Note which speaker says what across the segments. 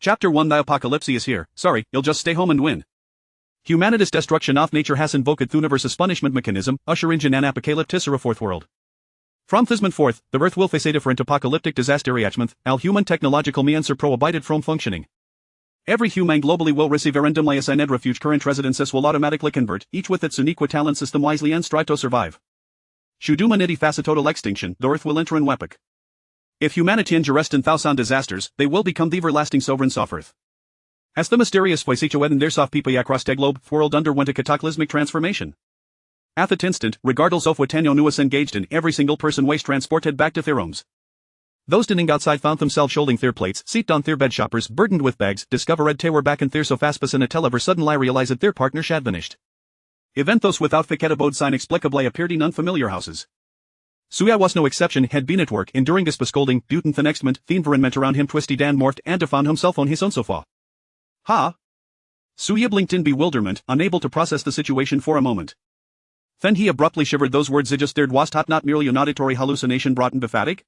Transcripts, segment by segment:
Speaker 1: Chapter 1 The apocalypse is here, sorry, you'll just stay home and win. Humanity's destruction of nature has invoked the universe's punishment mechanism, ushering in an apocalyptic fourth world. From this month forth, the Earth will face a different apocalyptic disaster each month, all human technological means are prohibited from functioning. Every human globally will receive a randomly assigned refuge current residences will automatically convert, each with its unique talent system wisely and strive to survive. Should humanity face a total extinction, the Earth will enter an epoch. If humanity endures 1,000 disasters, they will become the everlasting sovereigns of Earth. As the mysterious voice in their soft people across the globe, the world underwent a cataclysmic transformation. At that instant, regardless of what tenure was engaged in, every single person was transported back to their homes. Those standing outside found themselves holding their plates, seated on their bed shoppers, burdened with bags, discovered they were back in their sofaspas and until ever suddenly realized that their partners had vanished. Eventos without ficat abodes inexplicably appeared in unfamiliar houses. Suya was no exception, had been at work, enduring his scolding, Butin the next month, the environment around him twisted and morphed, and found himself on his own sofa. Ha! Suya blinked in bewilderment, unable to process the situation for a moment. Then he abruptly shivered. Those words just there was not merely an auditory hallucination brought in fatigue?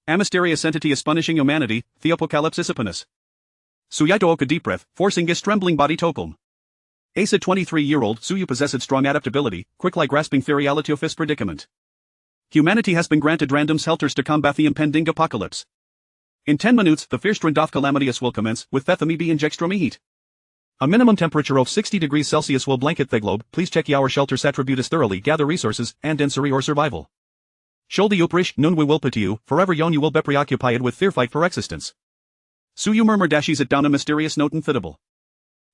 Speaker 1: A mysterious entity is punishing humanity, the apocalypse is upon us. Suya took a deep breath, forcing his trembling body to calm. As a 23-year-old, Suya possessed strong adaptability, quickly grasping the reality of his predicament. Humanity has been granted random shelters to combat the impending apocalypse. In 10 minutes, the first round of calamities will commence, with Bethamy being extreme heat. A minimum temperature of 60 degrees Celsius will blanket the globe. Please check our shelter's attributes thoroughly, gather resources, and ensure your survival. Should the uprish, noon we will put to you, forever yon you will be preoccupied with their fight for existence. Suyu murmured as she set down a mysterious note unfittable.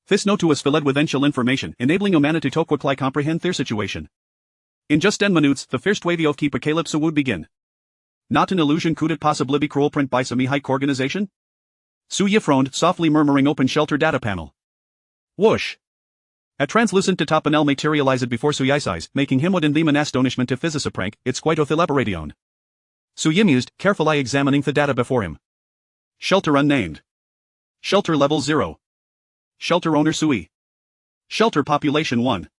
Speaker 1: This note was filled with essential information, enabling humanity to quickly comprehend their situation. In just 10 minutes, the first wave of apocalypse would begin. Not an illusion, could it possibly be cruel print by some hike organization? Suya frowned, softly murmuring open shelter data panel. Whoosh! A translucent top panel materialized before Suya's eyes, making him what in them an astonishment if this is a prank, it's quite oth elaboration. Suya mused, carefully examining the data before him. Shelter unnamed. Shelter level 0. Shelter owner Sui. Shelter population 1.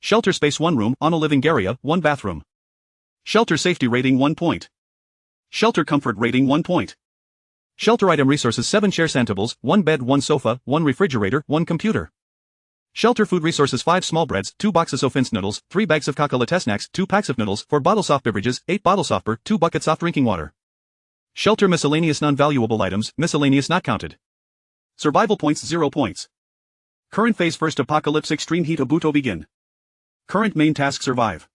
Speaker 1: Shelter space 1 room, on a living area, 1 bathroom. Shelter safety rating 1 point. Shelter comfort rating 1 point. Shelter item resources 7 share santables, 1 bed, 1 sofa, 1 refrigerator, 1 computer. Shelter food resources 5 small breads, 2 boxes of Finst noodles, 3 bags of Coca-Cola snacks, 2 packs of noodles, 4 bottles of beverages, 8 bottles of beer, 2 buckets of drinking water. Shelter miscellaneous non-valuable items, miscellaneous not counted. Survival points 0 points. Current phase first apocalypse extreme heat Obuto begin. Current main task survive.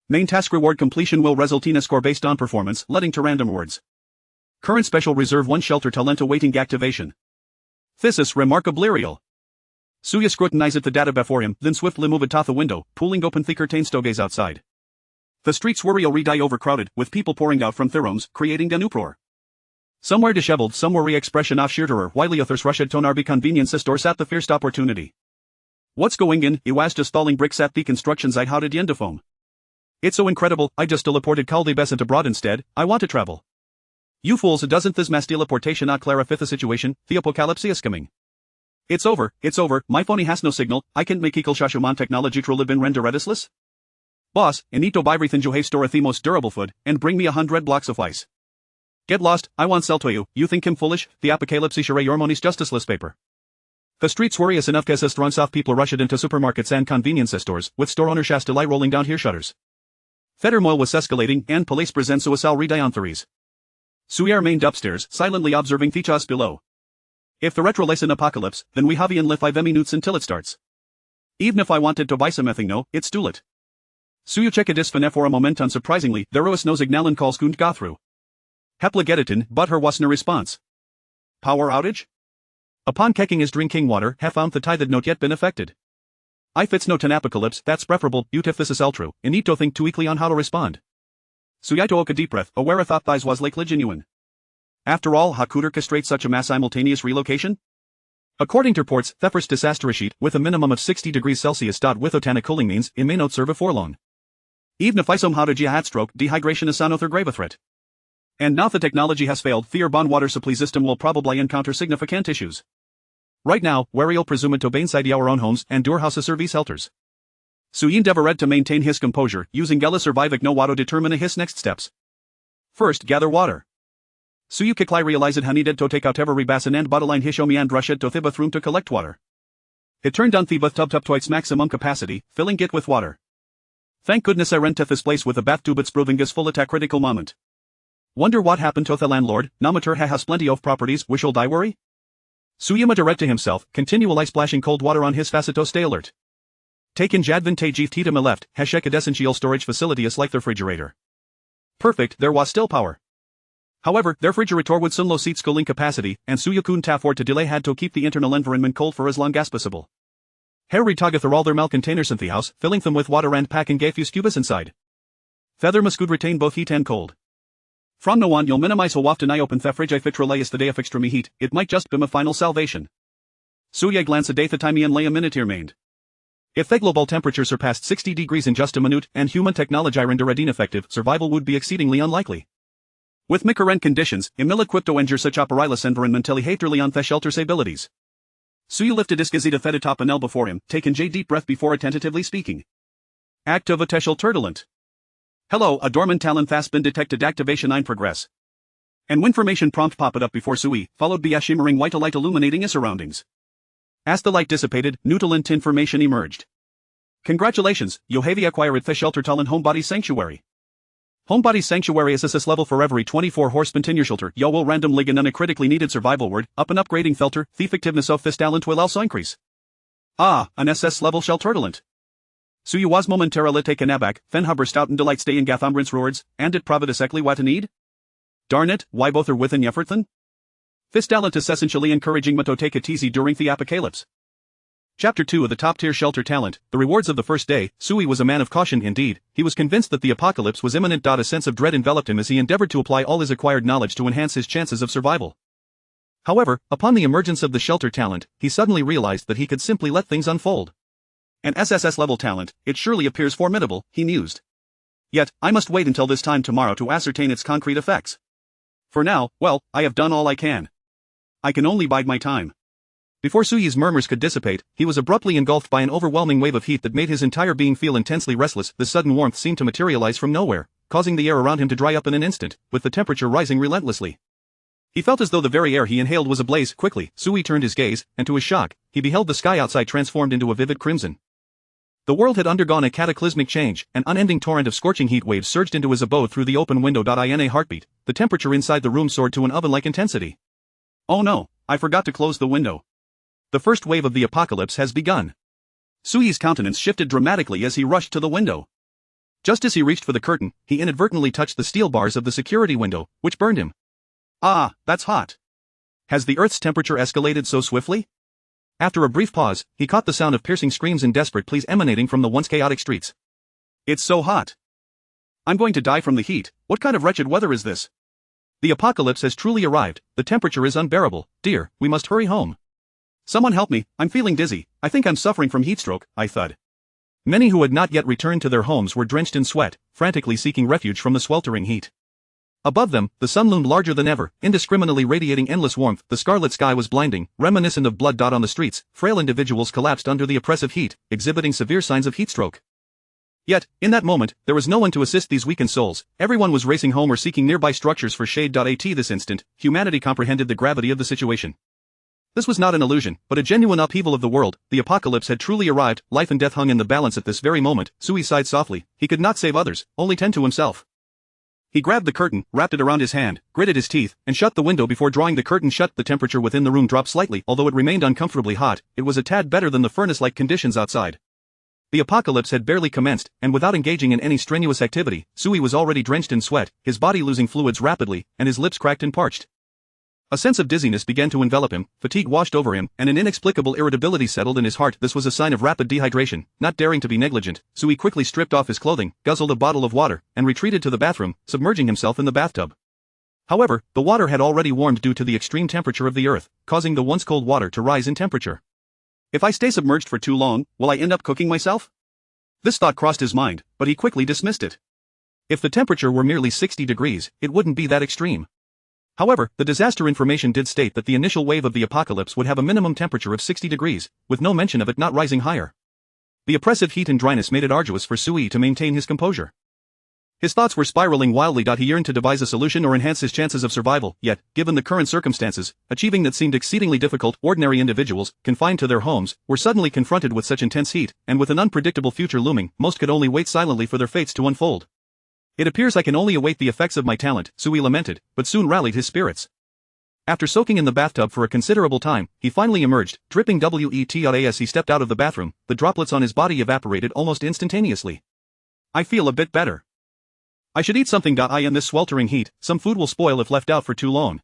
Speaker 1: Main task reward completion will result in a score based on performance, leading to random rewards. Current special reserve 1 shelter talent awaiting activation. This is remarkably real. Suya scrutinized the data before him, then swiftly moved to the window, pulling open the curtains to gaze outside. The streets were already overcrowded, with people pouring out from their homes, creating an uproar. Some were disheveled, some were expression of sheer terror, while others rushed to an convenience store at the first opportunity. What's going in? It was just stalling bricks at the construction site. How did you end the foam? It's so incredible, I just teleported Caldi Besant abroad instead, I want to travel. You fools, doesn't this mass teleportation not clarify the situation? The apocalypse is coming. It's over, my phone has no signal, I can't make equal shashuman technology truly been render redistless? Boss, I need to buy everything you have store the most durable food, and bring me 100 blocks of ice. Get lost, I want sell to you think him foolish, the apocalypse is your money's justiceless paper. The streets worries enough cause as throngs of people rushed into supermarkets and convenience stores, with store owner Shastilai rolling down here shutters. Turmoil was escalating, and police present suicidal rediontheries. Suya remained upstairs, silently observing the chaos below. If the retro lays an apocalypse, then we have in live 5 minutes until it starts. Even if I wanted to buy something no, it's too late. Suya checked his phone for a moment. Unsurprisingly, there was no signal calls couldn't go through. Hepla get it in, but her was no response. Power outage? Upon checking his drinking water, he found the tide had not yet been affected. If it's not an apocalypse, that's preferable, if this is true, and need to think too weakly on how to respond. Suya took a deep breath, aware of thought thighs was likely genuine. After all, how could orchestrate such a mass simultaneous relocation? According to reports, the first disaster sheet, with a minimum of 60 degrees Celsius. With otanic cooling means, it may not serve for long. Even if I somehow to jihad stroke, dehydration is no grave a threat. And now the technology has failed, the urban water supply system will probably encounter significant issues. Right now, we'll presume to be inside our own homes and door houses serve shelters. Suyin endeavored to maintain his composure, using Gela Survivic no water to determine his next steps. First, gather water. Suyu kiklai realized how needed to take out every basin and bottleline hishomi and rush it to the bathroom to collect water. It turned on the bathtub to its maximum capacity, filling it with water. Thank goodness I rented this place with a bathtub it's proving is full at a critical moment. Wonder what happened to the landlord, Namater has plenty of properties, we shall die worry? Suyama directed himself, continually splashing cold water on his facet to stay alert. Taken jadvantage to my left, Heshek essential storage facility is like the refrigerator. Perfect, there was still power. However, their refrigerator would soon low seat cooling capacity, and Suya couldn't afford to delay had to keep the internal environment cold for as long as possible. Harry tugged all their milk containers in the house, filling them with water and packing a few cubes inside. Feather must could retain both heat and cold. From now on you'll minimize how often I open the fridge if it relays the day of extreme heat, it might just be my final salvation. Suya glanced at the time and lay a minute remained. If the global temperature surpassed 60 degrees in just a minute and human technology rendered ineffective, survival would be exceedingly unlikely. With my current conditions, I'm ill-equipped to endure such operailess environmentally haterly on the shelter's abilities. Suya lifted his gazette at the top and L before him, taking a deep breath before attentively speaking. Act of a Teshel Turbulent. Hello, a dormant talent has been detected, activation in progress. An information prompt popped up before Sui, followed by a shimmering white light illuminating his surroundings. As the light dissipated, Newtalent information emerged. Congratulations, you have acquired the shelter talent Homebody Sanctuary. Homebody Sanctuary SSS level for every 24 horsepower in your shelter. You will randomly gain a critically needed survival word, up and upgrading filter, the effectiveness of this talent will also increase. Ah, an SS level shelter talent. So you was momentarily taken aback, then burst out in delight staying Gathombrance roards, and it proved exactly what I need? Darn it, why both are within effort then? This talent is essentially encouraging me to take it easy during the apocalypse. Chapter 2 of the top-tier shelter talent, the rewards of the first day. Sui was a man of caution indeed, he was convinced that the apocalypse was imminent. A sense of dread enveloped him as he endeavored to apply all his acquired knowledge to enhance his chances of survival. However, upon the emergence of the shelter talent, he suddenly realized that he could simply let things unfold. An SSS level talent, it surely appears formidable, he mused. Yet, I must wait until this time tomorrow to ascertain its concrete effects. For now, well, I have done all I can. I can only bide my time. Before Suyu's murmurs could dissipate, he was abruptly engulfed by an overwhelming wave of heat that made his entire being feel intensely restless. The sudden warmth seemed to materialize from nowhere, causing the air around him to dry up in an instant, with the temperature rising relentlessly. He felt as though the very air he inhaled was ablaze. Quickly, Sui turned his gaze, and to his shock, he beheld the sky outside transformed into a vivid crimson. The world had undergone a cataclysmic change, an unending torrent of scorching heat waves surged into his abode through the open window. In a heartbeat, the temperature inside the room soared to an oven-like intensity. Oh no, I forgot to close the window. The first wave of the apocalypse has begun. Sui's countenance shifted dramatically as he rushed to the window. Just as he reached for the curtain, he inadvertently touched the steel bars of the security window, which burned him. Ah, that's hot. Has the Earth's temperature escalated so swiftly? After a brief pause, he caught the sound of piercing screams and desperate pleas emanating from the once chaotic streets. It's so hot. I'm going to die from the heat. What kind of wretched weather is this? The apocalypse has truly arrived, the temperature is unbearable. Dear, we must hurry home. Someone help me, I'm feeling dizzy, I think I'm suffering from heatstroke, I thud. Many who had not yet returned to their homes were drenched in sweat, frantically seeking refuge from the sweltering heat. Above them, the sun loomed larger than ever, indiscriminately radiating endless warmth. The scarlet sky was blinding, reminiscent of blood. On the streets, frail individuals collapsed under the oppressive heat, exhibiting severe signs of heatstroke. Yet, in that moment, there was no one to assist these weakened souls. Everyone was racing home or seeking nearby structures for shade. At this instant, humanity comprehended the gravity of the situation. This was not an illusion, but a genuine upheaval of the world. The apocalypse had truly arrived, life and death hung in the balance at this very moment. Sui sighed softly, he could not save others, only tend to himself. He grabbed the curtain, wrapped it around his hand, gritted his teeth, and shut the window before drawing the curtain shut. The temperature within the room dropped slightly, although it remained uncomfortably hot, it was a tad better than the furnace-like conditions outside. The apocalypse had barely commenced, and without engaging in any strenuous activity, Sui was already drenched in sweat, his body losing fluids rapidly, and his lips cracked and parched. A sense of dizziness began to envelop him, fatigue washed over him, and an inexplicable irritability settled in his heart. This was a sign of rapid dehydration. Not daring to be negligent, Sui quickly stripped off his clothing, guzzled a bottle of water, and retreated to the bathroom, submerging himself in the bathtub. However, the water had already warmed due to the extreme temperature of the earth, causing the once cold water to rise in temperature. If I stay submerged for too long, will I end up cooking myself? This thought crossed his mind, but he quickly dismissed it. If the temperature were merely 60 degrees, it wouldn't be that extreme. However, the disaster information did state that the initial wave of the apocalypse would have a minimum temperature of 60 degrees, with no mention of it not rising higher. The oppressive heat and dryness made it arduous for Sui to maintain his composure. His thoughts were spiraling wildly. He yearned to devise a solution or enhance his chances of survival, yet, given the current circumstances, achieving that seemed exceedingly difficult. Ordinary individuals, confined to their homes, were suddenly confronted with such intense heat, and with an unpredictable future looming, most could only wait silently for their fates to unfold. It appears I can only await the effects of my talent, Sui lamented, but soon rallied his spirits. After soaking in the bathtub for a considerable time, he finally emerged, dripping wet. As he stepped out of the bathroom, the droplets on his body evaporated almost instantaneously. I feel a bit better. I should eat something. In this sweltering heat, some food will spoil if left out for too long.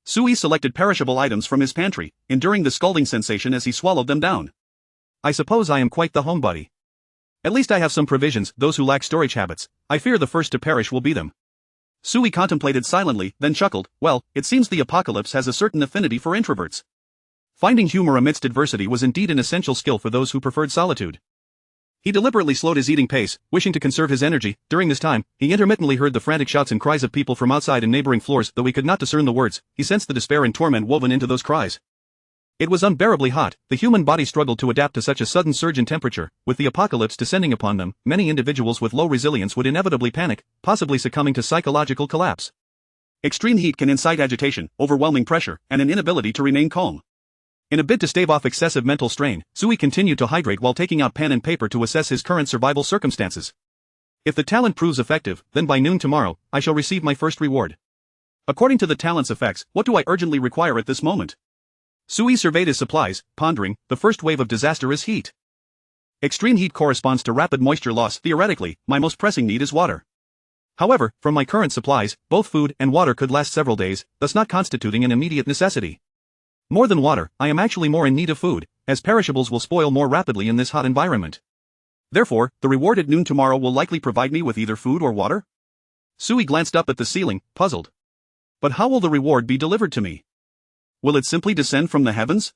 Speaker 1: Sui selected perishable items from his pantry, enduring the scalding sensation as he swallowed them down. I suppose I am quite the homebody. At least I have some provisions. Those who lack storage habits, I fear the first to perish will be them. Sui contemplated silently, then chuckled. Well, it seems the apocalypse has a certain affinity for introverts. Finding humor amidst adversity was indeed an essential skill for those who preferred solitude. He deliberately slowed his eating pace, wishing to conserve his energy. During this time, he intermittently heard the frantic shouts and cries of people from outside and neighboring floors. Though he could not discern the words, he sensed the despair and torment woven into those cries. It was unbearably hot. The human body struggled to adapt to such a sudden surge in temperature. With the apocalypse descending upon them, many individuals with low resilience would inevitably panic, possibly succumbing to psychological collapse. Extreme heat can incite agitation, overwhelming pressure, and an inability to remain calm. In a bid to stave off excessive mental strain, Sui continued to hydrate while taking out pen and paper to assess his current survival circumstances. If the talent proves effective, then by noon tomorrow, I shall receive my first reward. According to the talent's effects, what do I urgently require at this moment? Sui surveyed his supplies, pondering. The first wave of disaster is heat. Extreme heat corresponds to rapid moisture loss. Theoretically, my most pressing need is water. However, from my current supplies, both food and water could last several days, thus not constituting an immediate necessity. More than water, I am actually more in need of food, as perishables will spoil more rapidly in this hot environment. Therefore, the reward at noon tomorrow will likely provide me with either food or water? Sui glanced up at the ceiling, puzzled. But how will the reward be delivered to me? Will it simply descend from the heavens?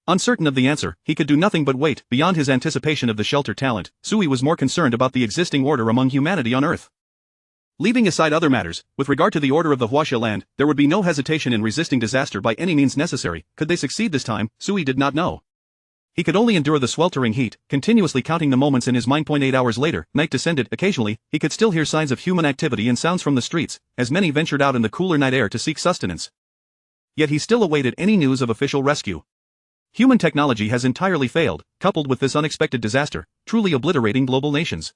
Speaker 1: Uncertain of the answer, he could do nothing but wait. Beyond his anticipation of the shelter talent, Sui was more concerned about the existing order among humanity on Earth. Leaving aside other matters, with regard to the order of the Huaxia land, there would be no hesitation in resisting disaster by any means necessary. Could they succeed this time? Sui did not know. He could only endure the sweltering heat, continuously counting the moments in his mind. 8 hours later, night descended. Occasionally, he could still hear signs of human activity and sounds from the streets, as many ventured out in the cooler night air to seek sustenance. Yet he still awaited any news of official rescue. Human technology has entirely failed, coupled with this unexpected disaster, truly obliterating global nations.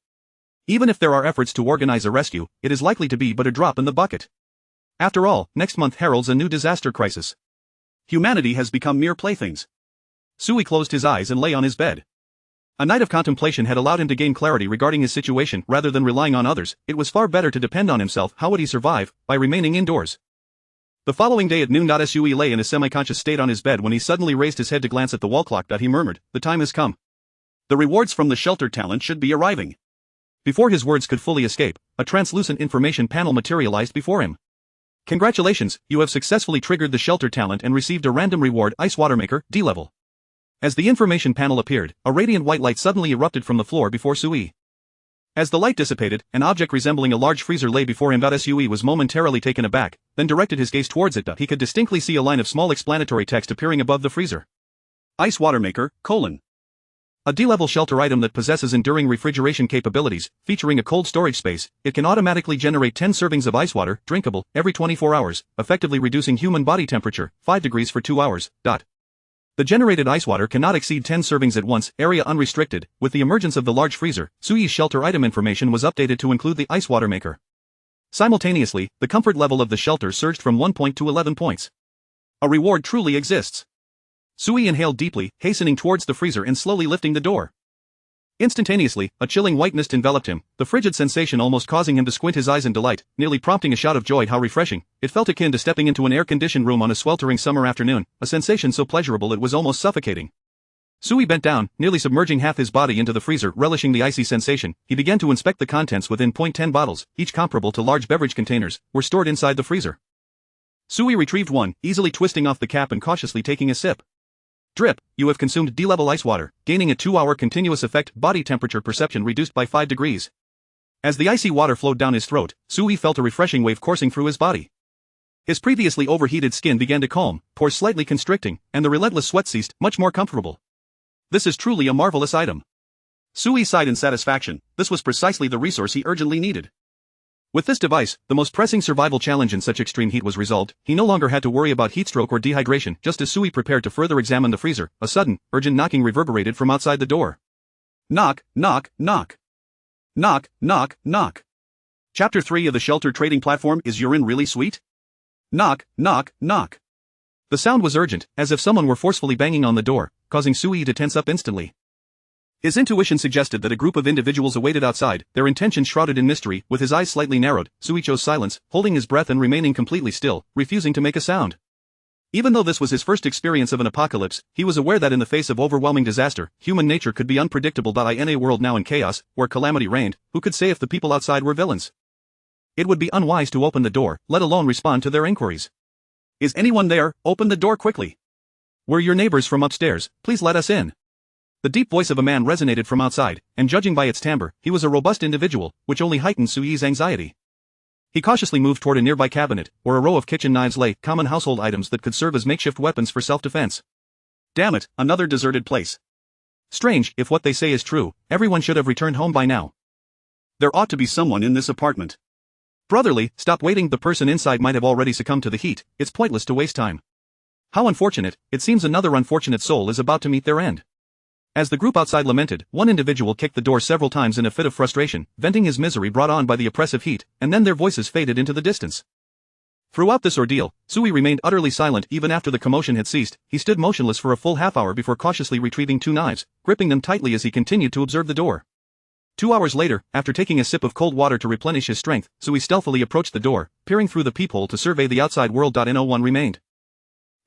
Speaker 1: Even if there are efforts to organize a rescue, it is likely to be but a drop in the bucket. After all, next month heralds a new disaster crisis. Humanity has become mere playthings. Sui closed his eyes and lay on his bed. A night of contemplation had allowed him to gain clarity regarding his situation. Rather than relying on others, it was far better to depend on himself. How would he survive? By remaining indoors. The following day at noon. Sui lay in a semi-conscious state on his bed when he suddenly raised his head to glance at the wall clock. He murmured, "The time has come. The rewards from the shelter talent should be arriving." Before his words could fully escape, a translucent information panel materialized before him. Congratulations, you have successfully triggered the shelter talent and received a random reward, Ice Water Maker, D level. As the information panel appeared, a radiant white light suddenly erupted from the floor before Sui. As the light dissipated, an object resembling a large freezer lay before him. Sui was momentarily taken aback, then directed his gaze towards it. He could distinctly see a line of small explanatory text appearing above the freezer. Ice Water Maker, : a D-level shelter item that possesses enduring refrigeration capabilities, featuring a cold storage space. It can automatically generate 10 servings of ice water, drinkable, every 24 hours, effectively reducing human body temperature, 5 degrees for 2 hours. The generated ice water cannot exceed 10 servings at once, area unrestricted. With the emergence of the large freezer, Sui's shelter item information was updated to include the Ice Water Maker. Simultaneously, the comfort level of the shelter surged from 1 point to 11 points. A reward truly exists. Sui inhaled deeply, hastening towards the freezer and slowly lifting the door. Instantaneously, a chilling white mist enveloped him, the frigid sensation almost causing him to squint his eyes in delight, nearly prompting a shout of joy. How refreshing! It felt akin to stepping into an air-conditioned room on a sweltering summer afternoon, a sensation so pleasurable it was almost suffocating. Sui bent down, nearly submerging half his body into the freezer. Relishing the icy sensation, he began to inspect the contents within. 10 bottles, each comparable to large beverage containers, were stored inside the freezer. Sui retrieved one, easily twisting off the cap and cautiously taking a sip. Drip, you have consumed D-level ice water, gaining a 2-hour continuous effect. Body temperature perception reduced by 5 degrees. As the icy water flowed down his throat, Sui felt a refreshing wave coursing through his body. His previously overheated skin began to calm, pores slightly constricting, and the relentless sweat ceased, much more comfortable. This is truly a marvelous item. Sui sighed in satisfaction. This was precisely the resource he urgently needed. With this device, the most pressing survival challenge in such extreme heat was resolved. He no longer had to worry about heatstroke or dehydration. Just as Sui prepared to further examine the freezer, a sudden, urgent knocking reverberated from outside the door. Knock, knock, knock. Knock, knock, knock. Chapter 3 of the shelter trading platform. Is urine really sweet? Knock, knock, knock. The sound was urgent, as if someone were forcefully banging on the door, causing Sui to tense up instantly. His intuition suggested that a group of individuals awaited outside, their intentions shrouded in mystery. With his eyes slightly narrowed, Sui chose silence, holding his breath and remaining completely still, refusing to make a sound. Even though this was his first experience of an apocalypse, he was aware that in the face of overwhelming disaster, human nature could be unpredictable. In a world now in chaos, where calamity reigned, who could say if the people outside were villains? It would be unwise to open the door, let alone respond to their inquiries. Is anyone there? Open the door quickly. We're your neighbors from upstairs, please let us in. The deep voice of a man resonated from outside, and judging by its timbre, he was a robust individual, which only heightened Sui's anxiety. He cautiously moved toward a nearby cabinet, where a row of kitchen knives lay, common household items that could serve as makeshift weapons for self-defense. Damn it, another deserted place. Strange, if what they say is true, everyone should have returned home by now. There ought to be someone in this apartment. Brotherly, stop waiting. The person inside might have already succumbed to the heat. It's pointless to waste time. How unfortunate. It seems another unfortunate soul is about to meet their end. As the group outside lamented, one individual kicked the door several times in a fit of frustration, venting his misery brought on by the oppressive heat, and then their voices faded into the distance. Throughout this ordeal, Sui remained utterly silent. Even after the commotion had ceased, he stood motionless for a full half-hour before cautiously retrieving two knives, gripping them tightly as he continued to observe the door. 2 hours later, after taking a sip of cold water to replenish his strength, Sui stealthily approached the door, peering through the peephole to survey the outside world. No one remained.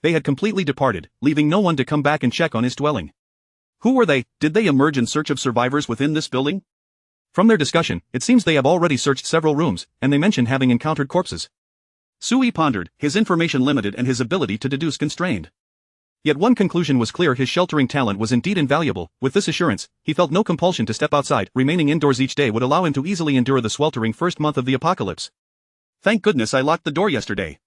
Speaker 1: They had completely departed, leaving no one to come back and check on his dwelling. Who were they? Did they emerge in search of survivors within this building? From their discussion, it seems they have already searched several rooms, and they mentioned having encountered corpses. Sui pondered, his information limited and his ability to deduce constrained. Yet one conclusion was clear: his sheltering talent was indeed invaluable. With this assurance, he felt no compulsion to step outside. Remaining indoors each day would allow him to easily endure the sweltering first month of the apocalypse. Thank goodness I locked the door yesterday.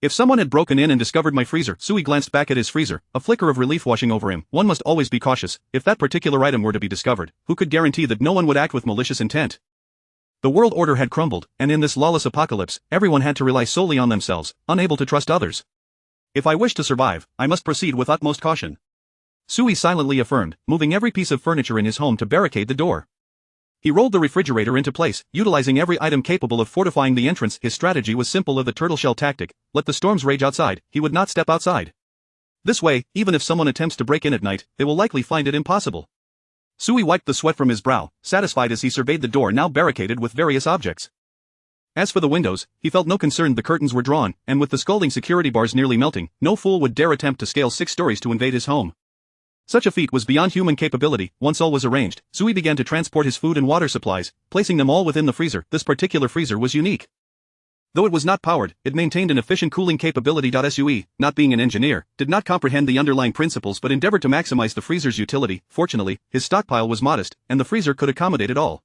Speaker 1: If someone had broken in and discovered my freezer, Sui glanced back at his freezer, a flicker of relief washing over him. One must always be cautious. If that particular item were to be discovered, who could guarantee that no one would act with malicious intent? The world order had crumbled, and in this lawless apocalypse, everyone had to rely solely on themselves, unable to trust others. If I wish to survive, I must proceed with utmost caution. Sui silently affirmed, moving every piece of furniture in his home to barricade the door. He rolled the refrigerator into place, utilizing every item capable of fortifying the entrance. His strategy was simple: of the turtle shell tactic, let the storms rage outside, he would not step outside. This way, even if someone attempts to break in at night, they will likely find it impossible. Sui wiped the sweat from his brow, satisfied as he surveyed the door now barricaded with various objects. As for the windows, he felt no concern. The curtains were drawn, and with the scalding security bars nearly melting, no fool would dare attempt to scale 6 stories to invade his home. Such a feat was beyond human capability. Once all was arranged, Sui began to transport his food and water supplies, placing them all within the freezer. This particular freezer was unique. Though it was not powered, it maintained an efficient cooling capability. Sui, not being an engineer, did not comprehend the underlying principles but endeavored to maximize the freezer's utility. Fortunately, his stockpile was modest, and the freezer could accommodate it all.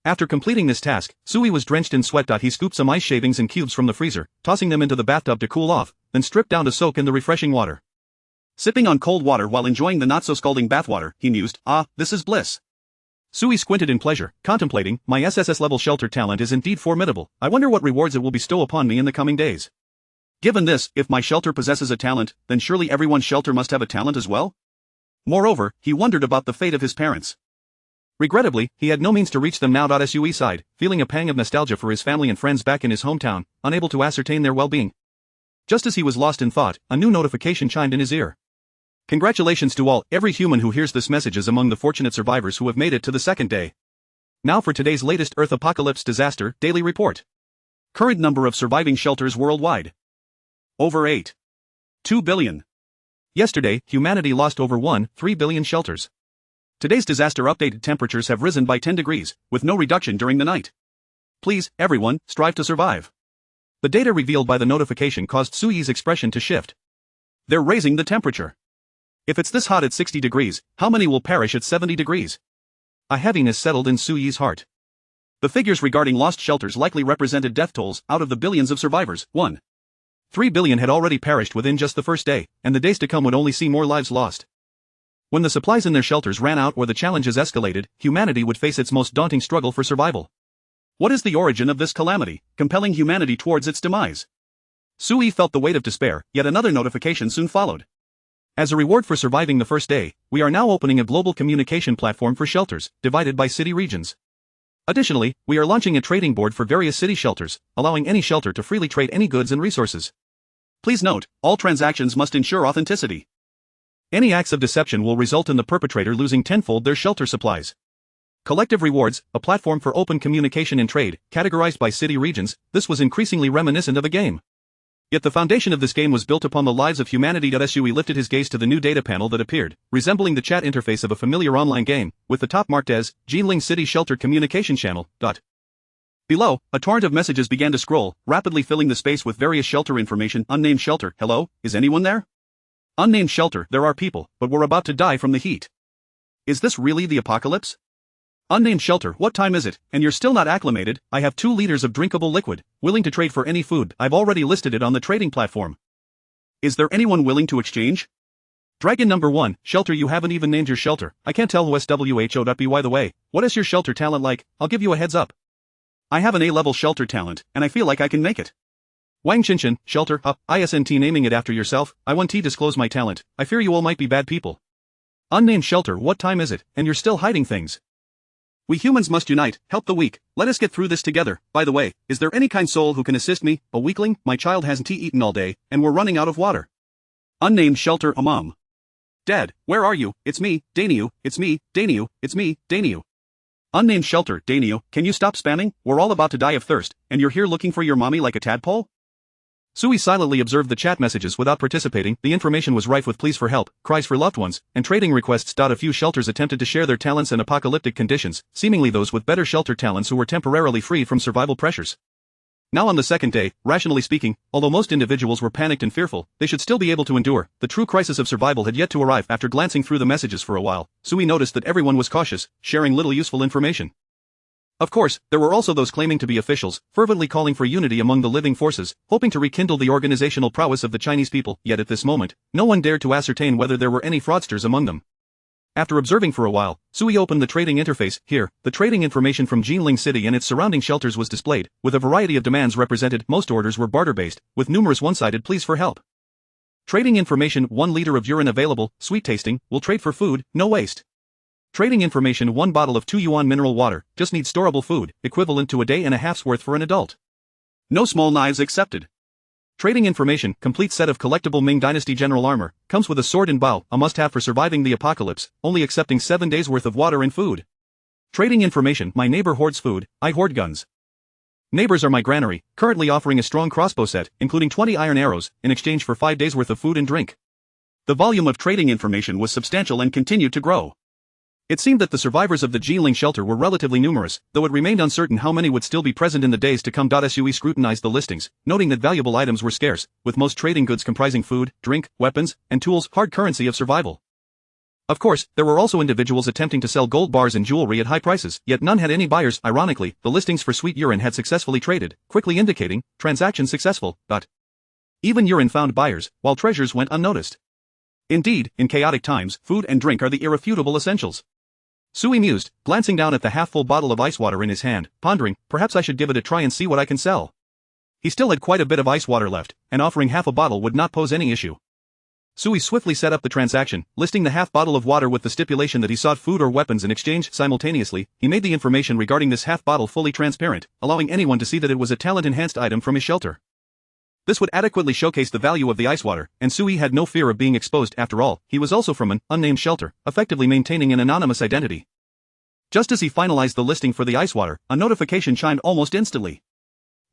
Speaker 1: After completing this task, Sui was drenched in sweat. He scooped some ice shavings and cubes from the freezer, tossing them into the bathtub to cool off, then stripped down to soak in the refreshing water. Sipping on cold water while enjoying the not-so-scalding bathwater, he mused, "Ah, this is bliss." Sui squinted in pleasure, contemplating, my SSS-level shelter talent is indeed formidable. I wonder what rewards it will bestow upon me in the coming days. Given this, if my shelter possesses a talent, then surely everyone's shelter must have a talent as well? Moreover, he wondered about the fate of his parents. Regrettably, he had no means to reach them now. Sui sighed, feeling a pang of nostalgia for his family and friends back in his hometown, unable to ascertain their well-being. Just as he was lost in thought, a new notification chimed in his ear. Congratulations to all, every human who hears this message is among the fortunate survivors who have made it to the second day. Now for today's latest Earth Apocalypse Disaster Daily Report. Current number of surviving shelters worldwide. Over 8.2 billion. Yesterday, humanity lost over 1.3 billion shelters. Today's disaster updated: temperatures have risen by 10 degrees, with no reduction during the night. Please, everyone, strive to survive. The data revealed by the notification caused Sui's expression to shift. They're raising the temperature. If it's this hot at 60 degrees, how many will perish at 70 degrees? A heaviness settled in Sui's heart. The figures regarding lost shelters likely represented death tolls. Out of the billions of survivors, 1.3 billion had already perished within just the first day, and the days to come would only see more lives lost. When the supplies in their shelters ran out or the challenges escalated, humanity would face its most daunting struggle for survival. What is the origin of this calamity, compelling humanity towards its demise? Sui felt the weight of despair, yet another notification soon followed. As a reward for surviving the first day, we are now opening a global communication platform for shelters, divided by city regions. Additionally, we are launching a trading board for various city shelters, allowing any shelter to freely trade any goods and resources. Please note, all transactions must ensure authenticity. Any acts of deception will result in the perpetrator losing tenfold their shelter supplies. Collective rewards, a platform for open communication and trade, categorized by city regions. This was increasingly reminiscent of a game. Yet the foundation of this game was built upon the lives of humanity. Sui lifted his gaze to the new data panel that appeared, resembling the chat interface of a familiar online game, with the top marked as Jinling City Shelter Communication Channel. Below, a torrent of messages began to scroll, rapidly filling the space with various shelter information. Unnamed shelter, hello, is anyone there? Unnamed shelter, there are people, but we're about to die from the heat. Is this really the apocalypse? Unnamed shelter, what time is it, and you're still not acclimated? I have 2 liters of drinkable liquid, willing to trade for any food. I've already listed it on the trading platform. Is there anyone willing to exchange? Dragon number 1, shelter, you haven't even named your shelter. I can't tell who SWHO.B. By the way, what is your shelter talent like? I'll give you a heads up. I have an A-level shelter talent, and I feel like I can make it. Wang Qinshan, shelter, ISNT, naming it after yourself. I 1T disclose my talent. I fear you all might be bad people. Unnamed shelter, what time is it, and you're still hiding things? We humans must unite, help the weak, let us get through this together. By the way, is there any kind soul who can assist me? A weakling, my child hasn't eaten all day, and we're running out of water. Unnamed shelter, Mom. Dad, where are you? It's me, Daniel, it's me, Daniel, it's me, Daniel. Unnamed shelter, Daniel, can you stop spamming? We're all about to die of thirst, and you're here looking for your mommy like a tadpole? Sui silently observed the chat messages without participating. The information was rife with pleas for help, cries for loved ones, and trading requests. A few shelters attempted to share their talents in apocalyptic conditions, seemingly those with better shelter talents who were temporarily free from survival pressures. Now on the second day, rationally speaking, although most individuals were panicked and fearful, they should still be able to endure. The true crisis of survival had yet to arrive. After glancing through the messages for a while, Sui noticed that everyone was cautious, sharing little useful information. Of course, there were also those claiming to be officials, fervently calling for unity among the living forces, hoping to rekindle the organizational prowess of the Chinese people. Yet at this moment, no one dared to ascertain whether there were any fraudsters among them. After observing for a while, Sui opened the trading interface. Here, the trading information from Jinling City and its surrounding shelters was displayed, with a variety of demands represented. Most orders were barter-based, with numerous one-sided pleas for help. Trading information: 1 liter of urine available, sweet tasting, will trade for food, no waste. Trading information: 1 bottle of 2 yuan mineral water, just needs storable food, equivalent to a day and a half's worth for an adult. No small knives accepted. Trading information: complete set of collectible Ming Dynasty general armor, comes with a sword and bow, a must-have for surviving the apocalypse, only accepting 7 days worth of water and food. Trading information: my neighbor hoards food, I hoard guns. Neighbors are my granary, currently offering a strong crossbow set, including 20 iron arrows, in exchange for 5 days worth of food and drink. The volume of trading information was substantial and continued to grow. It seemed that the survivors of the Jinling shelter were relatively numerous, though it remained uncertain how many would still be present in the days to come. Sui scrutinized the listings, noting that valuable items were scarce, with most trading goods comprising food, drink, weapons, and tools, hard currency of survival. Of course, there were also individuals attempting to sell gold bars and jewelry at high prices, yet none had any buyers. Ironically, the listings for sweet urine had successfully traded, quickly indicating, transaction successful. Even urine found buyers, while treasures went unnoticed. Indeed, in chaotic times, food and drink are the irrefutable essentials. Sui mused, glancing down at the half-full bottle of ice water in his hand, pondering, perhaps I should give it a try and see what I can sell. He still had quite a bit of ice water left, and offering half a bottle would not pose any issue. Sui swiftly set up the transaction, listing the half bottle of water with the stipulation that he sought food or weapons in exchange. Simultaneously, he made the information regarding this half bottle fully transparent, allowing anyone to see that it was a talent-enhanced item from his shelter. This would adequately showcase the value of the ice water, and Sui had no fear of being exposed. After all, he was also from an unnamed shelter, effectively maintaining an anonymous identity. Just as he finalized the listing for the ice water, a notification chimed almost instantly.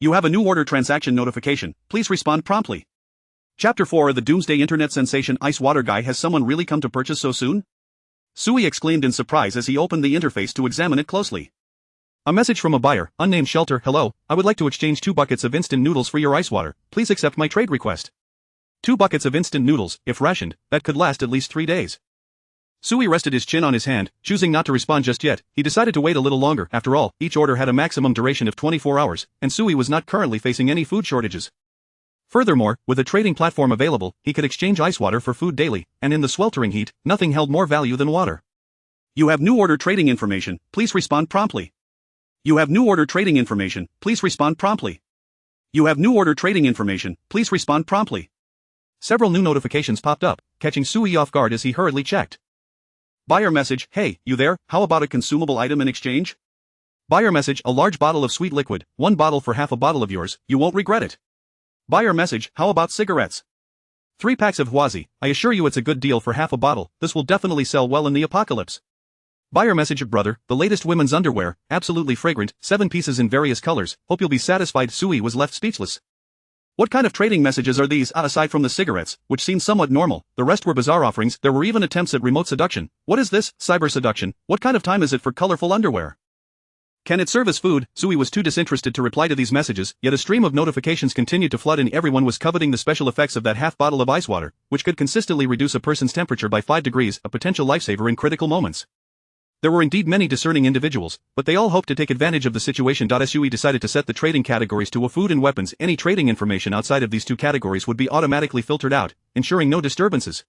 Speaker 1: You have a new order transaction notification, please respond promptly. Chapter 4: The Doomsday Internet Sensation Ice Water Guy. Has someone really come to purchase so soon? Sui exclaimed in surprise as he opened the interface to examine it closely. A message from a buyer: unnamed shelter, hello, I would like to exchange 2 buckets of instant noodles for your ice water, please accept my trade request. 2 buckets of instant noodles, if rationed, that could last at least 3 days. Sui rested his chin on his hand, choosing not to respond just yet. He decided to wait a little longer. After all, each order had a maximum duration of 24 hours, and Sui was not currently facing any food shortages. Furthermore, with a trading platform available, he could exchange ice water for food daily, and in the sweltering heat, nothing held more value than water. You have new order trading information, please respond promptly. You have new order trading information, please respond promptly. You have new order trading information, please respond promptly. Several new notifications popped up, catching Sui off guard as he hurriedly checked. Buyer message, hey, you there, how about a consumable item in exchange? Buyer message, a large bottle of sweet liquid, 1 bottle for half a bottle of yours, you won't regret it. Buyer message, how about cigarettes? 3 packs of Huazi, I assure you it's a good deal for half a bottle, this will definitely sell well in the apocalypse. Buyer message, brother, the latest women's underwear, absolutely fragrant, 7 pieces in various colors, hope you'll be satisfied. Sui was left speechless. What kind of trading messages are these? Aside from the cigarettes, which seemed somewhat normal, the rest were bizarre offerings. There were even attempts at remote seduction. What is this? Cyber seduction? What kind of time is it for colorful underwear? Can it serve as food? Sui was too disinterested to reply to these messages, yet a stream of notifications continued to flood in. Everyone was coveting the special effects of that half bottle of ice water, which could consistently reduce a person's temperature by 5 degrees, a potential lifesaver in critical moments. There were indeed many discerning individuals, but they all hoped to take advantage of the situation. Sui decided to set the trading categories to food and weapons. Any trading information outside of these 2 categories would be automatically filtered out, ensuring no disturbances.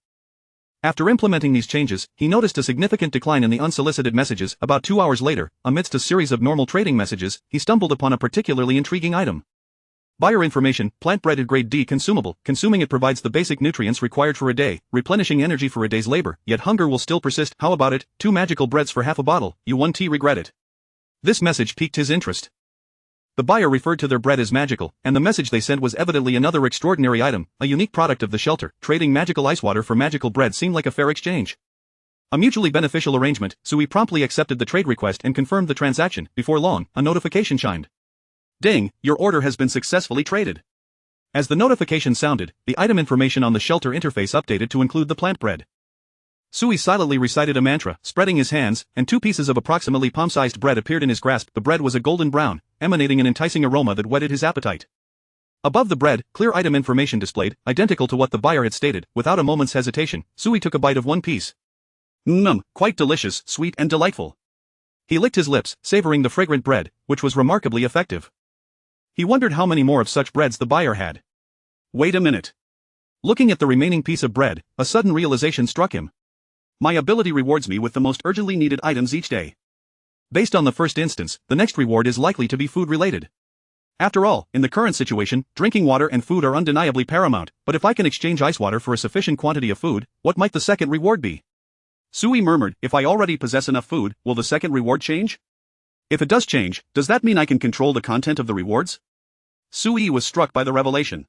Speaker 1: After implementing these changes, he noticed a significant decline in the unsolicited messages. About 2 hours later, amidst a series of normal trading messages, he stumbled upon a particularly intriguing item. Buyer information, plant bread grade D consumable, consuming it provides the basic nutrients required for a day, replenishing energy for a day's labor, yet hunger will still persist. How about it? 2 magical breads for half a bottle, you won't regret it. This message piqued his interest. The buyer referred to their bread as magical, and the message they sent was evidently another extraordinary item, a unique product of the shelter. Trading magical ice water for magical bread seemed like a fair exchange. A mutually beneficial arrangement. Sui promptly accepted the trade request and confirmed the transaction. Before long, a notification chimed. Ding, your order has been successfully traded. As the notification sounded, the item information on the shelter interface updated to include the plant bread. Sui silently recited a mantra, spreading his hands, and 2 pieces of approximately palm-sized bread appeared in his grasp. The bread was a golden brown, emanating an enticing aroma that whetted his appetite. Above the bread, clear item information displayed, identical to what the buyer had stated. Without a moment's hesitation, Sui took a bite of 1 piece. Quite delicious, sweet and delightful. He licked his lips, savoring the fragrant bread, which was remarkably effective. He wondered how many more of such breads the buyer had. Wait a minute. Looking at the remaining piece of bread, a sudden realization struck him. My ability rewards me with the most urgently needed items each day. Based on the first instance, the next reward is likely to be food-related. After all, in the current situation, drinking water and food are undeniably paramount, but if I can exchange ice water for a sufficient quantity of food, what might the second reward be? Sui murmured, if I already possess enough food, will the second reward change? If it does change, does that mean I can control the content of the rewards? Sui was struck by the revelation.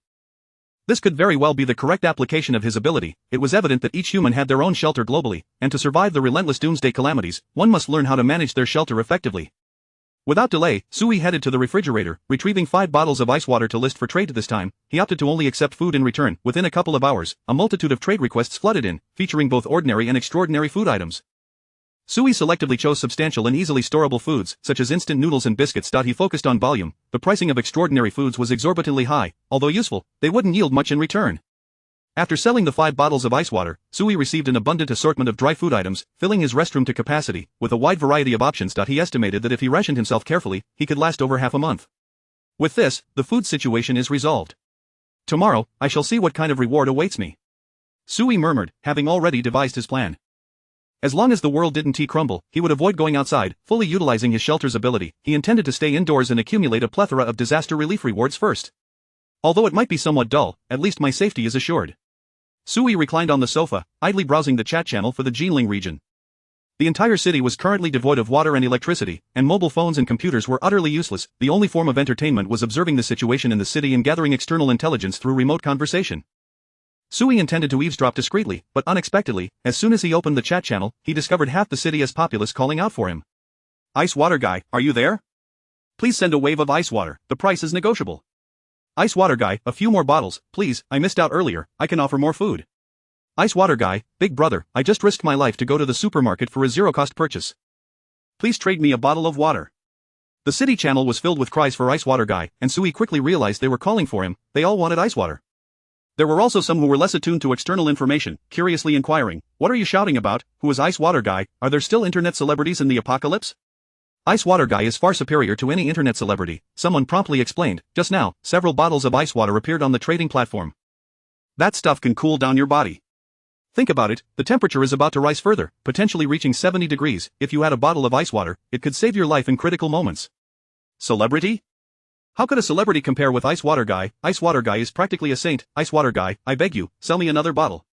Speaker 1: This could very well be the correct application of his ability. It was evident that each human had their own shelter globally, and to survive the relentless doomsday calamities, one must learn how to manage their shelter effectively. Without delay, Sui headed to the refrigerator, retrieving 5 bottles of ice water to list for trade. This time, he opted to only accept food in return. Within a couple of hours, a multitude of trade requests flooded in, featuring both ordinary and extraordinary food items. Sui selectively chose substantial and easily storable foods, such as instant noodles and biscuits. He focused on volume. The pricing of extraordinary foods was exorbitantly high. Although useful, they wouldn't yield much in return. After selling the 5 bottles of ice water, Sui received an abundant assortment of dry food items, filling his restroom to capacity, with a wide variety of options. He estimated that if he rationed himself carefully, he could last over half a month. With this, the food situation is resolved. Tomorrow, I shall see what kind of reward awaits me. Sui murmured, having already devised his plan. As long as the world didn't crumble, he would avoid going outside, fully utilizing his shelter's ability. He intended to stay indoors and accumulate a plethora of disaster relief rewards first. Although it might be somewhat dull, at least my safety is assured. Sui reclined on the sofa, idly browsing the chat channel for the Jinling region. The entire city was currently devoid of water and electricity, and mobile phones and computers were utterly useless. The only form of entertainment was observing the situation in the city and gathering external intelligence through remote conversation. Sui intended to eavesdrop discreetly, but unexpectedly, as soon as he opened the chat channel, he discovered half the city's populace calling out for him. Ice water guy, are you there? Please send a wave of ice water, the price is negotiable. Ice water guy, a few more bottles, please, I missed out earlier, I can offer more food. Ice water guy, big brother, I just risked my life to go to the supermarket for a zero-cost purchase. Please trade me a bottle of water. The city channel was filled with cries for ice water guy, and Sui quickly realized they were calling for him. They all wanted ice water. There were also some who were less attuned to external information, curiously inquiring, what are you shouting about? Who is Ice Water Guy? Are there still internet celebrities in the apocalypse? Ice Water Guy is far superior to any internet celebrity, someone promptly explained. Just now, several bottles of ice water appeared on the trading platform. That stuff can cool down your body. Think about it, the temperature is about to rise further, potentially reaching 70 degrees. If you had a bottle of ice water, it could save your life in critical moments. Celebrity? How could a celebrity compare with Ice Water Guy? Ice Water Guy is practically a saint. Ice Water Guy, I beg you, sell me another bottle.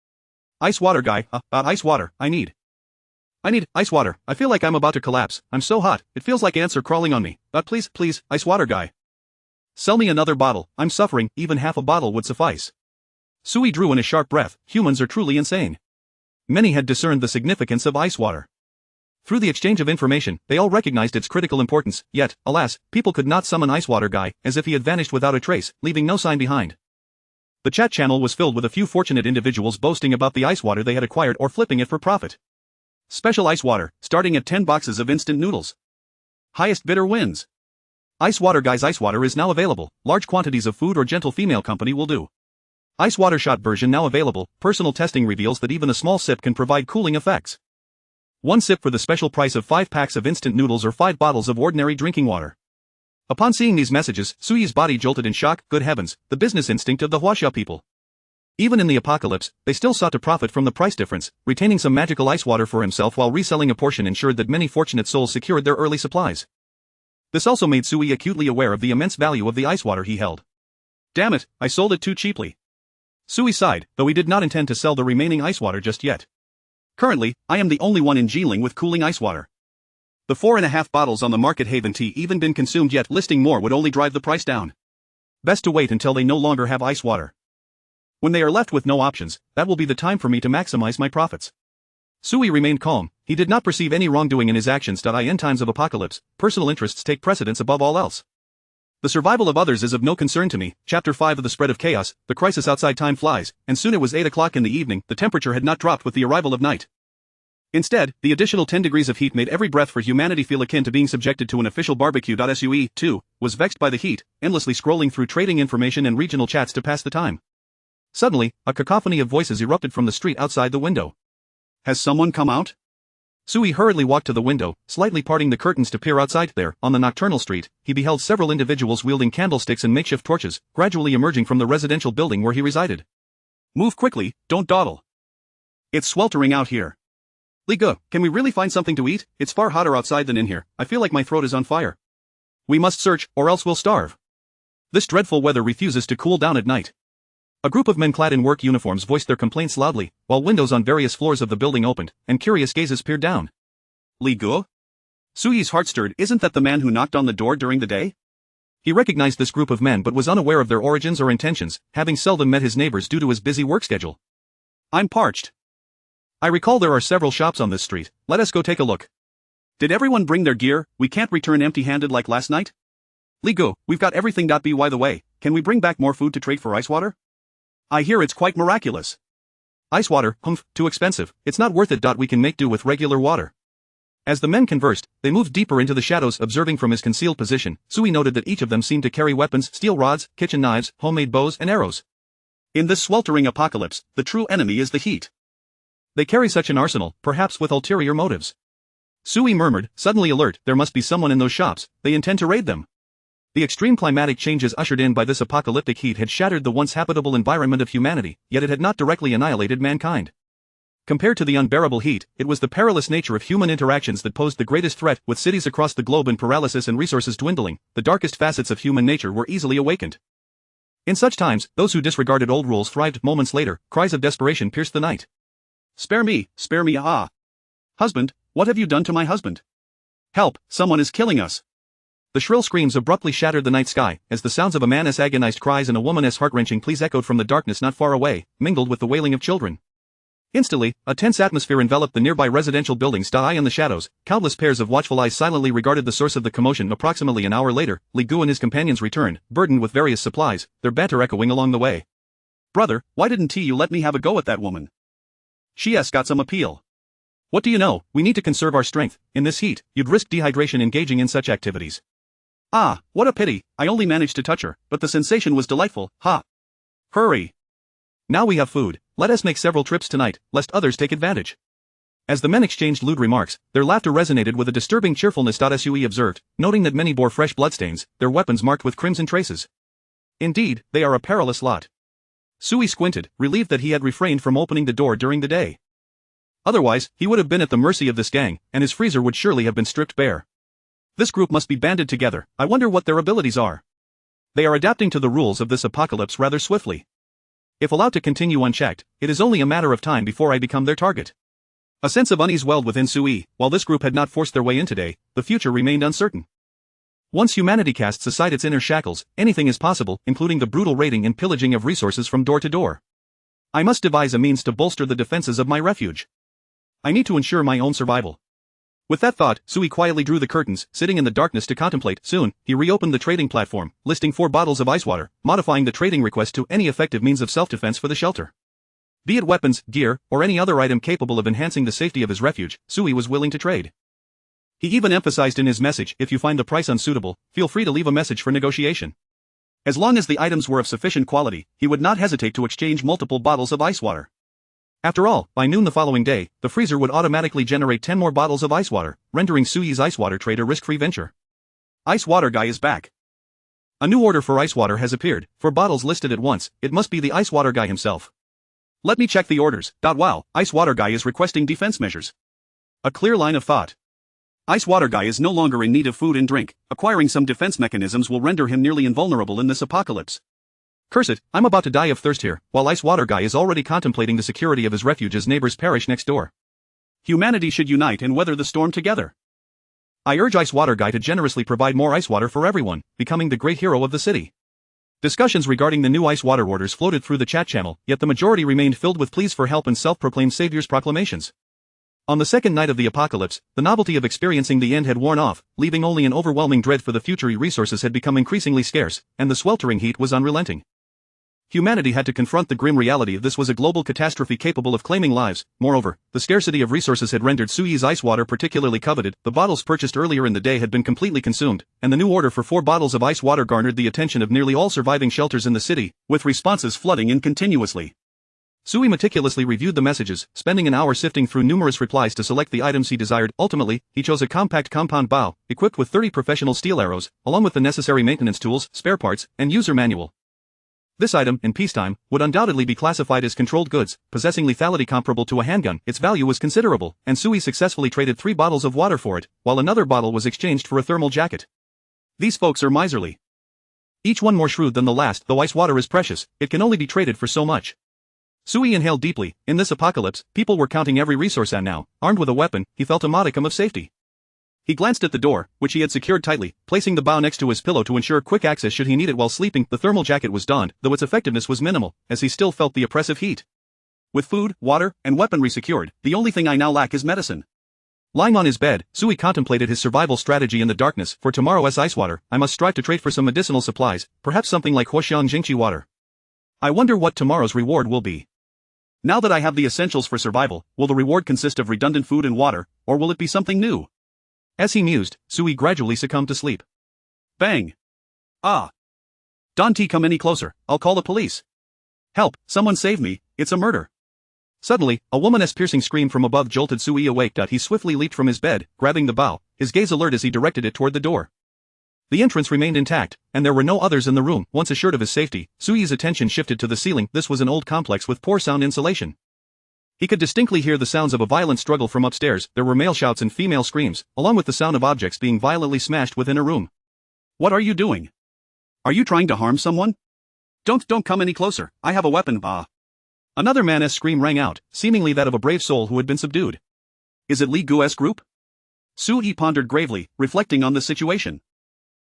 Speaker 1: Ice Water Guy, ice water, I need ice water. I feel like I'm about to collapse. I'm so hot, it feels like ants are crawling on me. Please, please, Ice Water Guy. Sell me another bottle. I'm suffering, even half a bottle would suffice. Sui drew in a sharp breath. Humans are truly insane. Many had discerned the significance of ice water. Through the exchange of information, they all recognized its critical importance, yet, alas, people could not summon Ice Water Guy, as if he had vanished without a trace, leaving no sign behind. The chat channel was filled with a few fortunate individuals boasting about the ice water they had acquired or flipping it for profit. Special ice water, starting at 10 boxes of instant noodles. Highest bidder wins. Ice Water Guy's ice water is now available. Large quantities of food or gentle female company will do. Ice water shot version now available. Personal testing reveals that even a small sip can provide cooling effects. 1 sip for the special price of 5 packs of instant noodles or 5 bottles of ordinary drinking water. Upon seeing these messages, Sui's body jolted in shock. Good heavens, the business instinct of the Huaxia people. Even in the apocalypse, they still sought to profit from the price difference, retaining some magical ice water for himself while reselling a portion ensured that many fortunate souls secured their early supplies. This also made Sui acutely aware of the immense value of the ice water he held. Damn it, I sold it too cheaply. Sui sighed, though he did not intend to sell the remaining ice water just yet. Currently, I am the only one in Jiling with cooling ice water. The 4.5 bottles on the market haven't even been consumed yet. Listing more would only drive the price down. Best to wait until they no longer have ice water. When they are left with no options, that will be the time for me to maximize my profits. Sui remained calm. He did not perceive any wrongdoing in his actions. In times of apocalypse, personal interests take precedence above all else. The survival of others is of no concern to me. Chapter 5 of The Spread of Chaos. The crisis outside time flies, and soon it was 8 o'clock in the evening. The temperature had not dropped with the arrival of night. Instead, the additional 10 degrees of heat made every breath for humanity feel akin to being subjected to an official barbecue. Sui, too, was vexed by the heat, endlessly scrolling through trading information and regional chats to pass the time. Suddenly, a cacophony of voices erupted from the street outside the window. Has someone come out? Sui hurriedly walked to the window, slightly parting the curtains to peer outside. There, on the nocturnal street, he beheld several individuals wielding candlesticks and makeshift torches, gradually emerging from the residential building where he resided. Move quickly, don't dawdle. It's sweltering out here. Liga, can we really find something to eat? It's far hotter outside than in here. I feel like my throat is on fire. We must search, or else we'll starve. This dreadful weather refuses to cool down at night. A group of men clad in work uniforms voiced their complaints loudly, while windows on various floors of the building opened, and curious gazes peered down. Li Guo? Sui's heart stirred. Isn't that the man who knocked on the door during the day? He recognized this group of men but was unaware of their origins or intentions, having seldom met his neighbors due to his busy work schedule. I'm parched. I recall there are several shops on this street. Let us go take a look. Did everyone bring their gear? We can't return empty-handed like last night. Li Guo, we've got everything. By the way, can we bring back more food to trade for ice water? I hear it's quite miraculous. Ice water, too expensive. It's not worth it. We can make do with regular water. As the men conversed, they moved deeper into the shadows. Observing from his concealed position, Sui noted that each of them seemed to carry weapons, steel rods, kitchen knives, homemade bows and arrows. In this sweltering apocalypse, the true enemy is the heat. They carry such an arsenal, perhaps with ulterior motives. Sui murmured, suddenly alert. There must be someone in those shops. They intend to raid them. The extreme climatic changes ushered in by this apocalyptic heat had shattered the once habitable environment of humanity, yet it had not directly annihilated mankind. Compared to the unbearable heat, it was the perilous nature of human interactions that posed the greatest threat. With cities across the globe in paralysis and resources dwindling, the darkest facets of human nature were easily awakened. In such times, those who disregarded old rules thrived. Moments later, cries of desperation pierced the night. Spare me, ah! Husband, what have you done to my husband? Help, someone is killing us! The shrill screams abruptly shattered the night sky, as the sounds of a man's agonized cries and a woman's heart-wrenching pleas echoed from the darkness not far away, mingled with the wailing of children. Instantly, a tense atmosphere enveloped the nearby residential buildings. In the shadows, countless pairs of watchful eyes silently regarded the source of the commotion. Approximately an hour later, Li Guo and his companions returned, burdened with various supplies, their banter echoing along the way. Brother, why didn't you let me have a go at that woman? She's got some appeal. What do you know, we need to conserve our strength. In this heat, you'd risk dehydration engaging in such activities. Ah, what a pity, I only managed to touch her, but the sensation was delightful, ha! Hurry! Now we have food, let us make several trips tonight, lest others take advantage. As the men exchanged lewd remarks, their laughter resonated with a disturbing cheerfulness. Sui observed, noting that many bore fresh bloodstains, their weapons marked with crimson traces. Indeed, they are a perilous lot. Sui squinted, relieved that he had refrained from opening the door during the day. Otherwise, he would have been at the mercy of this gang, and his freezer would surely have been stripped bare. This group must be banded together. I wonder what their abilities are. They are adapting to the rules of this apocalypse rather swiftly. If allowed to continue unchecked, it is only a matter of time before I become their target. A sense of unease welled within Sui. While this group had not forced their way in today, the future remained uncertain. Once humanity casts aside its inner shackles, anything is possible, including the brutal raiding and pillaging of resources from door to door. I must devise a means to bolster the defenses of my refuge. I need to ensure my own survival. With that thought, Sui quietly drew the curtains, sitting in the darkness to contemplate. Soon, he reopened the trading platform, listing 4 bottles of ice water, modifying the trading request to any effective means of self-defense for the shelter. Be it weapons, gear, or any other item capable of enhancing the safety of his refuge, Sui was willing to trade. He even emphasized in his message, if you find the price unsuitable, feel free to leave a message for negotiation. As long as the items were of sufficient quality, he would not hesitate to exchange multiple bottles of ice water. After all, by noon the following day, the freezer would automatically generate 10 more bottles of ice water, rendering Sui's ice water trade a risk-free venture. Ice water guy is back. A new order for ice water has appeared. For bottles listed at once, it must be the ice water guy himself. Let me check the orders. Wow, ice water guy is requesting defense measures. A clear line of thought. Ice water guy is no longer in need of food and drink. Acquiring some defense mechanisms will render him nearly invulnerable in this apocalypse. Curse it, I'm about to die of thirst here, while ice water guy is already contemplating the security of his refuge as neighbors perish next door. Humanity should unite and weather the storm together. I urge ice water guy to generously provide more ice water for everyone, becoming the great hero of the city. Discussions regarding the new ice water orders floated through the chat channel, yet the majority remained filled with pleas for help and self-proclaimed saviors' proclamations. On the second night of the apocalypse, the novelty of experiencing the end had worn off, leaving only an overwhelming dread for the future. Resources had become increasingly scarce, and the sweltering heat was unrelenting. Humanity had to confront the grim reality this was a global catastrophe capable of claiming lives. Moreover, the scarcity of resources had rendered Sui's ice water particularly coveted. The bottles purchased earlier in the day had been completely consumed, and the new order for 4 bottles of ice water garnered the attention of nearly all surviving shelters in the city, with responses flooding in continuously. Sui meticulously reviewed the messages, spending an hour sifting through numerous replies to select the items he desired. Ultimately, he chose a compact compound bow, equipped with 30 professional steel arrows, along with the necessary maintenance tools, spare parts, and user manual. This item, in peacetime, would undoubtedly be classified as controlled goods, possessing lethality comparable to a handgun. Its value was considerable, and Sui successfully traded 3 bottles of water for it, while another bottle was exchanged for a thermal jacket. These folks are miserly. Each one more shrewd than the last. Though ice water is precious, it can only be traded for so much. Sui inhaled deeply. In this apocalypse, people were counting every resource, and now, armed with a weapon, he felt a modicum of safety. He glanced at the door, which he had secured tightly, placing the bow next to his pillow to ensure quick access should he need it while sleeping. The thermal jacket was donned, though its effectiveness was minimal, as he still felt the oppressive heat. With food, water, and weaponry secured, the only thing I now lack is medicine. Lying on his bed, Sui contemplated his survival strategy in the darkness. For tomorrow's ice water, I must strive to trade for some medicinal supplies, perhaps something like Huoxiang Jingqi water. I wonder what tomorrow's reward will be. Now that I have the essentials for survival, will the reward consist of redundant food and water, or will it be something new? As he mused, Sui gradually succumbed to sleep. Bang! Ah! Don't come any closer, I'll call the police. Help, someone save me, it's a murder. Suddenly, a woman's piercing scream from above jolted Sui awake. He swiftly leaped from his bed, grabbing the bow, his gaze alert as he directed it toward the door. The entrance remained intact, and there were no others in the room. Once assured of his safety, Sui's attention shifted to the ceiling. This was an old complex with poor sound insulation. He could distinctly hear the sounds of a violent struggle from upstairs. There were male shouts and female screams, along with the sound of objects being violently smashed within a room. What are you doing? Are you trying to harm someone? Don't come any closer, I have a weapon. Another man's scream rang out, seemingly that of a brave soul who had been subdued. Is it Li Guo's group? Sui pondered gravely, reflecting on the situation.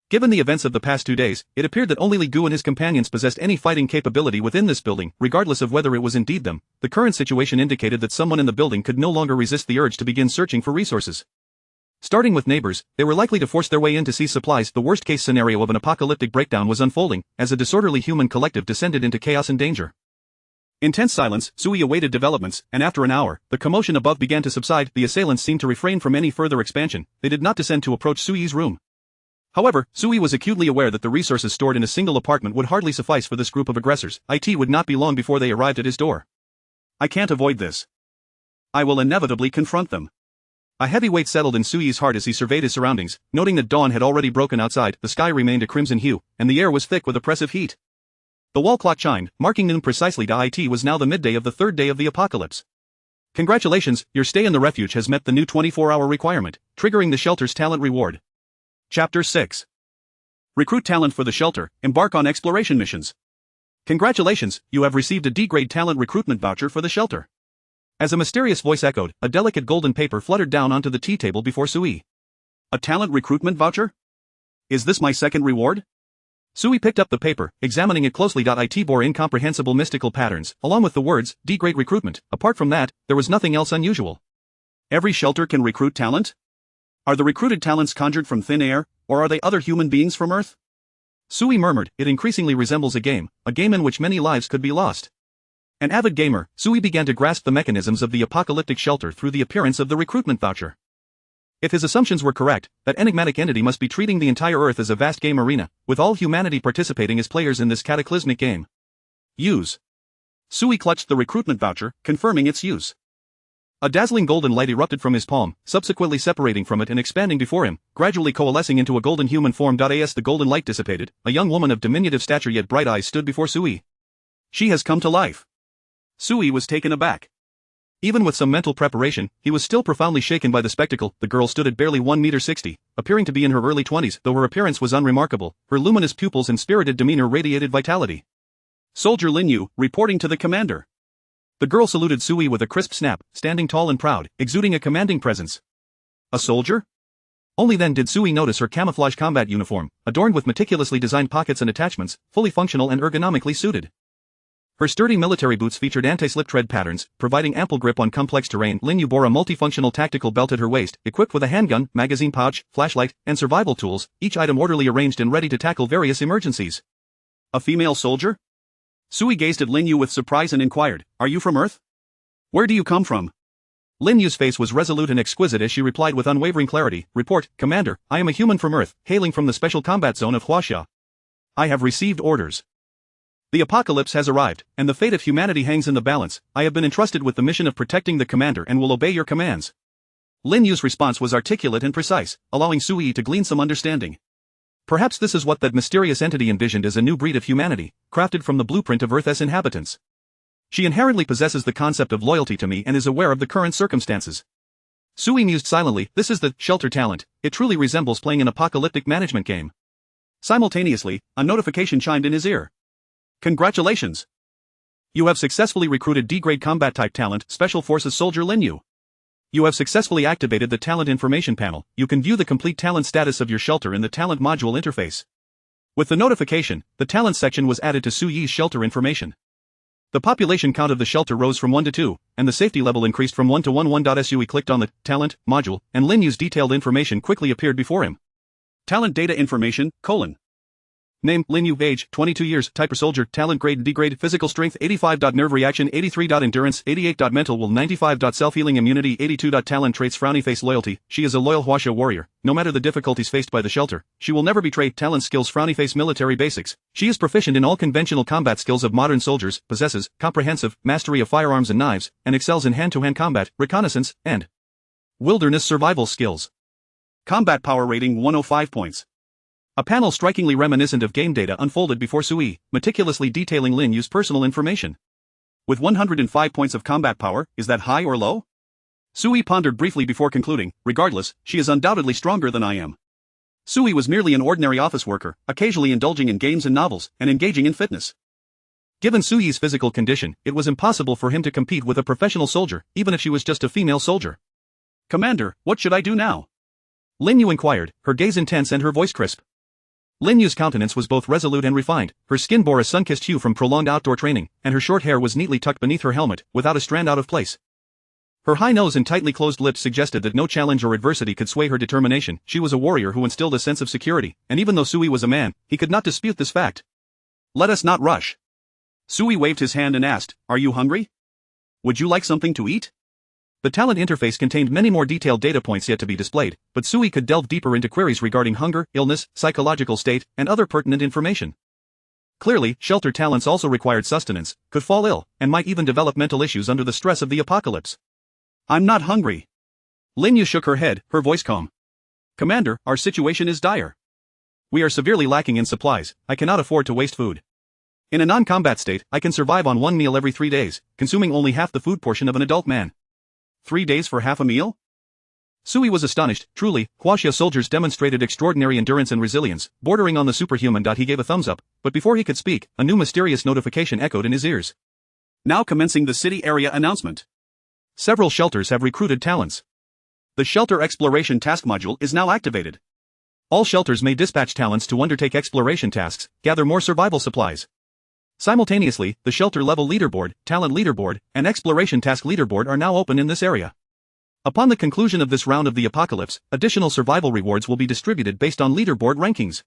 Speaker 1: Given the events of the past 2 days, it appeared that only Li Gu and his companions possessed any fighting capability within this building. Regardless of whether it was indeed them, the current situation indicated that someone in the building could no longer resist the urge to begin searching for resources. Starting with neighbors, they were likely to force their way in to seize supplies. The worst-case scenario of an apocalyptic breakdown was unfolding, as a disorderly human collective descended into chaos and danger. In tense silence, Sui awaited developments, and after an hour, the commotion above began to subside. The assailants seemed to refrain from any further expansion. They did not descend to approach Sui's room. However, Sui was acutely aware that the resources stored in a single apartment would hardly suffice for this group of aggressors. It would not be long before they arrived at his door. I can't avoid this. I will inevitably confront them. A heavy weight settled in Sui's heart as he surveyed his surroundings, noting that dawn had already broken outside. The sky remained a crimson hue, and the air was thick with oppressive heat. The wall clock chimed, marking noon precisely. It was now the midday of the 3rd day of the apocalypse. Congratulations, your stay in the refuge has met the new 24-hour requirement, triggering the shelter's talent reward. Chapter 6. Recruit talent for the shelter, embark on exploration missions. Congratulations, you have received a D-grade talent recruitment voucher for the shelter. As a mysterious voice echoed, a delicate golden paper fluttered down onto the tea table before Sui. A talent recruitment voucher? Is this my second reward? Sui picked up the paper, examining it closely. It bore incomprehensible mystical patterns, along with the words, D-grade recruitment. Apart from that, there was nothing else unusual. Every shelter can recruit talent? Are the recruited talents conjured from thin air, or are they other human beings from Earth? Sui murmured, it increasingly resembles a game in which many lives could be lost. An avid gamer, Sui began to grasp the mechanisms of the apocalyptic shelter through the appearance of the recruitment voucher. If his assumptions were correct, that enigmatic entity must be treating the entire Earth as a vast game arena, with all humanity participating as players in this cataclysmic game. Use. Sui clutched the recruitment voucher, confirming its use. A dazzling golden light erupted from his palm, subsequently separating from it and expanding before him, gradually coalescing into a golden human form. As the golden light dissipated, a young woman of diminutive stature yet bright eyes stood before Sui. She has come to life. Sui was taken aback. Even with some mental preparation, he was still profoundly shaken by the spectacle. The girl stood at barely 1.60 meters, appearing to be in her early 20s, though her appearance was unremarkable. Her luminous pupils and spirited demeanor radiated vitality. Soldier Lin Yu, reporting to the commander. The girl saluted Sui with a crisp snap, standing tall and proud, exuding a commanding presence. A soldier? Only then did Sui notice her camouflage combat uniform, adorned with meticulously designed pockets and attachments, fully functional and ergonomically suited. Her sturdy military boots featured anti-slip tread patterns, providing ample grip on complex terrain. Lin Yu bore a multifunctional tactical belt at her waist, equipped with a handgun, magazine pouch, flashlight, and survival tools, each item orderly arranged and ready to tackle various emergencies. A female soldier? Sui gazed at Lin Yu with surprise and inquired, are you from Earth? Where do you come from? Lin Yu's face was resolute and exquisite as she replied with unwavering clarity, report, Commander, I am a human from Earth, hailing from the special combat zone of Huaxia. I have received orders. The apocalypse has arrived, and the fate of humanity hangs in the balance. I have been entrusted with the mission of protecting the commander and will obey your commands. Lin Yu's response was articulate and precise, allowing Sui to glean some understanding. Perhaps this is what that mysterious entity envisioned as a new breed of humanity, crafted from the blueprint of Earth's inhabitants. She inherently possesses the concept of loyalty to me and is aware of the current circumstances. Sui mused silently, this is the shelter talent, it truly resembles playing an apocalyptic management game. Simultaneously, a notification chimed in his ear. Congratulations! You have successfully recruited D-grade combat type talent, Special Forces Soldier Lin Yu. You have successfully activated the talent information panel. You can view the complete talent status of your shelter in the talent module interface. With the notification, the talent section was added to Sui's shelter information. The population count of the shelter rose from 1 to 2, and the safety level increased from 1 to 1. Sui clicked on the talent module, and Lin Yu's detailed information quickly appeared before him. Talent data information, : Name, Lin Yu, age, 22 years, type soldier, talent grade D-grade, physical strength 85. Nerve reaction 83. Endurance 88. Mental will 95. Self-healing immunity 82. Talent traits frowny face loyalty, she is a loyal Huaxia warrior, no matter the difficulties faced by the shelter, she will never betray. Talent skills frowny face military basics, she is proficient in all conventional combat skills of modern soldiers, possesses comprehensive mastery of firearms and knives, and excels in hand-to-hand combat, reconnaissance, and wilderness survival skills. Combat power rating 105 points. A panel strikingly reminiscent of game data unfolded before Sui, meticulously detailing Lin Yu's personal information. With 105 points of combat power, is that high or low? Sui pondered briefly before concluding, regardless, she is undoubtedly stronger than I am. Sui was merely an ordinary office worker, occasionally indulging in games and novels, and engaging in fitness. Given Sui's physical condition, it was impossible for him to compete with a professional soldier, even if she was just a female soldier. Commander, what should I do now? Lin Yu inquired, her gaze intense and her voice crisp. Lin Yu's countenance was both resolute and refined, her skin bore a sun-kissed hue from prolonged outdoor training, and her short hair was neatly tucked beneath her helmet, without a strand out of place. Her high nose and tightly closed lips suggested that no challenge or adversity could sway her determination. She was a warrior who instilled a sense of security, and even though Sui was a man, he could not dispute this fact. Let us not rush. Sui waved his hand and asked, are you hungry? Would you like something to eat? The talent interface contained many more detailed data points yet to be displayed, but Sui could delve deeper into queries regarding hunger, illness, psychological state, and other pertinent information. Clearly, shelter talents also required sustenance, could fall ill, and might even develop mental issues under the stress of the apocalypse. I'm not hungry. Lin Yu shook her head, her voice calm. Commander, our situation is dire. We are severely lacking in supplies, I cannot afford to waste food. In a non-combat state, I can survive on one meal every 3 days, consuming only half the food portion of an adult man. 3 days for half a meal? Sui was astonished, truly, Huaxia soldiers demonstrated extraordinary endurance and resilience, bordering on the superhuman. He gave a thumbs up, but before he could speak, a new mysterious notification echoed in his ears. Now commencing the city area announcement. Several shelters have recruited talents. The Shelter Exploration Task Module is now activated. All shelters may dispatch talents to undertake exploration tasks, gather more survival supplies. Simultaneously, the Shelter Level Leaderboard, Talent Leaderboard, and Exploration Task Leaderboard are now open in this area. Upon the conclusion of this round of the apocalypse, additional survival rewards will be distributed based on leaderboard rankings.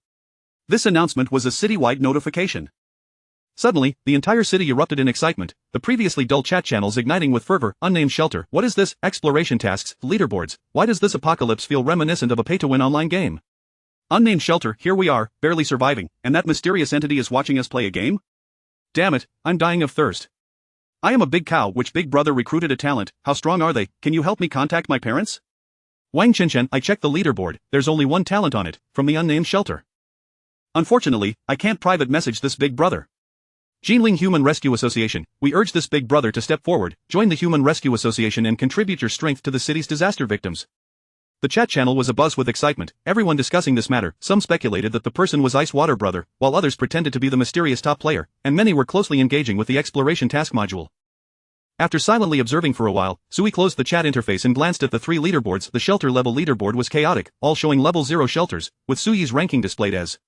Speaker 1: This announcement was a citywide notification. Suddenly, the entire city erupted in excitement, the previously dull chat channels igniting with fervor. Unnamed shelter. What is this? Exploration tasks, leaderboards. Why does this apocalypse feel reminiscent of a pay-to-win online game? Unnamed shelter. Here we are, barely surviving, and that mysterious entity is watching us play a game? Damn it, I'm dying of thirst. I am a big cow. Which big brother recruited a talent? How strong are they? Can you help me contact my parents? Wang Qinshen. I checked the leaderboard, there's only one talent on it, from the unnamed shelter. Unfortunately, I can't private message this big brother. Jinling Human Rescue Association, we urge this big brother to step forward, join the Human Rescue Association and contribute your strength to the city's disaster victims. The chat channel was abuzz with excitement, everyone discussing this matter. Some speculated that the person was Ice Water Brother, while others pretended to be the mysterious top player, and many were closely engaging with the exploration task module. After silently observing for a while, Sui closed the chat interface and glanced at the three leaderboards. The shelter level leaderboard was chaotic, all showing level 0 shelters, with Sui's ranking displayed as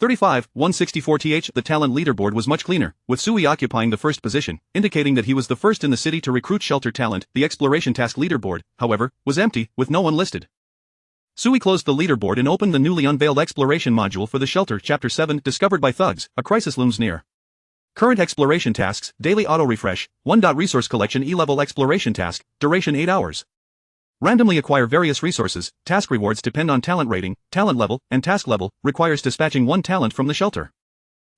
Speaker 1: 35, 164th. The talent leaderboard was much cleaner, with Sui occupying the first position, indicating that he was the first in the city to recruit shelter talent. The exploration task leaderboard, however, was empty, with no one listed. Sui closed the leaderboard and opened the newly unveiled exploration module for the shelter. Chapter 7, discovered by thugs, a crisis looms near. Current exploration tasks, daily auto-refresh, 1. Resource collection E-level exploration task, duration 8 hours. Randomly acquire various resources, task rewards depend on talent rating, talent level, and task level, requires dispatching 1 talent from the shelter.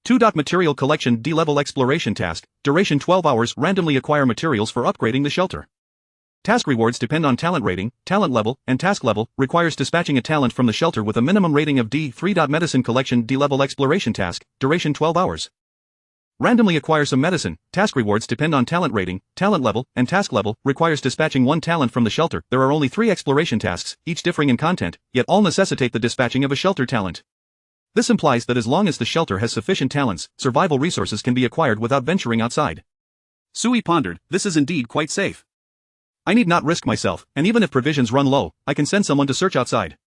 Speaker 1: 2. Material collection D-level exploration task, duration 12 hours, randomly acquire materials for upgrading the shelter. Task rewards depend on talent rating, talent level, and task level, requires dispatching a talent from the shelter with a minimum rating of D. 3. Medicine collection D-level exploration task, duration 12 hours. Randomly acquire some medicine, task rewards depend on talent rating, talent level, and task level, requires dispatching 1 talent from the shelter. There are only 3 exploration tasks, each differing in content, yet all necessitate the dispatching of a shelter talent. This implies that as long as the shelter has sufficient talents, survival resources can be acquired without venturing outside. Sui pondered, this is indeed quite safe. I need not risk myself, and even if provisions run low, I can send someone to search outside.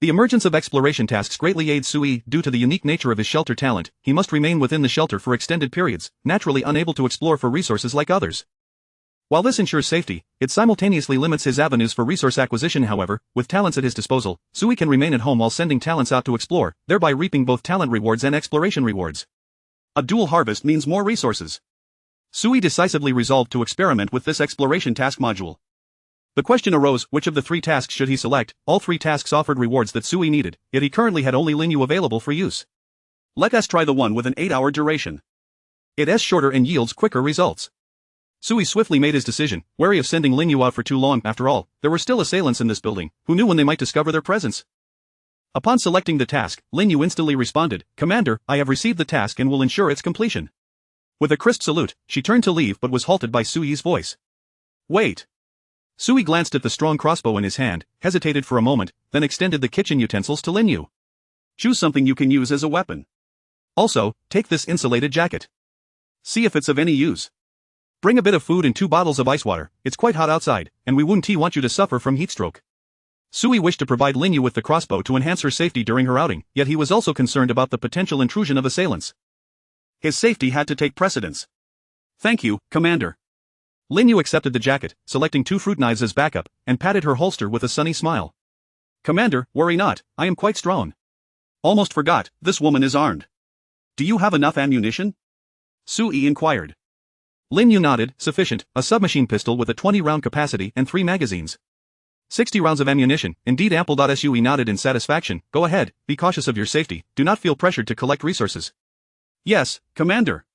Speaker 1: The emergence of exploration tasks greatly aids Sui. Due to the unique nature of his shelter talent, he must remain within the shelter for extended periods, naturally unable to explore for resources like others. While this ensures safety, it simultaneously limits his avenues for resource acquisition. However, with talents at his disposal, Sui can remain at home while sending talents out to explore, thereby reaping both talent rewards and exploration rewards. A dual harvest means more resources. Sui decisively resolved to experiment with this exploration task module. The question arose, which of the 3 tasks should he select? All 3 tasks offered rewards that Sui needed, yet he currently had only Linyu available for use. Let us try the one with an 8-hour duration. It is shorter and yields quicker results. Sui swiftly made his decision, wary of sending Linyu out for too long. After all, there were still assailants in this building, who knew when they might discover their presence. Upon selecting the task, Linyu instantly responded, Commander, I have received the task and will ensure its completion. With a crisp salute, she turned to leave but was halted by Sui's voice. Wait. Sui glanced at the strong crossbow in his hand, hesitated for a moment, then extended the kitchen utensils to Linyu. Choose something you can use as a weapon. Also, take this insulated jacket. See if it's of any use. Bring a bit of food and 2 bottles of ice water, it's quite hot outside, and we wouldn't want you to suffer from heatstroke. Sui wished to provide Linyu with the crossbow to enhance her safety during her outing, yet he was also concerned about the potential intrusion of assailants. His safety had to take precedence. Thank you, Commander. Linyu accepted the jacket, selecting 2 fruit knives as backup, and patted her holster with a sunny smile. Commander, worry not, I am quite strong. Almost forgot, this woman is armed. Do you have enough ammunition? Sui inquired. Linyu nodded, sufficient, a submachine pistol with a 20-round capacity and 3 magazines. 60 rounds of ammunition, indeed ample. Sui nodded in satisfaction, go ahead, be cautious of your safety, do not feel pressured to collect resources. Yes, Commander.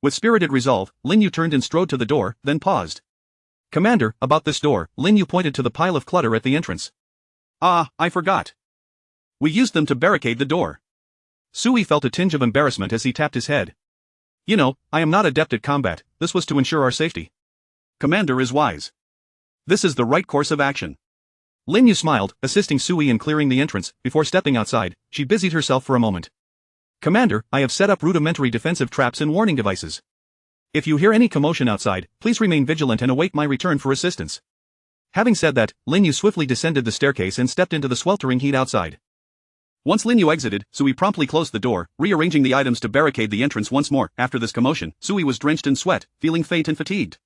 Speaker 1: With spirited resolve, Linyu turned and strode to the door, then paused. Commander, about this door, Linyu pointed to the pile of clutter at the entrance. Ah, I forgot. We used them to barricade the door. Sui felt a tinge of embarrassment as he tapped his head. You know, I am not adept at combat, this was to ensure our safety. Commander is wise. This is the right course of action. Lin Yu smiled, assisting Sui in clearing the entrance. Before stepping outside, she busied herself for a moment. Commander, I have set up rudimentary defensive traps and warning devices. If you hear any commotion outside, please remain vigilant and await my return for assistance. Having said that, Lin Yu swiftly descended the staircase and stepped into the sweltering heat outside. Once Lin Yu exited, Sui promptly closed the door, rearranging the items to barricade the entrance once more. After this commotion, Sui was drenched in sweat, feeling faint and fatigued.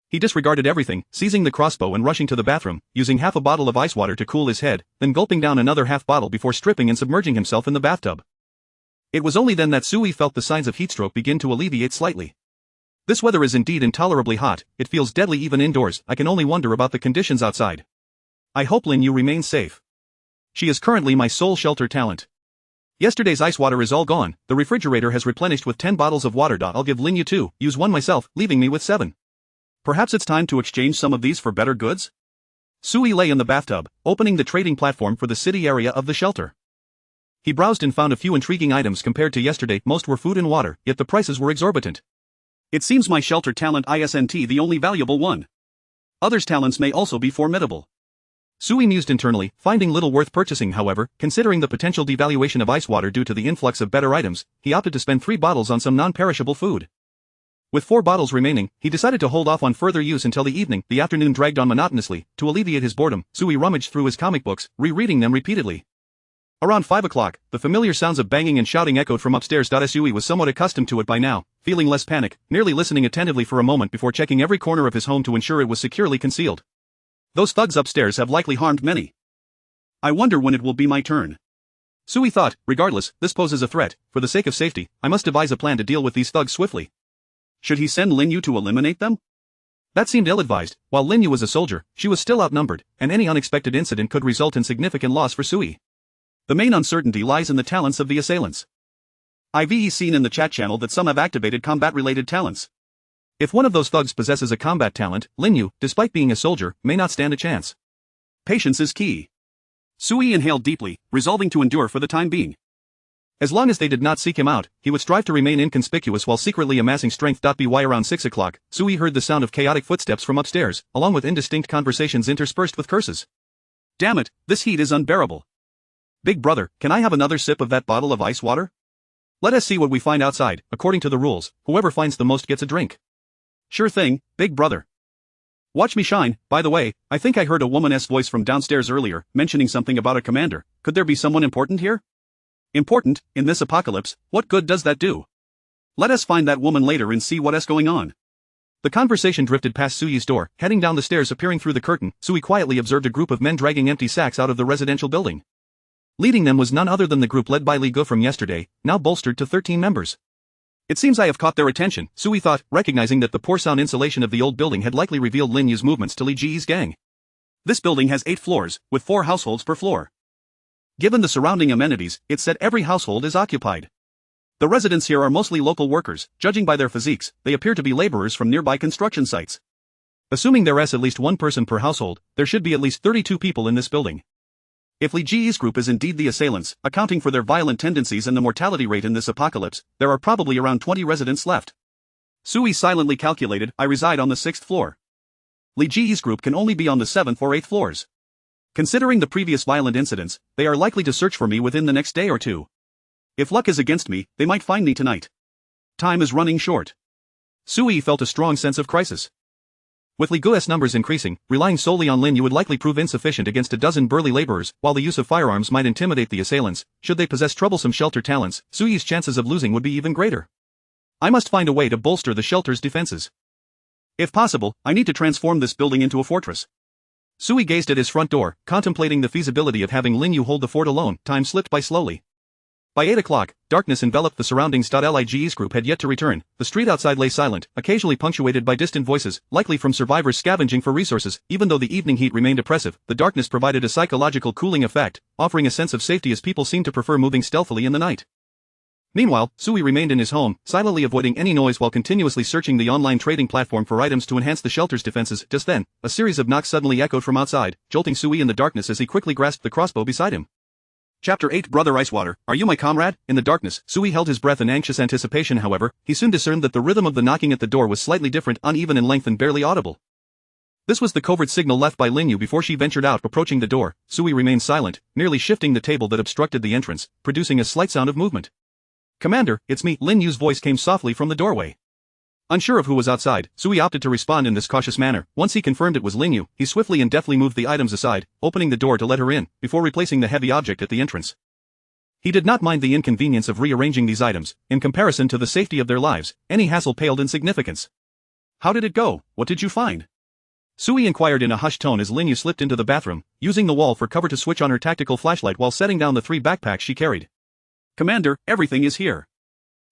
Speaker 1: He disregarded everything, seizing the crossbow and rushing to the bathroom, using half a bottle of ice water to cool his head, then gulping down another half bottle before stripping and submerging himself in the bathtub. It was only then that Sui felt the signs of heatstroke begin to alleviate slightly. This weather is indeed intolerably hot, it feels deadly even indoors. I can only wonder about the conditions outside. I hope Lin Yu remains safe. She is currently my sole shelter talent. Yesterday's ice water is all gone, the refrigerator has replenished with 10 bottles of water. I'll give Lin Yu 2, use one myself, leaving me with 7. Perhaps it's time to exchange some of these for better goods? Sui lay in the bathtub, opening the trading platform for the city area of the shelter. He browsed and found a few intriguing items compared to yesterday. Most were food and water, yet the prices were exorbitant. It seems my shelter talent isn't the only valuable one. Others' talents may also be formidable. Sui mused internally, finding little worth purchasing. However, considering the potential devaluation of ice water due to the influx of better items, he opted to spend 3 bottles on some non-perishable food. With 4 bottles remaining, he decided to hold off on further use until the evening. The afternoon dragged on monotonously. To alleviate his boredom, Sui rummaged through his comic books, rereading them repeatedly. Around 5 o'clock, the familiar sounds of banging and shouting echoed from upstairs. Sui was somewhat accustomed to it by now, feeling less panic, merely listening attentively for a moment before checking every corner of his home to ensure it was securely concealed. Those thugs upstairs have likely harmed many. I wonder when it will be my turn. Sui thought. Regardless, this poses a threat. For the sake of safety, I must devise a plan to deal with these thugs swiftly. Should he send Lin Yu to eliminate them? That seemed ill-advised. While Lin Yu was a soldier, she was still outnumbered, and any unexpected incident could result in significant loss for Sui. The main uncertainty lies in the talents of the assailants. I've seen in the chat channel that some have activated combat-related talents. If one of those thugs possesses a combat talent, Lin Yu, despite being a soldier, may not stand a chance. Patience is key. Sui inhaled deeply, resolving to endure for the time being. As long as they did not seek him out, he would strive to remain inconspicuous while secretly amassing strength. By around 6 o'clock, Sui heard the sound of chaotic footsteps from upstairs, along with indistinct conversations interspersed with curses. Damn it, this heat is unbearable. Big brother, can I have another sip of that bottle of ice water? Let us see what we find outside. According to the rules, whoever finds the most gets a drink. Sure thing, big brother. Watch me shine. By the way, I think I heard a woman's voice from downstairs earlier, mentioning something about a commander. Could there be someone important here? Important, in this apocalypse, what good does that do? Let us find that woman later and see what's going on. The conversation drifted past Sui's door, heading down the stairs. Appearing through the curtain, Sui quietly observed a group of men dragging empty sacks out of the residential building. Leading them was none other than the group led by Li Gu from yesterday, now bolstered to 13 members. It seems I have caught their attention, Sui thought, recognizing that the poor sound insulation of the old building had likely revealed Lin Yu's movements to Li Ji's gang. This building has 8 floors, with 4 households per floor. Given the surrounding amenities, it's said every household is occupied. The residents here are mostly local workers. Judging by their physiques, they appear to be laborers from nearby construction sites. Assuming there is at least 1 person per household, there should be at least 32 people in this building. If Li Ji's group is indeed the assailants, accounting for their violent tendencies and the mortality rate in this apocalypse, there are probably around 20 residents left. Sui silently calculated, I reside on the 6th floor. Li Ji's group can only be on the 7th or 8th floors. Considering the previous violent incidents, they are likely to search for me within the next day or 2. If luck is against me, they might find me tonight. Time is running short. Sui felt a strong sense of crisis. With Li Gu's numbers increasing, relying solely on Lin Yu would likely prove insufficient against a dozen burly laborers. While the use of firearms might intimidate the assailants, should they possess troublesome shelter talents, Sui's chances of losing would be even greater. I must find a way to bolster the shelter's defenses. If possible, I need to transform this building into a fortress. Sui gazed at his front door, contemplating the feasibility of having Lin Yu hold the fort alone. Time slipped by slowly. By 8 o'clock, darkness enveloped the surroundings. Li's group had yet to return. The street outside lay silent, occasionally punctuated by distant voices, likely from survivors scavenging for resources. Even though the evening heat remained oppressive, the darkness provided a psychological cooling effect, offering a sense of safety as people seemed to prefer moving stealthily in the night. Meanwhile, Sui remained in his home, silently avoiding any noise while continuously searching the online trading platform for items to enhance the shelter's defenses. Just then, a series of knocks suddenly echoed from outside, jolting Sui in the darkness as he quickly grasped the crossbow beside him. Chapter 8 Brother Icewater, are you my comrade? In the darkness, Sui held his breath in anxious anticipation. However, he soon discerned that the rhythm of the knocking at the door was slightly different, uneven in length and barely audible. This was the covert signal left by Lin Yu before she ventured out. Approaching the door, Sui remained silent, nearly shifting the table that obstructed the entrance, producing a slight sound of movement. "Commander, it's me." Lin Yu's voice came softly from the doorway. Unsure of who was outside, Sui opted to respond in this cautious manner. Once he confirmed it was Lin Yu, he swiftly and deftly moved the items aside, opening the door to let her in, before replacing the heavy object at the entrance. He did not mind the inconvenience of rearranging these items. In comparison to the safety of their lives, any hassle paled in significance. "How did it go? What did you find?" Sui inquired in a hushed tone as Lin Yu slipped into the bathroom, using the wall for cover to switch on her tactical flashlight while setting down the 3 backpacks she carried. "Commander, everything is here,"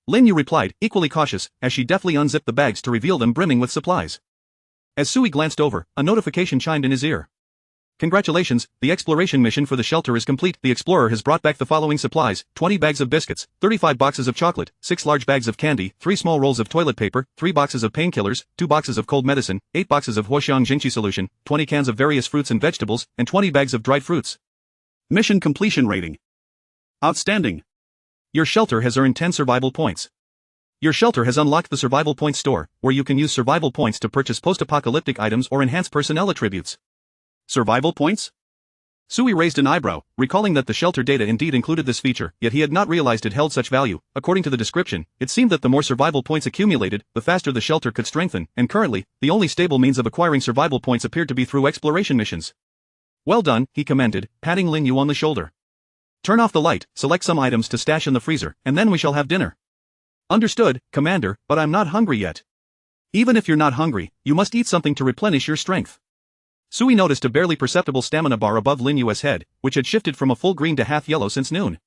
Speaker 1: Lin Yu replied, equally cautious, as she deftly unzipped the bags to reveal them brimming with supplies. As Sui glanced over, a notification chimed in his ear. "Congratulations, the exploration mission for the shelter is complete. The explorer has brought back the following supplies: 20 bags of biscuits, 35 boxes of chocolate, 6 large bags of candy, 3 small rolls of toilet paper, 3 boxes of painkillers, 2 boxes of cold medicine, 8 boxes of Huoxiang Jingqi solution, 20 cans of various fruits and vegetables, and 20 bags of dried fruits." Mission completion rating: outstanding. Your shelter has earned 10 survival points. Your shelter has unlocked the survival point store, where you can use survival points to purchase post-apocalyptic items or enhance personnel attributes. Survival points? Sui raised an eyebrow, recalling that the shelter data indeed included this feature, yet he had not realized it held such value. According to the description, it seemed that the more survival points accumulated, the faster the shelter could strengthen, and currently, the only stable means of acquiring survival points appeared to be through exploration missions. "Well done," he commended, patting Lin Yu on the shoulder. "Turn off the light, select some items to stash in the freezer, and then we shall have dinner." "Understood, Commander, but I'm not hungry yet." "Even if you're not hungry, you must eat something to replenish your strength." Sui noticed a barely perceptible stamina bar above Lin Yu's head, which had shifted from a full green to half yellow since noon.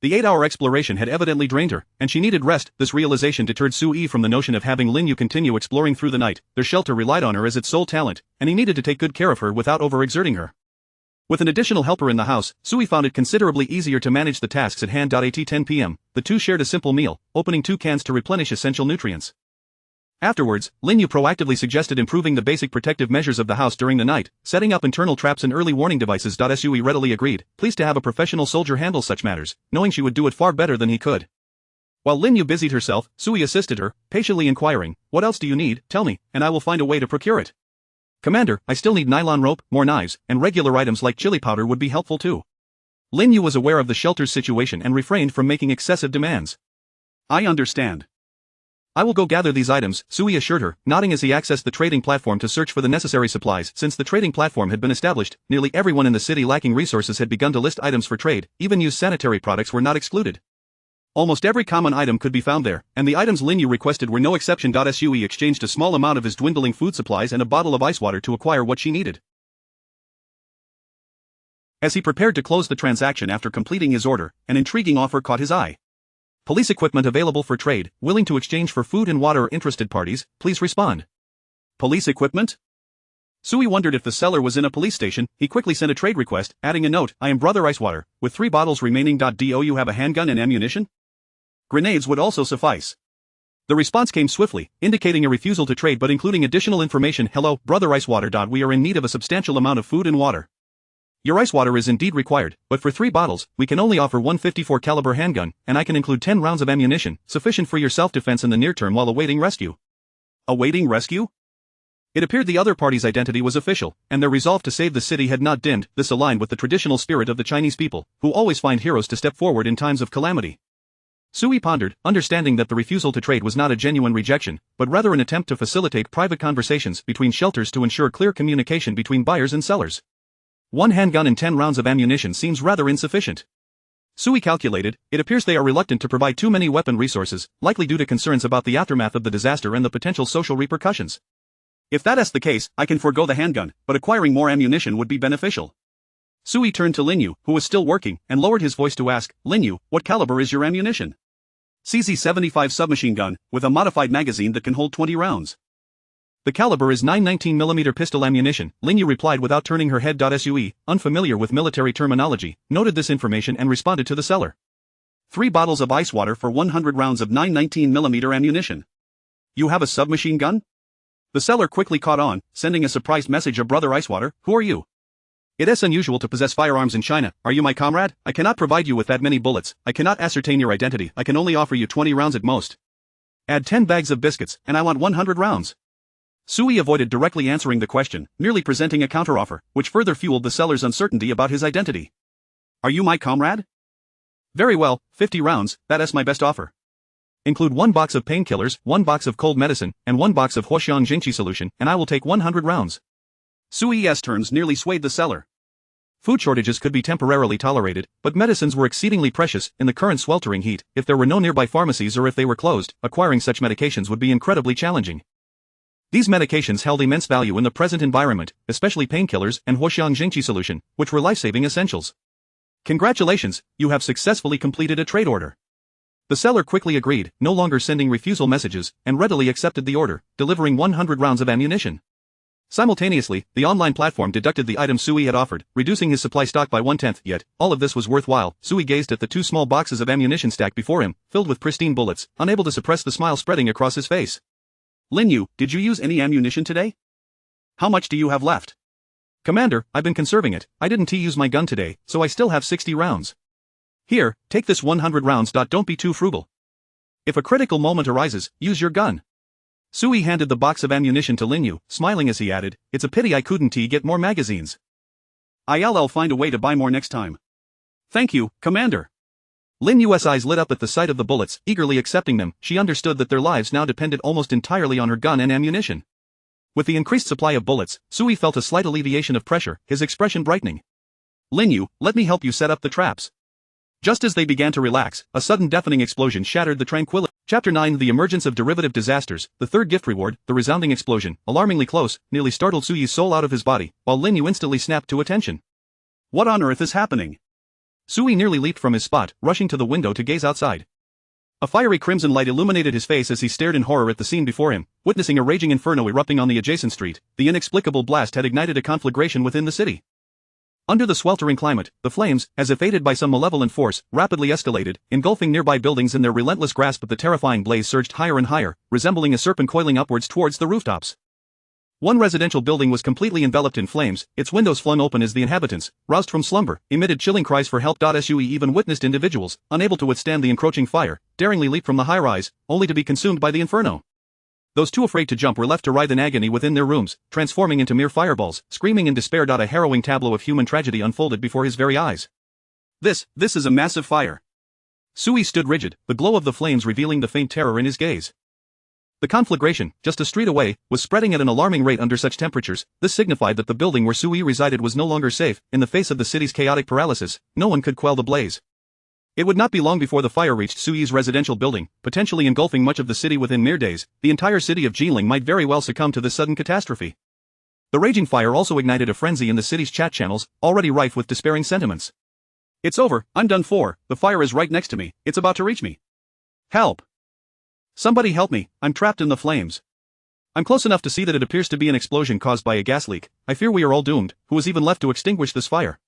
Speaker 1: The 8-hour exploration had evidently drained her, and she needed rest. This realization deterred Sui from the notion of having Lin Yu continue exploring through the night. Their shelter relied on her as its sole talent, and he needed to take good care of her without overexerting her. With an additional helper in the house, Sui found it considerably easier to manage the tasks at hand. At 10 p.m., the two shared a simple meal, opening 2 cans to replenish essential nutrients. Afterwards, Lin Yu proactively suggested improving the basic protective measures of the house during the night, setting up internal traps and early warning devices. Sui readily agreed, pleased to have a professional soldier handle such matters, knowing she would do it far better than he could. While Lin Yu busied herself, Sui assisted her, patiently inquiring, "What else do you need? Tell me, and I will find a way to procure it." "Commander, I still need nylon rope, more knives, and regular items like chili powder would be helpful too." Lin Yu was aware of the shelter's situation and refrained from making excessive demands. "I understand. I will go gather these items," Sui assured her, nodding as he accessed the trading platform to search for the necessary supplies. Since the trading platform had been established, nearly everyone in the city lacking resources had begun to list items for trade. Even used sanitary products were not excluded. Almost every common item could be found there, and the items Lin Yu requested were no exception. Sui exchanged a small amount of his dwindling food supplies and a bottle of ice water to acquire what she needed. As he prepared to close the transaction after completing his order, an intriguing offer caught his eye. "Police equipment available for trade, willing to exchange for food and water. Interested parties, please respond." Police equipment? Sui wondered if the seller was in a police station. He quickly sent a trade request, adding a note, "I am Brother Icewater, with 3 bottles remaining. Do you have a handgun and ammunition? Grenades would also suffice." The response came swiftly, indicating a refusal to trade but including additional information. "Hello, Brother Icewater. We are in need of a substantial amount of food and water. Your ice water is indeed required, but for 3 bottles, we can only offer 154 caliber handgun, and I can include 10 rounds of ammunition, sufficient for your self-defense in the near term while awaiting rescue." Awaiting rescue? It appeared the other party's identity was official, and their resolve to save the city had not dimmed. This aligned with the traditional spirit of the Chinese people, who always find heroes to step forward in times of calamity. Sui pondered, understanding that the refusal to trade was not a genuine rejection, but rather an attempt to facilitate private conversations between shelters to ensure clear communication between buyers and sellers. 1 handgun and 10 rounds of ammunition seems rather insufficient. Sui calculated, it appears they are reluctant to provide too many weapon resources, likely due to concerns about the aftermath of the disaster and the potential social repercussions. If that is the case, I can forego the handgun, but acquiring more ammunition would be beneficial. Sui turned to Lin Yu, who was still working, and lowered his voice to ask, "Lin Yu, what caliber is your ammunition?" "CZ-75 submachine gun, with a modified magazine that can hold 20 rounds. The caliber is 919mm pistol ammunition," Lin Yu replied without turning her head. Sui, unfamiliar with military terminology, noted this information and responded to the seller. 3 bottles of ice water for 100 rounds of 919mm ammunition. You have a submachine gun? The seller quickly caught on, sending a surprised message of Brother Icewater, "Who are you? It is unusual to possess firearms in China. Are you my comrade? I cannot provide you with that many bullets. I cannot ascertain your identity. I can only offer you 20 rounds at most. Add 10 bags of biscuits, and I want 100 rounds." Sui avoided directly answering the question, merely presenting a counteroffer, which further fueled the seller's uncertainty about his identity. Are you my comrade? Very well, 50 rounds, that's my best offer. Include 1 box of painkillers, 1 box of cold medicine, and 1 box of Huoxiang Jingqi solution, and I will take 100 rounds. Sui's terms nearly swayed the seller. Food shortages could be temporarily tolerated, but medicines were exceedingly precious in the current sweltering heat. If there were no nearby pharmacies or if they were closed, acquiring such medications would be incredibly challenging. These medications held immense value in the present environment, especially painkillers and Huoxiang Jingqi solution, which were life-saving essentials. Congratulations, you have successfully completed a trade order. The seller quickly agreed, no longer sending refusal messages, and readily accepted the order, delivering 100 rounds of ammunition. Simultaneously, the online platform deducted the item Sui had offered, reducing his supply stock by 1/10. Yet, all of this was worthwhile. Sui gazed at the 2 small boxes of ammunition stacked before him, filled with pristine bullets, unable to suppress the smile spreading across his face. Lin Yu, did you use any ammunition today? How much do you have left? Commander, I've been conserving it. I didn't use my gun today, so I still have 60 rounds. Here, take this 100 rounds. Don't be too frugal. If a critical moment arises, use your gun. Sui handed the box of ammunition to Lin Yu, smiling as he added, it's a pity I couldn't get more magazines. I'll find a way to buy more next time. Thank you, Commander. Lin Yu's eyes lit up at the sight of the bullets, eagerly accepting them. She understood that their lives now depended almost entirely on her gun and ammunition. With the increased supply of bullets, Sui felt a slight alleviation of pressure, his expression brightening. Lin Yu, let me help you set up the traps. Just as they began to relax, a sudden deafening explosion shattered the tranquility. Chapter 9 The Emergence of Derivative Disasters, the third gift reward, the resounding explosion, alarmingly close, nearly startled Sui's soul out of his body, while Lin Yu instantly snapped to attention. What on earth is happening? Sui nearly leaped from his spot, rushing to the window to gaze outside. A fiery crimson light illuminated his face as he stared in horror at the scene before him, witnessing a raging inferno erupting on the adjacent street. The inexplicable blast had ignited a conflagration within the city. Under the sweltering climate, the flames, as if aided by some malevolent force, rapidly escalated, engulfing nearby buildings in their relentless grasp. But the terrifying blaze surged higher and higher, resembling a serpent coiling upwards towards the rooftops. One residential building was completely enveloped in flames, its windows flung open as the inhabitants, roused from slumber, emitted chilling cries for help. Sui even witnessed individuals, unable to withstand the encroaching fire, daringly leap from the high-rise, only to be consumed by the inferno. Those too afraid to jump were left to writhe in agony within their rooms, transforming into mere fireballs, screaming in despair. A harrowing tableau of human tragedy unfolded before his very eyes. This is a massive fire. Sui stood rigid, the glow of the flames revealing the faint terror in his gaze. The conflagration, just a street away, was spreading at an alarming rate under such temperatures. This signified that the building where Sui resided was no longer safe. In the face of the city's chaotic paralysis, no one could quell the blaze. It would not be long before the fire reached Sui's residential building, potentially engulfing much of the city within mere days. The entire city of Jiling might very well succumb to this sudden catastrophe. The raging fire also ignited a frenzy in the city's chat channels, already rife with despairing sentiments. It's over, I'm done for, the fire is right next to me, it's about to reach me. Help! Somebody help me, I'm trapped in the flames. I'm close enough to see that it appears to be an explosion caused by a gas leak. I fear we are all doomed. Who is even left to extinguish this fire?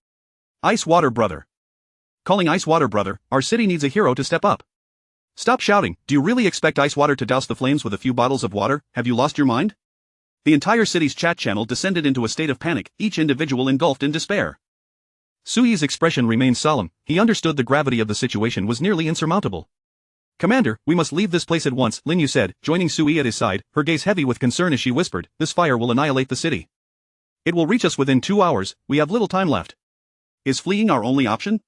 Speaker 1: Ice Water Brother. Calling Ice Water Brother, our city needs a hero to step up. Stop shouting, do you really expect Ice Water to douse the flames with a few bottles of water? Have you lost your mind? The entire city's chat channel descended into a state of panic, each individual engulfed in despair. Sui's expression remained solemn. He understood the gravity of the situation was nearly insurmountable. Commander, we must leave this place at once, Lin Yu said, joining Sui at his side, her gaze heavy with concern as she whispered, this fire will annihilate the city. It will reach us within 2 hours, we have little time left. Is fleeing our only option?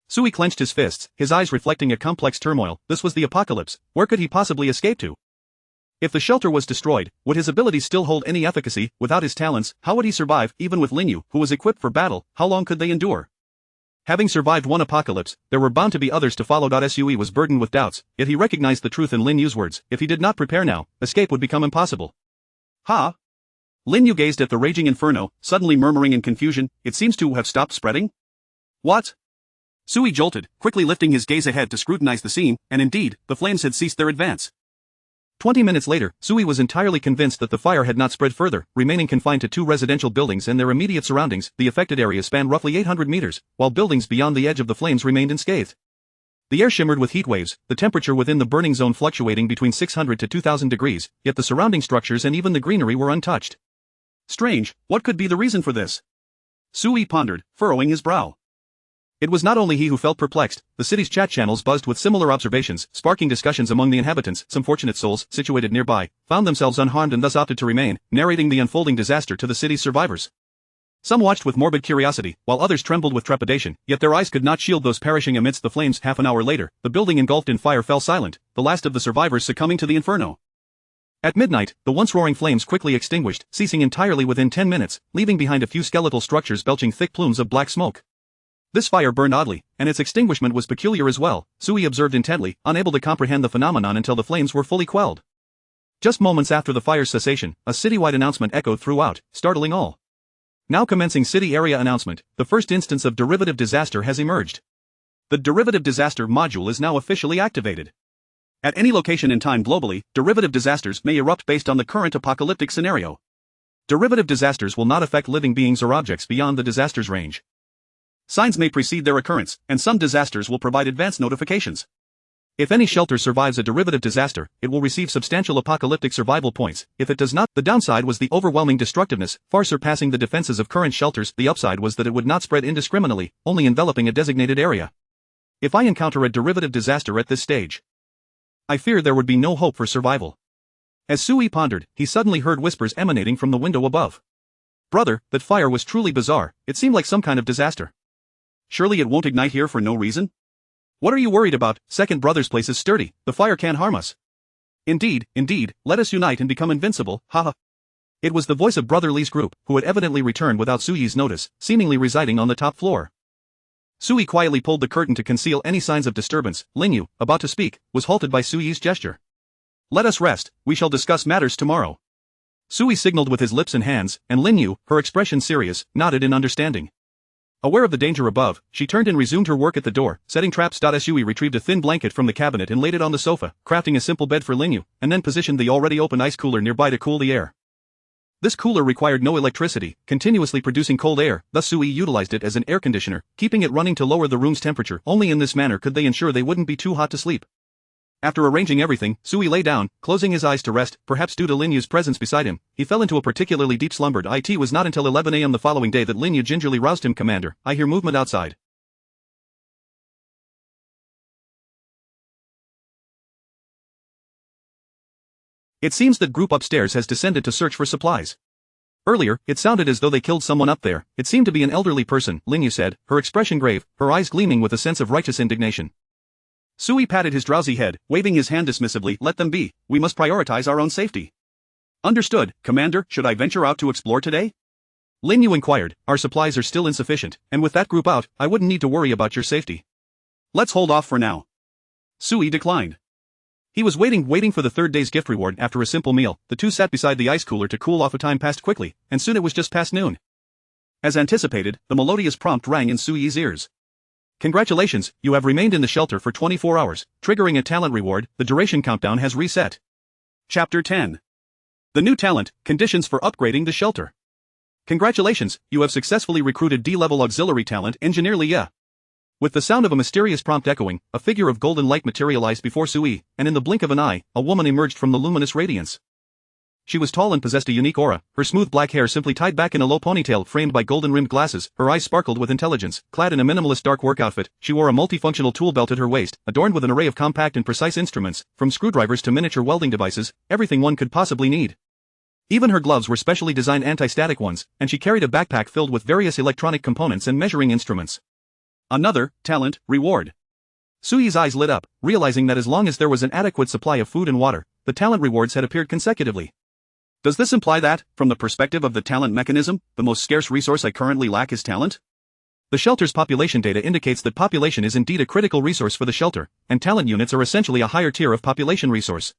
Speaker 1: Sui clenched his fists, his eyes reflecting a complex turmoil. This was the apocalypse, where could he possibly escape to? If the shelter was destroyed, would his abilities still hold any efficacy? Without his talents, how would he survive? Even with Lin Yu, who was equipped for battle, how long could they endure? Having survived one apocalypse, there were bound to be others to follow. Sui was burdened with doubts, yet he recognized the truth in Lin Yu's words. If he did not prepare now, escape would become impossible. Ha! Lin Yu gazed at the raging inferno, suddenly murmuring in confusion, it seems to have stopped spreading? What? Sui jolted, quickly lifting his gaze ahead to scrutinize the scene, and indeed, the flames had ceased their advance. 20 minutes later, Sui was entirely convinced that the fire had not spread further, remaining confined to 2 residential buildings and their immediate surroundings. The affected area spanned roughly 800 meters, while buildings beyond the edge of the flames remained unscathed. The air shimmered with heat waves, the temperature within the burning zone fluctuating between 600 to 2000 degrees, yet the surrounding structures and even the greenery were untouched. Strange, what could be the reason for this? Sui pondered, furrowing his brow. It was not only he who felt perplexed, the city's chat channels buzzed with similar observations, sparking discussions among the inhabitants. Some fortunate souls, situated nearby, found themselves unharmed and thus opted to remain, narrating the unfolding disaster to the city's survivors. Some watched with morbid curiosity, while others trembled with trepidation, yet their eyes could not shield those perishing amidst the flames. Half an hour later, the building engulfed in fire fell silent, the last of the survivors succumbing to the inferno. At midnight, the once roaring flames quickly extinguished, ceasing entirely within 10 minutes, leaving behind a few skeletal structures belching thick plumes of black smoke. This fire burned oddly, and its extinguishment was peculiar as well, Sui observed intently, unable to comprehend the phenomenon until the flames were fully quelled. Just moments after the fire's cessation, a citywide announcement echoed throughout, startling all. Now commencing city area announcement, the first instance of derivative disaster has emerged. The derivative disaster module is now officially activated. At any location in time globally, derivative disasters may erupt based on the current apocalyptic scenario. Derivative disasters will not affect living beings or objects beyond the disaster's range. Signs may precede their occurrence, and some disasters will provide advance notifications. If any shelter survives a derivative disaster, it will receive substantial apocalyptic survival points. If it does not, the downside was the overwhelming destructiveness, far surpassing the defenses of current shelters. The upside was that it would not spread indiscriminately, only enveloping a designated area. If I encounter a derivative disaster at this stage, I fear there would be no hope for survival. As Sui pondered, he suddenly heard whispers emanating from the window above. Brother, that fire was truly bizarre, it seemed like some kind of disaster. Surely it won't ignite here for no reason? What are you worried about? Second brother's place is sturdy, the fire can't harm us. Indeed, let us unite and become invincible, haha. It was the voice of Brother Lee's group, who had evidently returned without Sui's notice, seemingly residing on the top floor. Sui quietly pulled the curtain to conceal any signs of disturbance. Linyu, about to speak, was halted by Sui's gesture. Let us rest, we shall discuss matters tomorrow. Sui signaled with his lips and hands, and Linyu, her expression serious, nodded in understanding. Aware of the danger above, she turned and resumed her work at the door, setting traps. Sui retrieved a thin blanket from the cabinet and laid it on the sofa, crafting a simple bed for Linyu, and then positioned the already open ice cooler nearby to cool the air. This cooler required no electricity, continuously producing cold air, thus Sui utilized it as an air conditioner, keeping it running to lower the room's temperature. Only in this manner could they ensure they wouldn't be too hot to sleep. After arranging everything, Sui lay down, closing his eyes to rest. Perhaps due to Linyu's presence beside him, he fell into a particularly deep slumber. It was not until 11 a.m. the following day that Linyu gingerly roused him. Commander, I hear movement outside. It seems that group upstairs has descended to search for supplies. Earlier, it sounded as though they killed someone up there. It seemed to be an elderly person, Linyu said, her expression grave, her eyes gleaming with a sense of righteous indignation. Sui patted his drowsy head, waving his hand dismissively. Let them be, we must prioritize our own safety. Understood, Commander. Should I venture out to explore today? Linyu inquired. Our supplies are still insufficient, and with that group out, I wouldn't need to worry about your safety. Let's hold off for now. Sui declined. He was waiting for the third day's gift reward. After a simple meal, the two sat beside the ice cooler to cool off. A time passed quickly, and soon it was just past noon. As anticipated, the melodious prompt rang in Sui's ears. Congratulations, you have remained in the shelter for 24 hours, triggering a talent reward. The duration countdown has reset. Chapter 10. The new talent, conditions for upgrading the shelter. Congratulations, you have successfully recruited D-level auxiliary talent, Engineer Lia. With the sound of a mysterious prompt echoing, a figure of golden light materialized before Sui, and in the blink of an eye, a woman emerged from the luminous radiance. She was tall and possessed a unique aura, her smooth black hair simply tied back in a low ponytail framed by golden-rimmed glasses, her eyes sparkled with intelligence. Clad in a minimalist dark work outfit, she wore a multifunctional tool belt at her waist, adorned with an array of compact and precise instruments, from screwdrivers to miniature welding devices, everything one could possibly need. Even her gloves were specially designed anti-static ones, and she carried a backpack filled with various electronic components and measuring instruments. Another talent reward. Sui's eyes lit up, realizing that as long as there was an adequate supply of food and water, the talent rewards had appeared consecutively. Does this imply that, from the perspective of the talent mechanism, the most scarce resource I currently lack is talent? The shelter's population data indicates that population is indeed a critical resource for the shelter, and talent units are essentially a higher tier of population resource.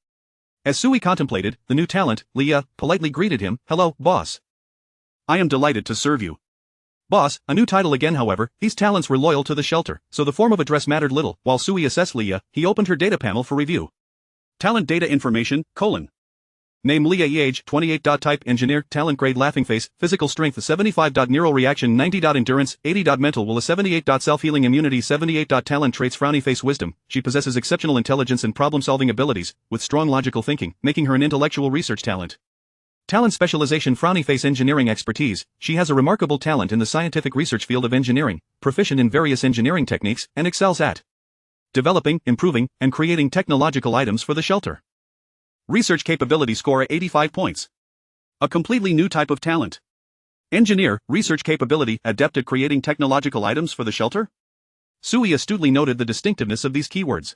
Speaker 1: As Sui contemplated, the new talent, Lia, politely greeted him. Hello, boss. I am delighted to serve you. Boss, a new title again. However, these talents were loyal to the shelter, so the form of address mattered little. While Sui assessed Lia, he opened her data panel for review. Talent data information, : Name Lia, age 28. Type engineer, talent grade laughing face, physical strength 75. Neural reaction 90. Endurance 80. Mental will 78. Self-healing immunity 78. Talent traits frowny face wisdom. She possesses exceptional intelligence and problem-solving abilities, with strong logical thinking, making her an intellectual research talent. Talent specialization: frowny face engineering expertise. She has a remarkable talent in the scientific research field of engineering, proficient in various engineering techniques, and excels at developing, improving, and creating technological items for the shelter. Research capability score 85 points. A completely new type of talent. Engineer, research capability, adept at creating technological items for the shelter? Sui astutely noted the distinctiveness of these keywords.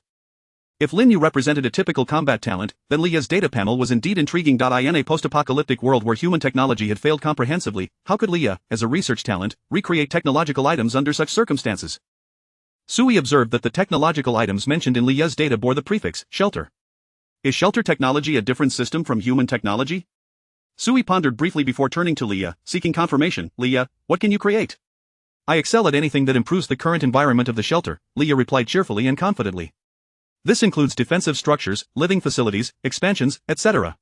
Speaker 1: If Lin Yu represented a typical combat talent, then Lia's data panel was indeed intriguing. In a post-apocalyptic world where human technology had failed comprehensively, how could Lia, as a research talent, recreate technological items under such circumstances? Sui observed that the technological items mentioned in Lia's data bore the prefix, shelter. Is shelter technology a different system from human technology? Sui pondered briefly before turning to Lia, seeking confirmation. Lia, what can you create? I excel at anything that improves the current environment of the shelter, Lia replied cheerfully and confidently. This includes defensive structures, living facilities, expansions, etc.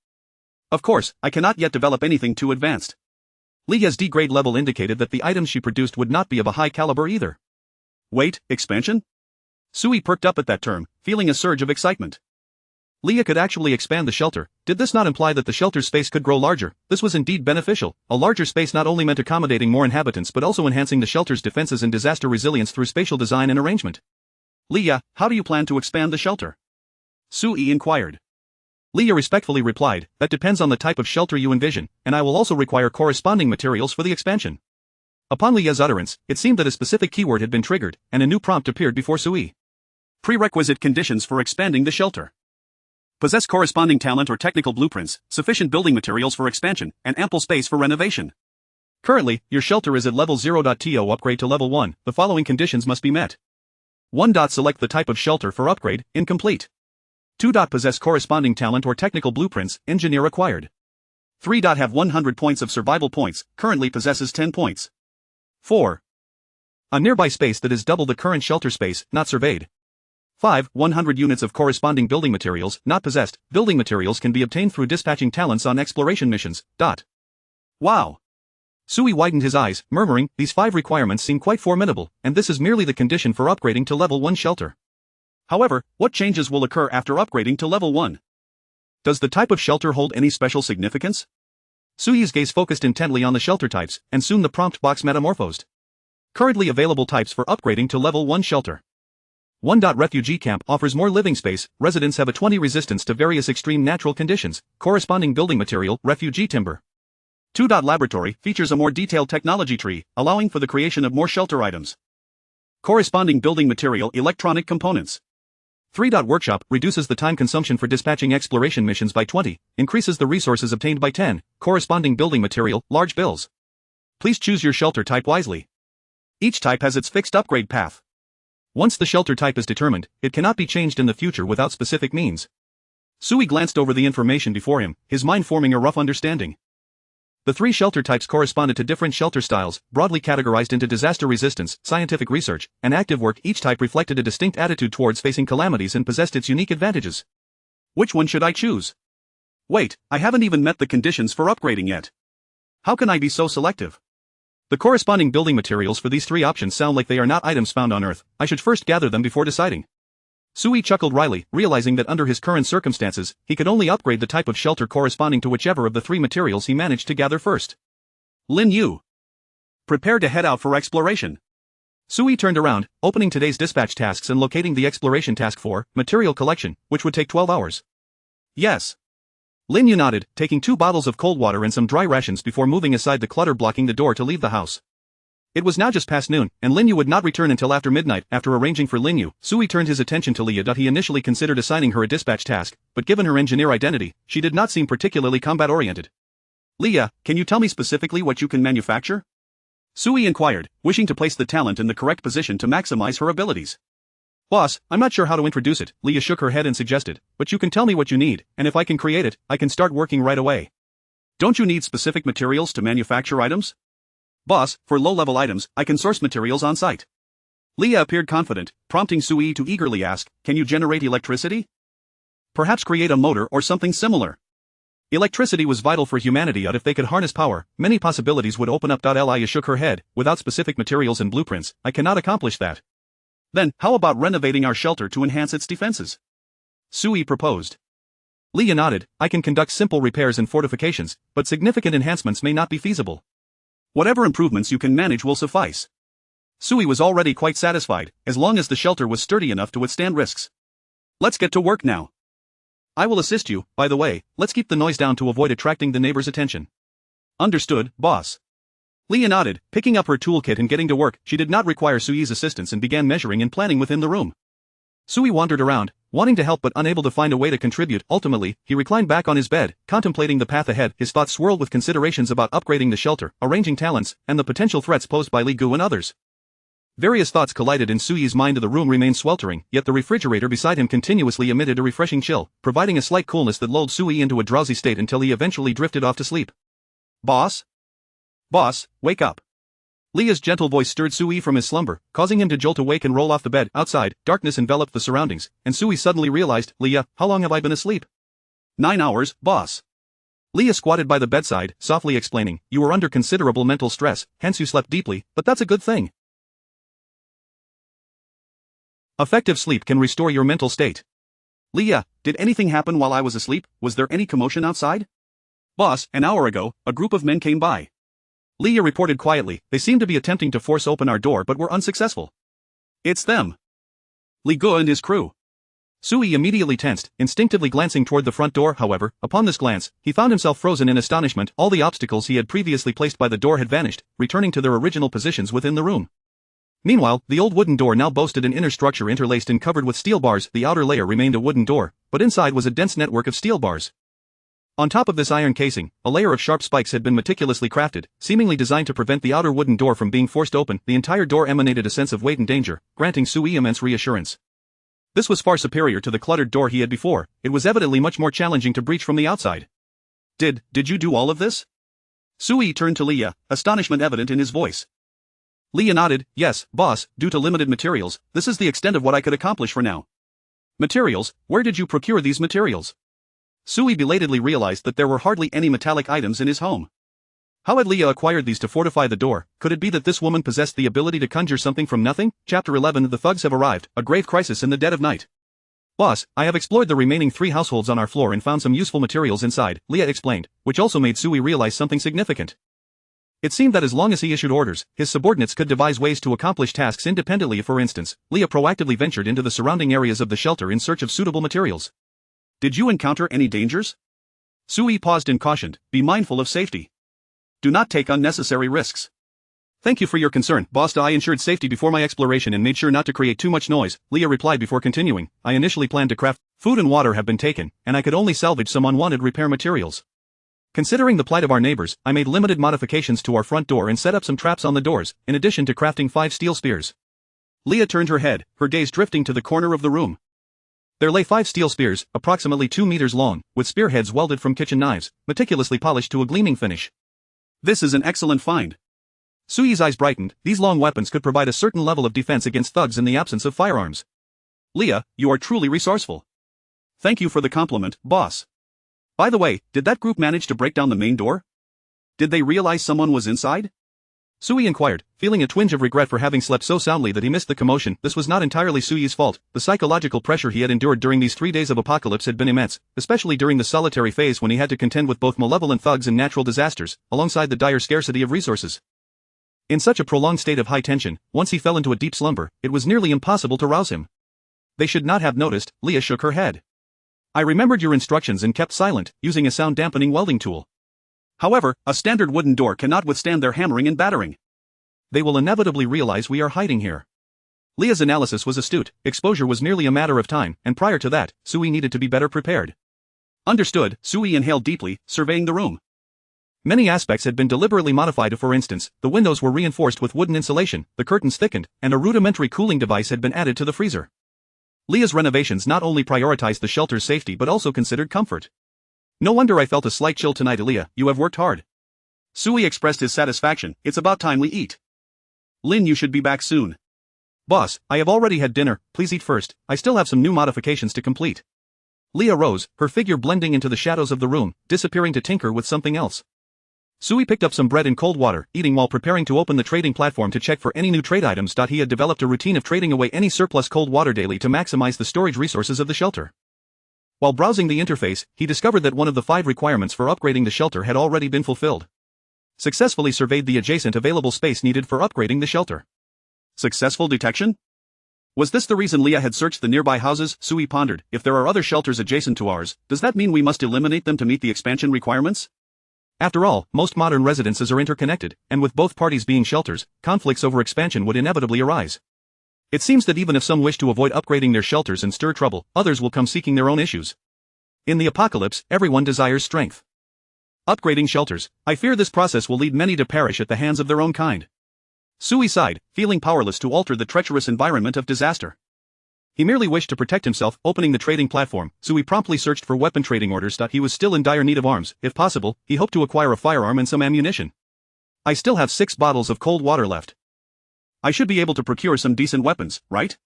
Speaker 1: Of course, I cannot yet develop anything too advanced. Lia's D grade level indicated that the items she produced would not be of a high caliber either. Wait, expansion? Sui perked up at that term, feeling a surge of excitement. Lia could actually expand the shelter. Did this not imply that the shelter's space could grow larger? This was indeed beneficial. A larger space not only meant accommodating more inhabitants but also enhancing the shelter's defenses and disaster resilience through spatial design and arrangement. Lia, how do you plan to expand the shelter? Sui inquired. Lia respectfully replied, that depends on the type of shelter you envision, and I will also require corresponding materials for the expansion. Upon Lia's utterance, it seemed that a specific keyword had been triggered, and a new prompt appeared before Sui. Prerequisite conditions for expanding the shelter. Possess corresponding talent or technical blueprints, sufficient building materials for expansion, and ample space for renovation. Currently, your shelter is at level 0.to upgrade to level 1, the following conditions must be met. 1. Select the type of shelter for upgrade, incomplete. 2. Possess corresponding talent or technical blueprints, engineer acquired. 3. Have 100 points of survival points, currently possesses 10 points. 4. A nearby space that is double the current shelter space, not surveyed. 5. 100 units of corresponding building materials, not possessed. Building materials can be obtained through dispatching talents on exploration missions. Wow! Sui widened his eyes, murmuring, these 5 requirements seem quite formidable, and this is merely the condition for upgrading to level 1 shelter. However, what changes will occur after upgrading to level 1? Does the type of shelter hold any special significance? Sui's gaze focused intently on the shelter types, and soon the prompt box metamorphosed. Currently available types for upgrading to level 1 shelter. 1. Refugee camp offers more living space. Residents have a 20 resistance to various extreme natural conditions. Corresponding building material, refugee timber. 2. Laboratory features a more detailed technology tree, allowing for the creation of more shelter items. Corresponding building material, electronic components. 3. Workshop reduces the time consumption for dispatching exploration missions by 20, increases the resources obtained by 10. Corresponding building material, large bills. Please choose your shelter type wisely. Each type has its fixed upgrade path. Once the shelter type is determined, it cannot be changed in the future without specific means. Sui glanced over the information before him, his mind forming a rough understanding. The 3 shelter types corresponded to different shelter styles, broadly categorized into disaster resistance, scientific research, and active work. Each type reflected a distinct attitude towards facing calamities and possessed its unique advantages. Which one should I choose? Wait, I haven't even met the conditions for upgrading yet. How can I be so selective? The corresponding building materials for these 3 options sound like they are not items found on Earth. I should first gather them before deciding. Sui chuckled wryly, realizing that under his current circumstances, he could only upgrade the type of shelter corresponding to whichever of the 3 materials he managed to gather first. Lin Yu. Prepare to head out for exploration. Sui turned around, opening today's dispatch tasks and locating the exploration task for material collection, which would take 12 hours. Yes. Lin Yu nodded, taking 2 bottles of cold water and some dry rations before moving aside the clutter blocking the door to leave the house. It was now just past noon, and Lin Yu would not return until after midnight. After arranging for Lin Yu, Sui turned his attention to Lia. He initially considered assigning her a dispatch task, but given her engineer identity, she did not seem particularly combat-oriented. Lia, can you tell me specifically what you can manufacture? Sui inquired, wishing to place the talent in the correct position to maximize her abilities. Boss, I'm not sure how to introduce it, Lia shook her head and suggested, but you can tell me what you need, and if I can create it, I can start working right away. Don't you need specific materials to manufacture items? Boss, for low-level items, I can source materials on site. Lia appeared confident, prompting Sui to eagerly ask, can you generate electricity? Perhaps create a motor or something similar. Electricity was vital for humanity. If they could harness power, many possibilities would open up. Lia shook her head, without specific materials and blueprints, I cannot accomplish that. Then, how about renovating our shelter to enhance its defenses? Sui proposed. Leah nodded. I can conduct simple repairs and fortifications, but significant enhancements may not be feasible. Whatever improvements you can manage will suffice. Sui was already quite satisfied, as long as the shelter was sturdy enough to withstand risks. Let's get to work now. I will assist you. By the way, let's keep the noise down to avoid attracting the neighbors' attention. Understood, boss. Leah nodded, picking up her toolkit and getting to work. She did not require Sui's assistance and began measuring and planning within the room. Sui wandered around, wanting to help but unable to find a way to contribute. Ultimately, he reclined back on his bed, contemplating the path ahead. His thoughts swirled with considerations about upgrading the shelter, arranging talents, and the potential threats posed by Li Gu and others. Various thoughts collided in Sui's mind. The room remained sweltering, yet the refrigerator beside him continuously emitted a refreshing chill, providing a slight coolness that lulled Sui into a drowsy state until he eventually drifted off to sleep. Boss? Boss, wake up. Leah's gentle voice stirred Sui from his slumber, causing him to jolt awake and roll off the bed. Outside, darkness enveloped the surroundings, and Sui suddenly realized, Leah, how long have I been asleep? 9 hours, boss. Leah squatted by the bedside, softly explaining, you were under considerable mental stress, hence you slept deeply, but that's a good thing. Effective sleep can restore your mental state. Leah, did anything happen while I was asleep? Was there any commotion outside? Boss, an hour ago, a group of men came by. Leah reported quietly. They seemed to be attempting to force open our door but were unsuccessful. It's them. Li Gu and his crew. Sui immediately tensed, instinctively glancing toward the front door. However, upon this glance, he found himself frozen in astonishment. All the obstacles he had previously placed by the door had vanished, returning to their original positions within the room. Meanwhile, the old wooden door now boasted an inner structure interlaced and covered with steel bars. The outer layer remained a wooden door, but inside was a dense network of steel bars. On top of this iron casing, a layer of sharp spikes had been meticulously crafted, seemingly designed to prevent the outer wooden door from being forced open. The entire door emanated a sense of weight and danger, granting Sui immense reassurance. This was far superior to the cluttered door he had before. It was evidently much more challenging to breach from the outside. Did you do all of this? Sui turned to Leah, astonishment evident in his voice. Leah nodded. Yes, boss, due to limited materials, this is the extent of what I could accomplish for now. Materials? Where did you procure these materials? Sui belatedly realized that there were hardly any metallic items in his home. How had Leah acquired these to fortify the door? Could it be that this woman possessed the ability to conjure something from nothing? Chapter 11. The thugs have arrived, a grave crisis in the dead of night. Boss, I have explored the remaining 3 households on our floor and found some useful materials inside, Leah explained, which also made Sui realize something significant. It seemed that as long as he issued orders, his subordinates could devise ways to accomplish tasks independently. For instance, Leah proactively ventured into the surrounding areas of the shelter in search of suitable materials. Did you encounter any dangers? Sui paused and cautioned, be mindful of safety. Do not take unnecessary risks. Thank you for your concern, boss. I ensured safety before my exploration and made sure not to create too much noise, Leah replied before continuing. I initially planned to craft. Food and water have been taken, and I could only salvage some unwanted repair materials. Considering the plight of our neighbors, I made limited modifications to our front door and set up some traps on the doors, in addition to crafting 5 steel spears. Leah turned her head, her gaze drifting to the corner of the room. There lay 5 steel spears, approximately 2 meters long, with spearheads welded from kitchen knives, meticulously polished to a gleaming finish. This is an excellent find. Sui's eyes brightened. These long weapons could provide a certain level of defense against thugs in the absence of firearms. Leah, you are truly resourceful. Thank you for the compliment, boss. By the way, did that group manage to break down the main door? Did they realize someone was inside? Sui inquired, feeling a twinge of regret for having slept so soundly that he missed the commotion. This was not entirely Sui's fault. The psychological pressure he had endured during these 3 days of apocalypse had been immense, especially during the solitary phase when he had to contend with both malevolent thugs and natural disasters, alongside the dire scarcity of resources. In such a prolonged state of high tension, once he fell into a deep slumber, it was nearly impossible to rouse him. They should not have noticed. Leah shook her head. I remembered your instructions and kept silent, using a sound-dampening welding tool. However, a standard wooden door cannot withstand their hammering and battering. They will inevitably realize we are hiding here. Leah's analysis was astute. Exposure was merely a matter of time, and prior to that, Sui needed to be better prepared. Understood. Sui inhaled deeply, surveying the room. Many aspects had been deliberately modified. For instance, the windows were reinforced with wooden insulation, the curtains thickened, and a rudimentary cooling device had been added to the freezer. Leah's renovations not only prioritized the shelter's safety but also considered comfort. No wonder I felt a slight chill tonight. Leah, you have worked hard. Sui expressed his satisfaction. It's about time we eat. Lin, you should be back soon. Boss, I have already had dinner, please eat first, I still have some new modifications to complete. Leah rose, her figure blending into the shadows of the room, disappearing to tinker with something else. Sui picked up some bread and cold water, eating while preparing to open the trading platform to check for any new trade items. He had developed a routine of trading away any surplus cold water daily to maximize the storage resources of the shelter. While browsing the interface, he discovered that one of the 5 requirements for upgrading the shelter had already been fulfilled. Successfully surveyed the adjacent available space needed for upgrading the shelter. Successful detection? Was this the reason Leah had searched the nearby houses? Sui pondered. If there are other shelters adjacent to ours, does that mean we must eliminate them to meet the expansion requirements? After all, most modern residences are interconnected, and with both parties being shelters, conflicts over expansion would inevitably arise. It seems that even if some wish to avoid upgrading their shelters and stir trouble, others will come seeking their own issues. In the apocalypse, everyone desires strength. Upgrading shelters. I fear this process will lead many to perish at the hands of their own kind. Sui sighed, feeling powerless to alter the treacherous environment of disaster. He merely wished to protect himself. Opening the trading platform, Sui promptly searched for weapon trading orders. He was still in dire need of arms. If possible, he hoped to acquire a firearm and some ammunition. I still have 6 bottles of cold water left. I should be able to procure some decent weapons, right?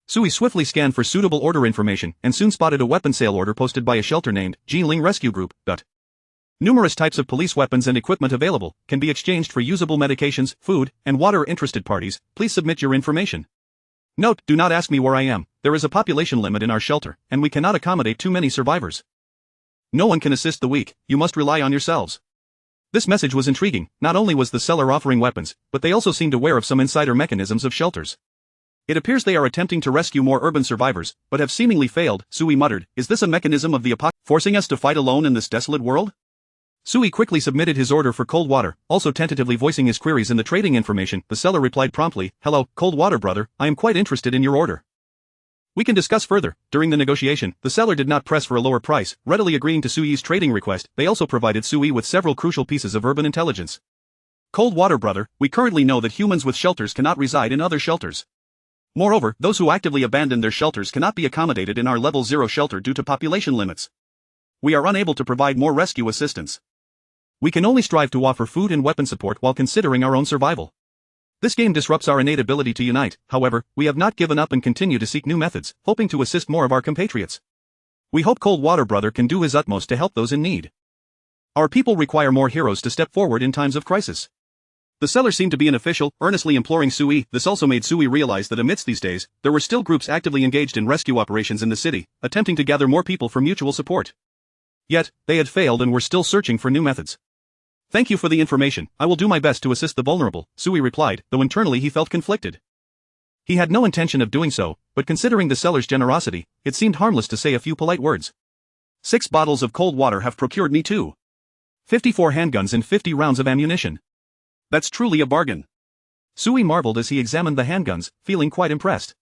Speaker 1: Sui swiftly scanned for suitable order information and soon spotted a weapon sale order posted by a shelter named Jiling Rescue Group. Numerous types of police weapons and equipment available can be exchanged for usable medications, food, and water. Interested parties, please submit your information. Note, do not ask me where I am. There is a population limit in our shelter, and we cannot accommodate too many survivors. No one can assist the weak, you must rely on yourselves. This message was intriguing. Not only was the seller offering weapons, but they also seemed aware of some insider mechanisms of shelters. It appears they are attempting to rescue more urban survivors, but have seemingly failed. Sui muttered, is this a mechanism of the apocalypse, forcing us to fight alone in this desolate world? Sui quickly submitted his order for cold water, also tentatively voicing his queries in the trading information. The seller replied promptly, hello, cold water brother, I am quite interested in your order. We can discuss further. During the negotiation, the seller did not press for a lower price, readily agreeing to Sui's trading request. They also provided Sui with several crucial pieces of urban intelligence. Cold water brother, we currently know that humans with shelters cannot reside in other shelters. Moreover, those who actively abandon their shelters cannot be accommodated in our level 0 shelter due to population limits. We are unable to provide more rescue assistance. We can only strive to offer food and weapon support while considering our own survival. This game disrupts our innate ability to unite. However, we have not given up and continue to seek new methods, hoping to assist more of our compatriots. We hope Cold Water Brother can do his utmost to help those in need. Our people require more heroes to step forward in times of crisis. The seller seemed to be an official, earnestly imploring Sui. This also made Sui realize that amidst these days, there were still groups actively engaged in rescue operations in the city, attempting to gather more people for mutual support. Yet, they had failed and were still searching for new methods. Thank you for the information. I will do my best to assist the vulnerable, Sui replied, though internally he felt conflicted. He had no intention of doing so, but considering the seller's generosity, it seemed harmless to say a few polite words. 6 bottles of cold water have procured me too. 54 handguns and 50 rounds of ammunition. That's truly a bargain. Sui marveled as he examined the handguns, feeling quite impressed.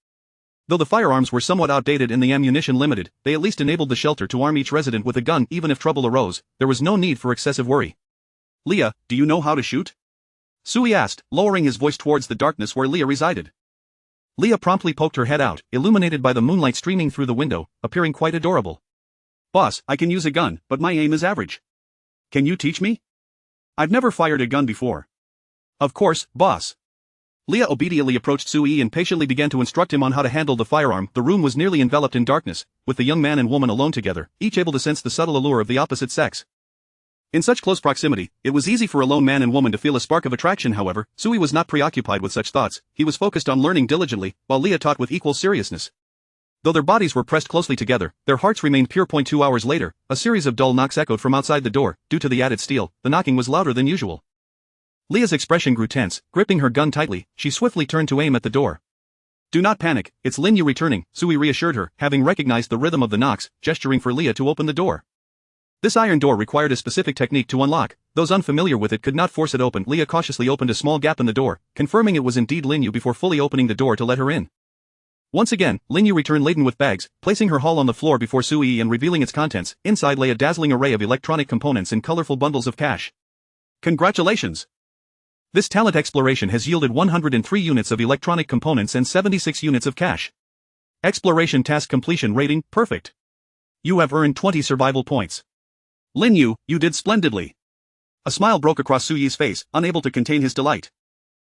Speaker 1: Though the firearms were somewhat outdated and the ammunition limited, they at least enabled the shelter to arm each resident with a gun. Even if trouble arose, there was no need for excessive worry. Leah, do you know how to shoot? Sui asked, lowering his voice towards the darkness where Leah resided. Leah promptly poked her head out, illuminated by the moonlight streaming through the window, appearing quite adorable. Boss, I can use a gun, but my aim is average. Can you teach me? I've never fired a gun before. Of course, boss. Leah obediently approached Sui and patiently began to instruct him on how to handle the firearm. The room was nearly enveloped in darkness, with the young man and woman alone together, each able to sense the subtle allure of the opposite sex. In such close proximity, it was easy for a lone man and woman to feel a spark of attraction. However, Sui was not preoccupied with such thoughts. He was focused on learning diligently, while Leah taught with equal seriousness. Though their bodies were pressed closely together, their hearts remained pure. 2 hours later, a series of dull knocks echoed from outside the door. Due to the added steel, the knocking was louder than usual. Leah's expression grew tense. Gripping her gun tightly, she swiftly turned to aim at the door. Do not panic, it's Lin Yu returning, Sui reassured her, having recognized the rhythm of the knocks, gesturing for Leah to open the door. This iron door required a specific technique to unlock. Those unfamiliar with it could not force it open. Leah cautiously opened a small gap in the door, confirming it was indeed Lin Yu before fully opening the door to let her in. Once again, Lin Yu returned laden with bags, placing her haul on the floor before Sui and revealing its contents. Inside lay a dazzling array of electronic components and colorful bundles of cash. Congratulations! This talent exploration has yielded 103 units of electronic components and 76 units of cash. Exploration task completion rating, perfect. You have earned 20 survival points. Lin Yu, you did splendidly. A smile broke across Suyi's face, unable to contain his delight.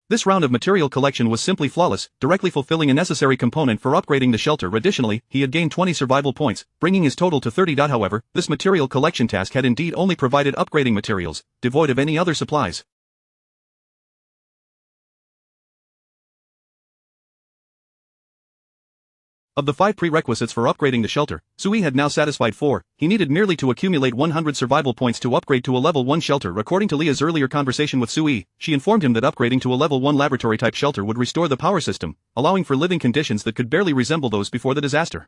Speaker 1: This round of material collection was simply flawless, directly fulfilling a necessary component for upgrading the shelter. Additionally, he had gained 20 survival points, bringing his total to 30. However, this material collection task had indeed only provided upgrading materials, devoid of any other supplies. Of the 5 prerequisites for upgrading the shelter, Sui had now satisfied 4, he needed merely to accumulate 100 survival points to upgrade to a level 1 shelter. According to Leah's earlier conversation with Sui, she informed him that upgrading to a level 1 laboratory-type shelter would restore the power system, allowing for living conditions that could barely resemble those before the disaster.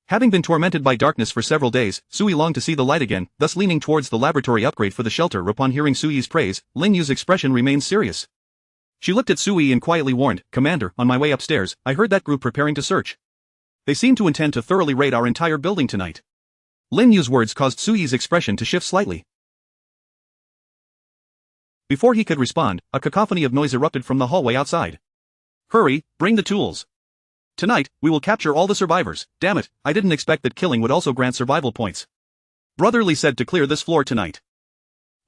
Speaker 1: Having been tormented by darkness for several days, Sui longed to see the light again, thus leaning towards the laboratory upgrade for the shelter. Upon hearing Sui's praise, Lin Yu's expression remained serious. She looked at Sui and quietly warned, "Commander, on my way upstairs, I heard that group preparing to search. They seem to intend to thoroughly raid our entire building tonight." Lin Yu's words caused Sui's expression to shift slightly. Before he could respond, a cacophony of noise erupted from the hallway outside. "Hurry, bring the tools. Tonight, we will capture all the survivors. Damn it, I didn't expect that killing would also grant survival points. Brotherly said to clear this floor tonight.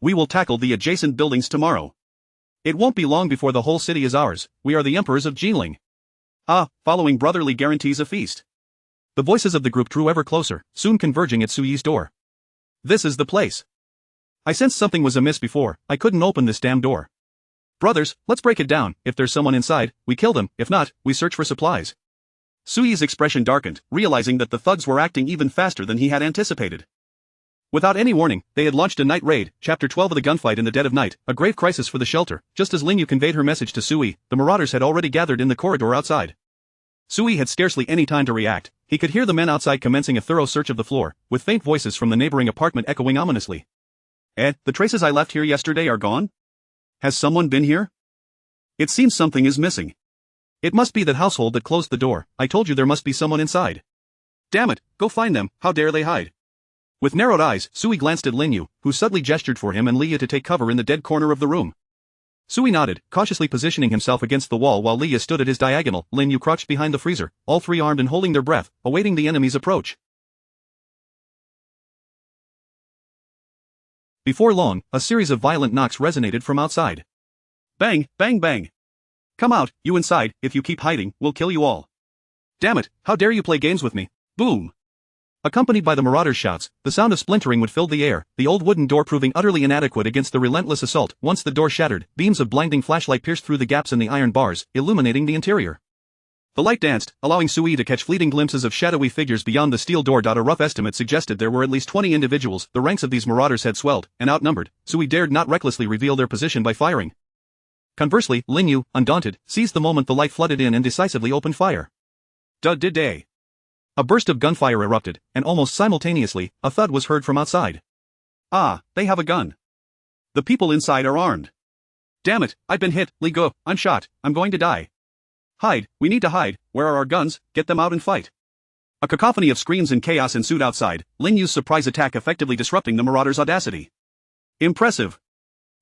Speaker 1: We will tackle the adjacent buildings tomorrow. It won't be long before the whole city is ours. We are the emperors of Jinling. Following Brotherly guarantees a feast." The voices of the group drew ever closer, soon converging at Sui's door. "This is the place. I sensed something was amiss before, I couldn't open this damn door. Brothers, let's break it down. If there's someone inside, we kill them. If not, we search for supplies." Sui's expression darkened, realizing that the thugs were acting even faster than he had anticipated. Without any warning, they had launched a night raid. Chapter 12 of the gunfight in the dead of night, a grave crisis for the shelter. Just as Lin Yu conveyed her message to Sui, the marauders had already gathered in the corridor outside. Sui had scarcely any time to react. He could hear the men outside commencing a thorough search of the floor, with faint voices from the neighboring apartment echoing ominously. The traces I left here yesterday are gone? Has someone been here? It seems something is missing. It must be that household that closed the door. I told you there must be someone inside. Damn it, go find them, how dare they hide?" With narrowed eyes, Sui glanced at Lin Yu, who subtly gestured for him and Leah to take cover in the dead corner of the room. Sui nodded, cautiously positioning himself against the wall while Leah stood at his diagonal. Lin Yu crouched behind the freezer, all three armed and holding their breath, awaiting the enemy's approach. Before long, a series of violent knocks resonated from outside. Bang, bang, bang. Come out, you inside, if you keep hiding, we'll kill you all. Damn it, how dare you play games with me? Boom. Accompanied by the marauders' shouts, the sound of splintering would fill the air, the old wooden door proving utterly inadequate against the relentless assault. Once the door shattered, beams of blinding flashlight pierced through the gaps in the iron bars, illuminating the interior. The light danced, allowing Sui to catch fleeting glimpses of shadowy figures beyond the steel door. A rough estimate suggested there were at least 20 individuals. The ranks of these marauders had swelled, and outnumbered. Sui dared not recklessly reveal their position by firing. Conversely, Lin Yu, undaunted, seized the moment the light flooded in and decisively opened fire. Did-day. A burst of gunfire erupted, and almost simultaneously, a thud was heard from outside. They have a gun. The people inside are armed. Damn it, I've been hit, Li Go, I'm shot, I'm going to die. Hide, we need to hide, where are our guns, get them out and fight. A cacophony of screams and chaos ensued outside, Lin Yu's surprise attack effectively disrupting the marauders' audacity. Impressive.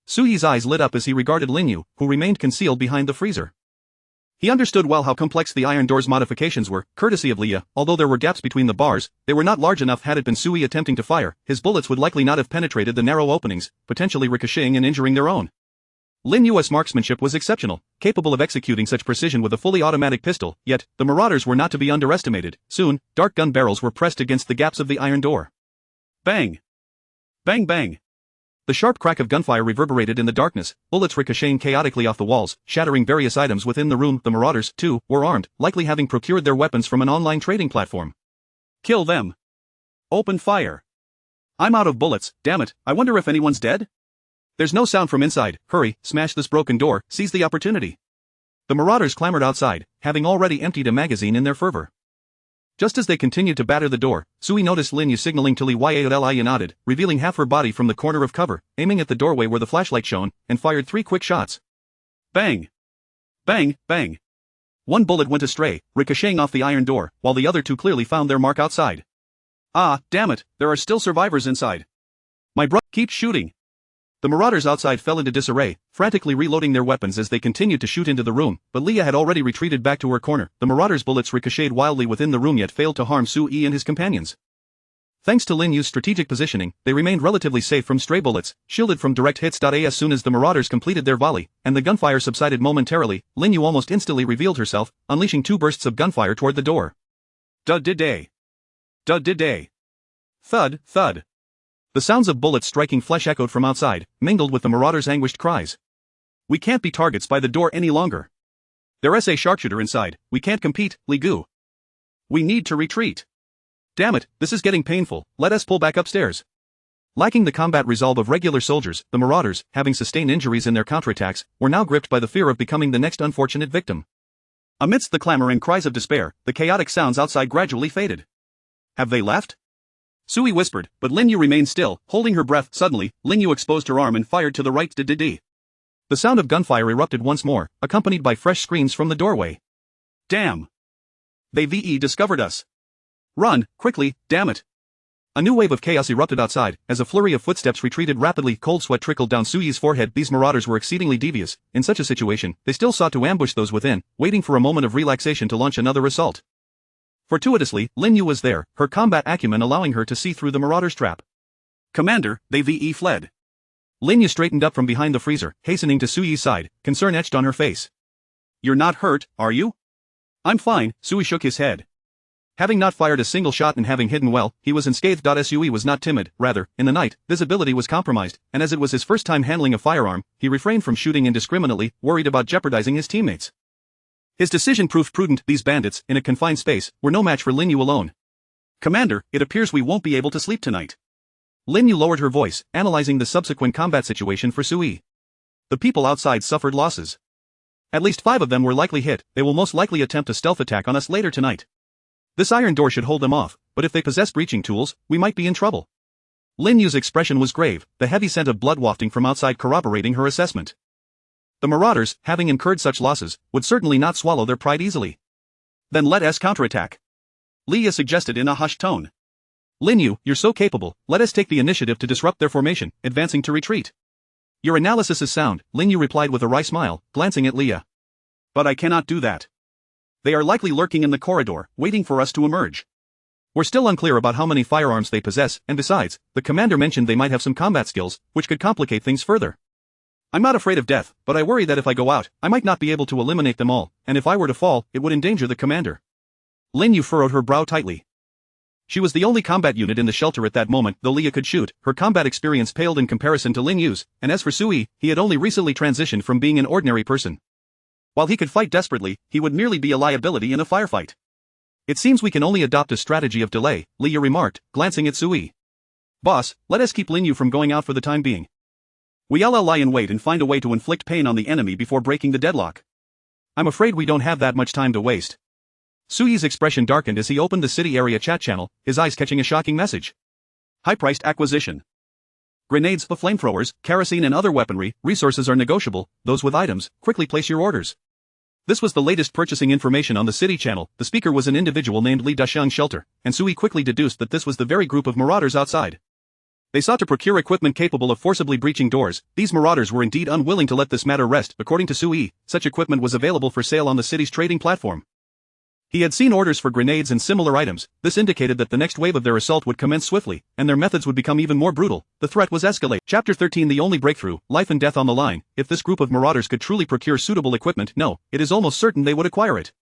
Speaker 1: Sui's eyes lit up as he regarded Lin Yu, who remained concealed behind the freezer. He understood well how complex the iron door's modifications were, courtesy of Leah. Although there were gaps between the bars, they were not large enough. Had it been Sui attempting to fire, his bullets would likely not have penetrated the narrow openings, potentially ricocheting and injuring their own. Lin Yu's marksmanship was exceptional, capable of executing such precision with a fully automatic pistol, yet, the marauders were not to be underestimated. Soon, dark gun barrels were pressed against the gaps of the iron door. Bang! Bang bang! The sharp crack of gunfire reverberated in the darkness, bullets ricocheting chaotically off the walls, shattering various items within the room. The marauders, too, were armed, likely having procured their weapons from an online trading platform. Kill them! Open fire! I'm out of bullets, damn it, I wonder if anyone's dead? There's no sound from inside. Hurry, smash this broken door, seize the opportunity. The marauders clamored outside, having already emptied a magazine in their fervor. Just as they continued to batter the door, Sui noticed Lin Yu signaling to Li Yali nodded, revealing half her body from the corner of cover, aiming at the doorway where the flashlight shone, and fired 3 quick shots. Bang! Bang, bang! One bullet went astray, ricocheting off the iron door, while the other 2 clearly found their mark outside. Damn it, there are still survivors inside. My bro, keep shooting! The marauders outside fell into disarray, frantically reloading their weapons as they continued to shoot into the room, but Leah had already retreated back to her corner. The marauders' bullets ricocheted wildly within the room yet failed to harm Sui and his companions. Thanks to Lin Yu's strategic positioning, they remained relatively safe from stray bullets, shielded from direct hits. As soon as the marauders completed their volley, and the gunfire subsided momentarily, Lin Yu almost instantly revealed herself, unleashing 2 bursts of gunfire toward the door. Dud-did-day. Dud-did-day. Thud, thud. The sounds of bullets striking flesh echoed from outside, mingled with the marauders' anguished cries. We can't be targets by the door any longer. There's a sharpshooter inside, we can't compete, Li Gu. We need to retreat. Damn it, this is getting painful, let us pull back upstairs. Lacking the combat resolve of regular soldiers, the marauders, having sustained injuries in their counterattacks, were now gripped by the fear of becoming the next unfortunate victim. Amidst the clamor and cries of despair, the chaotic sounds outside gradually faded. Have they left? Sui whispered, but Lin Yu remained still, holding her breath. Suddenly, Lin Yu exposed her arm and fired to the right. The sound of gunfire erupted once more, accompanied by fresh screams from the doorway. Damn! They discovered us. Run, quickly, damn it! A new wave of chaos erupted outside, as a flurry of footsteps retreated rapidly. Cold sweat trickled down Sui's forehead. These marauders were exceedingly devious. In such a situation, they still sought to ambush those within, waiting for a moment of relaxation to launch another assault. Fortuitously, Lin Yu was there, her combat acumen allowing her to see through the marauders' trap. Commander, they fled. Lin Yu straightened up from behind the freezer, hastening to Sui's side, concern etched on her face. You're not hurt, are you? I'm fine, Sui shook his head. Having not fired a single shot and having hidden well, he was unscathed. Sui was not timid, rather, in the night, visibility was compromised, and as it was his first time handling a firearm, he refrained from shooting indiscriminately, worried about jeopardizing his teammates. His decision proved prudent. These bandits, in a confined space, were no match for Lin Yu alone. Commander, it appears we won't be able to sleep tonight. Lin Yu lowered her voice, analyzing the subsequent combat situation for Sui. The people outside suffered losses. At least 5 of them were likely hit. They will most likely attempt a stealth attack on us later tonight. This iron door should hold them off, but if they possess breaching tools, we might be in trouble. Lin Yu's expression was grave, the heavy scent of blood wafting from outside corroborating her assessment. The marauders, having incurred such losses, would certainly not swallow their pride easily. Then let us counterattack. Leah suggested in a hushed tone. Lin Yu, you're so capable, let us take the initiative to disrupt their formation, advancing to retreat. Your analysis is sound, Lin Yu replied with a wry smile, glancing at Leah. But I cannot do that. They are likely lurking in the corridor, waiting for us to emerge. We're still unclear about how many firearms they possess, and besides, the commander mentioned they might have some combat skills, which could complicate things further. I'm not afraid of death, but I worry that if I go out, I might not be able to eliminate them all, and if I were to fall, it would endanger the commander. Lin Yu furrowed her brow tightly. She was the only combat unit in the shelter at that moment. Though Leah could shoot, her combat experience paled in comparison to Lin Yu's, and as for Sui, he had only recently transitioned from being an ordinary person. While he could fight desperately, he would merely be a liability in a firefight. It seems we can only adopt a strategy of delay, Leah remarked, glancing at Sui. Boss, let us keep Lin Yu from going out for the time being. We'll lie in wait and find a way to inflict pain on the enemy before breaking the deadlock. I'm afraid we don't have that much time to waste. Sui's expression darkened as he opened the city area chat channel, his eyes catching a shocking message. High-priced acquisition. Grenades, flamethrowers, kerosene and other weaponry, resources are negotiable, those with items, quickly place your orders. This was the latest purchasing information on the city channel. The speaker was an individual named Li Dasheng Shelter, and Sui quickly deduced that this was the very group of marauders outside. They sought to procure equipment capable of forcibly breaching doors. These marauders were indeed unwilling to let this matter rest. According to Sui, such equipment was available for sale on the city's trading platform. He had seen orders for grenades and similar items. This indicated that the next wave of their assault would commence swiftly, and their methods would become even more brutal. The threat was escalate. Chapter 13 The only breakthrough, life and death on the line. If this group of marauders could truly procure suitable equipment, it is almost certain they would acquire it.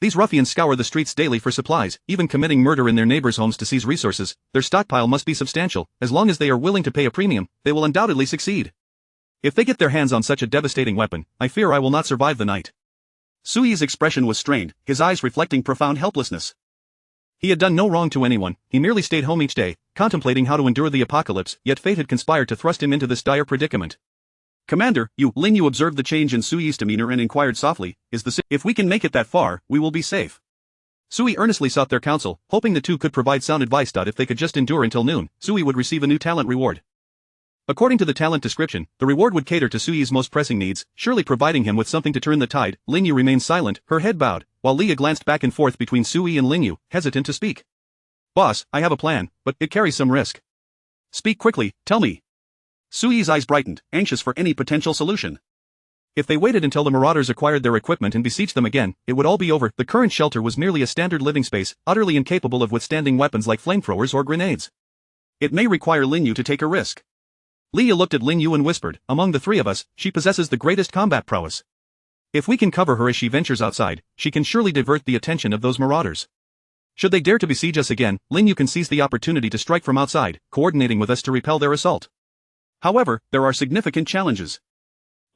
Speaker 1: These ruffians scour the streets daily for supplies, even committing murder in their neighbors' homes to seize resources. Their stockpile must be substantial. As long as they are willing to pay a premium, they will undoubtedly succeed. If they get their hands on such a devastating weapon, I fear I will not survive the night. Sui's expression was strained, his eyes reflecting profound helplessness. He had done no wrong to anyone, he merely stayed home each day, contemplating how to endure the apocalypse, yet fate had conspired to thrust him into this dire predicament. Commander, Lin Yu observed the change in Sui's demeanor and inquired softly, if we can make it that far, we will be safe. Sui earnestly sought their counsel, hoping the two could provide sound advice. If they could just endure until noon, Sui would receive a new talent reward. According to the talent description, the reward would cater to Sui's most pressing needs, surely providing him with something to turn the tide. Lin Yu remained silent, her head bowed, while Leah glanced back and forth between Sui and Lin Yu, hesitant to speak. Boss, I have a plan, but it carries some risk. Speak quickly, tell me. Sui's eyes brightened, anxious for any potential solution. If they waited until the marauders acquired their equipment and besieged them again, it would all be over. The current shelter was merely a standard living space, utterly incapable of withstanding weapons like flamethrowers or grenades. It may require Lin Yu to take a risk. Leah looked at Lin Yu and whispered, among the 3 of us, she possesses the greatest combat prowess. If we can cover her as she ventures outside, she can surely divert the attention of those marauders. Should they dare to besiege us again, Lin Yu can seize the opportunity to strike from outside, coordinating with us to repel their assault. However, there are significant challenges.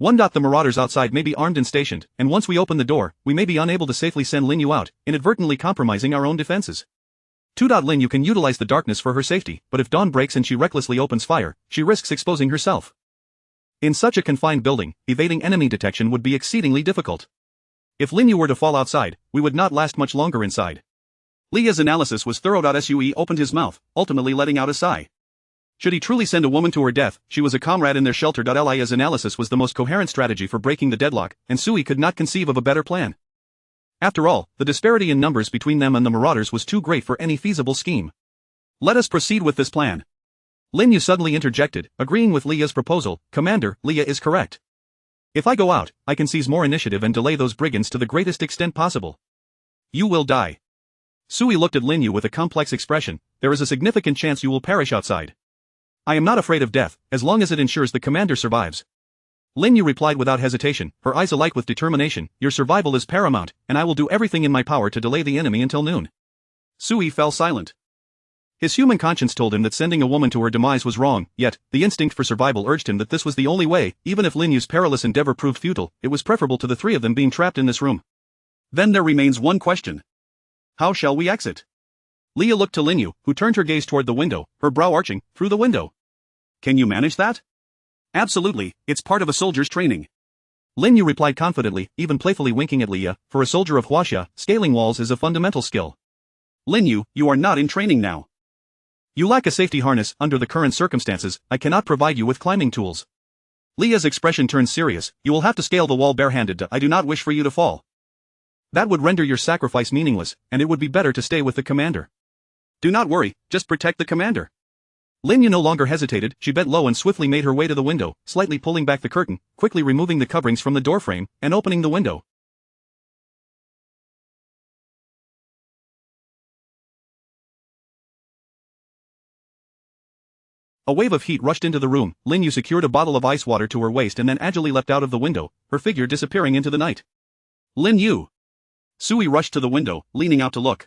Speaker 1: The marauders outside may be armed and stationed, and once we open the door, we may be unable to safely send Lin Yu out, inadvertently compromising our own defenses. 2. Lin Yu can utilize the darkness for her safety, but if dawn breaks and she recklessly opens fire, she risks exposing herself. In such a confined building, evading enemy detection would be exceedingly difficult. If Lin Yu were to fall outside, we would not last much longer inside. Lia's analysis was thorough. Sue opened his mouth, ultimately letting out a sigh. Should he truly send a woman to her death, she was a comrade in their shelter. Lia's analysis was the most coherent strategy for breaking the deadlock, and Sue could not conceive of a better plan. After all, the disparity in numbers between them and the marauders was too great for any feasible scheme. Let us proceed with this plan. Lin Yu suddenly interjected, agreeing with Lia's proposal. Commander, Lia is correct. If I go out, I can seize more initiative and delay those brigands to the greatest extent possible. You will die. Sue looked at Lin Yu with a complex expression. There is a significant chance you will perish outside. I am not afraid of death, as long as it ensures the commander survives. Lin Yu replied without hesitation, her eyes alight with determination. Your survival is paramount, and I will do everything in my power to delay the enemy until noon. Sue fell silent. His human conscience told him that sending a woman to her demise was wrong, yet, the instinct for survival urged him that this was the only way. Even if Lin Yu's perilous endeavor proved futile, it was preferable to the 3 of them being trapped in this room. Then there remains one question. How shall we exit? Lia looked to Lin Yu, who turned her gaze toward the window, her brow arching, through the window. Can you manage that? Absolutely, it's part of a soldier's training. Lin Yu replied confidently, even playfully winking at Lia. For a soldier of Huaxia, scaling walls is a fundamental skill. Lin Yu, you are not in training now. You lack a safety harness. Under the current circumstances, I cannot provide you with climbing tools. Lia's expression turned serious. You will have to scale the wall barehanded. I do not wish for you to fall. That would render your sacrifice meaningless, and it would be better to stay with the commander. Do not worry, just protect the commander. Lin Yu no longer hesitated. She bent low and swiftly made her way to the window, slightly pulling back the curtain, quickly removing the coverings from the doorframe, and opening the window. A wave of heat rushed into the room. Lin Yu secured a bottle of ice water to her waist and then agilely leapt out of the window, her figure disappearing into the night. Lin Yu! Sui rushed to the window, leaning out to look.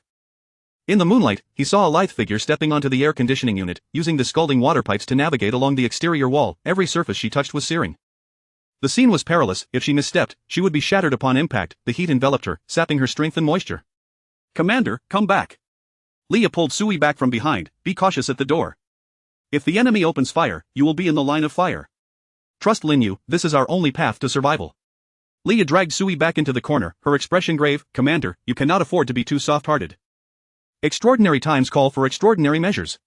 Speaker 1: In the moonlight, he saw a lithe figure stepping onto the air conditioning unit, using the scalding water pipes to navigate along the exterior wall. Every surface she touched was searing. The scene was perilous. If she misstepped, she would be shattered upon impact. The heat enveloped her, sapping her strength and moisture. Commander, come back. Lia pulled Sui back from behind. Be cautious at the door. If the enemy opens fire, you will be in the line of fire. Trust Lin Yu, this is our only path to survival. Lia dragged Sui back into the corner, her expression grave. Commander, you cannot afford to be too soft-hearted. Extraordinary times call for extraordinary measures.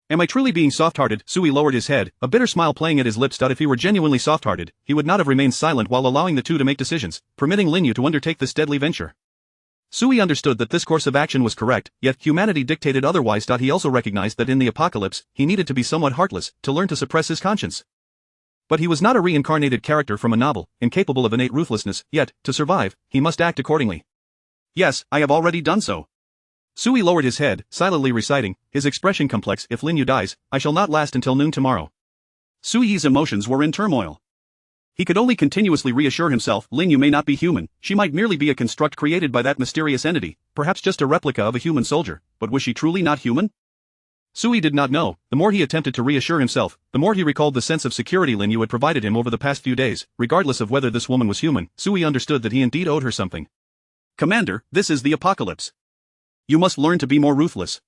Speaker 1: Am I truly being soft-hearted? Sui lowered his head, a bitter smile playing at his lips. If he were genuinely soft-hearted, he would not have remained silent while allowing the two to make decisions, permitting Lin Yu to undertake this deadly venture. Sui understood that this course of action was correct, yet humanity dictated otherwise. He also recognized that in the apocalypse, he needed to be somewhat heartless, to learn to suppress his conscience. But he was not a reincarnated character from a novel, incapable of innate ruthlessness, yet, to survive, he must act accordingly. Yes, I have already done so. Sui lowered his head, silently reciting, his expression complex. If Lin Yu dies, I shall not last until noon tomorrow. Sui's emotions were in turmoil. He could only continuously reassure himself, Lin Yu may not be human, she might merely be a construct created by that mysterious entity, perhaps just a replica of a human soldier, but was she truly not human? Sui did not know. The more he attempted to reassure himself, the more he recalled the sense of security Lin Yu had provided him over the past few days. Regardless of whether this woman was human, Sui understood that he indeed owed her something. Commander, this is the apocalypse. You must learn to be more ruthless.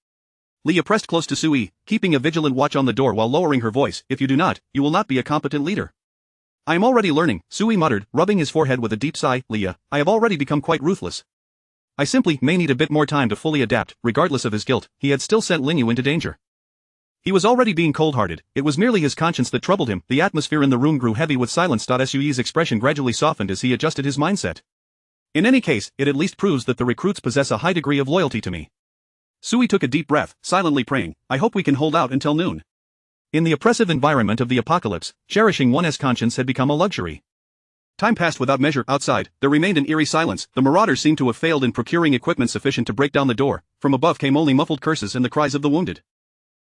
Speaker 1: Lia pressed close to Sui, keeping a vigilant watch on the door while lowering her voice. If you do not, you will not be a competent leader. I am already learning, Sui muttered, rubbing his forehead with a deep sigh. Lia, I have already become quite ruthless. I simply may need a bit more time to fully adapt. Regardless of his guilt, he had still sent Lin Yu into danger. He was already being cold-hearted. It was merely his conscience that troubled him. The atmosphere in the room grew heavy with silence. Sui's expression gradually softened as he adjusted his mindset. In any case, it at least proves that the recruits possess a high degree of loyalty to me. Sui took a deep breath, silently praying, I hope we can hold out until noon. In the oppressive environment of the apocalypse, cherishing one's conscience had become a luxury. Time passed without measure. Outside, there remained an eerie silence. The marauders seemed to have failed in procuring equipment sufficient to break down the door. From above came only muffled curses and the cries of the wounded.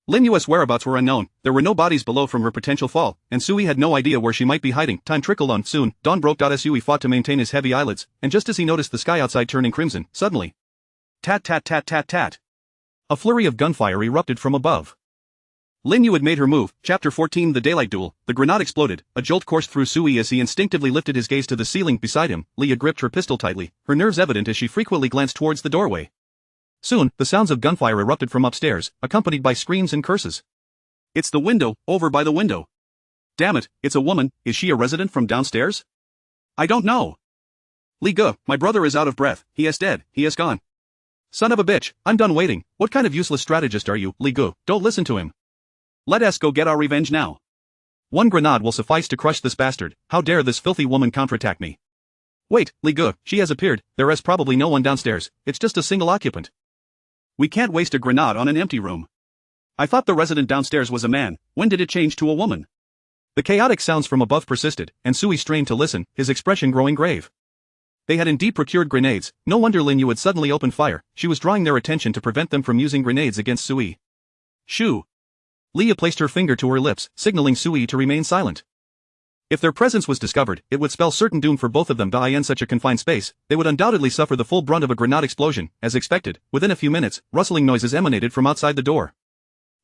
Speaker 1: Lin Yu's whereabouts were unknown. There were no bodies below from her potential fall, and Sui had no idea where she might be hiding. Time trickled on. Soon, dawn broke. Sui fought to maintain his heavy eyelids, and just as he noticed the sky outside turning crimson, suddenly, tat tat tat tat tat. A flurry of gunfire erupted from above. Lin Yu had made her move. Chapter 14 The Daylight Duel. The grenade exploded. A jolt coursed through Sui as he instinctively lifted his gaze to the ceiling beside him. Leah gripped her pistol tightly, her nerves evident as she frequently glanced towards the doorway. Soon, the sounds of gunfire erupted from upstairs, accompanied by screams and curses. It's the window, over by the window. Damn it, it's a woman. Is she a resident from downstairs? I don't know. Li Ge, my brother is out of breath. He is dead. He is gone. Son of a bitch, I'm done waiting. What kind of useless strategist are you, Li Ge? Don't listen to him. Let us go get our revenge now. One grenade will suffice to crush this bastard. How dare this filthy woman counterattack me? Wait, Li Ge, she has appeared. There is probably no one downstairs. It's just a single occupant. We can't waste a grenade on an empty room. I thought the resident downstairs was a man. When did it change to a woman? The chaotic sounds from above persisted, and Sui strained to listen, his expression growing grave. They had indeed procured grenades. No wonder Lin Yu had suddenly opened fire. She was drawing their attention to prevent them from using grenades against Sui. Shoo! Leah placed her finger to her lips, signaling Sui to remain silent. If their presence was discovered, it would spell certain doom for both of them. In such a confined space, they would undoubtedly suffer the full brunt of a grenade explosion. As expected, within a few minutes, rustling noises emanated from outside the door.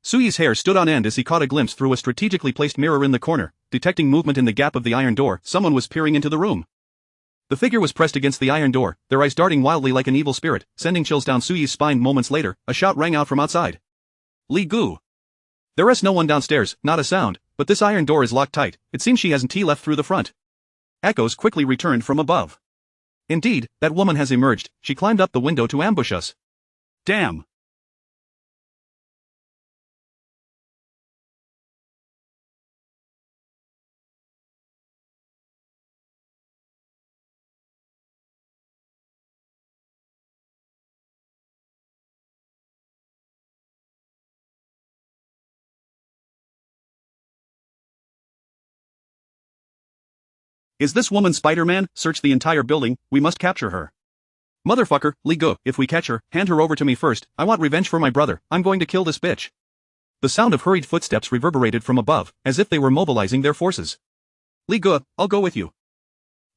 Speaker 1: Sui's hair stood on end as he caught a glimpse through a strategically placed mirror in the corner. Detecting movement in the gap of the iron door, someone was peering into the room. The figure was pressed against the iron door, their eyes darting wildly like an evil spirit, sending chills down Sui's spine. Moments later, a shout rang out from outside. Li Ge! There is no one downstairs, not a sound, but this iron door is locked tight. It seems she hasn't left through the front. Echoes quickly returned from above. Indeed, that woman has emerged. She climbed up the window to ambush us. Damn! Is this woman Spider-Man? Search the entire building. We must capture her. Motherfucker, Li Ge, if we catch her, hand her over to me first. I want revenge for my brother. I'm going to kill this bitch. The sound of hurried footsteps reverberated from above, as if they were mobilizing their forces. Li Ge, I'll go with you.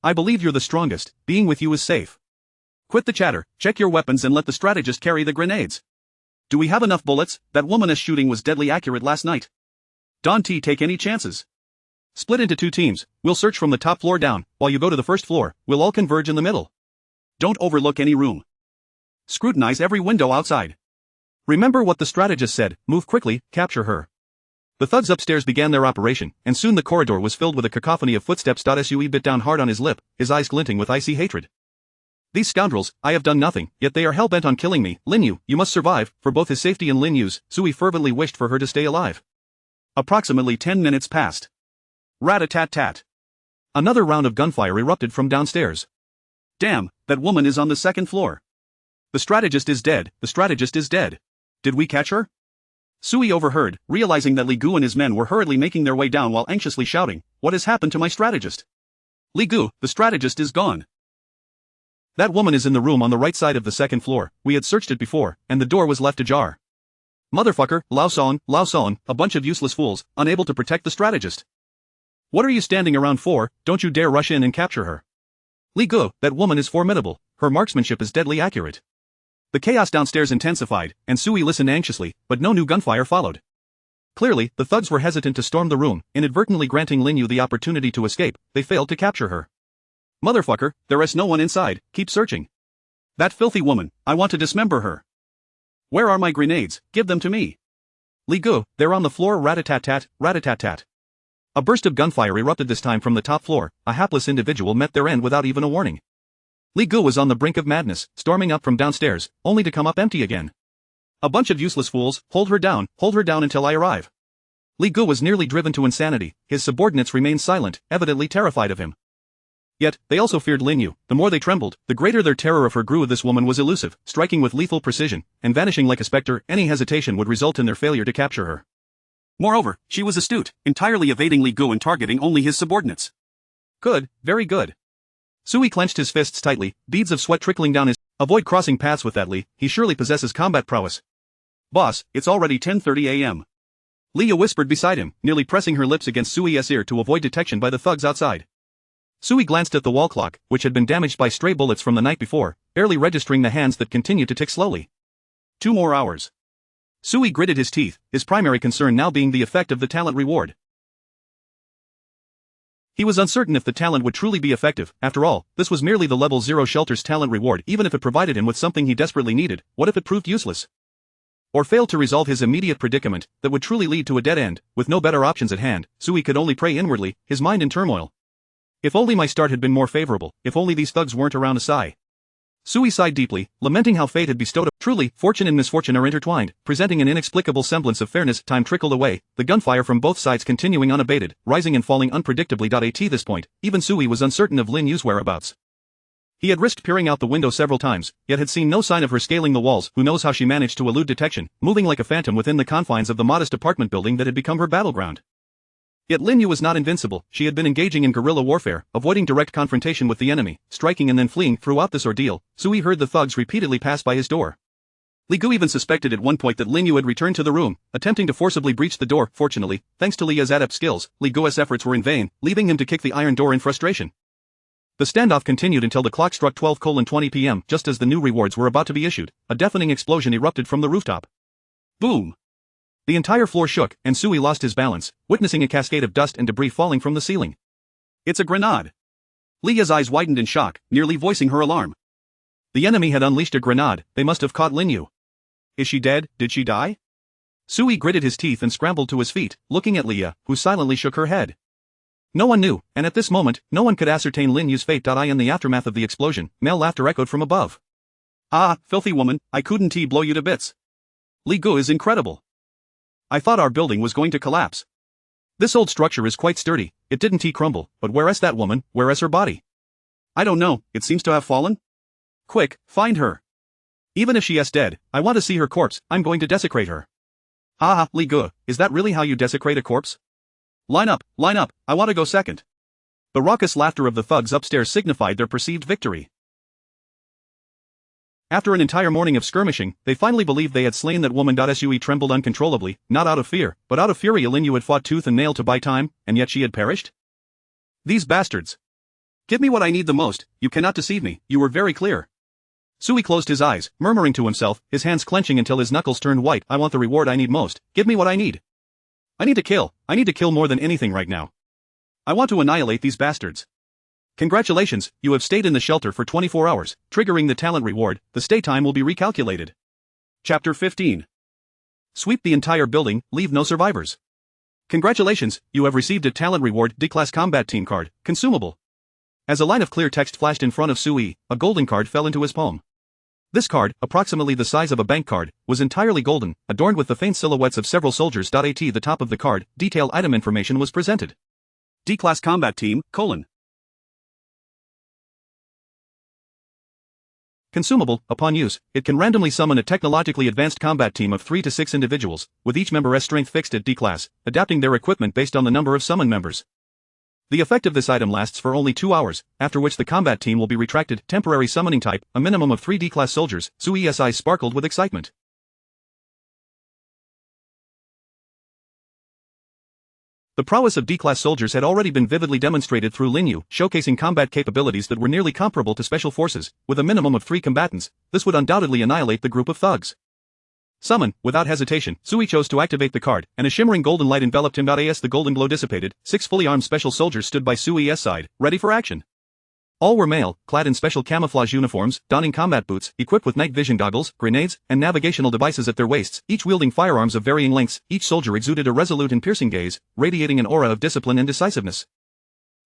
Speaker 1: I believe you're the strongest. Being with you is safe. Quit the chatter, check your weapons and let the strategist carry the grenades. Do we have enough bullets? That woman's shooting was deadly accurate last night. Don't take any chances. Split into 2 teams, we'll search from the top floor down, while you go to the first floor, we'll all converge in the middle. Don't overlook any room. Scrutinize every window outside. Remember what the strategist said, move quickly, capture her. The thugs upstairs began their operation, and soon the corridor was filled with a cacophony of footsteps. Sui bit down hard on his lip, his eyes glinting with icy hatred. These scoundrels, I have done nothing, yet they are hell-bent on killing me. Lin Yu, you must survive. For both his safety and Lin Yu's, Sui fervently wished for her to stay alive. Approximately 10 minutes passed. Rat-a-tat-tat. Another round of gunfire erupted from downstairs. Damn, that woman is on the 2nd floor. The strategist is dead, the strategist is dead. Did we catch her? Sui overheard, realizing that Li Ge and his men were hurriedly making their way down while anxiously shouting, what has happened to my strategist? Li Ge, the strategist is gone. That woman is in the room on the right side of the 2nd floor. We had searched it before, and the door was left ajar. Motherfucker, Lao Son, a bunch of useless fools, unable to protect the strategist. What are you standing around for? Don't you dare rush in and capture her. Li Ge, that woman is formidable. Her marksmanship is deadly accurate. The chaos downstairs intensified, and Sui listened anxiously, but no new gunfire followed. Clearly, the thugs were hesitant to storm the room, inadvertently granting Lin Yu the opportunity to escape. They failed to capture her. Motherfucker, there is no one inside. Keep searching. That filthy woman, I want to dismember her. Where are my grenades? Give them to me. Li Ge, they're on the floor. Rat-a-tat-tat, rat-a-tat-tat. A burst of gunfire erupted this time from the top floor. A hapless individual met their end without even a warning. Li Ge was on the brink of madness, storming up from downstairs, only to come up empty again. A bunch of useless fools, hold her down until I arrive. Li Ge was nearly driven to insanity. His subordinates remained silent, evidently terrified of him. Yet, they also feared Lin Yu. The more they trembled, the greater their terror of her grew. This woman was elusive, striking with lethal precision, and vanishing like a specter. Any hesitation would result in their failure to capture her. Moreover, she was astute, entirely evading Li Ge and targeting only his subordinates. Good, very good. Sui clenched his fists tightly, beads of sweat trickling down his. Avoid crossing paths with that Li, he surely possesses combat prowess. Boss, it's already 10:30 a.m. Leah whispered beside him, nearly pressing her lips against Sui's ear to avoid detection by the thugs outside. Sui glanced at the wall clock, which had been damaged by stray bullets from the night before, barely registering the hands that continued to tick slowly. 2 more hours. Sui gritted his teeth, his primary concern now being the effect of the talent reward. He was uncertain if the talent would truly be effective. After all, this was merely the level 0 shelter's talent reward. Even if it provided him with something he desperately needed, what if it proved useless? Or failed to resolve his immediate predicament, that would truly lead to a dead end? With no better options at hand, Sui could only pray inwardly, his mind in turmoil. If only my start had been more favorable, if only these thugs weren't around to sigh. Sui sighed deeply, lamenting how fate had bestowed a— Truly, fortune and misfortune are intertwined, presenting an inexplicable semblance of fairness. Time trickled away, the gunfire from both sides continuing unabated, rising and falling unpredictably. At this point, even Sui was uncertain of Lin Yu's whereabouts. He had risked peering out the window several times, yet had seen no sign of her scaling the walls. Who knows how she managed to elude detection, moving like a phantom within the confines of the modest apartment building that had become her battleground. Yet Lin Yu was not invincible. She had been engaging in guerrilla warfare, avoiding direct confrontation with the enemy, striking and then fleeing. Throughout this ordeal, Sui heard the thugs repeatedly pass by his door. Li Gu even suspected at one point that Lin Yu had returned to the room, attempting to forcibly breach the door. Fortunately, thanks to Lia's adept skills, Li Gu's efforts were in vain, leaving him to kick the iron door in frustration. The standoff continued until the clock struck 12:20 p.m. Just as the new rewards were about to be issued, a deafening explosion erupted from the rooftop. Boom! The entire floor shook, and Sui lost his balance, witnessing a cascade of dust and debris falling from the ceiling. It's a grenade! Lia's eyes widened in shock, nearly voicing her alarm. The enemy had unleashed a grenade. They must have caught Lin Yu. Is she dead? Did she die? Sui gritted his teeth and scrambled to his feet, looking at Lia, who silently shook her head. No one knew, and at this moment, no one could ascertain Lin Yu's fate. In the aftermath of the explosion, male laughter echoed from above. Ah, filthy woman, I couldn't blow you to bits. Li Gu is incredible. I thought our building was going to collapse. This old structure is quite sturdy, it didn't crumble, but where is that woman, where is her body? I don't know, it seems to have fallen. Quick, find her. Even if she is dead, I want to see her corpse. I'm going to desecrate her. Haha, Li Gu, is that really how you desecrate a corpse? Line up, I want to go second. The raucous laughter of the thugs upstairs signified their perceived victory. After an entire morning of skirmishing, they finally believed they had slain that woman. Sui trembled uncontrollably, not out of fear, but out of fury. Lin Yu had fought tooth and nail to buy time, and yet she had perished? These bastards! Give me what I need the most. You cannot deceive me, you were very clear. Sui closed his eyes, murmuring to himself, his hands clenching until his knuckles turned white. I want the reward I need most. Give me what I need. I need to kill more than anything right now. I want to annihilate these bastards. Congratulations, you have stayed in the shelter for 24 hours, triggering the talent reward. The stay time will be recalculated. Chapter 15. Sweep the entire building, leave no survivors. Congratulations, you have received a talent reward. D-Class Combat Team card, consumable. As a line of clear text flashed in front of Sui, a golden card fell into his palm. This card, approximately the size of a bank card, was entirely golden, adorned with the faint silhouettes of several soldiers. At the top of the card, detailed item information was presented. D-Class Combat Team, : Consumable. Upon use, it can randomly summon a technologically advanced combat team of 3 to 6 individuals, with each member's strength fixed at D-Class, adapting their equipment based on the number of summon members. The effect of this item lasts for only 2 hours, after which the combat team will be retracted. Temporary summoning type, a minimum of 3 D-Class soldiers. Sui's eyes sparkled with excitement. The prowess of D-Class soldiers had already been vividly demonstrated through Lin Yu, showcasing combat capabilities that were nearly comparable to special forces. With a minimum of 3 combatants, this would undoubtedly annihilate the group of thugs. Summon. Without hesitation, Sui chose to activate the card, and a shimmering golden light enveloped him. As the golden glow dissipated, 6 fully armed special soldiers stood by Sui's side, ready for action. All were male, clad in special camouflage uniforms, donning combat boots, equipped with night vision goggles, grenades, and navigational devices at their waists, each wielding firearms of varying lengths. Each soldier exuded a resolute and piercing gaze, radiating an aura of discipline and decisiveness.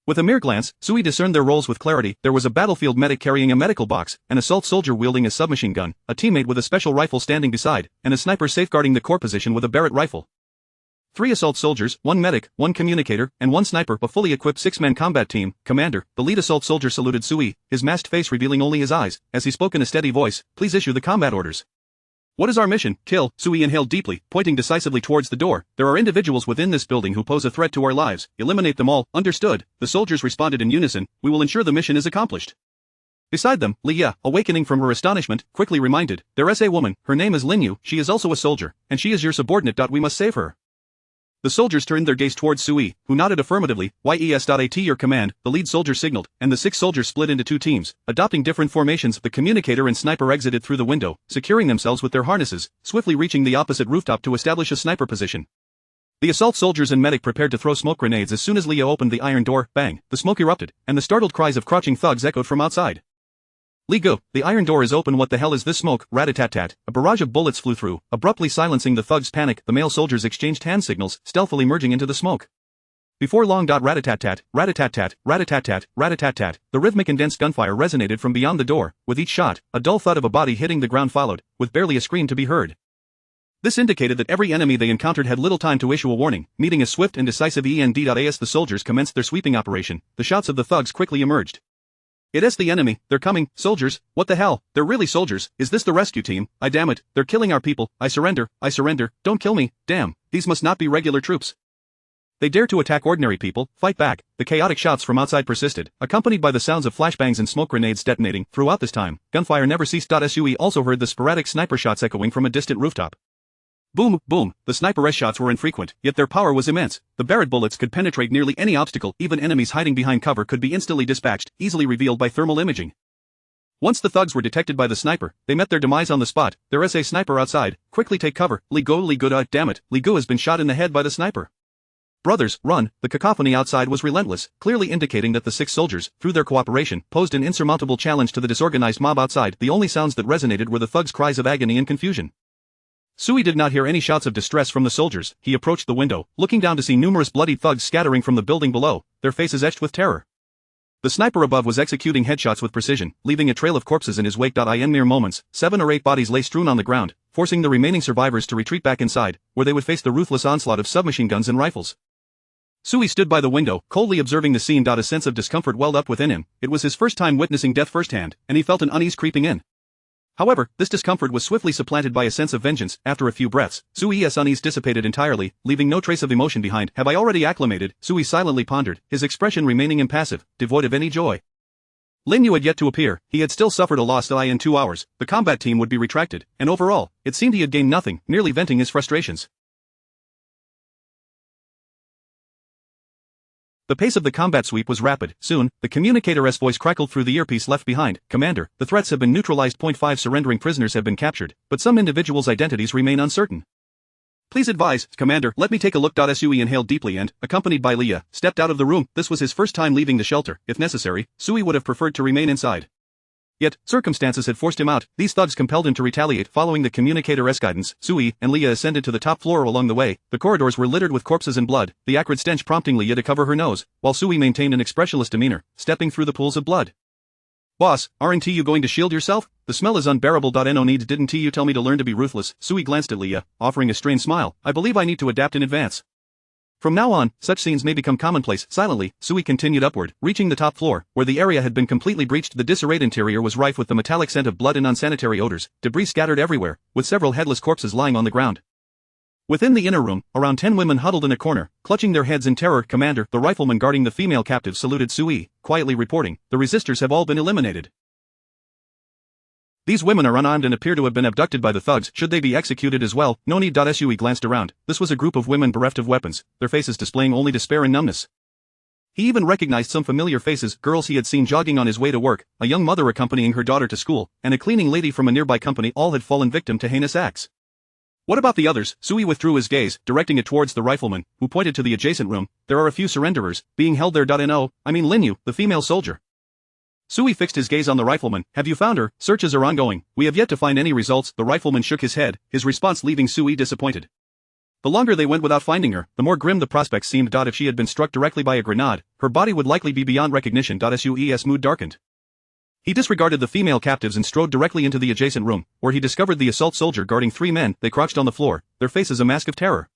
Speaker 1: With a mere glance, Sui discerned their roles with clarity. There was a battlefield medic carrying a medical box, an assault soldier wielding a submachine gun, a teammate with a special rifle standing beside, and a sniper safeguarding the core position with a Barrett rifle. 3 assault soldiers, 1 medic, 1 communicator, and 1 sniper. A fully equipped 6-man combat team. Commander, the lead assault soldier saluted Sui, his masked face revealing only his eyes, as he spoke in a steady voice. Please issue the combat orders. What is our mission? Kill. Sui inhaled deeply, pointing decisively towards the door. There are individuals within this building who pose a threat to our lives. Eliminate them all. Understood. The soldiers responded in unison. We will ensure the mission is accomplished. Beside them, Lia, awakening from her astonishment, quickly reminded, there is a woman, her name is Lin Yu, she is also a soldier, and she is your subordinate. We must save her. The soldiers turned their gaze towards Sui, who nodded affirmatively. Yes.At your command, the lead soldier signaled, and the 6 soldiers split into 2 teams, adopting different formations. The communicator and sniper exited through the window, securing themselves with their harnesses, swiftly reaching the opposite rooftop to establish a sniper position. The assault soldiers and medic prepared to throw smoke grenades as soon as Leah opened the iron door. Bang, the smoke erupted, and the startled cries of crouching thugs echoed from outside. "Lee, go, the iron door is open. What the hell is this smoke?" Rat-a-tat-tat. A barrage of bullets flew through, abruptly silencing the thugs' panic. The male soldiers exchanged hand signals, stealthily merging into the smoke. Before long. Rat-a-tat-tat, rat-a-tat-tat, rat-a-tat-tat, rat-a-tat-tat. The rhythmic and dense gunfire resonated from beyond the door. With each shot, a dull thud of a body hitting the ground followed, with barely a scream to be heard. This indicated that every enemy they encountered had little time to issue a warning, needing a swift and decisive end. As the soldiers commenced their sweeping operation, the shouts of the thugs quickly emerged. "It's the enemy, they're coming, soldiers, what the hell, they're really soldiers, is this the rescue team? I damn it, they're killing our people, I surrender, don't kill me, damn, these must not be regular troops. They dare to attack ordinary people, fight back." The chaotic shouts from outside persisted, accompanied by the sounds of flashbangs and smoke grenades detonating. Throughout this time, gunfire never ceased. Sui also heard the sporadic sniper shots echoing from a distant rooftop. Boom, boom, the sniper shots were infrequent, yet their power was immense. The Barrett bullets could penetrate nearly any obstacle. Even enemies hiding behind cover could be instantly dispatched, easily revealed by thermal imaging. Once the thugs were detected by the sniper, they met their demise on the spot. "There is a sniper outside, quickly take cover, Lee go, damn it, Lee has been shot in the head by the sniper. Brothers, run." The cacophony outside was relentless, clearly indicating that the 6 soldiers, through their cooperation, posed an insurmountable challenge to the disorganized mob outside. The only sounds that resonated were the thugs' cries of agony and confusion. Sui did not hear any shouts of distress from the soldiers. He approached the window, looking down to see numerous bloodied thugs scattering from the building below, their faces etched with terror. The sniper above was executing headshots with precision, leaving a trail of corpses in his wake. In mere moments, 7 or 8 bodies lay strewn on the ground, forcing the remaining survivors to retreat back inside, where they would face the ruthless onslaught of submachine guns and rifles. Sui stood by the window, coldly observing the scene. A sense of discomfort welled up within him. It was his first time witnessing death firsthand, and he felt an unease creeping in. However, this discomfort was swiftly supplanted by a sense of vengeance. After a few breaths, Sui's unease dissipated entirely, leaving no trace of emotion behind. "Have I already acclimated?" Sui silently pondered, his expression remaining impassive, devoid of any joy. Lin Yu had yet to appear. He had still suffered a loss. In 2 hours, the combat team would be retracted, and overall, it seemed he had gained nothing, merely venting his frustrations. The pace of the combat sweep was rapid. Soon, the communicator's voice crackled through the earpiece left behind. "Commander, the threats have been neutralized. 5 surrendering prisoners have been captured, but some individuals' identities remain uncertain. Please advise, Commander." "Let me take a look." Sui inhaled deeply and, accompanied by Leah, stepped out of the room. This was his first time leaving the shelter. If necessary, Sui would have preferred to remain inside. Yet, circumstances had forced him out. These thugs compelled him to retaliate. Following the communicator's guidance, Sui and Leah ascended to the top floor. Along the way, the corridors were littered with corpses and blood, the acrid stench prompting Leah to cover her nose, while Sui maintained an expressionless demeanor, stepping through the pools of blood. "Boss, aren't you going to shield yourself? The smell is unbearable. No need. Didn't you tell me to learn to be ruthless?" Sui glanced at Leah, offering a strained smile. "I believe I need to adapt in advance. From now on, such scenes may become commonplace." Silently, Sui continued upward, reaching the top floor, where the area had been completely breached. The disarrayed interior was rife with the metallic scent of blood and unsanitary odors, debris scattered everywhere, with several headless corpses lying on the ground. Within the inner room, around 10 women huddled in a corner, clutching their heads in terror. "Commander," the rifleman guarding the female captive saluted Sui, quietly reporting, "the resistors have all been eliminated. These women are unarmed and appear to have been abducted by the thugs. Should they be executed as well?" "No need." Sui glanced around. This was a group of women bereft of weapons, their faces displaying only despair and numbness. He even recognized some familiar faces, girls he had seen jogging on his way to work, a young mother accompanying her daughter to school, and a cleaning lady from a nearby company. All had fallen victim to heinous acts. "What about the others?" Sui withdrew his gaze, directing it towards the rifleman, who pointed to the adjacent room. "There are a few surrenderers, being held there. Lin Yu, the female soldier." Sui fixed his gaze on the rifleman. "Have you found her?" "Searches are ongoing. We have yet to find any results." The rifleman shook his head, his response leaving Sui disappointed. The longer they went without finding her, the more grim the prospects seemed. If she had been struck directly by a grenade, her body would likely be beyond recognition. Sui's mood darkened. He disregarded the female captives and strode directly into the adjacent room, where he discovered the assault soldier guarding 3 men. They crouched on the floor, their faces a mask of terror.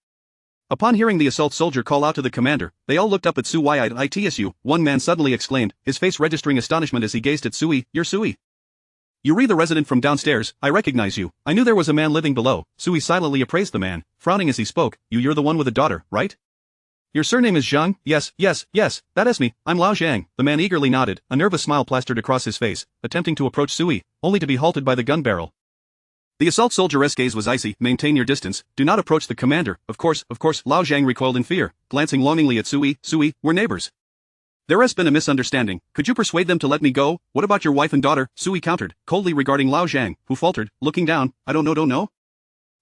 Speaker 1: Upon hearing the assault soldier call out to the commander, they all looked up at Sui. "Itsu," one man suddenly exclaimed, his face registering astonishment as he gazed at Sui. "You're Sui. You're the resident from downstairs. I recognize you. I knew there was a man living below." Sui silently appraised the man, frowning as he spoke. You're the one with a daughter, right? "Your surname is Zhang?" Yes, that is me. I'm Lao Zhang." The man eagerly nodded, a nervous smile plastered across his face, attempting to approach Sui, only to be halted by the gun barrel. The assault soldier's gaze was icy. Maintain your distance, do not approach the commander. Of course, Lao Zhang recoiled in fear, glancing longingly at Sui. Sui, we're neighbors. There has been a misunderstanding, could you persuade them to let me go? What about your wife and daughter? Sui countered, coldly regarding Lao Zhang, who faltered, looking down, I don't know.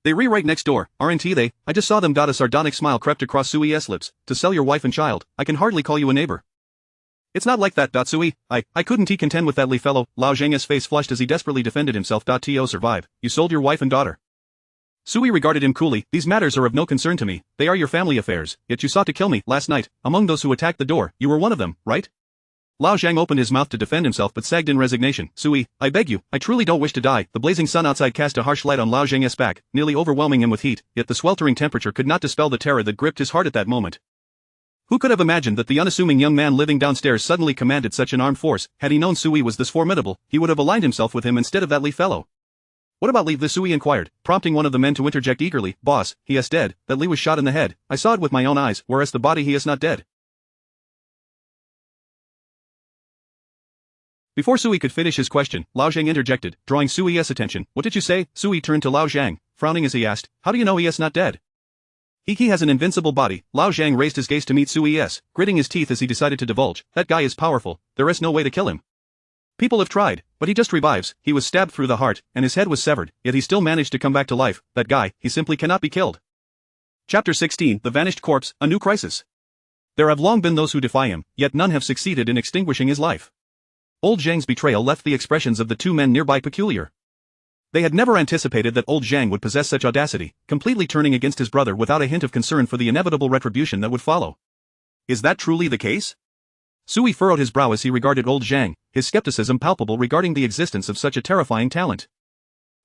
Speaker 1: They right next door, aren't they? I just saw them. A sardonic smile crept across Sui's lips. To sell your wife and child, I can hardly call you a neighbor. It's not like that. Sui, I couldn't contend with that fellow. Lao Zhang's face flushed as he desperately defended himself. To survive, you sold your wife and daughter. Sui regarded him coolly, these matters are of no concern to me, they are your family affairs, yet you sought to kill me last night. Among those who attacked the door, you were one of them, right? Lao Zhang opened his mouth to defend himself but sagged in resignation. Sui, I beg you, I truly don't wish to die. The blazing sun outside cast a harsh light on Lao Zhang's back, nearly overwhelming him with heat, yet the sweltering temperature could not dispel the terror that gripped his heart at that moment. Who could have imagined that the unassuming young man living downstairs suddenly commanded such an armed force? Had he known Sui was this formidable, he would have aligned himself with him instead of that fellow. What about Li? Sui inquired, prompting one of the men to interject eagerly. Boss, he is dead, that Li was shot in the head, I saw it with my own eyes, whereas the body he is not dead. Before Sui could finish his question, Lao Zhang interjected, drawing Sui's attention. What did you say? Sui turned to Lao Zhang, frowning as he asked, how do you know he is not dead? He has an invincible body. Lao Zhang raised his gaze to meet Sui's, gritting his teeth as he decided to divulge, that guy is powerful, there is no way to kill him. People have tried, but he just revives. He was stabbed through the heart, and his head was severed, yet he still managed to come back to life. That guy, he simply cannot be killed. Chapter 16, The Vanished Corpse, A New Crisis. There have long been those who defy him, yet none have succeeded in extinguishing his life. Old Zhang's betrayal left the expressions of the two men nearby peculiar. They had never anticipated that old Zhang would possess such audacity, completely turning against his brother without a hint of concern for the inevitable retribution that would follow. Is that truly the case? Sui furrowed his brow as he regarded old Zhang, his skepticism palpable regarding the existence of such a terrifying talent.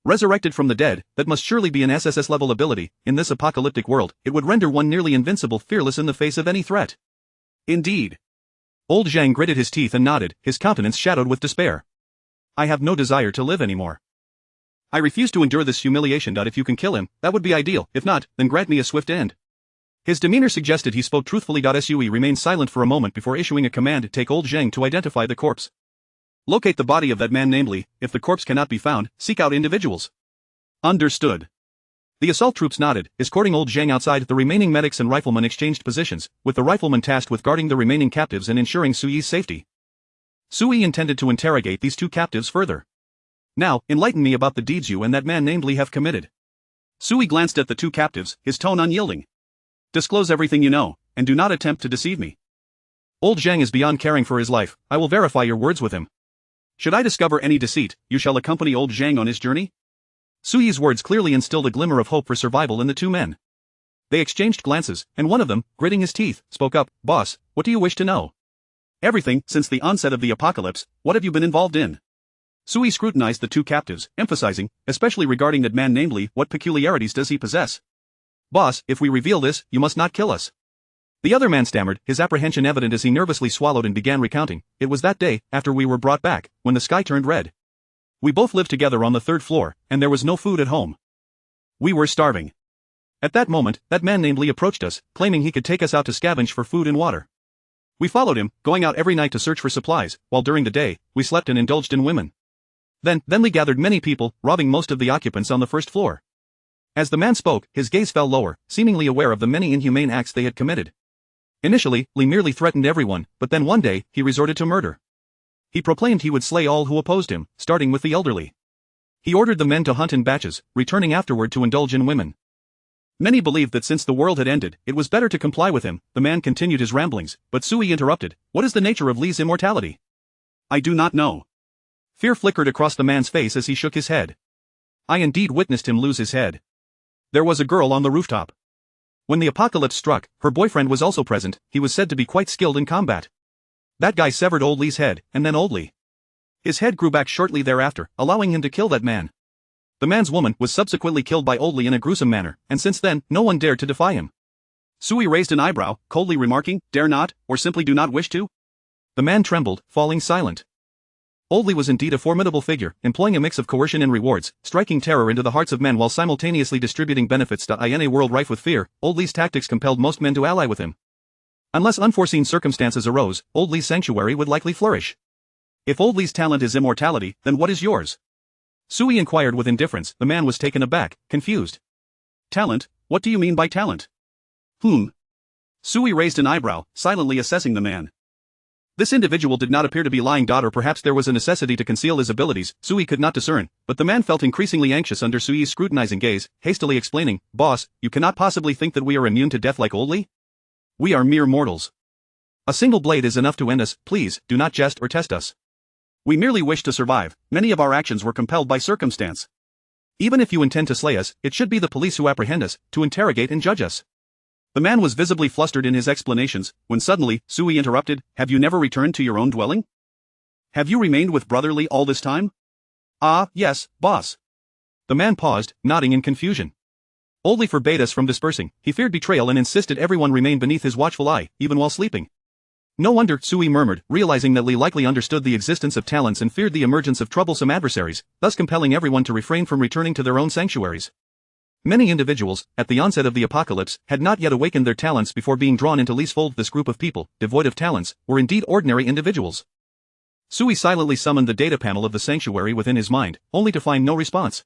Speaker 1: Resurrected from the dead, that must surely be an SSS-level ability. In this apocalyptic world, it would render one nearly invincible, fearless in the face of any threat. Indeed. Old Zhang gritted his teeth and nodded, his countenance shadowed with despair. I have no desire to live anymore. I refuse to endure this humiliation. If you can kill him, that would be ideal, if not, then grant me a swift end. His demeanor suggested he spoke truthfully. Sui remained silent for a moment before issuing a command to take old Zhang to identify the corpse. Locate the body of that man, namely, if the corpse cannot be found, seek out individuals. Understood. The assault troops nodded, escorting old Zhang outside. The remaining medics and riflemen exchanged positions, with the rifleman tasked with guarding the remaining captives and ensuring Sui's safety. Sui intended to interrogate these two captives further. Now, enlighten me about the deeds you and that man named Li have committed. Sui glanced at the two captives, his tone unyielding. Disclose everything you know, and do not attempt to deceive me. Old Zhang is beyond caring for his life, I will verify your words with him. Should I discover any deceit, you shall accompany old Zhang on his journey? Sui's words clearly instilled a glimmer of hope for survival in the two men. They exchanged glances, and one of them, gritting his teeth, spoke up, Boss, what do you wish to know? Everything, since the onset of the apocalypse, what have you been involved in? Sui scrutinized the two captives, emphasizing, especially regarding that man named Li, what peculiarities does he possess? Boss, if we reveal this, you must not kill us. The other man stammered, his apprehension evident as he nervously swallowed and began recounting. It was that day, after we were brought back, when the sky turned red. We both lived together on the third floor, and there was no food at home. We were starving. At that moment, that man named Li approached us, claiming he could take us out to scavenge for food and water. We followed him, going out every night to search for supplies, while during the day, we slept and indulged in women. Then Li gathered many people, robbing most of the occupants on the first floor. As the man spoke, his gaze fell lower, seemingly aware of the many inhumane acts they had committed. Initially, Li merely threatened everyone, but then one day, he resorted to murder. He proclaimed he would slay all who opposed him, starting with the elderly. He ordered the men to hunt in batches, returning afterward to indulge in women. Many believed that since the world had ended, it was better to comply with him. The man continued his ramblings, but Sui interrupted. What is the nature of Li's immortality? I do not know. Fear flickered across the man's face as he shook his head. I indeed witnessed him lose his head. There was a girl on the rooftop. When the apocalypse struck, her boyfriend was also present. He was said to be quite skilled in combat. That guy severed old Li's head, and then old Li. His head grew back shortly thereafter, allowing him to kill that man. The man's woman was subsequently killed by old Li in a gruesome manner, and since then, no one dared to defy him. Sui raised an eyebrow, coldly remarking, dare not, or simply do not wish to? The man trembled, falling silent. Old Li was indeed a formidable figure, employing a mix of coercion and rewards, striking terror into the hearts of men while simultaneously distributing benefits. In a world rife with fear, old Li's tactics compelled most men to ally with him. Unless unforeseen circumstances arose, old Li's sanctuary would likely flourish. If old Li's talent is immortality, then what is yours? Sui inquired with indifference. The man was taken aback, confused. Talent? What do you mean by talent? Sui raised an eyebrow, silently assessing the man. This individual did not appear to be lying, or perhaps there was a necessity to conceal his abilities, Sui could not discern, but the man felt increasingly anxious under Sui's scrutinizing gaze, hastily explaining, "Boss, you cannot possibly think that we are immune to death like Oldly? We are mere mortals. A single blade is enough to end us, please, do not jest or test us. We merely wish to survive, many of our actions were compelled by circumstance. Even if you intend to slay us, it should be the police who apprehend us, to interrogate and judge us." The man was visibly flustered in his explanations, when suddenly, Sui interrupted, "Have you never returned to your own dwelling? Have you remained with Brotherly all this time?" "Ah, yes, boss." The man paused, nodding in confusion. Oldly forbade us from dispersing, he feared betrayal and insisted everyone remain beneath his watchful eye, even while sleeping. No wonder, Sui murmured, realizing that Li likely understood the existence of talents and feared the emergence of troublesome adversaries, thus compelling everyone to refrain from returning to their own sanctuaries. Many individuals, at the onset of the apocalypse, had not yet awakened their talents before being drawn into Li's fold. This group of people, devoid of talents, were indeed ordinary individuals. Sui silently summoned the data panel of the sanctuary within his mind, only to find no response.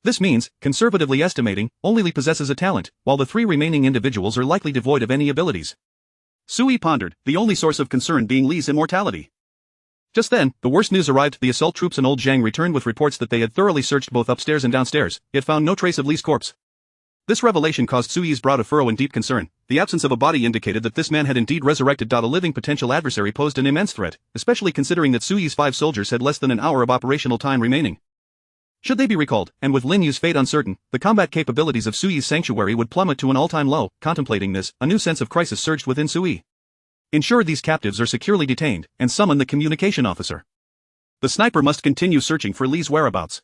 Speaker 1: This means, conservatively estimating, only Li possesses a talent, while the 3 remaining individuals are likely devoid of any abilities. Sui pondered, the only source of concern being Li's immortality. Just then, the worst news arrived. The assault troops and old Zhang returned with reports that they had thoroughly searched both upstairs and downstairs, yet found no trace of Li's corpse. This revelation caused Sui's brow to furrow in deep concern. The absence of a body indicated that this man had indeed resurrected. A living potential adversary posed an immense threat, especially considering that Sui's 5 soldiers had less than an hour of operational time remaining. Should they be recalled, and with Lin Yu's fate uncertain, the combat capabilities of Sui's sanctuary would plummet to an all-time low. Contemplating this, a new sense of crisis surged within Sui. Ensure these captives are securely detained, and summon the communication officer. The sniper must continue searching for Li's whereabouts.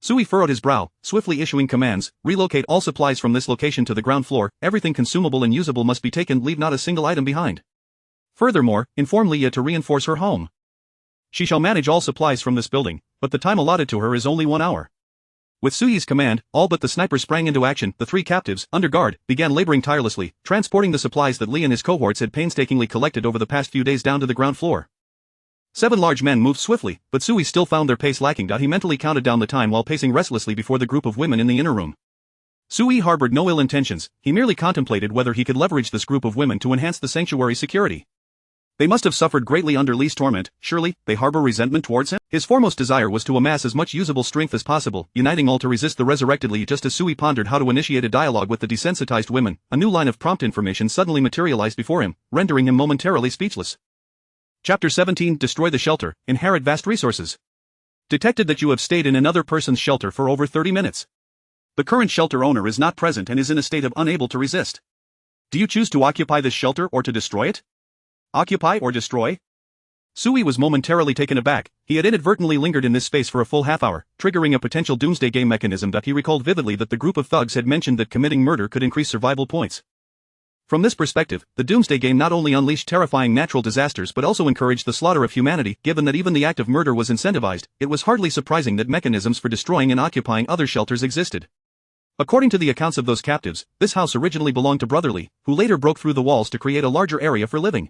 Speaker 1: Sui furrowed his brow, swiftly issuing commands, relocate all supplies from this location to the ground floor, everything consumable and usable must be taken, leave not a single item behind. Furthermore, inform Leah to reinforce her home. She shall manage all supplies from this building, but the time allotted to her is only 1 hour. With Sui's command, all but the sniper sprang into action. The 3 captives, under guard, began laboring tirelessly, transporting the supplies that Li and his cohorts had painstakingly collected over the past few days down to the ground floor. 7 large men moved swiftly, but Sui still found their pace lacking. He mentally counted down the time while pacing restlessly before the group of women in the inner room. Sui harbored no ill intentions, he merely contemplated whether he could leverage this group of women to enhance the sanctuary's security. They must have suffered greatly under Li's torment, surely, they harbor resentment towards him? His foremost desire was to amass as much usable strength as possible, uniting all to resist the resurrected Li. Just as Sui pondered how to initiate a dialogue with the desensitized women, a new line of prompt information suddenly materialized before him, rendering him momentarily speechless. Chapter 17 Destroy the shelter, inherit vast resources. Detected that you have stayed in another person's shelter for over 30 minutes. The current shelter owner is not present and is in a state of unable to resist. Do you choose to occupy this shelter or to destroy it? Occupy or destroy? Sui was momentarily taken aback. He had inadvertently lingered in this space for a full half-hour, triggering a potential doomsday game mechanism. He recalled vividly that the group of thugs had mentioned that committing murder could increase survival points. From this perspective, the doomsday game not only unleashed terrifying natural disasters but also encouraged the slaughter of humanity. Given that even the act of murder was incentivized, it was hardly surprising that mechanisms for destroying and occupying other shelters existed. According to the accounts of those captives, this house originally belonged to Brotherly, who later broke through the walls to create a larger area for living.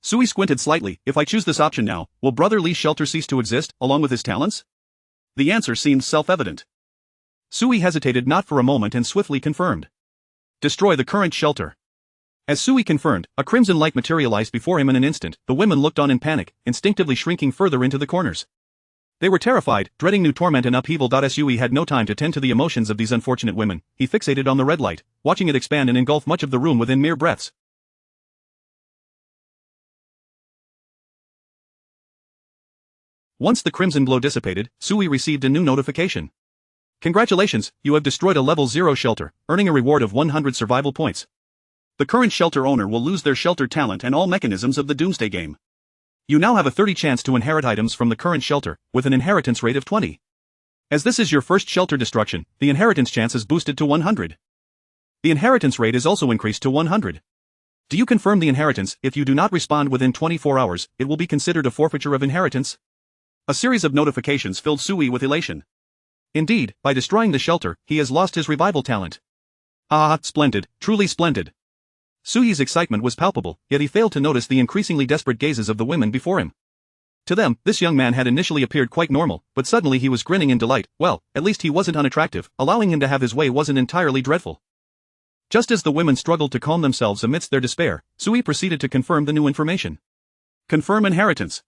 Speaker 1: Sui squinted slightly. If I choose this option now, will Brother Li's shelter cease to exist, along with his talents? The answer seemed self-evident. Sui hesitated not for a moment and swiftly confirmed. Destroy the current shelter. As Sui confirmed, a crimson light materialized before him in an instant. The women looked on in panic, instinctively shrinking further into the corners. They were terrified, dreading new torment and upheaval. Sui had no time to tend to the emotions of these unfortunate women. He fixated on the red light, watching it expand and engulf much of the room within mere breaths. Once the crimson glow dissipated, Sui received a new notification. Congratulations, you have destroyed a level 0 shelter, earning a reward of 100 survival points. The current shelter owner will lose their shelter talent and all mechanisms of the doomsday game. You now have a 30 chance to inherit items from the current shelter, with an inheritance rate of 20. As this is your first shelter destruction, the inheritance chance is boosted to 100. The inheritance rate is also increased to 100. Do you confirm the inheritance? If you do not respond within 24 hours, it will be considered a forfeiture of inheritance. A series of notifications filled Sui with elation. Indeed, by destroying the shelter, he has lost his revival talent. Ah, splendid, truly splendid. Sui's excitement was palpable, yet he failed to notice the increasingly desperate gazes of the women before him. To them, this young man had initially appeared quite normal, but suddenly he was grinning in delight. Well, at least he wasn't unattractive, allowing him to have his way wasn't entirely dreadful. Just as the women struggled to calm themselves amidst their despair, Sui proceeded to confirm the new information. Confirm inheritance.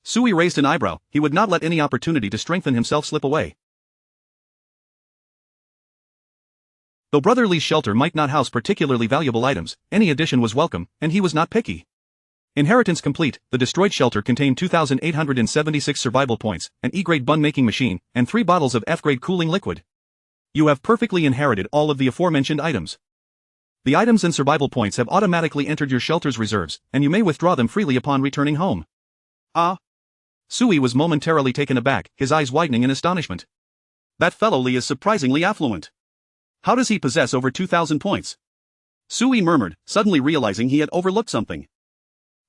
Speaker 1: Sui raised an eyebrow. He would not let any opportunity to strengthen himself slip away. Though Brother Lee's shelter might not house particularly valuable items, any addition was welcome, and he was not picky. Inheritance complete, the destroyed shelter contained 2,876 survival points, an E-grade bun-making machine, and 3 bottles of F-grade cooling liquid. You have perfectly inherited all of the aforementioned items. The items and survival points have automatically entered your shelter's reserves, and you may withdraw them freely upon returning home. Ah! Sui was momentarily taken aback, his eyes widening in astonishment. That fellow Lee is surprisingly affluent. How does he possess over 2,000 points? Sui murmured, suddenly realizing he had overlooked something.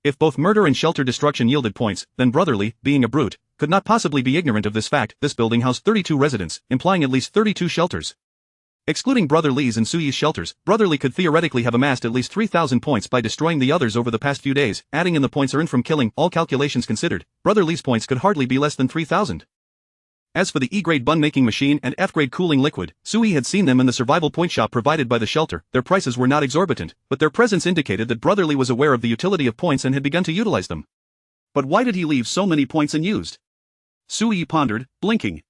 Speaker 1: If both murder and shelter destruction yielded points, then Brother Lee, being a brute, could not possibly be ignorant of this fact. This building housed 32 residents, implying at least 32 shelters. Excluding Brother Lee's and Sui's shelters, Brother Lee could theoretically have amassed at least 3,000 points by destroying the others over the past few days, adding in the points earned from killing. All calculations considered, Brother Lee's points could hardly be less than 3,000. As for the E-grade bun-making machine and F-grade cooling liquid, Sui had seen them in the survival point shop provided by the shelter. Their prices were not exorbitant, but their presence indicated that Brother Lee was aware of the utility of points and had begun to utilize them. But why did he leave so many points unused? Sui pondered, blinking.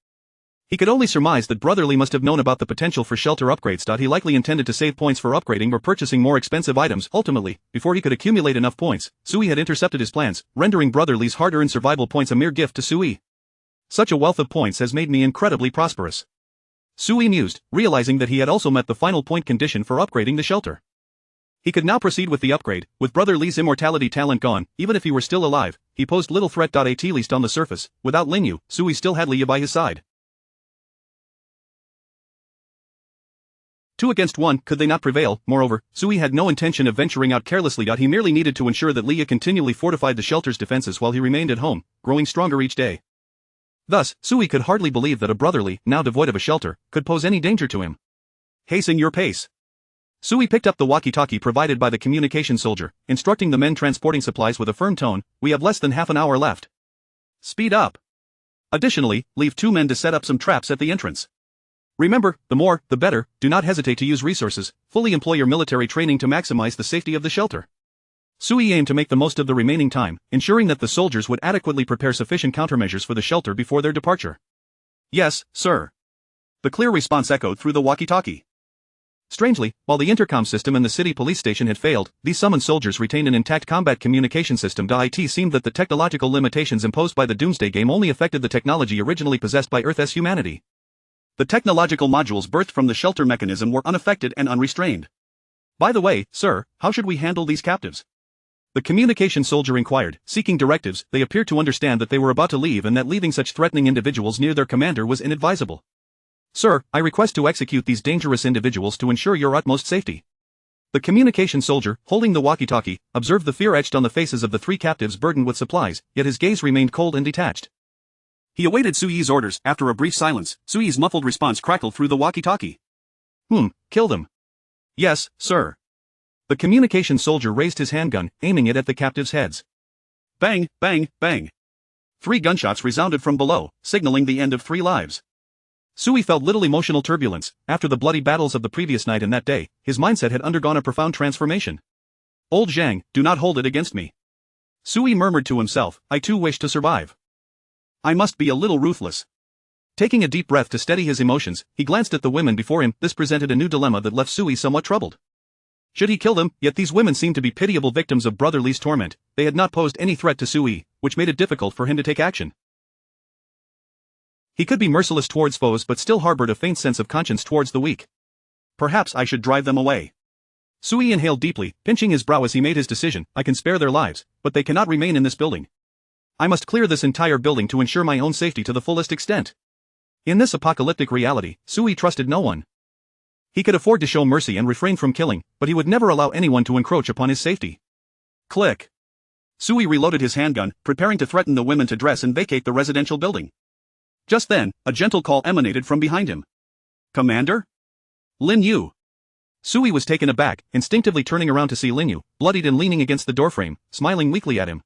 Speaker 1: He could only surmise that Brother Lee must have known about the potential for shelter upgrades. He likely intended to save points for upgrading or purchasing more expensive items. Ultimately, before he could accumulate enough points, Sui had intercepted his plans, rendering Brother Lee's hard-earned survival points a mere gift to Sui. Such a wealth of points has made me incredibly prosperous. Sui mused, realizing that he had also met the final point condition for upgrading the shelter. He could now proceed with the upgrade. With Brother Lee's immortality talent gone, even if he were still alive, he posed little threat. At least on the surface, without Linyu, Sui still had Liu by his side. 2 against 1, could they not prevail? Moreover, Sui had no intention of venturing out carelessly. He merely needed to ensure that Liu continually fortified the shelter's defenses while he remained at home, growing stronger each day. Thus, Sui could hardly believe that a Brother Lee, now devoid of a shelter, could pose any danger to him. Hasten your pace. Sui picked up the walkie-talkie provided by the communication soldier, instructing the men transporting supplies with a firm tone. We have less than half an hour left. Speed up. Additionally, leave 2 men to set up some traps at the entrance. Remember, the more, the better. Do not hesitate to use resources. Fully employ your military training to maximize the safety of the shelter. Sui aimed to make the most of the remaining time, ensuring that the soldiers would adequately prepare sufficient countermeasures for the shelter before their departure. Yes, sir. The clear response echoed through the walkie-talkie. Strangely, while the intercom system and the city police station had failed, these summoned soldiers retained an intact combat communication system. It seemed that the technological limitations imposed by the Doomsday game only affected the technology originally possessed by Earth's humanity. The technological modules birthed from the shelter mechanism were unaffected and unrestrained. By the way, sir, how should we handle these captives? The communication soldier inquired, seeking directives. They appeared to understand that they were about to leave and that leaving such threatening individuals near their commander was inadvisable. Sir, I request to execute these dangerous individuals to ensure your utmost safety. The communication soldier, holding the walkie-talkie, observed the fear etched on the faces of the 3 captives burdened with supplies, yet his gaze remained cold and detached. He awaited Sui's orders. After a brief silence, Sui's muffled response crackled through the walkie-talkie. Kill them. Yes, sir. The communication soldier raised his handgun, aiming it at the captives' heads. Bang, bang, bang. 3 gunshots resounded from below, signaling the end of 3 lives. Sui felt little emotional turbulence. After the bloody battles of the previous night and that day, his mindset had undergone a profound transformation. Old Zhang, do not hold it against me. Sui murmured to himself, I too wish to survive. I must be a little ruthless. Taking a deep breath to steady his emotions, he glanced at the women before him. This presented a new dilemma that left Sui somewhat troubled. Should he kill them? Yet these women seemed to be pitiable victims of Brother Lee's torment. They had not posed any threat to Sui, which made it difficult for him to take action. He could be merciless towards foes but still harbored a faint sense of conscience towards the weak. Perhaps I should drive them away. Sui inhaled deeply, pinching his brow as he made his decision. I can spare their lives, but they cannot remain in this building. I must clear this entire building to ensure my own safety to the fullest extent. In this apocalyptic reality, Sui trusted no one. He could afford to show mercy and refrain from killing, but he would never allow anyone to encroach upon his safety. Click. Sui reloaded his handgun, preparing to threaten the women to dress and vacate the residential building. Just then, a gentle call emanated from behind him. Commander? Lin Yu. Sui was taken aback, instinctively turning around to see Lin Yu, bloodied and leaning against the doorframe, smiling weakly at him.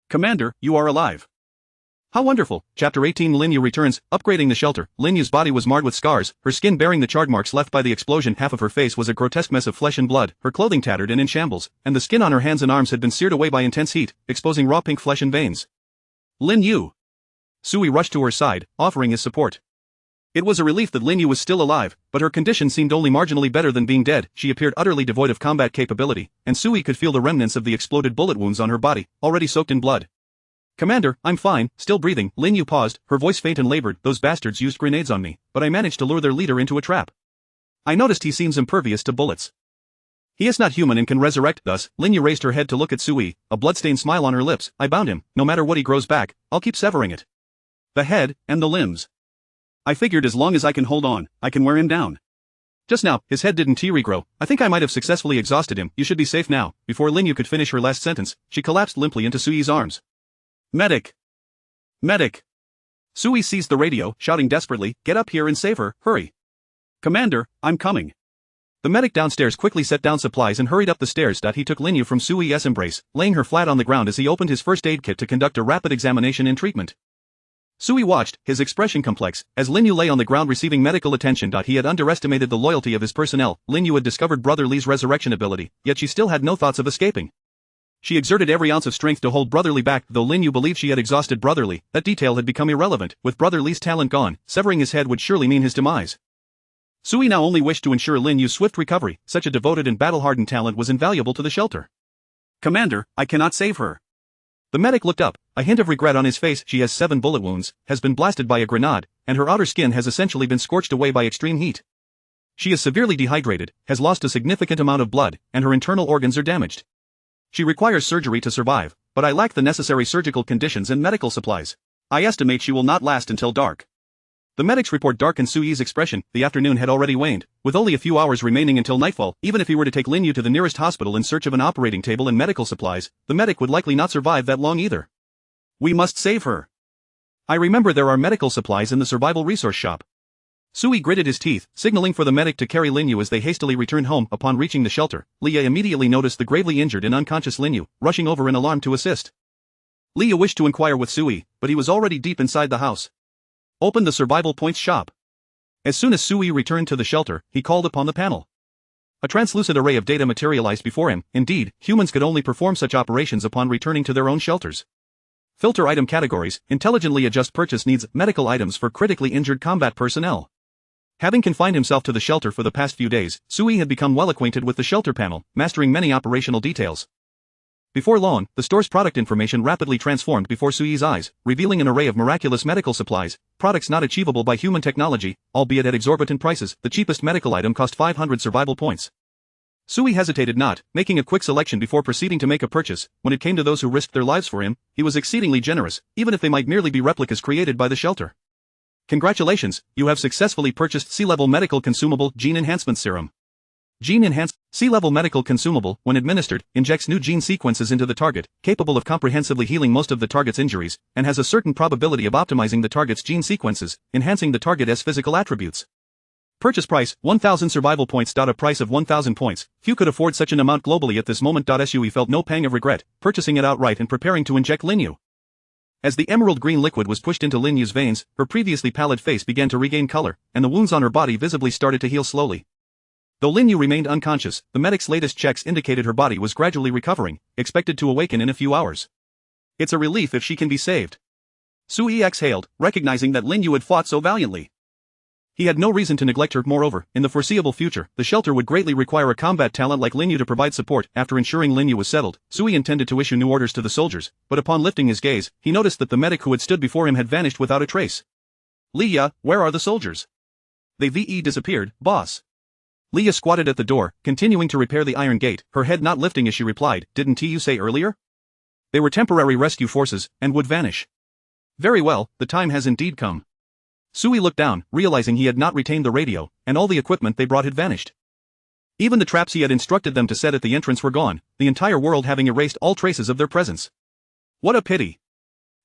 Speaker 1: Commander, you are alive. How wonderful. Chapter 18 Linyu returns, upgrading the shelter. Linyu's body was marred with scars, her skin bearing the charred marks left by the explosion. Half of her face was a grotesque mess of flesh and blood, her clothing tattered and in shambles, and the skin on her hands and arms had been seared away by intense heat, exposing raw pink flesh and veins. Linyu! Sui rushed to her side, offering his support. It was a relief that Linyu was still alive, but her condition seemed only marginally better than being dead. She appeared utterly devoid of combat capability, and Sui could feel the remnants of the exploded bullet wounds on her body, already soaked in blood. Commander, I'm fine, still breathing. Linyu paused, her voice faint and labored. Those bastards used grenades on me, but I managed to lure their leader into a trap. I noticed he seems impervious to bullets. He is not human and can resurrect. Thus, Linyu raised her head to look at Sui, a bloodstained smile on her lips. I bound him. No matter what he grows back, I'll keep severing it. The head, and the limbs. I figured as long as I can hold on, I can wear him down. Just now, his head didn't regrow. I think I might have successfully exhausted him. You should be safe now. Before Linyu could finish her last sentence, she collapsed limply into Sui's arms. Medic! Medic! Sui seized the radio, shouting desperately, get up here and save her, hurry. Commander, I'm coming. The medic downstairs quickly set down supplies and hurried up the stairs. He took Linyu from Sui's embrace, laying her flat on the ground as he opened his first aid kit to conduct a rapid examination and treatment. Sui watched, his expression complex, as Linyu lay on the ground receiving medical attention. He had underestimated the loyalty of his personnel. Linyu had discovered Brother Li's resurrection ability, yet she still had no thoughts of escaping. She exerted every ounce of strength to hold Brother Li back. Though Linyu believed she had exhausted Brother Li, that detail had become irrelevant. With Brother Li's talent gone, severing his head would surely mean his demise. Sui now only wished to ensure Linyu's swift recovery. Such a devoted and battle-hardened talent was invaluable to the shelter. Commander, I cannot save her. The medic looked up, a hint of regret on his face. She has 7 bullet wounds, has been blasted by a grenade, and her outer skin has essentially been scorched away by extreme heat. She is severely dehydrated, has lost a significant amount of blood, and her internal organs are damaged. She requires surgery to survive, but I lack the necessary surgical conditions and medical supplies. I estimate she will not last until dark. The medic's report darkened Sui's expression. The afternoon had already waned, with only a few hours remaining until nightfall. Even if he were to take Linyu to the nearest hospital in search of an operating table and medical supplies, the medic would likely not survive that long either. We must save her. I remember there are medical supplies in the survival resource shop. Sui gritted his teeth, signaling for the medic to carry Linyu as they hastily returned home. Upon reaching the shelter, Lia immediately noticed the gravely injured and unconscious Linyu, rushing over in alarm to assist. Lia wished to inquire with Sui, but he was already deep inside the house. Open the survival points shop. As soon as Sui returned to the shelter, he called upon the panel. A translucent array of data materialized before him. Indeed, humans could only perform such operations upon returning to their own shelters. Filter item categories, intelligently adjust purchase needs, medical items for critically injured combat personnel. Having confined himself to the shelter for the past few days, Sui had become well acquainted with the shelter panel, mastering many operational details. Before long, the store's product information rapidly transformed before Sui's eyes, revealing an array of miraculous medical supplies, products not achievable by human technology, albeit at exorbitant prices. The cheapest medical item cost 500 survival points. Sui hesitated not, making a quick selection before proceeding to make a purchase. When it came to those who risked their lives for him, he was exceedingly generous, even if they might merely be replicas created by the shelter. Congratulations, you have successfully purchased C-level medical consumable Gene Enhancement Serum. Gene Enhanced C-level medical consumable, when administered, injects new gene sequences into the target, capable of comprehensively healing most of the target's injuries, and has a certain probability of optimizing the target's gene sequences, enhancing the target's physical attributes. Purchase price, 1,000 survival points. A price of 1,000 points. Few could afford such an amount globally at this moment. Sui felt no pang of regret, purchasing it outright and preparing to inject Linyu. As the emerald green liquid was pushed into Linyu's veins, her previously pallid face began to regain color, and the wounds on her body visibly started to heal slowly. Though Linyu remained unconscious, the medic's latest checks indicated her body was gradually recovering, expected to awaken in a few hours. It's a relief if she can be saved. Sui exhaled, recognizing that Linyu had fought so valiantly. He had no reason to neglect her. Moreover, in the foreseeable future, the shelter would greatly require a combat talent like Linyu to provide support. After ensuring Linyu was settled, Sui intended to issue new orders to the soldiers, but upon lifting his gaze, he noticed that the medic who had stood before him had vanished without a trace. Lia, where are the soldiers? They disappeared, boss. Lia squatted at the door, continuing to repair the iron gate, her head not lifting as she replied, didn't you say earlier? They were temporary rescue forces, and would vanish. Very well, the time has indeed come. Sui looked down, realizing he had not retained the radio, and all the equipment they brought had vanished. Even the traps he had instructed them to set at the entrance were gone, the entire world having erased all traces of their presence. What a pity!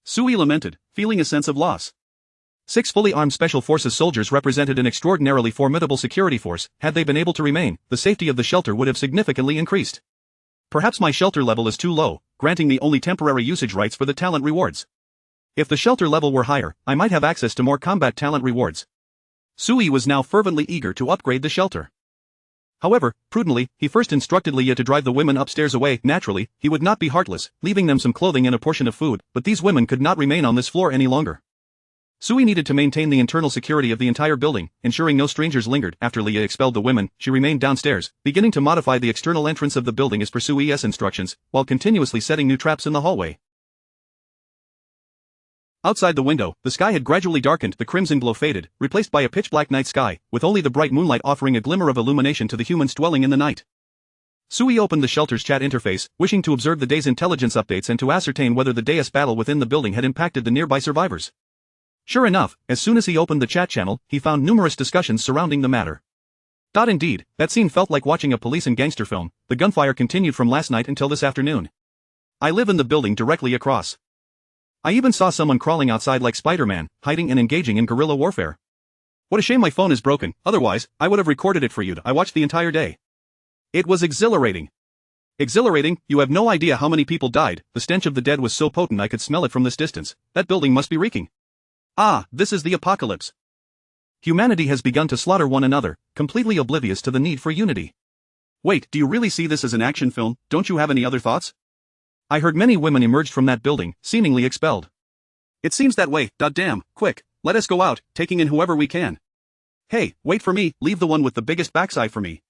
Speaker 1: Sui lamented, feeling a sense of loss. 6 fully armed Special Forces soldiers represented an extraordinarily formidable security force. Had they been able to remain, the safety of the shelter would have significantly increased. Perhaps my shelter level is too low, granting me only temporary usage rights for the talent rewards. If the shelter level were higher, I might have access to more combat talent rewards. Sui was now fervently eager to upgrade the shelter. However, prudently, he first instructed Leah to drive the women upstairs away. Naturally, he would not be heartless, leaving them some clothing and a portion of food, but these women could not remain on this floor any longer. Sui needed to maintain the internal security of the entire building, ensuring no strangers lingered. After Leah expelled the women, she remained downstairs, beginning to modify the external entrance of the building as per Sui's instructions, while continuously setting new traps in the hallway. Outside the window, the sky had gradually darkened, the crimson glow faded, replaced by a pitch-black night sky, with only the bright moonlight offering a glimmer of illumination to the humans dwelling in the night. Sui opened the shelter's chat interface, wishing to observe the day's intelligence updates and to ascertain whether the day's battle within the building had impacted the nearby survivors. Sure enough, as soon as he opened the chat channel, he found numerous discussions surrounding the matter. Indeed, that scene felt like watching a police and gangster film. The gunfire continued from last night until this afternoon. I live in the building directly across. I even saw someone crawling outside like Spider-Man, hiding and engaging in guerrilla warfare. What a shame my phone is broken, otherwise, I would have recorded it for you. I watched the entire day. It was exhilarating. Exhilarating? You have no idea how many people died. The stench of the dead was so potent I could smell it from this distance. That building must be reeking. Ah, this is the apocalypse. Humanity has begun to slaughter one another, completely oblivious to the need for unity. Wait, do you really see this as an action film? Don't you have any other thoughts? I heard many women emerged from that building, seemingly expelled. It seems that way. Damn, quick, let us go out, taking in whoever we can. Hey, wait for me, leave the one with the biggest backside for me.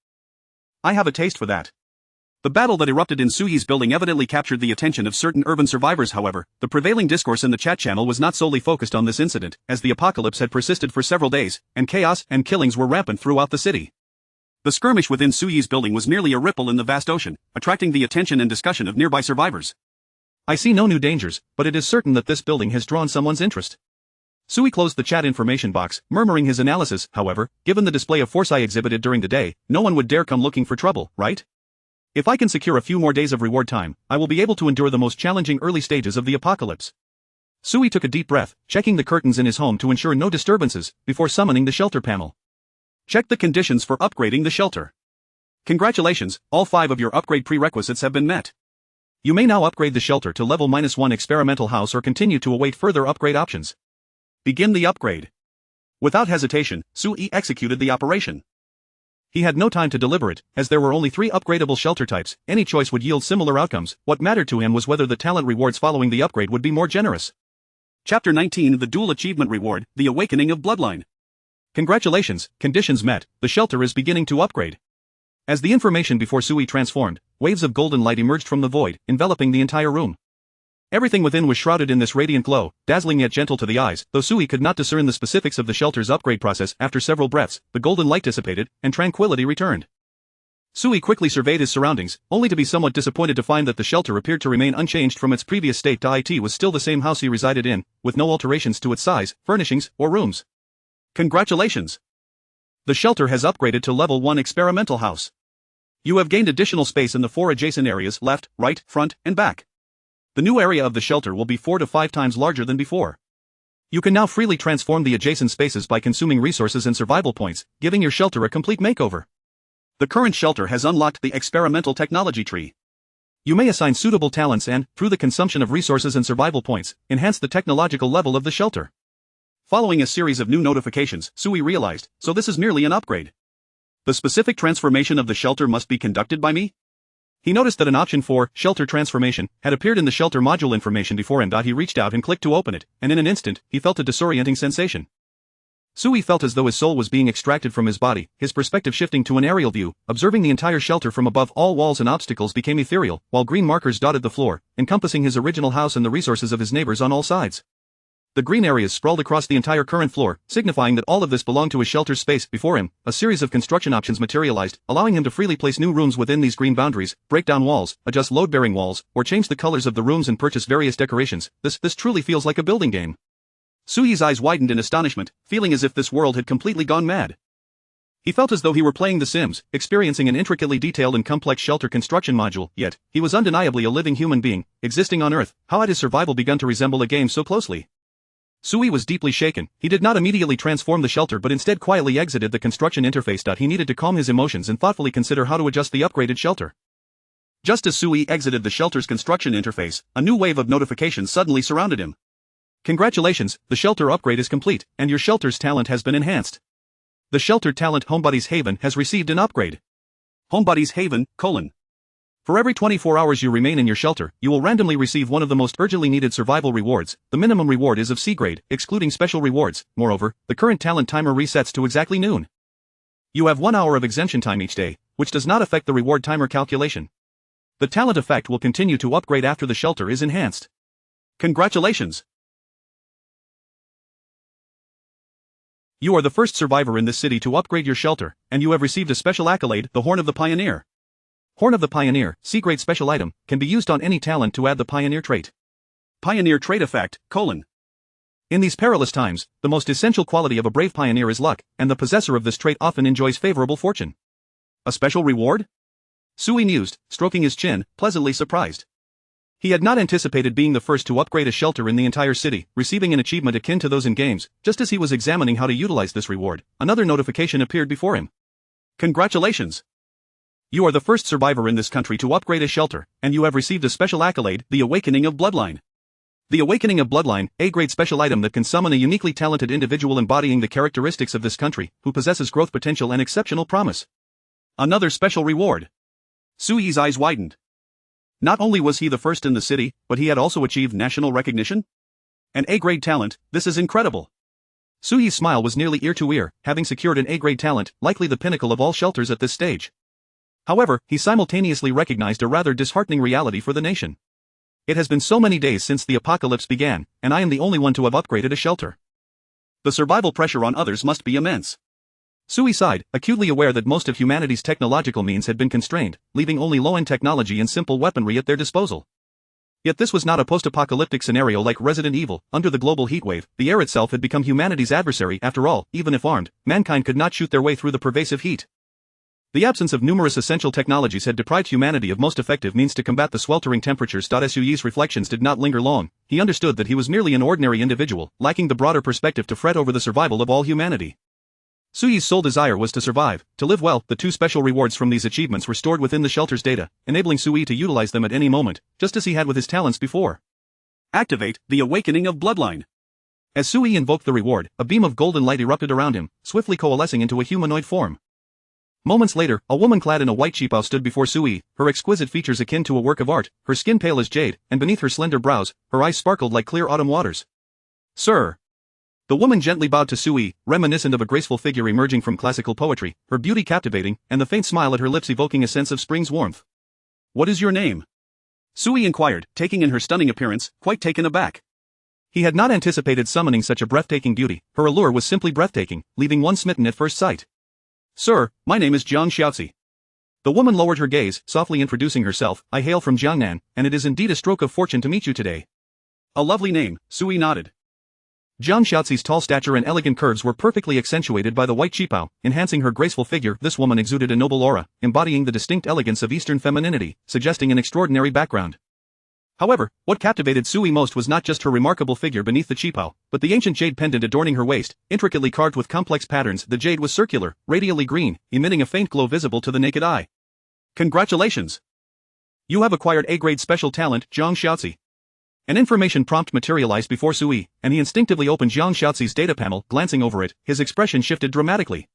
Speaker 1: I have a taste for that. The battle that erupted in Sui's building evidently captured the attention of certain urban survivors. However, the prevailing discourse in the chat channel was not solely focused on this incident, as the apocalypse had persisted for several days, and chaos and killings were rampant throughout the city. The skirmish within Sui's building was merely a ripple in the vast ocean, attracting the attention and discussion of nearby survivors. I see no new dangers, but it is certain that this building has drawn someone's interest. Sui closed the chat information box, murmuring his analysis. However, given the display of force I exhibited during the day, no one would dare come looking for trouble, right? If I can secure a few more days of reward time, I will be able to endure the most challenging early stages of the apocalypse. Sui took a deep breath, checking the curtains in his home to ensure no disturbances, before summoning the shelter panel. Check the conditions for upgrading the shelter. Congratulations, all 5 of your upgrade prerequisites have been met. You may now upgrade the shelter to level -1 experimental house or continue to await further upgrade options. Begin the upgrade. Without hesitation, Sui executed the operation. He had no time to deliberate, as there were only 3 upgradable shelter types. Any choice would yield similar outcomes. What mattered to him was whether the talent rewards following the upgrade would be more generous. Chapter 19: The Dual Achievement Reward, The Awakening of Bloodline. Congratulations, conditions met, the shelter is beginning to upgrade. As the information before Sui transformed, waves of golden light emerged from the void, enveloping the entire room. Everything within was shrouded in this radiant glow, dazzling yet gentle to the eyes. Though Sui could not discern the specifics of the shelter's upgrade process, after several breaths, the golden light dissipated, and tranquility returned. Sui quickly surveyed his surroundings, only to be somewhat disappointed to find that the shelter appeared to remain unchanged from its previous state. It was still the same house he resided in, with no alterations to its size, furnishings, or rooms. Congratulations! The shelter has upgraded to level 1 experimental house. You have gained additional space in the 4 adjacent areas: left, right, front, and back. The new area of the shelter will be 4 to 5 times larger than before. You can now freely transform the adjacent spaces by consuming resources and survival points, giving your shelter a complete makeover. The current shelter has unlocked the experimental technology tree. You may assign suitable talents and, through the consumption of resources and survival points, enhance the technological level of the shelter. Following a series of new notifications, Sui realized, so this is merely an upgrade. The specific transformation of the shelter must be conducted by me? He noticed that an option for shelter transformation had appeared in the shelter module information before him. He reached out and clicked to open it, and in an instant, he felt a disorienting sensation. Sui felt as though his soul was being extracted from his body, his perspective shifting to an aerial view, observing the entire shelter from above. All walls and obstacles became ethereal, while green markers dotted the floor, encompassing his original house and the resources of his neighbors on all sides. The green areas sprawled across the entire current floor, signifying that all of this belonged to his shelter's space. Before him, a series of construction options materialized, allowing him to freely place new rooms within these green boundaries, break down walls, adjust load-bearing walls, or change the colors of the rooms and purchase various decorations. This truly feels like a building game. Sui's eyes widened in astonishment, feeling as if this world had completely gone mad. He felt as though he were playing The Sims, experiencing an intricately detailed and complex shelter construction module. Yet, he was undeniably a living human being, existing on Earth. How had his survival begun to resemble a game so closely? Sui was deeply shaken. He did not immediately transform the shelter but instead quietly exited the construction interface. He needed to calm his emotions and thoughtfully consider how to adjust the upgraded shelter. Just as Sui exited the shelter's construction interface, a new wave of notifications suddenly surrounded him. Congratulations, the shelter upgrade is complete, and your shelter's talent has been enhanced. The sheltered talent Homebody's Haven has received an upgrade. Homebody's Haven, : For every 24 hours you remain in your shelter, you will randomly receive one of the most urgently needed survival rewards. The minimum reward is of C grade, excluding special rewards. Moreover, the current talent timer resets to exactly noon. You have 1 hour of exemption time each day, which does not affect the reward timer calculation. The talent effect will continue to upgrade after the shelter is enhanced. Congratulations! You are the first survivor in this city to upgrade your shelter, and you have received a special accolade, the Horn of the Pioneer. Horn of the Pioneer, C-grade special item, can be used on any talent to add the Pioneer trait. Pioneer trait effect, : In these perilous times, the most essential quality of a brave pioneer is luck, and the possessor of this trait often enjoys favorable fortune. A special reward? Sui mused, stroking his chin, pleasantly surprised. He had not anticipated being the first to upgrade a shelter in the entire city, receiving an achievement akin to those in games. Just as he was examining how to utilize this reward, another notification appeared before him. Congratulations! You are the first survivor in this country to upgrade a shelter, and you have received a special accolade, the Awakening of Bloodline. The Awakening of Bloodline, A-grade special item that can summon a uniquely talented individual embodying the characteristics of this country, who possesses growth potential and exceptional promise. Another special reward. Sui's eyes widened. Not only was he the first in the city, but he had also achieved national recognition? An A-grade talent, this is incredible. Sui's smile was nearly ear to ear, having secured an A-grade talent, likely the pinnacle of all shelters at this stage. However, he simultaneously recognized a rather disheartening reality for the nation. It has been so many days since the apocalypse began, and I am the only one to have upgraded a shelter. The survival pressure on others must be immense. Sui sighed, acutely aware that most of humanity's technological means had been constrained, leaving only low-end technology and simple weaponry at their disposal. Yet this was not a post-apocalyptic scenario like Resident Evil. Under the global heatwave, the air itself had become humanity's adversary. After all, even if armed, mankind could not shoot their way through the pervasive heat. The absence of numerous essential technologies had deprived humanity of most effective means to combat the sweltering temperatures. Sui's reflections did not linger long. He understood that he was merely an ordinary individual, lacking the broader perspective to fret over the survival of all humanity. Sui's sole desire was to survive, to live well. The two special rewards from these achievements were stored within the shelter's data, enabling Sui to utilize them at any moment, just as he had with his talents before. Activate the Awakening of Bloodline. As Sui invoked the reward, a beam of golden light erupted around him, swiftly coalescing into a humanoid form. Moments later, a woman clad in a white cheapao stood before Sui, her exquisite features akin to a work of art, her skin pale as jade, and beneath her slender brows, her eyes sparkled like clear autumn waters. Sir. The woman gently bowed to Sui, reminiscent of a graceful figure emerging from classical poetry, her beauty captivating, and the faint smile at her lips evoking a sense of spring's warmth. What is your name? Sui inquired, taking in her stunning appearance, quite taken aback. He had not anticipated summoning such a breathtaking beauty. Her allure was simply breathtaking, leaving one smitten at first sight. Sir, my name is Jiang Xiaozi. The woman lowered her gaze, softly introducing herself. I hail from Jiangnan, and it is indeed a stroke of fortune to meet you today. A lovely name, Sui nodded. Jiang Xiaozi's tall stature and elegant curves were perfectly accentuated by the white cheapao, enhancing her graceful figure. This woman exuded a noble aura, embodying the distinct elegance of Eastern femininity, suggesting an extraordinary background. However, what captivated Sui most was not just her remarkable figure beneath the cheapao, but the ancient jade pendant adorning her waist, intricately carved with complex patterns. The jade was circular, radiantly green, emitting a faint glow visible to the naked eye. Congratulations! You have acquired A-grade special talent, Jiang Xiaozi. An information prompt materialized before Sui, and he instinctively opened Jiang Xiaozi's data panel. Glancing over it, his expression shifted dramatically.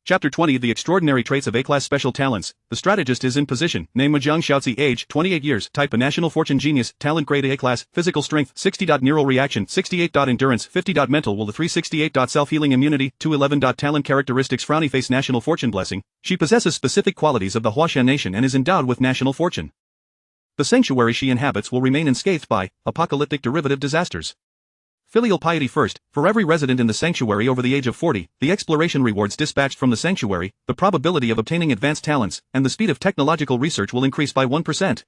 Speaker 1: Chapter 20 The Extraordinary Traits of A-Class Special Talents. The strategist is in position. Name Jiang Xiaozi. Age 28 years. Type a National Fortune Genius. Talent grade A-Class. Physical strength 60. Neural reaction 68. Endurance 50. Mental will 368. Self-healing immunity 211. Talent characteristics Frowny face. National Fortune blessing. She possesses specific qualities of the Huashan nation and is endowed with national fortune. The sanctuary she inhabits will remain unscathed by apocalyptic derivative disasters. Filial piety first. For every resident in the sanctuary over the age of 40, the exploration rewards dispatched from the sanctuary, the probability of obtaining advanced talents, and the speed of technological research will increase by 1%.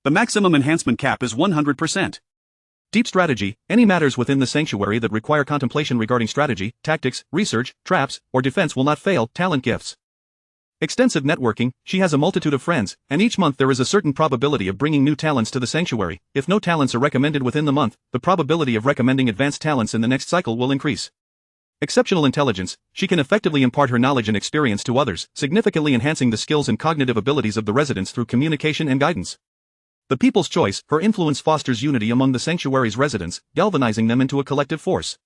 Speaker 1: The maximum enhancement cap is 100%. Deep strategy. Any matters within the sanctuary that require contemplation regarding strategy, tactics, research, traps, or defense will not fail. Talent gifts. Extensive networking. She has a multitude of friends, and each month there is a certain probability of bringing new talents to the sanctuary. If no talents are recommended within the month, the probability of recommending advanced talents in the next cycle will increase. Exceptional intelligence. She can effectively impart her knowledge and experience to others, significantly enhancing the skills and cognitive abilities of the residents through communication and guidance. The people's choice, her influence fosters unity among the sanctuary's residents, galvanizing them into a collective force.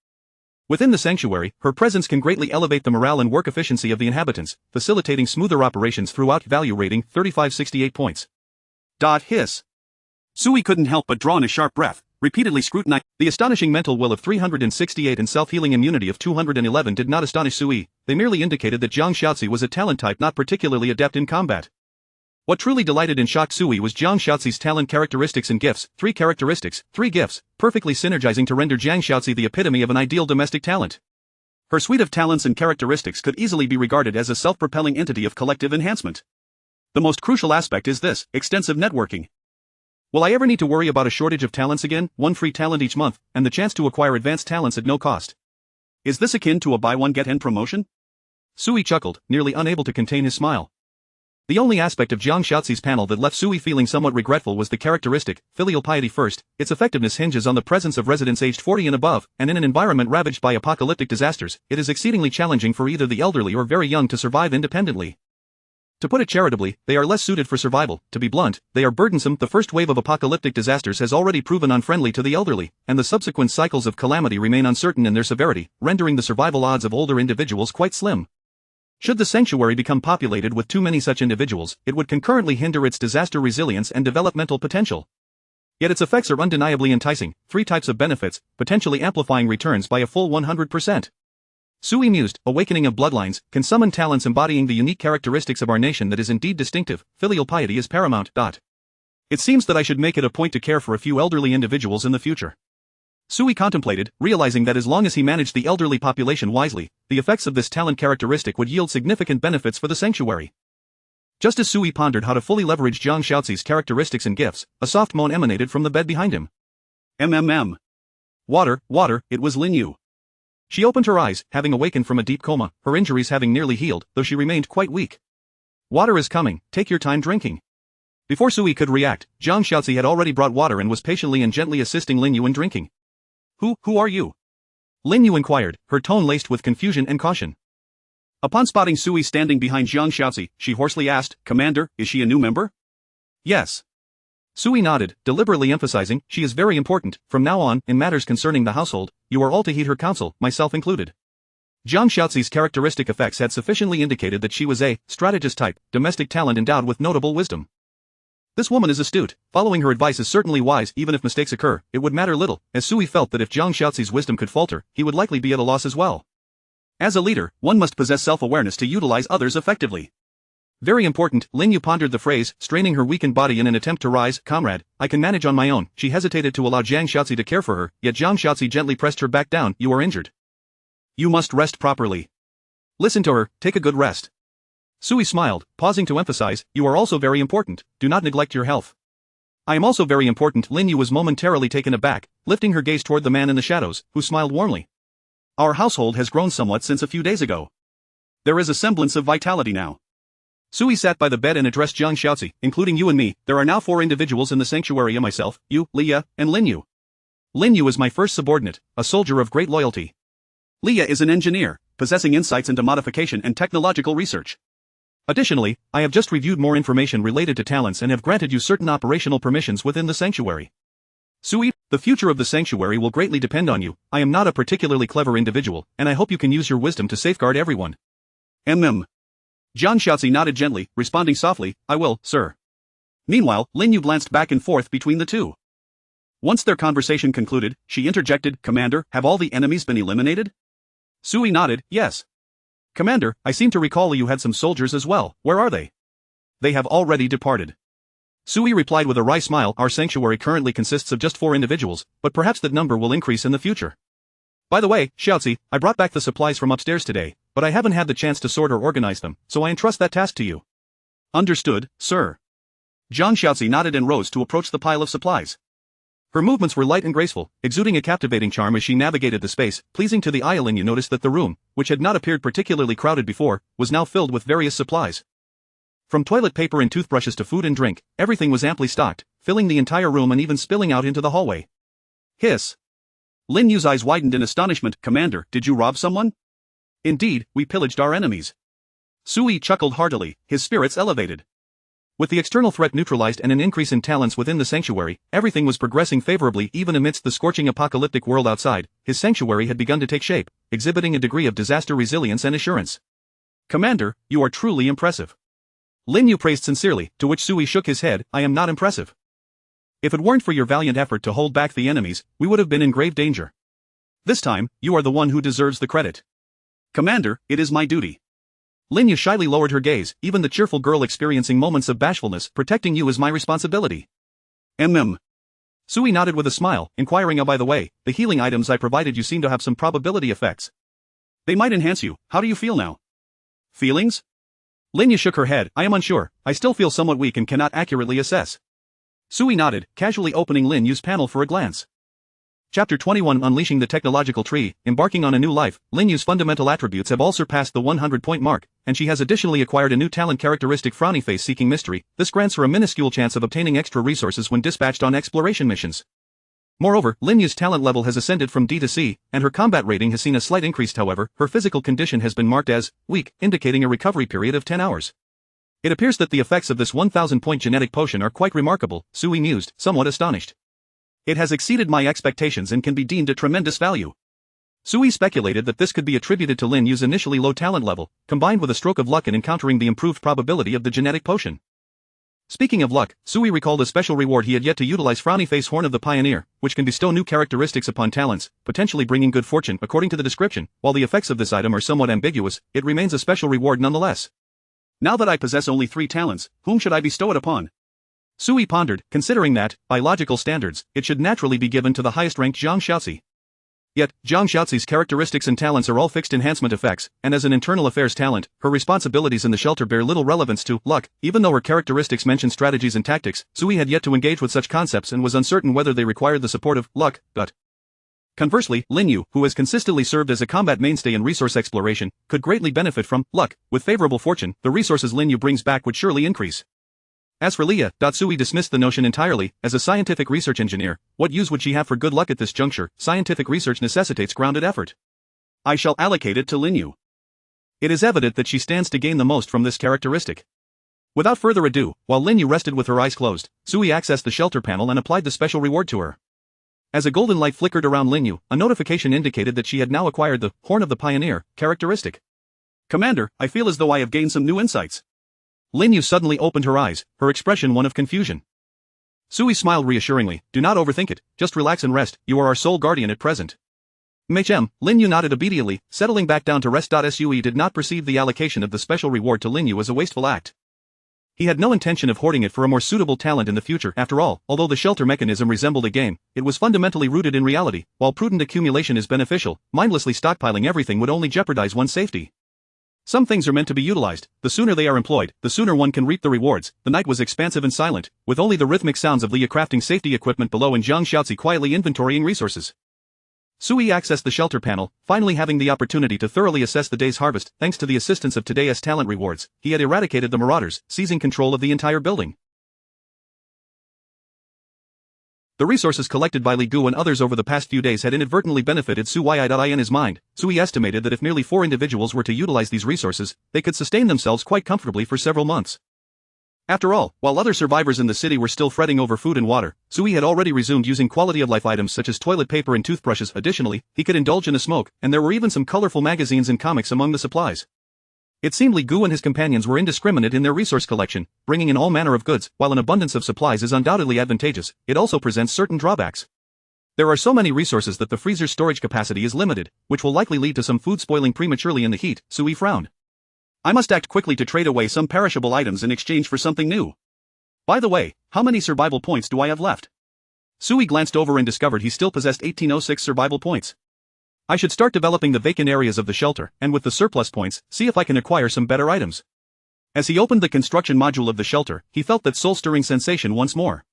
Speaker 1: Within the sanctuary, her presence can greatly elevate the morale and work efficiency of the inhabitants, facilitating smoother operations throughout. Value rating 3568 points. Hiss. Sui couldn't help but draw in a sharp breath, repeatedly scrutinizing. The astonishing mental will of 368 and self-healing immunity of 211 did not astonish Sui, they merely indicated that Jiang Shaozi was a talent type not particularly adept in combat. What truly delighted and shocked Sui was Jiang Shaozi's talent characteristics and gifts, 3 characteristics, 3 gifts, perfectly synergizing to render Jiang Shaozi the epitome of an ideal domestic talent. Her suite of talents and characteristics could easily be regarded as a self-propelling entity of collective enhancement. The most crucial aspect is this, extensive networking. Will I ever need to worry about a shortage of talents again, 1 free talent each month, and the chance to acquire advanced talents at no cost? Is this akin to a buy one get 10 promotion? Sui chuckled, nearly unable to contain his smile. The only aspect of Jiang Shaozi's panel that left Sui feeling somewhat regretful was the characteristic, filial piety first. Its effectiveness hinges on the presence of residents aged 40 and above, and in an environment ravaged by apocalyptic disasters, it is exceedingly challenging for either the elderly or very young to survive independently. To put it charitably, they are less suited for survival. To be blunt, they are burdensome. The first wave of apocalyptic disasters has already proven unfriendly to the elderly, and the subsequent cycles of calamity remain uncertain in their severity, rendering the survival odds of older individuals quite slim. Should the sanctuary become populated with too many such individuals, it would concurrently hinder its disaster resilience and developmental potential. Yet its effects are undeniably enticing, 3 types of benefits, potentially amplifying returns by a full 100%. Sui mused, awakening of bloodlines, can summon talents embodying the unique characteristics of our nation that is indeed distinctive, filial piety is paramount. It seems that I should make it a point to care for a few elderly individuals in the future. Sui contemplated, realizing that as long as he managed the elderly population wisely, the effects of this talent characteristic would yield significant benefits for the sanctuary. Just as Sui pondered how to fully leverage Jiang Shaozi's characteristics and gifts, a soft moan emanated from the bed behind him. Water, it was Lin Yu. She opened her eyes, having awakened from a deep coma, her injuries having nearly healed, though she remained quite weak. Water is coming, take your time drinking. Before Sui could react, Jiang Shaozi had already brought water and was patiently and gently assisting Lin Yu in drinking. Who are you? Lin Yu inquired, her tone laced with confusion and caution. Upon spotting Sui standing behind Jiang Shaozi, she hoarsely asked, Commander, is she a new member? Yes. Sui nodded, deliberately emphasizing, she is very important. From now on, in matters concerning the household, you are all to heed her counsel, myself included. Jiang Shaozi's characteristic effects had sufficiently indicated that she was a strategist type, domestic talent endowed with notable wisdom. This woman is astute, following her advice is certainly wise. Even if mistakes occur, it would matter little, as Sui felt that if Jiang Shaozi's wisdom could falter, he would likely be at a loss as well. As a leader, one must possess self-awareness to utilize others effectively. Very important, Lin Yu pondered the phrase, straining her weakened body in an attempt to rise. Comrade, I can manage on my own. She hesitated to allow Jiang Shaozi to care for her, yet Jiang Shaozi gently pressed her back down. You are injured. You must rest properly. Listen to her, take a good rest. Sui smiled, pausing to emphasize, you are also very important, do not neglect your health. I am also very important. Lin Yu was momentarily taken aback, lifting her gaze toward the man in the shadows, who smiled warmly. Our household has grown somewhat since a few days ago. There is a semblance of vitality now. Sui sat by the bed and addressed Jiang Shaozi, including you and me. There are now 4 individuals in the sanctuary: myself, you, Leah, and Lin Yu. Lin Yu is my first subordinate, a soldier of great loyalty. Leah is an engineer, possessing insights into modification and technological research. Additionally, I have just reviewed more information related to talents and have granted you certain operational permissions within the sanctuary. Sui, the future of the sanctuary will greatly depend on you. I am not a particularly clever individual, and I hope you can use your wisdom to safeguard everyone. Jiang Shaozi nodded gently, responding softly, I will, sir. Meanwhile, Lin Yu glanced back and forth between the two. Once their conversation concluded, she interjected, Commander, have all the enemies been eliminated? Sui nodded, yes. Commander, I seem to recall you had some soldiers as well. Where are they? They have already departed. Sui replied with a wry smile, our sanctuary currently consists of just 4 individuals, but perhaps that number will increase in the future. By the way, Shaozi, I brought back the supplies from upstairs today, but I haven't had the chance to sort or organize them, so I entrust that task to you. Understood, sir. Jiang Shaozi nodded and rose to approach the pile of supplies. Her movements were light and graceful, exuding a captivating charm as she navigated the space, pleasing to the eye. Lin Yu noticed that the room, which had not appeared particularly crowded before, was now filled with various supplies. From toilet paper and toothbrushes to food and drink, everything was amply stocked, filling the entire room and even spilling out into the hallway. Hiss. Lin Yu's eyes widened in astonishment. Commander, did you rob someone? Indeed, we pillaged our enemies. Sui chuckled heartily, his spirits elevated. With the external threat neutralized and an increase in talents within the sanctuary, everything was progressing favorably even amidst the scorching apocalyptic world outside. His sanctuary had begun to take shape, exhibiting a degree of disaster resilience and assurance. "Commander, you are truly impressive." Lin Yu praised sincerely, to which Sui shook his head. "I am not impressive. If it weren't for your valiant effort to hold back the enemies, we would have been in grave danger. This time, you are the one who deserves the credit." "Commander, it is my duty." Lin Yu shyly lowered her gaze. "Even the cheerful girl experiencing moments of bashfulness, protecting you is my responsibility." Sui nodded with a smile, inquiring, "Oh, by the way, the healing items I provided you seem to have some probability effects. They might enhance you. How do you feel now?" "Feelings?" Lin Yu shook her head. "I am unsure. I still feel somewhat weak and cannot accurately assess." Sui nodded, casually opening Lin Yu's panel for a glance. Chapter 21 Unleashing the Technological Tree. Embarking on a new life, Lin Yu's fundamental attributes have all surpassed the 100-point mark, and she has additionally acquired a new talent characteristic, frowny face seeking mystery. This grants her a minuscule chance of obtaining extra resources when dispatched on exploration missions. Moreover, Lin Yu's talent level has ascended from D to C, and her combat rating has seen a slight increase. However, her physical condition has been marked as weak, indicating a recovery period of 10 hours. It appears that the effects of this 1,000-point genetic potion are quite remarkable, Sui mused, somewhat astonished. It has exceeded my expectations and can be deemed a tremendous value. Sui speculated that this could be attributed to Lin Yu's initially low talent level, combined with a stroke of luck in encountering the improved probability of the genetic potion. Speaking of luck, Sui recalled a special reward he had yet to utilize, Frowny Face Horn of the Pioneer, which can bestow new characteristics upon talents, potentially bringing good fortune. According to the description, while the effects of this item are somewhat ambiguous, it remains a special reward nonetheless. Now that I possess only 3 talents, whom should I bestow it upon? Sui pondered, considering that, by logical standards, it should naturally be given to the highest-ranked Zhang Xiaozi. Yet, Zhang Xiaozi's characteristics and talents are all fixed enhancement effects, and as an internal affairs talent, her responsibilities in the shelter bear little relevance to luck. Even though her characteristics mention strategies and tactics, Sui had yet to engage with such concepts and was uncertain whether they required the support of luck. Conversely, Lin Yu, who has consistently served as a combat mainstay in resource exploration, could greatly benefit from luck. With favorable fortune, the resources Lin Yu brings back would surely increase. As for Leah, Sui dismissed the notion entirely. As a scientific research engineer, what use would she have for good luck at this juncture? Scientific research necessitates grounded effort. I shall allocate it to Lin Yu. It is evident that she stands to gain the most from this characteristic. Without further ado, while Lin Yu rested with her eyes closed, Sui accessed the shelter panel and applied the special reward to her. As a golden light flickered around Lin Yu, a notification indicated that she had now acquired the Horn of the Pioneer characteristic. Commander, I feel as though I have gained some new insights. Lin Yu suddenly opened her eyes, her expression one of confusion. Sui smiled reassuringly. Do not overthink it, just relax and rest, you are our sole guardian at present. Lin Yu nodded obediently, settling back down to rest. Sui did not perceive the allocation of the special reward to Lin Yu as a wasteful act. He had no intention of hoarding it for a more suitable talent in the future. After all, although the shelter mechanism resembled a game, it was fundamentally rooted in reality. While prudent accumulation is beneficial, mindlessly stockpiling everything would only jeopardize one's safety. Some things are meant to be utilized. The sooner they are employed, the sooner one can reap the rewards. The night was expansive and silent, with only the rhythmic sounds of Leah crafting safety equipment below and Zhang Xiaozi quietly inventorying resources. Sui accessed the shelter panel, finally having the opportunity to thoroughly assess the day's harvest. Thanks to the assistance of today's talent rewards, he had eradicated the marauders, seizing control of the entire building. The resources collected by Li Gu and others over the past few days had inadvertently benefited Sui. In his mind, Sui estimated that if merely 4 individuals were to utilize these resources, they could sustain themselves quite comfortably for several months. After all, while other survivors in the city were still fretting over food and water, Sui had already resumed using quality-of-life items such as toilet paper and toothbrushes. Additionally, he could indulge in a smoke, and there were even some colorful magazines and comics among the supplies. It seemed Li Gu and his companions were indiscriminate in their resource collection, bringing in all manner of goods. While an abundance of supplies is undoubtedly advantageous, it also presents certain drawbacks. There are so many resources that the freezer's storage capacity is limited, which will likely lead to some food spoiling prematurely in the heat. Sui frowned. I must act quickly to trade away some perishable items in exchange for something new. By the way, how many survival points do I have left? Sui glanced over and discovered he still possessed 1806 survival points. I should start developing the vacant areas of the shelter, and with the surplus points, see if I can acquire some better items. As he opened the construction module of the shelter, he felt that soul-stirring sensation once more.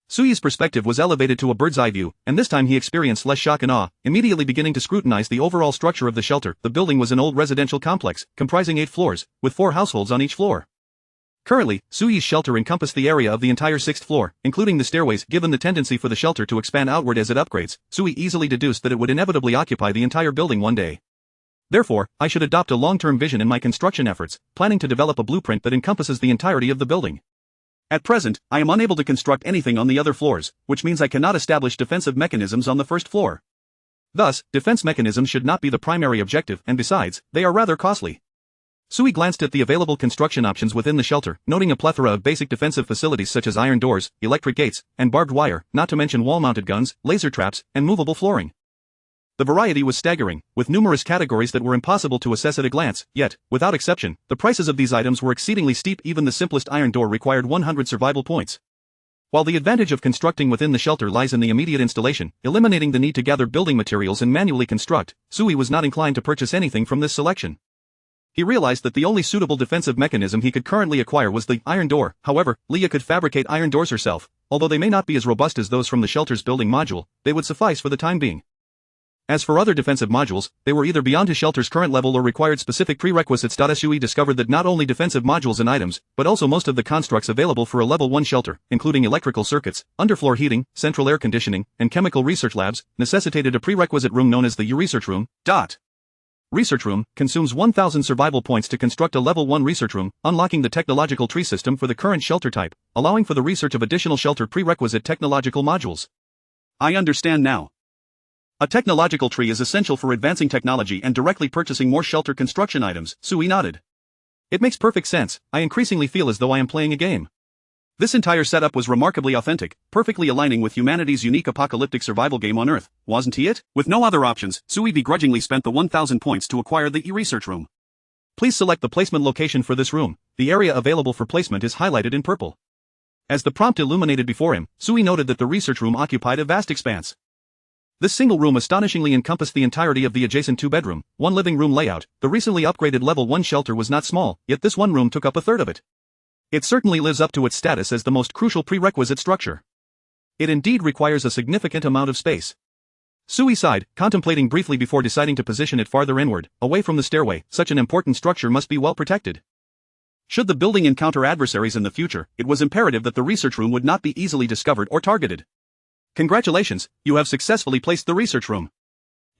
Speaker 1: Sui's perspective was elevated to a bird's-eye view, and this time he experienced less shock and awe, immediately beginning to scrutinize the overall structure of the shelter. The building was an old residential complex, comprising 8 floors, with 4 households on each floor. Currently, Sui's shelter encompassed the area of the entire 6th floor, including the stairways. Given the tendency for the shelter to expand outward as it upgrades, Sui easily deduced that it would inevitably occupy the entire building one day. Therefore, I should adopt a long-term vision in my construction efforts, planning to develop a blueprint that encompasses the entirety of the building. At present, I am unable to construct anything on the other floors, which means I cannot establish defensive mechanisms on the first floor. Thus, defense mechanisms should not be the primary objective, and besides, they are rather costly. Sui glanced at the available construction options within the shelter, noting a plethora of basic defensive facilities such as iron doors, electric gates, and barbed wire, not to mention wall-mounted guns, laser traps, and movable flooring. The variety was staggering, with numerous categories that were impossible to assess at a glance, yet, without exception, the prices of these items were exceedingly steep. Even the simplest iron door required 100 survival points. While the advantage of constructing within the shelter lies in the immediate installation, eliminating the need to gather building materials and manually construct, Sui was not inclined to purchase anything from this selection. He realized that the only suitable defensive mechanism he could currently acquire was the iron door. However, Leah could fabricate iron doors herself. Although they may not be as robust as those from the shelter's building module, they would suffice for the time being. As for other defensive modules, they were either beyond his shelter's current level or required specific prerequisites. Sui discovered that not only defensive modules and items, but also most of the constructs available for a level 1 shelter, including electrical circuits, underfloor heating, central air conditioning, and chemical research labs, necessitated a prerequisite room known as the research room. Research room consumes 1,000 survival points to construct a level 1 research room, unlocking the technological tree system for the current shelter type, allowing for the research of additional shelter prerequisite technological modules. I understand now. A technological tree is essential for advancing technology and directly purchasing more shelter construction items. Sui nodded. It makes perfect sense. I increasingly feel as though I am playing a game. This entire setup was remarkably authentic, perfectly aligning with humanity's unique apocalyptic survival game on Earth, wasn't he it? With no other options, Sui begrudgingly spent the 1,000 points to acquire the e-research room. Please select the placement location for this room. The area available for placement is highlighted in purple. As the prompt illuminated before him, Sui noted that the research room occupied a vast expanse. This single room astonishingly encompassed the entirety of the adjacent 2-bedroom, 1 living room layout. The recently upgraded level 1 shelter was not small, yet this one room took up a third of it. It certainly lives up to its status as the most crucial prerequisite structure. It indeed requires a significant amount of space. Sui sighed, contemplating briefly before deciding to position it farther inward, away from the stairway. Such an important structure must be well protected. Should the building encounter adversaries in the future, it was imperative that the research room would not be easily discovered or targeted. Congratulations, you have successfully placed the research room.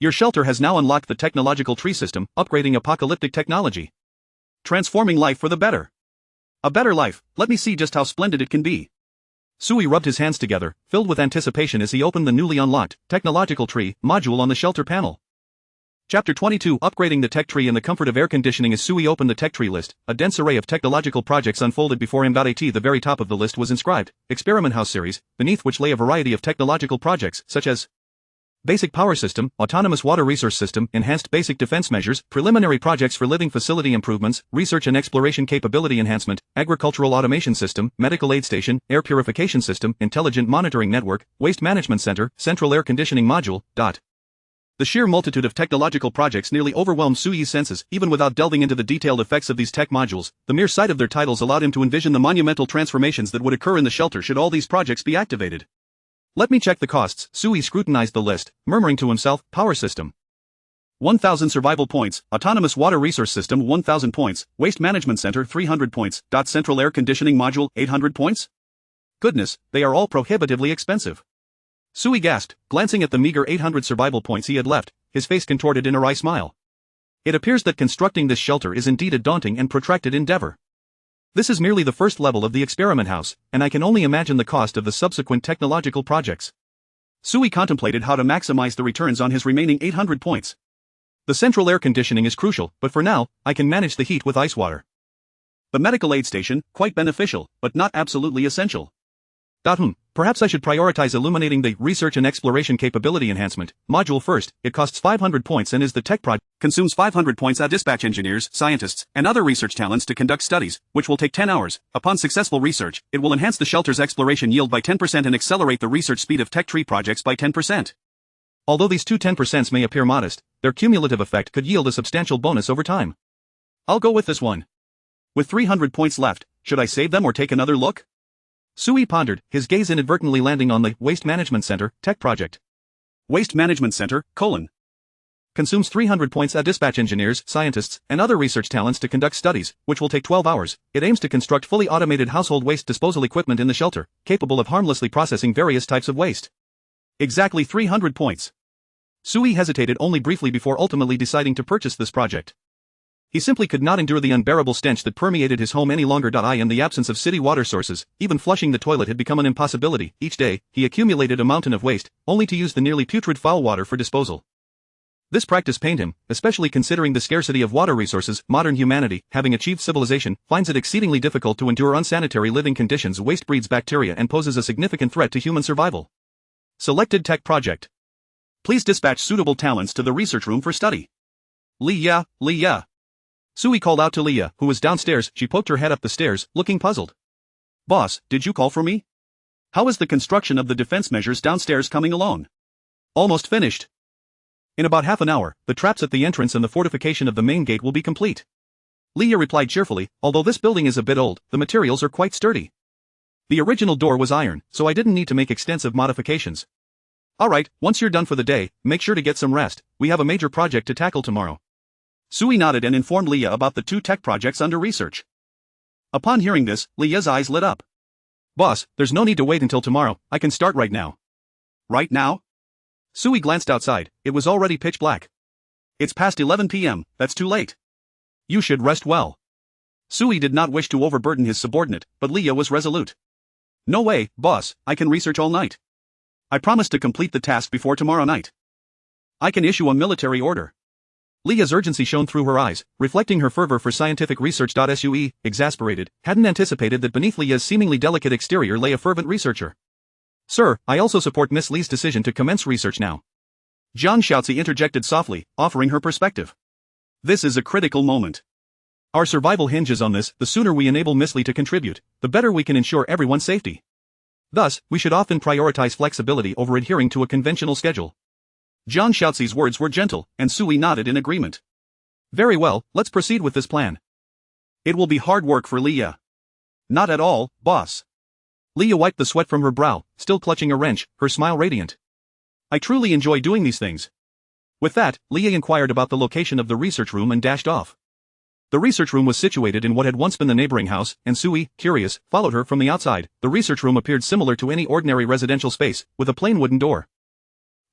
Speaker 1: Your shelter has now unlocked the technological tree system, upgrading apocalyptic technology. Transforming life for the better. A better life, let me see just how splendid it can be. Sui rubbed his hands together, filled with anticipation as he opened the newly unlocked technological tree module on the shelter panel. Chapter 22 Upgrading the Tech Tree in the Comfort of Air Conditioning. As Sui opened the tech tree list, a dense array of technological projects unfolded before him. At the very top of the list was inscribed, Experiment House Series, beneath which lay a variety of technological projects, such as Basic Power System, Autonomous Water Resource System, Enhanced Basic Defense Measures, Preliminary Projects for Living Facility Improvements, Research and Exploration Capability Enhancement, Agricultural Automation System, Medical Aid Station, Air Purification System, Intelligent Monitoring Network, Waste Management Center, Central Air Conditioning Module. The sheer multitude of technological projects nearly overwhelmed Sui's senses. Even without delving into the detailed effects of these tech modules, the mere sight of their titles allowed him to envision the monumental transformations that would occur in the shelter should all these projects be activated. Let me check the costs. Sui scrutinized the list, murmuring to himself, Power System. 1,000 survival points, Autonomous Water Resource System 1,000 points, Waste Management Center 300 points, Central Air Conditioning Module 800 points? Goodness, they are all prohibitively expensive. Sui gasped, glancing at the meager 800 survival points he had left, his face contorted in a wry smile. It appears that constructing this shelter is indeed a daunting and protracted endeavor. This is merely the first level of the experiment house, and I can only imagine the cost of the subsequent technological projects. Sui contemplated how to maximize the returns on his remaining 800 points. The central air conditioning is crucial, but for now, I can manage the heat with ice water. The medical aid station, quite beneficial, but not absolutely essential. Perhaps I should prioritize illuminating the Research and Exploration Capability Enhancement module first. It costs 500 points and is the tech project. Consumes 500 points at dispatch engineers, scientists, and other research talents to conduct studies, which will take 10 hours. Upon successful research, it will enhance the shelter's exploration yield by 10% and accelerate the research speed of tech tree projects by 10%. Although these two 10% may appear modest, their cumulative effect could yield a substantial bonus over time. I'll go with this one. With 300 points left, should I save them or take another look? Sui pondered, his gaze inadvertently landing on the Waste Management Center tech project. Waste Management Center, consumes 300 points at dispatch engineers, scientists, and other research talents to conduct studies, which will take 12 hours. It aims to construct fully automated household waste disposal equipment in the shelter, capable of harmlessly processing various types of waste. Exactly 300 points. Sui hesitated only briefly before ultimately deciding to purchase this project. He simply could not endure the unbearable stench that permeated his home any longer. In the absence of city water sources, even flushing the toilet had become an impossibility. Each day, he accumulated a mountain of waste, only to use the nearly putrid foul water for disposal. This practice pained him, especially considering the scarcity of water resources. Modern humanity, having achieved civilization, finds it exceedingly difficult to endure unsanitary living conditions. Waste breeds bacteria and poses a significant threat to human survival. Selected tech project. Please dispatch suitable talents to the research room for study. Leah. Sui called out to Leah, who was downstairs. She poked her head up the stairs, looking puzzled. Boss, did you call for me? How is the construction of the defense measures downstairs coming along? Almost finished. In about half an hour, the traps at the entrance and the fortification of the main gate will be complete. Leah replied cheerfully, although this building is a bit old, the materials are quite sturdy. The original door was iron, so I didn't need to make extensive modifications. Alright, once you're done for the day, make sure to get some rest. We have a major project to tackle tomorrow. Sui nodded and informed Leah about the 2 tech projects under research. Upon hearing this, Leah's eyes lit up. Boss, there's no need to wait until tomorrow, I can start right now. Right now? Sui glanced outside. It was already pitch black. It's past 11 p.m., that's too late. You should rest well. Sui did not wish to overburden his subordinate, but Leah was resolute. No way, boss, I can research all night. I promise to complete the task before tomorrow night. I can issue a military order. Leah's urgency shone through her eyes, reflecting her fervor for scientific research. Sui, exasperated, hadn't anticipated that beneath Leah's seemingly delicate exterior lay a fervent researcher. Sir, I also support Miss Lee's decision to commence research now. John Shoutzy interjected softly, offering her perspective. This is a critical moment. Our survival hinges on this. The sooner we enable Miss Lee to contribute, the better we can ensure everyone's safety. Thus, we should often prioritize flexibility over adhering to a conventional schedule. John Shoutzy's words were gentle, and Sui nodded in agreement. Very well, let's proceed with this plan. It will be hard work for Leah. Not at all, boss. Leah wiped the sweat from her brow, still clutching a wrench, her smile radiant. I truly enjoy doing these things. With that, Leah inquired about the location of the research room and dashed off. The research room was situated in what had once been the neighboring house, and Sui, curious, followed her from the outside. The research room appeared similar to any ordinary residential space, with a plain wooden door.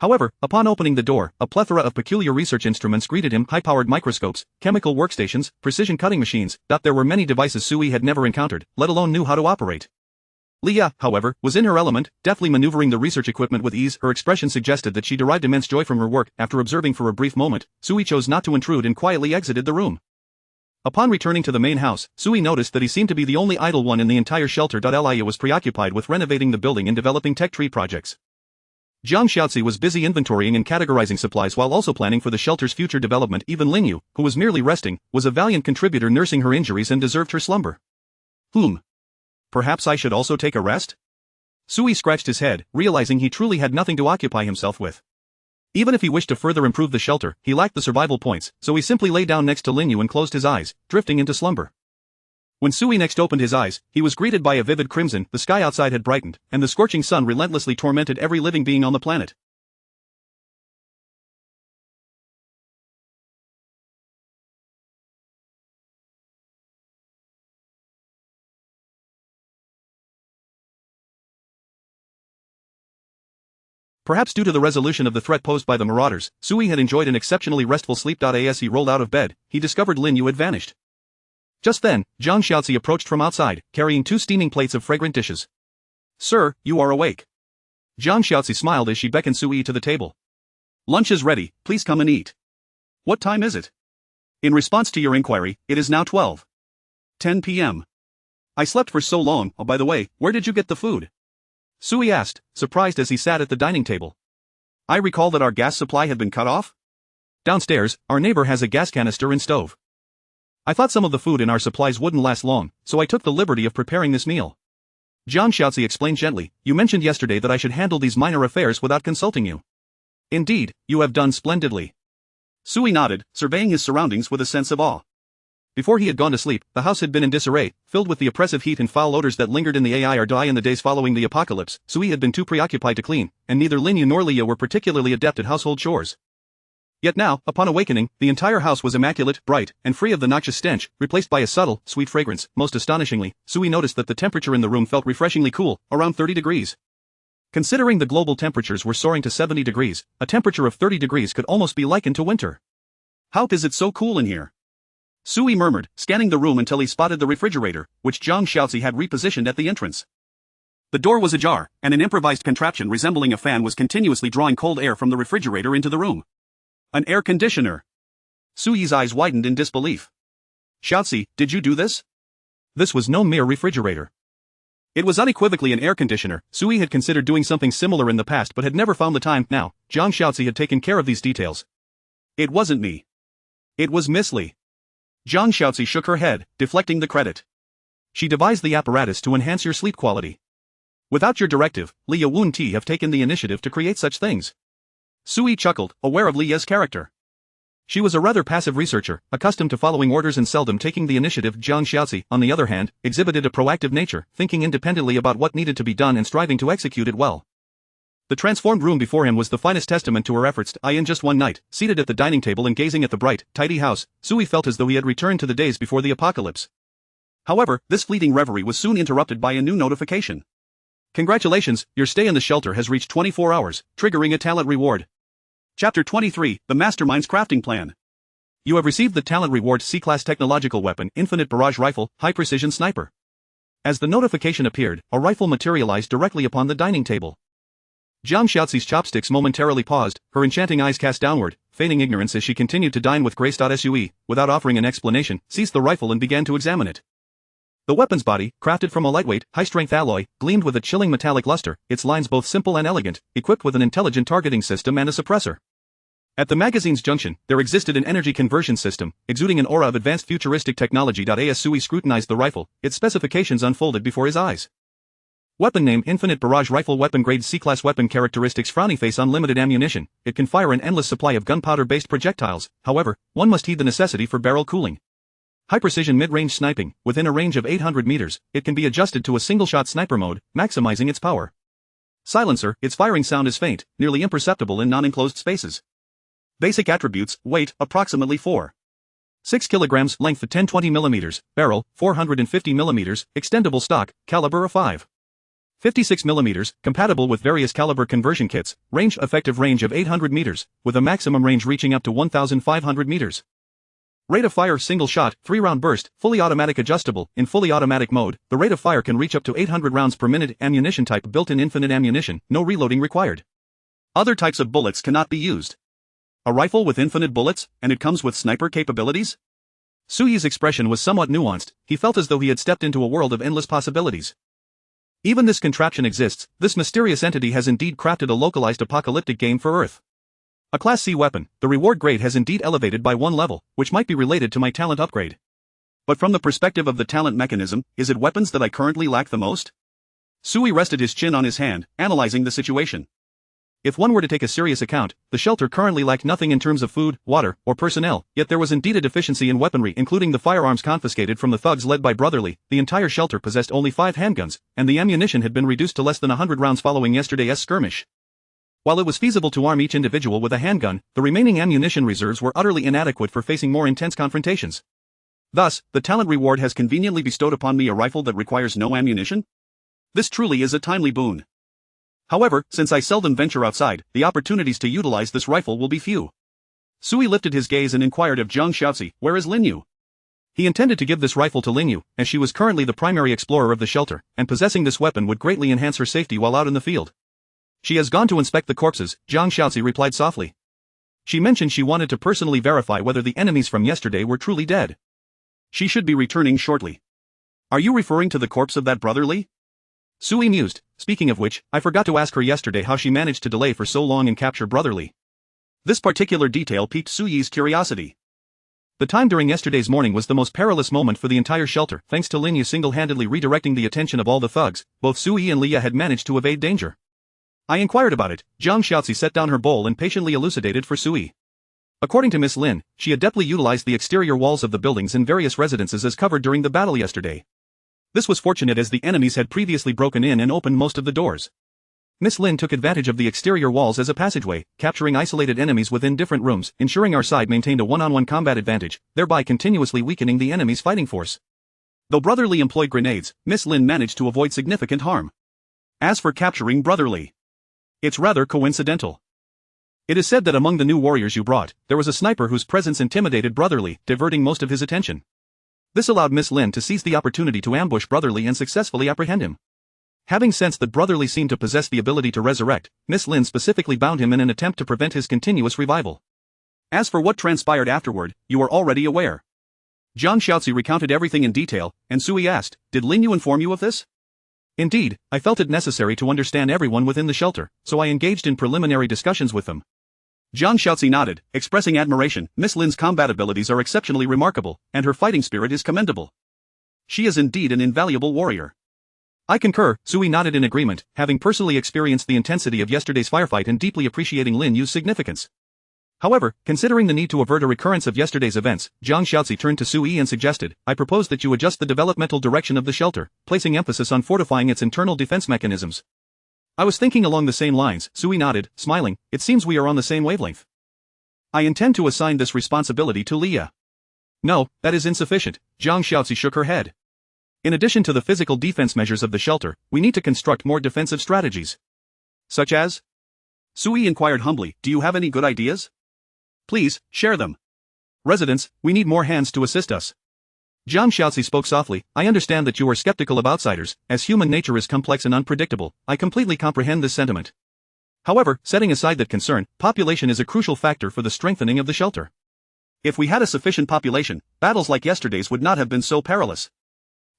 Speaker 1: However, upon opening the door, a plethora of peculiar research instruments greeted him: high-powered microscopes, chemical workstations, precision cutting machines. There were many devices Sui had never encountered, let alone knew how to operate. Leah, however, was in her element, deftly maneuvering the research equipment with ease. Her expression suggested that she derived immense joy from her work. After observing for a brief moment, Sui chose not to intrude and quietly exited the room. Upon returning to the main house, Sui noticed that he seemed to be the only idle one in the entire shelter. Leah was preoccupied with renovating the building and developing tech tree projects. Jiang Xiaozi was busy inventorying and categorizing supplies while also planning for the shelter's future development. Even Linyu, who was merely resting, was a valiant contributor, nursing her injuries and deserved her slumber. Perhaps I should also take a rest? Sui scratched his head, realizing he truly had nothing to occupy himself with. Even if he wished to further improve the shelter, he lacked the survival points, so he simply lay down next to Linyu and closed his eyes, drifting into slumber. When Sui next opened his eyes, he was greeted by a vivid crimson. The sky outside had brightened, and the scorching sun relentlessly tormented every living being on the planet. Perhaps due to the resolution of the threat posed by the marauders, Sui had enjoyed an exceptionally restful sleep. As he rolled out of bed, he discovered Linyu had vanished. Just then, Jiang Xiaozi approached from outside, carrying 2 steaming plates of fragrant dishes. Sir, you are awake. Jiang Xiaozi smiled as she beckoned Sui to the table. Lunch is ready, please come and eat. What time is it? In response to your inquiry, it is now 12:10 p.m. I slept for so long. Oh, by the way, where did you get the food? Sui asked, surprised as he sat at the dining table. I recall that our gas supply had been cut off. Downstairs, our neighbor has a gas canister and stove. I thought some of the food in our supplies wouldn't last long, so I took the liberty of preparing this meal. Jiang Xiaozi explained gently, you mentioned yesterday that I should handle these minor affairs without consulting you. Indeed, you have done splendidly. Sui nodded, surveying his surroundings with a sense of awe. Before he had gone to sleep, the house had been in disarray, filled with the oppressive heat and foul odors that lingered in the air. In the days following the apocalypse, Sui had been too preoccupied to clean, and neither Linyu nor Leah were particularly adept at household chores. Yet now, upon awakening, the entire house was immaculate, bright, and free of the noxious stench, replaced by a subtle, sweet fragrance. Most astonishingly, Sui noticed that the temperature in the room felt refreshingly cool, around 30 degrees. Considering the global temperatures were soaring to 70 degrees, a temperature of 30 degrees could almost be likened to winter. How is it so cool in here? Sui murmured, scanning the room until he spotted the refrigerator, which Zhang Xiaozi had repositioned at the entrance. The door was ajar, and an improvised contraption resembling a fan was continuously drawing cold air from the refrigerator into the room. An air conditioner. Sui's eyes widened in disbelief. Xiaozi, did you do this? This was no mere refrigerator. It was unequivocally an air conditioner. Sui had considered doing something similar in the past but had never found the time. Now, Zhang Xiaozi had taken care of these details. It wasn't me. It was Miss Li. Zhang Xiaozi shook her head, deflecting the credit. She devised the apparatus to enhance your sleep quality. Without your directive, Li wouldn't have taken the initiative to create such things. Sui chuckled, aware of Lia's character. She was a rather passive researcher, accustomed to following orders and seldom taking the initiative. Zhang Xiaozi, on the other hand, exhibited a proactive nature, thinking independently about what needed to be done and striving to execute it well. The transformed room before him was the finest testament to her efforts. In just one night, seated at the dining table and gazing at the bright, tidy house, Sui felt as though he had returned to the days before the apocalypse. However, this fleeting reverie was soon interrupted by a new notification. Congratulations, your stay in the shelter has reached 24 hours, triggering a talent reward. Chapter 23, The Mastermind's Crafting Plan. You have received the talent reward C-Class Technological Weapon, Infinite Barrage Rifle, High Precision Sniper. As the notification appeared, a rifle materialized directly upon the dining table. Zhang Xiaozi's chopsticks momentarily paused, her enchanting eyes cast downward, feigning ignorance as she continued to dine with Grace. Sui, without offering an explanation, seized the rifle and began to examine it. The weapon's body, crafted from a lightweight, high-strength alloy, gleamed with a chilling metallic luster, its lines both simple and elegant, equipped with an intelligent targeting system and a suppressor. At the magazine's junction, there existed an energy conversion system, exuding an aura of advanced futuristic technology. As Sui scrutinized the rifle, its specifications unfolded before his eyes. Weapon name: Infinite Barrage Rifle. Weapon grade: C-Class. Weapon characteristics: frowny face, unlimited ammunition. It can fire an endless supply of gunpowder-based projectiles. However, one must heed the necessity for barrel cooling. High-precision mid-range sniping. Within a range of 800 meters, it can be adjusted to a single-shot sniper mode, maximizing its power. Silencer: its firing sound is faint, nearly imperceptible in non-enclosed spaces. Basic attributes: weight, approximately 4.6 kilograms, length 10-20 millimeters, barrel, 450 millimeters, extendable stock, caliber of 5.56 millimeters, compatible with various caliber conversion kits, range: effective range of 800 meters, with a maximum range reaching up to 1,500 meters. Rate of fire: single shot, 3-round burst, fully automatic. Adjustable. In fully automatic mode, the rate of fire can reach up to 800 rounds per minute. Ammunition type: built-in infinite ammunition, no reloading required. Other types of bullets cannot be used. A rifle with infinite bullets, and it comes with sniper capabilities? Sui's expression was somewhat nuanced. He felt as though he had stepped into a world of endless possibilities. Even this contraption exists. This mysterious entity has indeed crafted a localized apocalyptic game for Earth. A Class C weapon, the reward grade has indeed elevated by 1 level, which might be related to my talent upgrade. But from the perspective of the talent mechanism, is it weapons that I currently lack the most? Sui rested his chin on his hand, analyzing the situation. If one were to take a serious account, the shelter currently lacked nothing in terms of food, water, or personnel, yet there was indeed a deficiency in weaponry, including the firearms confiscated from the thugs led by Brotherly. The entire shelter possessed only 5 handguns, and the ammunition had been reduced to less than 100 rounds following yesterday's skirmish. While it was feasible to arm each individual with a handgun, the remaining ammunition reserves were utterly inadequate for facing more intense confrontations. Thus, the talent reward has conveniently bestowed upon me a rifle that requires no ammunition? This truly is a timely boon. However, since I seldom venture outside, the opportunities to utilize this rifle will be few. Sui lifted his gaze and inquired of Zhang Xiaozi, "Where is Linyu?" He intended to give this rifle to Linyu, as she was currently the primary explorer of the shelter, and possessing this weapon would greatly enhance her safety while out in the field. "She has gone to inspect the corpses," Zhang Xiaozi replied softly. She mentioned she wanted to personally verify whether the enemies from yesterday were truly dead. She should be returning shortly. Are you referring to the corpse of that Brotherly? Sui mused. Speaking of which, I forgot to ask her yesterday how she managed to delay for so long and capture Brotherly. This particular detail piqued Sui's curiosity. The time during yesterday's morning was the most perilous moment for the entire shelter. Thanks to Linyu single-handedly redirecting the attention of all the thugs, both Sui and Lia had managed to evade danger. I inquired about it. Zhang Xiaozi set down her bowl and patiently elucidated for Sui. According to Miss Lin, she adeptly utilized the exterior walls of the buildings in various residences as cover during the battle yesterday. This was fortunate as the enemies had previously broken in and opened most of the doors. Miss Lin took advantage of the exterior walls as a passageway, capturing isolated enemies within different rooms, ensuring our side maintained a one-on-one combat advantage, thereby continuously weakening the enemy's fighting force. Though Brotherly employed grenades, Miss Lin managed to avoid significant harm. As for capturing Brotherly, it's rather coincidental. It is said that among the new warriors you brought, there was a sniper whose presence intimidated Brotherly, diverting most of his attention. This allowed Miss Lin to seize the opportunity to ambush Brotherly and successfully apprehend him. Having sensed that Brotherly seemed to possess the ability to resurrect, Miss Lin specifically bound him in an attempt to prevent his continuous revival. As for what transpired afterward, you are already aware. Zhang Xiaozi recounted everything in detail, and Sui asked, "Did Lin Yu inform you of this?" "Indeed, I felt it necessary to understand everyone within the shelter, so I engaged in preliminary discussions with them." Zhang Xiaozi nodded, expressing admiration. Miss Lin's combat abilities are exceptionally remarkable, and her fighting spirit is commendable. She is indeed an invaluable warrior. I concur, Sui nodded in agreement, having personally experienced the intensity of yesterday's firefight and deeply appreciating Lin Yu's significance. However, considering the need to avert a recurrence of yesterday's events, Zhang Xiaozi turned to Sui and suggested, "I propose that you adjust the developmental direction of the shelter, placing emphasis on fortifying its internal defense mechanisms." "I was thinking along the same lines," Sui nodded, smiling. "It seems we are on the same wavelength. I intend to assign this responsibility to Leah." "No, that is insufficient," Zhang Xiaozi shook her head. "In addition to the physical defense measures of the shelter, we need to construct more defensive strategies." "Such as?" Sui inquired humbly. "Do you have any good ideas? Please, share them. Residents, we need more hands to assist us." Zhang Xiaozi spoke softly. "I understand that you are skeptical of outsiders, as human nature is complex and unpredictable. I completely comprehend this sentiment. However, setting aside that concern, population is a crucial factor for the strengthening of the shelter. If we had a sufficient population, battles like yesterday's would not have been so perilous."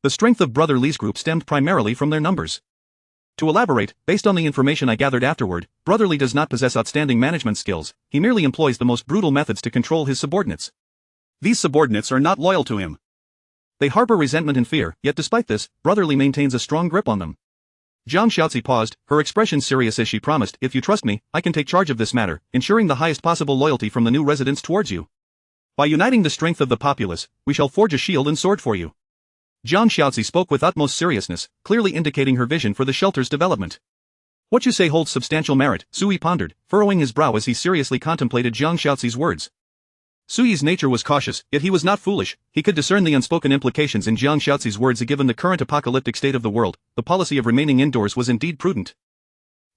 Speaker 1: The strength of Brother Li's group stemmed primarily from their numbers. To elaborate, based on the information I gathered afterward, Brother Li does not possess outstanding management skills, he merely employs the most brutal methods to control his subordinates. These subordinates are not loyal to him. They harbor resentment and fear, yet despite this, Brother Li maintains a strong grip on them. Zhang Xiaozi paused, her expression serious as she promised, "If you trust me, I can take charge of this matter, ensuring the highest possible loyalty from the new residents towards you. By uniting the strength of the populace, we shall forge a shield and sword for you." Zhang Xiaozi spoke with utmost seriousness, clearly indicating her vision for the shelter's development. "What you say holds substantial merit," Sui pondered, furrowing his brow as he seriously contemplated Zhang Xiaozi's words. Sui's nature was cautious, yet he was not foolish. He could discern the unspoken implications in Zhang Xiaozi's words. Given the current apocalyptic state of the world, the policy of remaining indoors was indeed prudent.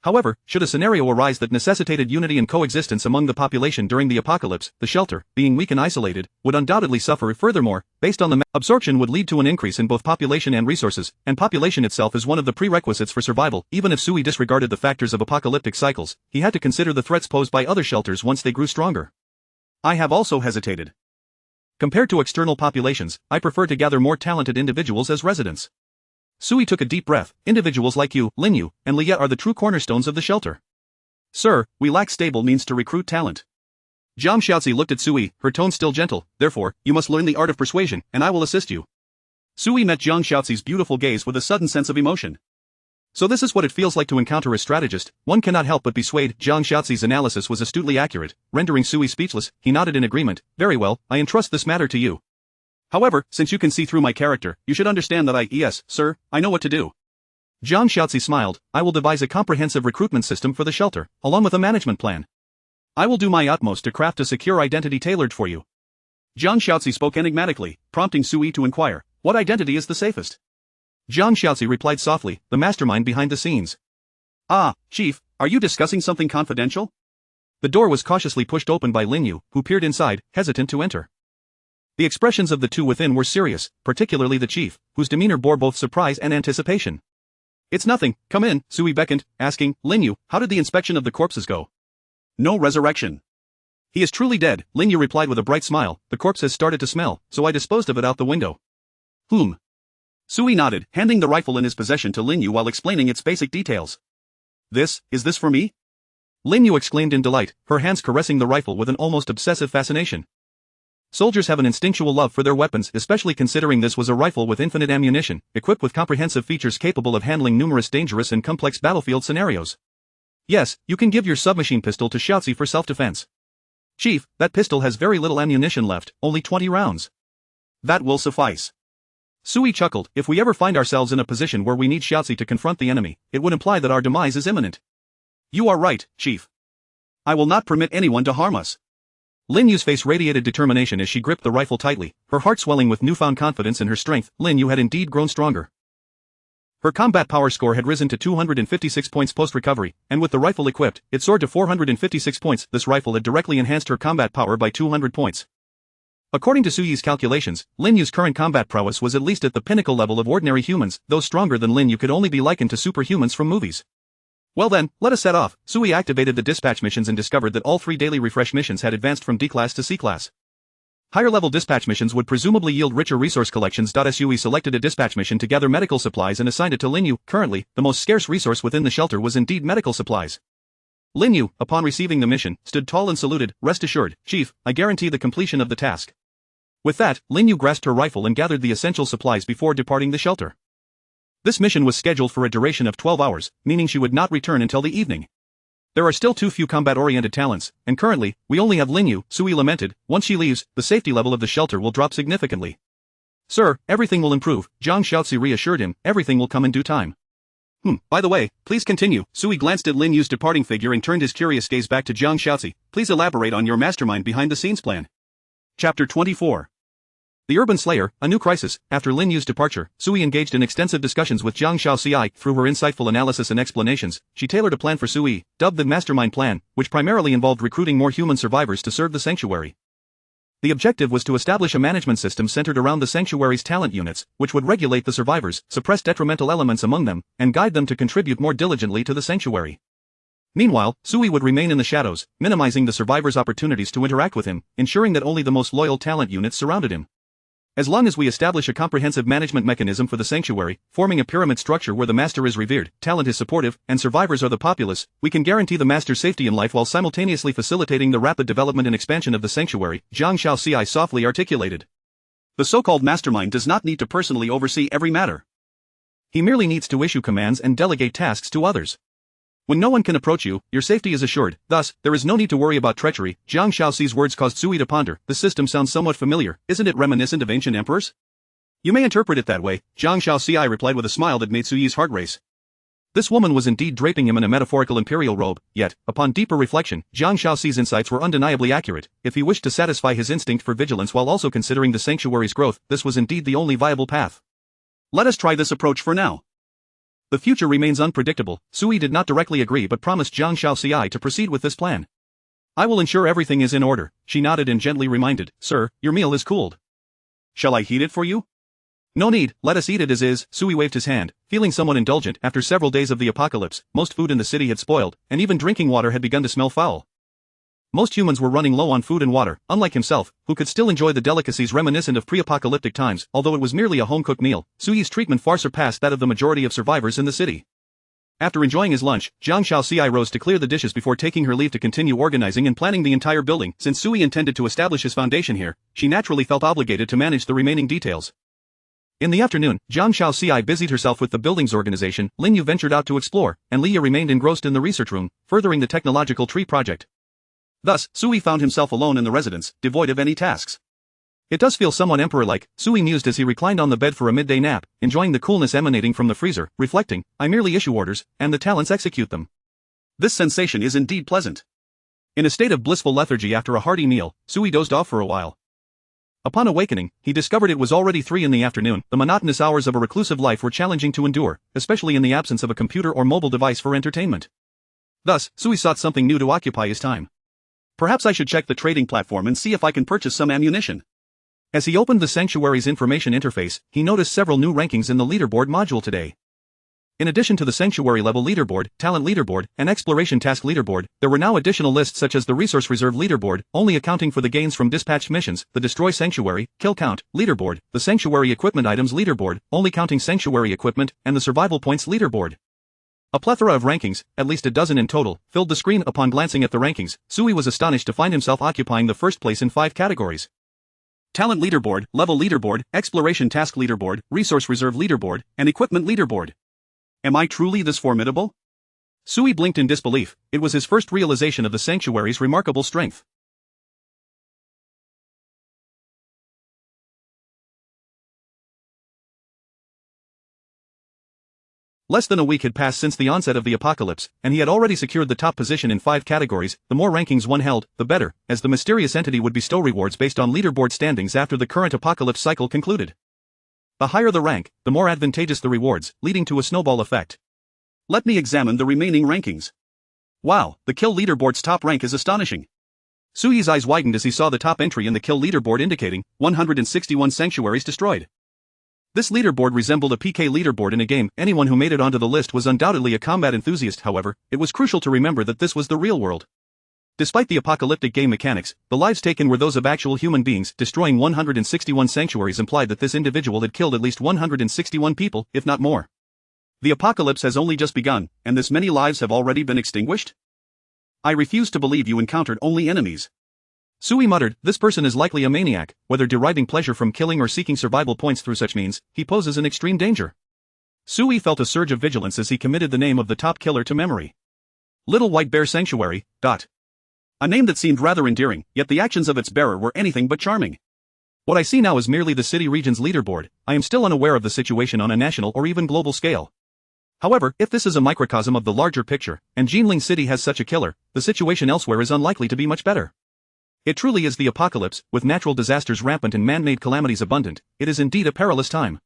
Speaker 1: However, should a scenario arise that necessitated unity and coexistence among the population during the apocalypse, the shelter, being weak and isolated, would undoubtedly suffer. Furthermore, based on the absorption would lead to an increase in both population and resources, and population itself is one of the prerequisites for survival. Even if Sui disregarded the factors of apocalyptic cycles, he had to consider the threats posed by other shelters once they grew stronger. "I have also hesitated. Compared to external populations, I prefer to gather more talented individuals as residents." Sui took a deep breath. "Individuals like you, Lin Yu, and Leah are the true cornerstones of the shelter. Sir, we lack stable means to recruit talent." Zhang Xiaozi looked at Sui, her tone still gentle. "Therefore, you must learn the art of persuasion, and I will assist you." Sui met Zhang Xiaozi's beautiful gaze with a sudden sense of emotion. So this is what it feels like to encounter a strategist. One cannot help but be swayed. Zhang Xiaozi's analysis was astutely accurate, rendering Sui speechless. He nodded in agreement. "Very well, I entrust this matter to you. However, since you can see through my character, you should understand that yes, sir, I know what to do." Zhang Xiaozi smiled. "I will devise a comprehensive recruitment system for the shelter, along with a management plan. I will do my utmost to craft a secure identity tailored for you." Zhang Xiaozi spoke enigmatically, prompting Sui to inquire, "What identity is the safest?" Zhang Xiaozi replied softly, "The mastermind behind the scenes." "Ah, Chief, are you discussing something confidential?" The door was cautiously pushed open by Lin Yu, who peered inside, hesitant to enter. The expressions of the two within were serious, particularly the chief, whose demeanor bore both surprise and anticipation. "It's nothing, come in," Sui beckoned, asking, "Lin Yu, how did the inspection of the corpses go?" "No resurrection. He is truly dead," Lin Yu replied with a bright smile. "The corpse has started to smell, so I disposed of it out the window." Sui nodded, handing the rifle in his possession to Lin Yu while explaining its basic details. Is this for me?" Lin Yu exclaimed in delight, her hands caressing the rifle with an almost obsessive fascination. Soldiers have an instinctual love for their weapons, especially considering this was a rifle with infinite ammunition, equipped with comprehensive features capable of handling numerous dangerous and complex battlefield scenarios. "Yes, you can give your submachine pistol to Xiaozi for self-defense." "Chief, that pistol has very little ammunition left, only 20 rounds. "That will suffice." Sui chuckled. "If we ever find ourselves in a position where we need Xiaozi to confront the enemy, it would imply that our demise is imminent." "You are right, Chief. I will not permit anyone to harm us." Lin Yu's face radiated determination as she gripped the rifle tightly, her heart swelling with newfound confidence in her strength. Lin Yu had indeed grown stronger. Her combat power score had risen to 256 points post-recovery, and with the rifle equipped, it soared to 456 points. This rifle had directly enhanced her combat power by 200 points. According to Suyi's calculations, Lin Yu's current combat prowess was at least at the pinnacle level of ordinary humans, though stronger than Lin Yu could only be likened to superhumans from movies. Well then, let us set off. Suyi activated the dispatch missions and discovered that all 3 daily refresh missions had advanced from D class to C class. Higher-level dispatch missions would presumably yield richer resource collections. Suyi selected a dispatch mission to gather medical supplies and assigned it to Lin Yu. Currently, the most scarce resource within the shelter was indeed medical supplies. Lin Yu, upon receiving the mission, stood tall and saluted. "Rest assured, Chief, I guarantee the completion of the task." With that, Lin Yu grasped her rifle and gathered the essential supplies before departing the shelter. This mission was scheduled for a duration of 12 hours, meaning she would not return until the evening. There are still too few combat-oriented talents, and currently, we only have Lin Yu, Suyi lamented. Once she leaves, the safety level of the shelter will drop significantly. "Sir, everything will improve," Zhang Xiaozi reassured him. "Everything will come in due time." By the way, please continue." Suyi glanced at Lin Yu's departing figure and turned his curious gaze back to Zhang Xiaozi. "Please elaborate on your mastermind behind-the-scenes plan." Chapter 24. The Urban Slayer, a new crisis. After Lin Yu's departure, Suyi engaged in extensive discussions with Zhang Xiaozi. Through her insightful analysis and explanations, she tailored a plan for Suyi, dubbed the Mastermind Plan, which primarily involved recruiting more human survivors to serve the sanctuary. The objective was to establish a management system centered around the sanctuary's talent units, which would regulate the survivors, suppress detrimental elements among them, and guide them to contribute more diligently to the sanctuary. Meanwhile, Suyi would remain in the shadows, minimizing the survivors' opportunities to interact with him, ensuring that only the most loyal talent units surrounded him. As long as we establish a comprehensive management mechanism for the sanctuary, forming a pyramid structure where the master is revered, talent is supportive, and survivors are the populace, we can guarantee the master's safety in life while simultaneously facilitating the rapid development and expansion of the sanctuary, Zhang Xiaozi softly articulated. The so-called mastermind does not need to personally oversee every matter. He merely needs to issue commands and delegate tasks to others. When no one can approach you, your safety is assured, thus, there is no need to worry about treachery. Zhang Xiaozi's words caused Suyi to ponder. The system sounds somewhat familiar, isn't it reminiscent of ancient emperors? You may interpret it that way, Zhang Xiaozi replied with a smile that made Suyi's heart race. This woman was indeed draping him in a metaphorical imperial robe, yet, upon deeper reflection, Zhang Xiaozi's insights were undeniably accurate. If he wished to satisfy his instinct for vigilance while also considering the sanctuary's growth, this was indeed the only viable path. Let us try this approach for now. The future remains unpredictable. Suyi did not directly agree but promised Zhang Xiaozi to proceed with this plan. "I will ensure everything is in order," she nodded and gently reminded. "Sir, your meal is cooled. Shall I heat it for you?" "No need, let us eat it as is." Suyi waved his hand, feeling somewhat indulgent. After several days of the apocalypse, most food in the city had spoiled, and even drinking water had begun to smell foul. Most humans were running low on food and water, unlike himself, who could still enjoy the delicacies reminiscent of pre-apocalyptic times. Although it was merely a home-cooked meal, Suyi's treatment far surpassed that of the majority of survivors in the city. After enjoying his lunch, Zhang Xiaozi rose to clear the dishes before taking her leave to continue organizing and planning the entire building. Since Suyi intended to establish his foundation here, she naturally felt obligated to manage the remaining details. In the afternoon, Zhang Xiaozi busied herself with the building's organization. Lin Yu ventured out to explore, and Liya remained engrossed in the research room, furthering the technological tree project. Thus, Suyi found himself alone in the residence, devoid of any tasks. It does feel somewhat emperor-like, Suyi mused as he reclined on the bed for a midday nap, enjoying the coolness emanating from the freezer, reflecting, "I merely issue orders, and the talents execute them." This sensation is indeed pleasant. In a state of blissful lethargy after a hearty meal, Suyi dozed off for a while. Upon awakening, he discovered it was already 3 in the afternoon. The monotonous hours of a reclusive life were challenging to endure, especially in the absence of a computer or mobile device for entertainment. Thus, Suyi sought something new to occupy his time. Perhaps I should check the trading platform and see if I can purchase some ammunition. As he opened the sanctuary's information interface, he noticed several new rankings in the leaderboard module today. In addition to the sanctuary level leaderboard, talent leaderboard, and exploration task leaderboard, there were now additional lists such as the resource reserve leaderboard, only accounting for the gains from dispatched missions, the destroy sanctuary, kill count, leaderboard, the sanctuary equipment items leaderboard, only counting sanctuary equipment, and the survival points leaderboard. A plethora of rankings, at least a dozen in total, filled the screen. Upon glancing at the rankings, Suyi was astonished to find himself occupying the first place in 5 categories. Talent leaderboard, level leaderboard, exploration task leaderboard, resource reserve leaderboard, and equipment leaderboard. Am I truly this formidable? Suyi blinked in disbelief. It was his first realization of the sanctuary's remarkable strength. Less than a week had passed since the onset of the apocalypse, and he had already secured the top position in 5 categories. The more rankings one held, the better, as the mysterious entity would bestow rewards based on leaderboard standings after the current apocalypse cycle concluded. The higher the rank, the more advantageous the rewards, leading to a snowball effect. Let me examine the remaining rankings. Wow, the kill leaderboard's top rank is astonishing. Sui's eyes widened as he saw the top entry in the kill leaderboard indicating 161 sanctuaries destroyed. This leaderboard resembled a PK leaderboard in a game. Anyone who made it onto the list was undoubtedly a combat enthusiast. However, it was crucial to remember that this was the real world. Despite the apocalyptic game mechanics, the lives taken were those of actual human beings. Destroying 161 sanctuaries implied that this individual had killed at least 161 people, if not more. The apocalypse has only just begun, and this many lives have already been extinguished? I refuse to believe you encountered only enemies. Sui muttered, this person is likely a maniac. Whether deriving pleasure from killing or seeking survival points through such means, he poses an extreme danger. Sui felt a surge of vigilance as he committed the name of the top killer to memory. Little White Bear Sanctuary. A name that seemed rather endearing, yet the actions of its bearer were anything but charming. What I see now is merely the city region's leaderboard. I am still unaware of the situation on a national or even global scale. However, if this is a microcosm of the larger picture, and Jinling City has such a killer, the situation elsewhere is unlikely to be much better. It truly is the apocalypse, with natural disasters rampant and man-made calamities abundant. It is indeed a perilous time.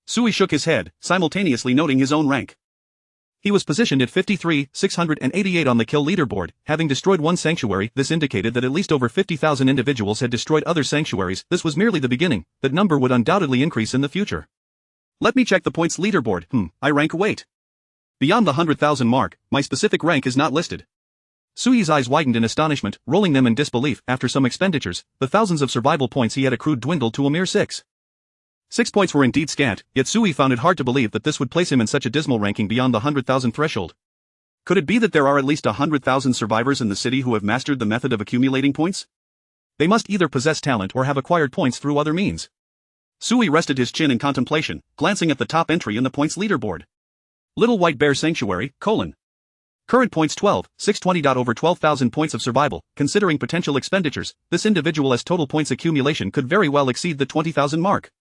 Speaker 1: Sui shook his head, simultaneously noting his own rank. He was positioned at 53,688 on the kill leaderboard, having destroyed one sanctuary. This indicated that at least over 50,000 individuals had destroyed other sanctuaries. This was merely the beginning. That number would undoubtedly increase in the future. Let me check the points leaderboard. I rank wait. Beyond the 100,000 mark, my specific rank is not listed. Sui's eyes widened in astonishment, rolling them in disbelief. After some expenditures, the thousands of survival points he had accrued dwindled to a mere 6. 6 points were indeed scant, yet Sui found it hard to believe that this would place him in such a dismal ranking beyond the 100,000 threshold. Could it be that there are at least 100,000 survivors in the city who have mastered the method of accumulating points? They must either possess talent or have acquired points through other means. Sui rested his chin in contemplation, glancing at the top entry in the points leaderboard. Little White Bear Sanctuary, : Current points 12, 620. Over 12,000 points of survival. Considering potential expenditures, this individual's total points accumulation could very well exceed the 20,000 mark.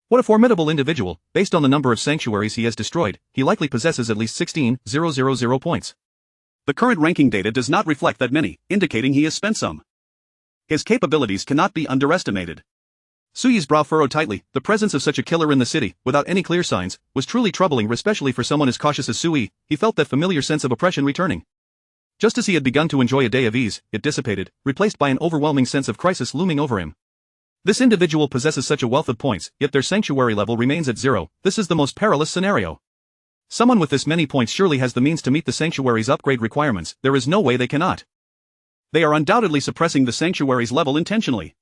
Speaker 1: What a formidable individual. Based on the number of sanctuaries he has destroyed, he likely possesses at least 16,000 points. The current ranking data does not reflect that many, indicating he has spent some. His capabilities cannot be underestimated. Sui's brow furrowed tightly. The presence of such a killer in the city, without any clear signs, was truly troubling, especially for someone as cautious as Sui. He felt that familiar sense of oppression returning. Just as he had begun to enjoy a day of ease, it dissipated, replaced by an overwhelming sense of crisis looming over him. This individual possesses such a wealth of points, yet their sanctuary level remains at 0. This is the most perilous scenario. Someone with this many points surely has the means to meet the sanctuary's upgrade requirements. There is no way they cannot. They are undoubtedly suppressing the sanctuary's level intentionally.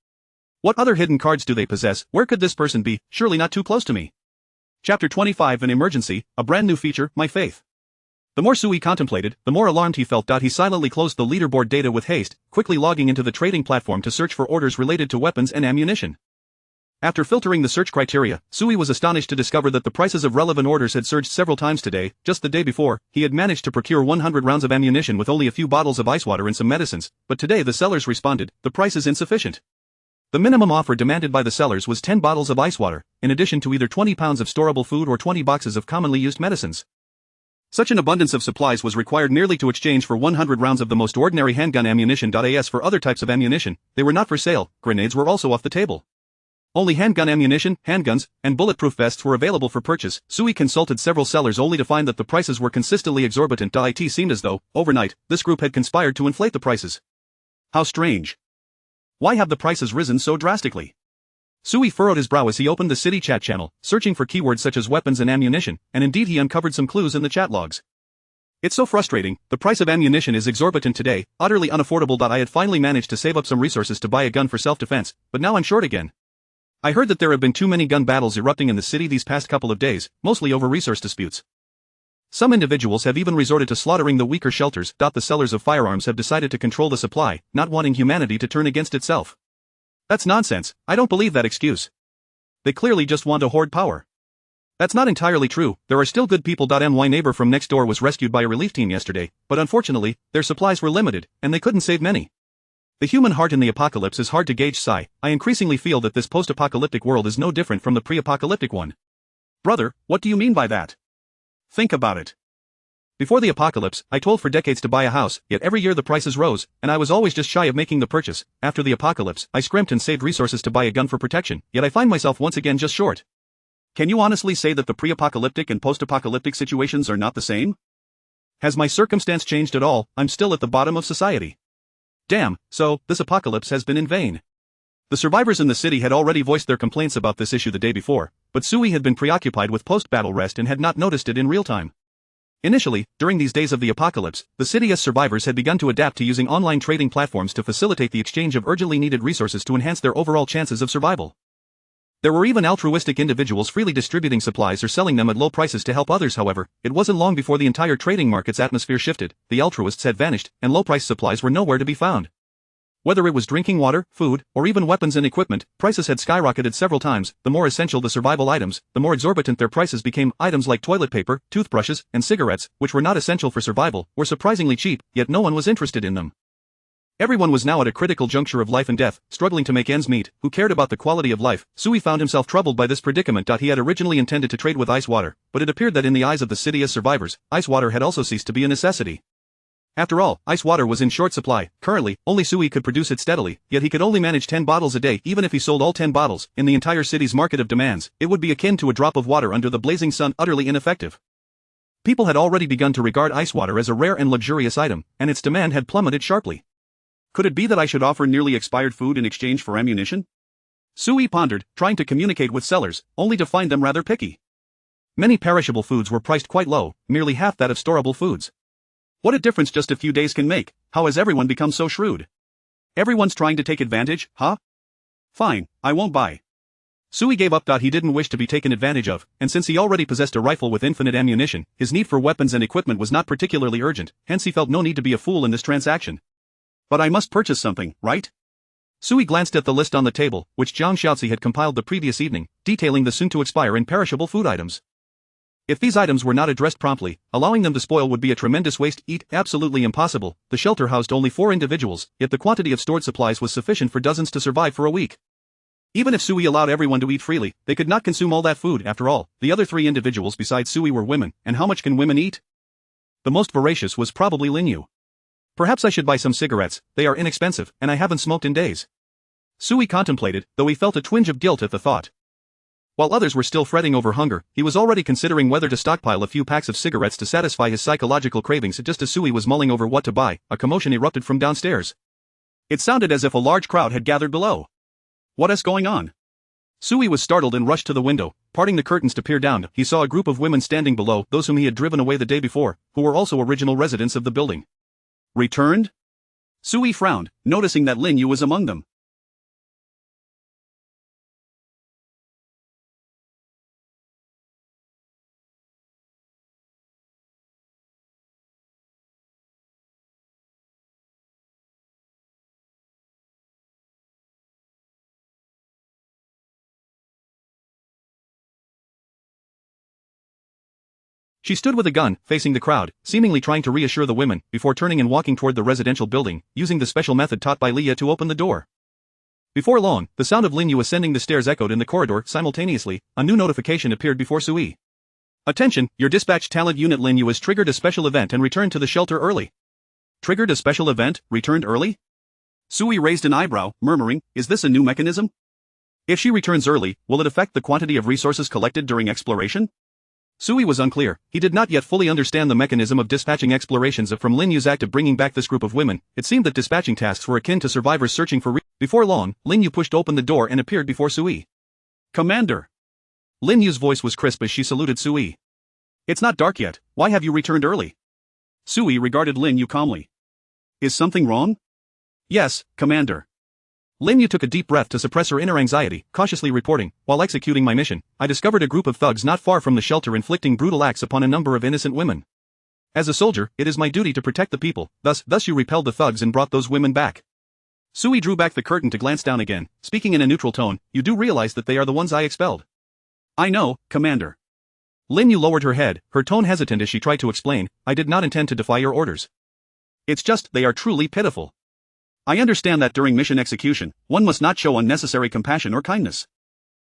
Speaker 1: What other hidden cards do they possess? Where could this person be? Surely not too close to me. Chapter 25. An emergency, a brand new feature, my faith. The more Sui contemplated, the more alarmed he felt. He silently closed the leaderboard data with haste, quickly logging into the trading platform to search for orders related to weapons and ammunition. After filtering the search criteria, Sui was astonished to discover that the prices of relevant orders had surged several times today. Just the day before, he had managed to procure 100 rounds of ammunition with only a few bottles of ice water and some medicines, but today the sellers responded, the price is insufficient. The minimum offer demanded by the sellers was 10 bottles of ice water, in addition to either 20 pounds of storable food or 20 boxes of commonly used medicines. Such an abundance of supplies was required merely to exchange for 100 rounds of the most ordinary handgun ammunition. As for other types of ammunition, they were not for sale. Grenades were also off the table. Only handgun ammunition, handguns, and bulletproof vests were available for purchase. Sui consulted several sellers only to find that the prices were consistently exorbitant. It seemed as though, overnight, this group had conspired to inflate the prices. How strange. Why have the prices risen so drastically? Sui furrowed his brow as he opened the city chat channel, searching for keywords such as weapons and ammunition, and indeed he uncovered some clues in the chat logs. It's so frustrating. The price of ammunition is exorbitant today, utterly unaffordable. I had finally managed to save up some resources to buy a gun for self-defense, but now I'm short again. I heard that there have been too many gun battles erupting in the city these past couple of days, mostly over resource disputes. Some individuals have even resorted to slaughtering the weaker shelters. The sellers of firearms have decided to control the supply, not wanting humanity to turn against itself. That's nonsense. I don't believe that excuse. They clearly just want to hoard power. That's not entirely true. There are still good people. My neighbor from next door was rescued by a relief team yesterday, but unfortunately, their supplies were limited, and they couldn't save many. The human heart in the apocalypse is hard to gauge. I increasingly feel that this post-apocalyptic world is no different from the pre-apocalyptic one. Brother, what do you mean by that? Think about it. Before the apocalypse, I toiled for decades to buy a house, yet every year the prices rose, and I was always just shy of making the purchase. After the apocalypse, I scrimped and saved resources to buy a gun for protection, yet I find myself once again just short. Can you honestly say that the pre-apocalyptic and post-apocalyptic situations are not the same? Has my circumstance changed at all? I'm still at the bottom of society. Damn, so, this apocalypse has been in vain. The survivors in the city had already voiced their complaints about this issue the day before, but Sui had been preoccupied with post-battle rest and had not noticed it in real time. Initially, during these days of the apocalypse, the city's survivors had begun to adapt to using online trading platforms to facilitate the exchange of urgently needed resources to enhance their overall chances of survival. There were even altruistic individuals freely distributing supplies or selling them at low prices to help others. However, it wasn't long before the entire trading market's atmosphere shifted, the altruists had vanished, and low-price supplies were nowhere to be found. Whether it was drinking water, food, or even weapons and equipment, prices had skyrocketed several times. The more essential the survival items, the more exorbitant their prices became. Items like toilet paper, toothbrushes, and cigarettes, which were not essential for survival, were surprisingly cheap, yet no one was interested in them. Everyone was now at a critical juncture of life and death, struggling to make ends meet. Who cared about the quality of life? Sui found himself troubled by this predicament. He had originally intended to trade with ice water, but it appeared that in the eyes of the city's survivors, ice water had also ceased to be a necessity. After all, ice water was in short supply. Currently, only Sui could produce it steadily, yet he could only manage 10 bottles a day. Even if he sold all 10 bottles, in the entire city's market of demands, it would be akin to a drop of water under the blazing sun, utterly ineffective. People had already begun to regard ice water as a rare and luxurious item, and its demand had plummeted sharply. Could it be that I should offer nearly expired food in exchange for ammunition? Sui pondered, trying to communicate with sellers, only to find them rather picky. Many perishable foods were priced quite low, merely half that of storable foods. What a difference just a few days can make. How has everyone become so shrewd? Everyone's trying to take advantage, huh? Fine, I won't buy. Sui gave up. He didn't wish to be taken advantage of, and since he already possessed a rifle with infinite ammunition, his need for weapons and equipment was not particularly urgent, hence he felt no need to be a fool in this transaction. But I must purchase something, right? Sui glanced at the list on the table, which Jiang Xiaozi had compiled the previous evening, detailing the soon-to-expire and perishable food items. If these items were not addressed promptly, allowing them to spoil would be a tremendous waste. Absolutely impossible. The shelter housed only 4 individuals, yet the quantity of stored supplies was sufficient for dozens to survive for a week. Even if Sui allowed everyone to eat freely, they could not consume all that food. After all, the other 3 individuals besides Sui were women, and how much can women eat? The most voracious was probably Lin Yu. Perhaps I should buy some cigarettes. They are inexpensive, and I haven't smoked in days. Sui contemplated, though he felt a twinge of guilt at the thought. While others were still fretting over hunger, he was already considering whether to stockpile a few packs of cigarettes to satisfy his psychological cravings. Just as Sui was mulling over what to buy, a commotion erupted from downstairs. It sounded as if a large crowd had gathered below. What is going on? Sui was startled and rushed to the window. Parting the curtains to peer down, he saw a group of women standing below, those whom he had driven away the day before, who were also original residents of the building. Returned? Sui frowned, noticing that Lin Yu was among them. She stood with a gun, facing the crowd, seemingly trying to reassure the women, before turning and walking toward the residential building, using the special method taught by Leah to open the door. Before long, the sound of Lin Yu ascending the stairs echoed in the corridor. Simultaneously, a new notification appeared before Sui. Attention, your dispatch talent unit Lin Yu has triggered a special event and returned to the shelter early. Triggered a special event, returned early? Sui raised an eyebrow, murmuring, is this a new mechanism? If she returns early, will it affect the quantity of resources collected during exploration? Sui was unclear. He did not yet fully understand the mechanism of dispatching explorations. From Lin Yu's act of bringing back this group of women, it seemed that dispatching tasks were akin to survivors searching for Before long, Lin Yu pushed open the door and appeared before Sui. Commander! Lin Yu's voice was crisp as she saluted Sui. It's not dark yet, why have you returned early? Sui regarded Lin Yu calmly. Is something wrong? Yes, Commander. Lin Yu took a deep breath to suppress her inner anxiety, cautiously reporting, while executing my mission, I discovered a group of thugs not far from the shelter inflicting brutal acts upon a number of innocent women. As a soldier, it is my duty to protect the people, thus you repelled the thugs and brought those women back. Sui drew back the curtain to glance down again, speaking in a neutral tone, you do realize that they are the ones I expelled. I know, Commander. Lin Yu lowered her head, her tone hesitant as she tried to explain, I did not intend to defy your orders. It's just, they are truly pitiful. I understand that during mission execution, one must not show unnecessary compassion or kindness.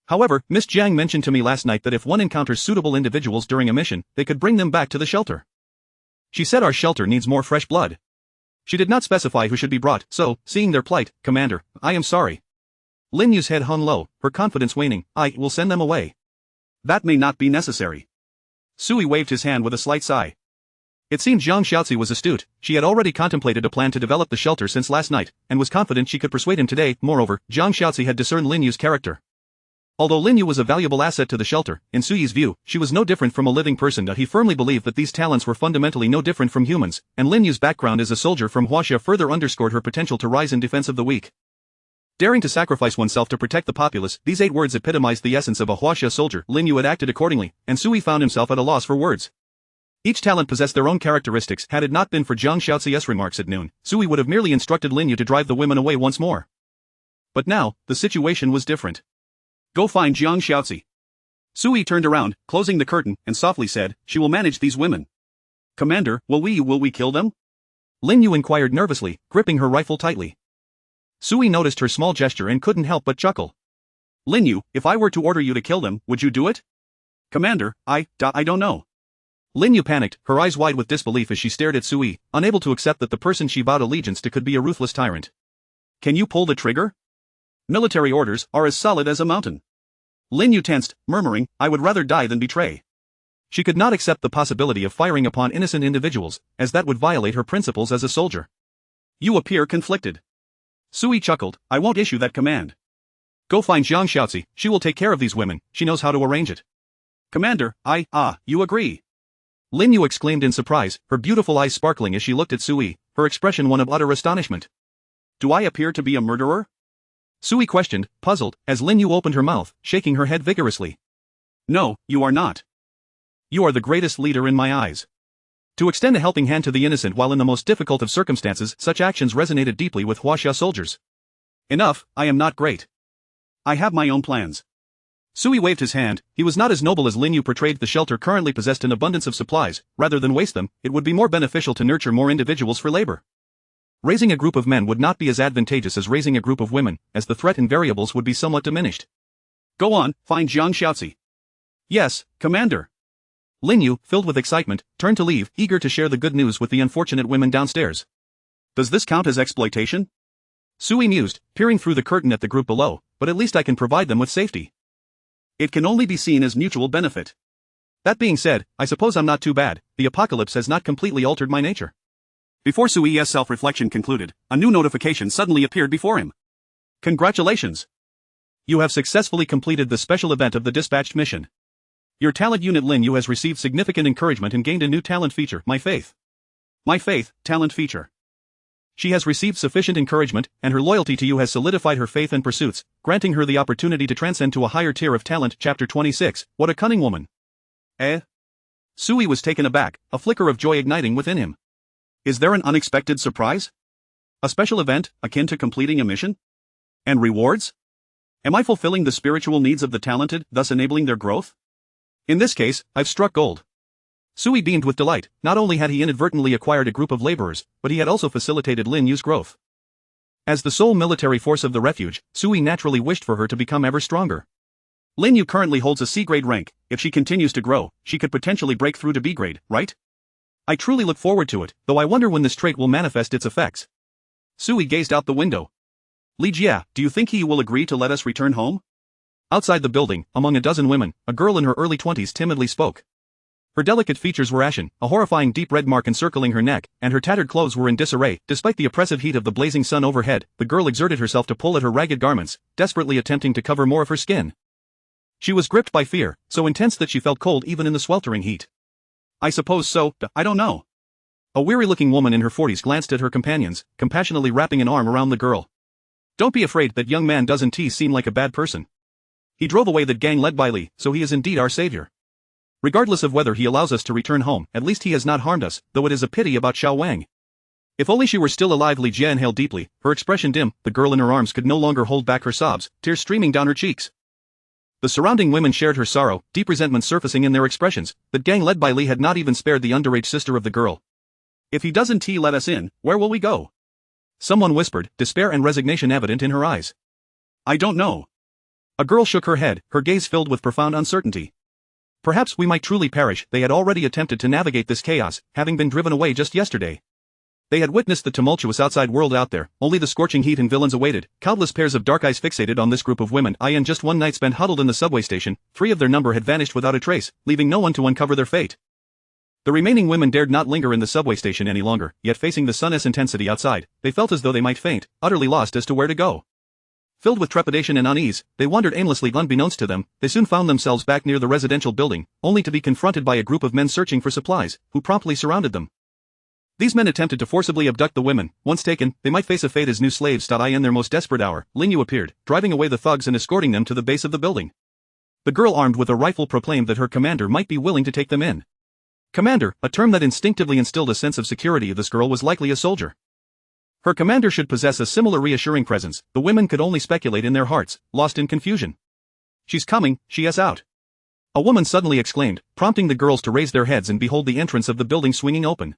Speaker 1: However, Miss Jiang mentioned to me last night that if one encounters suitable individuals during a mission, they could bring them back to the shelter. She said our shelter needs more fresh blood. She did not specify who should be brought, so, seeing their plight, Commander, I am sorry. Lin Yu's head hung low, her confidence waning, I will send them away. That may not be necessary. Sui waved his hand with a slight sigh. It seemed Zhang Xiaozi was astute. She had already contemplated a plan to develop the shelter since last night, and was confident she could persuade him today. Moreover, Zhang Xiaozi had discerned Lin Yu's character. Although Lin Yu was a valuable asset to the shelter, in Suyi's view, she was no different from a living person. He firmly believed that these talents were fundamentally no different from humans, and Lin Yu's background as a soldier from Huaxia further underscored her potential to rise in defense of the weak. Daring to sacrifice oneself to protect the populace, these 8 words epitomized the essence of a Huaxia soldier. Lin Yu had acted accordingly, and Sui found himself at a loss for words. Each talent possessed their own characteristics. Had it not been for Zhang Xiaozi's remarks at noon, Sui would have merely instructed Lin Yu to drive the women away once more. But now, the situation was different. Go find Zhang Xiaozi. Sui turned around, closing the curtain, and softly said, she will manage these women. Commander, will we kill them? Lin Yu inquired nervously, gripping her rifle tightly. Sui noticed her small gesture and couldn't help but chuckle. Lin Yu, if I were to order you to kill them, would you do it? Commander, I don't know. Lin Yu panicked, her eyes wide with disbelief as she stared at Sui, unable to accept that the person she vowed allegiance to could be a ruthless tyrant. Can you pull the trigger? Military orders are as solid as a mountain. Lin Yu tensed, murmuring, I would rather die than betray. She could not accept the possibility of firing upon innocent individuals, as that would violate her principles as a soldier. You appear conflicted. Sui chuckled, I won't issue that command. Go find Zhang Xiaozi, she will take care of these women, she knows how to arrange it. Commander, you agree? Lin Yu exclaimed in surprise, her beautiful eyes sparkling as she looked at Sui, her expression one of utter astonishment. Do I appear to be a murderer? Sui questioned, puzzled, as Lin Yu opened her mouth, shaking her head vigorously. No, you are not. You are the greatest leader in my eyes. To extend a helping hand to the innocent while in the most difficult of circumstances, such actions resonated deeply with Huaxia soldiers. Enough, I am not great. I have my own plans. Sui waved his hand. He was not as noble as Lin Yu portrayed. The shelter currently possessed an abundance of supplies. Rather than waste them, it would be more beneficial to nurture more individuals for labor. Raising a group of men would not be as advantageous as raising a group of women, as the threat in variables would be somewhat diminished. Go on, find Zhang Xiaozi. Yes, Commander. Lin Yu, filled with excitement, turned to leave, eager to share the good news with the unfortunate women downstairs. Does this count as exploitation? Sui mused, peering through the curtain at the group below, but at least I can provide them with safety. It can only be seen as mutual benefit. That being said, I suppose I'm not too bad. The apocalypse has not completely altered my nature. Before Sui's self-reflection concluded, a new notification suddenly appeared before him. Congratulations! You have successfully completed the special event of the dispatched mission. Your talent unit Lin Yu has received significant encouragement and gained a new talent feature, My Faith. My Faith, talent feature. She has received sufficient encouragement, and her loyalty to you has solidified her faith and pursuits, granting her the opportunity to transcend to a higher tier of talent. Chapter 26, What a cunning woman. Sui was taken aback, a flicker of joy igniting within him. Is there an unexpected surprise? A special event, akin to completing a mission? And rewards? Am I fulfilling the spiritual needs of the talented, thus enabling their growth? In this case, I've struck gold. Sui beamed with delight. Not only had he inadvertently acquired a group of laborers, but he had also facilitated Lin Yu's growth. As the sole military force of the refuge, Sui naturally wished for her to become ever stronger. Lin Yu currently holds a C-grade rank. If she continues to grow, she could potentially break through to B-grade, right? I truly look forward to it, though I wonder when this trait will manifest its effects. Sui gazed out the window. Li Jia, do you think he will agree to let us return home? Outside the building, among a dozen women, a girl in her early 20s timidly spoke. Her delicate features were ashen, a horrifying deep red mark encircling her neck, and her tattered clothes were in disarray. Despite the oppressive heat of the blazing sun overhead, the girl exerted herself to pull at her ragged garments, desperately attempting to cover more of her skin. She was gripped by fear, so intense that she felt cold even in the sweltering heat. I suppose so, I don't know. A weary-looking woman in her 40s glanced at her companions, compassionately wrapping an arm around the girl. Don't be afraid, that young man doesn't seem like a bad person. He drove away that gang led by Li, so he is indeed our savior. Regardless of whether he allows us to return home, at least he has not harmed us, though it is a pity about Xiao Wang. If only she were still alive. Li Jia inhaled deeply, her expression dim. The girl in her arms could no longer hold back her sobs, tears streaming down her cheeks. The surrounding women shared her sorrow, deep resentment surfacing in their expressions. That gang led by Li had not even spared the underage sister of the girl. If he doesn't let us in, where will we go? Someone whispered, despair and resignation evident in her eyes. I don't know. A girl shook her head, her gaze filled with profound uncertainty. Perhaps we might truly perish. They had already attempted to navigate this chaos, having been driven away just yesterday. They had witnessed the tumultuous outside world out there, only the scorching heat and villains awaited, countless pairs of dark eyes fixated on this group of women. In just one night spent huddled in the subway station, 3 of their number had vanished without a trace, leaving no one to uncover their fate. The remaining women dared not linger in the subway station any longer, yet facing the sun's intensity outside, they felt as though they might faint, utterly lost as to where to go. Filled with trepidation and unease, they wandered aimlessly. Unbeknownst to them, they soon found themselves back near the residential building, only to be confronted by a group of men searching for supplies, who promptly surrounded them. These men attempted to forcibly abduct the women. Once taken, they might face a fate as new slaves. In their most desperate hour, Linyu appeared, driving away the thugs and escorting them to the base of the building. The girl armed with a rifle proclaimed that her commander might be willing to take them in. Commander, a term that instinctively instilled a sense of security. This girl was likely a soldier. Her commander should possess a similar reassuring presence. The women could only speculate in their hearts, lost in confusion. She's coming, she is out. A woman suddenly exclaimed, prompting the girls to raise their heads and behold the entrance of the building swinging open.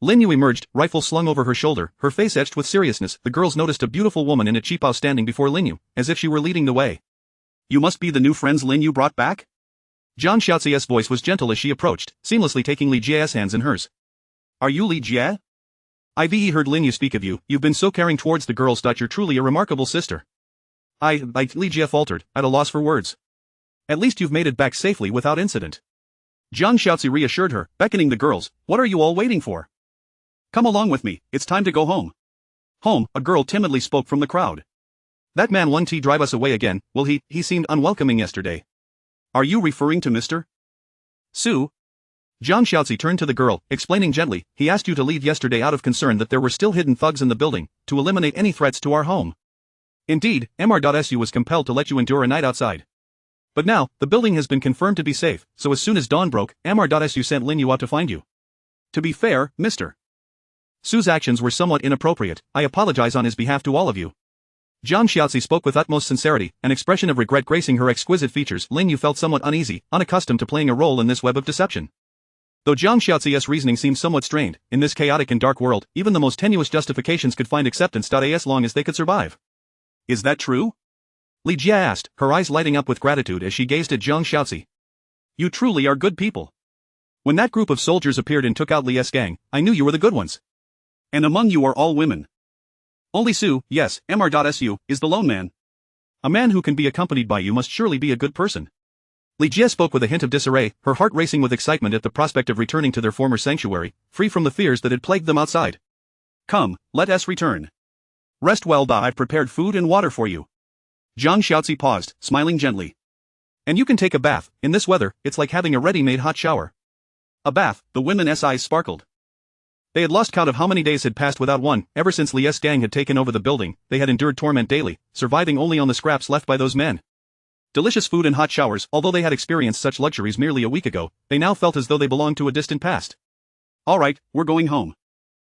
Speaker 1: Linyu emerged, rifle slung over her shoulder, her face etched with seriousness. The girls noticed a beautiful woman in a cheapao standing before Linyu, as if she were leading the way. You must be the new friends Linyu brought back? Zhang Xiaozi's voice was gentle as she approached, seamlessly taking Li Jie's hands in hers. Are you Li Jie? I've heard Linyu speak of you. You've been so caring towards the girls. You're truly a remarkable sister. Li Jie faltered, at a loss for words. At least you've made it back safely without incident. Zhang Xiaozi reassured her, beckoning the girls. What are you all waiting for? Come along with me, it's time to go home. Home, a girl timidly spoke from the crowd. That man won't drive us away again, will he? He seemed unwelcoming yesterday. Are you referring to Mr. Su? Zhang Xiaozi turned to the girl, explaining gently, he asked you to leave yesterday out of concern that there were still hidden thugs in the building, to eliminate any threats to our home. Indeed, Mr.Su was compelled to let you endure a night outside. But now, the building has been confirmed to be safe, so as soon as dawn broke, Mr.Su sent Linyu out to find you. To be fair, Mr. Su's actions were somewhat inappropriate. I apologize on his behalf to all of you. Zhang Xiaozi spoke with utmost sincerity, an expression of regret gracing her exquisite features. Linyu felt somewhat uneasy, unaccustomed to playing a role in this web of deception. Though Zhang Xiaozi's reasoning seemed somewhat strained, in this chaotic and dark world, even the most tenuous justifications could find acceptance. As long as they could survive. Is that true? Li Jie asked, her eyes lighting up with gratitude as she gazed at Zhang Xiaozi. You truly are good people. When that group of soldiers appeared and took out Li's gang, I knew you were the good ones. And among you are all women. Only Su, yes, Mr.Su, is the lone man. A man who can be accompanied by you must surely be a good person. Li Jie spoke with a hint of disarray, her heart racing with excitement at the prospect of returning to their former sanctuary, free from the fears that had plagued them outside. Come, let us return. Rest well. I've prepared food and water for you. Zhang Xiaozi paused, smiling gently. And you can take a bath. In this weather, it's like having a ready-made hot shower. A bath, the women's eyes sparkled. They had lost count of how many days had passed without one. Ever since Li's gang had taken over the building, they had endured torment daily, surviving only on the scraps left by those men. Delicious food and hot showers. Although they had experienced such luxuries merely a week ago, they now felt as though they belonged to a distant past. All right, we're going home.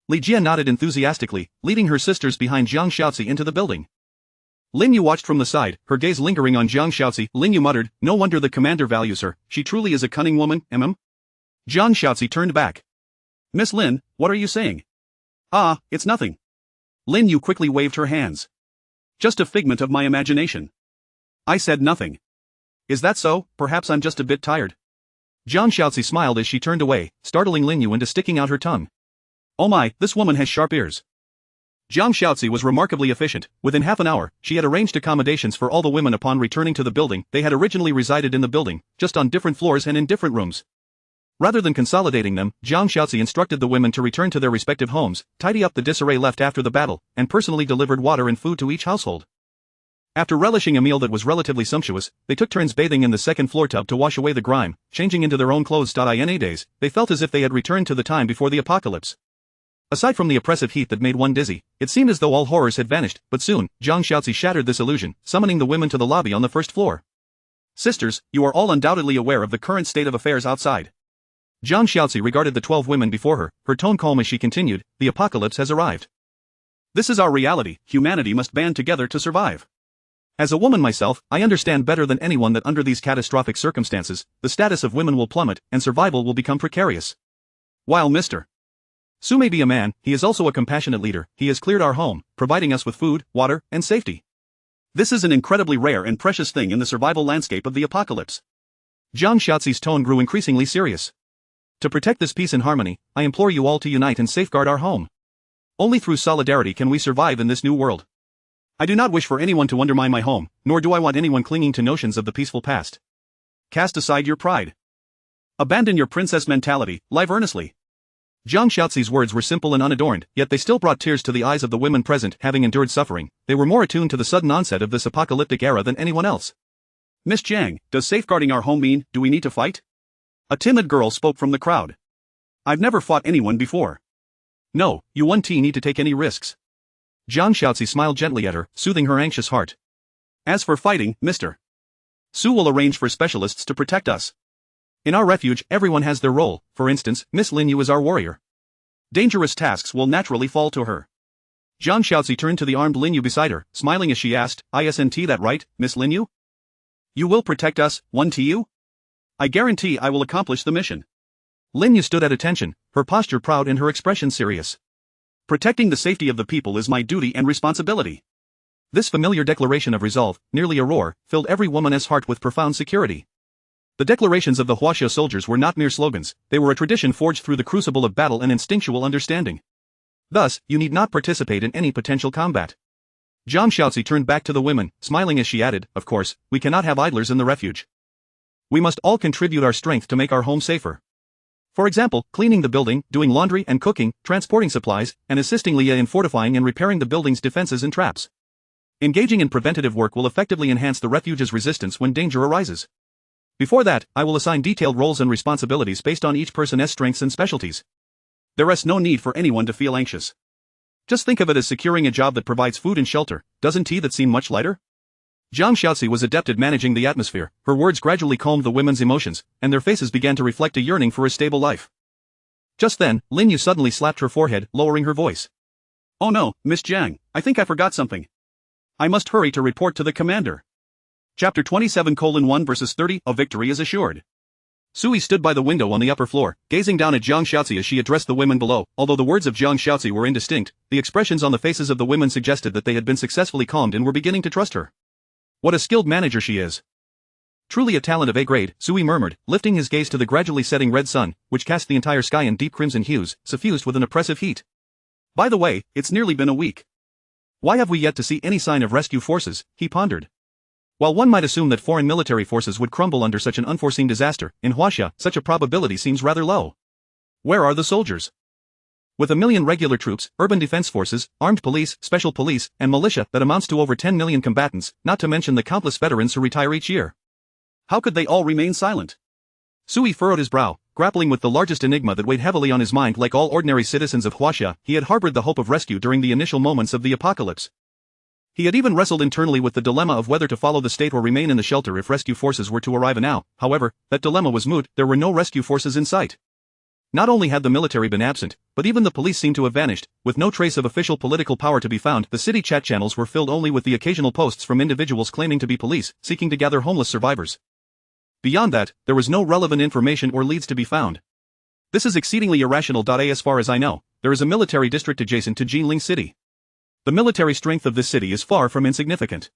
Speaker 1: Li Jie nodded enthusiastically, leading her sisters behind Zhang Xiaozi into the building. Linyu watched from the side, her gaze lingering on Zhang Xiaozi. Linyu muttered, no wonder the commander values her, she truly is a cunning woman, Zhang Xiaozi turned back. Miss Lin, what are you saying? Ah, it's nothing. Linyu quickly waved her hands. Just a figment of my imagination. I said nothing. Is that so? Perhaps I'm just a bit tired. Zhang Xiaozi smiled as she turned away, startling Linyu into sticking out her tongue. Oh my, this woman has sharp ears. Zhang Xiaozi was remarkably efficient. Within half an hour, she had arranged accommodations for all the women upon returning to the building. They had originally resided in the building, just on different floors and in different rooms. Rather than consolidating them, Zhang Xiaozi instructed the women to return to their respective homes, tidy up the disarray left after the battle, and personally delivered water and food to each household. After relishing a meal that was relatively sumptuous, they took turns bathing in the second floor tub to wash away the grime, changing into their own clothes. In a days, they felt as if they had returned to the time before the apocalypse. Aside from the oppressive heat that made one dizzy, it seemed as though all horrors had vanished, but soon, Zhang Xiaozi shattered this illusion, summoning the women to the lobby on the first floor. Sisters, you are all undoubtedly aware of the current state of affairs outside. Zhang Xiaozi regarded the 12 women before her tone calm as she continued, the apocalypse has arrived. This is our reality, humanity must band together to survive. As a woman myself, I understand better than anyone that under these catastrophic circumstances, the status of women will plummet, and survival will become precarious. While Mr. Su may be a man, he is also a compassionate leader. He has cleared our home, providing us with food, water, and safety. This is an incredibly rare and precious thing in the survival landscape of the apocalypse. Zhang Xiaozi's tone grew increasingly serious. To protect this peace and harmony, I implore you all to unite and safeguard our home. Only through solidarity can we survive in this new world. I do not wish for anyone to undermine my home, nor do I want anyone clinging to notions of the peaceful past. Cast aside your pride. Abandon your princess mentality, live earnestly. Zhang Xiaozi's words were simple and unadorned, yet they still brought tears to the eyes of the women present. Having endured suffering, they were more attuned to the sudden onset of this apocalyptic era than anyone else. Miss Jiang, does safeguarding our home mean, do we need to fight? A timid girl spoke from the crowd. I've never fought anyone before. No, you won't need to take any risks. Zhang Xiaozi smiled gently at her, soothing her anxious heart. As for fighting, Mr. Su will arrange for specialists to protect us. In our refuge, everyone has their role. For instance, Miss Lin Yu is our warrior. Dangerous tasks will naturally fall to her. Zhang Xiaozi turned to the armed Lin Yu beside her, smiling as she asked, Isn't that right, Miss Lin Yu? You will protect us, won't you? I guarantee I will accomplish the mission. Lin Yu stood at attention, her posture proud and her expression serious. Protecting the safety of the people is my duty and responsibility. This familiar declaration of resolve, nearly a roar, filled every woman's heart with profound security. The declarations of the Huaxia soldiers were not mere slogans, they were a tradition forged through the crucible of battle and instinctual understanding. Thus, you need not participate in any potential combat. Zhang Xiaozi turned back to the women, smiling as she added, of course, we cannot have idlers in the refuge. We must all contribute our strength to make our home safer. For example, cleaning the building, doing laundry and cooking, transporting supplies, and assisting Leah in fortifying and repairing the building's defenses and traps. Engaging in preventative work will effectively enhance the refuge's resistance when danger arises. Before that, I will assign detailed roles and responsibilities based on each person's strengths and specialties. There is no need for anyone to feel anxious. Just think of it as securing a job that provides food and shelter, doesn't that seem much lighter? Zhang Xiaozi was adept at managing the atmosphere, her words gradually calmed the women's emotions, and their faces began to reflect a yearning for a stable life. Just then, Lin Yu suddenly slapped her forehead, lowering her voice. Oh no, Miss Jiang, I think I forgot something. I must hurry to report to the commander. Chapter 27:1 verses 30, a victory is assured. Sui stood by the window on the upper floor, gazing down at Zhang Xiaozi as she addressed the women below. Although the words of Zhang Xiaozi were indistinct, the expressions on the faces of the women suggested that they had been successfully calmed and were beginning to trust her. What a skilled manager she is. Truly a talent of A grade, Sui murmured, lifting his gaze to the gradually setting red sun, which cast the entire sky in deep crimson hues, suffused with an oppressive heat. By the way, it's nearly been a week. Why have we yet to see any sign of rescue forces, he pondered. While one might assume that foreign military forces would crumble under such an unforeseen disaster, in Huaxia, such a probability seems rather low. Where are the soldiers? With 1 million regular troops, urban defense forces, armed police, special police, and militia that amounts to over 10 million combatants, not to mention the countless veterans who retire each year. How could they all remain silent? Sui furrowed his brow, grappling with the largest enigma that weighed heavily on his mind. Like all ordinary citizens of Huaxia, he had harbored the hope of rescue during the initial moments of the apocalypse. He had even wrestled internally with the dilemma of whether to follow the state or remain in the shelter if rescue forces were to arrive. Now, however, that dilemma was moot. There were no rescue forces in sight. Not only had the military been absent, but even the police seemed to have vanished. With no trace of official political power to be found, the city chat channels were filled only with the occasional posts from individuals claiming to be police, seeking to gather homeless survivors. Beyond that, there was no relevant information or leads to be found. This is exceedingly irrational. As far as I know, there is a military district adjacent to Jinling City. The military strength of this city is far from insignificant.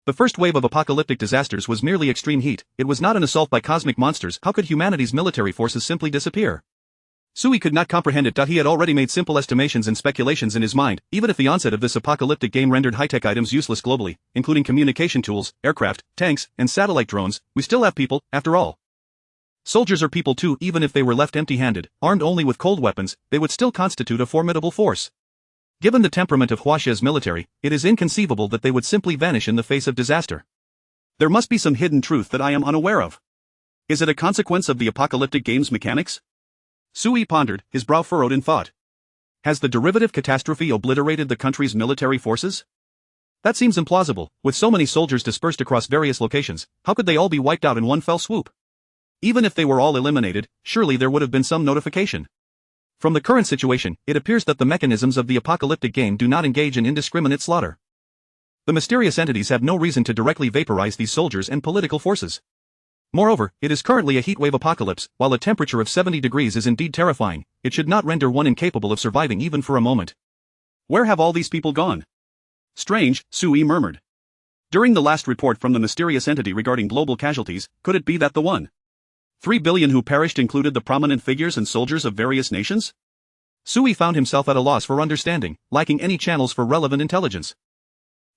Speaker 1: The first wave of apocalyptic disasters was merely extreme heat, it was not an assault by cosmic monsters. How could humanity's military forces simply disappear? Sui could not comprehend it. He had already made simple estimations and speculations in his mind. Even if the onset of this apocalyptic game rendered high-tech items useless globally, including communication tools, aircraft, tanks, and satellite drones, we still have people, after all. Soldiers are people too. Even if they were left empty-handed, armed only with cold weapons, they would still constitute a formidable force. Given the temperament of Huaxia's military, it is inconceivable that they would simply vanish in the face of disaster. There must be some hidden truth that I am unaware of. Is it a consequence of the apocalyptic game's mechanics? Sui pondered, his brow furrowed in thought. Has the derivative catastrophe obliterated the country's military forces? That seems implausible. With so many soldiers dispersed across various locations, how could they all be wiped out in one fell swoop? Even if they were all eliminated, surely there would have been some notification. From the current situation, it appears that the mechanisms of the apocalyptic game do not engage in indiscriminate slaughter. The mysterious entities have no reason to directly vaporize these soldiers and political forces. Moreover, it is currently a heatwave apocalypse. While a temperature of 70 degrees is indeed terrifying, it should not render one incapable of surviving even for a moment. Where have all these people gone? Strange, Sui murmured. During the last report from the mysterious entity regarding global casualties, could it be that the 3 billion who perished included the prominent figures and soldiers of various nations? Sui found himself at a loss for understanding, lacking any channels for relevant intelligence.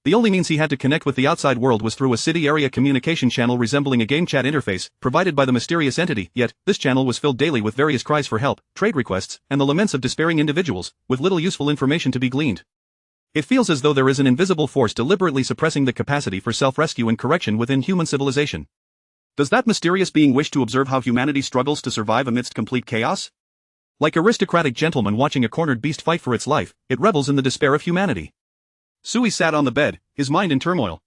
Speaker 1: The only means he had to connect with the outside world was through a city area communication channel resembling a game chat interface, provided by the mysterious entity, yet, this channel was filled daily with various cries for help, trade requests, and the laments of despairing individuals, with little useful information to be gleaned. It feels as though there is an invisible force deliberately suppressing the capacity for self-rescue and correction within human civilization. Does that mysterious being wish to observe how humanity struggles to survive amidst complete chaos? Like aristocratic gentlemen watching a cornered beast fight for its life, it revels in the despair of humanity. Sui sat on the bed, his mind in turmoil.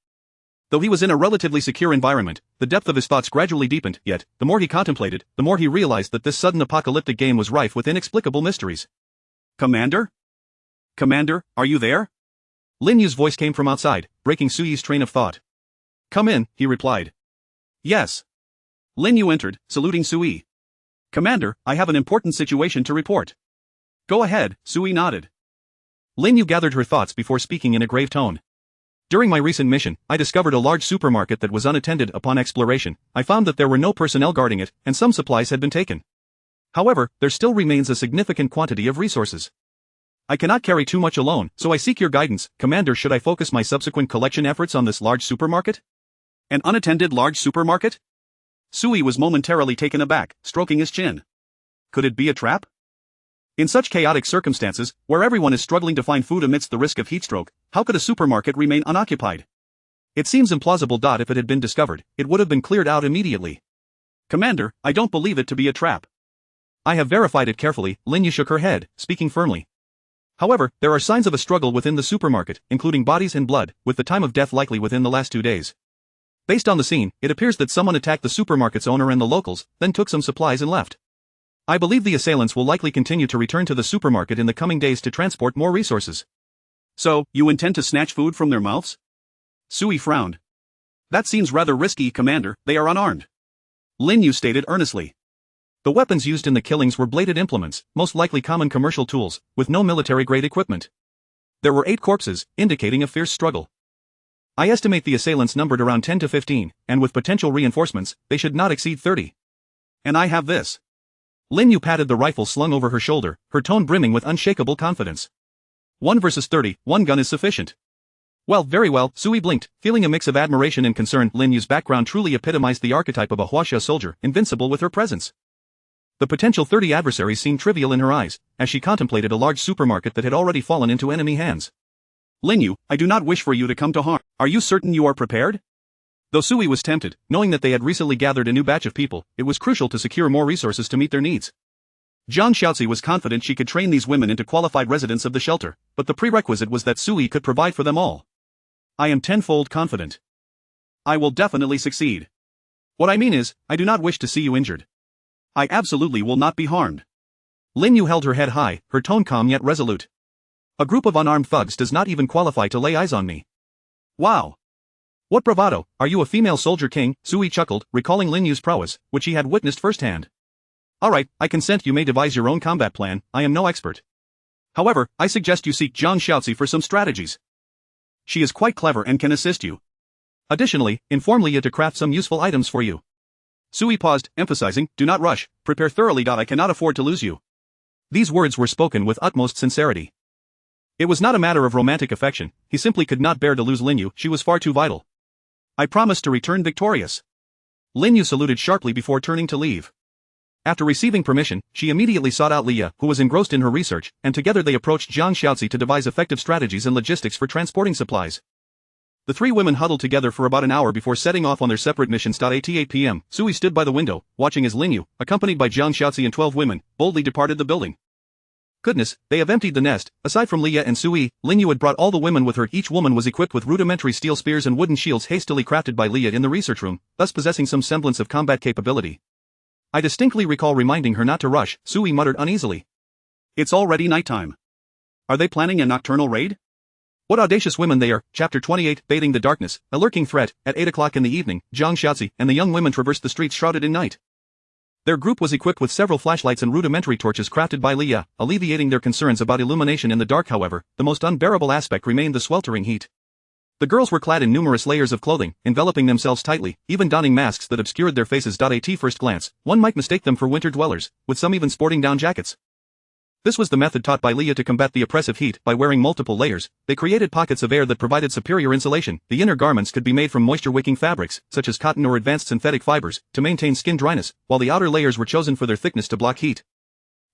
Speaker 1: Though he was in a relatively secure environment, the depth of his thoughts gradually deepened, yet, the more he contemplated, the more he realized that this sudden apocalyptic game was rife with inexplicable mysteries. Commander? Commander, are you there? Lin Yu's voice came from outside, breaking Sui's train of thought. Come in, he replied. Yes. Lin Yu entered, saluting Sui. Commander, I have an important situation to report. Go ahead, Sui nodded. Lin Yu gathered her thoughts before speaking in a grave tone. During my recent mission, I discovered a large supermarket that was unattended upon exploration. I found that there were no personnel guarding it, and some supplies had been taken. However, there still remains a significant quantity of resources. I cannot carry too much alone, so I seek your guidance, Commander. Should I focus my subsequent collection efforts on this large supermarket? An unattended large supermarket? Sui was momentarily taken aback, stroking his chin. Could it be a trap? In such chaotic circumstances, where everyone is struggling to find food amidst the risk of heatstroke, how could a supermarket remain unoccupied? It seems implausible. If it had been discovered, it would have been cleared out immediately. Commander, I don't believe it to be a trap. I have verified it carefully. Lin Yu shook her head, speaking firmly. However, there are signs of a struggle within the supermarket, including bodies and blood, with the time of death likely within the last 2 days. Based on the scene, it appears that someone attacked the supermarket's owner and the locals, then took some supplies and left. I believe the assailants will likely continue to return to the supermarket in the coming days to transport more resources. So, you intend to snatch food from their mouths? Sui frowned. That seems rather risky, Commander. They are unarmed. Lin Yu stated earnestly. The weapons used in the killings were bladed implements, most likely common commercial tools, with no military-grade equipment. There were 8 corpses, indicating a fierce struggle. I estimate the assailants numbered around 10 to 15, and with potential reinforcements, they should not exceed 30. And I have this. Lin Yu patted the rifle slung over her shoulder, her tone brimming with unshakable confidence. 1 versus 30, 1 gun is sufficient. Well, very well, Sui blinked, feeling a mix of admiration and concern. Lin Yu's background truly epitomized the archetype of a Huaxia soldier, invincible with her presence. The potential 30 adversaries seemed trivial in her eyes, as she contemplated a large supermarket that had already fallen into enemy hands. Lin Yu, I do not wish for you to come to harm. Are you certain you are prepared? Though Sui was tempted, knowing that they had recently gathered a new batch of people, it was crucial to secure more resources to meet their needs. Zhang Xiaozi was confident she could train these women into qualified residents of the shelter, but the prerequisite was that Sui could provide for them all. I am tenfold confident. I will definitely succeed. What I mean is, I do not wish to see you injured. I absolutely will not be harmed. Lin Yu held her head high, her tone calm yet resolute. A group of unarmed thugs does not even qualify to lay eyes on me. Wow. What bravado, are you a female soldier king? Sui chuckled, recalling Lin Yu's prowess, which he had witnessed firsthand. Alright, I consent. You may devise your own combat plan. I am no expert. However, I suggest you seek Zhang Xiaozi for some strategies. She is quite clever and can assist you. Additionally, inform Leah to craft some useful items for you. Sui paused, emphasizing, do not rush, prepare thoroughly. I cannot afford to lose you. These words were spoken with utmost sincerity. It was not a matter of romantic affection, he simply could not bear to lose Lin Yu. She was far too vital. I promise to return victorious. Lin Yu saluted sharply before turning to leave. After receiving permission, she immediately sought out Leah, who was engrossed in her research, and together they approached Zhang Xiaozi to devise effective strategies and logistics for transporting supplies. The 3 women huddled together for about an hour before setting off on their separate missions. At 8 p.m., Sui stood by the window, watching as Lin Yu, accompanied by Zhang Xiaozi and 12 women, boldly departed the building. Goodness, they have emptied the nest. Aside from Leah and Sui, Lin Yu had brought all the women with her. Each woman was equipped with rudimentary steel spears and wooden shields hastily crafted by Leah in the research room, thus possessing some semblance of combat capability. I distinctly recall reminding her not to rush, Sui muttered uneasily. It's already nighttime. Are they planning a nocturnal raid? What audacious women they are. Chapter 28, Bathing the Darkness, a lurking threat. At 8 o'clock in the evening, Zhang Xiaozi and the young women traversed the streets shrouded in night. Their group was equipped with several flashlights and rudimentary torches crafted by Leah, alleviating their concerns about illumination in the dark. However, the most unbearable aspect remained the sweltering heat. The girls were clad in numerous layers of clothing, enveloping themselves tightly, even donning masks that obscured their faces. At first glance, one might mistake them for winter dwellers, with some even sporting down jackets. This was the method taught by Leah to combat the oppressive heat by wearing multiple layers. They created pockets of air that provided superior insulation. The inner garments could be made from moisture-wicking fabrics, such as cotton or advanced synthetic fibers, to maintain skin dryness, while the outer layers were chosen for their thickness to block heat.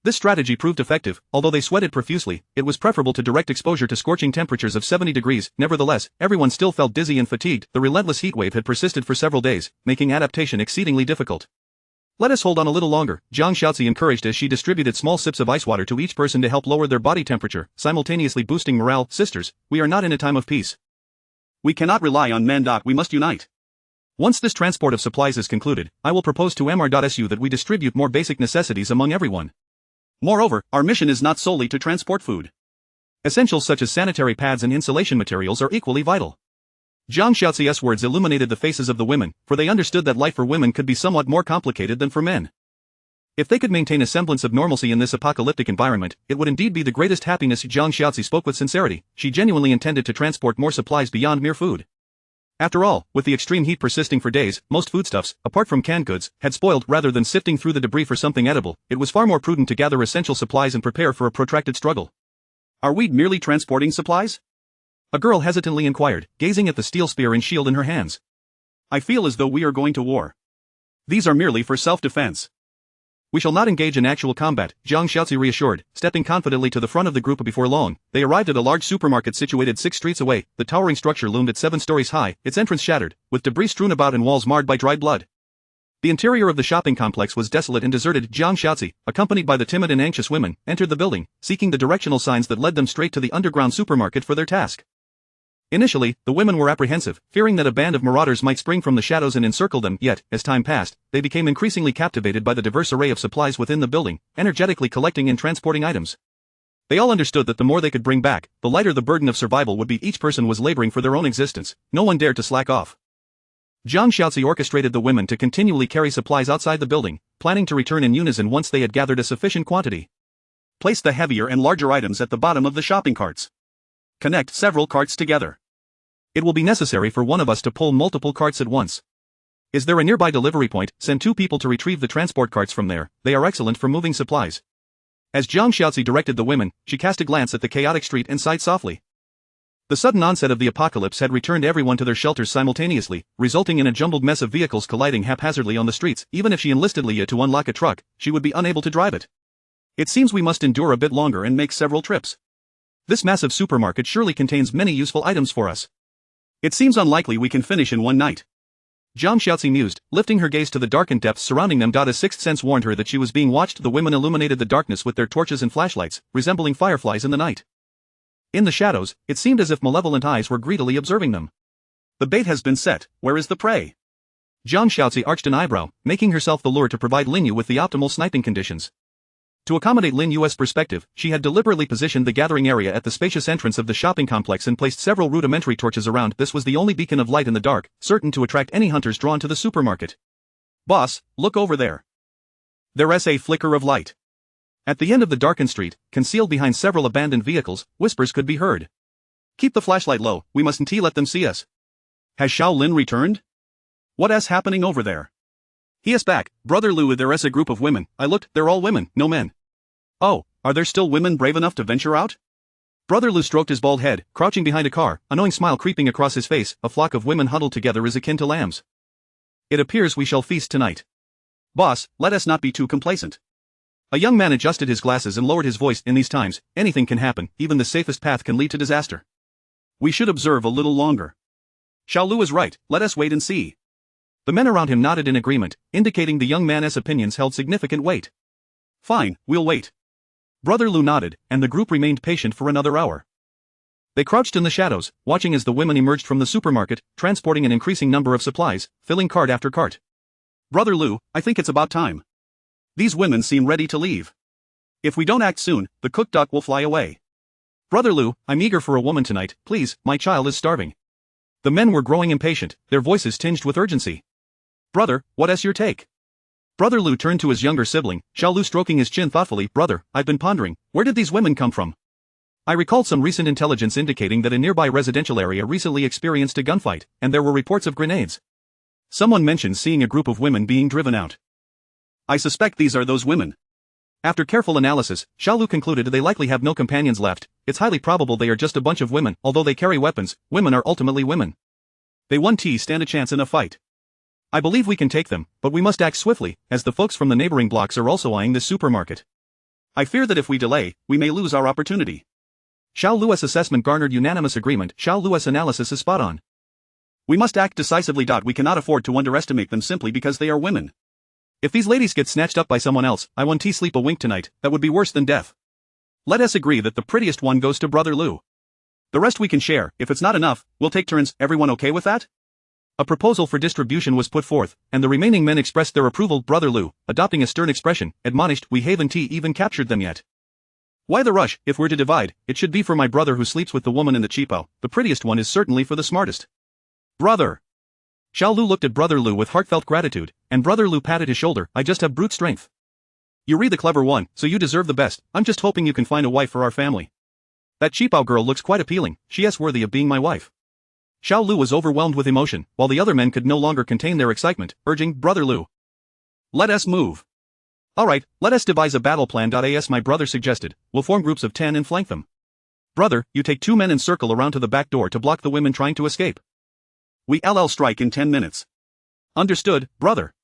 Speaker 1: This strategy proved effective. Although they sweated profusely, it was preferable to direct exposure to scorching temperatures of 70 degrees. Nevertheless, everyone still felt dizzy and fatigued. The relentless heat wave had persisted for several days, making adaptation exceedingly difficult. "Let us hold on a little longer," Zhang Xiaozi encouraged as she distributed small sips of ice water to each person to help lower their body temperature, simultaneously boosting morale. "Sisters, we are not in a time of peace. We cannot rely on men. We must unite. Once this transport of supplies is concluded, I will propose to MR.SU that we distribute more basic necessities among everyone. Moreover, our mission is not solely to transport food. Essentials such as sanitary pads and insulation materials are equally vital." Zhang Xiaozi's words illuminated the faces of the women, for they understood that life for women could be somewhat more complicated than for men. If they could maintain a semblance of normalcy in this apocalyptic environment, it would indeed be the greatest happiness. Zhang Xiaozi spoke with sincerity. She genuinely intended to transport more supplies beyond mere food. After all, with the extreme heat persisting for days, most foodstuffs, apart from canned goods, had spoiled. Rather than sifting through the debris for something edible, it was far more prudent to gather essential supplies and prepare for a protracted struggle. "Are we merely transporting supplies?" a girl hesitantly inquired, gazing at the steel spear and shield in her hands. "I feel as though we are going to war. These are merely for self-defense." "We shall not engage in actual combat," Zhang Xiaozi reassured, stepping confidently to the front of the group. Before long, they arrived at a large supermarket situated 6 streets away. The towering structure loomed at 7 stories high, its entrance shattered, with debris strewn about and walls marred by dried blood. The interior of the shopping complex was desolate and deserted. Zhang Xiaozi, accompanied by the timid and anxious women, entered the building, seeking the directional signs that led them straight to the underground supermarket for their task. Initially, the women were apprehensive, fearing that a band of marauders might spring from the shadows and encircle them. Yet, as time passed, they became increasingly captivated by the diverse array of supplies within the building, energetically collecting and transporting items. They all understood that the more they could bring back, the lighter the burden of survival would be. Each person was laboring for their own existence. No one dared to slack off. Zhang Xiaozi orchestrated the women to continually carry supplies outside the building, planning to return in unison once they had gathered a sufficient quantity. Place the heavier and larger items at the bottom of the shopping carts. Connect several carts together. It will be necessary for one of us to pull multiple carts at once. Is there a nearby delivery point? Send 2 people to retrieve the transport carts from there. They are excellent for moving supplies. As Zhang Xiaozi directed the women, she cast a glance at the chaotic street and sighed softly. The sudden onset of the apocalypse had returned everyone to their shelters simultaneously, resulting in a jumbled mess of vehicles colliding haphazardly on the streets. Even if she enlisted Leah to unlock a truck, she would be unable to drive it. "It seems we must endure a bit longer and make several trips. This massive supermarket surely contains many useful items for us. It seems unlikely we can finish in one night." Zhang Xiaozi mused, lifting her gaze to the darkened depths surrounding them. A sixth sense warned her that she was being watched. The women illuminated the darkness with their torches and flashlights, resembling fireflies in the night. In the shadows, it seemed as if malevolent eyes were greedily observing them. "The bait has been set. Where is the prey?" Zhang Xiaozi arched an eyebrow, making herself the lure to provide Lin Yu with the optimal sniping conditions. To accommodate Lin Yu's perspective, she had deliberately positioned the gathering area at the spacious entrance of the shopping complex and placed several rudimentary torches around. This was the only beacon of light in the dark, certain to attract any hunters drawn to the supermarket. "Boss, look over there. There's a flicker of light." At the end of the darkened street, concealed behind several abandoned vehicles, whispers could be heard. "Keep the flashlight low, we mustn't let them see us." "Has Shaolin returned? What's happening over there?" "He is back, Brother Lu. There's a group of women. I looked, they're all women, no men." "Oh, are there still women brave enough to venture out?" Brother Lu stroked his bald head, crouching behind a car, a knowing smile creeping across his face. "A flock of women huddled together is akin to lambs. It appears we shall feast tonight." "Boss, let us not be too complacent." A young man adjusted his glasses and lowered his voice. "In these times, anything can happen, even the safest path can lead to disaster. We should observe a little longer. Xiaolu is right, let us wait and see." The men around him nodded in agreement, indicating the young man's opinions held significant weight. "Fine, we'll wait." Brother Lu nodded, and the group remained patient for another hour. They crouched in the shadows, watching as the women emerged from the supermarket, transporting an increasing number of supplies, filling cart after cart. "Brother Lu, I think it's about time. These women seem ready to leave. If we don't act soon, the cooked duck will fly away." "Brother Lu, I'm eager for a woman tonight, please, my child is starving." The men were growing impatient, their voices tinged with urgency. "Brother, what's your take?" Brother Lu turned to his younger sibling, Xiao Lu stroking his chin thoughtfully. "Brother, I've been pondering, where did these women come from?" I recalled some recent intelligence indicating that a nearby residential area recently experienced a gunfight, and there were reports of grenades. Someone mentioned seeing a group of women being driven out. I suspect these are those women. After careful analysis, Xiao Lu concluded they likely have no companions left. It's highly probable they are just a bunch of women. Although they carry weapons, women are ultimately women. They won't stand a chance in a fight. I believe we can take them, but we must act swiftly, as the folks from the neighboring blocks are also eyeing this supermarket. I fear that if we delay, we may lose our opportunity. Xiao Lu's assessment garnered unanimous agreement. Xiao Lu's analysis is spot on. We must act decisively. We cannot afford to underestimate them simply because they are women. If these ladies get snatched up by someone else, I won't sleep a wink tonight. That would be worse than death. Let us agree that the prettiest one goes to Brother Lu. The rest we can share. If it's not enough, we'll take turns. Everyone okay with that? A proposal for distribution was put forth, and the remaining men expressed their approval. Brother Lu, adopting a stern expression, admonished, we haven't even captured them yet. Why the rush? If we're to divide, it should be for my brother who sleeps with the woman in the cheapo. The prettiest one is certainly for the smartest. Brother. Xiao Lu looked at Brother Lu with heartfelt gratitude, and Brother Lu patted his shoulder. I just have brute strength. You read the clever one, so you deserve the best. I'm just hoping you can find a wife for our family. That cheapo girl looks quite appealing. She is worthy of being my wife. Xiao Lu was overwhelmed with emotion, while the other men could no longer contain their excitement, urging, Brother Lu. Let us move. Alright, let us devise a battle plan. As my brother suggested, we'll form groups of 10 and flank them. Brother, you take 2 men and circle around to the back door to block the women trying to escape. We strike in 10 minutes. Understood, brother.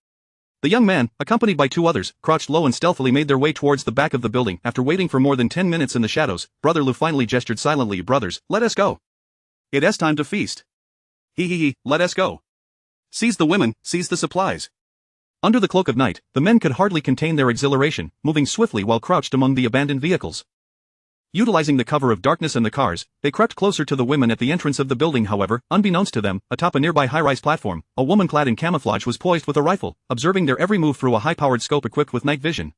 Speaker 1: The young man, accompanied by 2 others, crouched low and stealthily made their way towards the back of the building. After waiting for more than 10 minutes in the shadows, Brother Lu finally gestured silently. Brothers, let us go. It is time to feast. Let us go. Seize the women, seize the supplies. Under the cloak of night, the men could hardly contain their exhilaration, moving swiftly while crouched among the abandoned vehicles. Utilizing the cover of darkness and the cars, they crept closer to the women at the entrance of the building. However, unbeknownst to them, atop a nearby high-rise platform, a woman clad in camouflage was poised with a rifle, observing their every move through a high-powered scope equipped with night vision.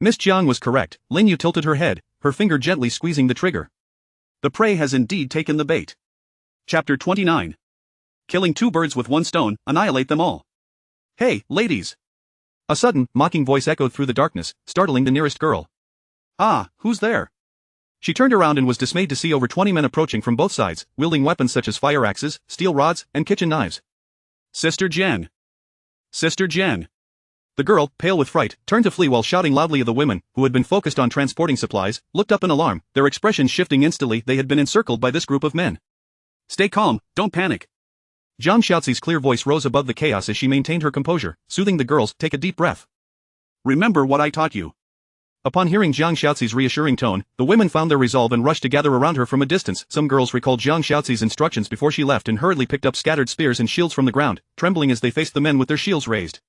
Speaker 1: Miss Jiang was correct. Lin Yu tilted her head, her finger gently squeezing the trigger. The prey has indeed taken the bait. Chapter 29. Killing 2 birds with 1 stone, annihilate them all. Hey, ladies! A sudden, mocking voice echoed through the darkness, startling the nearest girl. Ah, who's there? She turned around and was dismayed to see over 20 men approaching from both sides, wielding weapons such as fire axes, steel rods, and kitchen knives. Sister Jen! Sister Jen! The girl, pale with fright, turned to flee while shouting loudly. The women, who had been focused on transporting supplies, looked up in alarm, their expressions shifting instantly. They had been encircled by this group of men. Stay calm, don't panic. Zhang Xiaozi's clear voice rose above the chaos as she maintained her composure, soothing the girls. Take a deep breath. Remember what I taught you. Upon hearing Zhang Xiaozi's reassuring tone, the women found their resolve and rushed to gather around her from a distance. Some girls recalled Zhang Xiaozi's instructions before she left and hurriedly picked up scattered spears and shields from the ground, trembling as they faced the men with their shields raised.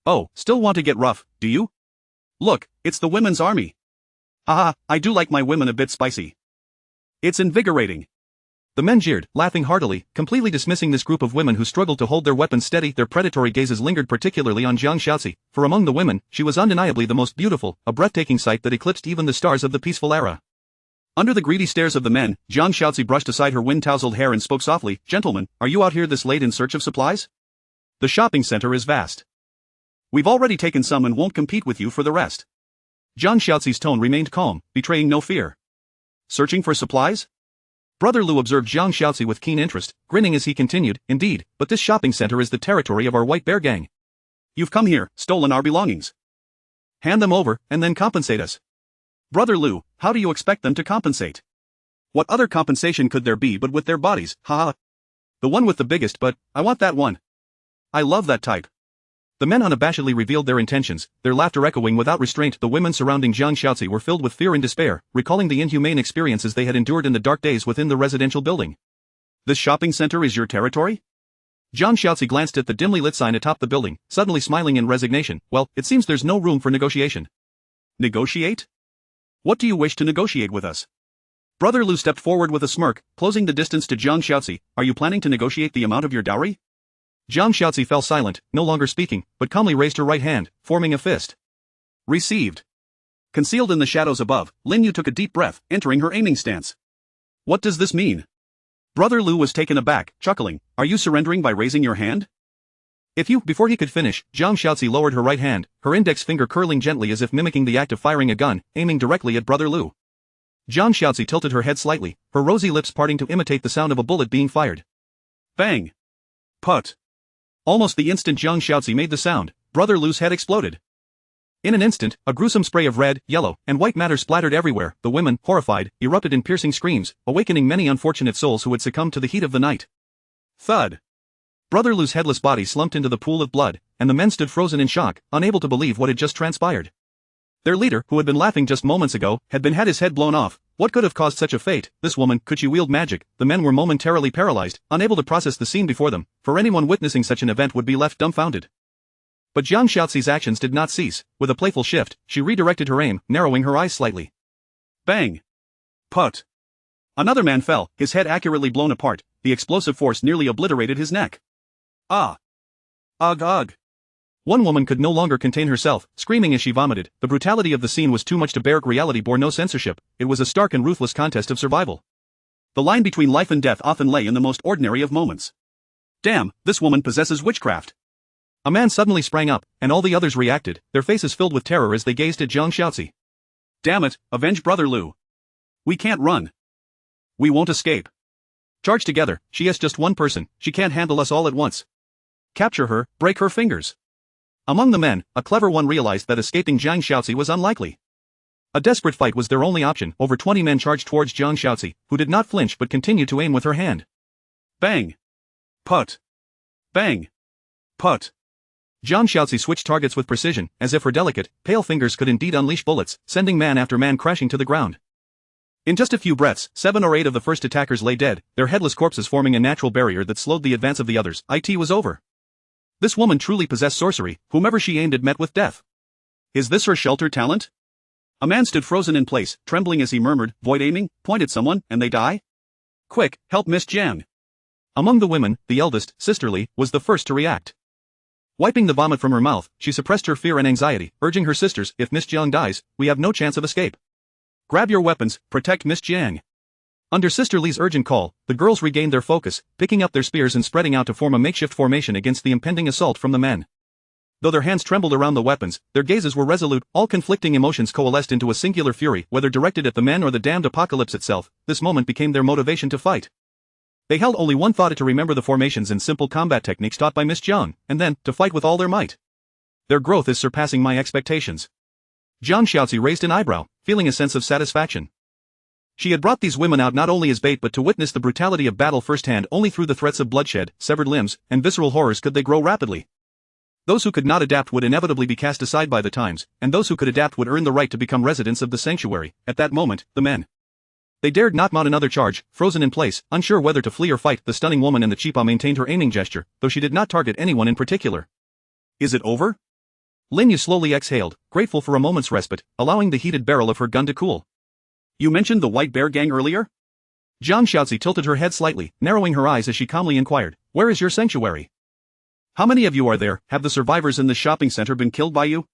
Speaker 1: Oh, still want to get rough, do you? Look, it's the women's army. Haha, I do like my women a bit spicy. It's invigorating. The men jeered, laughing heartily, completely dismissing this group of women who struggled to hold their weapons steady. Their predatory gazes lingered particularly on Zhang Xiaozi, for among the women, she was undeniably the most beautiful, a breathtaking sight that eclipsed even the stars of the peaceful era. Under the greedy stares of the men, Zhang Xiaozi brushed aside her wind-tousled hair and spoke softly, Gentlemen, are you out here this late in search of supplies? The shopping center is vast. We've already taken some and won't compete with you for the rest. Zhang Xiaozi's tone remained calm, betraying no fear. Searching for supplies? Brother Lu observed Zhang Xiaozi with keen interest, grinning as he continued, Indeed, but this shopping center is the territory of our White Bear gang. You've come here, stolen our belongings. Hand them over, and then compensate us. Brother Lu, how do you expect them to compensate? What other compensation could there be but with their bodies, haha? The one with the biggest, but I want that one. I love that type. The men unabashedly revealed their intentions, their laughter echoing without restraint. The women surrounding Zhang Xiaozi were filled with fear and despair, recalling the inhumane experiences they had endured in the dark days within the residential building. This shopping center is your territory? Zhang Xiaozi glanced at the dimly lit sign atop the building, suddenly smiling in resignation. Well, it seems there's no room for negotiation. Negotiate? What do you wish to negotiate with us? Brother Lu stepped forward with a smirk, closing the distance to Zhang Xiaozi. Are you planning to negotiate the amount of your dowry? Zhang Xiaozi fell silent, no longer speaking, but calmly raised her right hand, forming a fist. Received. Concealed in the shadows above, Lin Yu took a deep breath, entering her aiming stance. What does this mean? Brother Lu was taken aback, chuckling. Are you surrendering by raising your hand? Before he could finish, Zhang Xiaozi lowered her right hand, her index finger curling gently as if mimicking the act of firing a gun, aiming directly at Brother Lu. Zhang Xiaozi tilted her head slightly, her rosy lips parting to imitate the sound of a bullet being fired. Bang! Put! Almost the instant Zhang Xiaozi made the sound, Brother Lu's head exploded. In an instant, a gruesome spray of red, yellow, and white matter splattered everywhere. The women, horrified, erupted in piercing screams, awakening many unfortunate souls who had succumbed to the heat of the night. Thud. Brother Lou's headless body slumped into the pool of blood, and the men stood frozen in shock, unable to believe what had just transpired. Their leader, who had been laughing just moments ago, had had his head blown off. What could have caused such a fate? This woman, could she wield magic? The men were momentarily paralyzed, unable to process the scene before them, for anyone witnessing such an event would be left dumbfounded. But Jiang Shaoxi's actions did not cease. With a playful shift, she redirected her aim, narrowing her eyes slightly. Bang! Put! Another man fell, his head accurately blown apart. The explosive force nearly obliterated his neck. Ah! Ugh ugh! One woman could no longer contain herself, screaming as she vomited. The brutality of the scene was too much to bear. Reality bore no censorship. It was a stark and ruthless contest of survival. The line between life and death often lay in the most ordinary of moments. Damn, this woman possesses witchcraft. A man suddenly sprang up, and all the others reacted, their faces filled with terror as they gazed at Jiang Shaoxi. Damn it, avenge Brother Lu. We can't run. We won't escape. Charge together, she is just one person, she can't handle us all at once. Capture her, break her fingers. Among the men, a clever one realized that escaping Jiang Shaoxi was unlikely. A desperate fight was their only option. Over 20 men charged towards Jiang Shaoxi, who did not flinch but continued to aim with her hand. Bang! Put! Bang! Put! Jiang Shaoxi switched targets with precision, as if her delicate, pale fingers could indeed unleash bullets, sending man after man crashing to the ground. In just a few breaths, 7 or 8 of the first attackers lay dead, their headless corpses forming a natural barrier that slowed the advance of the others. It was over. This woman truly possessed sorcery, whomever she aimed at met with death. Is this her shelter talent? A man stood frozen in place, trembling as he murmured, void aiming, point at someone, and they die? Quick, help Miss Jiang. Among the women, the eldest, Sisterly, was the first to react. Wiping the vomit from her mouth, she suppressed her fear and anxiety, urging her sisters, if Miss Jiang dies, we have no chance of escape. Grab your weapons, protect Miss Jiang. Under Sister Li's urgent call, the girls regained their focus, picking up their spears and spreading out to form a makeshift formation against the impending assault from the men. Though their hands trembled around the weapons, their gazes were resolute. All conflicting emotions coalesced into a singular fury, whether directed at the men or the damned apocalypse itself. This moment became their motivation to fight. They held only one thought: to remember the formations and simple combat techniques taught by Miss Jiang, and then, to fight with all their might. Their growth is surpassing my expectations. Jiang Shaoxi raised an eyebrow, feeling a sense of satisfaction. She had brought these women out not only as bait but to witness the brutality of battle firsthand. Only through the threats of bloodshed, severed limbs, and visceral horrors could they grow rapidly. Those who could not adapt would inevitably be cast aside by the times, and those who could adapt would earn the right to become residents of the sanctuary. At that moment, the men. They dared not mount another charge, frozen in place, unsure whether to flee or fight. The stunning woman in the chipa maintained her aiming gesture, though she did not target anyone in particular. Is it over? Lin Yu slowly exhaled, grateful for a moment's respite, allowing the heated barrel of her gun to cool. You mentioned the White Bear Gang earlier? Jiang Shaoxi tilted her head slightly, narrowing her eyes as she calmly inquired, where is your sanctuary? How many of you are there? Have the survivors in the shopping center been killed by you?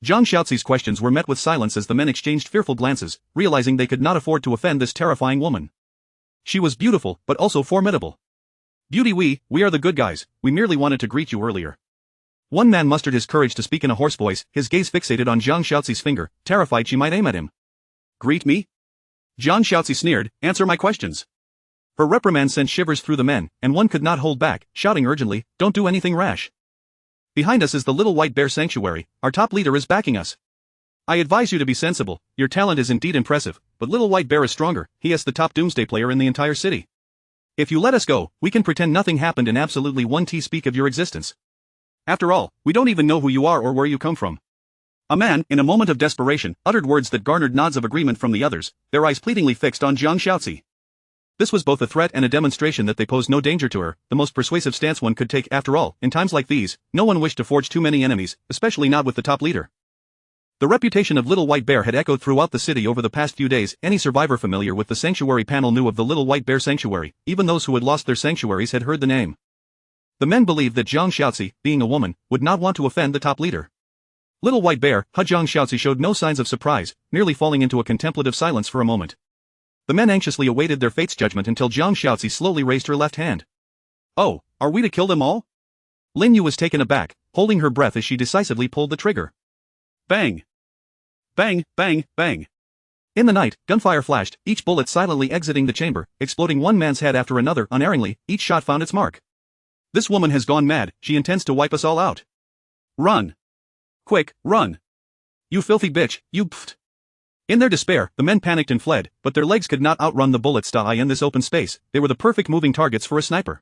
Speaker 1: Jiang Shaoxi's questions were met with silence as the men exchanged fearful glances, realizing they could not afford to offend this terrifying woman. She was beautiful, but also formidable. Beauty, we are the good guys, we merely wanted to greet you earlier. One man mustered his courage to speak in a hoarse voice, his gaze fixated on Jiang Shaoxi's finger, terrified she might aim at him. Greet me? Jiang Shaoxi sneered, answer my questions. Her reprimand sent shivers through the men, and one could not hold back, shouting urgently, don't do anything rash. Behind us is the Little White Bear Sanctuary, our top leader is backing us. I advise you to be sensible, your talent is indeed impressive, but Little White Bear is stronger, he is the top doomsday player in the entire city. If you let us go, we can pretend nothing happened and absolutely one tea speak of your existence. After all, we don't even know who you are or where you come from. A man, in a moment of desperation, uttered words that garnered nods of agreement from the others, their eyes pleadingly fixed on Jiang Shaoxi. This was both a threat and a demonstration that they posed no danger to her, the most persuasive stance one could take. After all, in times like these, no one wished to forge too many enemies, especially not with the top leader. The reputation of Little White Bear had echoed throughout the city over the past few days. Any survivor familiar with the sanctuary panel knew of the Little White Bear Sanctuary, even those who had lost their sanctuaries had heard the name. The men believed that Jiang Shaoxi, being a woman, would not want to offend the top leader. Little White Bear, Jiang Shaoxi showed no signs of surprise, merely falling into a contemplative silence for a moment. The men anxiously awaited their fate's judgment until Jiang Shaoxi slowly raised her left hand. Oh, are we to kill them all? Lin Yu was taken aback, holding her breath as she decisively pulled the trigger. Bang! Bang, bang, bang! In the night, gunfire flashed, each bullet silently exiting the chamber, exploding one man's head after another. Unerringly, each shot found its mark. This woman has gone mad, she intends to wipe us all out. Run! Quick, run! You filthy bitch, you pfft. In their despair, the men panicked and fled, but their legs could not outrun the bullets in this open space. They were the perfect moving targets for a sniper.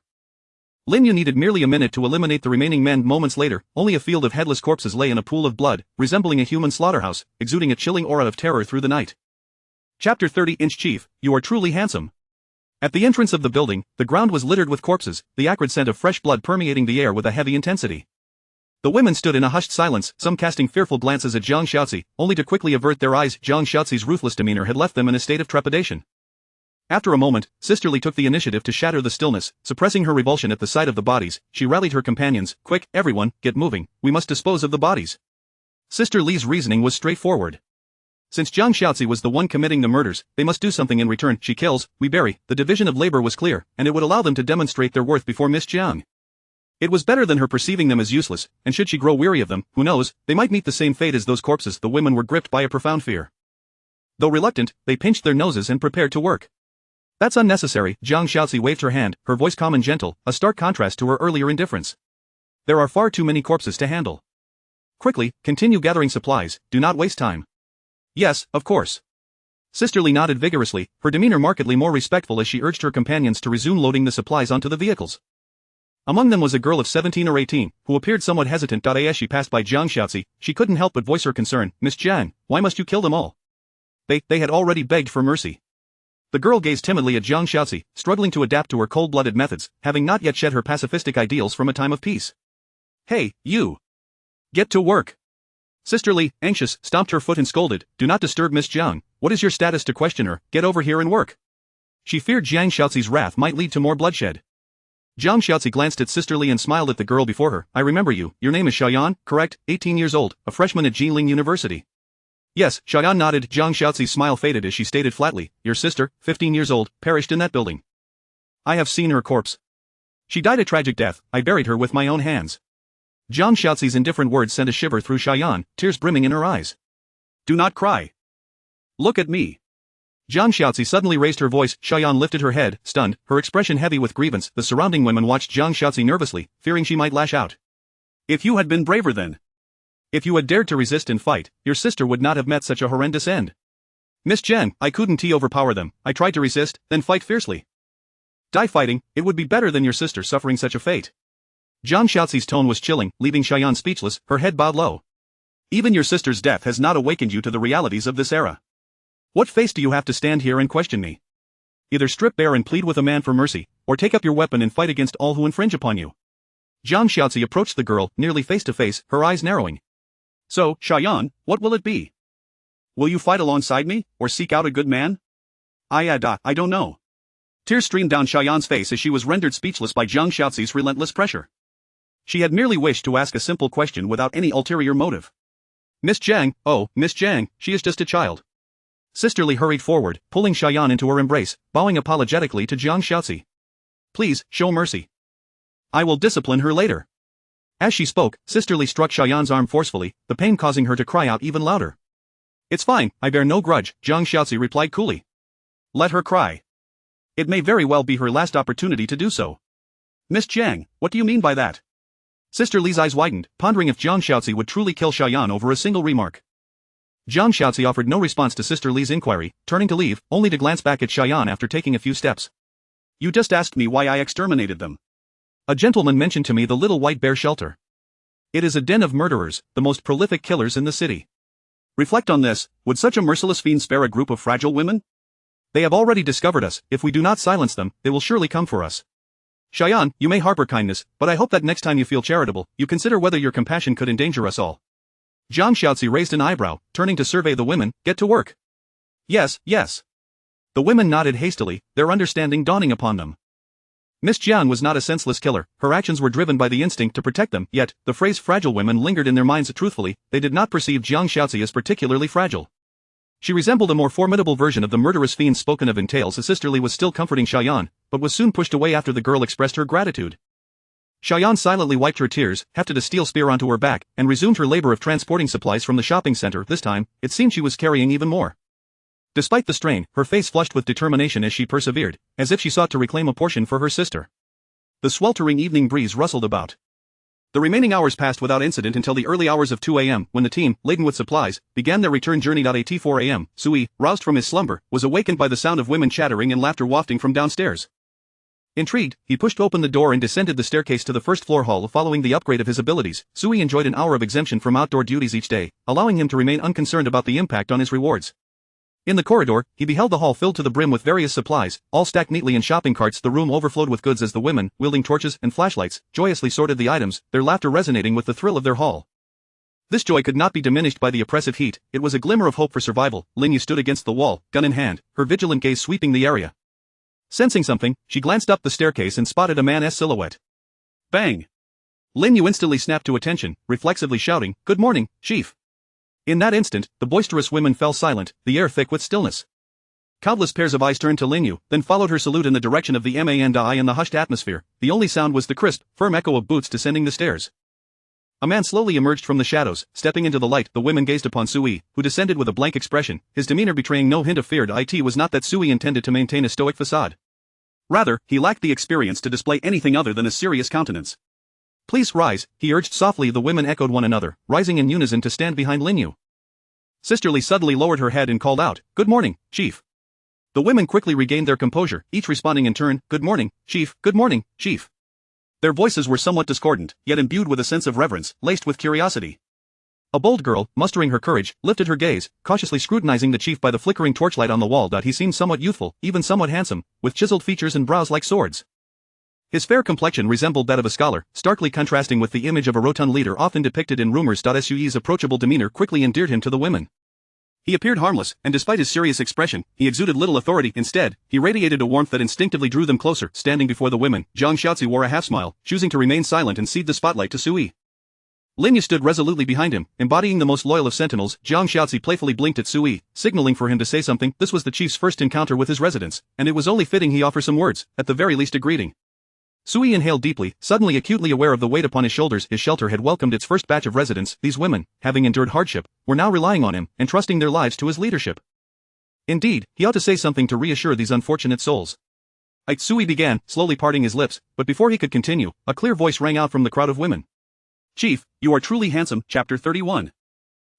Speaker 1: Lin Yu needed merely a minute to eliminate the remaining men. Moments later, only a field of headless corpses lay in a pool of blood, resembling a human slaughterhouse, exuding a chilling aura of terror through the night. Chapter 30 Inch Chief, you are truly handsome. At the entrance of the building, the ground was littered with corpses, the acrid scent of fresh blood permeating the air with a heavy intensity. The women stood in a hushed silence, some casting fearful glances at Zhang Xiaozi, only to quickly avert their eyes. Zhang Xiaozi's ruthless demeanor had left them in a state of trepidation. After a moment, Sister Li took the initiative to shatter the stillness, suppressing her revulsion at the sight of the bodies. She rallied her companions. Quick, everyone, get moving, we must dispose of the bodies. Sister Li's reasoning was straightforward. Since Zhang Xiaozi was the one committing the murders, they must do something in return. She kills, we bury. The division of labor was clear, and it would allow them to demonstrate their worth before Miss Jiang. It was better than her perceiving them as useless, and should she grow weary of them, who knows, they might meet the same fate as those corpses. The women were gripped by a profound fear. Though reluctant, they pinched their noses and prepared to work. That's unnecessary. Zhang Xiaozi waved her hand, her voice calm and gentle, a stark contrast to her earlier indifference. There are far too many corpses to handle. Quickly, continue gathering supplies, do not waste time. Yes, of course. Sister Li nodded vigorously, her demeanor markedly more respectful as she urged her companions to resume loading the supplies onto the vehicles. Among them was a girl of 17 or 18, who appeared somewhat hesitant. As she passed by Zhang Xiaozi, she couldn't help but voice her concern. Miss Jiang, why must you kill them all? They had already begged for mercy. The girl gazed timidly at Zhang Xiaozi, struggling to adapt to her cold-blooded methods, having not yet shed her pacifistic ideals from a time of peace. Hey, you! Get to work! Sister Li, anxious, stomped her foot and scolded, do not disturb Miss Jiang. What is your status to question her? Get over here and work. She feared Zhang Xiaozi's wrath might lead to more bloodshed. Zhang Xiaozi glanced at Sister Li and smiled at the girl before her. I remember you, your name is Xiaoyan, correct? 18 years old, a freshman at Jilin University. Yes, Xiaoyan nodded. Zhang Xiaozi's smile faded as she stated flatly, your sister, 15 years old, perished in that building. I have seen her corpse. She died a tragic death, I buried her with my own hands. Zhang Xiaozi's indifferent words sent a shiver through Xiaoyan, tears brimming in her eyes. Do not cry. Look at me. Zhang Xiaozi suddenly raised her voice. Xiaoyan lifted her head, stunned, her expression heavy with grievance. The surrounding women watched Zhang Xiaozi nervously, fearing she might lash out. If you had been braver then. If you had dared to resist and fight, your sister would not have met such a horrendous end. Miss Jiang, I couldn't overpower them. I tried to resist, then fight fiercely. Die fighting, it would be better than your sister suffering such a fate. Zhang Xiaozi's tone was chilling, leaving Xiaoyan speechless, her head bowed low. Even your sister's death has not awakened you to the realities of this era. What face do you have to stand here and question me? Either strip bare and plead with a man for mercy, or take up your weapon and fight against all who infringe upon you. Zhang Xiaozi approached the girl, nearly face to face, her eyes narrowing. So, Xiaoyan, what will it be? Will you fight alongside me, or seek out a good man? I don't know. Tears streamed down Xiaoyan's face as she was rendered speechless by Zhang Xiaozi's relentless pressure. She had merely wished to ask a simple question without any ulterior motive. Miss Jiang, oh, Miss Jiang, she is just a child. Sister Li hurried forward, pulling Xiaoyan into her embrace, bowing apologetically to Zhang Xiaozi. Please, show mercy. I will discipline her later. As she spoke, Sister Li struck Xiaoyan's arm forcefully, the pain causing her to cry out even louder. It's fine, I bear no grudge, Zhang Xiaozi replied coolly. Let her cry. It may very well be her last opportunity to do so. Miss Jiang, what do you mean by that? Sister Li's eyes widened, pondering if Zhang Xiaozi would truly kill Xiaoyan over a single remark. Zhang Xiaozi offered no response to Sister Li's inquiry, turning to leave, only to glance back at Xiaoyan after taking a few steps. You just asked me why I exterminated them. A gentleman mentioned to me the Little White Bear Shelter. It is a den of murderers, the most prolific killers in the city. Reflect on this, would such a merciless fiend spare a group of fragile women? They have already discovered us, if we do not silence them, they will surely come for us. Xiaoyan, you may harbor kindness, but I hope that next time you feel charitable, you consider whether your compassion could endanger us all. Zhang Xiaozi raised an eyebrow, turning to survey the women. Get to work. Yes, yes. The women nodded hastily, their understanding dawning upon them. Miss Jiang was not a senseless killer, her actions were driven by the instinct to protect them, yet, the phrase fragile women lingered in their minds. Truthfully, they did not perceive Zhang Xiaozi as particularly fragile. She resembled a more formidable version of the murderous fiend spoken of in tales. Sister Li was still comforting Xiaoyan, but was soon pushed away after the girl expressed her gratitude. Xiaoyan silently wiped her tears, hefted a steel spear onto her back, and resumed her labor of transporting supplies from the shopping center. This time, it seemed she was carrying even more. Despite the strain, her face flushed with determination as she persevered, as if she sought to reclaim a portion for her sister. The sweltering evening breeze rustled about. The remaining hours passed without incident until the early hours of 2 a.m., when the team, laden with supplies, began their return journey. At 4 a.m., Sui, roused from his slumber, was awakened by the sound of women chattering and laughter wafting from downstairs. Intrigued, he pushed open the door and descended the staircase to the first floor hall. Following the upgrade of his abilities, Sui enjoyed an hour of exemption from outdoor duties each day, allowing him to remain unconcerned about the impact on his rewards. In the corridor, he beheld the hall filled to the brim with various supplies, all stacked neatly in shopping carts. The room overflowed with goods as the women, wielding torches and flashlights, joyously sorted the items, their laughter resonating with the thrill of their haul. This joy could not be diminished by the oppressive heat. It was a glimmer of hope for survival. Linyu stood against the wall, gun in hand, her vigilant gaze sweeping the area. Sensing something, she glanced up the staircase and spotted a man's silhouette. Bang! Linyu instantly snapped to attention, reflexively shouting, "Good morning, Chief." In that instant, the boisterous women fell silent, the air thick with stillness. Countless pairs of eyes turned to Linyu, then followed her salute in the direction of the man in the hushed atmosphere. The only sound was the crisp, firm echo of boots descending the stairs. A man slowly emerged from the shadows, stepping into the light. The women gazed upon Sui, who descended with a blank expression, his demeanor betraying no hint of fear. It was not that Sui intended to maintain a stoic facade. Rather, he lacked the experience to display anything other than a serious countenance. "Please rise," he urged softly. The women echoed one another, rising in unison to stand behind Linyu. Sisterly suddenly lowered her head and called out, "Good morning, Chief." The women quickly regained their composure, each responding in turn, "Good morning, Chief, good morning, Chief." Their voices were somewhat discordant, yet imbued with a sense of reverence, laced with curiosity. A bold girl, mustering her courage, lifted her gaze, cautiously scrutinizing the chief by the flickering torchlight on the wall. He seemed somewhat youthful, even somewhat handsome, with chiseled features and brows like swords. His fair complexion resembled that of a scholar, starkly contrasting with the image of a rotund leader often depicted in rumors. Sui's approachable demeanor quickly endeared him to the women. He appeared harmless, and despite his serious expression, he exuded little authority. Instead, he radiated a warmth that instinctively drew them closer. Standing before the women, Zhang Xiaozi wore a half-smile, choosing to remain silent and cede the spotlight to Sui. Linyu stood resolutely behind him, embodying the most loyal of sentinels. Zhang Xiaozi playfully blinked at Sui, signaling for him to say something. This was the chief's first encounter with his residents, and it was only fitting he offer some words, at the very least a greeting. Sui inhaled deeply, suddenly acutely aware of the weight upon his shoulders. His shelter had welcomed its first batch of residents. These women, having endured hardship, were now relying on him, entrusting their lives to his leadership. Indeed, he ought to say something to reassure these unfortunate souls. Sui began, slowly parting his lips, but before he could continue, a clear voice rang out from the crowd of women. "Chief, you are truly handsome." Chapter 31.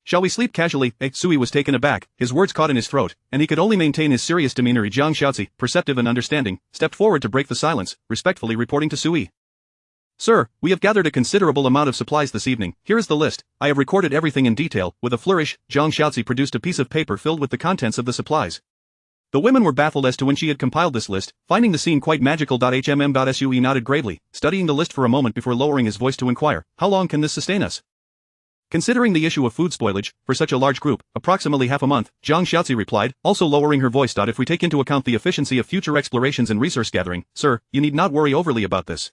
Speaker 1: "Shall we sleep casually?" Sui was taken aback, his words caught in his throat, and he could only maintain his serious demeanor. Zhang Xiaozi, perceptive and understanding, stepped forward to break the silence, respectfully reporting to Sui. "Sir, we have gathered a considerable amount of supplies this evening. Here is the list. I have recorded everything in detail." With a flourish, Zhang Xiaozi produced a piece of paper filled with the contents of the supplies. The women were baffled as to when she had compiled this list, finding the scene quite magical. Sui nodded gravely, studying the list for a moment before lowering his voice to inquire, "How long can this sustain us?" "Considering the issue of food spoilage, for such a large group, approximately half a month," Zhang Xiaozi replied, also lowering her voice. "If we take into account the efficiency of future explorations and resource gathering, sir, you need not worry overly about this.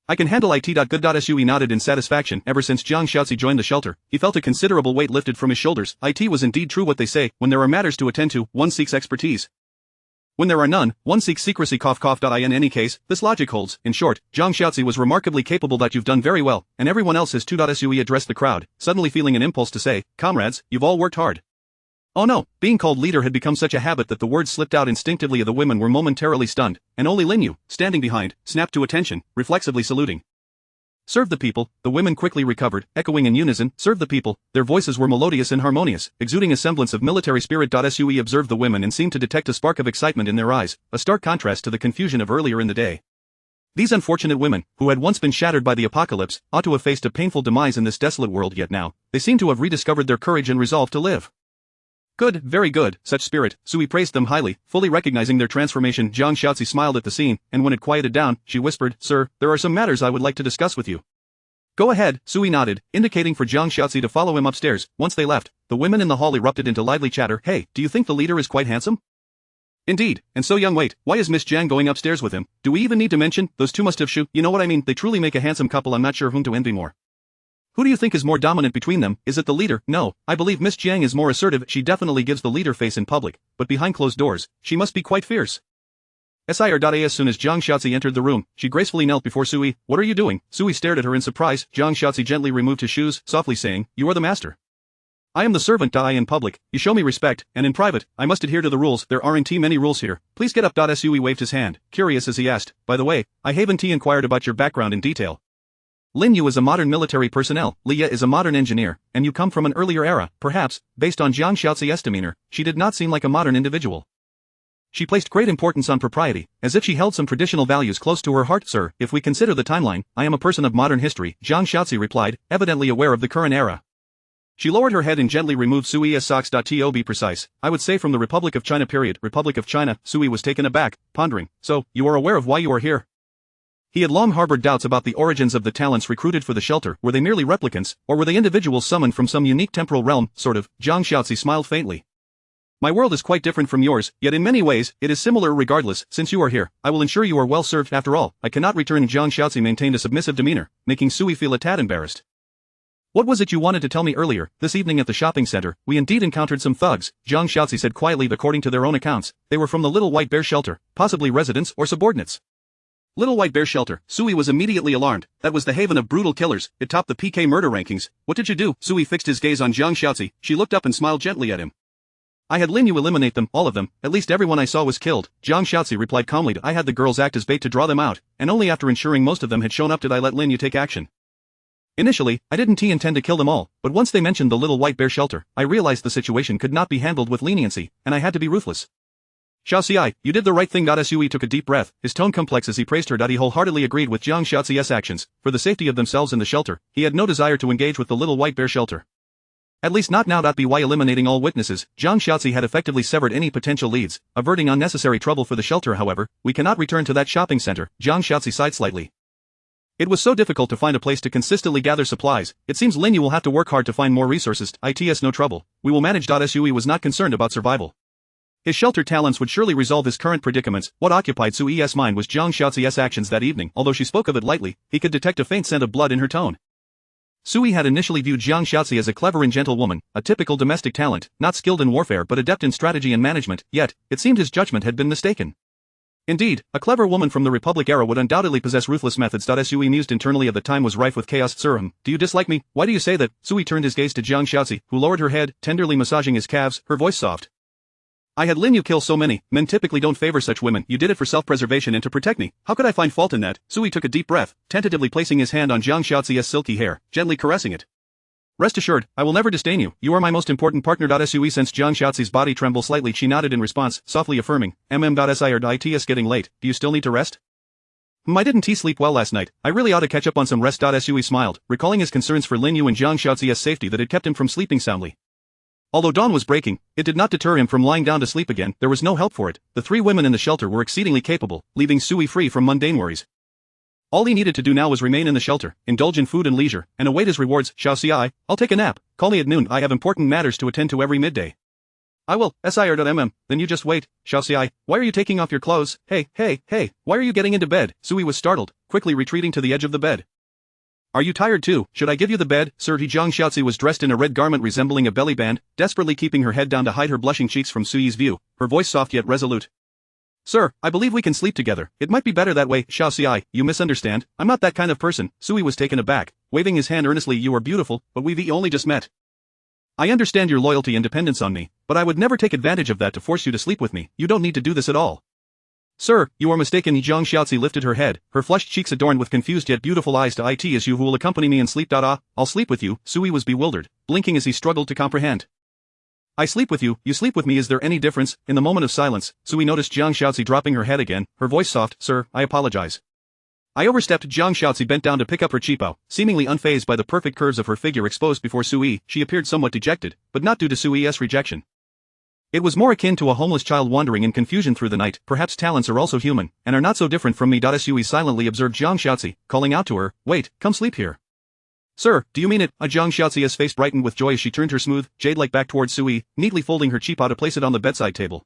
Speaker 1: I can handle it. Good. Sui nodded in satisfaction. Ever since Zhang Xiaozi joined the shelter, he felt a considerable weight lifted from his shoulders. It was indeed true what they say, when there are matters to attend to, one seeks expertise. When there are none, one seeks secrecy. In any case, this logic holds. In short, Zhang Xiaozi was remarkably capable. You've done very well, and everyone else has too. Sui addressed the crowd, suddenly feeling an impulse to say, "Comrades, you've all worked hard." Oh no, being called leader had become such a habit that the words slipped out instinctively. The women were momentarily stunned, and only Linyu, standing behind, snapped to attention, reflexively saluting. "Serve the people," the women quickly recovered, echoing in unison, "Serve the people." Their voices were melodious and harmonious, exuding a semblance of military spirit. Sui observed the women and seemed to detect a spark of excitement in their eyes, a stark contrast to the confusion of earlier in the day. These unfortunate women, who had once been shattered by the apocalypse, ought to have faced a painful demise in this desolate world, yet now, they seemed to have rediscovered their courage and resolve to live. "Good, very good, such spirit." Sui praised them highly, fully recognizing their transformation. Zhang Xiaozi smiled at the scene, and when it quieted down, she whispered, "Sir, there are some matters I would like to discuss with you." "Go ahead." Sui nodded, indicating for Zhang Xiaozi to follow him upstairs. Once they left, the women in the hall erupted into lively chatter. "Hey, do you think the leader is quite handsome?" "Indeed, and so young. Wait, why is Miss Jiang going upstairs with him? Do we even need to mention, those two must have you know what I mean, they truly make a handsome couple. I'm not sure whom to envy more. Who do you think is more dominant between them? Is it the leader? No, I believe Miss Jiang is more assertive. She definitely gives the leader face in public, but behind closed doors, she must be quite fierce." Sir. As soon as Zhang Xiaozi entered the room, she gracefully knelt before Sui. "What are you doing?" Sui stared at her in surprise. Zhang Xiaozi gently removed his shoes, softly saying, "You are the master. I am the servant. In public, you show me respect, and in private, I must adhere to the rules. There aren't many rules here. Please get up." Sui waved his hand, curious as he asked, "By the way, I haven't inquired about your background in detail." Lin Yu is a modern military personnel, Leah is a modern engineer, and you come from an earlier era, perhaps, based on Jiang Xiaozi's demeanor, she did not seem like a modern individual. She placed great importance on propriety, as if she held some traditional values close to her heart. Sir, if we consider the timeline, I am a person of modern history, Jiang Xiaozi replied, evidently aware of the current era. She lowered her head and gently removed Sui's socks. To be precise, I would say from the Republic of China period. Republic of China. Sui was taken aback, pondering. So, you are aware of why you are here? He had long harbored doubts about the origins of the talents recruited for the shelter. Were they merely replicants, or were they individuals summoned from some unique temporal realm? Sort of. Jiang Xiaozi smiled faintly. My world is quite different from yours, yet in many ways, it is similar regardless. Since you are here, I will ensure you are well served. After all, I cannot return. Jiang Xiaozi maintained a submissive demeanor, making Sui feel a tad embarrassed. What was it you wanted to tell me earlier? This evening at the shopping center, we indeed encountered some thugs, Jiang Xiaozi said quietly. According to their own accounts, they were from the Little White Bear shelter, possibly residents or subordinates. Little White Bear shelter. Sui was immediately alarmed. That was the haven of brutal killers. It topped the PK murder rankings. What did you do? Sui fixed his gaze on Jiang Xiaozi. She looked up and smiled gently at him. I had Lin Yu eliminate them, all of them. At least everyone I saw was killed. Jiang Xiaozi replied calmly. I had the girls act as bait to draw them out, and only after ensuring most of them had shown up did I let Lin Yu take action. Initially, I didn't intend to kill them all, but once they mentioned the Little White Bear shelter, I realized the situation could not be handled with leniency, and I had to be ruthless. Xiaozi, you did the right thing. Sui took a deep breath, his tone complex as he praised her. He wholeheartedly agreed with Jiang Xiaozi's actions. For the safety of themselves and the shelter, he had no desire to engage with the Little White Bear shelter. At least not now. By eliminating all witnesses, Jiang Xiaozi had effectively severed any potential leads, averting unnecessary trouble for the shelter. However, we cannot return to that shopping center. Jiang Xiaozi sighed slightly. It was so difficult to find a place to consistently gather supplies. It seems Lin Yu will have to work hard to find more resources. It's no trouble. We will manage. Sui was not concerned about survival. His shelter talents would surely resolve his current predicaments. What occupied Sui's mind was Jiang Xiaozi's actions that evening. Although she spoke of it lightly, he could detect a faint scent of blood in her tone. Sui had initially viewed Jiang Xiaozi as a clever and gentle woman, a typical domestic talent, not skilled in warfare but adept in strategy and management, yet, it seemed his judgment had been mistaken. Indeed, a clever woman from the Republic era would undoubtedly possess ruthless methods. Sui mused internally. Of the time was rife with chaos. Sir, do you dislike me? Why do you say that? Sui turned his gaze to Jiang Xiaozi, who lowered her head, tenderly massaging his calves, her voice soft. I had Lin Yu kill so many. Men typically don't favor such women. You did it for self-preservation and to protect me. How could I find fault in that? Sui took a deep breath, tentatively placing his hand on Jiang Xiaozi's silky hair, gently caressing it. Rest assured, I will never disdain you. You are my most important partner. Sui sensed Jiang Xiaozi's body tremble slightly. She nodded in response, softly affirming, It's getting late. Do you still need to rest? I didn't sleep well last night. I really ought to catch up on some rest. Sui smiled, recalling his concerns for Lin Yu and Jiang Xiaozi's safety that had kept him from sleeping soundly. Although dawn was breaking, it did not deter him from lying down to sleep again. There was no help for it. The three women in the shelter were exceedingly capable, leaving Sui free from mundane worries. All he needed to do now was remain in the shelter, indulge in food and leisure, and await his rewards. Xiaozi, I'll take a nap. Call me at noon. I have important matters to attend to every midday. I will. Then you just wait. Xiaozi, why are you taking off your clothes? Hey, why are you getting into bed? Sui was startled, quickly retreating to the edge of the bed. Are you tired too? Should I give you the bed, sir? Jiang Xiaozi was dressed in a red garment resembling a belly band, desperately keeping her head down to hide her blushing cheeks from Sui's view, her voice soft yet resolute. Sir, I believe we can sleep together. It might be better that way. Xiaozi, you misunderstand. I'm not that kind of person. Sui was taken aback, waving his hand earnestly. You are beautiful, but we've only just met. I understand your loyalty and dependence on me, but I would never take advantage of that to force you to sleep with me. You don't need to do this at all. Sir, you are mistaken. Jiang Xiaozi lifted her head, her flushed cheeks adorned with confused yet beautiful eyes. It is you who will accompany me and sleep. I'll sleep with you. Sui was bewildered, blinking as he struggled to comprehend. I sleep with you, you sleep with me. Is there any difference? In the moment of silence, Sui noticed Jiang Xiaozi dropping her head again, her voice soft. Sir, I apologize. I overstepped. Jiang Xiaozi bent down to pick up her cheepo, seemingly unfazed by the perfect curves of her figure exposed before Sui. She appeared somewhat dejected, but not due to Sui's rejection. It was more akin to a homeless child wandering in confusion through the night. Perhaps talents are also human, and are not so different from me. Sui silently observed Jiang Xiaozi, calling out to her, wait, come sleep here. Sir, do you mean it? Jiang Xiaozi's face brightened with joy as she turned her smooth, jade-like back towards Sui, neatly folding her cheepo to place it on the bedside table.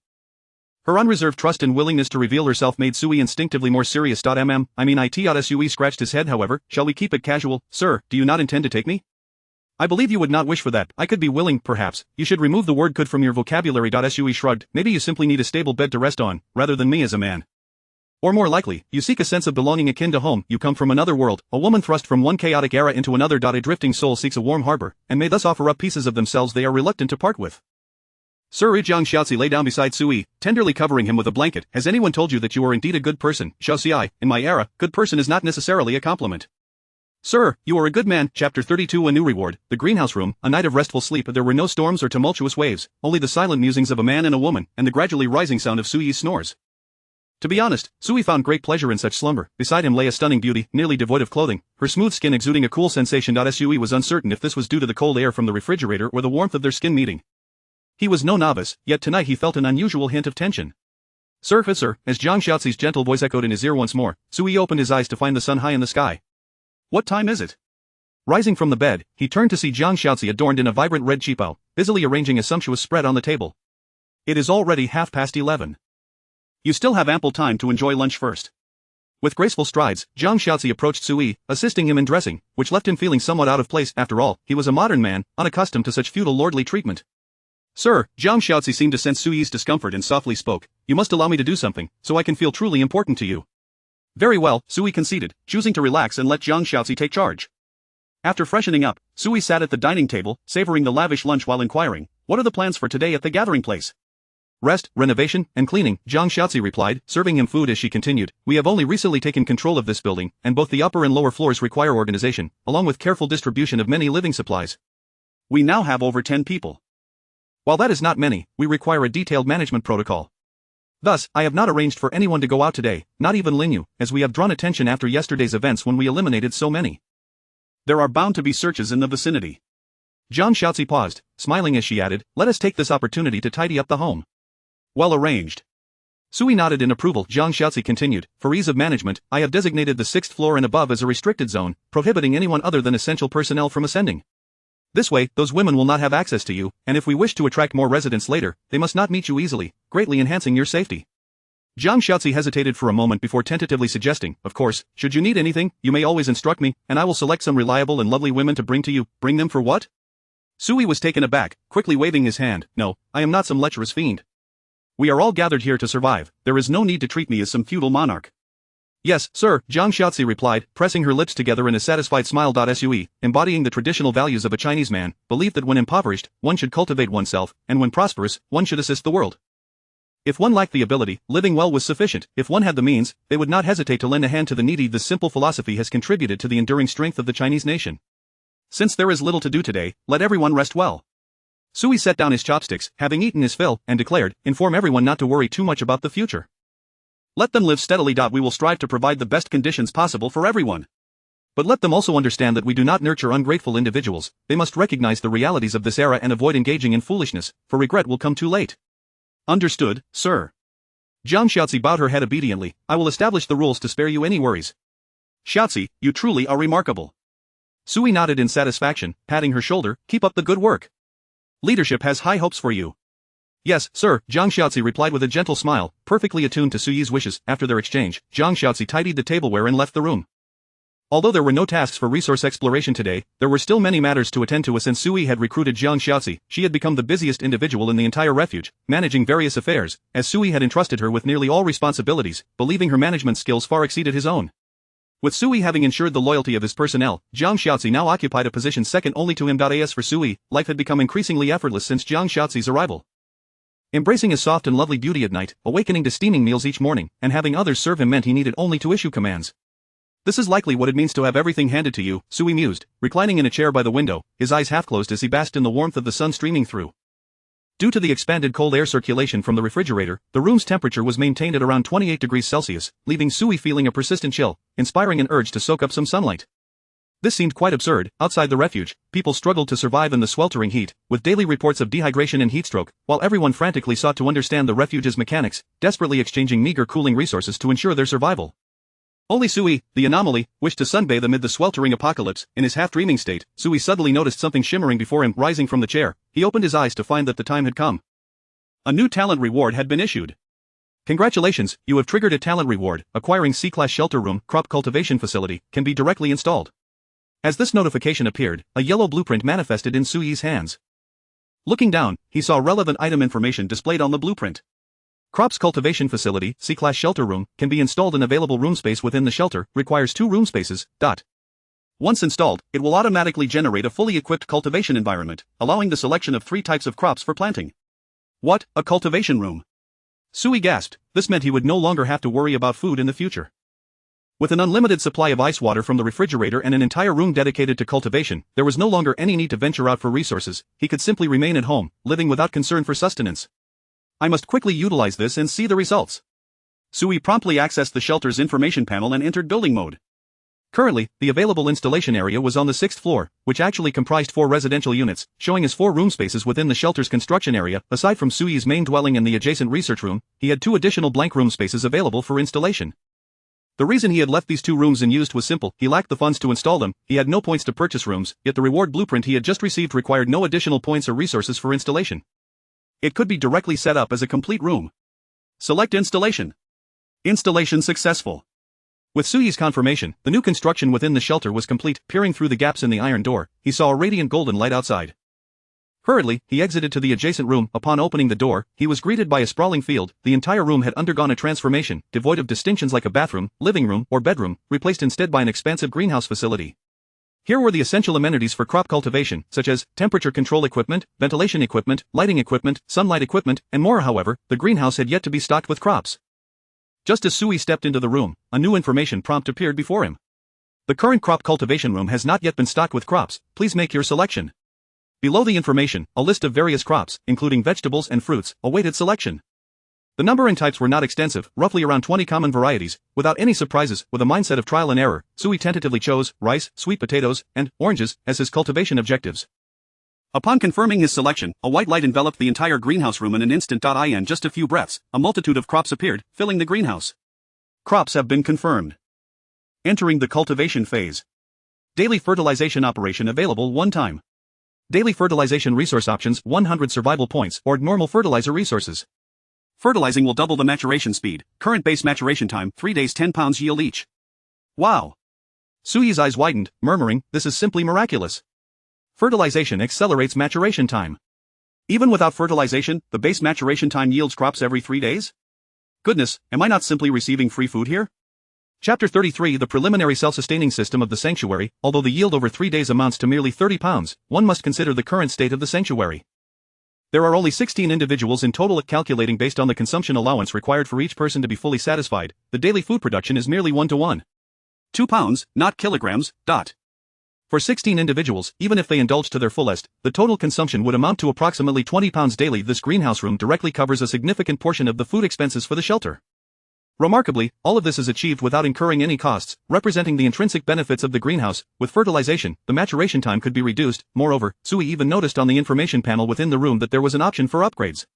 Speaker 1: Her unreserved trust and willingness to reveal herself made Sui instinctively more serious. Sui scratched his head. However, shall we keep it casual? Sir, do you not intend to take me? I believe you would not wish for that. I could be willing, perhaps. You should remove the word could from your vocabulary. Sui shrugged. Maybe you simply need a stable bed to rest on, rather than me as a man. Or more likely, you seek a sense of belonging akin to home. You come from another world, a woman thrust from one chaotic era into another. A drifting soul seeks a warm harbor, and may thus offer up pieces of themselves they are reluctant to part with. Sir, Jiang Xiaozi lay down beside Sui, tenderly covering him with a blanket. Has anyone told you that you are indeed a good person? Xiaozi, in my era, good person is not necessarily a compliment. Sir, you are a good man. Chapter 32. A new reward. The greenhouse room, a night of restful sleep. There were no storms or tumultuous waves, only the silent musings of a man and a woman, and the gradually rising sound of Sui's snores. To be honest, Sui found great pleasure in such slumber. Beside him lay a stunning beauty, nearly devoid of clothing, her smooth skin exuding a cool sensation. Sui was uncertain if this was due to the cold air from the refrigerator or the warmth of their skin meeting. He was no novice, yet tonight he felt an unusual hint of tension. Sir, as Zhang Xiaozi's gentle voice echoed in his ear once more, Sui opened his eyes to find the sun high in the sky. What time is it? Rising from the bed, he turned to see Zhang Xiaozi adorned in a vibrant red qipao, busily arranging a sumptuous spread on the table. It is already 11:30. You still have ample time to enjoy lunch first. With graceful strides, Zhang Xiaozi approached Sui, assisting him in dressing, which left him feeling somewhat out of place. After all, he was a modern man, unaccustomed to such feudal lordly treatment. Sir, Zhang Xiaozi seemed to sense Sui's discomfort and softly spoke, you must allow me to do something, so I can feel truly important to you. Very well, Sui conceded, choosing to relax and let Zhang Xiaozi take charge. After freshening up, Sui sat at the dining table, savoring the lavish lunch while inquiring, what are the plans for today at the gathering place? Rest, renovation, and cleaning, Zhang Xiaozi replied, serving him food as she continued, we have only recently taken control of this building, and both the upper and lower floors require organization, along with careful distribution of many living supplies. We now have over 10 people. While that is not many, we require a detailed management protocol. Thus, I have not arranged for anyone to go out today, not even Linyu, as we have drawn attention after yesterday's events when we eliminated so many. There are bound to be searches in the vicinity. Zhang Xiaozi paused, smiling as she added, let us take this opportunity to tidy up the home. Well arranged. Sui nodded in approval. Zhang Xiaozi continued, for ease of management, I have designated the 6th floor and above as a restricted zone, prohibiting anyone other than essential personnel from ascending. This way, those women will not have access to you, and if we wish to attract more residents later, they must not meet you easily, greatly enhancing your safety. Zhang Xiaozi hesitated for a moment before tentatively suggesting, of course, should you need anything, you may always instruct me, and I will select some reliable and lovely women to bring to you. Bring them for what? Sui was taken aback, quickly waving his hand, no, I am not some lecherous fiend. We are all gathered here to survive, there is no need to treat me as some feudal monarch. Yes, sir, Zhang Xiaozi replied, pressing her lips together in a satisfied smile. Sui, embodying the traditional values of a Chinese man, believed that when impoverished, one should cultivate oneself, and when prosperous, one should assist the world. If one lacked the ability, living well was sufficient. If one had the means, they would not hesitate to lend a hand to the needy. This simple philosophy has contributed to the enduring strength of the Chinese nation. Since there is little to do today, let everyone rest well. Sui set down his chopsticks, having eaten his fill, and declared, inform everyone not to worry too much about the future. Let them live steadily. We will strive to provide the best conditions possible for everyone. But let them also understand that we do not nurture ungrateful individuals, they must recognize the realities of this era and avoid engaging in foolishness, for regret will come too late. Understood, sir. Zhang Xiaozi bowed her head obediently, I will establish the rules to spare you any worries. Xiaozi, you truly are remarkable. Sui nodded in satisfaction, patting her shoulder, keep up the good work. Leadership has high hopes for you. Yes, sir, Zhang Xiaozi replied with a gentle smile, perfectly attuned to Sui's wishes. After their exchange, Zhang Xiaozi tidied the tableware and left the room. Although there were no tasks for resource exploration today, there were still many matters to attend to. Since Sui had recruited Zhang Xiaozi, she had become the busiest individual in the entire refuge, managing various affairs, as Sui had entrusted her with nearly all responsibilities, believing her management skills far exceeded his own. With Sui having ensured the loyalty of his personnel, Zhang Xiaozi now occupied a position second only to him. As for Sui, life had become increasingly effortless since Zhang Xiaozi's arrival. Embracing his soft and lovely beauty at night, awakening to steaming meals each morning, and having others serve him meant he needed only to issue commands. This is likely what it means to have everything handed to you, Sui mused, reclining in a chair by the window, his eyes half closed as he basked in the warmth of the sun streaming through. Due to the expanded cold air circulation from the refrigerator, the room's temperature was maintained at around 28 degrees Celsius, leaving Sui feeling a persistent chill, inspiring an urge to soak up some sunlight. This seemed quite absurd. Outside the refuge, people struggled to survive in the sweltering heat, with daily reports of dehydration and heatstroke, while everyone frantically sought to understand the refuge's mechanics, desperately exchanging meager cooling resources to ensure their survival. Only Sui, the anomaly, wished to sunbathe amid the sweltering apocalypse. In his half-dreaming state, Sui suddenly noticed something shimmering before him. Rising from the chair, he opened his eyes to find that the time had come. A new talent reward had been issued. Congratulations, you have triggered a talent reward. Acquiring C-class shelter room, crop cultivation facility, can be directly installed. As this notification appeared, a yellow blueprint manifested in Sui's hands. Looking down, he saw relevant item information displayed on the blueprint. Crops cultivation facility, C-class shelter room, can be installed in available room space within the shelter, requires 2 room spaces. Once installed, it will automatically generate a fully equipped cultivation environment, allowing the selection of 3 types of crops for planting. What, a cultivation room? Sui gasped, this meant he would no longer have to worry about food in the future. With an unlimited supply of ice water from the refrigerator and an entire room dedicated to cultivation, there was no longer any need to venture out for resources. He could simply remain at home, living without concern for sustenance. I must quickly utilize this and see the results. Sui promptly accessed the shelter's information panel and entered building mode. Currently, the available installation area was on the 6th floor, which actually comprised 4 residential units, showing as 4 room spaces within the shelter's construction area. Aside from Sui's main dwelling and the adjacent research room, he had 2 additional blank room spaces available for installation. The reason he had left these 2 rooms unused was simple: he lacked the funds to install them, he had no points to purchase rooms, yet the reward blueprint he had just received required no additional points or resources for installation. It could be directly set up as a complete room. Select installation. Installation successful. With Sui's confirmation, the new construction within the shelter was complete. Peering through the gaps in the iron door, he saw a radiant golden light outside. Hurriedly, he exited to the adjacent room. Upon opening the door, he was greeted by a sprawling field. The entire room had undergone a transformation, devoid of distinctions like a bathroom, living room, or bedroom, replaced instead by an expansive greenhouse facility. Here were the essential amenities for crop cultivation, such as temperature control equipment, ventilation equipment, lighting equipment, sunlight equipment, and more. However, the greenhouse had yet to be stocked with crops. Just as Sui stepped into the room, a new information prompt appeared before him. The current crop cultivation room has not yet been stocked with crops. Please make your selection. Below the information, a list of various crops, including vegetables and fruits, awaited selection. The number and types were not extensive, roughly around 20 common varieties. Without any surprises, with a mindset of trial and error, Sui tentatively chose rice, sweet potatoes, and oranges as his cultivation objectives. Upon confirming his selection, a white light enveloped the entire greenhouse room in an instant. In just a few breaths, a multitude of crops appeared, filling the greenhouse. Crops have been confirmed. Entering the cultivation phase. Daily fertilization operation available 1 time. Daily fertilization resource options: 100 survival points or normal fertilizer resources. Fertilizing will double the maturation speed. Current base maturation time 3 days, 10 pounds yield each. Wow! Sui's eyes widened, murmuring, "This is simply miraculous." Fertilization accelerates maturation time. Even without fertilization, the base maturation time yields crops every 3 days? Goodness, am I not simply receiving free food here? Chapter 33: The preliminary self-sustaining system of the sanctuary. Although the yield over 3 days amounts to merely 30 pounds, one must consider the current state of the sanctuary. There are only 16 individuals in total. Calculating based on the consumption allowance required for each person to be fully satisfied, the daily food production is merely 1-to-1. 2 pounds, not kilograms. For 16 individuals, even if they indulge to their fullest, the total consumption would amount to approximately 20 pounds daily. This greenhouse room directly covers a significant portion of the food expenses for the shelter. Remarkably, all of this is achieved without incurring any costs, representing the intrinsic benefits of the greenhouse. With fertilization, the maturation time could be reduced. Moreover, Sui even noticed on the information panel within the room that there was an option for upgrades.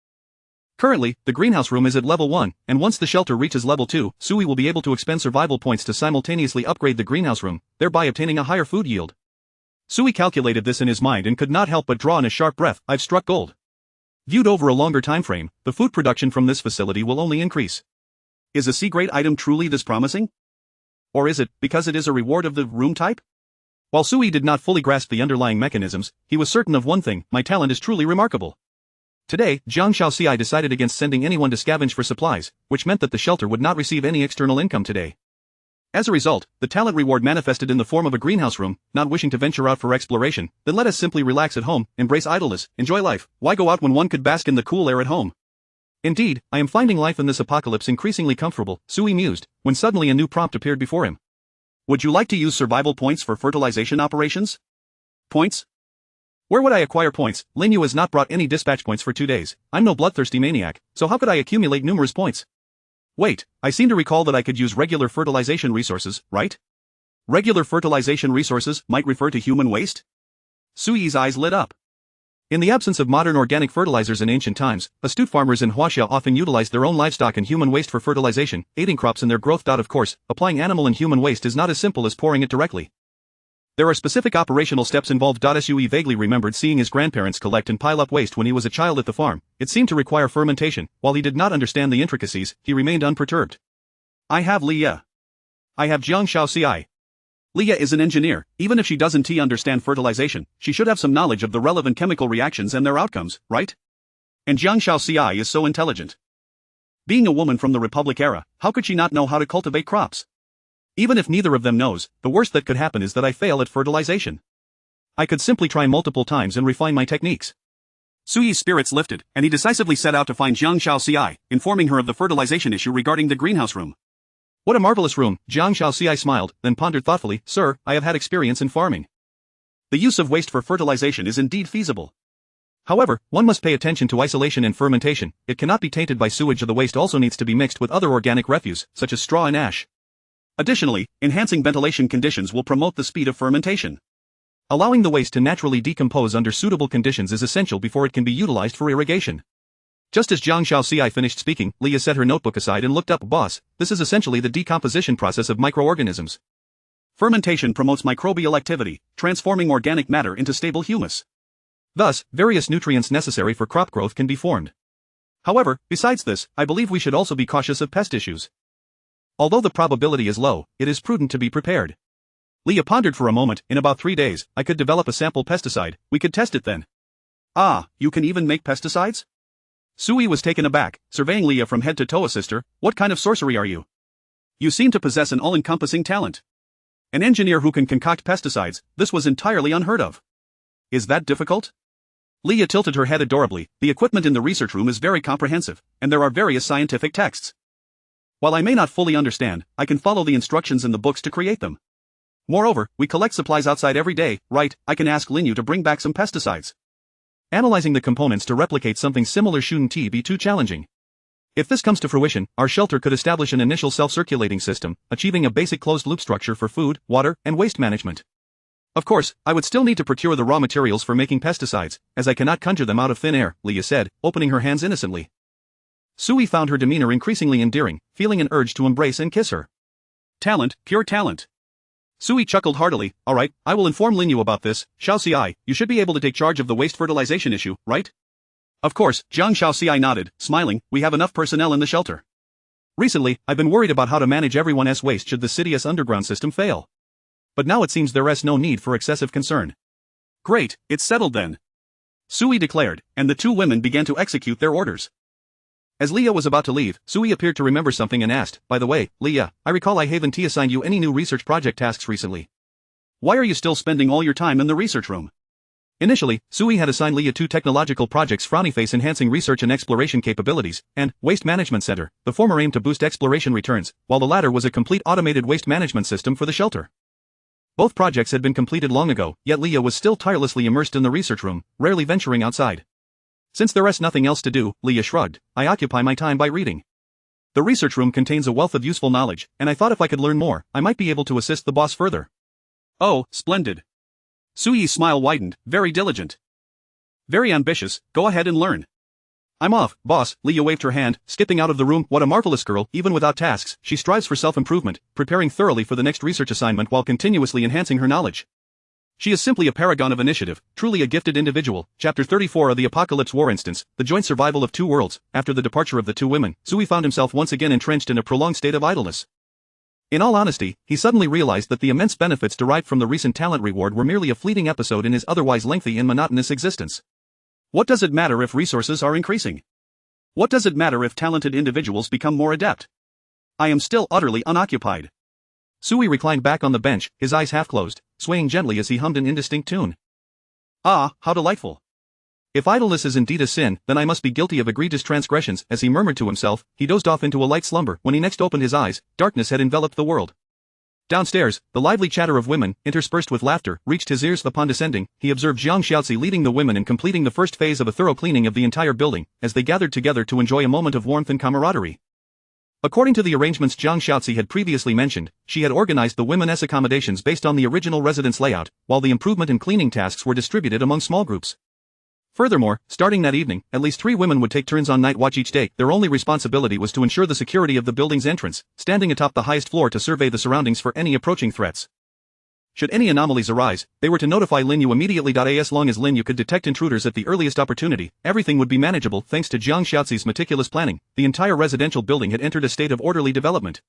Speaker 1: Currently, the greenhouse room is at level 1, and once the shelter reaches level 2, Sui will be able to expend survival points to simultaneously upgrade the greenhouse room, thereby obtaining a higher food yield. Sui calculated this in his mind and could not help but draw in a sharp breath. I've struck gold. Viewed over a longer time frame, the food production from this facility will only increase. Is a C-grade item truly this promising? Or is it, because it is a reward of the room type? While Sui did not fully grasp the underlying mechanisms, he was certain of one thing: my talent is truly remarkable. Today, Jiang Shaoxi decided against sending anyone to scavenge for supplies, which meant that the shelter would not receive any external income today. As a result, the talent reward manifested in the form of a greenhouse room. Not wishing to venture out for exploration, then let us simply relax at home, embrace idleness, enjoy life. Why go out when one could bask in the cool air at home? Indeed, I am finding life in this apocalypse increasingly comfortable, Sui mused, when suddenly a new prompt appeared before him. Would you like to use survival points for fertilization operations? Points? Where would I acquire points? Linyu has not brought any dispatch points for 2 days. I'm no bloodthirsty maniac, so how could I accumulate numerous points? Wait, I seem to recall that I could use regular fertilization resources, right? Regular fertilization resources might refer to human waste? Sui's eyes lit up. In the absence of modern organic fertilizers in ancient times, astute farmers in Huaxia often utilized their own livestock and human waste for fertilization, aiding crops in their growth. Of course, applying animal and human waste is not as simple as pouring it directly. There are specific operational steps involved. Sui vaguely remembered seeing his grandparents collect and pile up waste when he was a child at the farm. It seemed to require fermentation. While he did not understand the intricacies, he remained unperturbed. I have Leah. I have Jiang Shaoxi. Leah is an engineer. Even if she doesn't understand fertilization, she should have some knowledge of the relevant chemical reactions and their outcomes, right? And Jiang Shaoxi is so intelligent. Being a woman from the Republic era, how could she not know how to cultivate crops? Even if neither of them knows, the worst that could happen is that I fail at fertilization. I could simply try multiple times and refine my techniques. Sui's spirits lifted, and he decisively set out to find Jiang Shaoxi, informing her of the fertilization issue regarding the greenhouse room. What a marvelous room, Jiang Shaoxi smiled, then pondered thoughtfully, Sir, I have had experience in farming. The use of waste for fertilization is indeed feasible. However, one must pay attention to isolation and fermentation. It cannot be tainted by sewage, or the waste also needs to be mixed with other organic refuse, such as straw and ash. Additionally, enhancing ventilation conditions will promote the speed of fermentation. Allowing the waste to naturally decompose under suitable conditions is essential before it can be utilized for irrigation. Just as Jiang Shaoxi finished speaking, Leah set her notebook aside and looked up. Boss, this is essentially the decomposition process of microorganisms. Fermentation promotes microbial activity, transforming organic matter into stable humus. Thus, various nutrients necessary for crop growth can be formed. However, besides this, I believe we should also be cautious of pest issues. Although the probability is low, it is prudent to be prepared. Leah pondered for a moment. In about 3 days, I could develop a sample pesticide. We could test it then. Ah, you can even make pesticides? Sui was taken aback, surveying Leah from head to toe. Sister, what kind of sorcery are you? You seem to possess an all-encompassing talent. An engineer who can concoct pesticides, this was entirely unheard of. Is that difficult? Leah tilted her head adorably. The equipment in the research room is very comprehensive, and there are various scientific texts. While I may not fully understand, I can follow the instructions in the books to create them. Moreover, we collect supplies outside every day, right? I can ask Linyu to bring back some pesticides. Analyzing the components to replicate something similar shouldn't be too challenging. If this comes to fruition, our shelter could establish an initial self-circulating system, achieving a basic closed-loop structure for food, water, and waste management. Of course, I would still need to procure the raw materials for making pesticides, as I cannot conjure them out of thin air, Leah said, opening her hands innocently. Sui found her demeanor increasingly endearing, feeling an urge to embrace and kiss her. Talent, pure talent. Sui chuckled heartily. Alright, I will inform Linyu about this. Shaoxi, you should be able to take charge of the waste fertilization issue, right? Of course, Jiang Shaoxi nodded, smiling. We have enough personnel in the shelter. Recently, I've been worried about how to manage everyone's waste should the city's underground system fail. But now it seems there is no need for excessive concern. Great, it's settled then. Sui declared, and the two women began to execute their orders. As Leah was about to leave, Sui appeared to remember something and asked, By the way, Leah, I recall I haven't assigned you any new research project tasks recently. Why are you still spending all your time in the research room? Initially, Sui had assigned Leah 2 technological projects: Frowny Face enhancing research and exploration capabilities, and Waste Management Center, the former aimed to boost exploration returns, while the latter was a complete automated waste management system for the shelter. Both projects had been completed long ago, yet Leah was still tirelessly immersed in the research room, rarely venturing outside. Since there is nothing else to do, Leah shrugged, I occupy my time by reading. The research room contains a wealth of useful knowledge, and I thought if I could learn more, I might be able to assist the boss further. Oh, splendid. Sui's smile widened, very diligent. Very ambitious, go ahead and learn. I'm off, boss. Leah waved her hand, skipping out of the room. What a marvelous girl. Even without tasks, she strives for self-improvement, preparing thoroughly for the next research assignment while continuously enhancing her knowledge. She is simply a paragon of initiative, truly a gifted individual. Chapter 34 of the Apocalypse War Instance, the joint survival of two worlds. After the departure of the two women, Sui found himself once again entrenched in a prolonged state of idleness. In all honesty, he suddenly realized that the immense benefits derived from the recent talent reward were merely a fleeting episode in his otherwise lengthy and monotonous existence. What does it matter if resources are increasing? What does it matter if talented individuals become more adept? I am still utterly unoccupied. Sui reclined back on the bench, his eyes half closed, swaying gently as he hummed an indistinct tune. Ah, how delightful. If idleness is indeed a sin, then I must be guilty of egregious transgressions. As he murmured to himself, he dozed off into a light slumber. When he next opened his eyes, darkness had enveloped the world. Downstairs, the lively chatter of women, interspersed with laughter, reached his ears. Upon descending, he observed Jiang Xiaozi leading the women in completing the first phase of a thorough cleaning of the entire building, as they gathered together to enjoy a moment of warmth and camaraderie. According to the arrangements Jiang Xiaozi had previously mentioned, she had organized the women's accommodations based on the original residence layout, while the improvement and cleaning tasks were distributed among small groups. Furthermore, starting that evening, at least 3 women would take turns on night watch each day. Their only responsibility was to ensure the security of the building's entrance, standing atop the highest floor to survey the surroundings for any approaching threats. Should any anomalies arise, they were to notify Linyu immediately. As long as Linyu could detect intruders at the earliest opportunity, everything would be manageable. Thanks to Jiang Xiaozi's meticulous planning, the entire residential building had entered a state of orderly development.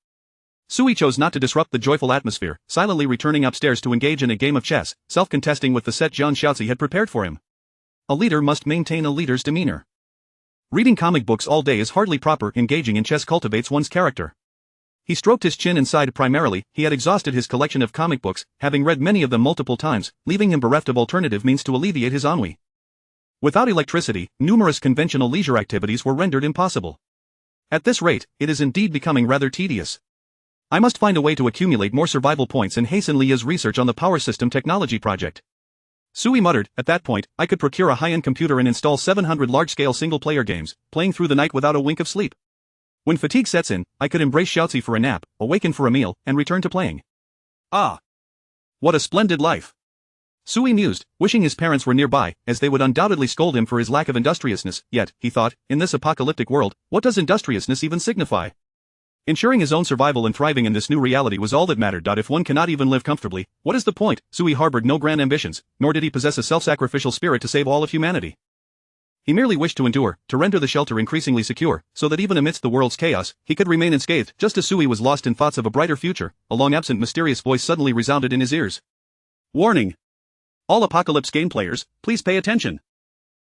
Speaker 1: Sui chose not to disrupt the joyful atmosphere, silently returning upstairs to engage in a game of chess, self-contesting with the set Jiang Xiaozi had prepared for him. A leader must maintain a leader's demeanor. Reading comic books all day is hardly proper. Engaging in chess cultivates one's character. He stroked his chin and sighed. Primarily, he had exhausted his collection of comic books, having read many of them multiple times, leaving him bereft of alternative means to alleviate his ennui. Without electricity, numerous conventional leisure activities were rendered impossible. At this rate, it is indeed becoming rather tedious. I must find a way to accumulate more survival points and hasten Leah's research on the power system technology project. Sui muttered. At that point, I could procure a high-end computer and install 700 large-scale single-player games, playing through the night without a wink of sleep. When fatigue sets in, I could embrace Shoutzy for a nap, awaken for a meal, and return to playing. Ah! What a splendid life! Sui mused, wishing his parents were nearby, as they would undoubtedly scold him for his lack of industriousness. Yet, he thought, in this apocalyptic world, what does industriousness even signify? Ensuring his own survival and thriving in this new reality was all that mattered. If one cannot even live comfortably, what is the point? Sui harbored no grand ambitions, nor did he possess a self-sacrificial spirit to save all of humanity. He merely wished to endure, to render the shelter increasingly secure, so that even amidst the world's chaos, he could remain unscathed. Just as Sui was lost in thoughts of a brighter future, a long-absent mysterious voice suddenly resounded in his ears. Warning! All Apocalypse game players, please pay attention.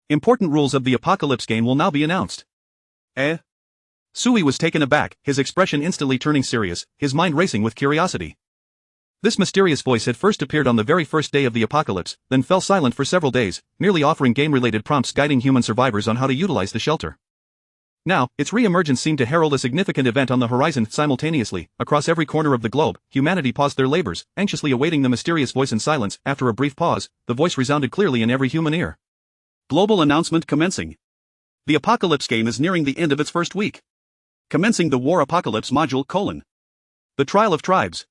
Speaker 1: Important rules of the Apocalypse game will now be announced. Sui was taken aback, his expression instantly turning serious, his mind racing with curiosity. This mysterious voice had first appeared on the very first day of the apocalypse, then fell silent for several days, merely offering game-related prompts guiding human survivors on how to utilize the shelter. Now, its re-emergence seemed to herald a significant event on the horizon. Simultaneously, across every corner of the globe, humanity paused their labors, anxiously awaiting the mysterious voice in silence. After a brief pause, the voice resounded clearly in every human ear. Global announcement commencing. The Apocalypse game is nearing the end of its first week. Commencing the War Apocalypse Module: The Trial of Tribes.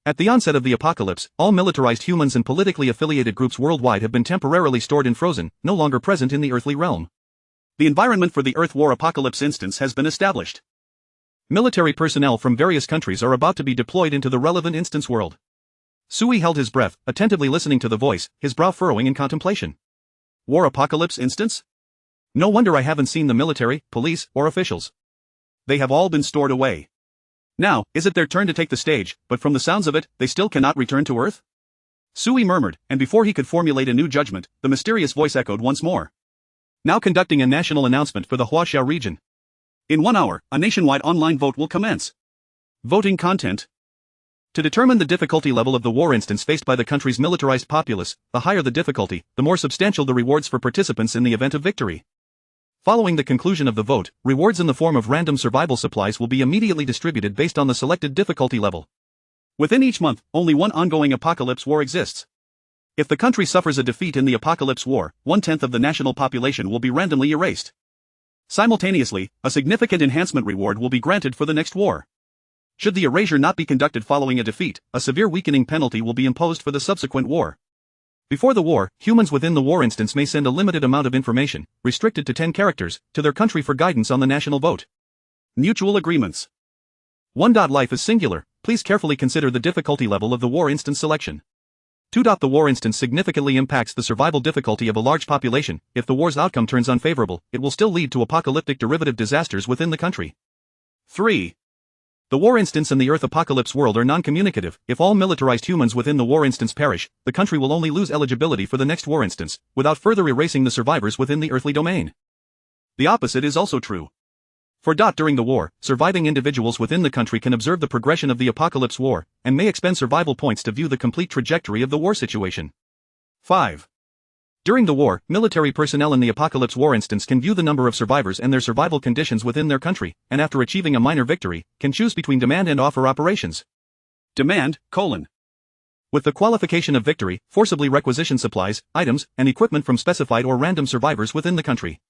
Speaker 1: At the onset of the apocalypse, all militarized humans and politically affiliated groups worldwide have been temporarily stored and frozen, no longer present in the earthly realm. The environment for the Earth War Apocalypse instance has been established. Military personnel from various countries are about to be deployed into the relevant instance world. Sui held his breath, attentively listening to the voice, his brow furrowing in contemplation. War Apocalypse instance? No wonder I haven't seen the military, police, or officials. They have all been stored away. Now, is it their turn to take the stage, but from the sounds of it, they still cannot return to Earth? Sui murmured, and before he could formulate a new judgment, the mysterious voice echoed once more. Now conducting a national announcement for the Huaxia region. In 1 hour, a nationwide online vote will commence. Voting content. To determine the difficulty level of the war instance faced by the country's militarized populace, the higher the difficulty, the more substantial the rewards for participants in the event of victory. Following the conclusion of the vote, rewards in the form of random survival supplies will be immediately distributed based on the selected difficulty level. Within each month, only one ongoing apocalypse war exists. If the country suffers a defeat in the apocalypse war, 1/10 of the national population will be randomly erased. Simultaneously, a significant enhancement reward will be granted for the next war. Should the erasure not be conducted following a defeat, a severe weakening penalty will be imposed for the subsequent war. Before the war, humans within the war instance may send a limited amount of information, restricted to 10 characters, to their country for guidance on the national vote. Mutual agreements. 1. Life is singular, please carefully consider the difficulty level of the war instance selection. 2. The war instance significantly impacts the survival difficulty of a large population. If the war's outcome turns unfavorable, it will still lead to apocalyptic derivative disasters within the country. 3. The war instance and the Earth apocalypse world are non-communicative. If all militarized humans within the war instance perish, the country will only lose eligibility for the next war instance, without further erasing the survivors within the earthly domain. The opposite is also true. For during the war, surviving individuals within the country can observe the progression of the apocalypse war, and may expend survival points to view the complete trajectory of the war situation. 5. During the war, military personnel in the apocalypse war instance can view the number of survivors and their survival conditions within their country, and after achieving a minor victory, can choose between demand and offer operations. Demand: With the qualification of victory, forcibly requisition supplies, items, and equipment from specified or random survivors within the country.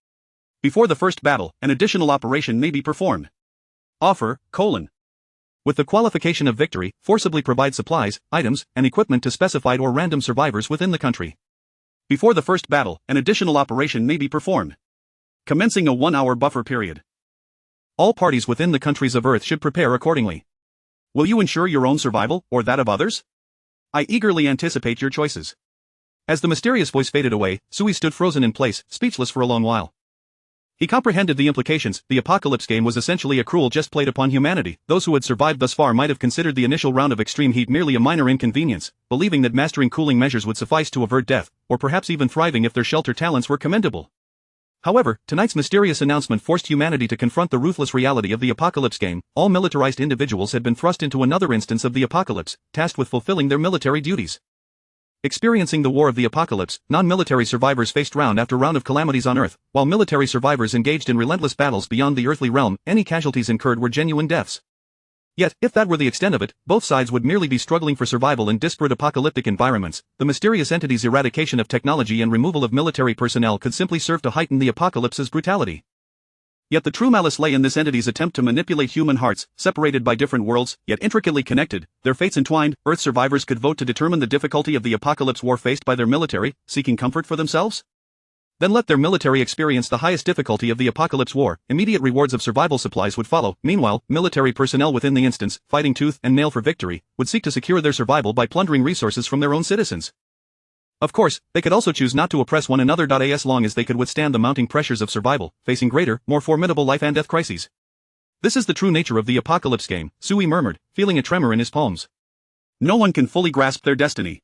Speaker 1: Before the first battle, an additional operation may be performed. Offer: With the qualification of victory, forcibly provide supplies, items, and equipment to specified or random survivors within the country. Before the first battle, an additional operation may be performed. Commencing a 1-hour buffer period. All parties within the countries of Earth should prepare accordingly. Will you ensure your own survival, or that of others? I eagerly anticipate your choices. As the mysterious voice faded away, Sui stood frozen in place, speechless for a long while. He comprehended the implications. The apocalypse game was essentially a cruel jest played upon humanity. Those who had survived thus far might have considered the initial round of extreme heat merely a minor inconvenience, believing that mastering cooling measures would suffice to avert death, or perhaps even thriving if their shelter talents were commendable. However, tonight's mysterious announcement forced humanity to confront the ruthless reality of the apocalypse game. All militarized individuals had been thrust into another instance of the apocalypse, tasked with fulfilling their military duties. Experiencing the war of the apocalypse, non-military survivors faced round after round of calamities on Earth, while military survivors engaged in relentless battles beyond the earthly realm. Any casualties incurred were genuine deaths. Yet, if that were the extent of it, both sides would merely be struggling for survival in disparate apocalyptic environments. The mysterious entity's eradication of technology and removal of military personnel could simply serve to heighten the apocalypse's brutality. Yet the true malice lay in this entity's attempt to manipulate human hearts, separated by different worlds, yet intricately connected, their fates entwined. Earth survivors could vote to determine the difficulty of the apocalypse war faced by their military, seeking comfort for themselves? Then let their military experience the highest difficulty of the apocalypse war. Immediate rewards of survival supplies would follow. Meanwhile, military personnel within the instance, fighting tooth and nail for victory, would seek to secure their survival by plundering resources from their own citizens. Of course, they could also choose not to oppress one another. As long as they could withstand the mounting pressures of survival, facing greater, more formidable life and death crises. This is the true nature of the apocalypse game, Sui murmured, feeling a tremor in his palms. No one can fully grasp their destiny.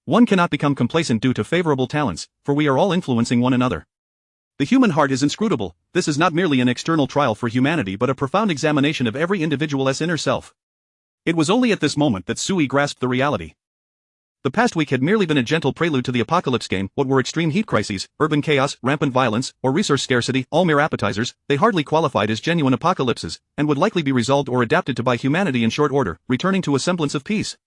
Speaker 1: One cannot become complacent due to favorable talents, for we are all influencing one another. The human heart is inscrutable. This is not merely an external trial for humanity but a profound examination of every individual's inner self. It was only at this moment that Sui grasped the reality. The past week had merely been a gentle prelude to the apocalypse game. What were extreme heat crises, urban chaos, rampant violence, or resource scarcity, all mere appetizers. They hardly qualified as genuine apocalypses, and would likely be resolved or adapted to by humanity in short order, returning to a semblance of peace.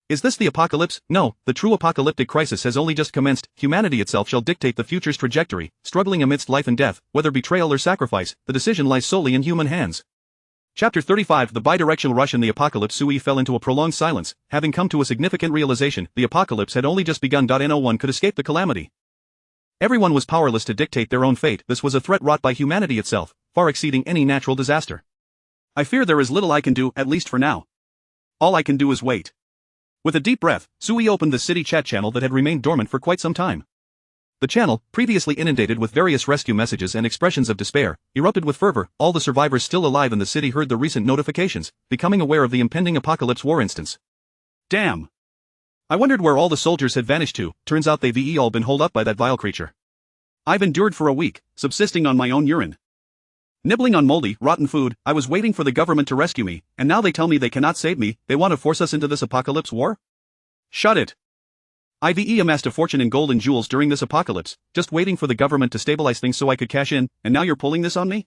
Speaker 1: Is this the apocalypse? No, the true apocalyptic crisis has only just commenced. Humanity itself shall dictate the future's trajectory, struggling amidst life and death, whether betrayal or sacrifice. The decision lies solely in human hands. Chapter 35 The bidirectional rush in the apocalypse. Sui fell into a prolonged silence, having come to a significant realization. The apocalypse had only just begun. No one could escape the calamity. Everyone was powerless to dictate their own fate. This was a threat wrought by humanity itself, far exceeding any natural disaster. I fear there is little I can do, at least for now. All I can do is wait. With a deep breath, Sui opened the city chat channel that had remained dormant for quite some time. The channel, previously inundated with various rescue messages and expressions of despair, erupted with fervor. All the survivors still alive in the city heard the recent notifications, becoming aware of the impending apocalypse war instance. Damn! I wondered where all the soldiers had vanished to. Turns out they've all been holed up by that vile creature. I've endured for a week, subsisting on my own urine. Nibbling on moldy, rotten food. I was waiting for the government to rescue me, and now they tell me they cannot save me. They want to force us into this apocalypse war? Shut it. I've amassed a fortune in gold and jewels during this apocalypse, just waiting for the government to stabilize things so I could cash in, and now you're pulling this on me?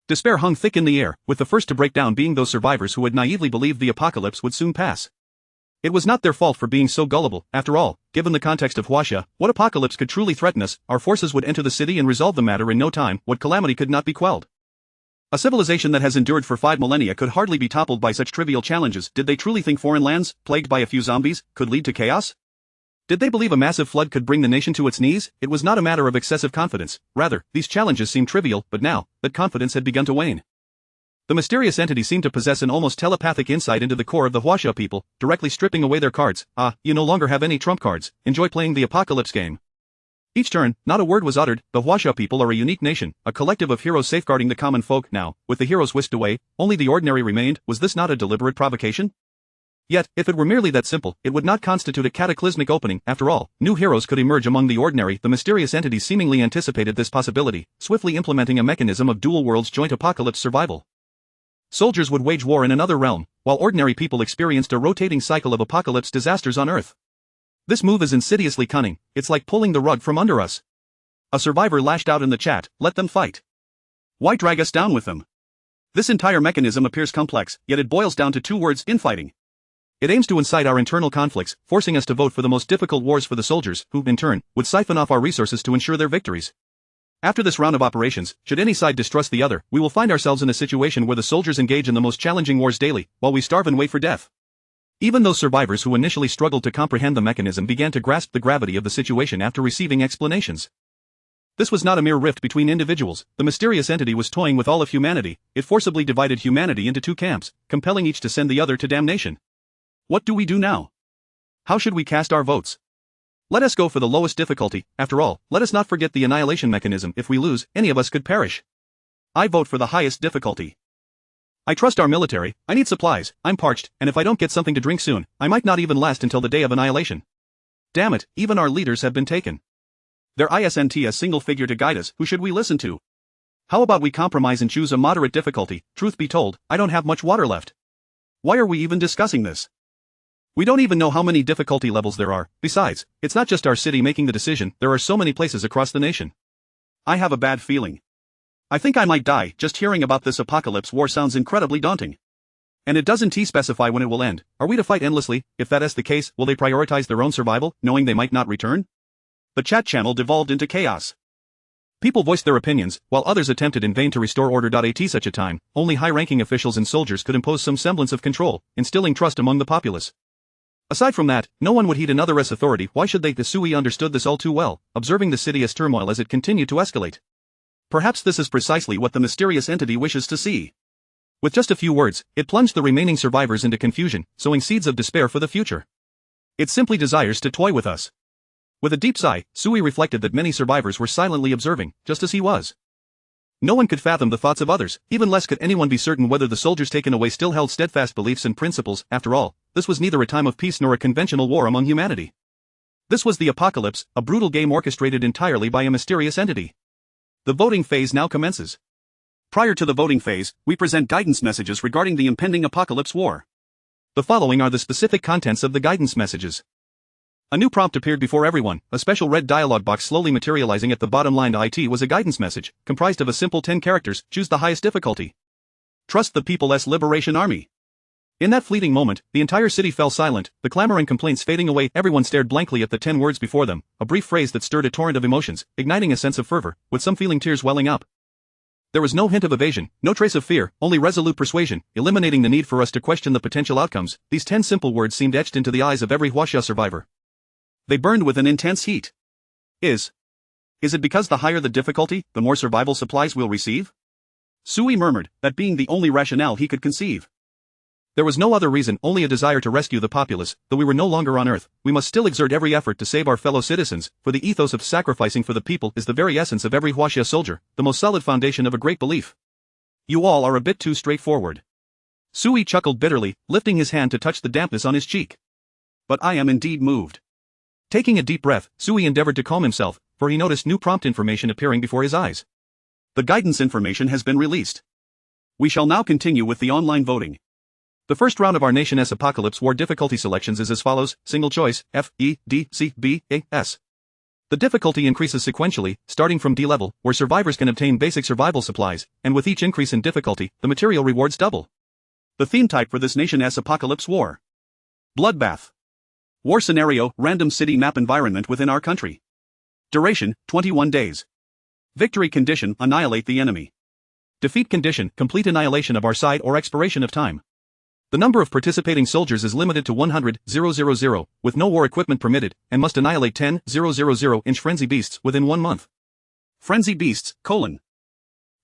Speaker 1: Despair hung thick in the air, with the first to break down being those survivors who had naively believed the apocalypse would soon pass. It was not their fault for being so gullible. After all, given the context of Huaxia, what apocalypse could truly threaten us? Our forces would enter the city and resolve the matter in no time. What calamity could not be quelled? A civilization that has endured for 5 millennia could hardly be toppled by such trivial challenges. Did they truly think foreign lands, plagued by a few zombies, could lead to chaos? Did they believe a massive flood could bring the nation to its knees? It was not a matter of excessive confidence. Rather, these challenges seemed trivial. But now, that confidence had begun to wane. The mysterious entity seemed to possess an almost telepathic insight into the core of the Huaxia people, directly stripping away their cards. You no longer have any trump cards. Enjoy playing the apocalypse game. Each turn, not a word was uttered. The Huaxia people are a unique nation, a collective of heroes safeguarding the common folk. Now, with the heroes whisked away, only the ordinary remained. Was this not a deliberate provocation? Yet, if it were merely that simple, it would not constitute a cataclysmic opening. After all, new heroes could emerge among the ordinary. The mysterious entity seemingly anticipated this possibility, swiftly implementing a mechanism of dual worlds joint apocalypse survival. Soldiers would wage war in another realm, while ordinary people experienced a rotating cycle of apocalypse disasters on Earth. This move is insidiously cunning. It's like pulling the rug from under us. A survivor lashed out in the chat. Let them fight. Why drag us down with them? This entire mechanism appears complex, yet it boils down to 2 words: infighting. It aims to incite our internal conflicts, forcing us to vote for the most difficult wars for the soldiers, who, in turn, would siphon off our resources to ensure their victories. After this round of operations, should any side distrust the other, we will find ourselves in a situation where the soldiers engage in the most challenging wars daily, while we starve and wait for death. Even those survivors who initially struggled to comprehend the mechanism began to grasp the gravity of the situation after receiving explanations. This was not a mere rift between individuals. The mysterious entity was toying with all of humanity. It forcibly divided humanity into 2 camps, compelling each to send the other to damnation. What do we do now? How should we cast our votes? Let us go for the lowest difficulty. After all, let us not forget the annihilation mechanism. If we lose, any of us could perish. I vote for the highest difficulty. I trust our military. I need supplies. I'm parched, and if I don't get something to drink soon, I might not even last until the day of annihilation. Damn it, even our leaders have been taken. There isn't a single figure to guide us. Who should we listen to? How about we compromise and choose a moderate difficulty? Truth be told, I don't have much water left. Why are we even discussing this? We don't even know how many difficulty levels there are. Besides, it's not just our city making the decision. There are so many places across the nation. I have a bad feeling. I think I might die. Just hearing about this apocalypse war sounds incredibly daunting. And it doesn't specify when it will end. Are we to fight endlessly? If that is the case, will they prioritize their own survival, knowing they might not return? The chat channel devolved into chaos. People voiced their opinions, while others attempted in vain to restore order. At such a time, only high-ranking officials and soldiers could impose some semblance of control, instilling trust among the populace. Aside from that, no one would heed another's authority. Why should they? The Sui understood this all too well, observing the city's turmoil as it continued to escalate. Perhaps this is precisely what the mysterious entity wishes to see. With just a few words, it plunged the remaining survivors into confusion, sowing seeds of despair for the future. It simply desires to toy with us. With a deep sigh, Sui reflected that many survivors were silently observing, just as he was. No one could fathom the thoughts of others, even less could anyone be certain whether the soldiers taken away still held steadfast beliefs and principles. After all, this was neither a time of peace nor a conventional war among humanity. This was the apocalypse, a brutal game orchestrated entirely by a mysterious entity. The voting phase now commences. Prior to the voting phase, we present guidance messages regarding the impending apocalypse war. The following are the specific contents of the guidance messages. A new prompt appeared before everyone, a special red dialog box slowly materializing at the bottom line. It was a guidance message, comprised of a simple 10 characters, choose the highest difficulty. Trust the People's Liberation Army. In that fleeting moment, the entire city fell silent, the clamor and complaints fading away. Everyone stared blankly at the 10 words before them, a brief phrase that stirred a torrent of emotions, igniting a sense of fervor, with some feeling tears welling up. There was no hint of evasion, no trace of fear, only resolute persuasion, eliminating the need for us to question the potential outcomes. These 10 simple words seemed etched into the eyes of every Huaxia survivor. They burned with an intense heat. Is it because the higher the difficulty, the more survival supplies we'll receive? Sui murmured, that being the only rationale he could conceive. There was no other reason, only a desire to rescue the populace. Though we were no longer on Earth, we must still exert every effort to save our fellow citizens, for the ethos of sacrificing for the people is the very essence of every Huaxia soldier, the most solid foundation of a great belief. You all are a bit too straightforward. Sui chuckled bitterly, lifting his hand to touch the dampness on his cheek. But I am indeed moved. Taking a deep breath, Sui endeavored to calm himself, for he noticed new prompt information appearing before his eyes. The guidance information has been released. We shall now continue with the online voting. The first round of our nation's apocalypse war difficulty selections is as follows: single choice, F, E, D, C, B, A, S. The difficulty increases sequentially, starting from D level, where survivors can obtain basic survival supplies, and with each increase in difficulty, the material rewards double. The theme type for this nation's apocalypse war: Bloodbath. War scenario: random city map environment within our country. Duration: 21 days. Victory condition: annihilate the enemy. Defeat condition: complete annihilation of our side or expiration of time. The number of participating soldiers is limited to 100,000, with no war equipment permitted, and must annihilate 10,000-inch frenzy beasts within 1 month. Frenzy beasts: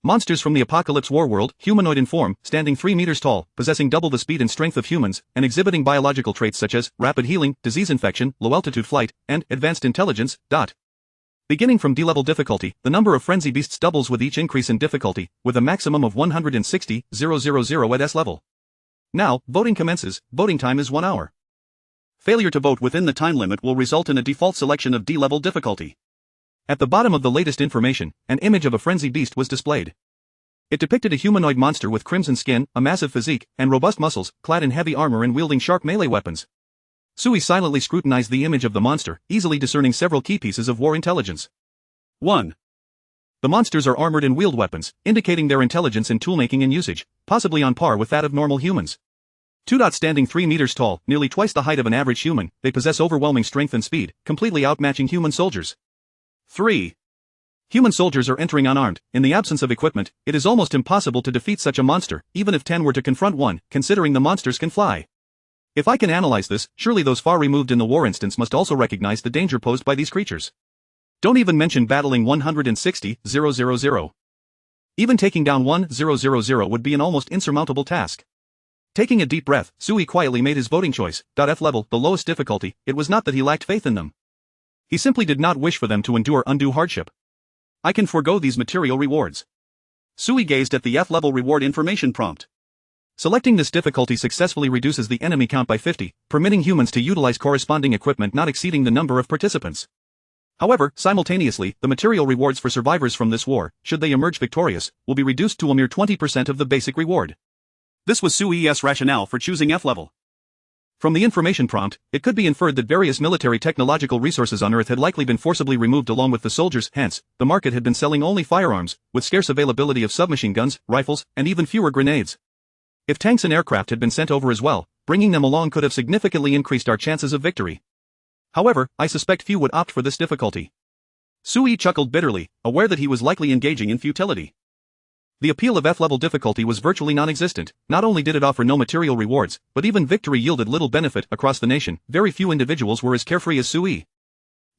Speaker 1: monsters from the apocalypse war world, humanoid in form, standing 3 meters tall, possessing double the speed and strength of humans, and exhibiting biological traits such as rapid healing, disease infection, low-altitude flight, and advanced intelligence. Beginning from D-level difficulty, the number of frenzy beasts doubles with each increase in difficulty, with a maximum of 160,000 at S level. Now, voting commences. Voting time is 1 hour. Failure to vote within the time limit will result in a default selection of D-level difficulty. At the bottom of the latest information, an image of a frenzy beast was displayed. It depicted a humanoid monster with crimson skin, a massive physique, and robust muscles, clad in heavy armor and wielding sharp melee weapons. Sui silently scrutinized the image of the monster, easily discerning several key pieces of war intelligence. 1. The monsters are armored and wield weapons, indicating their intelligence in toolmaking and usage, possibly on par with that of normal humans. 2. Standing 3 meters tall, nearly twice the height of an average human, they possess overwhelming strength and speed, completely outmatching human soldiers. 3. Human soldiers are entering unarmed. In the absence of equipment, it is almost impossible to defeat such a monster, even if 10 were to confront one, considering the monsters can fly. If I can analyze this, surely those far removed in the war instance must also recognize the danger posed by these creatures. Don't even mention battling 160,000. Even taking down 1,000 would be an almost insurmountable task. Taking a deep breath, Sui quietly made his voting choice. F level, the lowest difficulty. It was not that he lacked faith in them. He simply did not wish for them to endure undue hardship. I can forego these material rewards. Sui gazed at the F-level reward information prompt. Selecting this difficulty successfully reduces the enemy count by 50, permitting humans to utilize corresponding equipment not exceeding the number of participants. However, simultaneously, the material rewards for survivors from this war, should they emerge victorious, will be reduced to a mere 20% of the basic reward. This was Sui's rationale for choosing F-level. From the information prompt, it could be inferred that various military technological resources on Earth had likely been forcibly removed along with the soldiers, hence, the market had been selling only firearms, with scarce availability of submachine guns, rifles, and even fewer grenades. If tanks and aircraft had been sent over as well, bringing them along could have significantly increased our chances of victory. However, I suspect few would opt for this difficulty. Sui chuckled bitterly, aware that he was likely engaging in futility. The appeal of F-level difficulty was virtually non-existent. Not only did it offer no material rewards, but even victory yielded little benefit across the nation. Very few individuals were as carefree as Sui.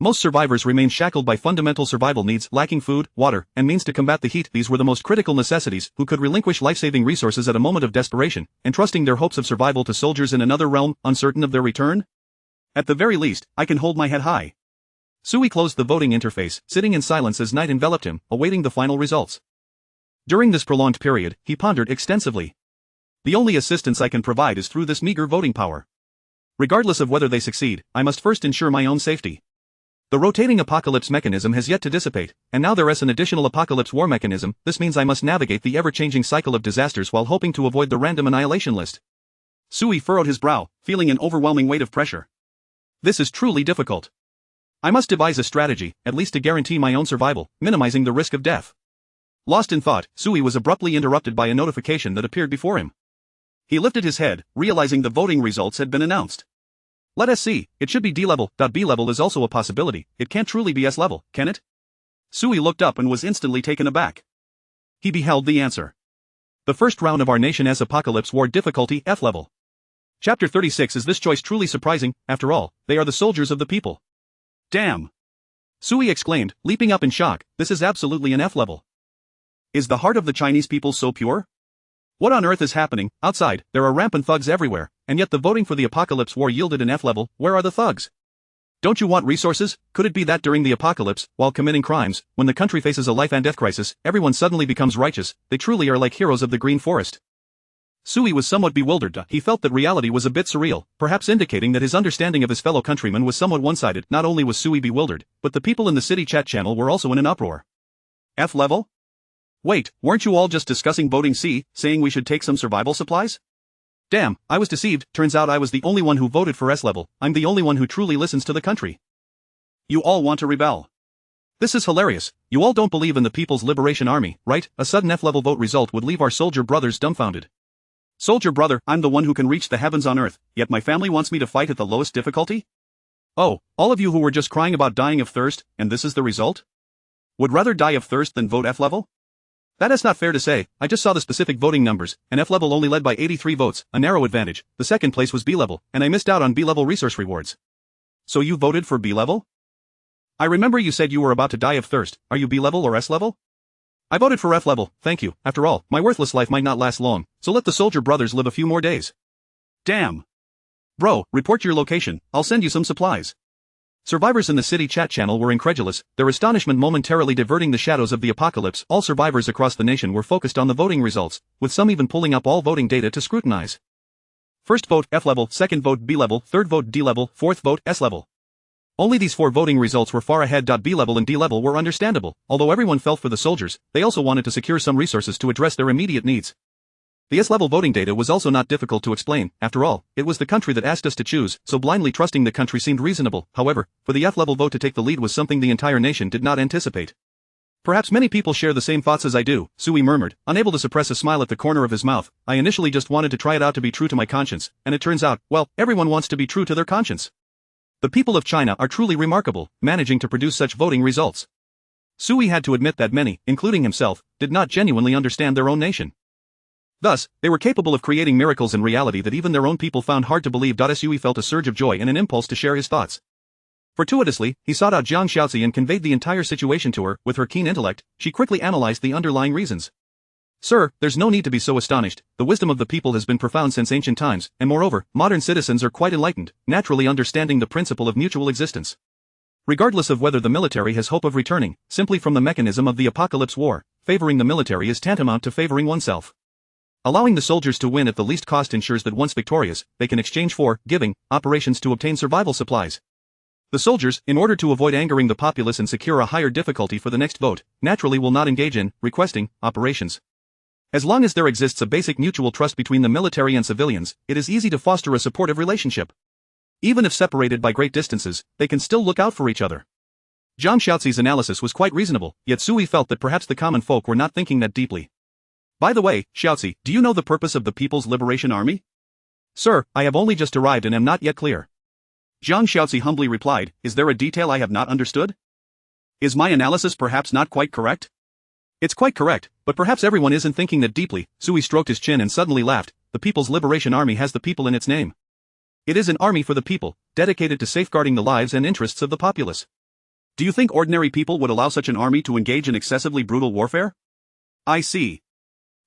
Speaker 1: Most survivors remained shackled by fundamental survival needs, lacking food, water, and means to combat the heat. These were the most critical necessities, who could relinquish life-saving resources at a moment of desperation, entrusting their hopes of survival to soldiers in another realm, uncertain of their return? At the very least, I can hold my head high. Sui closed the voting interface, sitting in silence as night enveloped him, awaiting the final results. During this prolonged period, he pondered extensively. The only assistance I can provide is through this meager voting power. Regardless of whether they succeed, I must first ensure my own safety. The rotating apocalypse mechanism has yet to dissipate, and now there is an additional apocalypse war mechanism. This means I must navigate the ever-changing cycle of disasters while hoping to avoid the random annihilation list. Sui furrowed his brow, feeling an overwhelming weight of pressure. This is truly difficult. I must devise a strategy, at least to guarantee my own survival, minimizing the risk of death. Lost in thought, Sui was abruptly interrupted by a notification that appeared before him. He lifted his head, realizing the voting results had been announced. Let us see, it should be D-level. B-level is also a possibility. It can't truly be S-level, can it? Sui looked up and was instantly taken aback. He beheld the answer. The first round of our nation as apocalypse war difficulty F-level. Chapter 36. Is this choice truly surprising? After all, they are the soldiers of the people. Damn! Sui exclaimed, leaping up in shock. This is absolutely an F-level. Is the heart of the Chinese people so pure? What on earth is happening? Outside, there are rampant thugs everywhere, and yet the voting for the apocalypse war yielded an F-level. Where are the thugs? Don't you want resources? Could it be that during the apocalypse, while committing crimes, when the country faces a life and death crisis, everyone suddenly becomes righteous? They truly are like heroes of the green forest. Sui was somewhat bewildered. He felt that reality was a bit surreal, perhaps indicating that his understanding of his fellow countrymen was somewhat one-sided. Not only was Sui bewildered, but the people in the city chat channel were also in an uproar. F-level? Wait, weren't you all just discussing voting C, saying we should take some survival supplies? Damn, I was deceived. Turns out I was the only one who voted for S-level. I'm the only one who truly listens to the country. You all want to rebel. This is hilarious. You all don't believe in the People's Liberation Army, right? A sudden F-level vote result would leave our soldier brothers dumbfounded. Soldier brother, I'm the one who can reach the heavens on earth, yet my family wants me to fight at the lowest difficulty? Oh, all of you who were just crying about dying of thirst, and this is the result? Would rather die of thirst than vote F-level? That is not fair to say. I just saw the specific voting numbers, and F-level only led by 83 votes, a narrow advantage. The second place was B-level, and I missed out on B-level resource rewards. So you voted for B-level? I remember you said you were about to die of thirst. Are you B-level or S-level? I voted for F-level, thank you. After all, my worthless life might not last long, so let the soldier brothers live a few more days. Damn. Bro, report your location, I'll send you some supplies. Survivors in the city chat channel were incredulous, their astonishment momentarily diverting the shadows of the apocalypse. All survivors across the nation were focused on the voting results, with some even pulling up all voting data to scrutinize. First vote F-level, second vote B-level, third vote D-level, fourth vote S-level. Only these four voting results were far ahead. B-level and D-level were understandable. Although everyone felt for the soldiers, they also wanted to secure some resources to address their immediate needs. The S-level voting data was also not difficult to explain. After all, it was the country that asked us to choose, so blindly trusting the country seemed reasonable. However, for the F-level vote to take the lead was something the entire nation did not anticipate. Perhaps many people share the same thoughts as I do, Sui murmured, unable to suppress a smile at the corner of his mouth. I initially just wanted to try it out to be true to my conscience, and it turns out, well, everyone wants to be true to their conscience. The people of China are truly remarkable, managing to produce such voting results. Sui had to admit that many, including himself, did not genuinely understand their own nation. Thus, they were capable of creating miracles in reality that even their own people found hard to believe. Sui felt a surge of joy and an impulse to share his thoughts. Fortuitously, he sought out Jiang Xiaozi and conveyed the entire situation to her. With her keen intellect, she quickly analyzed the underlying reasons. Sir, there's no need to be so astonished. The wisdom of the people has been profound since ancient times, and moreover, modern citizens are quite enlightened, naturally understanding the principle of mutual existence. Regardless of whether the military has hope of returning, simply from the mechanism of the apocalypse war, favoring the military is tantamount to favoring oneself. Allowing the soldiers to win at the least cost ensures that once victorious, they can exchange for giving operations to obtain survival supplies. The soldiers, in order to avoid angering the populace and secure a higher difficulty for the next vote, naturally will not engage in requesting operations. As long as there exists a basic mutual trust between the military and civilians, it is easy to foster a supportive relationship. Even if separated by great distances, they can still look out for each other. Jiang Xiaozi's analysis was quite reasonable, yet Sui felt that perhaps the common folk were not thinking that deeply. By the way, Xiaozi, do you know the purpose of the People's Liberation Army? Sir, I have only just arrived and am not yet clear. Zhang Xiaozi humbly replied, is there a detail I have not understood? Is my analysis perhaps not quite correct? It's quite correct, but perhaps everyone isn't thinking that deeply. Sui stroked his chin and suddenly laughed. The People's Liberation Army has the people in its name. It is an army for the people, dedicated to safeguarding the lives and interests of the populace. Do you think ordinary people would allow such an army to engage in excessively brutal warfare? I see.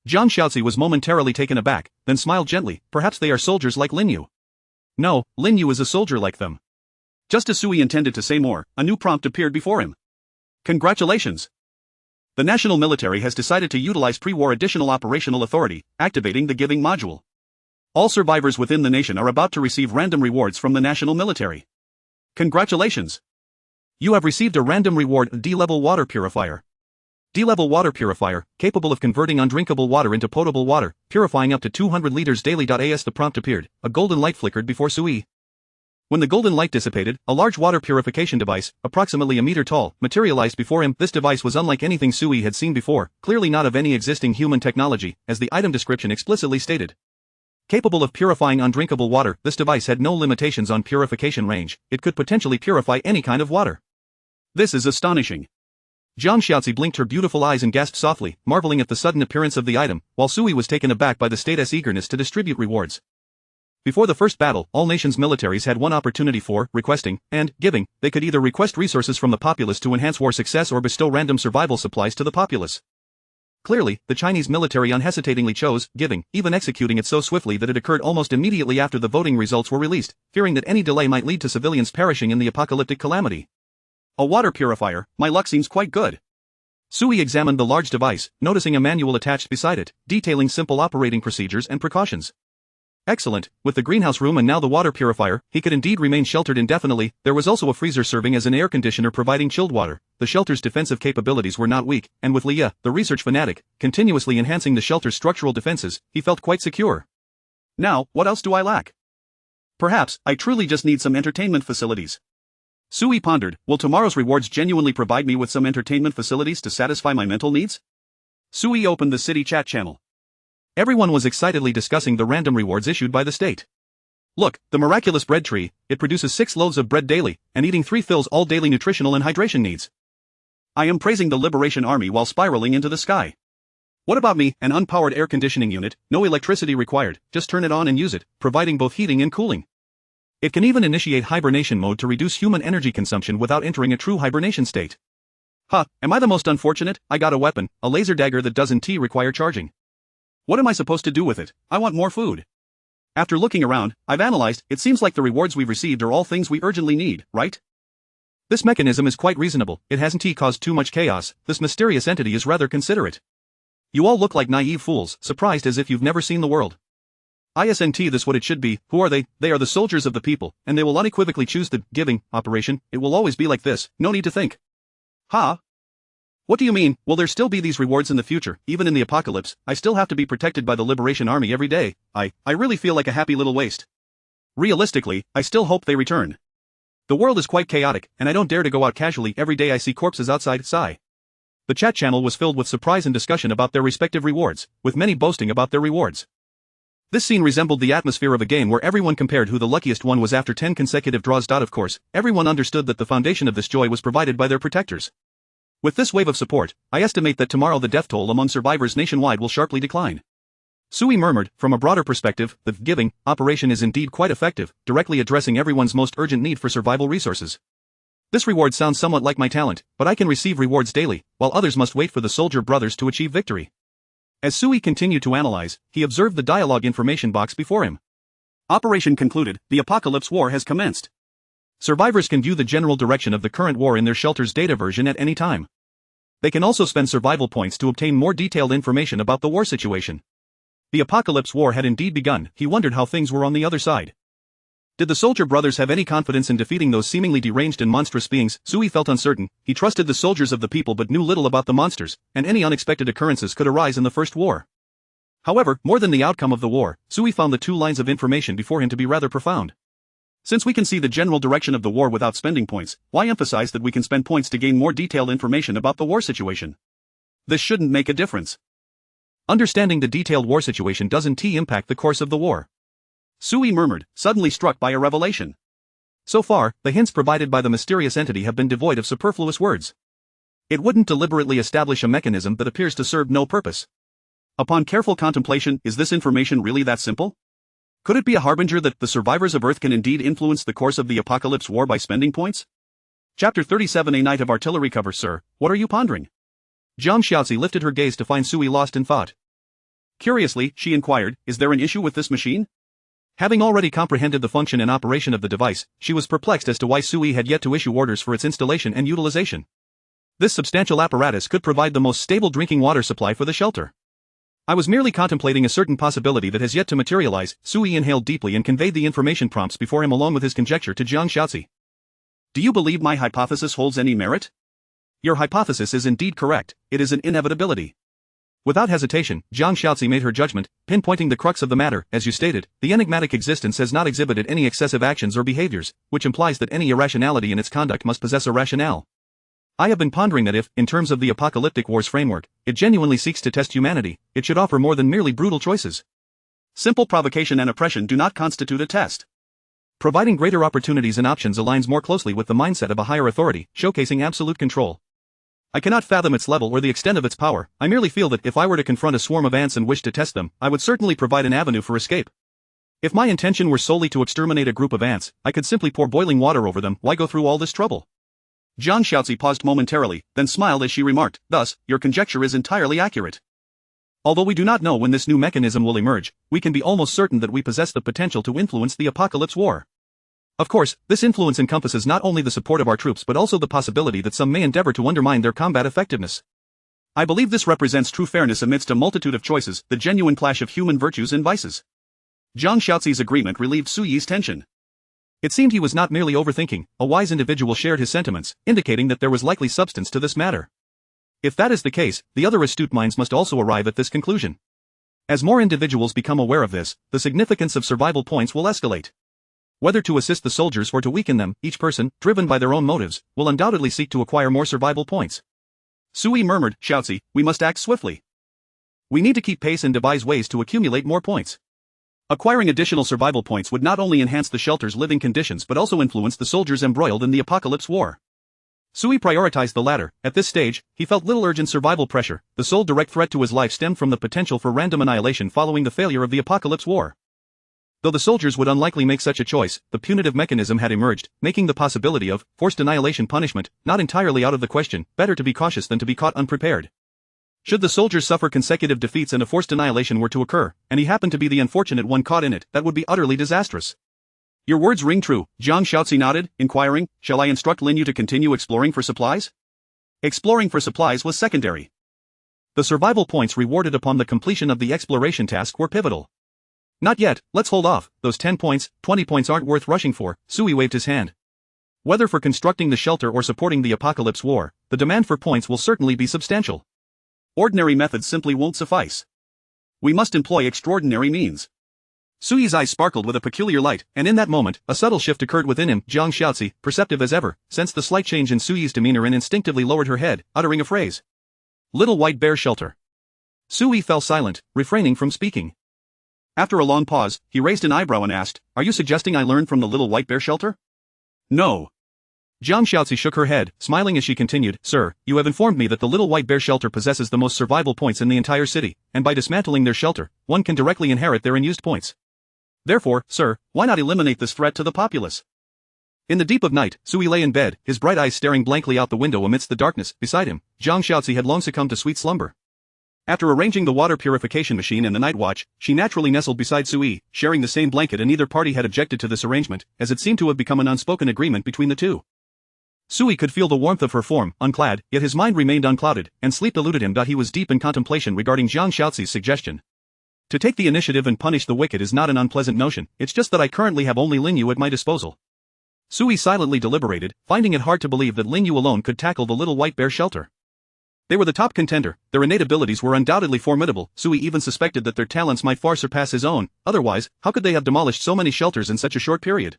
Speaker 1: Zhang Xiaozi was momentarily taken aback, then smiled gently. Perhaps they are soldiers like Lin Yu. No, Lin Yu is a soldier like them. Just as Sui intended to say more, a new prompt appeared before him. Congratulations! The national military has decided to utilize pre-war additional operational authority, activating the giving module. All survivors within the nation are about to receive random rewards from the national military. Congratulations! You have received a random reward, D-level water purifier. D-level water purifier, capable of converting undrinkable water into potable water, purifying up to 200 liters daily. As the prompt appeared, a golden light flickered before Sui. When the golden light dissipated, a large water purification device, approximately a meter tall, materialized before him. This device was unlike anything Sui had seen before, clearly not of any existing human technology, as the item description explicitly stated. Capable of purifying undrinkable water, this device had no limitations on purification range. It could potentially purify any kind of water. This is astonishing. Zhang Xiaozi blinked her beautiful eyes and gasped softly, marveling at the sudden appearance of the item, while Sui was taken aback by the state's eagerness to distribute rewards. Before the first battle, all nations' militaries had one opportunity for requesting and giving. They could either request resources from the populace to enhance war success or bestow random survival supplies to the populace. Clearly, the Chinese military unhesitatingly chose giving, even executing it so swiftly that it occurred almost immediately after the voting results were released, fearing that any delay might lead to civilians perishing in the apocalyptic calamity. A water purifier, my luck seems quite good. Sui examined the large device, noticing a manual attached beside it, detailing simple operating procedures and precautions. Excellent, with the greenhouse room and now the water purifier, he could indeed remain sheltered indefinitely. There was also a freezer serving as an air conditioner providing chilled water. The shelter's defensive capabilities were not weak, and with Leah, the research fanatic, continuously enhancing the shelter's structural defenses, he felt quite secure. Now, what else do I lack? Perhaps, I truly just need some entertainment facilities. Sui pondered, will tomorrow's rewards genuinely provide me with some entertainment facilities to satisfy my mental needs? Sui opened the city chat channel. Everyone was excitedly discussing the random rewards issued by the state. Look, the miraculous bread tree, it produces 6 loaves of bread daily, and eating 3 fills all daily nutritional and hydration needs. I am praising the Liberation Army while spiraling into the sky. What about me, an unpowered air conditioning unit, no electricity required, just turn it on and use it, providing both heating and cooling. It can even initiate hibernation mode to reduce human energy consumption without entering a true hibernation state. Huh, am I the most unfortunate? I got a weapon, a laser dagger that doesn't require charging. What am I supposed to do with it? I want more food. After looking around, I've analyzed, it seems like the rewards we've received are all things we urgently need, right? This mechanism is quite reasonable, it hasn't caused too much chaos, this mysterious entity is rather considerate. You all look like naive fools, surprised as if you've never seen the world. Isn't this what it should be? Who are they? They are the soldiers of the people, and they will unequivocally choose the giving operation. It will always be like this, no need to think. Ha! What do you mean? Will there still be these rewards in the future? Even in the apocalypse, I still have to be protected by the Liberation Army every day. I really feel like a happy little waste. Realistically, I still hope they return. The world is quite chaotic, and I don't dare to go out casually every day I see corpses outside. Sigh. The chat channel was filled with surprise and discussion about their respective rewards, with many boasting about their rewards. This scene resembled the atmosphere of a game where everyone compared who the luckiest one was after 10 consecutive draws. Of course, everyone understood that the foundation of this joy was provided by their protectors. With this wave of support, I estimate that tomorrow the death toll among survivors nationwide will sharply decline. Sui murmured, from a broader perspective, the giving operation is indeed quite effective, directly addressing everyone's most urgent need for survival resources. This reward sounds somewhat like my talent, but I can receive rewards daily, while others must wait for the soldier brothers to achieve victory. As Sui continued to analyze, he observed the dialogue information box before him. Operation concluded, the apocalypse war has commenced. Survivors can view the general direction of the current war in their shelter's data version at any time. They can also spend survival points to obtain more detailed information about the war situation. The apocalypse war had indeed begun. He wondered how things were on the other side. Did the soldier brothers have any confidence in defeating those seemingly deranged and monstrous beings? Sui felt uncertain. He trusted the soldiers of the people but knew little about the monsters, and any unexpected occurrences could arise in the first war. However, more than the outcome of the war, Sui found the 2 lines of information before him to be rather profound. Since we can see the general direction of the war without spending points, why emphasize that we can spend points to gain more detailed information about the war situation? This shouldn't make a difference. Understanding the detailed war situation doesn't impact the course of the war. Sui murmured, suddenly struck by a revelation. So far, the hints provided by the mysterious entity have been devoid of superfluous words. It wouldn't deliberately establish a mechanism that appears to serve no purpose. Upon careful contemplation, is this information really that simple? Could it be a harbinger that the survivors of Earth can indeed influence the course of the apocalypse war by spending points? Chapter 37 A Night of Artillery Cover. Sir, what are you pondering? Jiang Xiaozi lifted her gaze to find Sui lost in thought. Curiously, she inquired, is there an issue with this machine? Having already comprehended the function and operation of the device, she was perplexed as to why Sui had yet to issue orders for its installation and utilization. This substantial apparatus could provide the most stable drinking water supply for the shelter. I was merely contemplating a certain possibility that has yet to materialize. Sui inhaled deeply and conveyed the information prompts before him along with his conjecture to Jiang Xiaozi. Do you believe my hypothesis holds any merit? Your hypothesis is indeed correct, it is an inevitability. Without hesitation, Jiang Xiaozi made her judgment, pinpointing the crux of the matter. As you stated, the enigmatic existence has not exhibited any excessive actions or behaviors, which implies that any irrationality in its conduct must possess a rationale. I have been pondering that if, in terms of the apocalyptic war's framework, it genuinely seeks to test humanity, it should offer more than merely brutal choices. Simple provocation and oppression do not constitute a test. Providing greater opportunities and options aligns more closely with the mindset of a higher authority, showcasing absolute control. I cannot fathom its level or the extent of its power. I merely feel that if I were to confront a swarm of ants and wish to test them, I would certainly provide an avenue for escape. If my intention were solely to exterminate a group of ants, I could simply pour boiling water over them. Why go through all this trouble? Jiang Xiaozi paused momentarily, then smiled as she remarked, thus, your conjecture is entirely accurate. Although we do not know when this new mechanism will emerge, we can be almost certain that we possess the potential to influence the apocalypse war. Of course, this influence encompasses not only the support of our troops but also the possibility that some may endeavor to undermine their combat effectiveness. I believe this represents true fairness amidst a multitude of choices, the genuine clash of human virtues and vices. Jiang Xiaozi's agreement relieved Suyi's tension. It seemed he was not merely overthinking, a wise individual shared his sentiments, indicating that there was likely substance to this matter. If that is the case, the other astute minds must also arrive at this conclusion. As more individuals become aware of this, the significance of survival points will escalate. Whether to assist the soldiers or to weaken them, each person, driven by their own motives, will undoubtedly seek to acquire more survival points. Sui murmured, Xiaozi, we must act swiftly. We need to keep pace and devise ways to accumulate more points. Acquiring additional survival points would not only enhance the shelter's living conditions but also influence the soldiers embroiled in the apocalypse war. Sui prioritized the latter. At this stage, he felt little urgent survival pressure. The sole direct threat to his life stemmed from the potential for random annihilation following the failure of the apocalypse war. Though the soldiers would unlikely make such a choice, the punitive mechanism had emerged, making the possibility of forced annihilation punishment not entirely out of the question. Better to be cautious than to be caught unprepared. Should the soldiers suffer consecutive defeats and a forced annihilation were to occur, and he happened to be the unfortunate one caught in it, that would be utterly disastrous. Your words ring true, Jiang Xiaozi nodded, inquiring, shall I instruct Lin Yu to continue exploring for supplies? Exploring for supplies was secondary. The survival points rewarded upon the completion of the exploration task were pivotal. Not yet, let's hold off, those 10 points, 20 points aren't worth rushing for. Sui waved his hand. Whether for constructing the shelter or supporting the apocalypse war, the demand for points will certainly be substantial. Ordinary methods simply won't suffice. We must employ extraordinary means. Sui's eyes sparkled with a peculiar light, and in that moment, a subtle shift occurred within him. Jiang Xiaozi, perceptive as ever, sensed the slight change in Sui's demeanor and instinctively lowered her head, uttering a phrase. Little White Bear Shelter. Sui fell silent, refraining from speaking. After a long pause, he raised an eyebrow and asked, are you suggesting I learn from the Little White Bear Shelter? No. Jiang Xiaozi shook her head, smiling as she continued, Sir, you have informed me that the Little White Bear Shelter possesses the most survival points in the entire city, and by dismantling their shelter, one can directly inherit their unused points. Therefore, sir, why not eliminate this threat to the populace? In the deep of night, Sui lay in bed, his bright eyes staring blankly out the window amidst the darkness. Beside him, Jiang Xiaozi had long succumbed to sweet slumber. After arranging the water purification machine and the night watch, she naturally nestled beside Sui, sharing the same blanket, and neither party had objected to this arrangement, as it seemed to have become an unspoken agreement between the two. Sui could feel the warmth of her form, unclad, yet his mind remained unclouded, and sleep eluded him. He was deep in contemplation regarding Jiang Xiaozi's suggestion. To take the initiative and punish the wicked is not an unpleasant notion, it's just that I currently have only Lin Yu at my disposal. Sui silently deliberated, finding it hard to believe that Lin Yu alone could tackle the Little White Bear Shelter. They were the top contender, their innate abilities were undoubtedly formidable. Sui even suspected that their talents might far surpass his own, otherwise, how could they have demolished so many shelters in such a short period?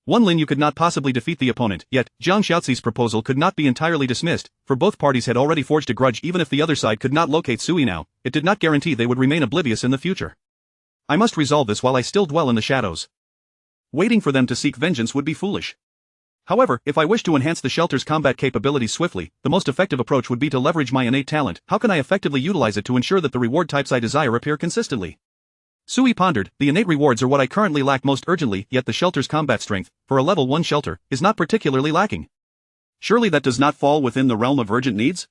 Speaker 1: One Lin Yu could not possibly defeat the opponent, yet, Jiang Xiaozi's proposal could not be entirely dismissed, for both parties had already forged a grudge. Even if the other side could not locate Sui now, it did not guarantee they would remain oblivious in the future. I must resolve this while I still dwell in the shadows. Waiting for them to seek vengeance would be foolish. However, if I wish to enhance the shelter's combat capabilities swiftly, the most effective approach would be to leverage my innate talent. How can I effectively utilize it to ensure that the reward types I desire appear consistently? Sui pondered. The innate rewards are what I currently lack most urgently, yet the shelter's combat strength, for a level 1 shelter, is not particularly lacking. Surely that does not fall within the realm of urgent needs?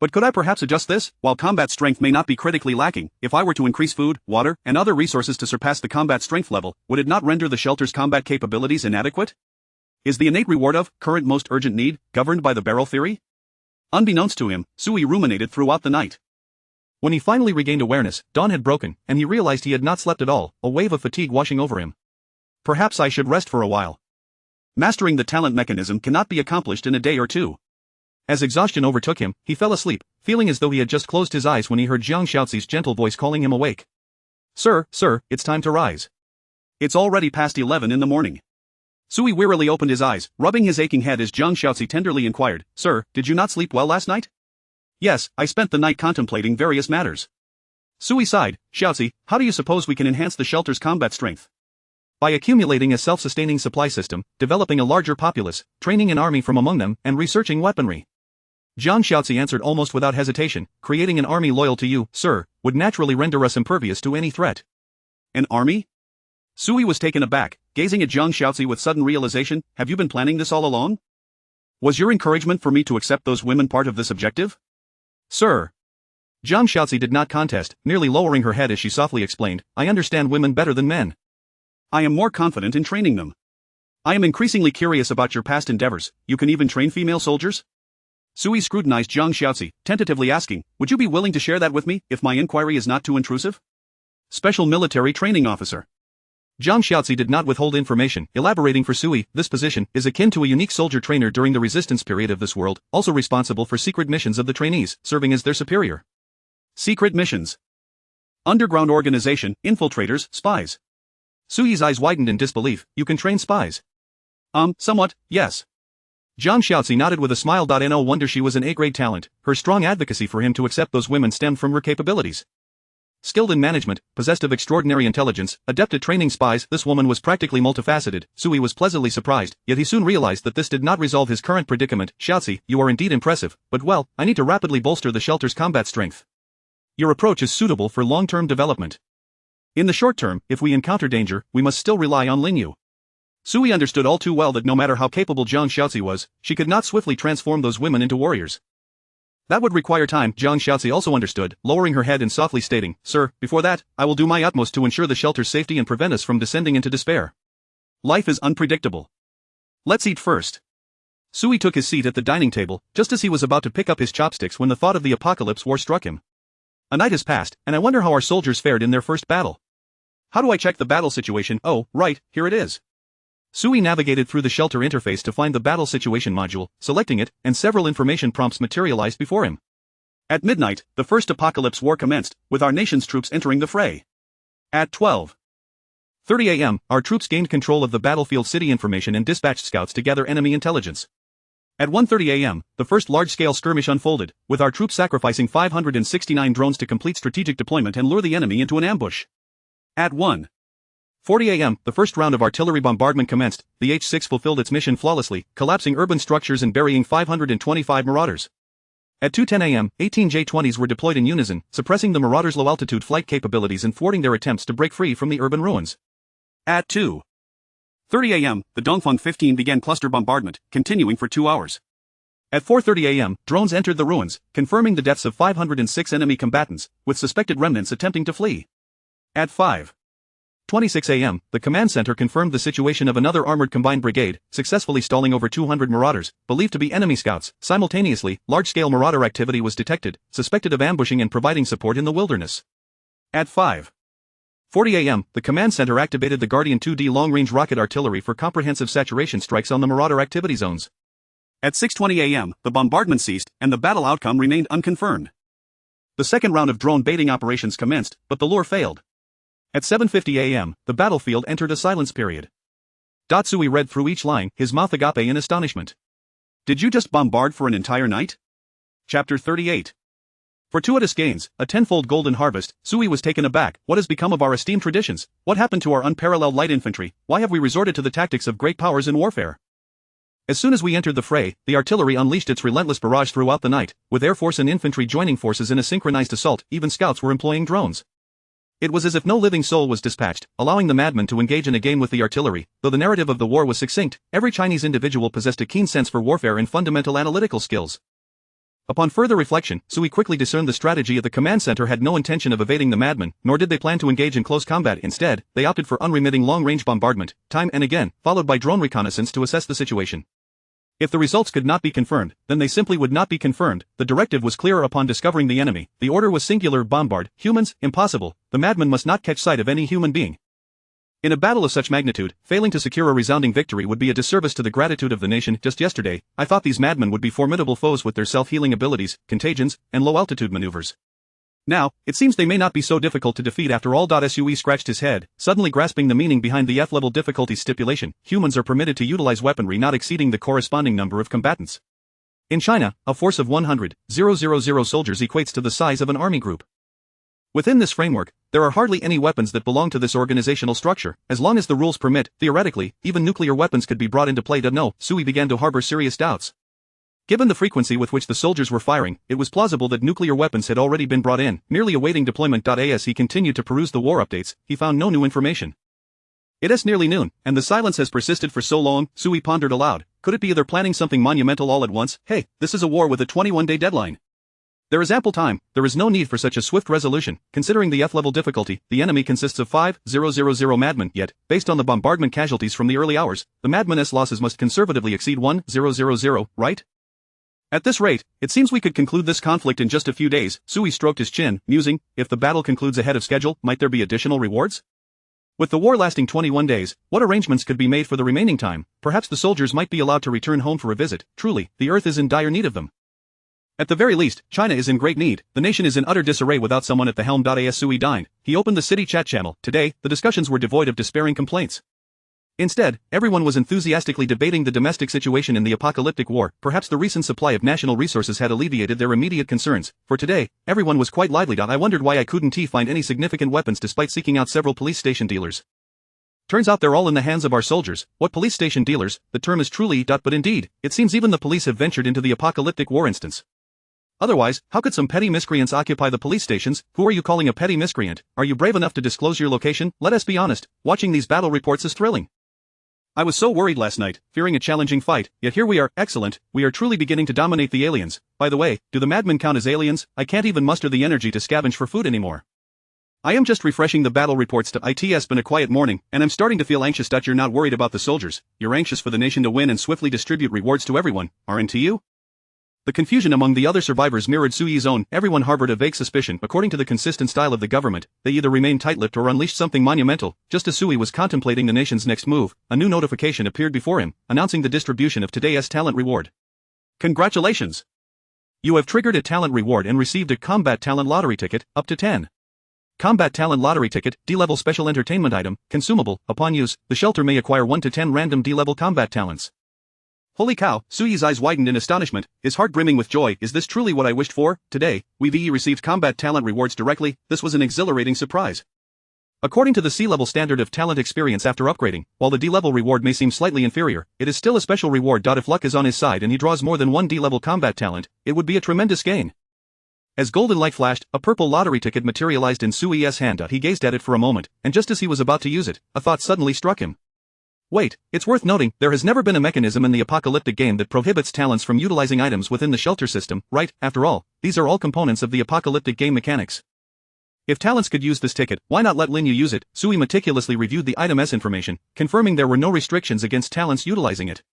Speaker 1: But could I perhaps adjust this? While combat strength may not be critically lacking, if I were to increase food, water, and other resources to surpass the combat strength level, would it not render the shelter's combat capabilities inadequate? Is the innate reward of current most urgent need governed by the barrel theory? Unbeknownst to him, Sui ruminated throughout the night. When he finally regained awareness, dawn had broken, and he realized he had not slept at all, a wave of fatigue washing over him. Perhaps I should rest for a while. Mastering the talent mechanism cannot be accomplished in a day or two. As exhaustion overtook him, he fell asleep, feeling as though he had just closed his eyes when he heard Jiang Xiaozi's gentle voice calling him awake. Sir, it's time to rise. It's already past 11 in the morning. Sui wearily opened his eyes, rubbing his aching head as Jiang Xiaozi tenderly inquired, Sir, did you not sleep well last night? Yes, I spent the night contemplating various matters. Sui sighed. Xiaozi, how do you suppose we can enhance the shelter's combat strength? By accumulating a self-sustaining supply system, developing a larger populace, training an army from among them, and researching weaponry. Jiang Xiaozi answered almost without hesitation, creating an army loyal to you, sir, would naturally render us impervious to any threat. An army? Sui was taken aback, gazing at Jiang Xiaozi with sudden realization. Have you been planning this all along? Was your encouragement for me to accept those women part of this objective? Sir. Jiang Xiaozi did not contest, nearly lowering her head as she softly explained, I understand women better than men. I am more confident in training them. I am increasingly curious about your past endeavors. You can even train female soldiers? Sui scrutinized Jiang Xiaozi, tentatively asking, would you be willing to share that with me, if my inquiry is not too intrusive? Special military training officer. Jiang Xiaozi did not withhold information, elaborating for Sui, this position is akin to a unique soldier trainer during the resistance period of this world, also responsible for secret missions of the trainees, serving as their superior. Secret missions. Underground organization, infiltrators, spies. Sui's eyes widened in disbelief. You can train spies? Somewhat, yes. Jiang Xiaozi nodded with a smile. No wonder she was an A-grade talent. Her strong advocacy for him to accept those women stemmed from her capabilities. Skilled in management, possessed of extraordinary intelligence, adept at training spies, this woman was practically multifaceted. Sui was pleasantly surprised, yet he soon realized that this did not resolve his current predicament. Xiaozi, you are indeed impressive, but well, I need to rapidly bolster the shelter's combat strength. Your approach is suitable for long-term development. In the short term, if we encounter danger, we must still rely on Lin Yu. Sui understood all too well that no matter how capable Jiang Xiaozi was, she could not swiftly transform those women into warriors. That would require time. Jiang Xiaozi also understood, lowering her head and softly stating, Sir, before that, I will do my utmost to ensure the shelter's safety and prevent us from descending into despair. Life is unpredictable. Let's eat first. Sui took his seat at the dining table, just as he was about to pick up his chopsticks when the thought of the apocalypse war struck him. A night has passed, and I wonder how our soldiers fared in their first battle. How do I check the battle situation? Oh, right, here it is. Sui navigated through the shelter interface to find the battle situation module, selecting it, and several information prompts materialized before him. At midnight, the first apocalypse war commenced, with our nation's troops entering the fray. At 12:30 a.m., our troops gained control of the battlefield city information and dispatched scouts to gather enemy intelligence. At 1:30 a.m., the first large-scale skirmish unfolded, with our troops sacrificing 569 drones to complete strategic deployment and lure the enemy into an ambush. At 1:40 a.m., the first round of artillery bombardment commenced. The H-6 fulfilled its mission flawlessly, collapsing urban structures and burying 525 marauders. At 2:10 a.m., 18 J-20s were deployed in unison, suppressing the marauders' low-altitude flight capabilities and thwarting their attempts to break free from the urban ruins. At 2:30 a.m., the Dongfeng 15 began cluster bombardment, continuing for 2 hours. At 4:30 a.m., drones entered the ruins, confirming the deaths of 506 enemy combatants, with suspected remnants attempting to flee. At 5:26 a.m., the command center confirmed the situation of another armored combined brigade, successfully stalling over 200 marauders, believed to be enemy scouts. Simultaneously, large-scale marauder activity was detected, suspected of ambushing and providing support in the wilderness. At 5:40 a.m., the command center activated the Guardian 2D long-range rocket artillery for comprehensive saturation strikes on the marauder activity zones. At 6:20 a.m., the bombardment ceased, and the battle outcome remained unconfirmed. The second round of drone baiting operations commenced, but the lure failed. At 7:50 a.m., the battlefield entered a silence period. Sui read through each line, his mouth agape in astonishment. Did you just bombard for an entire night? Chapter 38. Fortuitous gains, a tenfold golden harvest. Sui was taken aback. What has become of our esteemed traditions? What happened to our unparalleled light infantry? Why have we resorted to the tactics of great powers in warfare? As soon as we entered the fray, the artillery unleashed its relentless barrage throughout the night, with air force and infantry joining forces in a synchronized assault. Even scouts were employing drones. It was as if no living soul was dispatched, allowing the madmen to engage in a game with the artillery. Though the narrative of the war was succinct, every Chinese individual possessed a keen sense for warfare and fundamental analytical skills. Upon further reflection, Sui quickly discerned the strategy of the command center had no intention of evading the madmen, nor did they plan to engage in close combat. Instead, they opted for unremitting long-range bombardment, time and again, followed by drone reconnaissance to assess the situation. If the results could not be confirmed, then they simply would not be confirmed. The directive was clearer upon discovering the enemy. The order was singular: bombard. Humans? Impossible. The madman must not catch sight of any human being. In a battle of such magnitude, failing to secure a resounding victory would be a disservice to the gratitude of the nation. Just yesterday, I thought these madmen would be formidable foes with their self-healing abilities, contagions, and low-altitude maneuvers. Now, it seems they may not be so difficult to defeat after all. Sui scratched his head, suddenly grasping the meaning behind the F-level difficulty stipulation. Humans are permitted to utilize weaponry not exceeding the corresponding number of combatants. In China, a force of 100,000 soldiers equates to the size of an army group. Within this framework, there are hardly any weapons that belong to this organizational structure. As long as the rules permit, theoretically, even nuclear weapons could be brought into play. No, Sui began to harbor serious doubts. Given the frequency with which the soldiers were firing, it was plausible that nuclear weapons had already been brought in, merely awaiting deployment. As he continued to peruse the war updates, he found no new information. It is nearly noon, and the silence has persisted for so long. Sui pondered aloud. Could it be they're planning something monumental all at once? Hey, this is a war with a 21-day deadline. There is ample time. There is no need for such a swift resolution. Considering the F-level difficulty, the enemy consists of 5,000 madmen, yet, based on the bombardment casualties from the early hours, the madmen's losses must conservatively exceed 1,000, right? At this rate, it seems we could conclude this conflict in just a few days. Sui stroked his chin, musing, if the battle concludes ahead of schedule, might there be additional rewards? With the war lasting 21 days, what arrangements could be made for the remaining time? Perhaps the soldiers might be allowed to return home for a visit. Truly, the earth is in dire need of them. At the very least, China is in great need. The nation is in utter disarray without someone at the helm. As Sui dined, he opened the city chat channel. Today, the discussions were devoid of despairing complaints. Instead, everyone was enthusiastically debating the domestic situation in the apocalyptic war. Perhaps the recent supply of national resources had alleviated their immediate concerns. For today, everyone was quite lively. I wondered why I couldn't find any significant weapons despite seeking out several police station dealers. Turns out they're all in the hands of our soldiers. What police station dealers? The term is truly. But indeed, it seems even the police have ventured into the apocalyptic war instance. Otherwise, how could some petty miscreants occupy the police stations? Who are you calling a petty miscreant? Are you brave enough to disclose your location? Let us be honest, watching these battle reports is thrilling. I was so worried last night, fearing a challenging fight, yet here we are. Excellent, we are truly beginning to dominate the aliens. By the way, do the madmen count as aliens? I can't even muster the energy to scavenge for food anymore. I am just refreshing the battle reports. It's been a quiet morning, and I'm starting to feel anxious. You're not worried about the soldiers, you're anxious for the nation to win and swiftly distribute rewards to everyone, aren't you? The confusion among the other survivors mirrored Sui's own. Everyone harbored a vague suspicion. According to the consistent style of the government, they either remained tight-lipped or unleashed something monumental. Just as Sui was contemplating the nation's next move, a new notification appeared before him, announcing the distribution of today's talent reward. Congratulations! You have triggered a talent reward and received a combat talent lottery ticket, up to 10. Combat talent lottery ticket, D-level special entertainment item, consumable. Upon use, the shelter may acquire 1 to 10 random D-level combat talents. Holy cow, Sui's eyes widened in astonishment, his heart brimming with joy. Is this truly what I wished for? Today, we received combat talent rewards directly. This was an exhilarating surprise. According to the C-level standard of talent experience after upgrading, while the D-level reward may seem slightly inferior, it is still a special reward. If luck is on his side and he draws more than 1 D-level combat talent, it would be a tremendous gain. As golden light flashed, a purple lottery ticket materialized in Sui's hand. He gazed at it for a moment, and just as he was about to use it, a thought suddenly struck him. Wait, it's worth noting, there has never been a mechanism in the apocalyptic game that prohibits talents from utilizing items within the shelter system, right? After all, these are all components of the apocalyptic game mechanics. If talents could use this ticket, why not let Linyu use it? Sui meticulously reviewed the item's information, confirming there were no restrictions against talents utilizing it.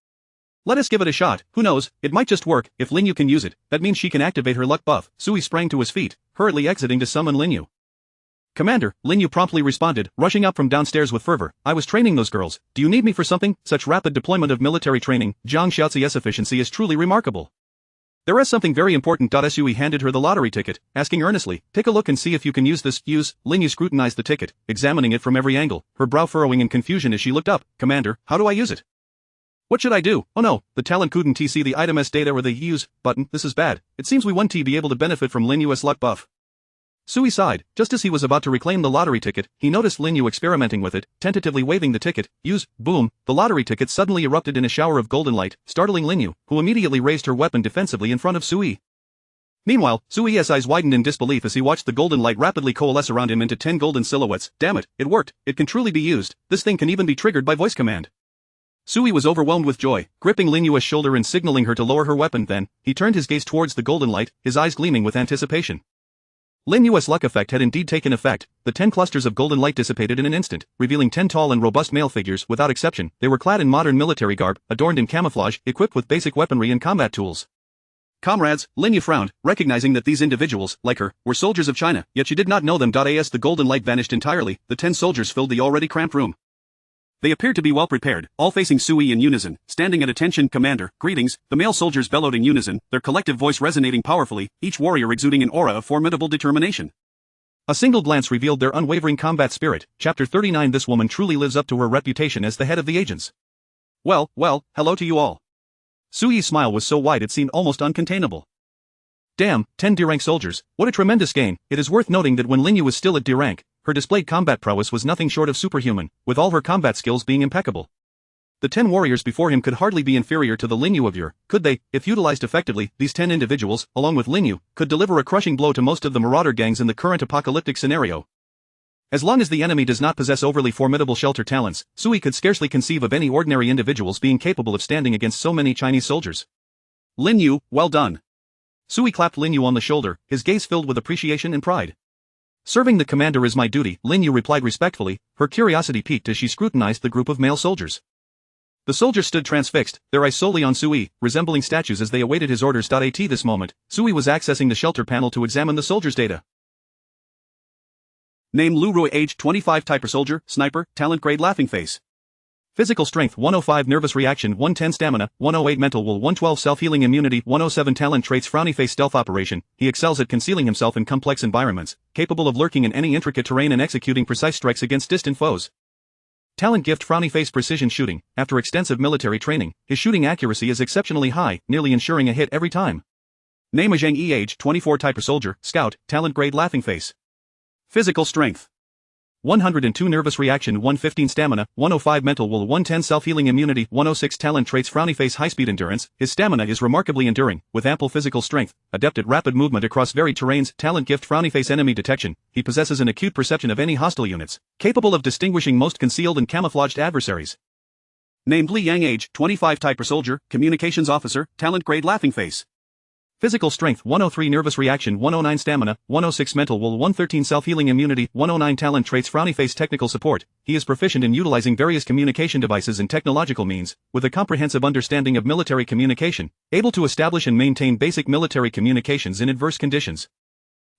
Speaker 1: Let us give it a shot. Who knows, it might just work. If Linyu can use it, that means she can activate her luck buff. Sui sprang to his feet, hurriedly exiting to summon Linyu. Commander, Linyu promptly responded, rushing up from downstairs with fervor. I was training those girls. Do you need me for something? Such rapid deployment of military training, Zhang Xiaozi's efficiency is truly remarkable. There is something very important. Sui handed her the lottery ticket, asking earnestly, take a look and see if you can use this. Use. Lin Yu scrutinized the ticket, examining it from every angle, her brow furrowing in confusion as she looked up. Commander, how do I use it? What should I do? Oh no, the talent couldn't see the item S data or the use button. This is bad. It seems we won't be able to benefit from Lin Yu's luck buff. Sui sighed. Just as he was about to reclaim the lottery ticket, he noticed Lin Yu experimenting with it, tentatively waving the ticket. Use. Boom. The lottery ticket suddenly erupted in a shower of golden light, startling Lin Yu, who immediately raised her weapon defensively in front of Sui. Meanwhile, Sui's eyes widened in disbelief as he watched the golden light rapidly coalesce around him into 10 golden silhouettes. Damn it, it worked. It can truly be used. This thing can even be triggered by voice command. Sui was overwhelmed with joy, gripping Lin Yu's shoulder and signaling her to lower her weapon. Then, he turned his gaze towards the golden light, his eyes gleaming with anticipation. Lin Yu's luck effect had indeed taken effect. The 10 clusters of golden light dissipated in an instant, revealing 10 tall and robust male figures. Without exception, they were clad in modern military garb, adorned in camouflage, equipped with basic weaponry and combat tools. Comrades, Lin Yu frowned, recognizing that these individuals, like her, were soldiers of China, yet she did not know them. As the golden light vanished entirely, the 10 soldiers filled the already cramped room. They appeared to be well prepared, all facing Sui in unison, standing at attention. Commander, greetings, the male soldiers bellowed in unison, their collective voice resonating powerfully, each warrior exuding an aura of formidable determination. A single glance revealed their unwavering combat spirit. Chapter 39. This woman truly lives up to her reputation as the head of the agents. Well, hello to you all. Sui's smile was so wide it seemed almost uncontainable. Damn, 10 D-rank soldiers, what a tremendous gain. It is worth noting that when Lin Yu was still at D-rank, her displayed combat prowess was nothing short of superhuman, with all her combat skills being impeccable. The 10 warriors before him could hardly be inferior to the Lin Yu of yore, could they? If utilized effectively, these 10 individuals, along with Lin Yu, could deliver a crushing blow to most of the marauder gangs in the current apocalyptic scenario. As long as the enemy does not possess overly formidable shelter talents, Sui could scarcely conceive of any ordinary individuals being capable of standing against so many Chinese soldiers. Lin Yu, well done. Sui clapped Lin Yu on the shoulder, his gaze filled with appreciation and pride. Serving the commander is my duty, Lin Yu replied respectfully, her curiosity piqued as she scrutinized the group of male soldiers. The soldiers stood transfixed, their eyes solely on Sui, resembling statues as they awaited his orders. At this moment, Sui was accessing the shelter panel to examine the soldiers' data. Name Lu Rui, age 25, type soldier, sniper, talent grade laughing face. Physical strength 105, nervous reaction 110, stamina 108, mental will 112, self-healing immunity 107, talent traits frowny face, stealth operation. He excels at concealing himself in complex environments, capable of lurking in any intricate terrain and executing precise strikes against distant foes. Talent gift frowny face, precision shooting. After extensive military training, his shooting accuracy is exceptionally high, nearly ensuring a hit every time. Name Zhang Yi, age 24, type soldier, scout, talent grade laughing face. Physical strength 102, nervous reaction 115, stamina 105, mental will 110, self-healing immunity 106, talent traits frowny face, high-speed endurance. His stamina is remarkably enduring, with ample physical strength, adept at rapid movement across varied terrains. Talent gift frowny face, enemy detection. He possesses an acute perception of any hostile units, capable of distinguishing most concealed and camouflaged adversaries. Named Li Yang, age 25, type soldier, communications officer, talent grade laughing face. Physical strength 103, nervous reaction 109, stamina 106, mental will 113, self-healing immunity 109, talent traits frowny face, technical support. He is proficient in utilizing various communication devices and technological means, with a comprehensive understanding of military communication, able to establish and maintain basic military communications in adverse conditions.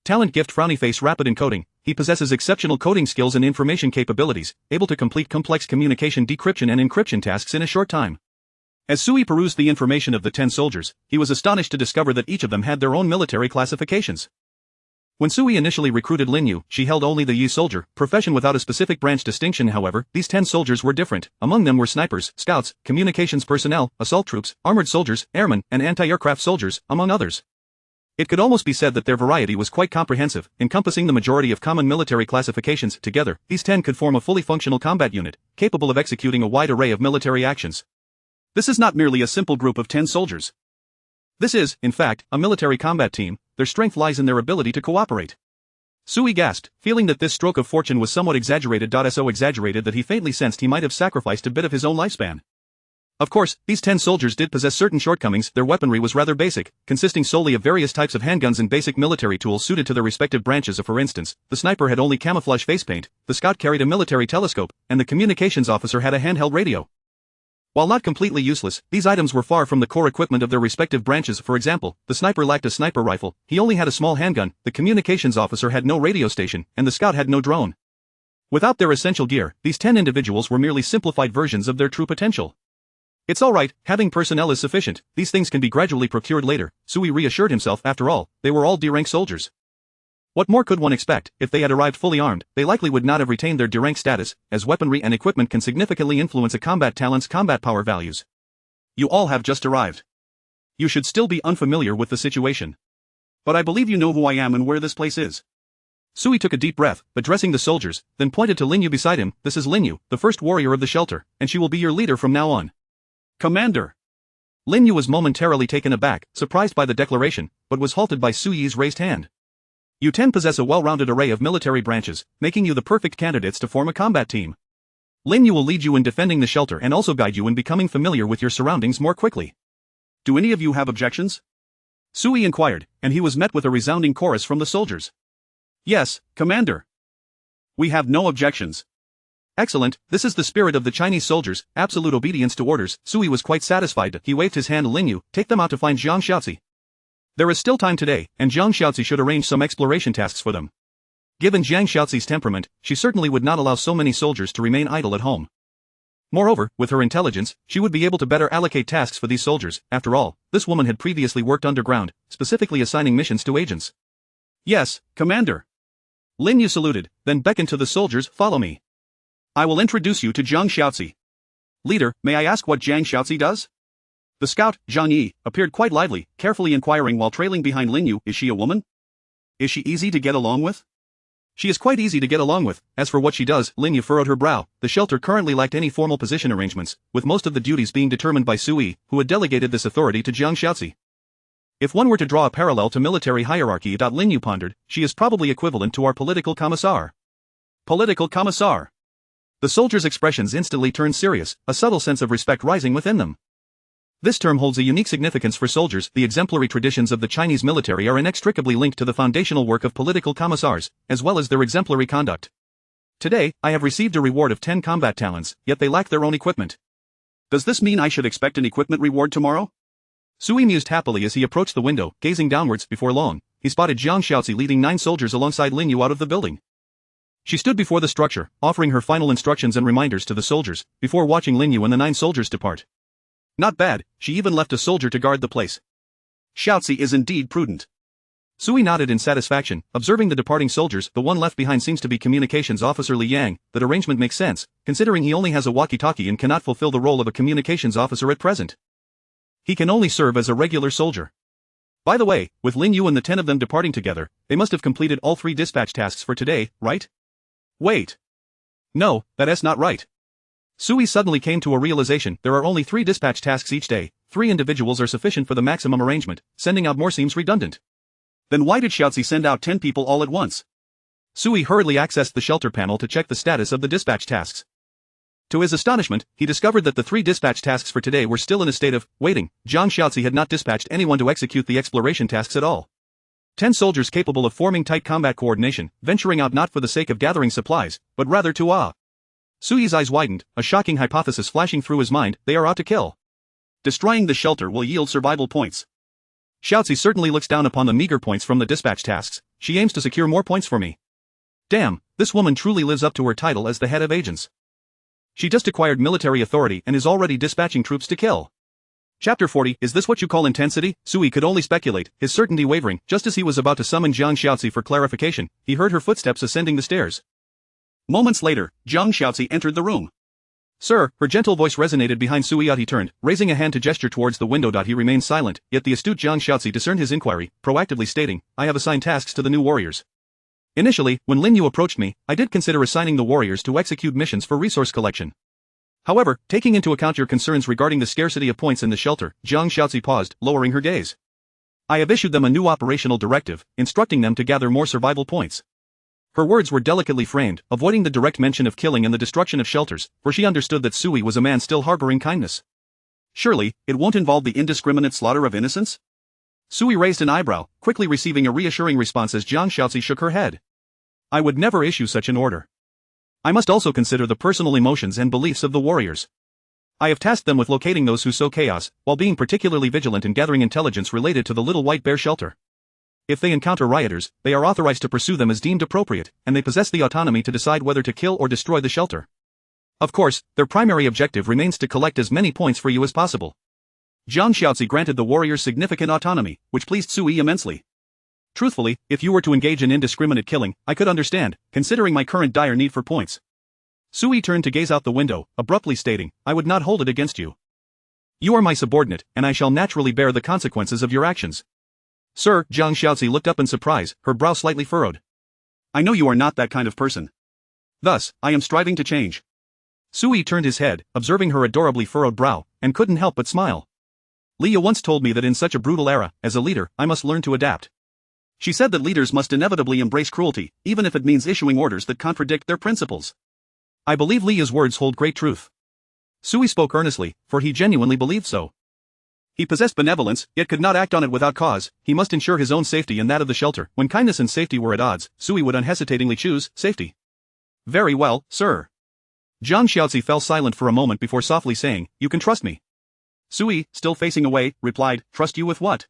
Speaker 1: Talent gift frowny face, rapid encoding. He possesses exceptional coding skills and information capabilities, able to complete complex communication decryption and encryption tasks in a short time. As Sui perused the information of the 10 soldiers, he was astonished to discover that each of them had their own military classifications. When Sui initially recruited Lin Yu, she held only the Yi soldier, profession without a specific branch distinction. However, these 10 soldiers were different. Among them were snipers, scouts, communications personnel, assault troops, armored soldiers, airmen, and anti-aircraft soldiers, among others. It could almost be said that their variety was quite comprehensive, encompassing the majority of common military classifications. Together, these 10 could form a fully functional combat unit, capable of executing a wide array of military actions. This is not merely a simple group of 10 soldiers. This is, in fact, a military combat team. Their strength lies in their ability to cooperate. Sui gasped, feeling that this stroke of fortune was somewhat exaggerated. So exaggerated that he faintly sensed he might have sacrificed a bit of his own lifespan. Of course, these 10 soldiers did possess certain shortcomings. Their weaponry was rather basic, consisting solely of various types of handguns and basic military tools suited to their respective branches. For instance, the sniper had only camouflage face paint, the scout carried a military telescope, and the communications officer had a handheld radio. While not completely useless, these items were far from the core equipment of their respective branches. For example, the sniper lacked a sniper rifle, he only had a small handgun, the communications officer had no radio station, and the scout had no drone. Without their essential gear, these 10 individuals were merely simplified versions of their true potential. It's alright, having personnel is sufficient, these things can be gradually procured later, Sui reassured himself. After all, they were all D-rank soldiers. What more could one expect? If they had arrived fully armed, they likely would not have retained their D-rank status, as weaponry and equipment can significantly influence a combat talent's combat power values. You all have just arrived. You should still be unfamiliar with the situation. But I believe you know who I am and where this place is. Sui took a deep breath, addressing the soldiers, then pointed to Linyu beside him. This is Linyu, the first warrior of the shelter, and she will be your leader from now on. Commander! Linyu was momentarily taken aback, surprised by the declaration, but was halted by Sui's raised hand. You 10 possess a well-rounded array of military branches, making you the perfect candidates to form a combat team. Linyu will lead you in defending the shelter and also guide you in becoming familiar with your surroundings more quickly. Do any of you have objections? Sui inquired, and he was met with a resounding chorus from the soldiers. Yes, Commander. We have no objections. Excellent, this is the spirit of the Chinese soldiers, absolute obedience to orders. Sui was quite satisfied. He waved his hand to Linyu. Take them out to find Jiang Xiaozi. There is still time today, and Jiang Xiaozi should arrange some exploration tasks for them. Given Jiang Xiaozi's temperament, she certainly would not allow so many soldiers to remain idle at home. Moreover, with her intelligence, she would be able to better allocate tasks for these soldiers. After all, this woman had previously worked underground, specifically assigning missions to agents. Yes, Commander. Linyu saluted, then beckoned to the soldiers. Follow me. I will introduce you to Jiang Xiaozi. Leader, may I ask what Jiang Xiaozi does? The scout, Zhang Yi, appeared quite lively, carefully inquiring while trailing behind Linyu. Is she a woman? Is she easy to get along with? She is quite easy to get along with. As for what she does, Linyu furrowed her brow. The shelter currently lacked any formal position arrangements, with most of the duties being determined by Sui, who had delegated this authority to Jiang Xiaozi. If one were to draw a parallel to military hierarchy, Linyu pondered, she is probably equivalent to our political commissar. Political commissar. The soldiers' expressions instantly turned serious, a subtle sense of respect rising within them. This term holds a unique significance for soldiers. The exemplary traditions of the Chinese military are inextricably linked to the foundational work of political commissars, as well as their exemplary conduct. Today, I have received a reward of 10 combat talents, yet they lack their own equipment. Does this mean I should expect an equipment reward tomorrow? Sui mused happily as he approached the window, gazing downwards. Before long, he spotted Jiang Xiaozi leading 9 soldiers alongside Linyu out of the building. She stood before the structure, offering her final instructions and reminders to the soldiers, before watching Linyu and the 9 soldiers depart. Not bad, she even left a soldier to guard the place. Xiaozi is indeed prudent. Sui nodded in satisfaction, observing the departing soldiers. The one left behind seems to be communications officer Li Yang. That arrangement makes sense, considering he only has a walkie-talkie and cannot fulfill the role of a communications officer at present. He can only serve as a regular soldier. By the way, with Linyu and the 10 of them departing together, they must have completed all 3 dispatch tasks for today, right? Wait. No, that's not right. Sui suddenly came to a realization. There are only 3 dispatch tasks each day. 3 individuals are sufficient for the maximum arrangement. Sending out more seems redundant. Then why did Xiaozi send out 10 people all at once? Sui hurriedly accessed the shelter panel to check the status of the dispatch tasks. To his astonishment, he discovered that the 3 dispatch tasks for today were still in a state of waiting. Jiang Xiaozi had not dispatched anyone to execute the exploration tasks at all. 10 soldiers capable of forming tight combat coordination, venturing out not for the sake of gathering supplies, but rather to Sui's eyes widened, a shocking hypothesis flashing through his mind. They are out to kill. Destroying the shelter will yield survival points. Xiaozi certainly looks down upon the meager points from the dispatch tasks. She aims to secure more points for me. Damn, this woman truly lives up to her title as the head of agents. She just acquired military authority and is already dispatching troops to kill. Chapter 40. Is this what you call intensity? Sui could only speculate, his certainty wavering. Just as he was about to summon Jiang Xiaozi for clarification, he heard her footsteps ascending the stairs. Moments later, Jiang Xiaozi entered the room. Sir, her gentle voice resonated behind Sui. He turned, raising a hand to gesture towards the window. He remained silent, yet the astute Jiang Xiaozi discerned his inquiry, proactively stating, I have assigned tasks to the new warriors. Initially, when Linyu approached me, I did consider assigning the warriors to execute missions for resource collection. However, taking into account your concerns regarding the scarcity of points in the shelter, Jiang Xiaozi paused, lowering her gaze. I have issued them a new operational directive, instructing them to gather more survival points. Her words were delicately framed, avoiding the direct mention of killing and the destruction of shelters, for she understood that Sui was a man still harboring kindness. Surely, it won't involve the indiscriminate slaughter of innocents? Sui raised an eyebrow, quickly receiving a reassuring response as Jiang Xiaozi shook her head. I would never issue such an order. I must also consider the personal emotions and beliefs of the warriors. I have tasked them with locating those who sow chaos, while being particularly vigilant in gathering intelligence related to the Little White Bear shelter. If they encounter rioters, they are authorized to pursue them as deemed appropriate, and they possess the autonomy to decide whether to kill or destroy the shelter. Of course, their primary objective remains to collect as many points for you as possible. Jiang Xiaozi granted the warriors significant autonomy, which pleased Sui immensely. Truthfully, if you were to engage in indiscriminate killing, I could understand, considering my current dire need for points. Sui turned to gaze out the window, abruptly stating, I would not hold it against you. You are my subordinate, and I shall naturally bear the consequences of your actions. Sir, Jiang Xiaozi looked up in surprise, her brow slightly furrowed. I know you are not that kind of person. Thus, I am striving to change. Sui turned his head, observing her adorably furrowed brow, and couldn't help but smile. Leah once told me that in such a brutal era, as a leader, I must learn to adapt. She said that leaders must inevitably embrace cruelty, even if it means issuing orders that contradict their principles. I believe Leah's words hold great truth. Sui spoke earnestly, for he genuinely believed so. He possessed benevolence, yet could not act on it without cause. He must ensure his own safety and that of the shelter. When kindness and safety were at odds, Sui would unhesitatingly choose safety. Very well, sir. Jiang Xiaozi fell silent for a moment before softly saying, You can trust me. Sui, still facing away, replied, Trust you with what?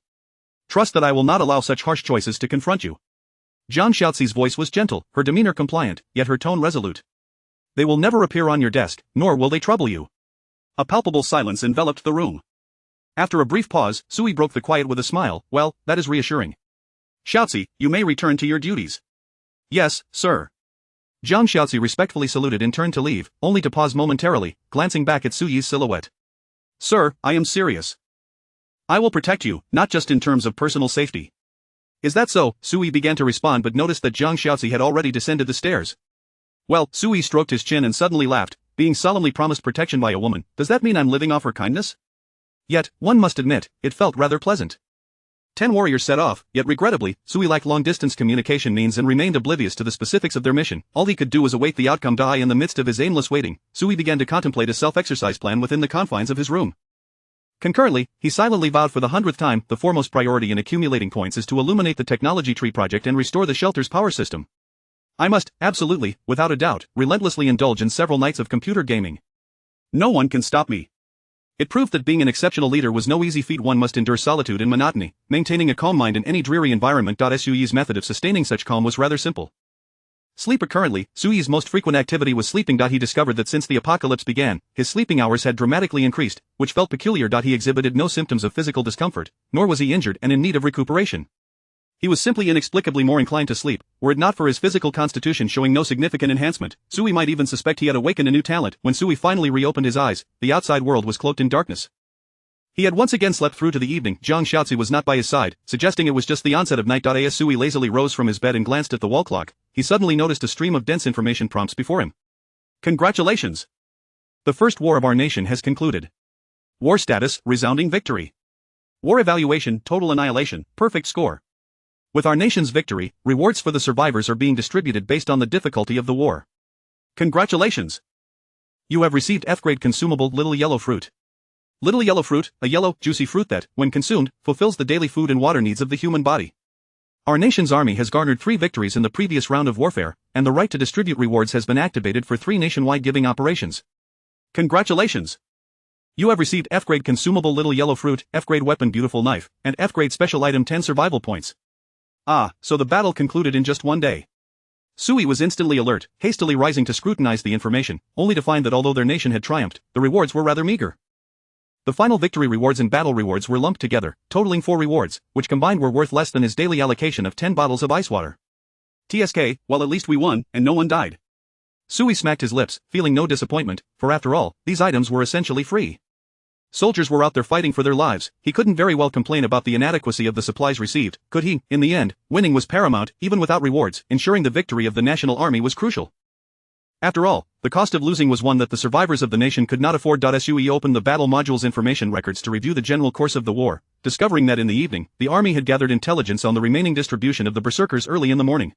Speaker 1: Trust that I will not allow such harsh choices to confront you. Jiang Xiaozi's voice was gentle, her demeanor compliant, yet her tone resolute. They will never appear on your desk, nor will they trouble you. A palpable silence enveloped the room. After a brief pause, Sui broke the quiet with a smile. Well, that is reassuring. Xiaozi, you may return to your duties. Yes, sir. Jiang Xiaozi respectfully saluted and turned to leave, only to pause momentarily, glancing back at Suyi's silhouette. Sir, I am serious. I will protect you, not just in terms of personal safety. Is that so? Sui began to respond but noticed that Jiang Xiaozi had already descended the stairs. Well, Sui stroked his chin and suddenly laughed, being solemnly promised protection by a woman, does that mean I'm living off her kindness? Yet, one must admit, it felt rather pleasant. 10 warriors set off, yet regrettably, Sui lacked long-distance communication means and remained oblivious to the specifics of their mission. All he could do was await the outcome. In the midst of his aimless waiting, Sui began to contemplate a self-exercise plan within the confines of his room. Concurrently, he silently vowed for the 100th time, the foremost priority in accumulating points is to illuminate the technology tree project and restore the shelter's power system. I must, absolutely, without a doubt, relentlessly indulge in several nights of computer gaming. No one can stop me. It proved that being an exceptional leader was no easy feat. One must endure solitude and monotony, maintaining a calm mind in any dreary environment. Sui's method of sustaining such calm was rather simple. Sleep. Currently, Sui's most frequent activity was sleeping. He discovered that since the apocalypse began, his sleeping hours had dramatically increased, which felt peculiar. He exhibited no symptoms of physical discomfort, nor was he injured and in need of recuperation. He was simply inexplicably more inclined to sleep, were it not for his physical constitution showing no significant enhancement. Sui might even suspect he had awakened a new talent. When Sui finally reopened his eyes, the outside world was cloaked in darkness. He had once again slept through to the evening. Jiang Xiaozi was not by his side, suggesting it was just the onset of night. As Sui lazily rose from his bed and glanced at the wall clock, he suddenly noticed a stream of dense information prompts before him. Congratulations! The first war of our nation has concluded. War status, resounding victory. War evaluation, total annihilation, perfect score. With our nation's victory, rewards for the survivors are being distributed based on the difficulty of the war. Congratulations! You have received F-grade consumable little yellow fruit. Little yellow fruit, a yellow, juicy fruit that, when consumed, fulfills the daily food and water needs of the human body. Our nation's army has garnered 3 victories in the previous round of warfare, and the right to distribute rewards has been activated for 3 nationwide giving operations. Congratulations! You have received F-grade consumable little yellow fruit, F-grade weapon beautiful knife, and F-grade special item 10 survival points. Ah, so the battle concluded in just one day. Sui was instantly alert, hastily rising to scrutinize the information, only to find that although their nation had triumphed, the rewards were rather meager. The final victory rewards and battle rewards were lumped together, totaling 4 rewards, which combined were worth less than his daily allocation of 10 bottles of ice water. TSK, well at least we won, and no one died. Sui smacked his lips, feeling no disappointment, for after all, these items were essentially free. Soldiers were out there fighting for their lives. He couldn't very well complain about the inadequacy of the supplies received, could he? In the end, winning was paramount, even without rewards. Ensuring the victory of the national army was crucial. After all, the cost of losing was one that the survivors of the nation could not afford. Sui opened the battle module's information records to review the general course of the war, discovering that in the evening, the army had gathered intelligence on the remaining distribution of the berserkers early in the morning.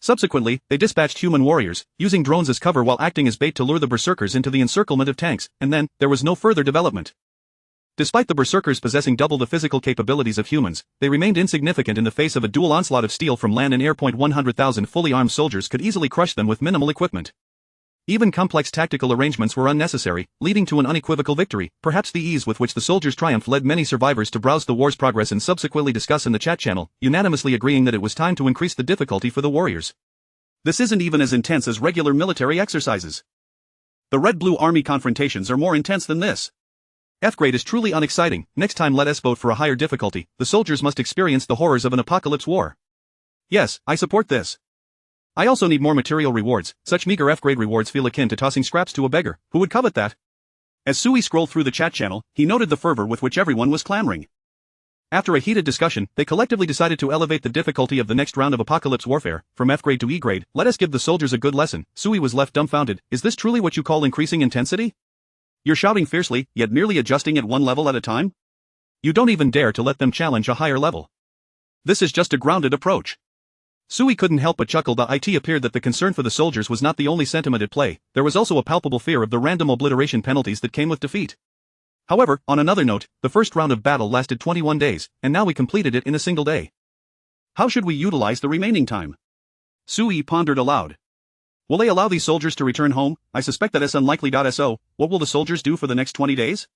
Speaker 1: Subsequently, they dispatched human warriors, using drones as cover while acting as bait to lure the berserkers into the encirclement of tanks, and then, there was no further development. Despite the berserkers possessing double the physical capabilities of humans, they remained insignificant in the face of a dual onslaught of steel from land and air. 100,000 fully armed soldiers could easily crush them with minimal equipment. Even complex tactical arrangements were unnecessary, leading to an unequivocal victory. Perhaps the ease with which the soldiers' triumph led many survivors to browse the war's progress and subsequently discuss in the chat channel, unanimously agreeing that it was time to increase the difficulty for the warriors. This isn't even as intense as regular military exercises. The Red-Blue Army confrontations are more intense than this. F grade is truly unexciting. Next time let us vote for a higher difficulty. The soldiers must experience the horrors of an apocalypse war. Yes, I support this. I also need more material rewards. Such meager F grade rewards feel akin to tossing scraps to a beggar. Who would covet that? As Sui scrolled through the chat channel, he noted the fervor with which everyone was clamoring. After a heated discussion, they collectively decided to elevate the difficulty of the next round of apocalypse warfare, from F grade to E grade. Let us give the soldiers a good lesson. Sui was left dumbfounded. Is this truly what you call increasing intensity? You're shouting fiercely, yet merely adjusting at one level at a time? You don't even dare to let them challenge a higher level. This is just a grounded approach. Sui couldn't help but chuckle. It appeared that the concern for the soldiers was not the only sentiment at play. There was also a palpable fear of the random obliteration penalties that came with defeat. However, on another note, the first round of battle lasted 21 days, and now we completed it in a single day. How should we utilize the remaining time? Sui pondered aloud. Will they allow these soldiers to return home? I suspect that is unlikely. So, what will the soldiers do for the next 20 days?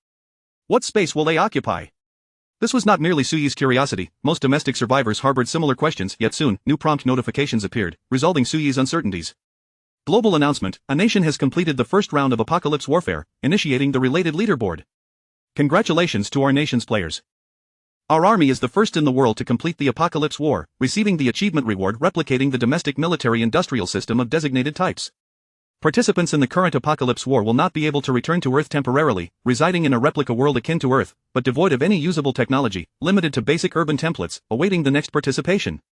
Speaker 1: What space will they occupy? This was not merely Sui's curiosity. Most domestic survivors harbored similar questions, yet soon, new prompt notifications appeared, resolving Sui's uncertainties. Global announcement: a nation has completed the first round of apocalypse warfare, initiating the related leaderboard. Congratulations to our nation's players. Our army is the first in the world to complete the apocalypse war, receiving the achievement reward replicating the domestic military-industrial system of designated types. Participants in the current apocalypse war will not be able to return to Earth temporarily, residing in a replica world akin to Earth, but devoid of any usable technology, limited to basic urban templates, awaiting the next participation.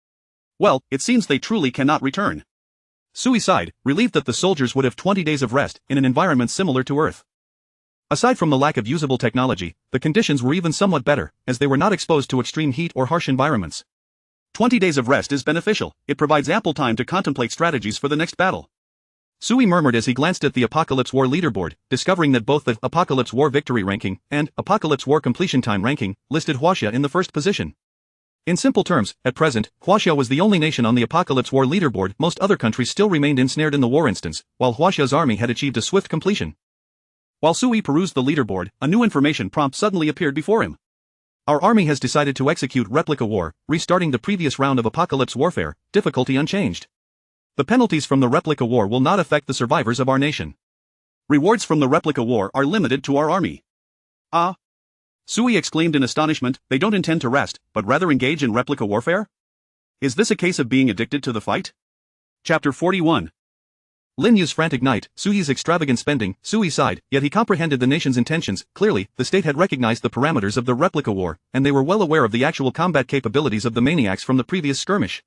Speaker 1: Well, it seems they truly cannot return. Sui sighed, relieved that the soldiers would have 20 days of rest, in an environment similar to Earth. Aside from the lack of usable technology, the conditions were even somewhat better, as they were not exposed to extreme heat or harsh environments. 20 days of rest is beneficial. It provides ample time to contemplate strategies for the next battle. Sui murmured as he glanced at the Apocalypse War leaderboard, discovering that both the Apocalypse War Victory Ranking and Apocalypse War Completion Time Ranking listed Huaxia in the first position. In simple terms, at present, Huaxia was the only nation on the Apocalypse War leaderboard. Most other countries still remained ensnared in the war instance, while Huaxia's army had achieved a swift completion. While Sui perused the leaderboard, a new information prompt suddenly appeared before him. Our army has decided to execute replica war, restarting the previous round of apocalypse warfare, difficulty unchanged. The penalties from the replica war will not affect the survivors of our nation. Rewards from the replica war are limited to our army. Ah! Sui exclaimed in astonishment. They don't intend to rest, but rather engage in replica warfare? Is this a case of being addicted to the fight? Chapter 41. Lin Yu's frantic night, Sui's extravagant spending. Sui sighed, yet he comprehended the nation's intentions. Clearly, the state had recognized the parameters of the replica war, and they were well aware of the actual combat capabilities of the maniacs from the previous skirmish.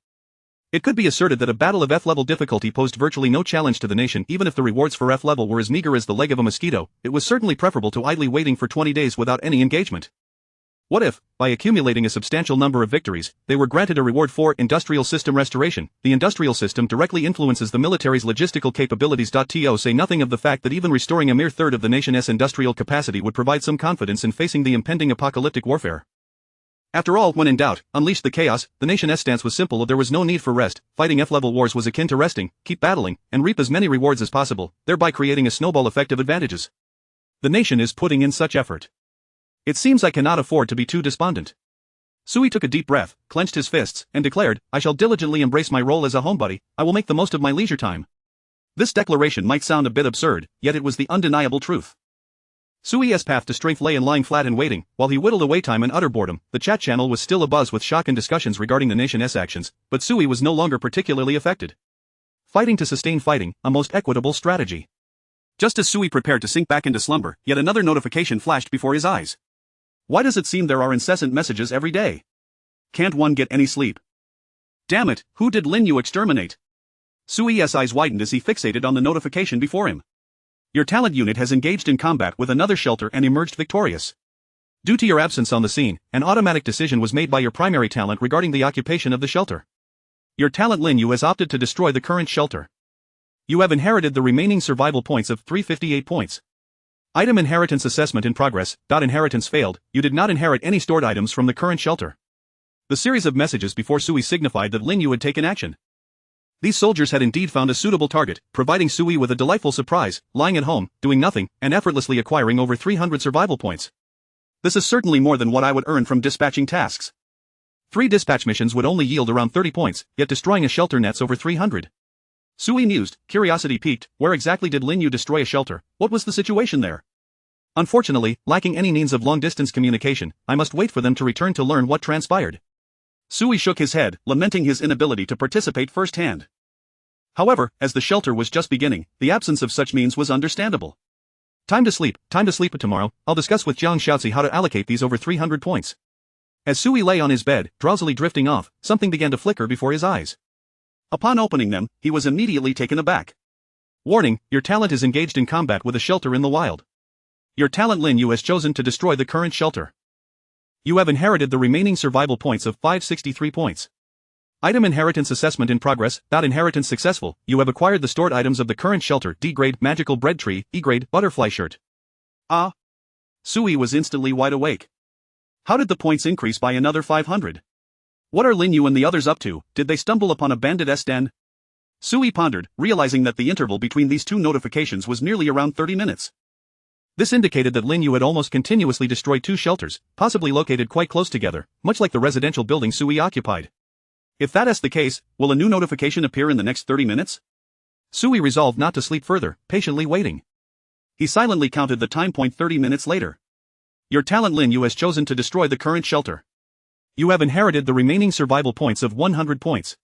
Speaker 1: It could be asserted that a battle of F-level difficulty posed virtually no challenge to the nation. Even if the rewards for F-level were as meager as the leg of a mosquito, it was certainly preferable to idly waiting for 20 days without any engagement. What if, by accumulating a substantial number of victories, they were granted a reward for industrial system restoration? The industrial system directly influences the military's logistical capabilities. To say nothing of the fact that even restoring a mere third of the nation's industrial capacity would provide some confidence in facing the impending apocalyptic warfare. After all, when in doubt, unleash the chaos. The nation's stance was simple: there was no need for rest. Fighting F-level wars was akin to resting, keep battling, and reap as many rewards as possible, thereby creating a snowball effect of advantages. The nation is putting in such effort. It seems I cannot afford to be too despondent. Sui took a deep breath, clenched his fists, and declared, I shall diligently embrace my role as a homebody. I will make the most of my leisure time. This declaration might sound a bit absurd, yet it was the undeniable truth. Sui's path to strength lay in lying flat and waiting. While he whittled away time in utter boredom, the chat channel was still abuzz with shock and discussions regarding the nation's actions, but Sui was no longer particularly affected. Fighting to sustain fighting, a most equitable strategy. Just as Sui prepared to sink back into slumber, yet another notification flashed before his eyes. Why does it seem there are incessant messages every day? Can't one get any sleep? Damn it, who did Lin Yu exterminate? Sui's eyes widened as he fixated on the notification before him. Your talent unit has engaged in combat with another shelter and emerged victorious. Due to your absence on the scene, an automatic decision was made by your primary talent regarding the occupation of the shelter. Your talent Lin Yu has opted to destroy the current shelter. You have inherited the remaining survival points of 358 points. Item inheritance assessment in progress. Inheritance failed. You did not inherit any stored items from the current shelter. The series of messages before Sui signified that Lin Yu had taken action. These soldiers had indeed found a suitable target, providing Sui with a delightful surprise, lying at home, doing nothing, and effortlessly acquiring over 300 survival points. This is certainly more than what I would earn from dispatching tasks. 3 dispatch missions would only yield around 30 points, yet destroying a shelter nets over 300. Sui mused, curiosity piqued. Where exactly did Lin Yu destroy a shelter? What was the situation there? Unfortunately, lacking any means of long-distance communication, I must wait for them to return to learn what transpired. Sui shook his head, lamenting his inability to participate firsthand. However, as the shelter was just beginning, the absence of such means was understandable. Time to sleep tomorrow. I'll discuss with Jiang Shaozi how to allocate these over 300 points. As Sui lay on his bed, drowsily drifting off, something began to flicker before his eyes. Upon opening them, he was immediately taken aback. Warning, your talent is engaged in combat with a shelter in the wild. Your talent Lin Yu has chosen to destroy the current shelter. You have inherited the remaining survival points of 563 points. Item inheritance assessment in progress, inheritance successful. You have acquired the stored items of the current shelter. D-grade magical bread tree, E-grade butterfly shirt. Ah! Sui was instantly wide awake. How did the points increase by another 500? What are Lin Yu and the others up to? Did they stumble upon a bandit's den? Sui pondered, realizing that the interval between these two notifications was nearly around 30 minutes. This indicated that Lin Yu had almost continuously destroyed two shelters, possibly located quite close together, much like the residential building Sui occupied. If that is the case, will a new notification appear in the next 30 minutes? Sui resolved not to sleep further, patiently waiting. He silently counted the time point 30 minutes later. Your talent Lin Yu has chosen to destroy the current shelter. You have inherited the remaining survival points of 100 points.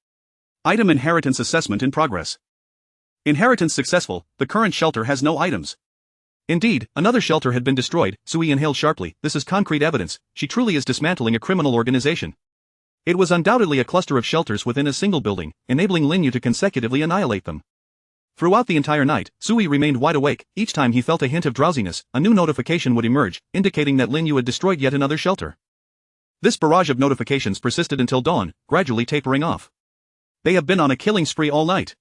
Speaker 1: Item inheritance assessment in progress. Inheritance successful, the current shelter has no items. Indeed, another shelter had been destroyed. Sui inhaled sharply. This is concrete evidence. She truly is dismantling a criminal organization. It was undoubtedly a cluster of shelters within a single building, enabling Lin Yu to consecutively annihilate them. Throughout the entire night, Sui remained wide awake. Each time he felt a hint of drowsiness, a new notification would emerge, indicating that Lin Yu had destroyed yet another shelter. This barrage of notifications persisted until dawn, gradually tapering off. They have been on a killing spree all night.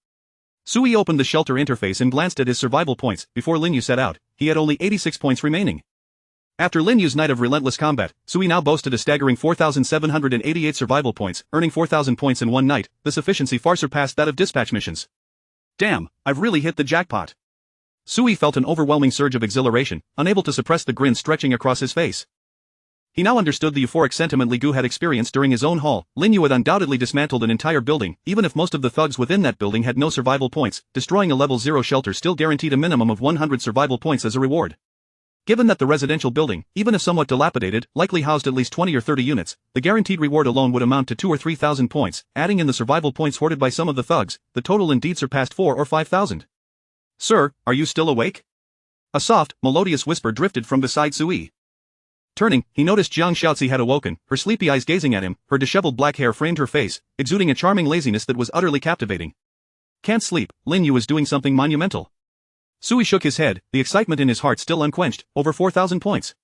Speaker 1: Sui opened the shelter interface and glanced at his survival points. Before Lin Yu set out, he had only 86 points remaining. After Lin Yu's night of relentless combat, Sui now boasted a staggering 4,788 survival points, earning 4,000 points in one night. This efficiency far surpassed that of dispatch missions. Damn, I've really hit the jackpot. Sui felt an overwhelming surge of exhilaration, unable to suppress the grin stretching across his face. He now understood the euphoric sentiment Li Gu had experienced during his own haul. Lin Yu had undoubtedly dismantled an entire building, even if most of the thugs within that building had no survival points. Destroying a level 0 shelter still guaranteed a minimum of 100 survival points as a reward. Given that the residential building, even if somewhat dilapidated, likely housed at least 20 or 30 units, the guaranteed reward alone would amount to 2,000 or 3,000 points. Adding in the survival points hoarded by some of the thugs, the total indeed surpassed 4,000 or 5,000. Sir, are you still awake? A soft, melodious whisper drifted from beside Sui. Turning, he noticed Jiang Shaozi had awoken, her sleepy eyes gazing at him. Her disheveled black hair framed her face, exuding a charming laziness that was utterly captivating. Can't sleep, Lin Yu is doing something monumental. Sui shook his head, the excitement in his heart still unquenched. Over 4,000 points.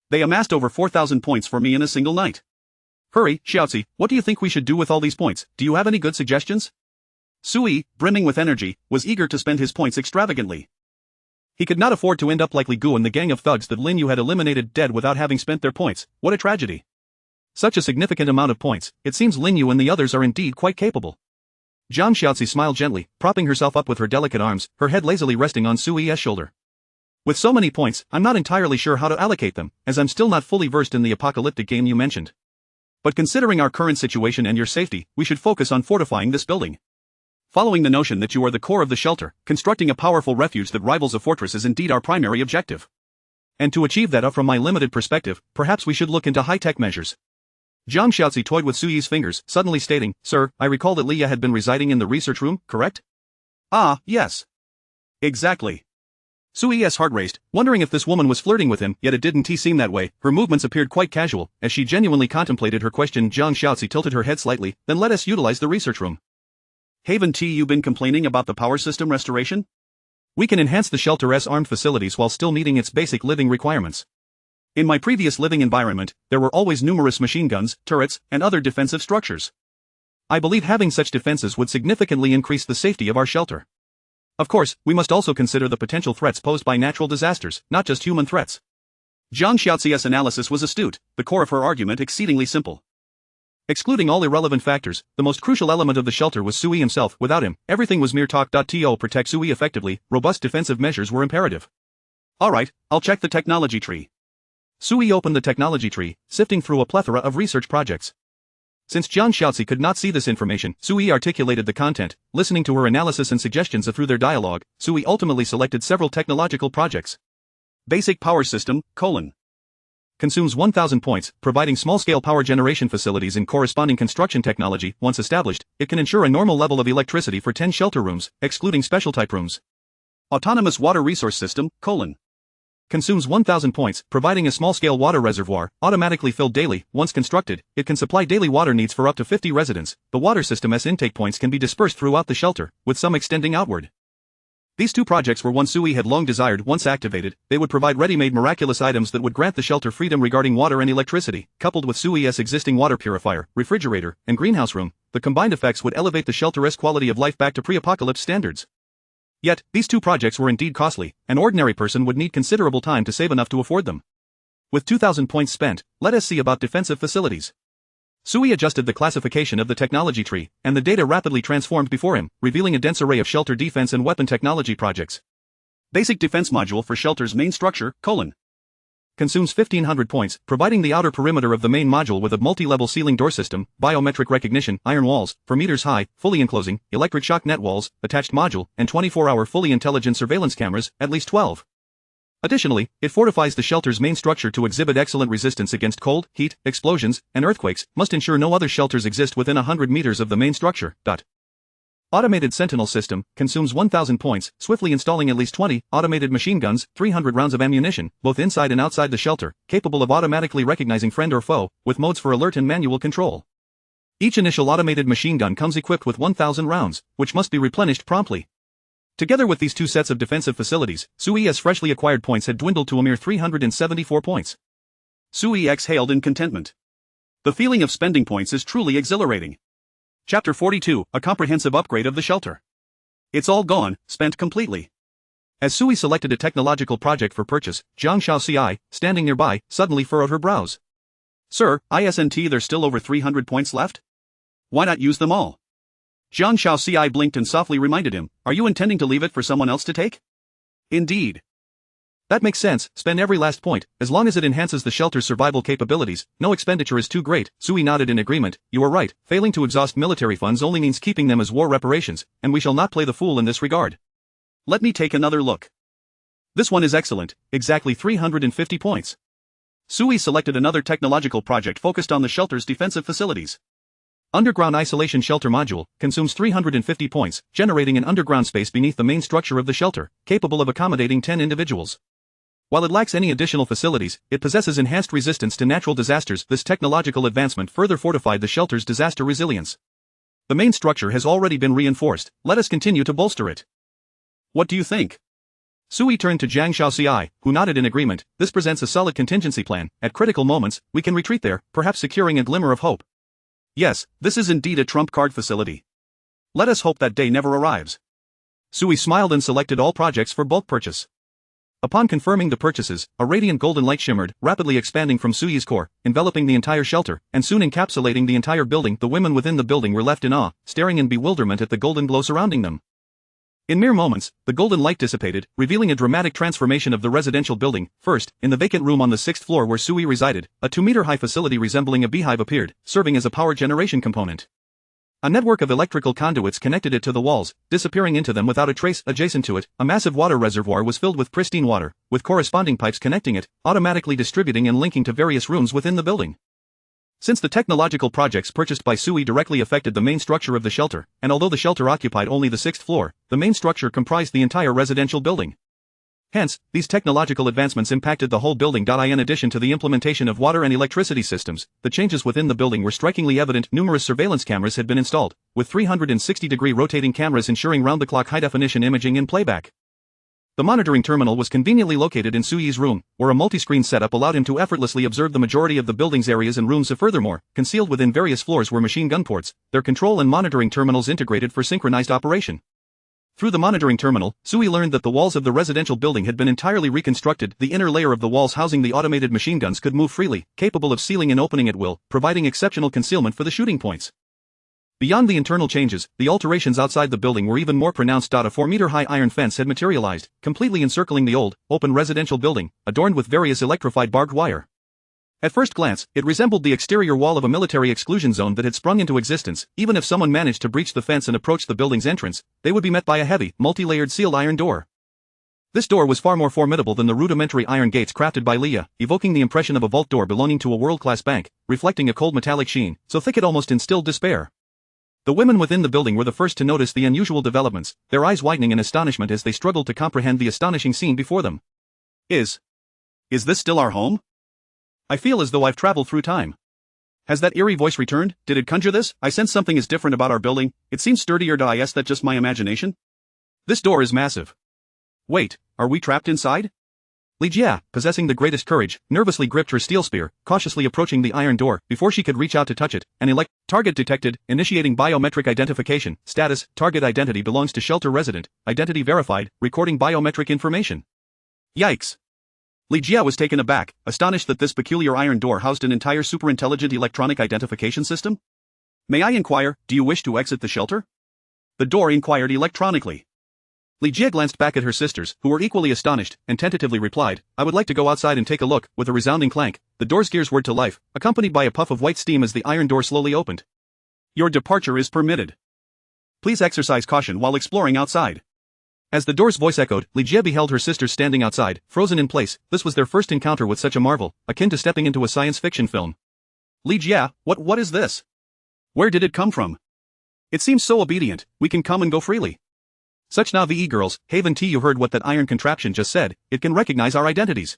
Speaker 1: They amassed over 4,000 points for me in a single night. Hurry, Shaozi, what do you think we should do with all these points? Do you have any good suggestions? Sui, brimming with energy, was eager to spend his points extravagantly. He could not afford to end up like Li Gu and the gang of thugs that Lin Yu had eliminated dead without having spent their points. What a tragedy. Such a significant amount of points, it seems Lin Yu and the others are indeed quite capable. Jiang Shaozi smiled gently, propping herself up with her delicate arms, her head lazily resting on Sui's shoulder. With so many points, I'm not entirely sure how to allocate them, as I'm still not fully versed in the apocalyptic game you mentioned. But considering our current situation and your safety, we should focus on fortifying this building. Following the notion that you are the core of the shelter, constructing a powerful refuge that rivals a fortress is indeed our primary objective. And to achieve that from my limited perspective, perhaps we should look into high-tech measures. Jiang Shaozi toyed with Sui's fingers, suddenly stating, Sir, I recall that Leia had been residing in the research room, correct? Ah, yes. Exactly. Sui's heart raced, wondering if this woman was flirting with him, yet it didn't seem that way. Her movements appeared quite casual. As she genuinely contemplated her question, Jiang Shaozi tilted her head slightly, then let us utilize the research room. Haven't you been complaining about the power system restoration? We can enhance the shelter's armed facilities while still meeting its basic living requirements. In my previous living environment, there were always numerous machine guns, turrets, and other defensive structures. I believe having such defenses would significantly increase the safety of our shelter. Of course, we must also consider the potential threats posed by natural disasters, not just human threats. Jiang Shaozi's analysis was astute, the core of her argument exceedingly simple. Excluding all irrelevant factors, the most crucial element of the shelter was Sui himself. Without him, everything was mere talk. To protect Sui effectively, robust defensive measures were imperative. Alright, I'll check the technology tree. Sui opened the technology tree, sifting through a plethora of research projects. Since Jiang Shaozi could not see this information, Sui articulated the content. Listening to her analysis and suggestions through their dialogue, Sui ultimately selected several technological projects. Basic power system, consumes 1,000 points, providing small-scale power generation facilities and corresponding construction technology. Once established, it can ensure a normal level of electricity for 10 shelter rooms, excluding special-type rooms. Autonomous water resource system, consumes 1,000 points, providing a small-scale water reservoir, automatically filled daily. Once constructed, it can supply daily water needs for up to 50 residents. The water system's intake points can be dispersed throughout the shelter, with some extending outward. These two projects were one Sui had long desired. Once activated, they would provide ready-made miraculous items that would grant the shelter freedom regarding water and electricity. Coupled with Sui's existing water purifier, refrigerator, and greenhouse room, the combined effects would elevate the shelter's quality of life back to pre-apocalypse standards. Yet, these two projects were indeed costly. An ordinary person would need considerable time to save enough to afford them. With 2,000 points spent, let us see about defensive facilities. Sui adjusted the classification of the technology tree, and the data rapidly transformed before him, revealing a dense array of shelter defense and weapon technology projects. Basic defense module for shelter's main structure, consumes 1,500 points, providing the outer perimeter of the main module with a multi-level ceiling door system, biometric recognition, iron walls, 4 meters high, fully enclosing, electric shock net walls, attached module, and 24-hour fully intelligent surveillance cameras, at least 12. Additionally, it fortifies the shelter's main structure to exhibit excellent resistance against cold, heat, explosions, and earthquakes. Must ensure no other shelters exist within 100 meters of the main structure. Automated Sentinel System, consumes 1,000 points, swiftly installing at least 20 automated machine guns, 300 rounds of ammunition, both inside and outside the shelter, capable of automatically recognizing friend or foe, with modes for alert and manual control. Each initial automated machine gun comes equipped with 1,000 rounds, which must be replenished promptly. Together with these two sets of defensive facilities, Sui's freshly acquired points had dwindled to a mere 374 points. Sui exhaled in contentment. The feeling of spending points is truly exhilarating. Chapter 42, a comprehensive upgrade of the shelter. It's all gone, spent completely. As Sui selected a technological project for purchase, Jiang Shaozi, standing nearby, suddenly furrowed her brows. Sir, isn't there's still over 300 points left? Why not use them all? Jiang Shaozi blinked and softly reminded him, are you intending to leave it for someone else to take? Indeed. That makes sense, spend every last point, as long as it enhances the shelter's survival capabilities. No expenditure is too great. Sui nodded in agreement. You are right, failing to exhaust military funds only means keeping them as war reparations, and we shall not play the fool in this regard. Let me take another look. This one is excellent, exactly 350 points. Sui selected another technological project focused on the shelter's defensive facilities. Underground Isolation Shelter Module, consumes 350 points, generating an underground space beneath the main structure of the shelter, capable of accommodating 10 individuals. While it lacks any additional facilities, it possesses enhanced resistance to natural disasters. This technological advancement further fortified the shelter's disaster resilience. The main structure has already been reinforced, let us continue to bolster it. What do you think? Sui turned to Jiang Shaozi, who nodded in agreement. This presents a solid contingency plan. At critical moments, we can retreat there, perhaps securing a glimmer of hope. Yes, this is indeed a trump card facility. Let us hope that day never arrives. Sui smiled and selected all projects for bulk purchase. Upon confirming the purchases, a radiant golden light shimmered, rapidly expanding from Sui's core, enveloping the entire shelter, and soon encapsulating the entire building. The women within the building were left in awe, staring in bewilderment at the golden glow surrounding them. In mere moments, the golden light dissipated, revealing a dramatic transformation of the residential building. First, in the vacant room on the 6th floor where Sui resided, a 2-meter-high facility resembling a beehive appeared, serving as a power generation component. A network of electrical conduits connected it to the walls, disappearing into them without a trace. Adjacent to it, a massive water reservoir was filled with pristine water, with corresponding pipes connecting it, automatically distributing and linking to various rooms within the building. Since the technological projects purchased by Sui directly affected the main structure of the shelter, and although the shelter occupied only the 6th floor, the main structure comprised the entire residential building. Hence, these technological advancements impacted the whole building. In addition to the implementation of water and electricity systems, the changes within the building were strikingly evident. Numerous surveillance cameras had been installed, with 360-degree rotating cameras ensuring round-the-clock high-definition imaging and playback. The monitoring terminal was conveniently located in Sui's room, where a multi-screen setup allowed him to effortlessly observe the majority of the building's areas and rooms. Furthermore, concealed within various floors were machine gun ports, their control and monitoring terminals integrated for synchronized operation. Through the monitoring terminal, Sui learned that the walls of the residential building had been entirely reconstructed. The inner layer of the walls housing the automated machine guns could move freely, capable of sealing and opening at will, providing exceptional concealment for the shooting points. Beyond the internal changes, the alterations outside the building were even more pronounced. A 4-meter-high iron fence had materialized, completely encircling the old, open residential building, adorned with various electrified barbed wire. At first glance, it resembled the exterior wall of a military exclusion zone that had sprung into existence. Even if someone managed to breach the fence and approach the building's entrance, they would be met by a heavy, multi-layered sealed iron door. This door was far more formidable than the rudimentary iron gates crafted by Leah, evoking the impression of a vault door belonging to a world-class bank, reflecting a cold metallic sheen, so thick it almost instilled despair. The women within the building were the first to notice the unusual developments, their eyes widening in astonishment as they struggled to comprehend the astonishing scene before them. Is this still our home? I feel as though I've traveled through time. Has that eerie voice returned? Did it conjure this? I sense something is different about our building. It seems sturdier. Is that just my imagination? This door is massive. Wait, are we trapped inside? Ligia, possessing the greatest courage, nervously gripped her steel spear, cautiously approaching the iron door. Before she could reach out to touch it, target detected, initiating biometric identification. Status, target identity belongs to shelter resident, identity verified, recording biometric information. Yikes. Ligia was taken aback, astonished that this peculiar iron door housed an entire superintelligent electronic identification system. May I inquire, do you wish to exit the shelter? The door inquired electronically. Ligia glanced back at her sisters, who were equally astonished, and tentatively replied, I would like to go outside and take a look. With a resounding clank, the door's gears whirred to life, accompanied by a puff of white steam as the iron door slowly opened. Your departure is permitted. Please exercise caution while exploring outside. As the door's voice echoed, Ligia beheld her sisters standing outside, frozen in place. This was their first encounter with such a marvel, akin to stepping into a science fiction film. Ligia, what is this? Where did it come from? It seems so obedient. We can come and go freely. Such Navi girls, Haven T, you heard what that iron contraption just said. It can recognize our identities.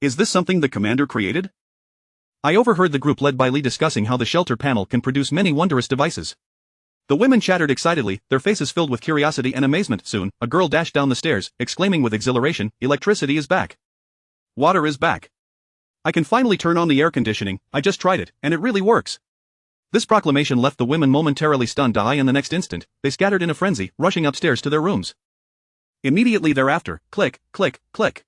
Speaker 1: Is this something the commander created? I overheard the group led by Lee discussing how the shelter panel can produce many wondrous devices. The women chattered excitedly, their faces filled with curiosity and amazement. Soon, a girl dashed down the stairs, exclaiming with exhilaration, electricity is back. Water is back. I can finally turn on the air conditioning. I just tried it, and it really works. This proclamation left the women momentarily stunned. In the next instant, they scattered in a frenzy, rushing upstairs to their rooms. Immediately thereafter, click, click, click.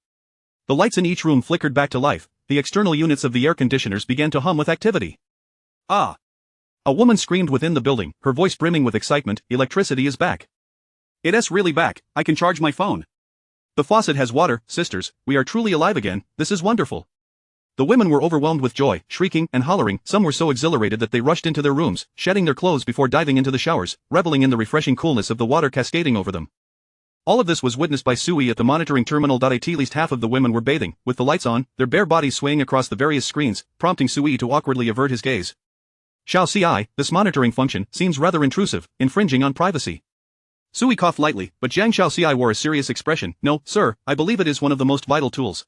Speaker 1: The lights in each room flickered back to life. The external units of the air conditioners began to hum with activity. Ah! A woman screamed within the building, her voice brimming with excitement, electricity is back. It's really back, I can charge my phone. The faucet has water, sisters, we are truly alive again, this is wonderful. The women were overwhelmed with joy, shrieking and hollering. Some were so exhilarated that they rushed into their rooms, shedding their clothes before diving into the showers, reveling in the refreshing coolness of the water cascading over them. All of this was witnessed by Sui at the monitoring terminal. At least half of the women were bathing, with the lights on, their bare bodies swaying across the various screens, prompting Sui to awkwardly avert his gaze. Shall ci, this monitoring function seems rather intrusive, infringing on privacy. Sui coughed lightly, but Jiang Xiaoci wore a serious expression. No, sir, I believe it is one of the most vital tools.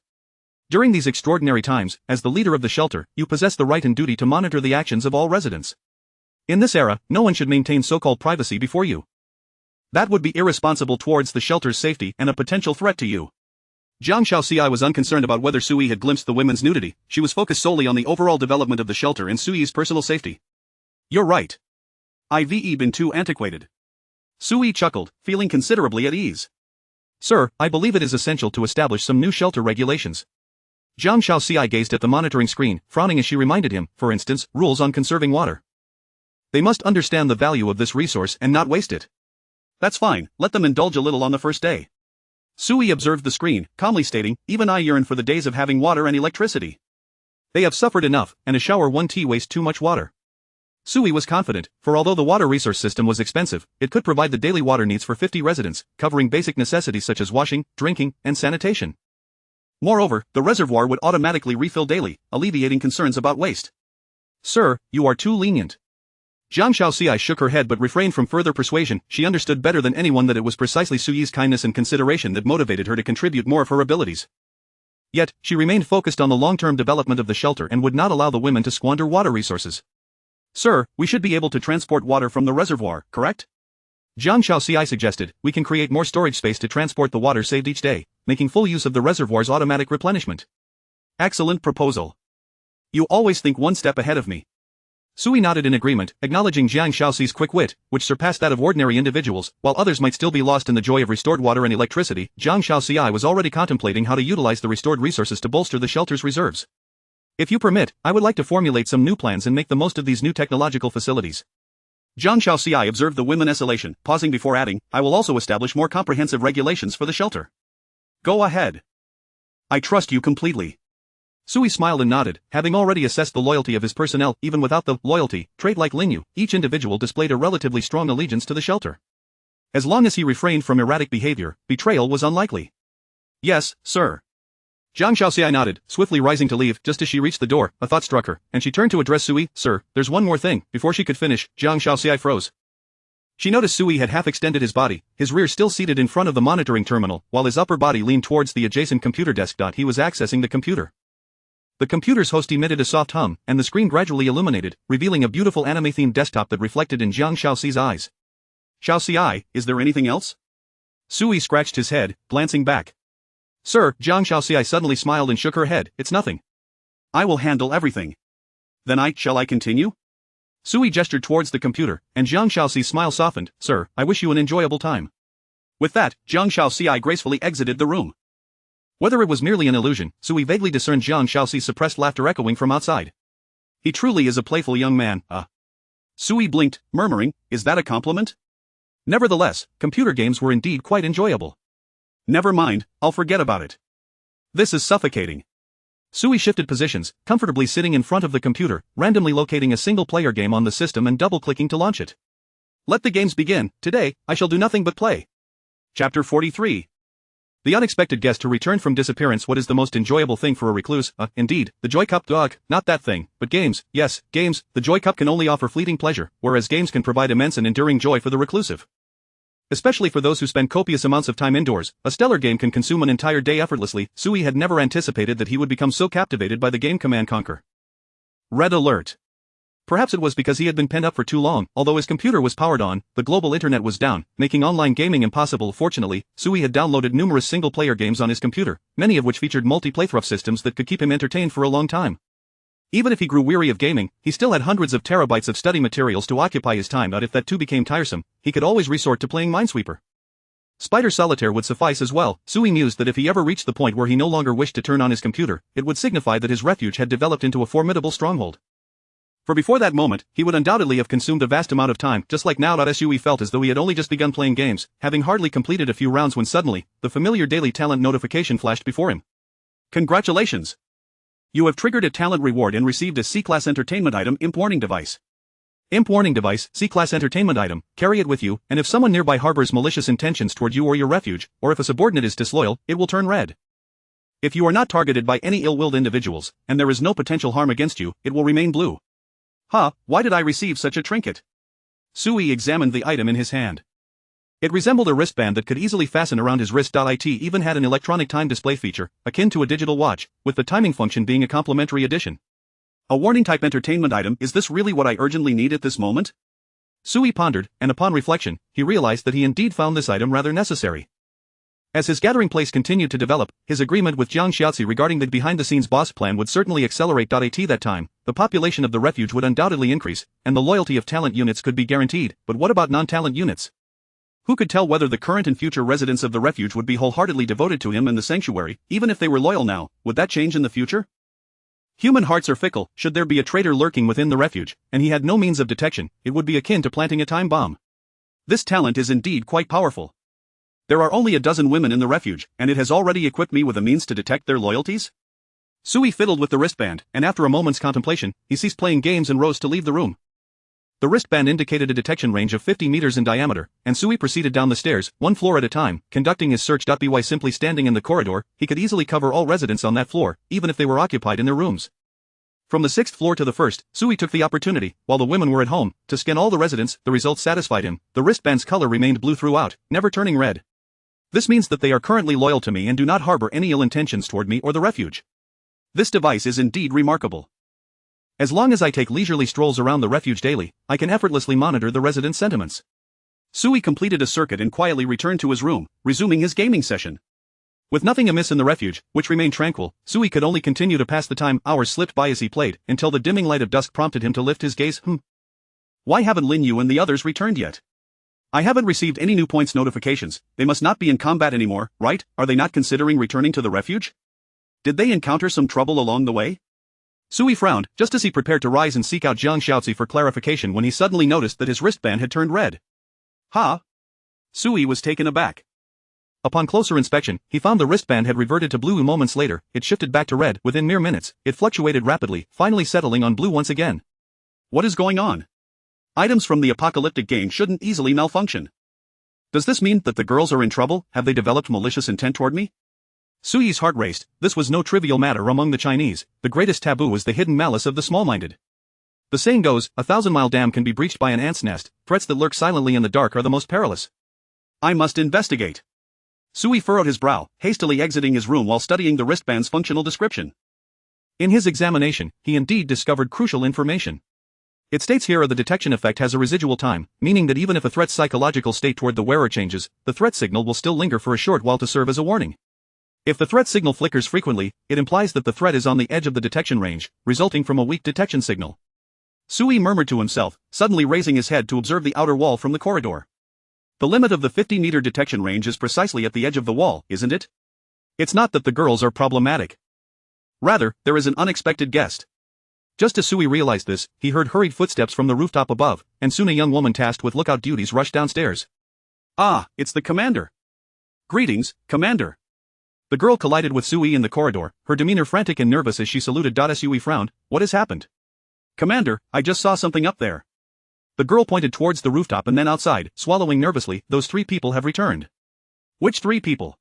Speaker 1: During these extraordinary times, as the leader of the shelter, you possess the right and duty to monitor the actions of all residents. In this era, no one should maintain so-called privacy before you. That would be irresponsible towards the shelter's safety and a potential threat to you. Jiang Xiaoci was unconcerned about whether Sui had glimpsed the women's nudity. She was focused solely on the overall development of the shelter and Sui's personal safety. You're right. I've been too antiquated. Sui chuckled, feeling considerably at ease. Sir, I believe it is essential to establish some new shelter regulations. Jiang Xiaoci gazed at the monitoring screen, frowning as she reminded him, for instance, rules on conserving water. They must understand the value of this resource and not waste it. That's fine, let them indulge a little on the first day. Sui observed the screen, calmly stating, even I yearn for the days of having water and electricity. They have suffered enough, and a shower 1T wastes too much water. Sui was confident, for although the water resource system was expensive, it could provide the daily water needs for 50 residents, covering basic necessities such as washing, drinking, and sanitation. Moreover, the reservoir would automatically refill daily, alleviating concerns about waste. Sir, you are too lenient. Jiang Xiaoci shook her head but refrained from further persuasion. She understood better than anyone that it was precisely Sui's kindness and consideration that motivated her to contribute more of her abilities. Yet, she remained focused on the long-term development of the shelter and would not allow the women to squander water resources. Sir, we should be able to transport water from the reservoir, correct? Jiang Xiaoci suggested, we can create more storage space to transport the water saved each day, making full use of the reservoir's automatic replenishment. Excellent proposal. You always think one step ahead of me. Sui nodded in agreement, acknowledging Jiang Xiaoxi's quick wit, which surpassed that of ordinary individuals. While others might still be lost in the joy of restored water and electricity, Jiang Xiaoci was already contemplating how to utilize the restored resources to bolster the shelter's reserves. If you permit, I would like to formulate some new plans and make the most of these new technological facilities. Jiang Xiaoci observed the women's elation, pausing before adding, I will also establish more comprehensive regulations for the shelter. Go ahead. I trust you completely. Sui smiled and nodded, having already assessed the loyalty of his personnel. Even without the loyalty trait like Linyu, each individual displayed a relatively strong allegiance to the shelter. As long as he refrained from erratic behavior, betrayal was unlikely. Yes, sir. Zhang Xiaoxi nodded, swiftly rising to leave. Just as she reached the door, a thought struck her, and she turned to address Sui. Sir, there's one more thing. Before she could finish, Zhang Xiaoxi froze. She noticed Sui had half extended his body, his rear still seated in front of the monitoring terminal, while his upper body leaned towards the adjacent computer desk. He was accessing the computer. The computer's host emitted a soft hum, and the screen gradually illuminated, revealing a beautiful anime-themed desktop that reflected in Zhang Xiaoxi's eyes. Xiaoxi, is there anything else? Sui scratched his head, glancing back. Sir, Zhang Xiaoxi suddenly smiled and shook her head. It's nothing. I will handle everything. Then shall I continue? Sui gestured towards the computer, and Zhang Xiaoxi's smile softened. Sir, I wish you an enjoyable time. With that, Zhang Xiaoxi gracefully exited the room. Whether it was merely an illusion, Sui vaguely discerned Zhang Xiaoxi's suppressed laughter echoing from outside. He truly is a playful young man. Sui blinked, murmuring, is that a compliment? Nevertheless, computer games were indeed quite enjoyable. Never mind, I'll forget about it. This is suffocating. Sui shifted positions, comfortably sitting in front of the computer, randomly locating a single-player game on the system and double-clicking to launch it. Let the games begin. Today, I shall do nothing but play. Chapter 43. The unexpected guest who returned from disappearance. What is the most enjoyable thing for a recluse? Indeed, the Joy Cup. Not that thing, but games. Yes, games. The Joy Cup can only offer fleeting pleasure, whereas games can provide immense and enduring joy for the reclusive. Especially for those who spend copious amounts of time indoors, a stellar game can consume an entire day effortlessly. Sui had never anticipated that he would become so captivated by the game Command Conquer. Red alert. Perhaps it was because he had been penned up for too long. Although his computer was powered on, the global internet was down, making online gaming impossible. Fortunately, Sui had downloaded numerous single-player games on his computer, many of which featured multi-playthrough systems that could keep him entertained for a long time. Even if he grew weary of gaming, he still had hundreds of terabytes of study materials to occupy his time. If that too became tiresome, he could always resort to playing Minesweeper. Spider Solitaire would suffice as well. Sui mused that if he ever reached the point where he no longer wished to turn on his computer, it would signify that his refuge had developed into a formidable stronghold. For before that moment, he would undoubtedly have consumed a vast amount of time. Just like now. Sui felt as though he had only just begun playing games, having hardly completed a few rounds when suddenly, the familiar daily talent notification flashed before him. Congratulations! You have triggered a talent reward and received a C-Class entertainment item. Imp warning device. Imp warning device, C-Class entertainment item. Carry it with you, and if someone nearby harbors malicious intentions toward you or your refuge, or if a subordinate is disloyal, it will turn red. If you are not targeted by any ill-willed individuals, and there is no potential harm against you, it will remain blue. Why did I receive such a trinket? Sui examined the item in his hand. It resembled a wristband that could easily fasten around his wrist. It even had an electronic time display feature, akin to a digital watch, with the timing function being a complementary addition. A warning-type entertainment item. Is this really what I urgently need at this moment? Sui pondered, and upon reflection, he realized that he indeed found this item rather necessary. As his gathering place continued to develop, his agreement with Zhang Xiaoxi regarding the behind-the-scenes boss plan would certainly accelerate. At that time, the population of the refuge would undoubtedly increase, and the loyalty of talent units could be guaranteed. But what about non-talent units? Who could tell whether the current and future residents of the refuge would be wholeheartedly devoted to him and the sanctuary? Even if they were loyal now, would that change in the future? Human hearts are fickle. Should there be a traitor lurking within the refuge, and he had no means of detection, it would be akin to planting a time bomb. This talent is indeed quite powerful. There are only a dozen women in the refuge, and it has already equipped me with a means to detect their loyalties? Sui fiddled with the wristband, and after a moment's contemplation, he ceased playing games and rose to leave the room. The wristband indicated a detection range of 50 meters in diameter, and Sui proceeded down the stairs, one floor at a time, conducting his search. By simply standing in the corridor, he could easily cover all residents on that floor, even if they were occupied in their rooms. From the 6th floor to the 1st, Sui took the opportunity, while the women were at home, to scan all the residents. The results satisfied him. The wristband's color remained blue throughout, never turning red. This means that they are currently loyal to me and do not harbor any ill intentions toward me or the refuge. This device is indeed remarkable. As long as I take leisurely strolls around the refuge daily, I can effortlessly monitor the residents' sentiments. Sui completed a circuit and quietly returned to his room, resuming his gaming session. With nothing amiss in the refuge, which remained tranquil, Sui could only continue to pass the time. Hours slipped by as he played, until the dimming light of dusk prompted him to lift his gaze. Why haven't Linyu and the others returned yet? I haven't received any new points notifications. They must not be in combat anymore, right? Are they not considering returning to the refuge? Did they encounter some trouble along the way? Sui frowned, just as he prepared to rise and seek out Zhang Xiaoxi for clarification when he suddenly noticed that his wristband had turned red. Sui was taken aback. Upon closer inspection, he found the wristband had reverted to blue moments later. It shifted back to red within mere minutes. It fluctuated rapidly, finally settling on blue once again. What is going on? Items from the apocalyptic game shouldn't easily malfunction. Does this mean that the girls are in trouble? Have they developed malicious intent toward me? Suyi's heart raced. This was no trivial matter among the Chinese. The greatest taboo is the hidden malice of the small-minded. The saying goes, a 1,000-mile dam can be breached by an ant's nest. Threats that lurk silently in the dark are the most perilous. I must investigate. Suyi furrowed his brow, hastily exiting his room while studying the wristband's functional description. In his examination, he indeed discovered crucial information. It states here the detection effect has a residual time, meaning that even if a threat's psychological state toward the wearer changes, the threat signal will still linger for a short while to serve as a warning. If the threat signal flickers frequently, it implies that the threat is on the edge of the detection range, resulting from a weak detection signal. Suyi murmured to himself, suddenly raising his head to observe the outer wall from the corridor. The limit of the 50-meter detection range is precisely at the edge of the wall, isn't it? It's not that the girls are problematic. Rather, there is an unexpected guest. Just as Suyi realized this, he heard hurried footsteps from the rooftop above, and soon a young woman tasked with lookout duties rushed downstairs. Ah, it's the commander. Greetings, Commander. The girl collided with Suyi in the corridor, her demeanor frantic and nervous as she saluted. Suyi frowned. What has happened? Commander, I just saw something up there. The girl pointed towards the rooftop and then outside, swallowing nervously. Those 3 people have returned. Which 3 people?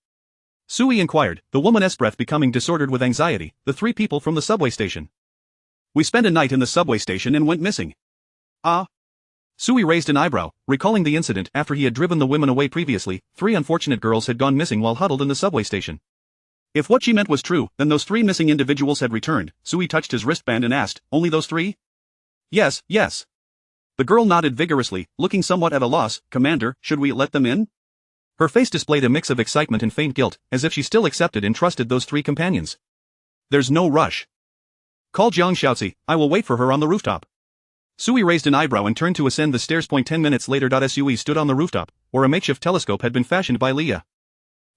Speaker 1: Suyi inquired, the woman's breath becoming disordered with anxiety. The 3 people from the subway station. We spent a night in the subway station and went missing. Ah? Suyi raised an eyebrow, recalling the incident after he had driven the women away previously. 3 unfortunate girls had gone missing while huddled in the subway station. If what she meant was true, then those 3 missing individuals had returned. Suyi touched his wristband and asked, only those 3? Yes, yes. The girl nodded vigorously, looking somewhat at a loss. Commander, should we let them in? Her face displayed a mix of excitement and faint guilt, as if she still accepted and trusted those 3 companions. There's no rush. Call Jiang Shaozi, I will wait for her on the rooftop. Suyi raised an eyebrow and turned to ascend the stairs. 10 minutes later. Suyi stood on the rooftop, where a makeshift telescope had been fashioned by Leah.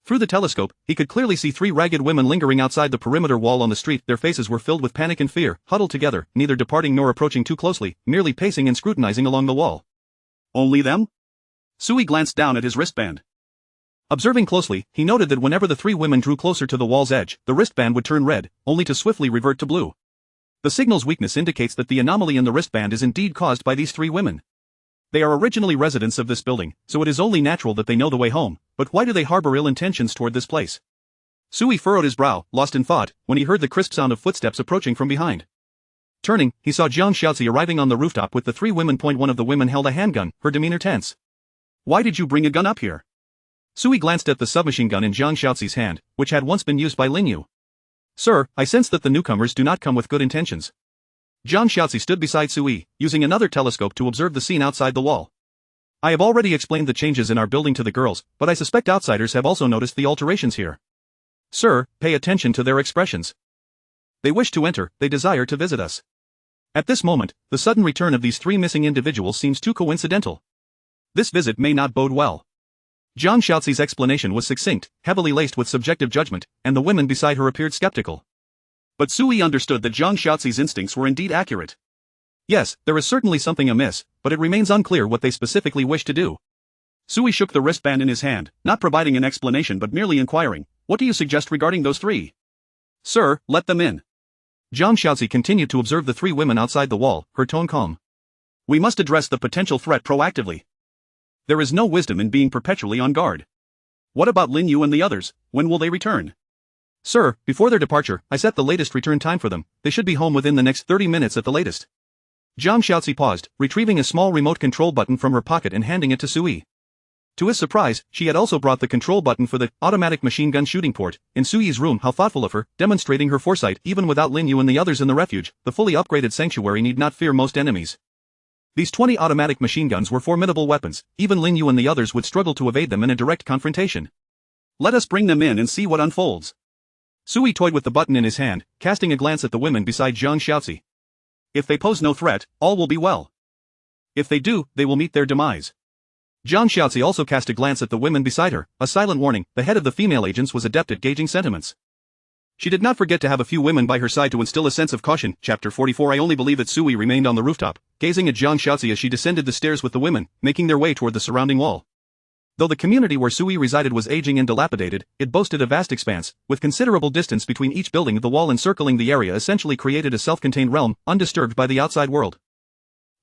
Speaker 1: Through the telescope, he could clearly see 3 ragged women lingering outside the perimeter wall on the street. Their faces were filled with panic and fear, huddled together, neither departing nor approaching too closely, merely pacing and scrutinizing along the wall. Only them? Suyi glanced down at his wristband. Observing closely, he noted that whenever the 3 women drew closer to the wall's edge, the wristband would turn red, only to swiftly revert to blue. The signal's weakness indicates that the anomaly in the wristband is indeed caused by these 3 women. They are originally residents of this building, so it is only natural that they know the way home, but why do they harbor ill intentions toward this place? Suyi furrowed his brow, lost in thought, when he heard the crisp sound of footsteps approaching from behind. Turning, he saw Jiang Shaozi arriving on the rooftop with the 3 women. One of the women held a handgun, her demeanor tense. Why did you bring a gun up here? Suyi glanced at the submachine gun in Jiang Shaozi's hand, which had once been used by Lin Yu. Sir, I sense that the newcomers do not come with good intentions. Jiang Shaozi stood beside Suyi, using another telescope to observe the scene outside the wall. I have already explained the changes in our building to the girls, but I suspect outsiders have also noticed the alterations here. Sir, pay attention to their expressions. They wish to enter, they desire to visit us. At this moment, the sudden return of these 3 missing individuals seems too coincidental. This visit may not bode well. Jiang Shaozi's explanation was succinct, heavily laced with subjective judgment, and the women beside her appeared skeptical. But Suyi understood that Jiang Shaozi's instincts were indeed accurate. Yes, there is certainly something amiss, but it remains unclear what they specifically wish to do. Suyi shook the wristband in his hand, not providing an explanation but merely inquiring, what do you suggest regarding those 3? Sir, let them in. Jiang Shaozi continued to observe the 3 women outside the wall, her tone calm. We must address the potential threat proactively. There is no wisdom in being perpetually on guard. What about Lin Yu and the others? When will they return? Sir, before their departure, I set the latest return time for them. They should be home within the next 30 minutes at the latest. Jiang Shaozi paused, retrieving a small remote control button from her pocket and handing it to Suyi. To his surprise, she had also brought the control button for the automatic machine gun shooting port. In Suyi's room, how thoughtful of her, demonstrating her foresight. Even without Lin Yu and the others in the refuge, the fully upgraded sanctuary need not fear most enemies. These 20 automatic machine guns were formidable weapons. Even Lin Yu and the others would struggle to evade them in a direct confrontation. Let us bring them in and see what unfolds. Suyi toyed with the button in his hand, casting a glance at the women beside Jiang Shaozi. If they pose no threat, all will be well. If they do, they will meet their demise. Jiang Shaozi also cast a glance at the women beside her, a silent warning. The head of the female agents was adept at gauging sentiments. She did not forget to have a few women by her side to instill a sense of caution. Chapter 44. I only believe that Suyi remained on the rooftop, gazing at Jiang Shaozi as she descended the stairs with the women, making their way toward the surrounding wall. Though the community where Sui resided was aging and dilapidated, it boasted a vast expanse, with considerable distance between each building. The wall encircling the area essentially created a self-contained realm, undisturbed by the outside world.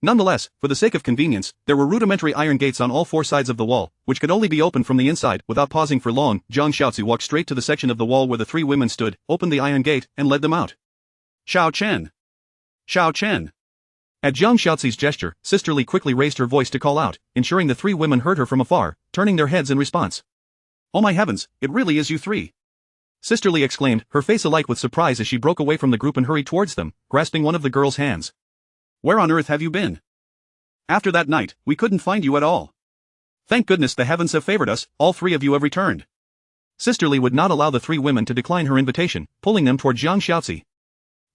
Speaker 1: Nonetheless, for the sake of convenience, there were rudimentary iron gates on all four sides of the wall, which could only be opened from the inside. Without pausing for long, Zhang Xiaozi walked straight to the section of the wall where the three women stood, opened the iron gate, and led them out. Xiao Chen! Xiao Chen! At Zhang Xiaozi's gesture, Sister Li quickly raised her voice to call out, ensuring the three women heard her from afar, turning their heads in response. Oh my heavens, it really is you three! Sister Li exclaimed, her face alight with surprise as she broke away from the group and hurried towards them, grasping one of the girls' hands. Where on earth have you been? After that night, we couldn't find you at all. Thank goodness the heavens have favored us, all three of you have returned. Sister Li would not allow the three women to decline her invitation, pulling them toward Zhang Xiaozi.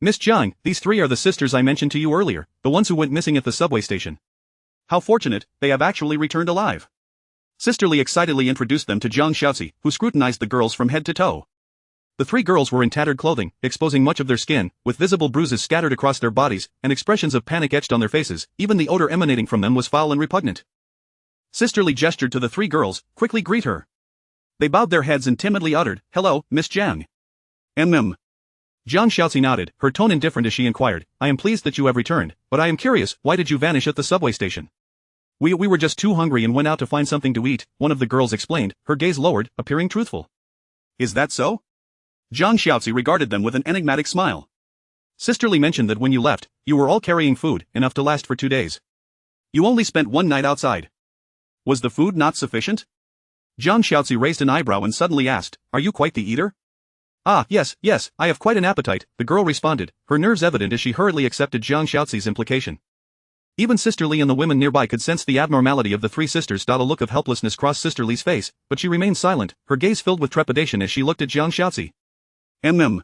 Speaker 1: Miss Zhang, these three are the sisters I mentioned to you earlier, the ones who went missing at the subway station. How fortunate, they have actually returned alive. Sister Li excitedly introduced them to Zhang Xiaozi, who scrutinized the girls from head to toe. The three girls were in tattered clothing, exposing much of their skin, with visible bruises scattered across their bodies, and expressions of panic etched on their faces. Even the odor emanating from them was foul and repugnant. Sister Li gestured to the three girls, quickly greet her. They bowed their heads and timidly uttered, Hello, Miss Zhang. Zhang Xiaozi nodded, her tone indifferent as she inquired, I am pleased that you have returned, but I am curious, why did you vanish at the subway station? We were just too hungry and went out to find something to eat, one of the girls explained, her gaze lowered, appearing truthful. Is that so? Zhang Xiaozi regarded them with an enigmatic smile. Sister Li mentioned that when you left, you were all carrying food, enough to last for 2 days. You only spent one night outside. Was the food not sufficient? Zhang Xiaozi raised an eyebrow and suddenly asked, Are you quite the eater? Ah, yes, I have quite an appetite, the girl responded, her nerves evident as she hurriedly accepted Zhang Xiaozi's implication. Even Sister Li and the women nearby could sense the abnormality of the three sisters. A look of helplessness crossed Sister Li's face, but she remained silent, her gaze filled with trepidation as she looked at Zhang Xiaozi. Zhang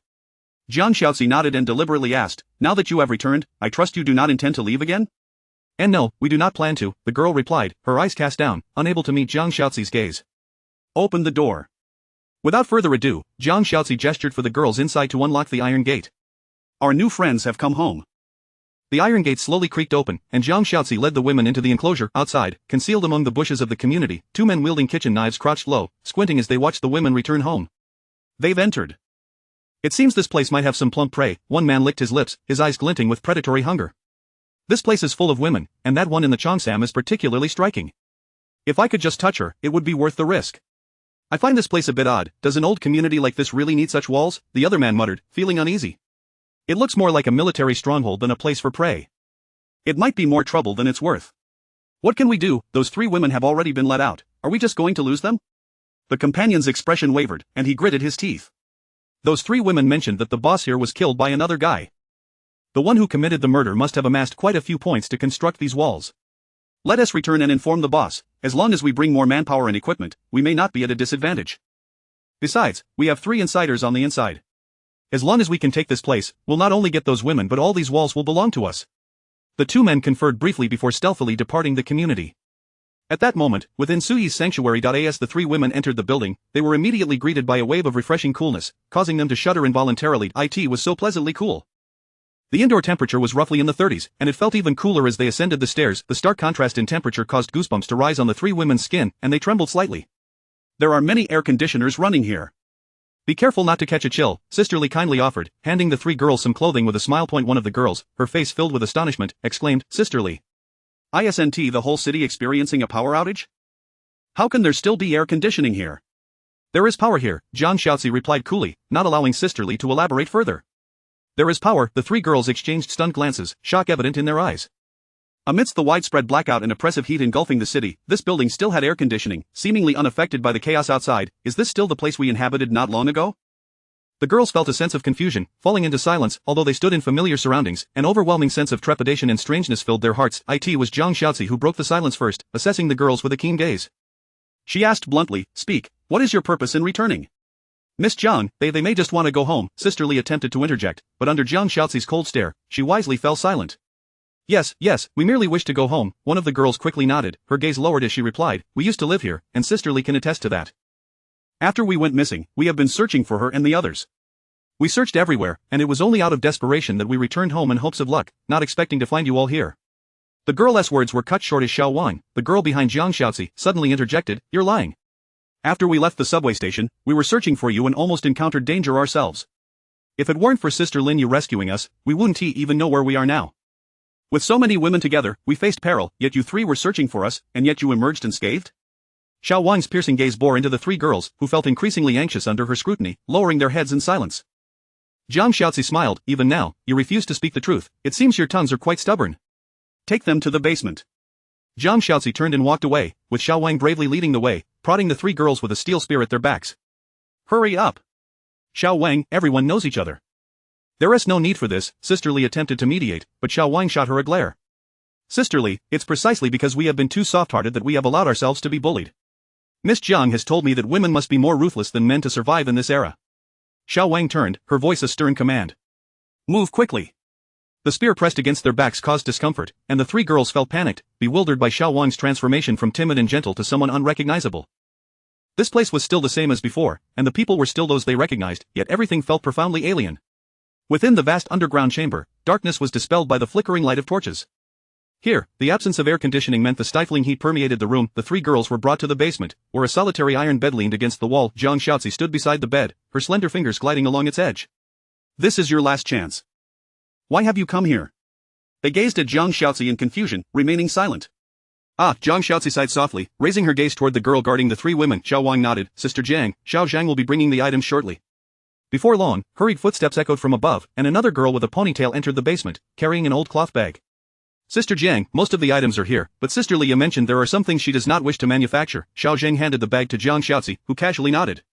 Speaker 1: Xiaozi nodded and deliberately asked, Now that you have returned, I trust you do not intend to leave again? And no, we do not plan to, the girl replied, her eyes cast down, unable to meet Zhang Xiaozi's gaze. Open the door. Without further ado, Zhang Xiaozi gestured for the girls inside to unlock the iron gate. Our new friends have come home. The iron gate slowly creaked open, and Zhang Xiaozi led the women into the enclosure. Outside, concealed among the bushes of the community, two men wielding kitchen knives crouched low, squinting as they watched the women return home. They've entered. It seems this place might have some plump prey, one man licked his lips, his eyes glinting with predatory hunger. This place is full of women, and that one in the Cheongsam is particularly striking. If I could just touch her, it would be worth the risk. I find this place a bit odd, does an old community like this really need such walls? The other man muttered, feeling uneasy. It looks more like a military stronghold than a place for prey. It might be more trouble than it's worth. What can we do? Those three women have already been let out, are we just going to lose them? The companion's expression wavered, and he gritted his teeth. Those three women mentioned that the boss here was killed by another guy. The one who committed the murder must have amassed quite a few points to construct these walls. Let us return and inform the boss. As long as we bring more manpower and equipment, we may not be at a disadvantage. Besides, we have 3 insiders on the inside. As long as we can take this place, we'll not only get those women but all these walls will belong to us. The two men conferred briefly before stealthily departing the community. At that moment, within Sui's sanctuary. As the 3 women entered the building, they were immediately greeted by a wave of refreshing coolness, causing them to shudder involuntarily. It was so pleasantly cool. The indoor temperature was roughly in the 30s, and it felt even cooler as they ascended the stairs. The stark contrast in temperature caused goosebumps to rise on the 3 women's skin, and they trembled slightly. There are many air conditioners running here. Be careful not to catch a chill, Sister Li kindly offered, handing the 3 girls some clothing with a smile. One of the girls, her face filled with astonishment, exclaimed, Sister Li. Isn't the whole city experiencing a power outage? How can there still be air conditioning here? There is power here, Zhang Xiaozi replied coolly, not allowing Sister Li to elaborate further. There is power. The 3 girls exchanged stunned glances, shock evident in their eyes. Amidst the widespread blackout and oppressive heat engulfing the city, this building still had air conditioning, seemingly unaffected by the chaos outside. Is this still the place we inhabited not long ago? The girls felt a sense of confusion, falling into silence. Although they stood in familiar surroundings, an overwhelming sense of trepidation and strangeness filled their hearts. It was Zhang Xiaozi who broke the silence first, assessing the girls with a keen gaze. She asked bluntly, Speak, what is your purpose in returning? Miss Zhang, they may just want to go home. Sister Li attempted to interject, but under Zhang Xiaozi's cold stare, she wisely fell silent. Yes, we merely wish to go home, one of the girls quickly nodded, her gaze lowered as she replied, We used to live here, and Sister Li can attest to that. After we went missing, we have been searching for her and the others. We searched everywhere, and it was only out of desperation that we returned home in hopes of luck, not expecting to find you all here. The girl's words were cut short as Xiao Wang, the girl behind Jiang Xiaozi, suddenly interjected, "You're lying. After we left the subway station, we were searching for you and almost encountered danger ourselves. If it weren't for Sister Lin Yu rescuing us, we wouldn't even know where we are now. With so many women together, we faced peril, yet you three were searching for us, and yet you emerged unscathed?" Xiao Wang's piercing gaze bore into the three girls, who felt increasingly anxious under her scrutiny, lowering their heads in silence. Jiang Xiaozi smiled. "Even now, you refuse to speak the truth. It seems your tongues are quite stubborn. Take them to the basement." Jiang Xiaozi turned and walked away, with Xiao Wang bravely leading the way, prodding the three girls with a steel spear at their backs. "Hurry up! Xiao Wang, everyone knows each other. There is no need for this." Sister Li attempted to mediate, but Xiao Wang shot her a glare. "Sister Li, it's precisely because we have been too soft-hearted that we have allowed ourselves to be bullied. Miss Jiang has told me that women must be more ruthless than men to survive in this era." Xiao Wang turned, her voice a stern command. "Move quickly." The spear pressed against their backs caused discomfort, and the three girls felt panicked, bewildered by Xiao Wang's transformation from timid and gentle to someone unrecognizable. This place was still the same as before, and the people were still those they recognized, yet everything felt profoundly alien. Within the vast underground chamber, darkness was dispelled by the flickering light of torches. Here, the absence of air conditioning meant the stifling heat permeated the room. The three girls were brought to the basement, where a solitary iron bed leaned against the wall. Jiang Xiaozi stood beside the bed, her slender fingers gliding along its edge. "This is your last chance. Why have you come here?" They gazed at Jiang Xiaozi in confusion, remaining silent. Jiang Xiaozi sighed softly, raising her gaze toward the girl guarding the three women. Xiao Wang nodded. "Sister Jiang, Xiao Zhang will be bringing the items shortly." Before long, hurried footsteps echoed from above, and another girl with a ponytail entered the basement, carrying an old cloth bag. "Sister Jiang, most of the items are here, but Sister Li mentioned there are some things she does not wish to manufacture." Xiao Zhang handed the bag to Jiang Xiaozi, who casually nodded.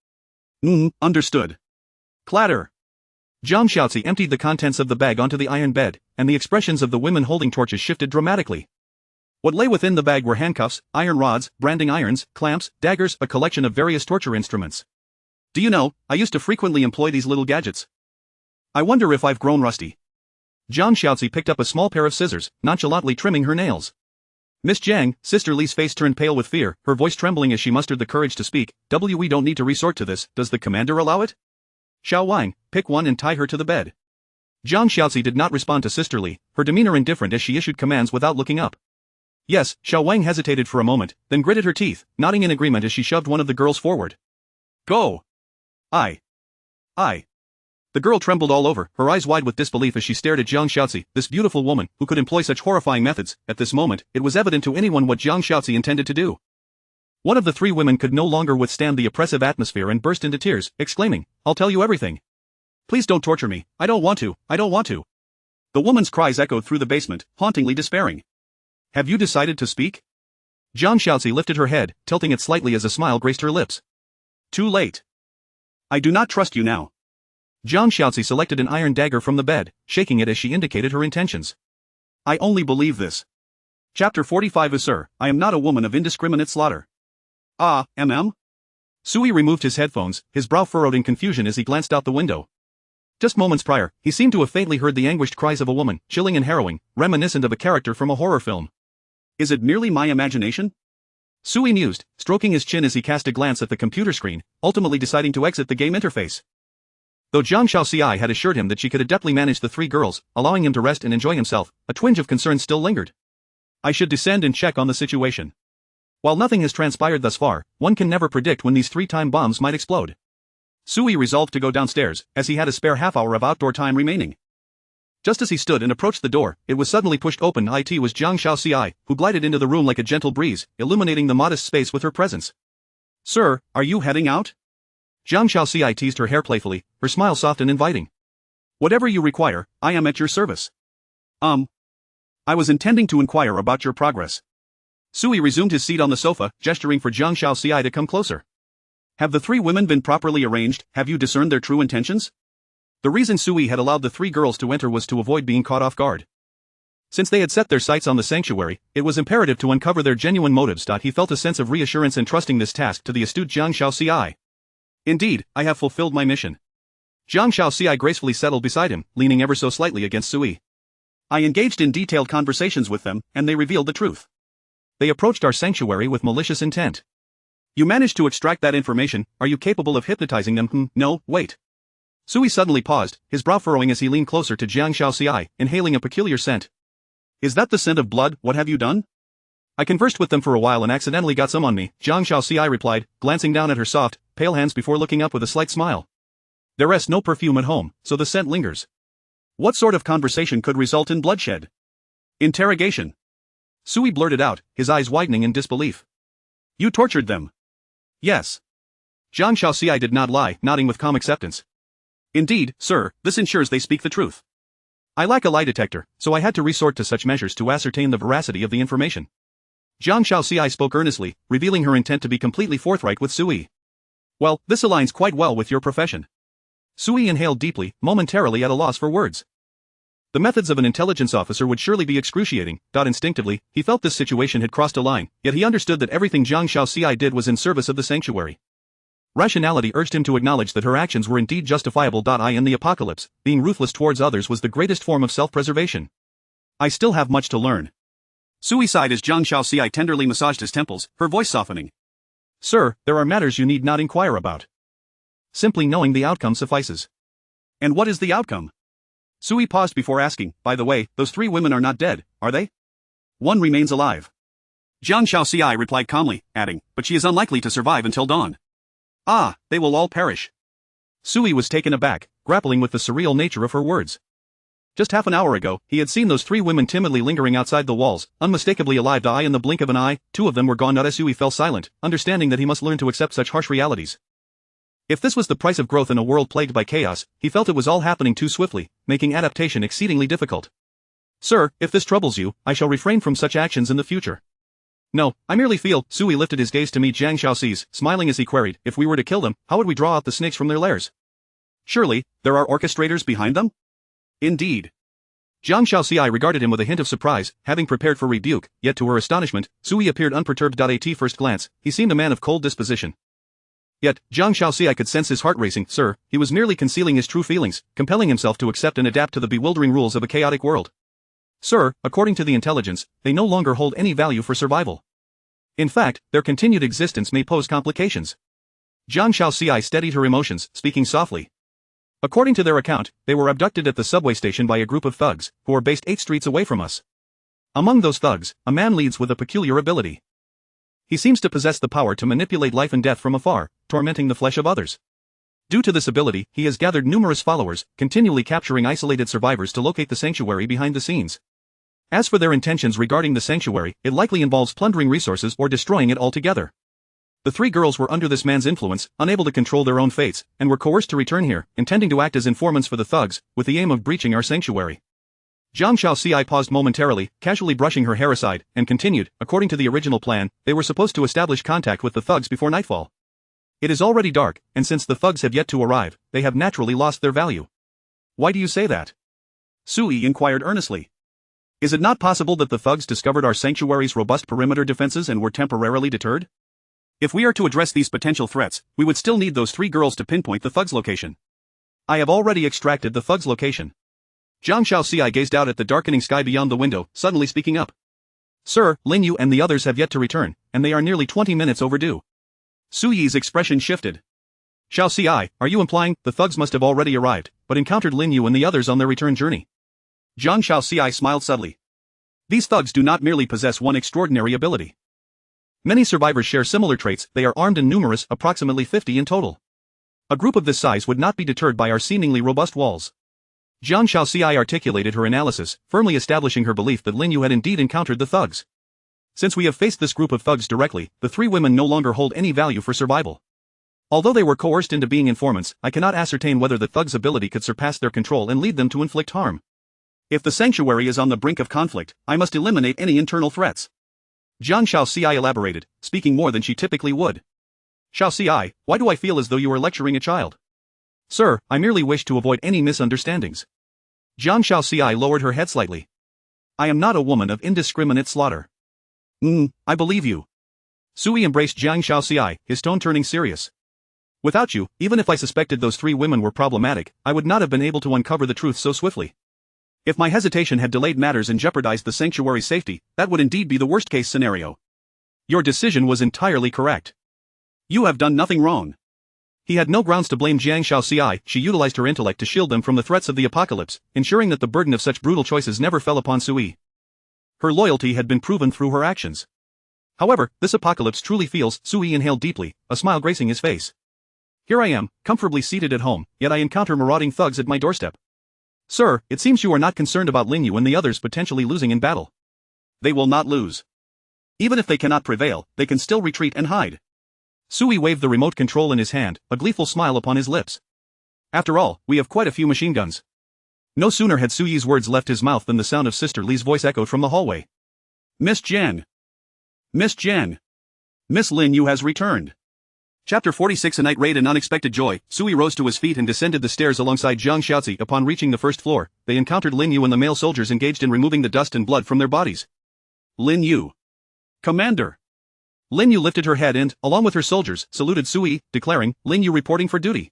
Speaker 1: Understood." Clatter. Jiang Xiaozi emptied the contents of the bag onto the iron bed, and the expressions of the women holding torches shifted dramatically. What lay within the bag were handcuffs, iron rods, branding irons, clamps, daggers, a collection of various torture instruments. "Do you know, I used to frequently employ these little gadgets. I wonder if I've grown rusty." Jiang Xiaozi picked up a small pair of scissors, nonchalantly trimming her nails. "Miss Jiang," Sister Li's face turned pale with fear, her voice trembling as she mustered the courage to speak. "We don't need to resort to this, does the commander allow it?" "Xiao Wang, pick one and tie her to the bed." Jiang Xiaozi did not respond to Sister Li, her demeanor indifferent as she issued commands without looking up. "Yes." Xiao Wang hesitated for a moment, then gritted her teeth, nodding in agreement as she shoved one of the girls forward. "Go!" I. The girl trembled all over, her eyes wide with disbelief as she stared at Jiang Xiaozi, this beautiful woman, who could employ such horrifying methods. At this moment, it was evident to anyone what Jiang Xiaozi intended to do. One of the three women could no longer withstand the oppressive atmosphere and burst into tears, exclaiming, "I'll tell you everything. Please don't torture me, I don't want to." The woman's cries echoed through the basement, hauntingly despairing. "Have you decided to speak?" Jiang Xiaozi lifted her head, tilting it slightly as a smile graced her lips. "Too late. I do not trust you now." Jiang Xiaozi selected an iron dagger from the bed, shaking it as she indicated her intentions. "I only believe this." Chapter 45. Sir, I am not a woman of indiscriminate slaughter. Sui removed his headphones, his brow furrowed in confusion as he glanced out the window. Just moments prior, he seemed to have faintly heard the anguished cries of a woman, chilling and harrowing, reminiscent of a character from a horror film. Is it merely my imagination? Sui mused, stroking his chin as he cast a glance at the computer screen, ultimately deciding to exit the game interface. Though Jiang Xiaozi had assured him that she could adeptly manage the three girls, allowing him to rest and enjoy himself, a twinge of concern still lingered. I should descend and check on the situation. While nothing has transpired thus far, one can never predict when these three-time bombs might explode. Sui resolved to go downstairs, as he had a spare half-hour of outdoor time remaining. Just as he stood and approached the door, it was suddenly pushed open. It was Jiang Xiaozi, who glided into the room like a gentle breeze, illuminating the modest space with her presence. Sir, are you heading out? Jiang Xiaozi teased her hair playfully, her smile soft and inviting. Whatever you require, I am at your service. I was intending to inquire about your progress. Sui resumed his seat on the sofa, gesturing for Jiang Xiaozi to come closer. Have the three women been properly arranged? Have you discerned their true intentions? The reason Sui had allowed the three girls to enter was to avoid being caught off guard. Since they had set their sights on the sanctuary, it was imperative to uncover their genuine motives. He felt a sense of reassurance entrusting this task to the astute Jiang Xiaozi. Indeed, I have fulfilled my mission. Jiang Xiaozi gracefully settled beside him, leaning ever so slightly against Sui. I engaged in detailed conversations with them, and they revealed the truth. They approached our sanctuary with malicious intent. You managed to extract that information. Are you capable of hypnotizing them? No, wait. Sui suddenly paused, his brow furrowing as he leaned closer to Jiang Xiaozi, inhaling a peculiar scent. Is that the scent of blood? What have you done? I conversed with them for a while and accidentally got some on me, Jiang Shaoxi replied, glancing down at her soft, pale hands before looking up with a slight smile. There rests no perfume at home, so the scent lingers. What sort of conversation could result in bloodshed? Interrogation. Sui blurted out, his eyes widening in disbelief. You tortured them. Yes. Jiang Shaoxi did not lie, nodding with calm acceptance. Indeed, sir, this ensures they speak the truth. I lack a lie detector, so I had to resort to such measures to ascertain the veracity of the information. Jiang Shaoxi spoke earnestly, revealing her intent to be completely forthright with Sui. Well, this aligns quite well with your profession. Sui inhaled deeply, momentarily at a loss for words. The methods of an intelligence officer would surely be excruciating. Instinctively, he felt this situation had crossed a line, yet he understood that everything Jiang Shaoxi did was in service of the sanctuary. Rationality urged him to acknowledge that her actions were indeed justifiable. In the apocalypse, being ruthless towards others was the greatest form of self-preservation. I still have much to learn. Sui sighed as Jiang Shaoxi tenderly massaged his temples, her voice softening. Sir, there are matters you need not inquire about. Simply knowing the outcome suffices. And what is the outcome? Sui paused before asking, by the way, those 3 women are not dead, are they? One remains alive. Jiang Shaoxi replied calmly, adding, but she is unlikely to survive until dawn. Ah, they will all perish. Sui was taken aback, grappling with the surreal nature of her words. Just half an hour ago, he had seen those 3 women timidly lingering outside the walls, unmistakably alive. In the blink of an eye, 2 of them were gone. Sui fell silent, understanding that he must learn to accept such harsh realities. If this was the price of growth in a world plagued by chaos, he felt it was all happening too swiftly, making adaptation exceedingly difficult. Sir, if this troubles you, I shall refrain from such actions in the future. No, I merely feel. Sui lifted his gaze to meet Jiang Shaoxi's, smiling as he queried, if we were to kill them, how would we draw out the snakes from their lairs? Surely, there are orchestrators behind them? Indeed. Jiang Shaoxi regarded him with a hint of surprise, having prepared for rebuke, yet to her astonishment, Sui appeared unperturbed. At first glance, he seemed a man of cold disposition. Yet, Jiang Shaoxi could sense his heart racing. Sir, he was merely concealing his true feelings, compelling himself to accept and adapt to the bewildering rules of a chaotic world. Sir, according to the intelligence, they no longer hold any value for survival. In fact, their continued existence may pose complications. Jiang Shaoxi steadied her emotions, speaking softly. According to their account, they were abducted at the subway station by a group of thugs, who are based 8 streets away from us. Among those thugs, a man leads with a peculiar ability. He seems to possess the power to manipulate life and death from afar, tormenting the flesh of others. Due to this ability, he has gathered numerous followers, continually capturing isolated survivors to locate the sanctuary behind the scenes. As for their intentions regarding the sanctuary, it likely involves plundering resources or destroying it altogether. The 3 girls were under this man's influence, unable to control their own fates, and were coerced to return here, intending to act as informants for the thugs, with the aim of breaching our sanctuary. Jiang Shaoxi paused momentarily, casually brushing her hair aside, and continued, according to the original plan, they were supposed to establish contact with the thugs before nightfall. It is already dark, and since the thugs have yet to arrive, they have naturally lost their value. Why do you say that? Sui inquired earnestly. Is it not possible that the thugs discovered our sanctuary's robust perimeter defenses and were temporarily deterred? If we are to address these potential threats, we would still need those 3 girls to pinpoint the thugs' location. I have already extracted the thugs' location. Jiang Shaoxi gazed out at the darkening sky beyond the window, suddenly speaking up. Sir, Lin Yu and the others have yet to return, and they are nearly 20 minutes overdue. Suyi's expression shifted. Shaoxi, are you implying the thugs must have already arrived, but encountered Lin Yu and the others on their return journey? Jiang Shaoxi smiled subtly. These thugs do not merely possess one extraordinary ability. Many survivors share similar traits. They are armed and numerous, approximately 50 in total. A group of this size would not be deterred by our seemingly robust walls. Jiang Shaoxi articulated her analysis, firmly establishing her belief that Lin Yu had indeed encountered the thugs. Since we have faced this group of thugs directly, the 3 women no longer hold any value for survival. Although they were coerced into being informants, I cannot ascertain whether the thugs' ability could surpass their control and lead them to inflict harm. If the sanctuary is on the brink of conflict, I must eliminate any internal threats. Jiang Shaoxi elaborated, speaking more than she typically would. Shaoxi, why do I feel as though you are lecturing a child? Sir, I merely wish to avoid any misunderstandings. Jiang Shaoxi lowered her head slightly. I am not a woman of indiscriminate slaughter. I believe you. Sui embraced Jiang Shaoxi, his tone turning serious. Without you, even if I suspected those 3 women were problematic, I would not have been able to uncover the truth so swiftly. If my hesitation had delayed matters and jeopardized the sanctuary's safety, that would indeed be the worst-case scenario. Your decision was entirely correct. You have done nothing wrong. He had no grounds to blame Jiang Shaoxi. She utilized her intellect to shield them from the threats of the apocalypse, ensuring that the burden of such brutal choices never fell upon Sui. Her loyalty had been proven through her actions. However, this apocalypse truly feels. Sui inhaled deeply, a smile gracing his face. Here I am, comfortably seated at home, yet I encounter marauding thugs at my doorstep. Sir, it seems you are not concerned about Lin Yu and the others potentially losing in battle. They will not lose. Even if they cannot prevail, they can still retreat and hide. Sui waved the remote control in his hand, a gleeful smile upon his lips. After all, we have quite a few machine guns. No sooner had Sui's words left his mouth than the sound of Sister Li's voice echoed from the hallway. Miss Jen. Miss Jen. Miss Lin Yu has returned. Chapter 46 A Night Raid and Unexpected Joy. Sui rose to his feet and descended the stairs alongside Zhang Xiaozi. Upon reaching the first floor, they encountered Lin Yu and the male soldiers engaged in removing the dust and blood from their bodies. Lin Yu. Commander. Lin Yu lifted her head and, along with her soldiers, saluted Sui, declaring, Lin Yu reporting for duty.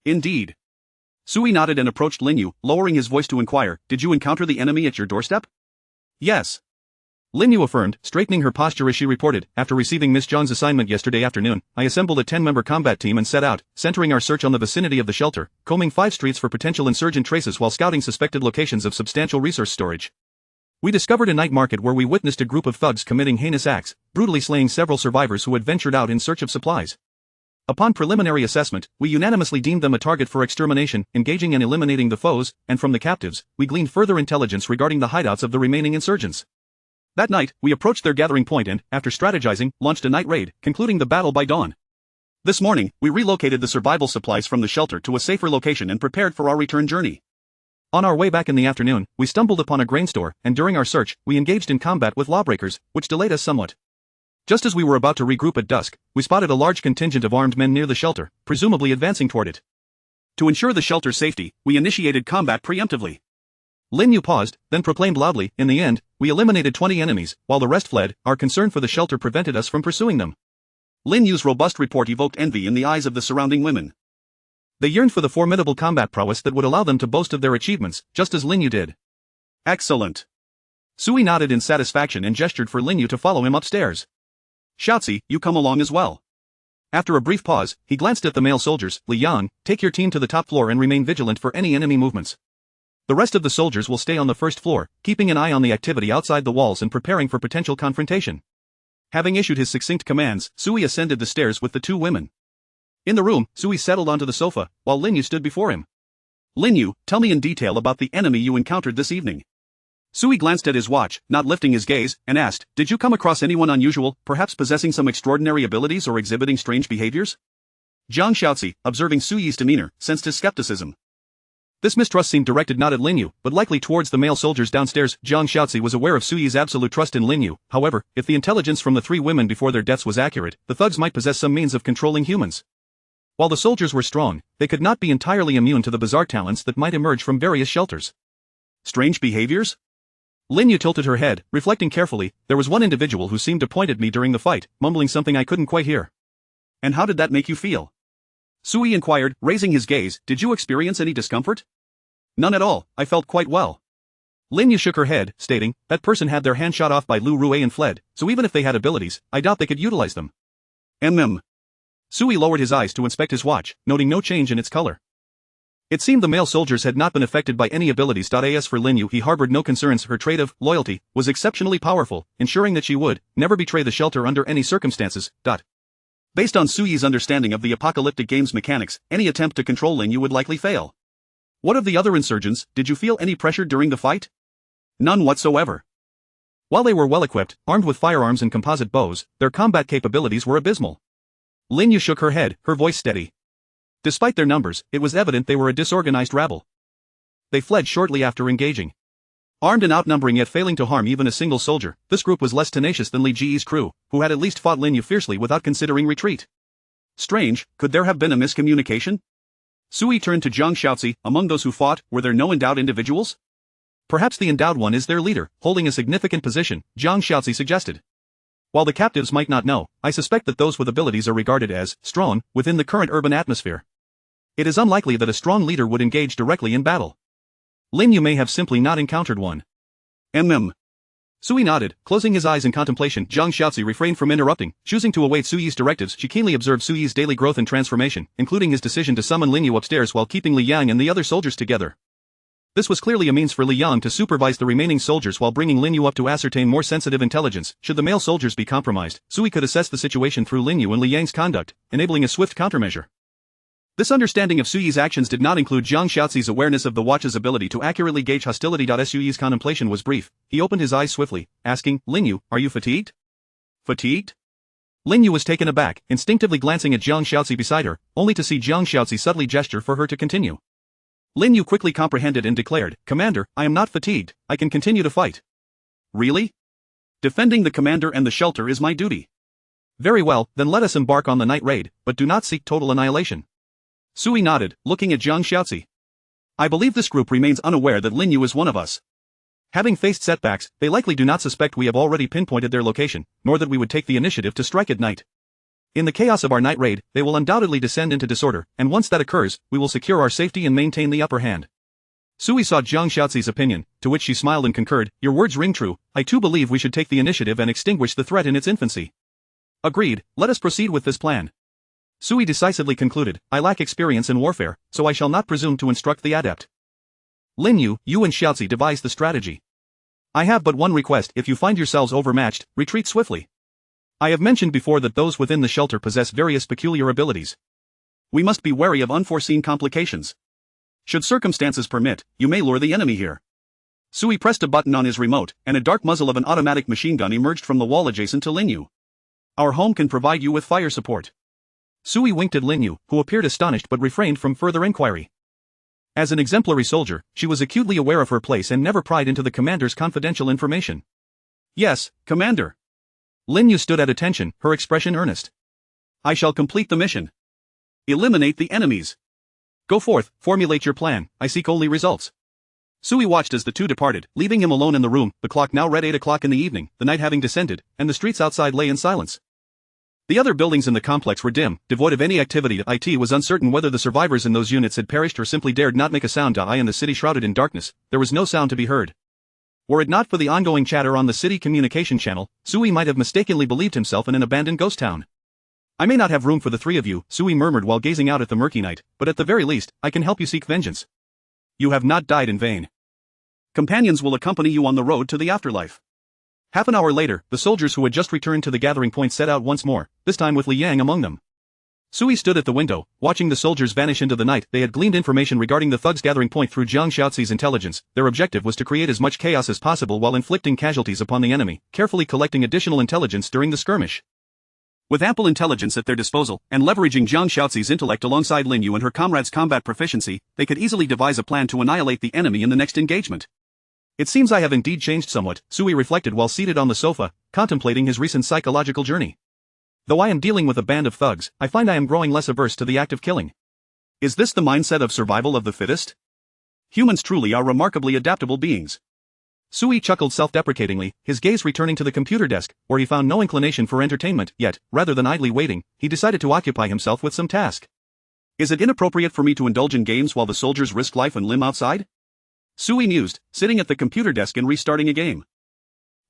Speaker 1: Indeed. Sui nodded and approached Lin Yu, lowering his voice to inquire, did you encounter the enemy at your doorstep? Yes. Lin Yu affirmed, straightening her posture as she reported, after receiving Miss Zhang's assignment yesterday afternoon, I assembled a 10-member combat team and set out, centering our search on the vicinity of the shelter, combing 5 streets for potential insurgent traces while scouting suspected locations of substantial resource storage. We discovered a night market where we witnessed a group of thugs committing heinous acts, brutally slaying several survivors who had ventured out in search of supplies. Upon preliminary assessment, we unanimously deemed them a target for extermination, engaging and eliminating the foes, and from the captives, we gleaned further intelligence regarding the hideouts of the remaining insurgents. That night, we approached their gathering point and, after strategizing, launched a night raid, concluding the battle by dawn. This morning, we relocated the survival supplies from the shelter to a safer location and prepared for our return journey. On our way back in the afternoon, we stumbled upon a grain store, and during our search, we engaged in combat with lawbreakers, which delayed us somewhat. Just as we were about to regroup at dusk, we spotted a large contingent of armed men near the shelter, presumably advancing toward it. To ensure the shelter's safety, we initiated combat preemptively. Lin Yu paused, then proclaimed loudly, in the end, we eliminated 20 enemies, while the rest fled. Our concern for the shelter prevented us from pursuing them. Lin Yu's robust report evoked envy in the eyes of the surrounding women. They yearned for the formidable combat prowess that would allow them to boast of their achievements, just as Lin Yu did. Excellent. Sui nodded in satisfaction and gestured for Lin Yu to follow him upstairs. Xiaozi, you come along as well. After a brief pause, he glanced at the male soldiers. Li Yan, take your team to the top floor and remain vigilant for any enemy movements. The rest of the soldiers will stay on the first floor, keeping an eye on the activity outside the walls and preparing for potential confrontation. Having issued his succinct commands, Sui ascended the stairs with the 2 women. In the room, Sui settled onto the sofa, while Lin Yu stood before him. Lin Yu, tell me in detail about the enemy you encountered this evening. Sui glanced at his watch, not lifting his gaze, and asked, did you come across anyone unusual, perhaps possessing some extraordinary abilities or exhibiting strange behaviors? Zhang Xiaozi, observing Sui's demeanor, sensed his skepticism. This mistrust seemed directed not at Lin Yu, but likely towards the male soldiers downstairs. Zhang Xiaozi was aware of Sui's absolute trust in Lin Yu. However, if the intelligence from the 3 women before their deaths was accurate, the thugs might possess some means of controlling humans. While the soldiers were strong, they could not be entirely immune to the bizarre talents that might emerge from various shelters. Strange behaviors? Lin Yu tilted her head, reflecting carefully. There was one individual who seemed to point at me during the fight, mumbling something I couldn't quite hear. And how did that make you feel? Sui inquired, raising his gaze, did you experience any discomfort? None at all, I felt quite well. Lin Yu shook her head, stating, that person had their hand shot off by Lu Rui and fled, so even if they had abilities, I doubt they could utilize them. Sui lowered his eyes to inspect his watch, noting no change in its color. It seemed the male soldiers had not been affected by any abilities. As for Lin Yu, he harbored no concerns. Her trait of loyalty was exceptionally powerful, ensuring that she would never betray the shelter under any circumstances. Based on Sui's understanding of the apocalyptic game's mechanics, any attempt to control Lin Yu would likely fail. What of the other insurgents? Did you feel any pressure during the fight? None whatsoever. While they were well equipped, armed with firearms and composite bows, their combat capabilities were abysmal. Lin Yu shook her head, her voice steady. Despite their numbers, it was evident they were a disorganized rabble. They fled shortly after engaging. Armed and outnumbering yet failing to harm even a single soldier, this group was less tenacious than Li Ji's crew, who had at least fought Lin Yu fiercely without considering retreat. Strange, could there have been a miscommunication? Sui turned to Zhang Xiaozi. Among those who fought, were there no endowed individuals? Perhaps the endowed one is their leader, holding a significant position, Zhang Xiaozi suggested. While the captives might not know, I suspect that those with abilities are regarded as strong within the current urban atmosphere. It is unlikely that a strong leader would engage directly in battle. Lin Yu may have simply not encountered one. Sui nodded, closing his eyes in contemplation. Zhang Xiaozi refrained from interrupting, choosing to await Sui's directives. She keenly observed Sui's daily growth and transformation, including his decision to summon Lin Yu upstairs while keeping Li Yang and the other soldiers together. This was clearly a means for Li Yang to supervise the remaining soldiers while bringing Lin Yu up to ascertain more sensitive intelligence. Should the male soldiers be compromised, Sui could assess the situation through Lin Yu and Li Yang's conduct, enabling a swift countermeasure. This understanding of Sui's actions did not include Jiang Xiaozi's awareness of the watch's ability to accurately gauge hostility. Sui's contemplation was brief. He opened his eyes swiftly, asking, Lin Yu, are you fatigued? Fatigued? Lin Yu was taken aback, instinctively glancing at Jiang Xiaozi beside her, only to see Jiang Xiaozi subtly gesture for her to continue. Lin Yu quickly comprehended and declared, Commander, I am not fatigued, I can continue to fight. Really? Defending the commander and the shelter is my duty. Very well, then let us embark on the night raid, but do not seek total annihilation. Sui nodded, looking at Jiang Xiaozi. I believe this group remains unaware that Lin Yu is one of us. Having faced setbacks, they likely do not suspect we have already pinpointed their location, nor that we would take the initiative to strike at night. In the chaos of our night raid, they will undoubtedly descend into disorder, and once that occurs, we will secure our safety and maintain the upper hand. Sui saw Jiang Xiaozi's opinion, to which she smiled and concurred, your words ring true, I too believe we should take the initiative and extinguish the threat in its infancy. Agreed, let us proceed with this plan. Sui decisively concluded, I lack experience in warfare, so I shall not presume to instruct the adept. Lin Yu, you and Xiaozi devise the strategy. I have but one request, if you find yourselves overmatched, retreat swiftly. I have mentioned before that those within the shelter possess various peculiar abilities. We must be wary of unforeseen complications. Should circumstances permit, you may lure the enemy here. Sui pressed a button on his remote, and a dark muzzle of an automatic machine gun emerged from the wall adjacent to Lin Yu. Our home can provide you with fire support. Sui winked at Lin Yu, who appeared astonished but refrained from further inquiry. As an exemplary soldier, she was acutely aware of her place and never pried into the commander's confidential information. Yes, Commander. Lin Yu stood at attention, her expression earnest. I shall complete the mission. Eliminate the enemies. Go forth, formulate your plan, I seek only results. Sui watched as the two departed, leaving him alone in the room. The clock now read 8 o'clock in the evening, the night having descended, and the streets outside lay in silence. The other buildings in the complex were dim, devoid of any activity. IT was uncertain whether the survivors in those units had perished or simply dared not make a sound. In the city shrouded in darkness, there was no sound to be heard. Were it not for the ongoing chatter on the city communication channel, Sui might have mistakenly believed himself in an abandoned ghost town. I may not have room for the three of you, Sui murmured while gazing out at the murky night, but at the very least, I can help you seek vengeance. You have not died in vain. Companions will accompany you on the road to the afterlife. Half an hour later, the soldiers who had just returned to the gathering point set out once more, this time with Li Yang among them. Sui stood at the window, watching the soldiers vanish into the night. They had gleaned information regarding the thugs' gathering point through Jiang Xiaozi's intelligence. Their objective was to create as much chaos as possible while inflicting casualties upon the enemy, carefully collecting additional intelligence during the skirmish. With ample intelligence at their disposal, and leveraging Jiang Xiaozi's intellect alongside Lin Yu and her comrades' combat proficiency, they could easily devise a plan to annihilate the enemy in the next engagement. It seems I have indeed changed somewhat, Sui reflected while seated on the sofa, contemplating his recent psychological journey. Though I am dealing with a band of thugs, I find I am growing less averse to the act of killing. Is this the mindset of survival of the fittest? Humans truly are remarkably adaptable beings. Sui chuckled self-deprecatingly, his gaze returning to the computer desk, where he found no inclination for entertainment, yet, rather than idly waiting, he decided to occupy himself with some task. Is it inappropriate for me to indulge in games while the soldiers risk life and limb outside? Sui mused, sitting at the computer desk and restarting a game.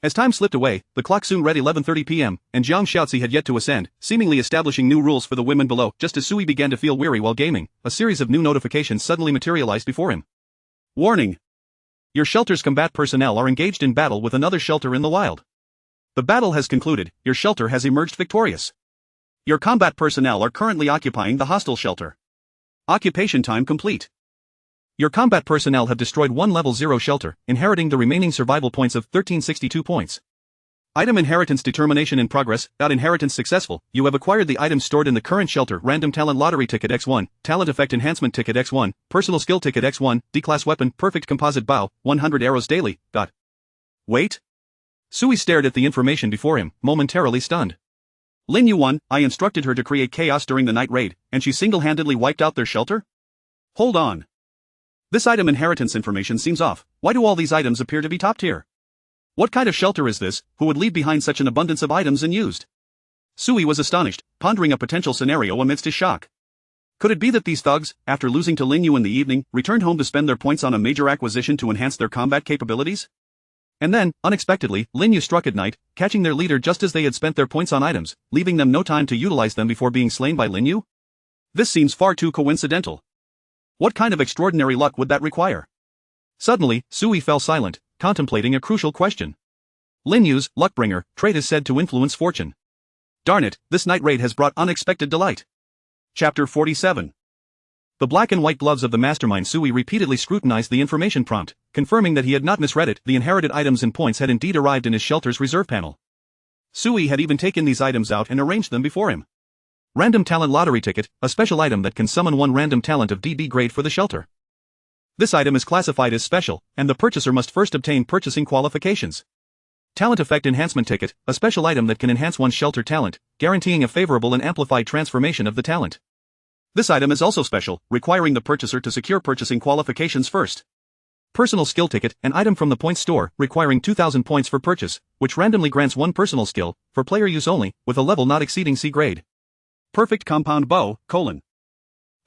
Speaker 1: As time slipped away, the clock soon read 11:30 p.m., and Jiang Xiaozi had yet to ascend, seemingly establishing new rules for the women below. Just as Sui began to feel weary while gaming, a series of new notifications suddenly materialized before him. Warning! Your shelter's combat personnel are engaged in battle with another shelter in the wild. The battle has concluded, your shelter has emerged victorious. Your combat personnel are currently occupying the hostile shelter. Occupation time complete. Your combat personnel have destroyed one level 0 shelter, inheriting the remaining survival points of 1362 points. Item inheritance determination in progress, inheritance successful. You have acquired the items stored in the current shelter. Random talent lottery ticket X1, talent effect enhancement ticket X1, personal skill ticket X1, D-class weapon, perfect composite bow, 100 arrows daily. Wait? Sui stared at the information before him, momentarily stunned. Lin Yu 1, I instructed her to create chaos during the night raid, and she single-handedly wiped out their shelter? Hold on. This item inheritance information seems off. Why do all these items appear to be top tier? What kind of shelter is this, who would leave behind such an abundance of items unused? Sui was astonished, pondering a potential scenario amidst his shock. Could it be that these thugs, after losing to Lin Yu in the evening, returned home to spend their points on a major acquisition to enhance their combat capabilities? And then, unexpectedly, Lin Yu struck at night, catching their leader just as they had spent their points on items, leaving them no time to utilize them before being slain by Lin Yu? This seems far too coincidental. What kind of extraordinary luck would that require? Suddenly, Sui fell silent, contemplating a crucial question. Lin Yu's luckbringer trait is said to influence fortune. Darn it, this night raid has brought unexpected delight. Chapter 47. The black and white gloves of the mastermind Sui repeatedly scrutinized the information prompt, confirming that he had not misread it. The inherited items and points had indeed arrived in his shelter's reserve panel. Sui had even taken these items out and arranged them before him. Random talent lottery ticket, a special item that can summon one random talent of DB grade for the shelter. This item is classified as special, and the purchaser must first obtain purchasing qualifications. Talent effect enhancement ticket, a special item that can enhance one's shelter talent, guaranteeing a favorable and amplified transformation of the talent. This item is also special, requiring the purchaser to secure purchasing qualifications first. Personal skill ticket, an item from the point store, requiring 2,000 points for purchase, which randomly grants one personal skill, for player use only, with a level not exceeding C grade. Perfect compound bow, :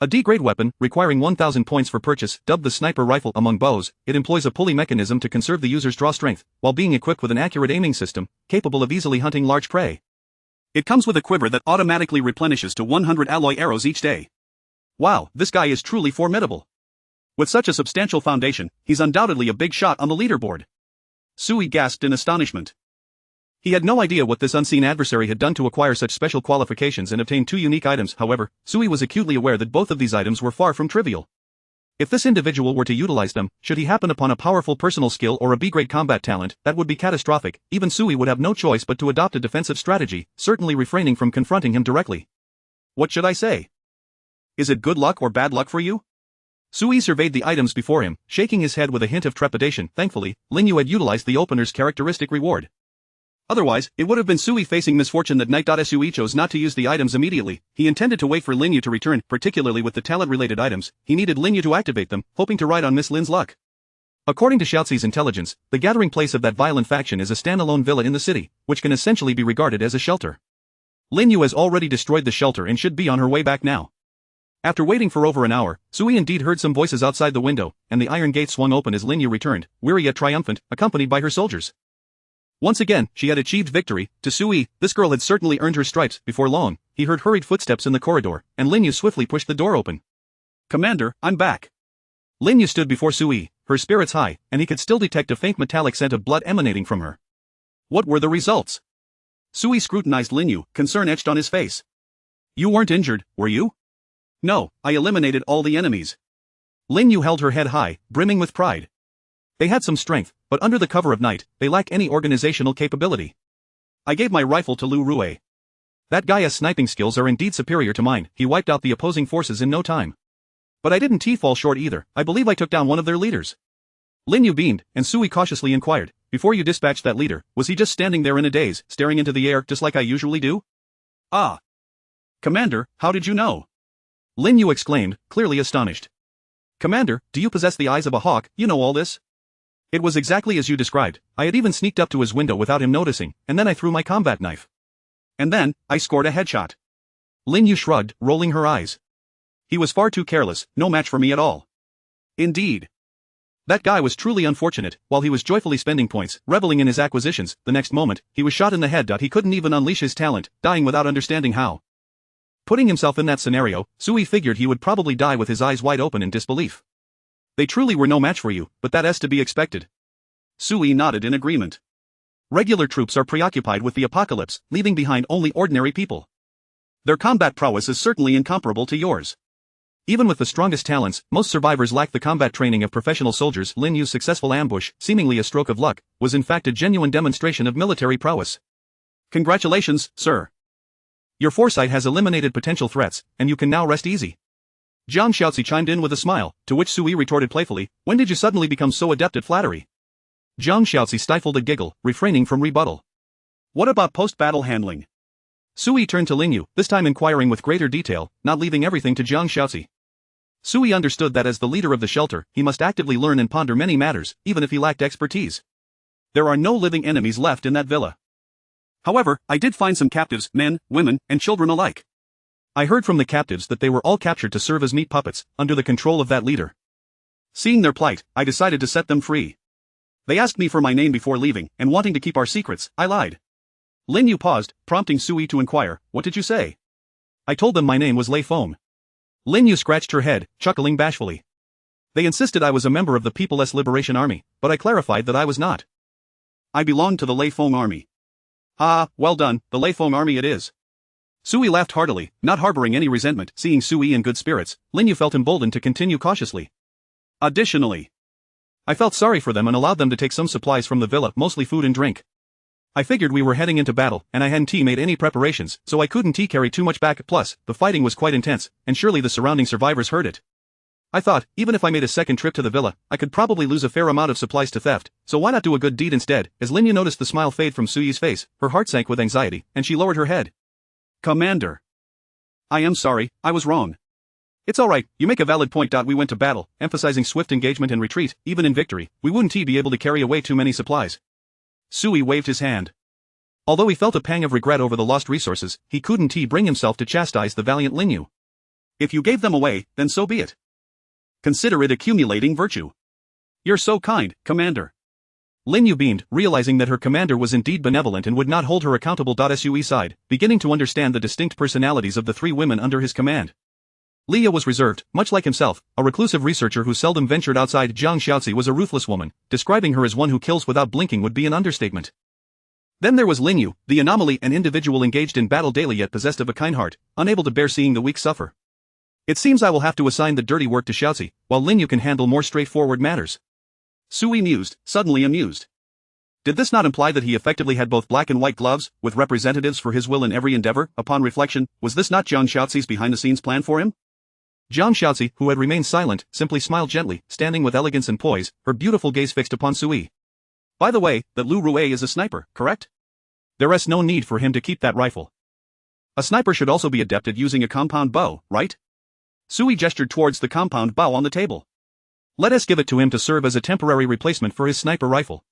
Speaker 1: a D-grade weapon, requiring 1,000 points for purchase, dubbed the sniper rifle among bows. It employs a pulley mechanism to conserve the user's draw strength, while being equipped with an accurate aiming system, capable of easily hunting large prey. It comes with a quiver that automatically replenishes to 100 alloy arrows each day. Wow, this guy is truly formidable. With such a substantial foundation, he's undoubtedly a big shot on the leaderboard. Sui gasped in astonishment. He had no idea what this unseen adversary had done to acquire such special qualifications and obtain two unique items. However, Sui was acutely aware that both of these items were far from trivial. If this individual were to utilize them, should he happen upon a powerful personal skill or a B-grade combat talent, that would be catastrophic. Even Sui would have no choice but to adopt a defensive strategy, certainly refraining from confronting him directly. What should I say? Is it good luck or bad luck for you? Sui surveyed the items before him, shaking his head with a hint of trepidation. Thankfully, Lin Yu had utilized the opener's characteristic reward. Otherwise, it would have been Sui facing misfortune that night. Sui chose not to use the items immediately. He intended to wait for Lin Yu to return, particularly with the talent-related items. He needed Lin Yu to activate them, hoping to ride on Miss Lin's luck. According to Xiaozi's intelligence, the gathering place of that violent faction is a standalone villa in the city, which can essentially be regarded as a shelter. Lin Yu has already destroyed the shelter and should be on her way back now. After waiting for over an hour, Sui indeed heard some voices outside the window, and the iron gate swung open as Lin Yu returned, weary yet triumphant, accompanied by her soldiers. Once again, she had achieved victory. To Sui, this girl had certainly earned her stripes. Before long, he heard hurried footsteps in the corridor, and Lin Yu swiftly pushed the door open. Commander, I'm back. Lin Yu stood before Sui, her spirits high, and he could still detect a faint metallic scent of blood emanating from her. What were the results? Sui scrutinized Lin Yu, concern etched on his face. You weren't injured, were you? No, I eliminated all the enemies. Lin Yu held her head high, brimming with pride. They had some strength, but under the cover of night, they lack any organizational capability. I gave my rifle to Lu Rue. That guy's sniping skills are indeed superior to mine. He wiped out the opposing forces in no time. But I didn't fall short either. I believe I took down one of their leaders. Lin Yu beamed, and Sui cautiously inquired, before you dispatched that leader, was he just standing there in a daze, staring into the air just like I usually do? Ah. Commander, how did you know? Lin Yu exclaimed, clearly astonished. Commander, do you possess the eyes of a hawk? You know all this? It was exactly as you described. I had even sneaked up to his window without him noticing, and then I threw my combat knife. And then, I scored a headshot. Lin Yu shrugged, rolling her eyes. He was far too careless, no match for me at all. Indeed. That guy was truly unfortunate. While he was joyfully spending points, reveling in his acquisitions, the next moment, he was shot in the head. He couldn't even unleash his talent, dying without understanding how. Putting himself in that scenario, Sui figured he would probably die with his eyes wide open in disbelief. They truly were no match for you, but that is to be expected. Sui nodded in agreement. Regular troops are preoccupied with the apocalypse, leaving behind only ordinary people. Their combat prowess is certainly incomparable to yours. Even with the strongest talents, most survivors lack the combat training of professional soldiers. Lin Yu's successful ambush, seemingly a stroke of luck, was in fact a genuine demonstration of military prowess. Congratulations, sir. Your foresight has eliminated potential threats, and you can now rest easy. Jiang Xiaozi chimed in with a smile, to which Sui retorted playfully, when did you suddenly become so adept at flattery? Jiang Xiaozi stifled a giggle, refraining from rebuttal. What about post-battle handling? Sui turned to Lin Yu, this time inquiring with greater detail, not leaving everything to Jiang Xiaozi. Sui understood that as the leader of the shelter, he must actively learn and ponder many matters, even if he lacked expertise. There are no living enemies left in that villa. However, I did find some captives, men, women, and children alike. I heard from the captives that they were all captured to serve as meat puppets, under the control of that leader. Seeing their plight, I decided to set them free. They asked me for my name before leaving, and wanting to keep our secrets, I lied. Lin Yu paused, prompting Sui to inquire, what did you say? I told them my name was Lei Feng. Lin Yu scratched her head, chuckling bashfully. They insisted I was a member of the People's Liberation Army, but I clarified that I was not. I belonged to the Lei Feng Army. Ah, well done, the Lei Feng Army it is. Sui laughed heartily, not harboring any resentment. Seeing Sui in good spirits, Lin Yu felt emboldened to continue cautiously. Additionally, I felt sorry for them and allowed them to take some supplies from the villa, mostly food and drink. I figured we were heading into battle, and I hadn't made any preparations, so I couldn't carry too much back. Plus, the fighting was quite intense, and surely the surrounding survivors heard it. I thought, even if I made a second trip to the villa, I could probably lose a fair amount of supplies to theft, so why not do a good deed instead? As Lin Yu noticed the smile fade from Suyi's face, her heart sank with anxiety, and she lowered her head. Commander. I am sorry, I was wrong. It's alright, you make a valid point. We went to battle, emphasizing swift engagement and retreat. Even in victory, we wouldn't be able to carry away too many supplies. Sui waved his hand. Although he felt a pang of regret over the lost resources, he couldn't bring himself to chastise the valiant Lin Yu. If you gave them away, then so be it. Consider it accumulating virtue. You're so kind, Commander. Lin Yu beamed, realizing that her commander was indeed benevolent and would not hold her accountable. Sui sighed, beginning to understand the distinct personalities of the three women under his command. Leah was reserved, much like himself, a reclusive researcher who seldom ventured outside. Jiang Xiaozi was a ruthless woman. Describing her as one who kills without blinking would be an understatement. Then there was Lin Yu, the anomaly, an individual engaged in battle daily yet possessed of a kind heart, unable to bear seeing the weak suffer. It seems I will have to assign the dirty work to Xiaozi, while Lin Yu can handle more straightforward matters. Sui mused, suddenly amused. Did this not imply that he effectively had both black and white gloves, with representatives for his will in every endeavor? Upon reflection, was this not Jiang Xiaozi's behind-the-scenes plan for him? Jiang Xiaozi, who had remained silent, simply smiled gently, standing with elegance and poise, her beautiful gaze fixed upon Sui. By the way, that Lu Rui is a sniper, correct? There's no need for him to keep that rifle. A sniper should also be adept at using a compound bow, right? Sui gestured towards the compound bow on the table. Let us give it to him to serve as a temporary replacement for his sniper rifle.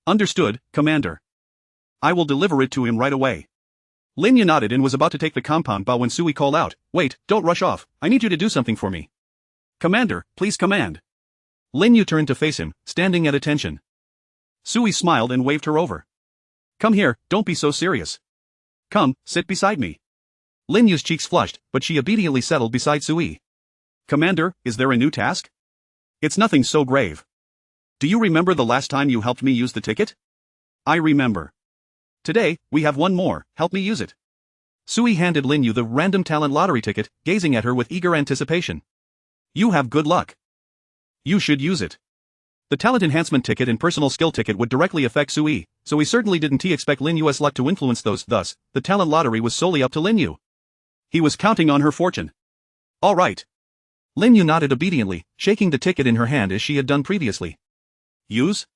Speaker 1: Understood, Commander. I will deliver it to him right away. Lin Yu nodded and was about to take the compound bow when Sui called out, Wait, don't rush off, I need you to do something for me. Commander, please command. Lin Yu turned to face him, standing at attention. Sui smiled and waved her over. Come here, don't be so serious. Come, sit beside me. Lin Yu's cheeks flushed, but she obediently settled beside Sui. Commander, is there a new task? It's nothing so grave. Do you remember the last time you helped me use the ticket? I remember. Today, we have one more, help me use it. Sui handed Lin Yu the random talent lottery ticket, gazing at her with eager anticipation. You have good luck. You should use it. The talent enhancement ticket and personal skill ticket would directly affect Sui, so he certainly didn't expect Lin Yu's luck to influence those. Thus, the talent lottery was solely up to Lin Yu. He was counting on her fortune. All right. Lin Yu nodded obediently, shaking the ticket in her hand as she had done previously. Use?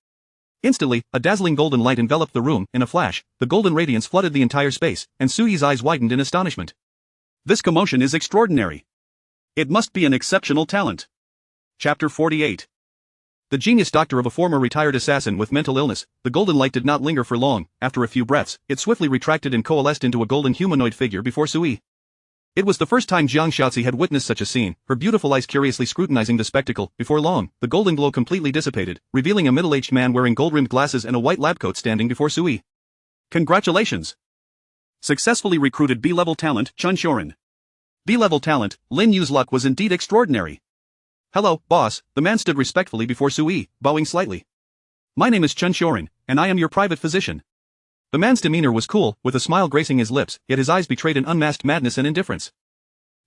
Speaker 1: Instantly, a dazzling golden light enveloped the room. In a flash, the golden radiance flooded the entire space, and Sui's eyes widened in astonishment. This commotion is extraordinary. It must be an exceptional talent. Chapter 48. The genius doctor of a former retired assassin with mental illness, the golden light did not linger for long. After a few breaths, it swiftly retracted and coalesced into a golden humanoid figure before Sui. It was the first time Jiang Xiaozi had witnessed such a scene, her beautiful eyes curiously scrutinizing the spectacle. Before long, the golden glow completely dissipated, revealing a middle-aged man wearing gold-rimmed glasses and a white lab coat standing before Sui. Congratulations! Successfully recruited B-level talent, Chun Shorin. B-level talent, Lin Yu's luck was indeed extraordinary. Hello, boss, the man stood respectfully before Sui, bowing slightly. My name is Chun Shorin, and I am your private physician. The man's demeanor was cool, with a smile gracing his lips, yet his eyes betrayed an unmasked madness and indifference.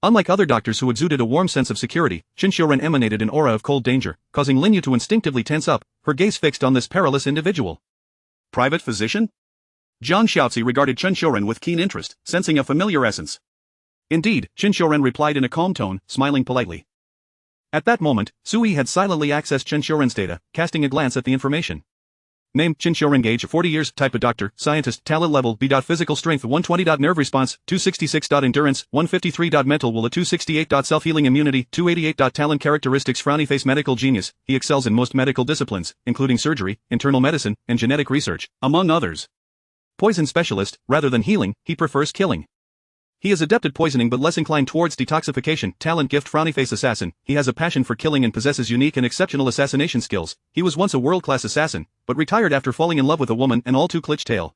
Speaker 1: Unlike other doctors who exuded a warm sense of security, Chun Shorin emanated an aura of cold danger, causing Lin Yu to instinctively tense up, her gaze fixed on this perilous individual. Private physician? Jiang Xiaozi regarded Chun Shorin with keen interest, sensing a familiar essence. Indeed, Chun Shorin replied in a calm tone, smiling politely. At that moment, Sui had silently accessed Chun Shorin's data, casting a glance at the information. Name, Chun Shorin, age, 40 years, type of doctor, scientist, talent level, B. Physical strength, 120. Nerve response, 266. Endurance, 153. Mental will, 268. Self-healing immunity, 288. Talent characteristics, frowny face, medical genius, he excels in most medical disciplines, including surgery, internal medicine, and genetic research, among others. Poison specialist, rather than healing, he prefers killing. He is adept at poisoning but less inclined towards detoxification. Talent gift, frowny face assassin, he has a passion for killing and possesses unique and exceptional assassination skills. He was once a world-class assassin, but retired after falling in love with a woman and all too glitch tale.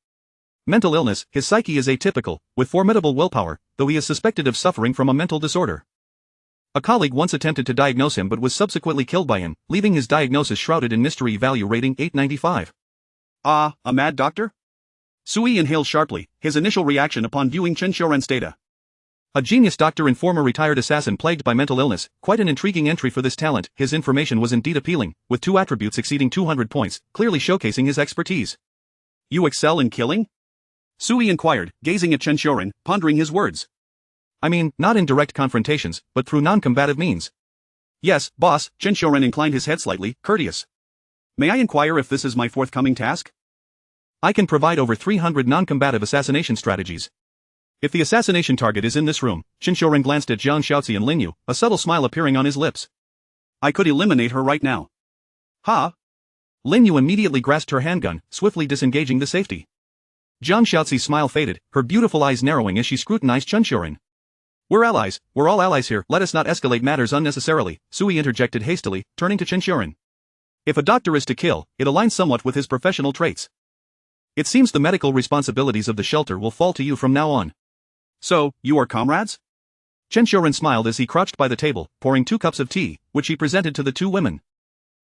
Speaker 1: Mental illness, his psyche is atypical, with formidable willpower, though he is suspected of suffering from a mental disorder. A colleague once attempted to diagnose him but was subsequently killed by him, leaving his diagnosis shrouded in mystery. Value rating 895. Ah, a mad doctor? Sui inhaled sharply, his initial reaction upon viewing Chen Xiuren's data. A genius doctor and former retired assassin plagued by mental illness, quite an intriguing entry for this talent. His information was indeed appealing, with 2 attributes exceeding 200 points, clearly showcasing his expertise. You excel in killing? Sui inquired, gazing at Chen Xiuren, pondering his words. I mean, not in direct confrontations, but through non-combative means. Yes, boss, Chen Xiuren inclined his head slightly, courteous. May I inquire if this is my forthcoming task? I can provide over 300 non-combative assassination strategies. If the assassination target is in this room, Chen Xiuren glanced at Jiang Shaozi and Lin Yu, a subtle smile appearing on his lips. I could eliminate her right now. Ha! Lin Yu immediately grasped her handgun, swiftly disengaging the safety. Jiang Shaozi's smile faded, her beautiful eyes narrowing as she scrutinized Chen Xiuren. We're allies, we're all allies here, let us not escalate matters unnecessarily, Sui interjected hastily, turning to Chen Xiuren. If a doctor is to kill, it aligns somewhat with his professional traits. It seems the medical responsibilities of the shelter will fall to you from now on. So, you are comrades? Chen Xiuren smiled as he crouched by the table, pouring 2 cups of tea, which he presented to the 2 women.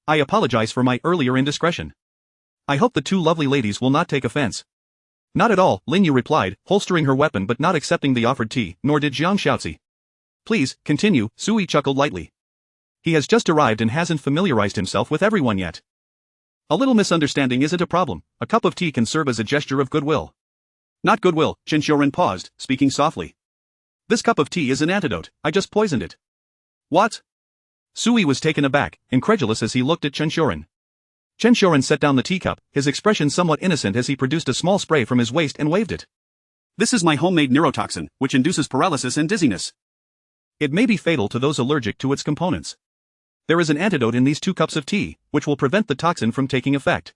Speaker 1: I apologize for my earlier indiscretion. I hope the 2 lovely ladies will not take offense. Not at all, Lin Yu replied, holstering her weapon but not accepting the offered tea, nor did Jiang Shaozi. Please, continue, Sui chuckled lightly. He has just arrived and hasn't familiarized himself with everyone yet. A little misunderstanding isn't a problem, a cup of tea can serve as a gesture of goodwill. Not goodwill, Chen Xiuren paused, speaking softly. This cup of tea is an antidote, I just poisoned it. What? Sui was taken aback, incredulous as he looked at Chen Xiuren. Chen Xiuren set down the teacup, his expression somewhat innocent as he produced a small spray from his waist and waved it. This is my homemade neurotoxin, which induces paralysis and dizziness. It may be fatal to those allergic to its components. There is an antidote in these 2 cups of tea, which will prevent the toxin from taking effect.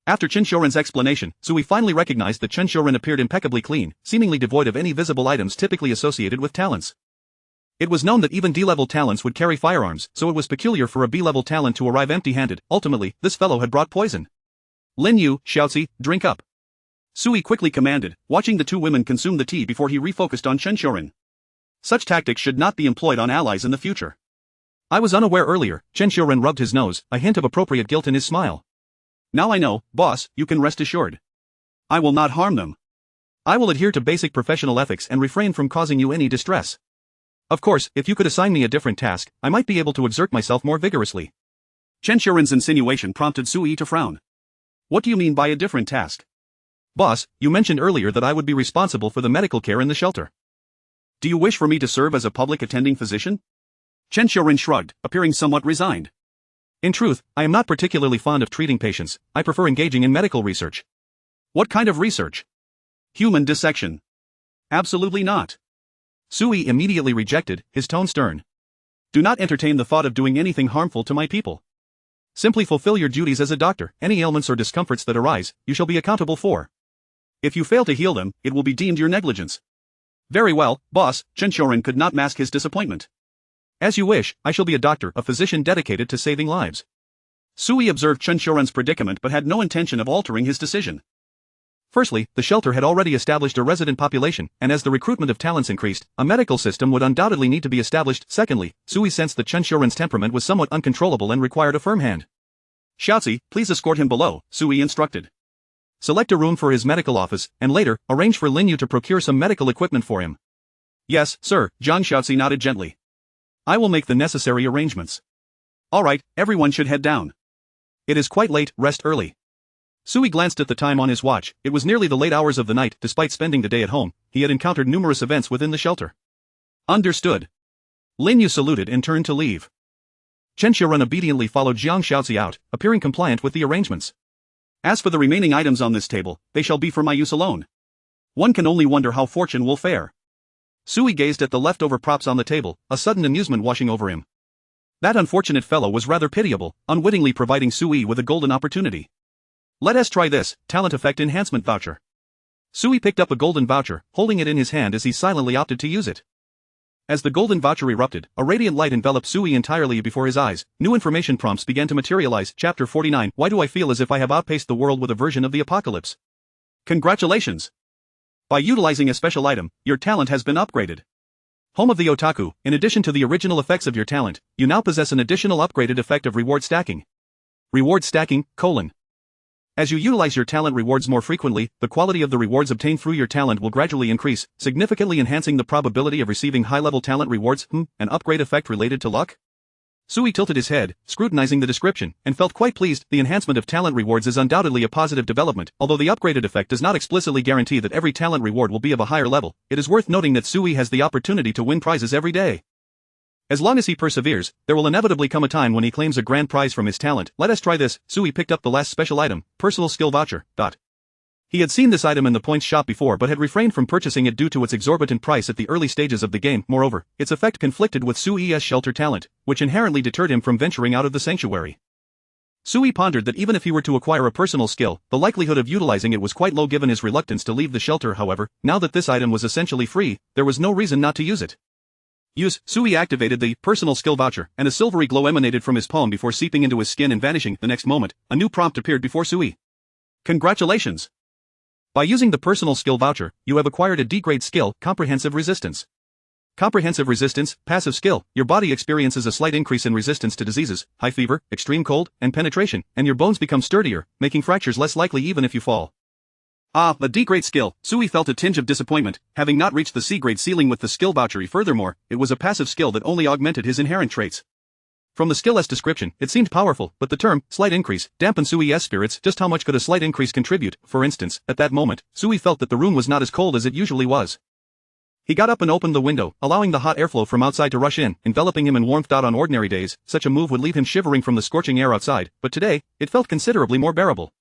Speaker 1: After Chen Xiuren's explanation, Sui finally recognized that Chen Xiuren appeared impeccably clean, seemingly devoid of any visible items typically associated with talents. It was known that even D-level talents would carry firearms, so it was peculiar for a B-level talent to arrive empty-handed. Ultimately, this fellow had brought poison. Lin Yu, Shaozi, drink up. Sui quickly commanded, watching the 2 women consume the tea before he refocused on Chen Xiuren. Such tactics should not be employed on allies in the future. I was unaware earlier, Chen Xiuren rubbed his nose, a hint of appropriate guilt in his smile. Now I know, boss, you can rest assured. I will not harm them. I will adhere to basic professional ethics and refrain from causing you any distress. Of course, if you could assign me a different task, I might be able to exert myself more vigorously. Chen Xiuren's insinuation prompted Sui to frown. What do you mean by a different task? Boss, you mentioned earlier that I would be responsible for the medical care in the shelter. Do you wish for me to serve as a public attending physician? Chen Xiuren shrugged, appearing somewhat resigned. In truth, I am not particularly fond of treating patients, I prefer engaging in medical research. What kind of research? Human dissection. Absolutely not. Sui immediately rejected, his tone stern. Do not entertain the thought of doing anything harmful to my people. Simply fulfill your duties as a doctor. Any ailments or discomforts that arise, you shall be accountable for. If you fail to heal them, it will be deemed your negligence. Very well, boss, Chen Xiuren could not mask his disappointment. As you wish, I shall be a doctor, a physician dedicated to saving lives. Sui observed Chen Xiuren's predicament but had no intention of altering his decision. Firstly, the shelter had already established a resident population, and as the recruitment of talents increased, a medical system would undoubtedly need to be established. Secondly, Sui sensed that Chen Xiuren's temperament was somewhat uncontrollable and required a firm hand. Shaozi, please escort him below, Sui instructed. Select a room for his medical office, and later, arrange for Lin Yu to procure some medical equipment for him. Yes, sir, Jiang Shaozi nodded gently. I will make the necessary arrangements. Alright, everyone should head down. It is quite late, rest early. Sui glanced at the time on his watch. It was nearly the late hours of the night. Despite spending the day at home, he had encountered numerous events within the shelter. Understood. Lin Yu saluted and turned to leave. Chen Xiuren obediently followed Jiang Shaozi out, appearing compliant with the arrangements. As for the remaining items on this table, they shall be for my use alone. One can only wonder how fortune will fare. Sui gazed at the leftover props on the table, a sudden amusement washing over him. That unfortunate fellow was rather pitiable, unwittingly providing Sui with a golden opportunity. Let us try this, talent effect enhancement voucher. Sui picked up a golden voucher, holding it in his hand as he silently opted to use it. As the golden voucher erupted, a radiant light enveloped Sui entirely before his eyes. New information prompts began to materialize. Chapter 49. Why do I feel as if I have outpaced the world with a version of the apocalypse? Congratulations! By utilizing a special item, your talent has been upgraded. Home of the otaku, in addition to the original effects of your talent, you now possess an additional upgraded effect of reward stacking. Reward stacking, : As you utilize your talent rewards more frequently, the quality of the rewards obtained through your talent will gradually increase, significantly enhancing the probability of receiving high-level talent rewards. An upgrade effect related to luck? Sui tilted his head, scrutinizing the description, and felt quite pleased. The enhancement of talent rewards is undoubtedly a positive development, although the upgraded effect does not explicitly guarantee that every talent reward will be of a higher level. It is worth noting that Sui has the opportunity to win prizes every day. As long as he perseveres, there will inevitably come a time when he claims a grand prize from his talent. Let us try this. Sui picked up the last special item, personal skill voucher. He had seen this item in the points shop before but had refrained from purchasing it due to its exorbitant price at the early stages of the game. Moreover, its effect conflicted with Sui's shelter talent, which inherently deterred him from venturing out of the sanctuary. Sui pondered that even if he were to acquire a personal skill, the likelihood of utilizing it was quite low given his reluctance to leave the shelter. However, now that this item was essentially free, there was no reason not to use it. Sui activated the personal skill voucher, and a silvery glow emanated from his palm before seeping into his skin and vanishing. The next moment, a new prompt appeared before Sui. Congratulations! By using the personal skill voucher, you have acquired a D-grade skill, comprehensive resistance. Comprehensive resistance, passive skill. Your body experiences a slight increase in resistance to diseases, high fever, extreme cold, and penetration, and your bones become sturdier, making fractures less likely even if you fall. The D-grade skill. Sui felt a tinge of disappointment, having not reached the C-grade ceiling with the skill voucher. Furthermore, it was a passive skill that only augmented his inherent traits. From the skill's description, it seemed powerful, but the term, slight increase, dampened Sui's spirits. Just how much could a slight increase contribute? For instance, at that moment, Sui felt that the room was not as cold as it usually was. He got up and opened the window, allowing the hot airflow from outside to rush in, enveloping him in warmth. On ordinary days, such a move would leave him shivering from the scorching air outside, but today, it felt considerably more bearable.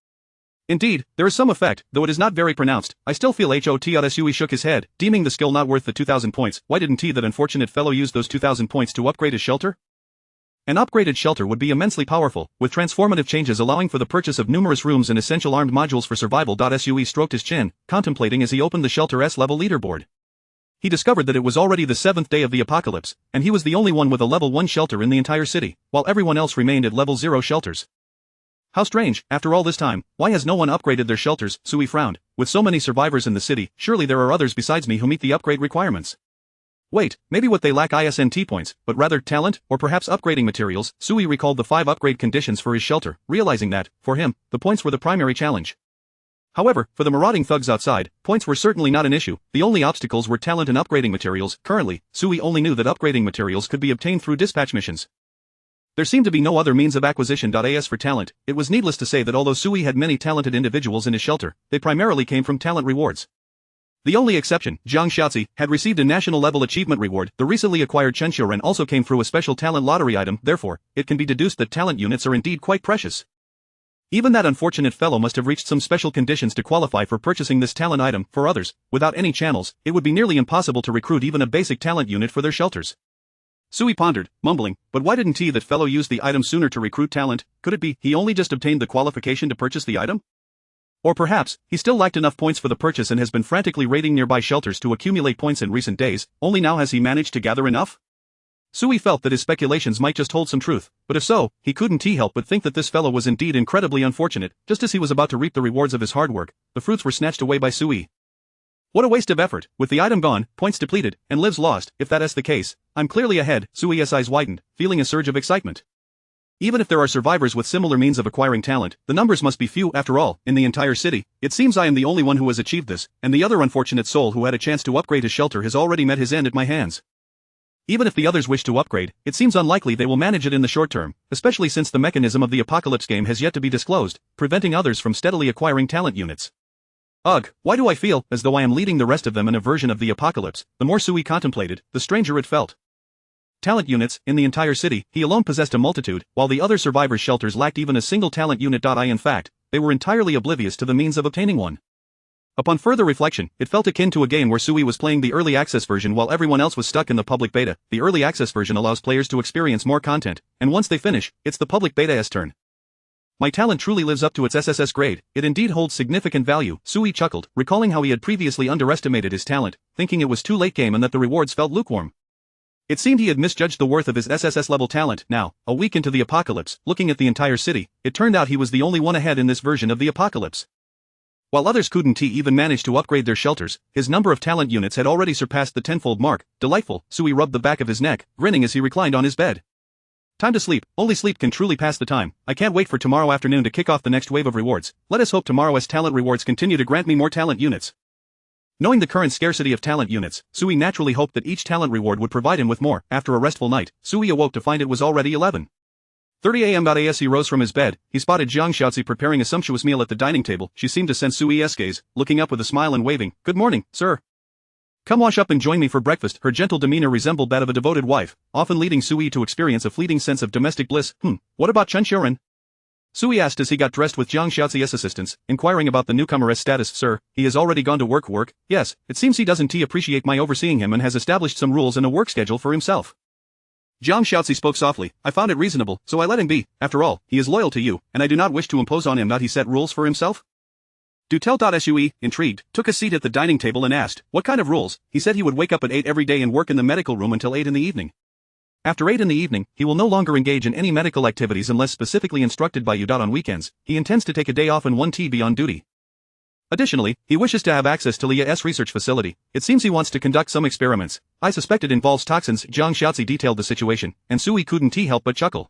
Speaker 1: Indeed, there is some effect, though it is not very pronounced. I still feel hot. Sui shook his head, deeming the skill not worth the 2,000 points. Why didn't that unfortunate fellow use those 2,000 points to upgrade his shelter? An upgraded shelter would be immensely powerful, with transformative changes allowing for the purchase of numerous rooms and essential armed modules for survival. Sui stroked his chin, contemplating as he opened the shelter's level leaderboard. He discovered that it was already the 7th day of the apocalypse, and he was the only one with a level 1 shelter in the entire city, while everyone else remained at level 0 shelters. How strange, after all this time, why has no one upgraded their shelters? Sui frowned. With so many survivors in the city, surely there are others besides me who meet the upgrade requirements. Wait, maybe what they lack isn't points, but rather talent, or perhaps upgrading materials. Sui recalled the 5 upgrade conditions for his shelter, realizing that, for him, the points were the primary challenge. However, for the marauding thugs outside, points were certainly not an issue. The only obstacles were talent and upgrading materials. Currently, Sui only knew that upgrading materials could be obtained through dispatch missions. There seemed to be no other means of acquisition. As for talent, it was needless to say that although Sui had many talented individuals in his shelter, they primarily came from talent rewards. The only exception, Zhang Xiaozi, had received a national level achievement reward. The recently acquired Chenxiuren also came through a special talent lottery item. Therefore, it can be deduced that talent units are indeed quite precious. Even that unfortunate fellow must have reached some special conditions to qualify for purchasing this talent item. For others, without any channels, it would be nearly impossible to recruit even a basic talent unit for their shelters. Sui pondered, mumbling, but why didn't that fellow use the item sooner to recruit talent? Could it be he only just obtained the qualification to purchase the item? Or perhaps, he still lacked enough points for the purchase and has been frantically raiding nearby shelters to accumulate points in recent days. Only now has he managed to gather enough? Sui felt that his speculations might just hold some truth, but if so, he couldn't help but think that this fellow was indeed incredibly unfortunate. Just as he was about to reap the rewards of his hard work, the fruits were snatched away by Sui. What a waste of effort, with the item gone, points depleted, and lives lost. If that is the case, I'm clearly ahead. Sui's eyes widened, feeling a surge of excitement. Even if there are survivors with similar means of acquiring talent, the numbers must be few. After all, in the entire city, it seems I am the only one who has achieved this, and the other unfortunate soul who had a chance to upgrade his shelter has already met his end at my hands. Even if the others wish to upgrade, it seems unlikely they will manage it in the short term, especially since the mechanism of the apocalypse game has yet to be disclosed, preventing others from steadily acquiring talent units. Ugh, why do I feel as though I am leading the rest of them in a version of the apocalypse? The more Sui contemplated, the stranger it felt. Talent units, in the entire city, he alone possessed a multitude, while the other survivors' shelters lacked even a single talent unit. In fact, they were entirely oblivious to the means of obtaining one. Upon further reflection, it felt akin to a game where Sui was playing the early access version while everyone else was stuck in the public beta. The early access version allows players to experience more content, and once they finish, it's the public beta's turn. My talent truly lives up to its SSS grade, it indeed holds significant value. Sui chuckled, recalling how he had previously underestimated his talent, thinking it was too late game and that the rewards felt lukewarm. It seemed he had misjudged the worth of his SSS level talent. Now, a week into the apocalypse, looking at the entire city, it turned out he was the only one ahead in this version of the apocalypse. While others couldn't even manage to upgrade their shelters, his number of talent units had already surpassed the tenfold mark. Delightful, Sui rubbed the back of his neck, grinning as he reclined on his bed. Time to sleep, only sleep can truly pass the time. I can't wait for tomorrow afternoon to kick off the next wave of rewards. Let us hope tomorrow's talent rewards continue to grant me more talent units. Knowing the current scarcity of talent units, Sui naturally hoped that each talent reward would provide him with more. After a restful night, Sui awoke to find it was already 11:30 a.m. As he rose from his bed, he spotted Jiang Shaozi preparing a sumptuous meal at the dining table. She seemed to sense Sui's gaze, looking up with a smile and waving, "Good morning, sir. Come wash up and join me for breakfast." Her gentle demeanor resembled that of a devoted wife, often leading Sui to experience a fleeting sense of domestic bliss. What about Chen Xiuren?" Sui asked as he got dressed with Jiang Shaozi's assistance, inquiring about the newcomer's status. "Sir, he has already gone to work. Yes, it seems he doesn't appreciate my overseeing him and has established some rules and a work schedule for himself." Jiang Shaozi spoke softly. "I found it reasonable, so I let him be. After all, he is loyal to you, and I do not wish to impose on him. He set rules for himself?" Do tell. Sui, intrigued, took a seat at the dining table and asked, "What kind of rules?" He said he would wake up at 8 every day and work in the medical room until 8 in the evening. After 8 in the evening, he will no longer engage in any medical activities unless specifically instructed by you. On weekends, he intends to take a day off and 1 TB on duty. Additionally, he wishes to have access to Lia's research facility. It seems he wants to conduct some experiments. I suspect it involves toxins. Jiang Shaozi detailed the situation, and Sui couldn't help but chuckle.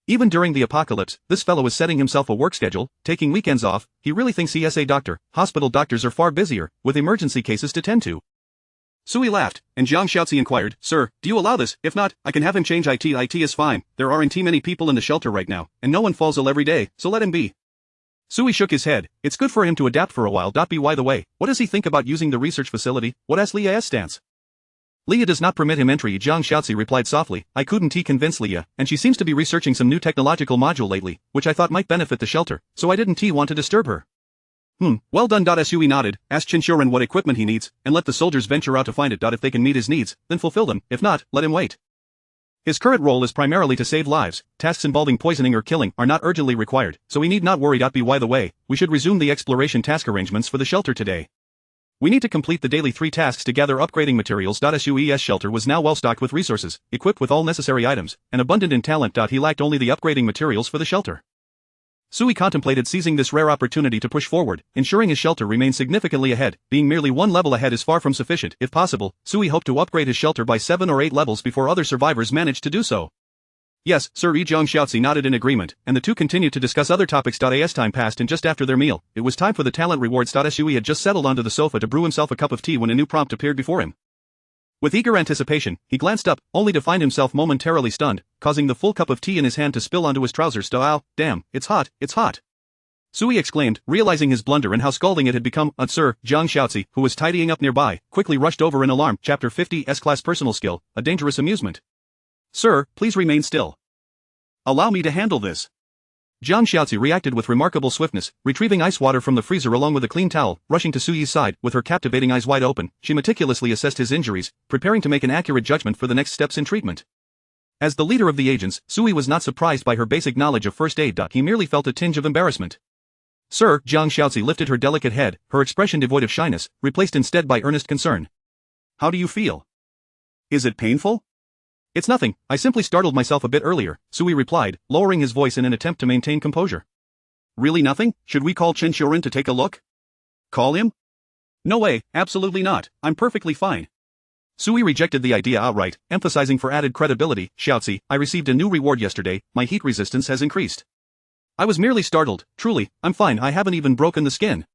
Speaker 1: Even during the apocalypse, this fellow is setting himself a work schedule, taking weekends off. He really thinks he is a doctor. Hospital doctors are far busier, with emergency cases to tend to. Sui laughed, and Jiang Shaozi inquired, "Sir, do you allow this? If not, I can have him change IT. IT is fine. There aren't too many people in the shelter right now, and no one falls ill every day, so let him be." Sui shook his head. It's good for him to adapt for a while. By the way, what does he think about using the research facility? What is Lia's stance? Lia does not permit him entry. Jiang Shaozi replied softly. I couldn't convince Lia, and she seems to be researching some new technological module lately, which I thought might benefit the shelter, so I didn't want to disturb her. Well done. Sui nodded, asked Chen Xiuren what equipment he needs, and let the soldiers venture out to find it. If they can meet his needs, then fulfill them. If not, let him wait. His current role is primarily to save lives. Tasks involving poisoning or killing are not urgently required, so he need not worry. By the way, we should resume the exploration task arrangements for the shelter today. We need to complete the daily 3 tasks to gather upgrading materials. Sui's shelter was now well stocked with resources, equipped with all necessary items, and abundant in talent. He lacked only the upgrading materials for the shelter. Sui contemplated seizing this rare opportunity to push forward, ensuring his shelter remained significantly ahead. Being merely 1 level ahead is far from sufficient. If possible, Sui hoped to upgrade his shelter by 7 or 8 levels before other survivors managed to do so. Yes, Sir. Jiang Shaozi nodded in agreement, and the two continued to discuss other topics. As time passed and just after their meal, it was time for the talent rewards. Sui had just settled onto the sofa to brew himself a cup of tea when a new prompt appeared before him. With eager anticipation, he glanced up, only to find himself momentarily stunned, causing the full cup of tea in his hand to spill onto his trousers. Ow, damn, it's hot. Sui exclaimed, realizing his blunder and how scalding it had become. Sir, Jiang Shaozi, who was tidying up nearby, quickly rushed over in alarm. Chapter 50 S-Class Personal Skill, a Dangerous Amusement. Sir, please remain still. Allow me to handle this. Jiang Shaozi reacted with remarkable swiftness, retrieving ice water from the freezer along with a clean towel. Rushing to Sui's side, with her captivating eyes wide open, she meticulously assessed his injuries, preparing to make an accurate judgment for the next steps in treatment. As the leader of the agents, Sui was not surprised by her basic knowledge of first aid. He merely felt a tinge of embarrassment. Sir, Jiang Shaozi lifted her delicate head, her expression devoid of shyness, replaced instead by earnest concern. How do you feel? Is it painful? It's nothing, I simply startled myself a bit earlier, Sui replied, lowering his voice in an attempt to maintain composure. Really nothing? Should we call Chen Xiuren to take a look? Call him? No way, absolutely not, I'm perfectly fine. Sui rejected the idea outright, emphasizing for added credibility, Shaozi, I received a new reward yesterday, my heat resistance has increased. I was merely startled, truly, I'm fine, I haven't even broken the skin.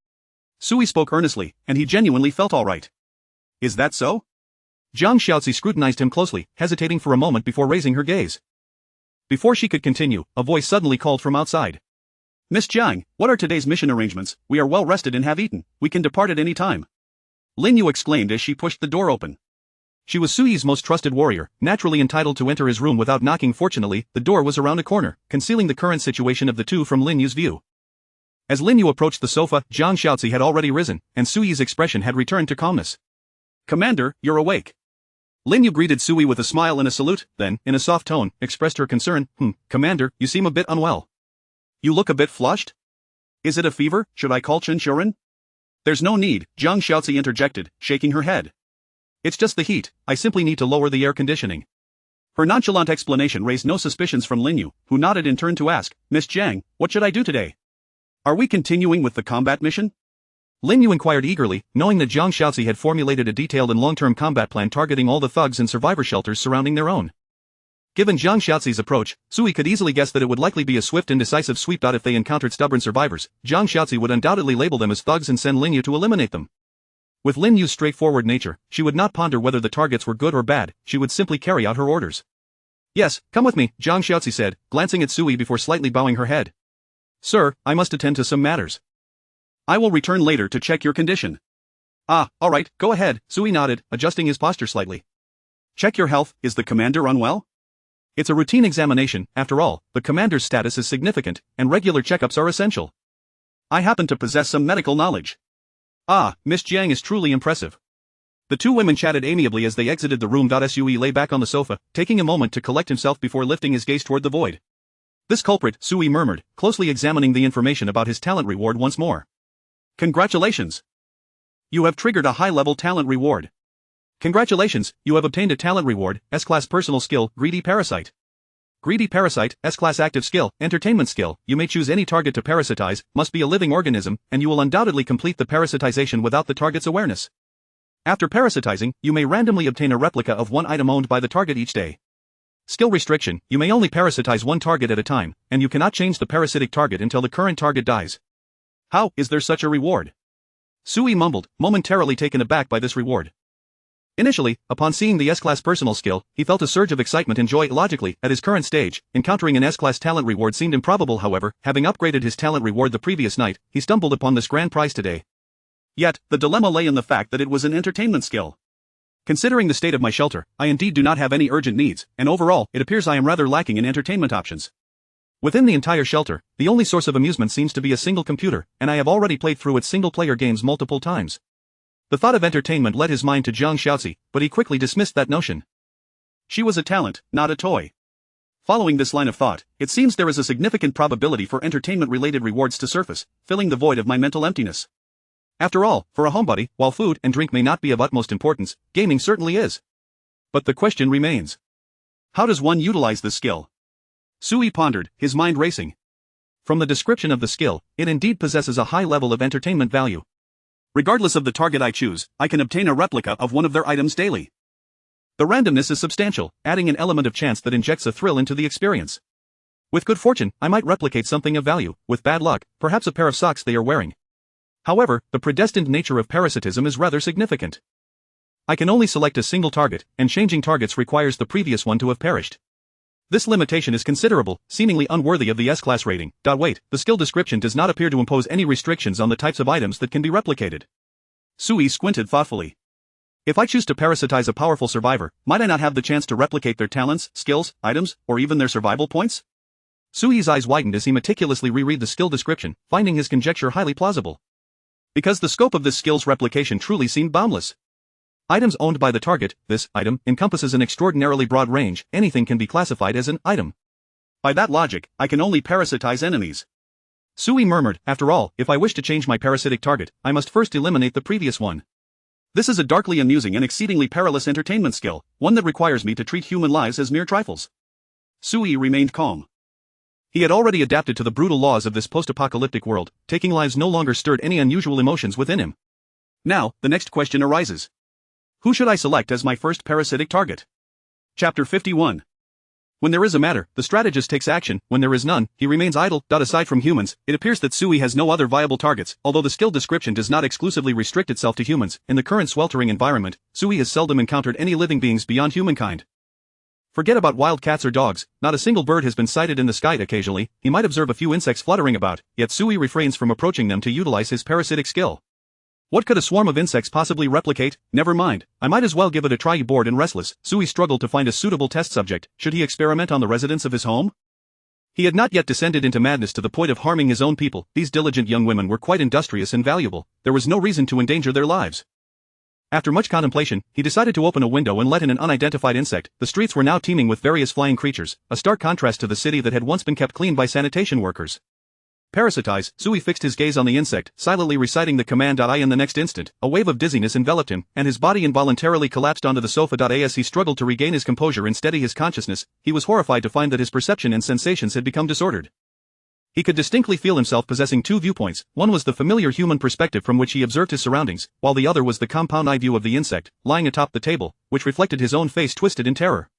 Speaker 1: Sui spoke earnestly, and he genuinely felt alright. Is that so? Jiang Shaozi scrutinized him closely, hesitating for a moment before raising her gaze. Before she could continue, a voice suddenly called from outside. Miss Jiang, what are today's mission arrangements? We are well rested and have eaten, we can depart at any time. Lin Yu exclaimed as she pushed the door open. She was Sui's most trusted warrior, naturally entitled to enter his room without knocking. Fortunately, the door was around a corner, concealing the current situation of the two from Lin Yu's view. As Lin Yu approached the sofa, Jiang Shaozi had already risen, and Sui's expression had returned to calmness. Commander, you're awake. Lin Yu greeted Sui with a smile and a salute, then, in a soft tone, expressed her concern. Commander, you seem a bit unwell. You look a bit flushed? Is it a fever? Should I call Chen Xiuren? There's no need, Jiang Shaozi interjected, shaking her head. It's just the heat, I simply need to lower the air conditioning. Her nonchalant explanation raised no suspicions from Lin Yu, who nodded in turn to ask, Miss Jiang, what should I do today? Are we continuing with the combat mission? Lin Yu inquired eagerly, knowing that Jiang Shaozi had formulated a detailed and long-term combat plan targeting all the thugs and survivor shelters surrounding their own. Given Jiang Shaozi's approach, Sui could easily guess that it would likely be a swift and decisive sweep. If they encountered stubborn survivors, Jiang Shaozi would undoubtedly label them as thugs and send Lin Yu to eliminate them. With Lin Yu's straightforward nature, she would not ponder whether the targets were good or bad, she would simply carry out her orders. Yes, come with me, Jiang Shaozi said, glancing at Sui before slightly bowing her head. Sir, I must attend to some matters. I will return later to check your condition. Ah, alright, go ahead, Sui nodded, adjusting his posture slightly. Check your health, is the commander unwell? It's a routine examination, after all, the commander's status is significant, and regular checkups are essential. I happen to possess some medical knowledge. Ah, Miss Jiang is truly impressive. The two women chatted amiably as they exited the room. Sui lay back on the sofa, taking a moment to collect himself before lifting his gaze toward the void. This culprit, Sui murmured, closely examining the information about his talent reward once more. Congratulations! You have triggered a high-level talent reward. Congratulations, you have obtained a talent reward, S-Class Personal Skill, Greedy Parasite. Greedy Parasite, S-Class Active Skill, Entertainment Skill, you may choose any target to parasitize, must be a living organism, and you will undoubtedly complete the parasitization without the target's awareness. After parasitizing, you may randomly obtain a replica of one item owned by the target each day. Skill restriction, you may only parasitize one target at a time, and you cannot change the parasitic target until the current target dies. How is there such a reward? Sui mumbled, momentarily taken aback by this reward. Initially, upon seeing the S-Class Personal Skill, he felt a surge of excitement and joy. Logically, at his current stage, encountering an S-Class talent reward seemed improbable. However, having upgraded his talent reward the previous night, he stumbled upon this grand prize today. Yet, the dilemma lay in the fact that it was an entertainment skill. Considering the state of my shelter, I indeed do not have any urgent needs, and overall, it appears I am rather lacking in entertainment options. Within the entire shelter, the only source of amusement seems to be a single computer, and I have already played through its single-player games multiple times. The thought of entertainment led his mind to Jiang Shaozi, but he quickly dismissed that notion. She was a talent, not a toy. Following this line of thought, it seems there is a significant probability for entertainment-related rewards to surface, filling the void of my mental emptiness. After all, for a homebody, while food and drink may not be of utmost importance, gaming certainly is. But the question remains. How does one utilize this skill? Sui pondered, his mind racing. From the description of the skill, it indeed possesses a high level of entertainment value. Regardless of the target I choose, I can obtain a replica of one of their items daily. The randomness is substantial, adding an element of chance that injects a thrill into the experience. With good fortune, I might replicate something of value, with bad luck, perhaps a pair of socks they are wearing. However, the predestined nature of parasitism is rather significant. I can only select a single target, and changing targets requires the previous one to have perished. This limitation is considerable, seemingly unworthy of the S-Class rating. Wait, the skill description does not appear to impose any restrictions on the types of items that can be replicated. Sui squinted thoughtfully. If I choose to parasitize a powerful survivor, might I not have the chance to replicate their talents, skills, items, or even their survival points? Sui's eyes widened as he meticulously reread the skill description, finding his conjecture highly plausible. Because the scope of this skill's replication truly seemed boundless. Items owned by the target, this item encompasses an extraordinarily broad range, anything can be classified as an item. By that logic, I can only parasitize enemies. Sui murmured, after all, if I wish to change my parasitic target, I must first eliminate the previous one. This is a darkly amusing and exceedingly perilous entertainment skill, one that requires me to treat human lives as mere trifles. Sui remained calm. He had already adapted to the brutal laws of this post-apocalyptic world, taking lives no longer stirred any unusual emotions within him. Now, the next question arises. Who should I select as my first parasitic target? Chapter 51. When there is a matter, the strategist takes action. When there is none, he remains idle. Aside from humans, it appears that Sui has no other viable targets. Although the skill description does not exclusively restrict itself to humans, in the current sweltering environment, Sui has seldom encountered any living beings beyond humankind. Forget about wild cats or dogs, not a single bird has been sighted in the sky. Occasionally, he might observe a few insects fluttering about, yet Sui refrains from approaching them to utilize his parasitic skill. What could a swarm of insects possibly replicate? Never mind, I might as well give it a try. Bored and restless, Sui struggled to find a suitable test subject. Should he experiment on the residents of his home? He had not yet descended into madness to the point of harming his own people. These diligent young women were quite industrious and valuable. There was no reason to endanger their lives. After much contemplation, he decided to open a window and let in an unidentified insect. The streets were now teeming with various flying creatures, a stark contrast to the city that had once been kept clean by sanitation workers. Parasitize, Sui fixed his gaze on the insect, silently reciting the command. In the next instant, a wave of dizziness enveloped him, and his body involuntarily collapsed onto the sofa. As he struggled to regain his composure and steady his consciousness, he was horrified to find that his perception and sensations had become disordered. He could distinctly feel himself possessing two viewpoints. One was the familiar human perspective from which he observed his surroundings, while the other was the compound eye view of the insect, lying atop the table, which reflected his own face twisted in terror.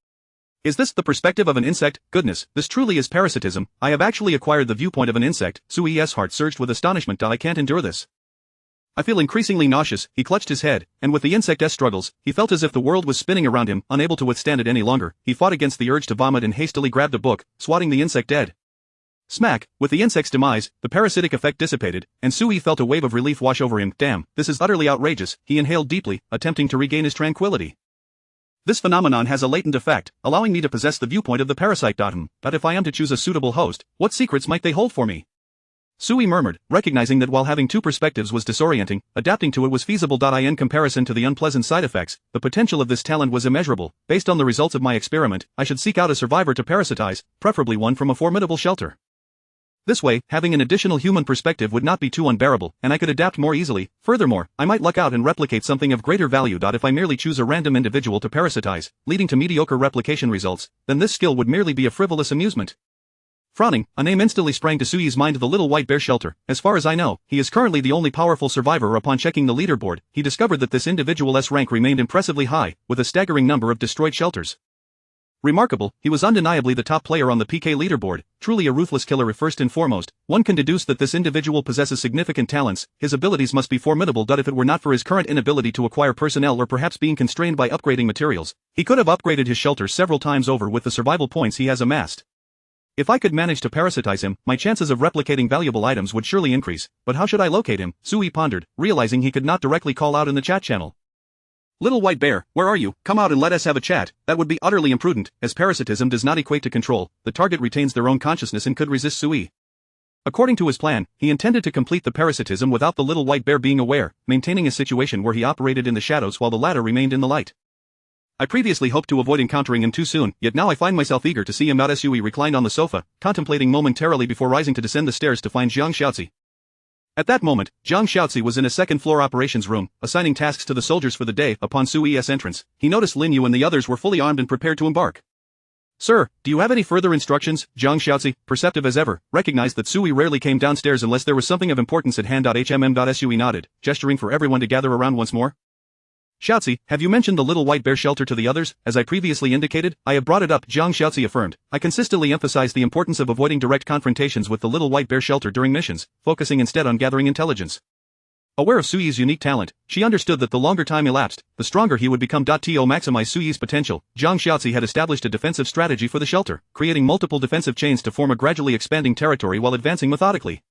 Speaker 1: Is this the perspective of an insect? Goodness, this truly is parasitism. I have actually acquired the viewpoint of an insect. Sui's heart surged with astonishment. I can't endure this. I feel increasingly nauseous. He clutched his head, and with the insect's struggles, he felt as if the world was spinning around him. Unable to withstand it any longer, he fought against the urge to vomit and hastily grabbed a book, swatting the insect dead. Smack! With the insect's demise, the parasitic effect dissipated, and Sui felt a wave of relief wash over him. Damn, this is utterly outrageous. He inhaled deeply, attempting to regain his tranquility. This phenomenon has a latent effect, allowing me to possess the viewpoint of the parasite. But if I am to choose a suitable host, what secrets might they hold for me? Sui murmured, recognizing that while having two perspectives was disorienting, adapting to it was feasible. In comparison to the unpleasant side effects, the potential of this talent was immeasurable. Based on the results of my experiment, I should seek out a survivor to parasitize, preferably one from a formidable shelter. This way, having an additional human perspective would not be too unbearable, and I could adapt more easily. Furthermore, I might luck out and replicate something of greater value. If I merely choose a random individual to parasitize, leading to mediocre replication results, then this skill would merely be a frivolous amusement. Frowning, a name instantly sprang to Sui's mind: the Little White Bear Shelter. As far as I know, he is currently the only powerful survivor. Upon checking the leaderboard, he discovered that this individual's rank remained impressively high, with a staggering number of destroyed shelters. Remarkable, he was undeniably the top player on the PK leaderboard, truly a ruthless killer. If first and foremost, one can deduce that this individual possesses significant talents, his abilities must be formidable. If it were not for his current inability to acquire personnel or perhaps being constrained by upgrading materials, he could have upgraded his shelter several times over with the survival points he has amassed. If I could manage to parasitize him, my chances of replicating valuable items would surely increase, but how should I locate him? Sui pondered, realizing he could not directly call out in the chat channel. Little White Bear, where are you? Come out and let us have a chat. That would be utterly imprudent, as parasitism does not equate to control. The target retains their own consciousness and could resist Sui. According to his plan, he intended to complete the parasitism without the Little White Bear being aware, maintaining a situation where he operated in the shadows while the latter remained in the light. I previously hoped to avoid encountering him too soon, yet now I find myself eager to see him. Sui reclined on the sofa, contemplating momentarily before rising to descend the stairs to find Jiang Xiaozi. At that moment, Jiang Xiaozi was in a second-floor operations room, assigning tasks to the soldiers for the day. Upon Sui's entrance, he noticed Lin Yu and the others were fully armed and prepared to embark. Sir, do you have any further instructions? Jiang Xiaozi, perceptive as ever, recognized that Sui rarely came downstairs unless there was something of importance at hand. Sui nodded, gesturing for everyone to gather around once more. Xiaozi, have you mentioned the Little White Bear Shelter to the others? As I previously indicated, I have brought it up. Jiang Xiaozi affirmed. I consistently emphasize the importance of avoiding direct confrontations with the Little White Bear Shelter during missions, focusing instead on gathering intelligence. Aware of Sui's unique talent, she understood that the longer time elapsed, the stronger he would become. To maximize Sui's potential, Jiang Xiaozi had established a defensive strategy for the shelter, creating multiple defensive chains to form a gradually expanding territory while advancing methodically.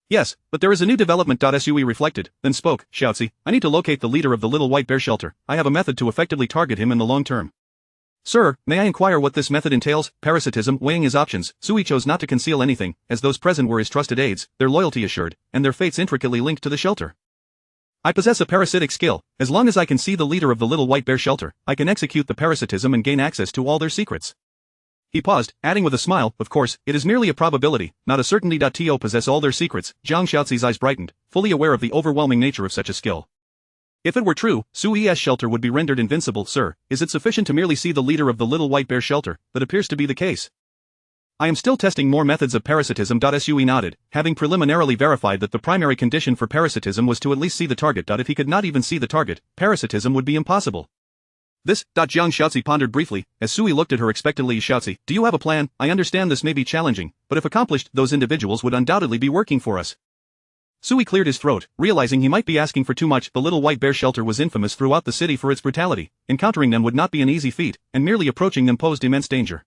Speaker 1: Yes, but there is a new development. Sui reflected, then spoke. Xiaozi, I need to locate the leader of the Little White Bear Shelter. I have a method to effectively target him in the long term. Sir, may I inquire what this method entails? Parasitism. Weighing his options, Sui chose not to conceal anything, as those present were his trusted aides, their loyalty assured, and their fates intricately linked to the shelter. I possess a parasitic skill. As long as I can see the leader of the Little White Bear Shelter, I can execute the parasitism and gain access to all their secrets. He paused, adding with a smile, of course, it is merely a probability, not a certainty. To possess all their secrets. Jiang Xiaozi's eyes brightened, fully aware of the overwhelming nature of such a skill. If it were true, Sui's shelter would be rendered invincible. Sir, is it sufficient to merely see the leader of the Little White Bear Shelter? That appears to be the case. I am still testing more methods of parasitism. Sui nodded, having preliminarily verified that the primary condition for parasitism was to at least see the target. If he could not even see the target, parasitism would be impossible. This. Jiang Xiaozi pondered briefly, as Sui looked at her expectantly. Xiaozi, do you have a plan? I understand this may be challenging, but if accomplished, those individuals would undoubtedly be working for us. Sui cleared his throat, realizing he might be asking for too much. The Little White Bear Shelter was infamous throughout the city for its brutality. Encountering them would not be an easy feat, and merely approaching them posed immense danger.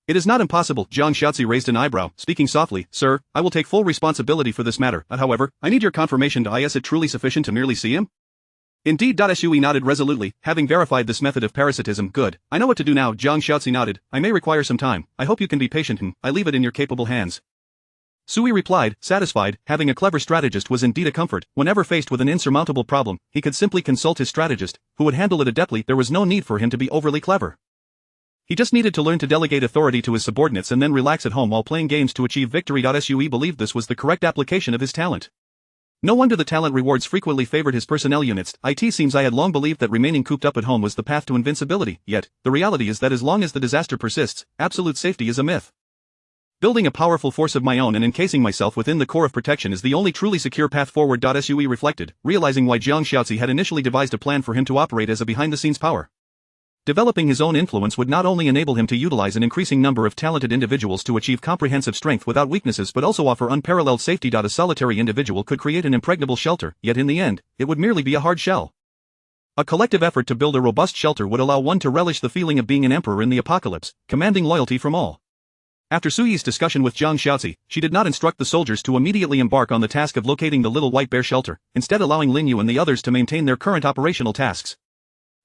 Speaker 1: It is not impossible. Jiang Xiaozi raised an eyebrow, speaking softly. Sir, I will take full responsibility for this matter. However, I need your confirmation. Is it truly sufficient to merely see him? Indeed. Sui nodded resolutely, having verified this method of parasitism. Good. I know what to do now. Jiang Xiaozi nodded. I may require some time. I hope you can be patient. I leave it in your capable hands. Sui replied, satisfied. Having a clever strategist was indeed a comfort. Whenever faced with an insurmountable problem, he could simply consult his strategist, who would handle it adeptly. There was no need for him to be overly clever. He just needed to learn to delegate authority to his subordinates and then relax at home while playing games to achieve victory. Sui believed this was the correct application of his talent. No wonder the talent rewards frequently favored his personnel units. It seems I had long believed that remaining cooped up at home was the path to invincibility, yet, the reality is that as long as the disaster persists, absolute safety is a myth. Building a powerful force of my own and encasing myself within the core of protection is the only truly secure path forward. Sui reflected, realizing why Jiang Xiaozi had initially devised a plan for him to operate as a behind-the-scenes power. Developing his own influence would not only enable him to utilize an increasing number of talented individuals to achieve comprehensive strength without weaknesses but also offer unparalleled safety. A solitary individual could create an impregnable shelter, yet in the end, it would merely be a hard shell. A collective effort to build a robust shelter would allow one to relish the feeling of being an emperor in the apocalypse, commanding loyalty from all. After Suyi's discussion with Jiang Xiaozi, she did not instruct the soldiers to immediately embark on the task of locating the little white bear shelter, instead allowing Lin Yu and the others to maintain their current operational tasks.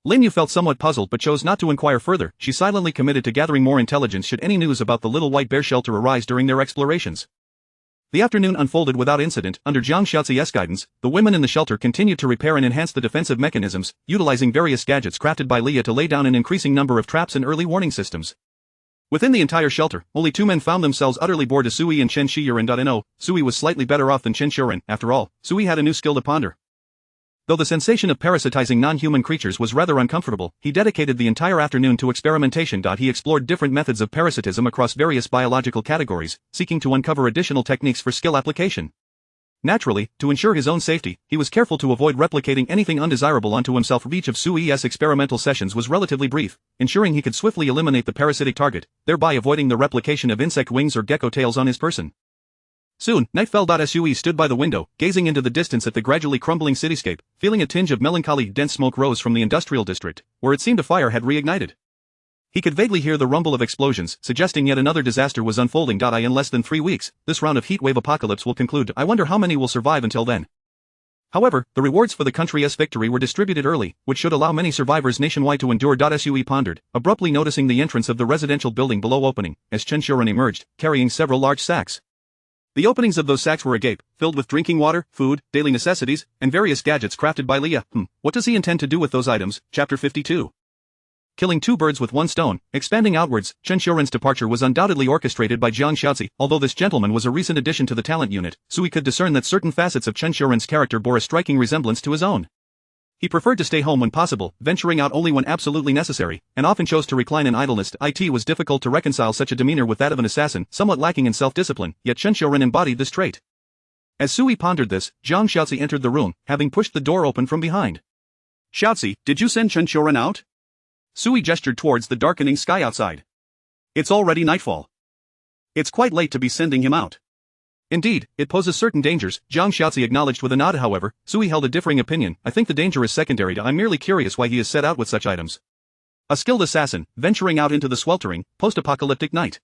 Speaker 1: Lin Yu felt somewhat puzzled but chose not to inquire further. She silently committed to gathering more intelligence should any news about the little white bear shelter arise during their explorations. The afternoon unfolded without incident. Under Jiang Xiaozi's guidance, the women in the shelter continued to repair and enhance the defensive mechanisms, utilizing various gadgets crafted by Leah to lay down an increasing number of traps and early warning systems. Within the entire shelter, only two men found themselves utterly bored: as Sui and Chen Shiyuran. Sui was slightly better off than Chen Shiyuran. After all, Sui had a new skill to ponder. Though the sensation of parasitizing non-human creatures was rather uncomfortable, he dedicated the entire afternoon to experimentation. He explored different methods of parasitism across various biological categories, seeking to uncover additional techniques for skill application. Naturally, to ensure his own safety, he was careful to avoid replicating anything undesirable onto himself. Each of Sui's experimental sessions was relatively brief, ensuring he could swiftly eliminate the parasitic target, thereby avoiding the replication of insect wings or gecko tails on his person. Soon, night fell. Sui stood by the window, gazing into the distance at the gradually crumbling cityscape, feeling a tinge of melancholy. Dense smoke rose from the industrial district, where it seemed a fire had reignited. He could vaguely hear the rumble of explosions, suggesting yet another disaster was unfolding. In less than 3 weeks, this round of heatwave apocalypse will conclude. I wonder how many will survive until then. However, the rewards for the country's victory were distributed early, which should allow many survivors nationwide to endure. Sui pondered, abruptly noticing the entrance of the residential building below opening, as Chen Shiyuran emerged, carrying several large sacks. The openings of those sacks were agape, filled with drinking water, food, daily necessities, and various gadgets crafted by Leah. What does he intend to do with those items? Chapter 52. Killing two birds with one stone. Expanding outwards, Chen Shiyuran's departure was undoubtedly orchestrated by Jiang Xiaozi. Although this gentleman was a recent addition to the talent unit, Sui could discern that certain facets of Chen Shiyuran's character bore a striking resemblance to his own. He preferred to stay home when possible, venturing out only when absolutely necessary, and often chose to recline in idleness. It was difficult to reconcile such a demeanor with that of an assassin, somewhat lacking in self-discipline, yet Chen Shiyuran embodied this trait. As Sui pondered this, Jiang Xiaozi entered the room, having pushed the door open from behind. Xiaozi, did you send Chen Shiyuran out? Sui gestured towards the darkening sky outside. It's already nightfall. It's quite late to be sending him out. Indeed, it poses certain dangers, Jiang Xiaozi acknowledged with a nod. However, Sui held a differing opinion. I think the danger is secondary. I'm merely curious why he is set out with such items. A skilled assassin, venturing out into the sweltering, post-apocalyptic night.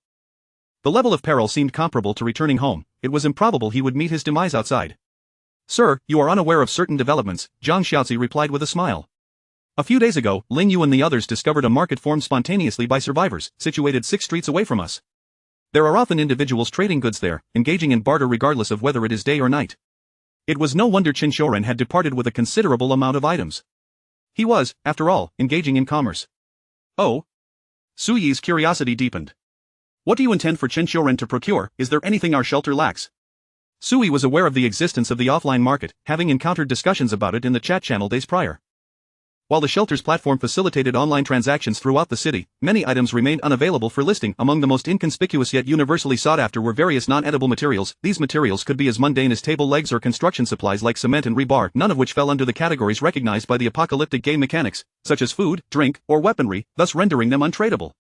Speaker 1: The level of peril seemed comparable to returning home. It was improbable he would meet his demise outside. Sir, you are unaware of certain developments, Jiang Xiaozi replied with a smile. A few days ago, Lin Yu and the others discovered a market formed spontaneously by survivors, situated 6 streets away from us. There are often individuals trading goods there, engaging in barter regardless of whether it is day or night. It was no wonder Chen Shiyuran had departed with a considerable amount of items. He was, after all, engaging in commerce. Oh? Suyi's curiosity deepened. What do you intend for Chen Shiyuran to procure? Is there anything our shelter lacks? Sui was aware of the existence of the offline market, having encountered discussions about it in the chat channel days prior. While the shelter's platform facilitated online transactions throughout the city, many items remained unavailable for listing. Among the most inconspicuous yet universally sought after were various non-edible materials. These materials could be as mundane as table legs or construction supplies like cement and rebar, none of which fell under the categories recognized by the apocalyptic game mechanics, such as food, drink, or weaponry, thus rendering them untradeable.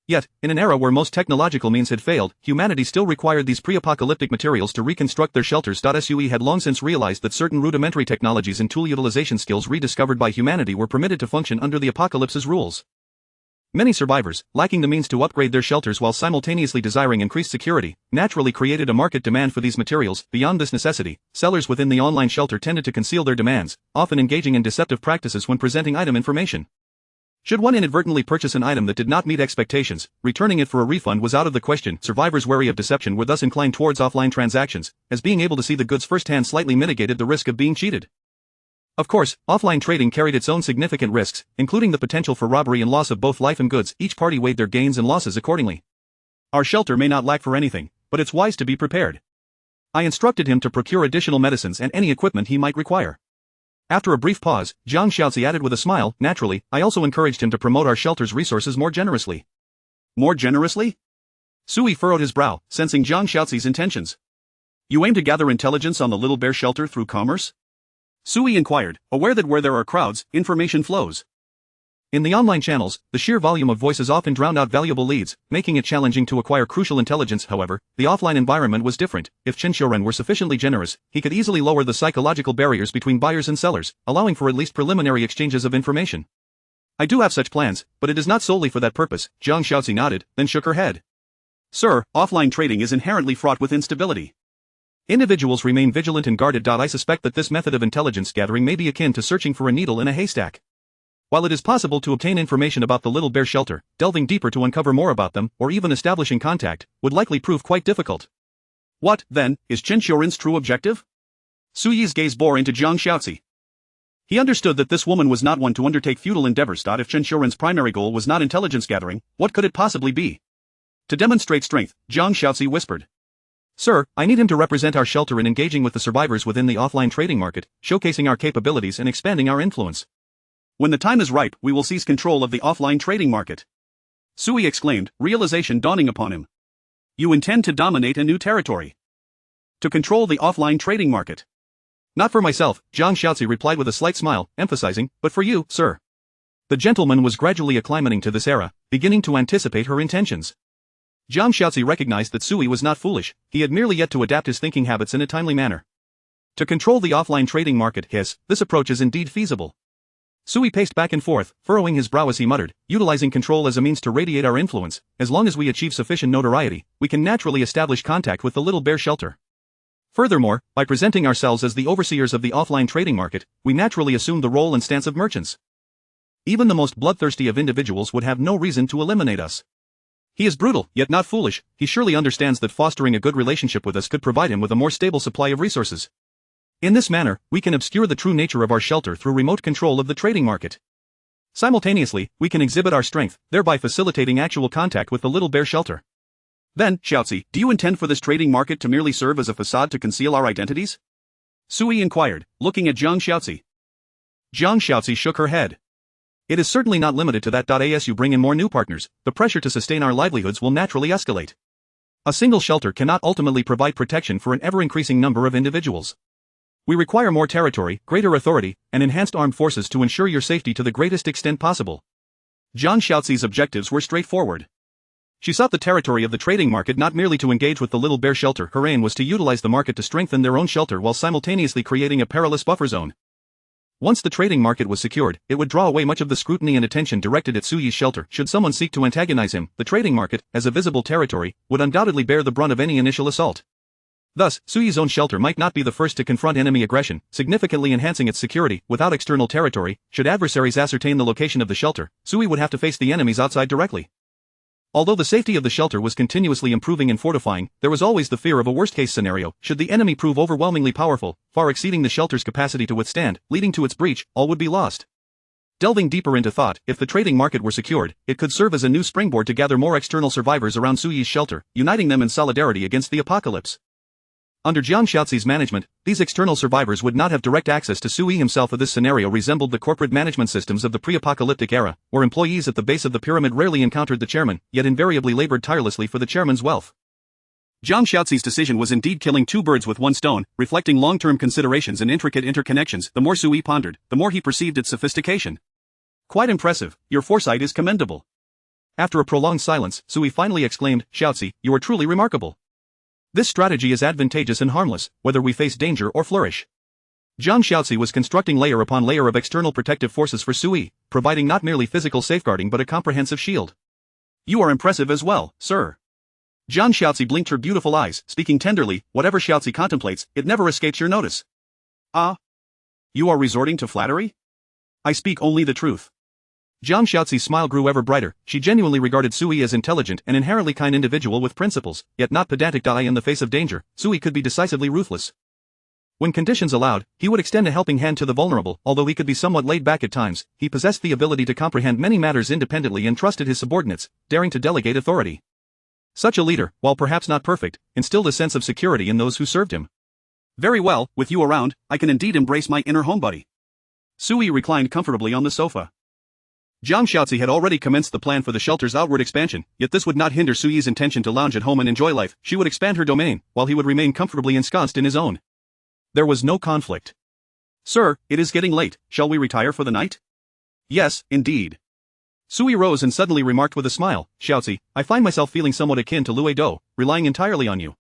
Speaker 1: Yet, in an era where most technological means had failed, humanity still required these pre-apocalyptic materials to reconstruct their shelters. Sui had long since realized that certain rudimentary technologies and tool utilization skills rediscovered by humanity were permitted to function under the apocalypse's rules. Many survivors, lacking the means to upgrade their shelters while simultaneously desiring increased security, naturally created a market demand for these materials. Beyond this necessity, sellers within the online shelter tended to conceal their demands, often engaging in deceptive practices when presenting item information. Should one inadvertently purchase an item that did not meet expectations, returning it for a refund was out of the question. Survivors wary of deception were thus inclined towards offline transactions, as being able to see the goods firsthand slightly mitigated the risk of being cheated. Of course, offline trading carried its own significant risks, including the potential for robbery and loss of both life and goods. Each party weighed their gains and losses accordingly. Our shelter may not lack for anything, but it's wise to be prepared. I instructed him to procure additional medicines and any equipment he might require. After a brief pause, Jiang Xiaozi added with a smile, naturally, I also encouraged him to promote our shelter's resources more generously. More generously? Sui furrowed his brow, sensing Jiang Xiaozi's intentions. You aim to gather intelligence on the Little Bear shelter through commerce? Sui inquired, aware that where there are crowds, information flows. In the online channels, the sheer volume of voices often drowned out valuable leads, making it challenging to acquire crucial intelligence. However, the offline environment was different. If Chen Xiuren were sufficiently generous, he could easily lower the psychological barriers between buyers and sellers, allowing for at least preliminary exchanges of information. I do have such plans, but it is not solely for that purpose. Jiang Xiaozi nodded, then shook her head. Sir, offline trading is inherently fraught with instability. Individuals remain vigilant and guarded. I suspect that this method of intelligence gathering may be akin to searching for a needle in a haystack. While it is possible to obtain information about the Little Bear shelter, delving deeper to uncover more about them, or even establishing contact, would likely prove quite difficult. What, then, is Chen Xiuren's true objective? Su Yi's gaze bore into Jiang Xiaozi. He understood that this woman was not one to undertake futile endeavors. If Chen Xiuren's primary goal was not intelligence gathering, what could it possibly be? To demonstrate strength, Jiang Xiaozi whispered. Sir, I need him to represent our shelter in engaging with the survivors within the offline trading market, showcasing our capabilities and expanding our influence. When the time is ripe, we will seize control of the offline trading market. Sui exclaimed, realization dawning upon him. You intend to dominate a new territory. To control the offline trading market. Not for myself, Jiang Xiaozi replied with a slight smile, emphasizing, but for you, sir. The gentleman was gradually acclimating to this era, beginning to anticipate her intentions. Jiang Xiaozi recognized that Sui was not foolish, he had merely yet to adapt his thinking habits in a timely manner. To control the offline trading market, this approach is indeed feasible. Sui paced back and forth, furrowing his brow as he muttered, utilizing control as a means to radiate our influence. As long as we achieve sufficient notoriety, we can naturally establish contact with the Little Bear shelter. Furthermore, by presenting ourselves as the overseers of the offline trading market, we naturally assume the role and stance of merchants. Even the most bloodthirsty of individuals would have no reason to eliminate us. He is brutal, yet not foolish. He surely understands that fostering a good relationship with us could provide him with a more stable supply of resources. In this manner, we can obscure the true nature of our shelter through remote control of the trading market. Simultaneously, we can exhibit our strength, thereby facilitating actual contact with the Little Bear shelter. Then, Xiaozi, do you intend for this trading market to merely serve as a facade to conceal our identities? Sui inquired, looking at Jiang Xiaozi. Jiang Xiaozi shook her head. It is certainly not limited to that. As you bring in more new partners, the pressure to sustain our livelihoods will naturally escalate. A single shelter cannot ultimately provide protection for an ever-increasing number of individuals. We require more territory, greater authority, and enhanced armed forces to ensure your safety to the greatest extent possible. Jiang Xiaozi's objectives were straightforward. She sought the territory of the trading market not merely to engage with the Little Bear shelter. Her aim was to utilize the market to strengthen their own shelter while simultaneously creating a perilous buffer zone. Once the trading market was secured, it would draw away much of the scrutiny and attention directed at Su Yi's shelter. Should someone seek to antagonize him, the trading market, as a visible territory, would undoubtedly bear the brunt of any initial assault. Thus, Su Yi's own shelter might not be the first to confront enemy aggression, significantly enhancing its security. Without external territory, should adversaries ascertain the location of the shelter, Su Yi would have to face the enemies outside directly. Although the safety of the shelter was continuously improving and fortifying, there was always the fear of a worst-case scenario. Should the enemy prove overwhelmingly powerful, far exceeding the shelter's capacity to withstand, leading to its breach, all would be lost. Delving deeper into thought, if the trading market were secured, it could serve as a new springboard to gather more external survivors around Su Yi's shelter, uniting them in solidarity against the apocalypse. Under Jiang Xiaozi's management, these external survivors would not have direct access to Su Yi himself. This scenario resembled the corporate management systems of the pre-apocalyptic era, where employees at the base of the pyramid rarely encountered the chairman, yet invariably labored tirelessly for the chairman's wealth. Jiang Xiaozi's decision was indeed killing two birds with one stone, reflecting long-term considerations and intricate interconnections. The more Su Yi pondered, the more he perceived its sophistication. Quite impressive, your foresight is commendable. After a prolonged silence, Su Yi finally exclaimed, Xiaozi, you are truly remarkable. This strategy is advantageous and harmless, whether we face danger or flourish. Jiang Xiaozi was constructing layer upon layer of external protective forces for Su Yi, providing not merely physical safeguarding but a comprehensive shield. You are impressive as well, sir. Jiang Xiaozi blinked her beautiful eyes, speaking tenderly, whatever Xiaozi contemplates, it never escapes your notice. Ah? You are resorting to flattery? I speak only the truth. Jiang Xiaozi's smile grew ever brighter. She genuinely regarded Su Yi as intelligent and inherently kind individual with principles, yet not pedantic. In the face of danger, Su Yi could be decisively ruthless. When conditions allowed, he would extend a helping hand to the vulnerable. Although he could be somewhat laid back at times, he possessed the ability to comprehend many matters independently and trusted his subordinates, daring to delegate authority. Such a leader, while perhaps not perfect, instilled a sense of security in those who served him. Very well, with you around, I can indeed embrace my inner homebody. Su Yi reclined comfortably on the sofa. Jiang Shaozi had already commenced the plan for the shelter's outward expansion, yet this would not hinder Suyi's intention to lounge at home and enjoy life. She would expand her domain, while he would remain comfortably ensconced in his own. There was no conflict. Sir, it is getting late, shall we retire for the night? Yes, indeed. Suyi rose and suddenly remarked with a smile, Shaozi, I find myself feeling somewhat akin to Lue Do, relying entirely on you.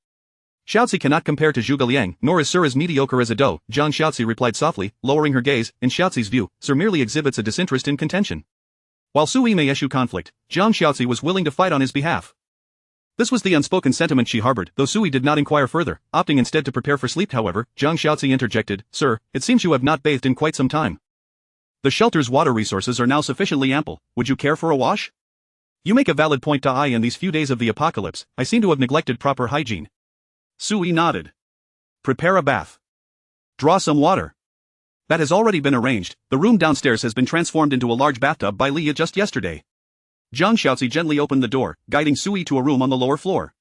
Speaker 1: Shaozi cannot compare to Zhuge Liang, nor is Sir as mediocre as a Do, Jiang Shaozi replied softly, lowering her gaze. In Shaozi's view, Sir merely exhibits a disinterest in contention. While Suyi may eschew conflict, Jiang Shaozi was willing to fight on his behalf. This was the unspoken sentiment she harbored, though Suyi did not inquire further, opting instead to prepare for sleep. However, Jiang Shaozi interjected, Sir, it seems you have not bathed in quite some time. The shelter's water resources are now sufficiently ample, would you care for a wash? You make a valid point. In these few days of the apocalypse, I seem to have neglected proper hygiene. Suyi nodded. Prepare a bath. Draw some water. That has already been arranged. The room downstairs has been transformed into a large bathtub by Liya just yesterday. Jiang Shaozi gently opened the door, guiding Suyi to a room on the lower floor.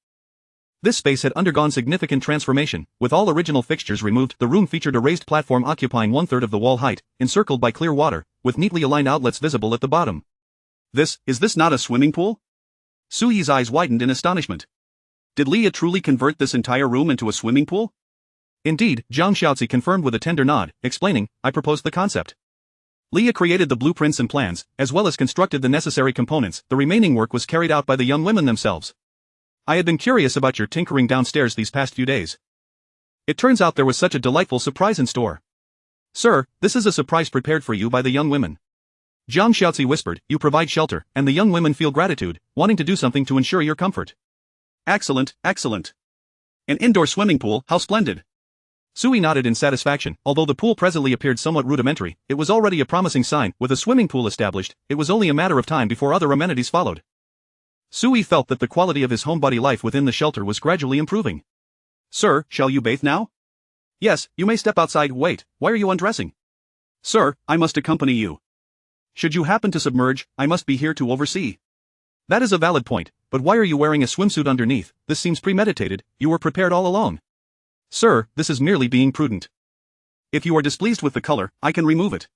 Speaker 1: This space had undergone significant transformation. With all original fixtures removed, the room featured a raised platform occupying 1/3 of the wall height, encircled by clear water, with neatly aligned outlets visible at the bottom. Is this not a swimming pool? Suyi's eyes widened in astonishment. Did Liya truly convert this entire room into a swimming pool? Indeed, Jiang Shaozi confirmed with a tender nod, explaining, I proposed the concept. Liya created the blueprints and plans, as well as constructed the necessary components. The remaining work was carried out by the young women themselves. I had been curious about your tinkering downstairs these past few days. It turns out there was such a delightful surprise in store. Sir, this is a surprise prepared for you by the young women. Jiang Shaozi whispered, you provide shelter, and the young women feel gratitude, wanting to do something to ensure your comfort. Excellent, excellent. An indoor swimming pool, how splendid. Suyi nodded in satisfaction. Although the pool presently appeared somewhat rudimentary, it was already a promising sign. With a swimming pool established, it was only a matter of time before other amenities followed. Suyi felt that the quality of his homebody life within the shelter was gradually improving. Sir, shall you bathe now? Yes, you may step outside. Wait, why are you undressing? Sir, I must accompany you. Should you happen to submerge, I must be here to oversee. That is a valid point, but why are you wearing a swimsuit underneath? This seems premeditated. You were prepared all along. Sir, this is merely being prudent. If you are displeased with the color, I can remove it.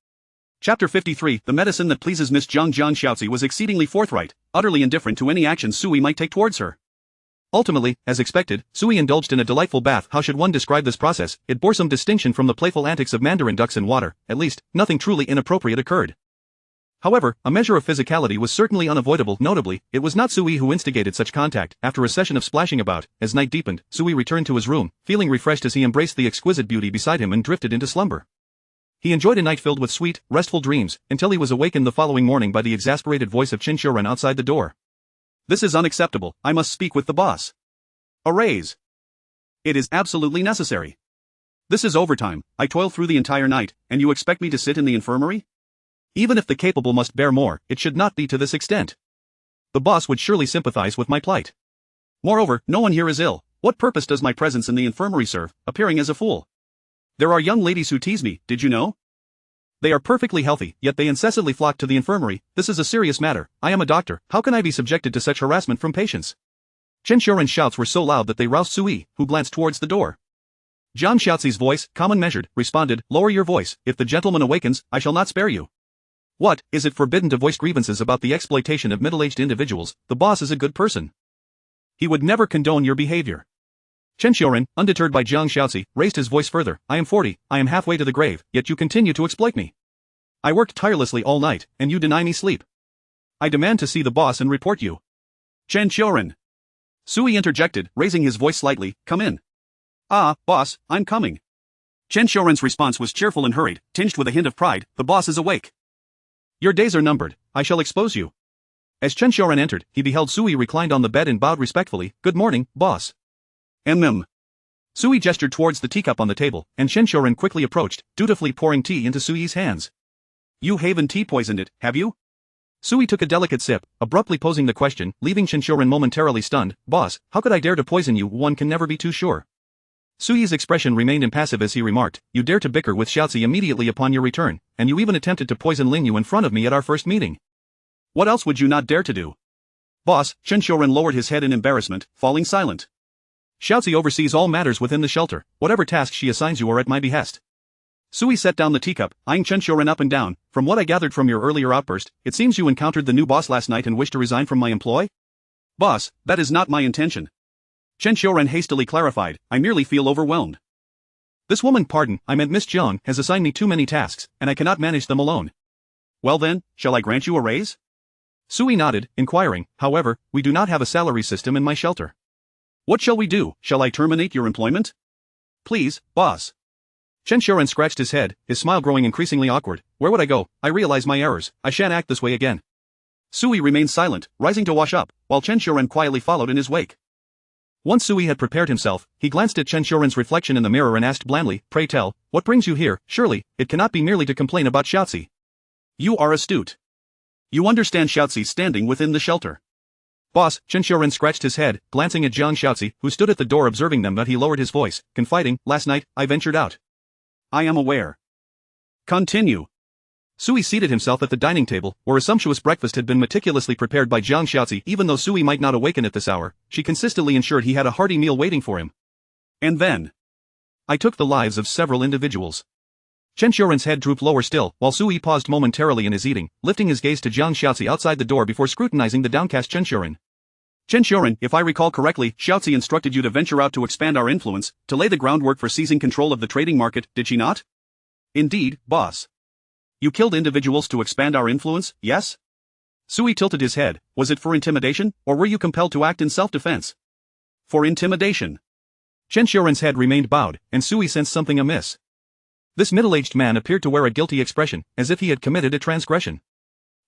Speaker 1: Chapter 53, The Medicine That Pleases Miss Jiang. Jiang Shaozi was exceedingly forthright, utterly indifferent to any action Suyi might take towards her. Ultimately, as expected, Suyi indulged in a delightful bath. How should one describe this process? It bore some distinction from the playful antics of mandarin ducks in water. At least, nothing truly inappropriate occurred. However, a measure of physicality was certainly unavoidable. Notably, it was not Suyi who instigated such contact. After a session of splashing about, as night deepened, Suyi returned to his room, feeling refreshed as he embraced the exquisite beauty beside him and drifted into slumber. He enjoyed a night filled with sweet, restful dreams, until he was awakened the following morning by the exasperated voice of Qin Xiuren outside the door. This is unacceptable. I must speak with the boss. A raise. It is absolutely necessary. This is overtime. I toiled through the entire night, and you expect me to sit in the infirmary? Even if the capable must bear more, it should not be to this extent. The boss would surely sympathize with my plight. Moreover, no one here is ill. What purpose does my presence in the infirmary serve, appearing as a fool? There are young ladies who tease me, did you know? They are perfectly healthy, yet they incessantly flock to the infirmary. This is a serious matter. I am a doctor. How can I be subjected to such harassment from patients? Qin Xiuren's shouts were so loud that they roused Suyi, who glanced towards the door. Jiang Shaozi's voice, calm and measured, responded, Lower your voice. If the gentleman awakens, I shall not spare you. What, is it forbidden to voice grievances about the exploitation of middle-aged individuals? The boss is a good person. He would never condone your behavior. Qin Xiuren, undeterred by Jiang Shaozi, raised his voice further. I am 40, I am halfway to the grave, yet you continue to exploit me. I worked tirelessly all night, and you deny me sleep. I demand to see the boss and report you. Qin Xiuren. Suyi interjected, raising his voice slightly, come in. Ah, boss, I'm coming. Qin Xiuren's response was cheerful and hurried, tinged with a hint of pride, the boss is awake. Your days are numbered, I shall expose you. As Qin Xiuren entered, he beheld Suyi reclined on the bed and bowed respectfully, good morning, boss. Suyi gestured towards the teacup on the table, and Qin Xiuren quickly approached, dutifully pouring tea into Suyi's hands. You haven't tea poisoned it, have you? Suyi took a delicate sip, abruptly posing the question, leaving Qin Xiuren momentarily stunned. Boss, how could I dare to poison you? One can never be too sure. Suyi's expression remained impassive as he remarked, you dare to bicker with Shaozi immediately upon your return, and you even attempted to poison Lingyu in front of me at our first meeting. What else would you not dare to do? Boss, Qin Xiuren lowered his head in embarrassment, falling silent. Shaozi oversees all matters within the shelter. Whatever tasks she assigns you are at my behest. Sui set down the teacup, eyeing Chen Xiaoren up and down. From what I gathered from your earlier outburst, it seems you encountered the new boss last night and wish to resign from my employ? Boss, that is not my intention. Chen Xiaoren hastily clarified, I merely feel overwhelmed. This woman, pardon, I meant Miss Jiang, has assigned me too many tasks, and I cannot manage them alone. Well then, shall I grant you a raise? Sui nodded, inquiring, however, we do not have a salary system in my shelter. What shall we do? Shall I terminate your employment? Please, boss. Chen Xiaoren scratched his head, his smile growing increasingly awkward. Where would I go? I realize my errors. I shan't act this way again. Sui remained silent, rising to wash up, while Chen Xiaoren quietly followed in his wake. Once Sui had prepared himself, he glanced at Chen Xiaoren's reflection in the mirror and asked blandly, pray tell, what brings you here? Surely, it cannot be merely to complain about Xiaozi. You are astute. You understand Xiaozi's standing within the shelter. Boss, Chen Xiaoren scratched his head, glancing at Jiang Xiaozi, who stood at the door observing them, but he lowered his voice, confiding, last night, I ventured out. I am aware. Continue. Sui seated himself at the dining table, where a sumptuous breakfast had been meticulously prepared by Jiang Xiaozi. Even though Sui might not awaken at this hour, she consistently ensured he had a hearty meal waiting for him. And then, I took the lives of several individuals. Chen Xiaoren's head drooped lower still, while Sui paused momentarily in his eating, lifting his gaze to Jiang Xiaozi outside the door before scrutinizing the downcast Chen Xiaoren. Chen Xiaoren, if I recall correctly, Xiaozi instructed you to venture out to expand our influence, to lay the groundwork for seizing control of the trading market, did she not? Indeed, boss. You killed individuals to expand our influence, yes? Sui tilted his head. Was it for intimidation, or were you compelled to act in self-defense? For intimidation. Chen Xiaoren's head remained bowed, and Sui sensed something amiss. This middle-aged man appeared to wear a guilty expression, as if he had committed a transgression.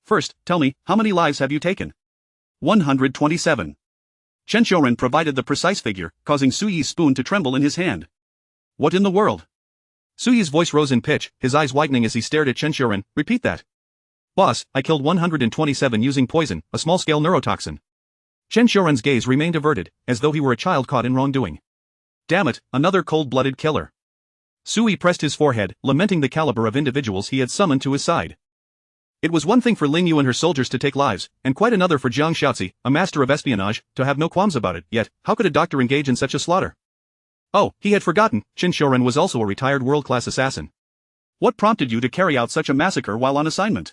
Speaker 1: First, tell me, how many lives have you taken? 127. Chen Xiaoren provided the precise figure, causing Sui's spoon to tremble in his hand. What in the world? Sui's voice rose in pitch, his eyes widening as he stared at Chen Xiaoren. Repeat that. Boss, I killed 127 using poison, a small-scale neurotoxin. Chen Xiaoren's gaze remained averted, as though he were a child caught in wrongdoing. Damn it, another cold-blooded killer. Sui pressed his forehead, lamenting the caliber of individuals he had summoned to his side. It was one thing for Ling Yu and her soldiers to take lives, and quite another for Jiang Xiaozi, a master of espionage, to have no qualms about it. Yet, how could a doctor engage in such a slaughter? Oh, he had forgotten, Chen Xiaoren was also a retired world-class assassin. What prompted you to carry out such a massacre while on assignment?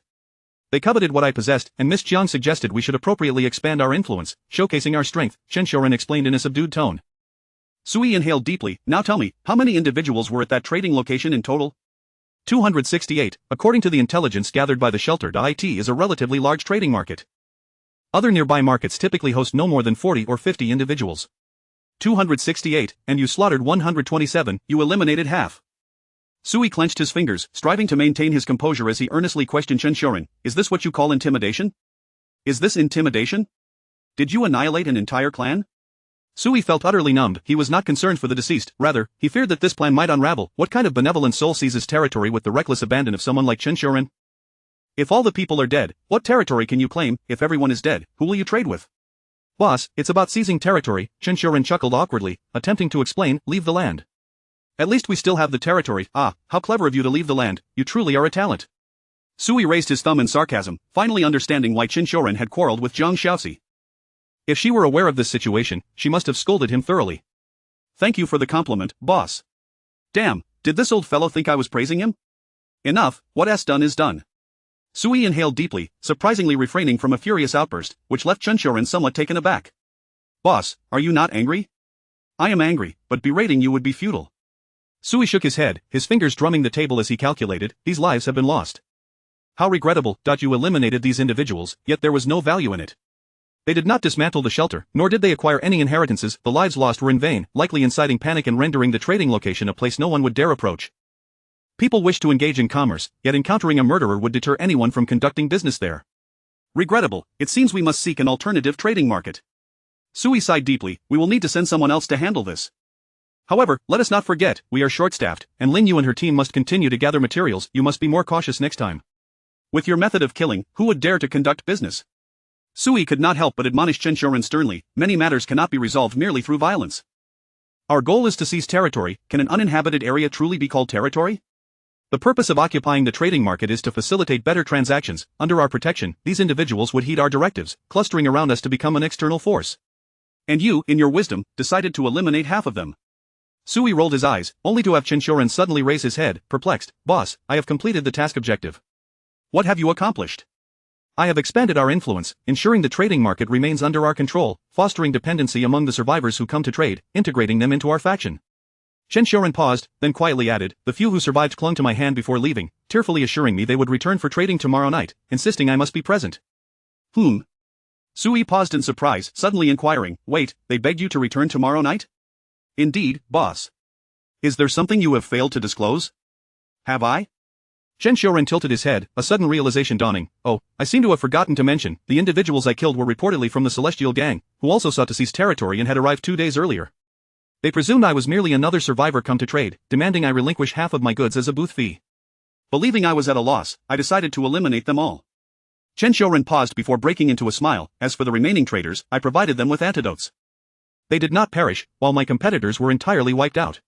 Speaker 1: They coveted what I possessed, and Miss Jiang suggested we should appropriately expand our influence, showcasing our strength, Chen Xiaoren explained in a subdued tone. Sui inhaled deeply. Now tell me, how many individuals were at that trading location in total? 268, according to the intelligence gathered by the shelter. It is a relatively large trading market. Other nearby markets typically host no more than 40 or 50 individuals. 268, and you slaughtered 127, you eliminated half. Sui clenched his fingers, striving to maintain his composure as he earnestly questioned Chen Xiaoren, is this what you call intimidation? Is this intimidation? Did you annihilate an entire clan? Sui felt utterly numbed. He was not concerned for the deceased, rather, he feared that this plan might unravel. What kind of benevolent soul seizes territory with the reckless abandon of someone like Chen Xiaoren? If all the people are dead, what territory can you claim? If everyone is dead, who will you trade with? Boss, it's about seizing territory, Chen Xiaoren chuckled awkwardly, attempting to explain, leave the land. At least we still have the territory. Ah, how clever of you to leave the land, you truly are a talent. Sui raised his thumb in sarcasm, finally understanding why Chen Xiaoren had quarreled with Jiang Xiaozi. If she were aware of this situation, she must have scolded him thoroughly. Thank you for the compliment, boss. Damn, did this old fellow think I was praising him? Enough, what's done is done. Sui inhaled deeply, surprisingly refraining from a furious outburst, which left Chen Xiaoren somewhat taken aback. Boss, are you not angry? I am angry, but berating you would be futile. Sui shook his head, his fingers drumming the table as he calculated, these lives have been lost. How regrettable. You eliminated these individuals, yet there was no value in it. They did not dismantle the shelter, nor did they acquire any inheritances. The lives lost were in vain, likely inciting panic and rendering the trading location a place no one would dare approach. People wish to engage in commerce, yet encountering a murderer would deter anyone from conducting business there. Regrettable, it seems we must seek an alternative trading market. Sui sighed deeply, we will need to send someone else to handle this. However, let us not forget, we are short-staffed, and Ling Yu and her team must continue to gather materials. You must be more cautious next time. With your method of killing, who would dare to conduct business? Sui could not help but admonish Chen Xiaoren sternly, many matters cannot be resolved merely through violence. Our goal is to seize territory. Can an uninhabited area truly be called territory? The purpose of occupying the trading market is to facilitate better transactions. Under our protection, these individuals would heed our directives, clustering around us to become an external force. And you, in your wisdom, decided to eliminate half of them. Sui rolled his eyes, only to have Chinchoran suddenly raise his head, perplexed. Boss, I have completed the task objective. What have you accomplished? I have expanded our influence, ensuring the trading market remains under our control, fostering dependency among the survivors who come to trade, integrating them into our faction. Chinchoran paused, then quietly added, the few who survived clung to my hand before leaving, tearfully assuring me they would return for trading tomorrow night, insisting I must be present. Sui paused in surprise, suddenly inquiring, wait, they begged you to return tomorrow night? Indeed, boss. Is there something you have failed to disclose? Have I? Chinchoran tilted his head, a sudden realization dawning. Oh, I seem to have forgotten to mention, the individuals I killed were reportedly from the Celestial Gang, who also sought to seize territory and had arrived 2 days earlier. They presumed I was merely another survivor come to trade, demanding I relinquish half of my goods as a booth fee. Believing I was at a loss, I decided to eliminate them all. Chinchoran paused before breaking into a smile. As for the remaining traders, I provided them with antidotes. They did not perish, while my competitors were entirely wiped out.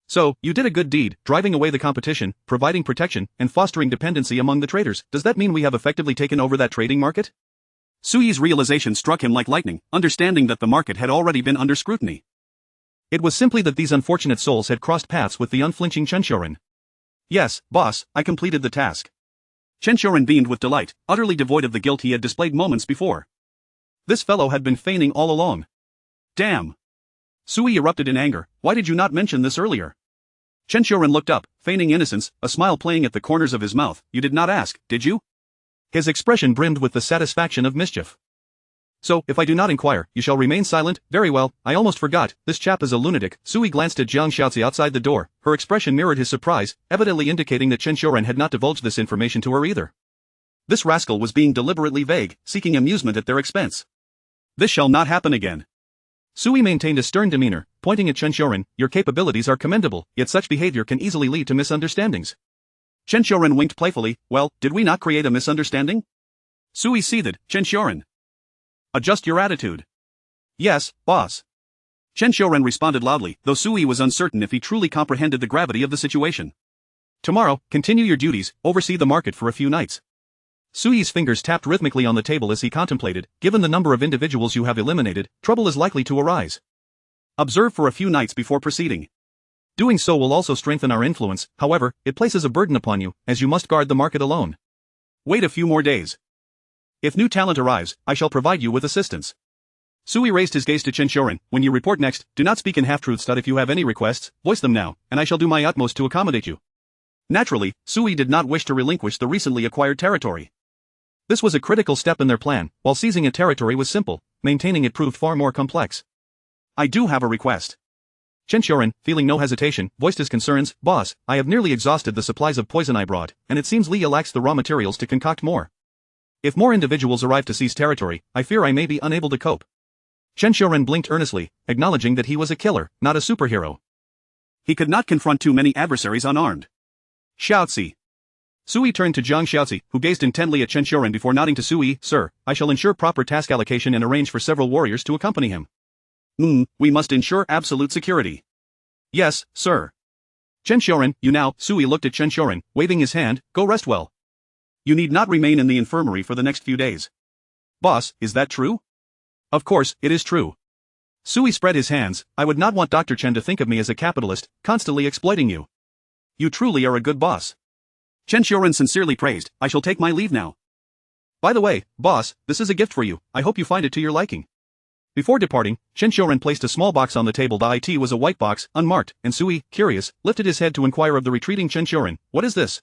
Speaker 1: So, you did a good deed, driving away the competition, providing protection, and fostering dependency among the traders. Does that mean we have effectively taken over that trading market? Sui's realization struck him like lightning, understanding that the market had already been under scrutiny. It was simply that these unfortunate souls had crossed paths with the unflinching Chinchoran. Yes, boss, I completed the task. Chinchoran beamed with delight, utterly devoid of the guilt he had displayed moments before. This fellow had been feigning all along. Damn! Sui erupted in anger. Why did you not mention this earlier? Chinchoran looked up, feigning innocence, a smile playing at the corners of his mouth. You did not ask, did you? His expression brimmed with the satisfaction of mischief. So, if I do not inquire, you shall remain silent. Very well, I almost forgot, this chap is a lunatic. Sui glanced at Jiang Shaozi outside the door. Her expression mirrored his surprise, evidently indicating that Chinchoran had not divulged this information to her either. This rascal was being deliberately vague, seeking amusement at their expense. This shall not happen again. Sui maintained a stern demeanor, pointing at Chinchoran. Your capabilities are commendable, yet such behavior can easily lead to misunderstandings. Chinchoran winked playfully. Well, did we not create a misunderstanding? Sui seethed. Chinchoran. Adjust your attitude. Yes, boss. Chinchoran responded loudly, though Sui was uncertain if he truly comprehended the gravity of the situation. Tomorrow, continue your duties, oversee the market for a few nights. Sui's fingers tapped rhythmically on the table as he contemplated. Given the number of individuals you have eliminated, trouble is likely to arise. Observe for a few nights before proceeding. Doing so will also strengthen our influence, however, it places a burden upon you, as you must guard the market alone. Wait a few more days. If new talent arrives, I shall provide you with assistance. Sui raised his gaze to Chinchoran. When you report next, do not speak in half-truths. If you have any requests, voice them now, and I shall do my utmost to accommodate you. Naturally, Sui did not wish to relinquish the recently acquired territory. This was a critical step in their plan. While seizing a territory was simple, maintaining it proved far more complex. I do have a request. Chinchoran, feeling no hesitation, voiced his concerns. Boss, I have nearly exhausted the supplies of poison I brought, and it seems Lia lacks the raw materials to concoct more. If more individuals arrive to seize territory, I fear I may be unable to cope. Chinchoran blinked earnestly, acknowledging that he was a killer, not a superhero. He could not confront too many adversaries unarmed. Shaozi. Sui turned to Jiang Shaozi, who gazed intently at Chinchoran before nodding to Sui. Sir, I shall ensure proper task allocation and arrange for several warriors to accompany him. We must ensure absolute security. Yes, sir. Chinchoran, you now. Sui looked at Chinchoran, waving his hand. Go rest well. You need not remain in the infirmary for the next few days. Boss, is that true? Of course, it is true. Sui spread his hands. I would not want Dr. Chen to think of me as a capitalist, constantly exploiting you. You truly are a good boss. Chinchoran sincerely praised. I shall take my leave now. By the way, boss, this is a gift for you. I hope you find it to your liking. Before departing, Chinchoran placed a small box on the table. The IT was a white box, unmarked, and Sui, curious, lifted his head to inquire of the retreating Chinchoran. What is this?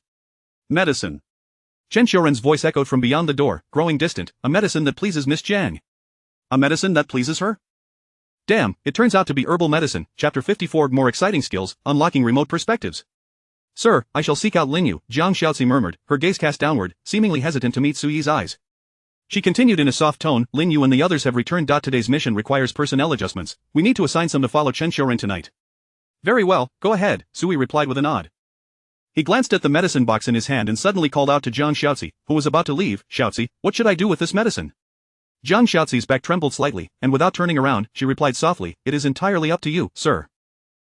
Speaker 1: Medicine. Chinchoran's voice echoed from beyond the door, growing distant. A medicine that pleases Miss Jiang. A medicine that pleases her? Damn, it turns out to be herbal medicine. Chapter 54. More exciting skills, unlocking remote perspectives. Sir, I shall seek out Linyu, Jiang Shaozi murmured, her gaze cast downward, seemingly hesitant to meet Sui's eyes. She continued in a soft tone. Linyu and the others have returned. Today's mission requires personnel adjustments. We need to assign some to follow Chinchoran tonight. Very well, go ahead, Sui replied with a nod. He glanced at the medicine box in his hand and suddenly called out to Jiang Shaozi, who was about to leave. Shaozi, what should I do with this medicine? Jiang Shaozi's back trembled slightly, and without turning around, she replied softly, it is entirely up to you, sir.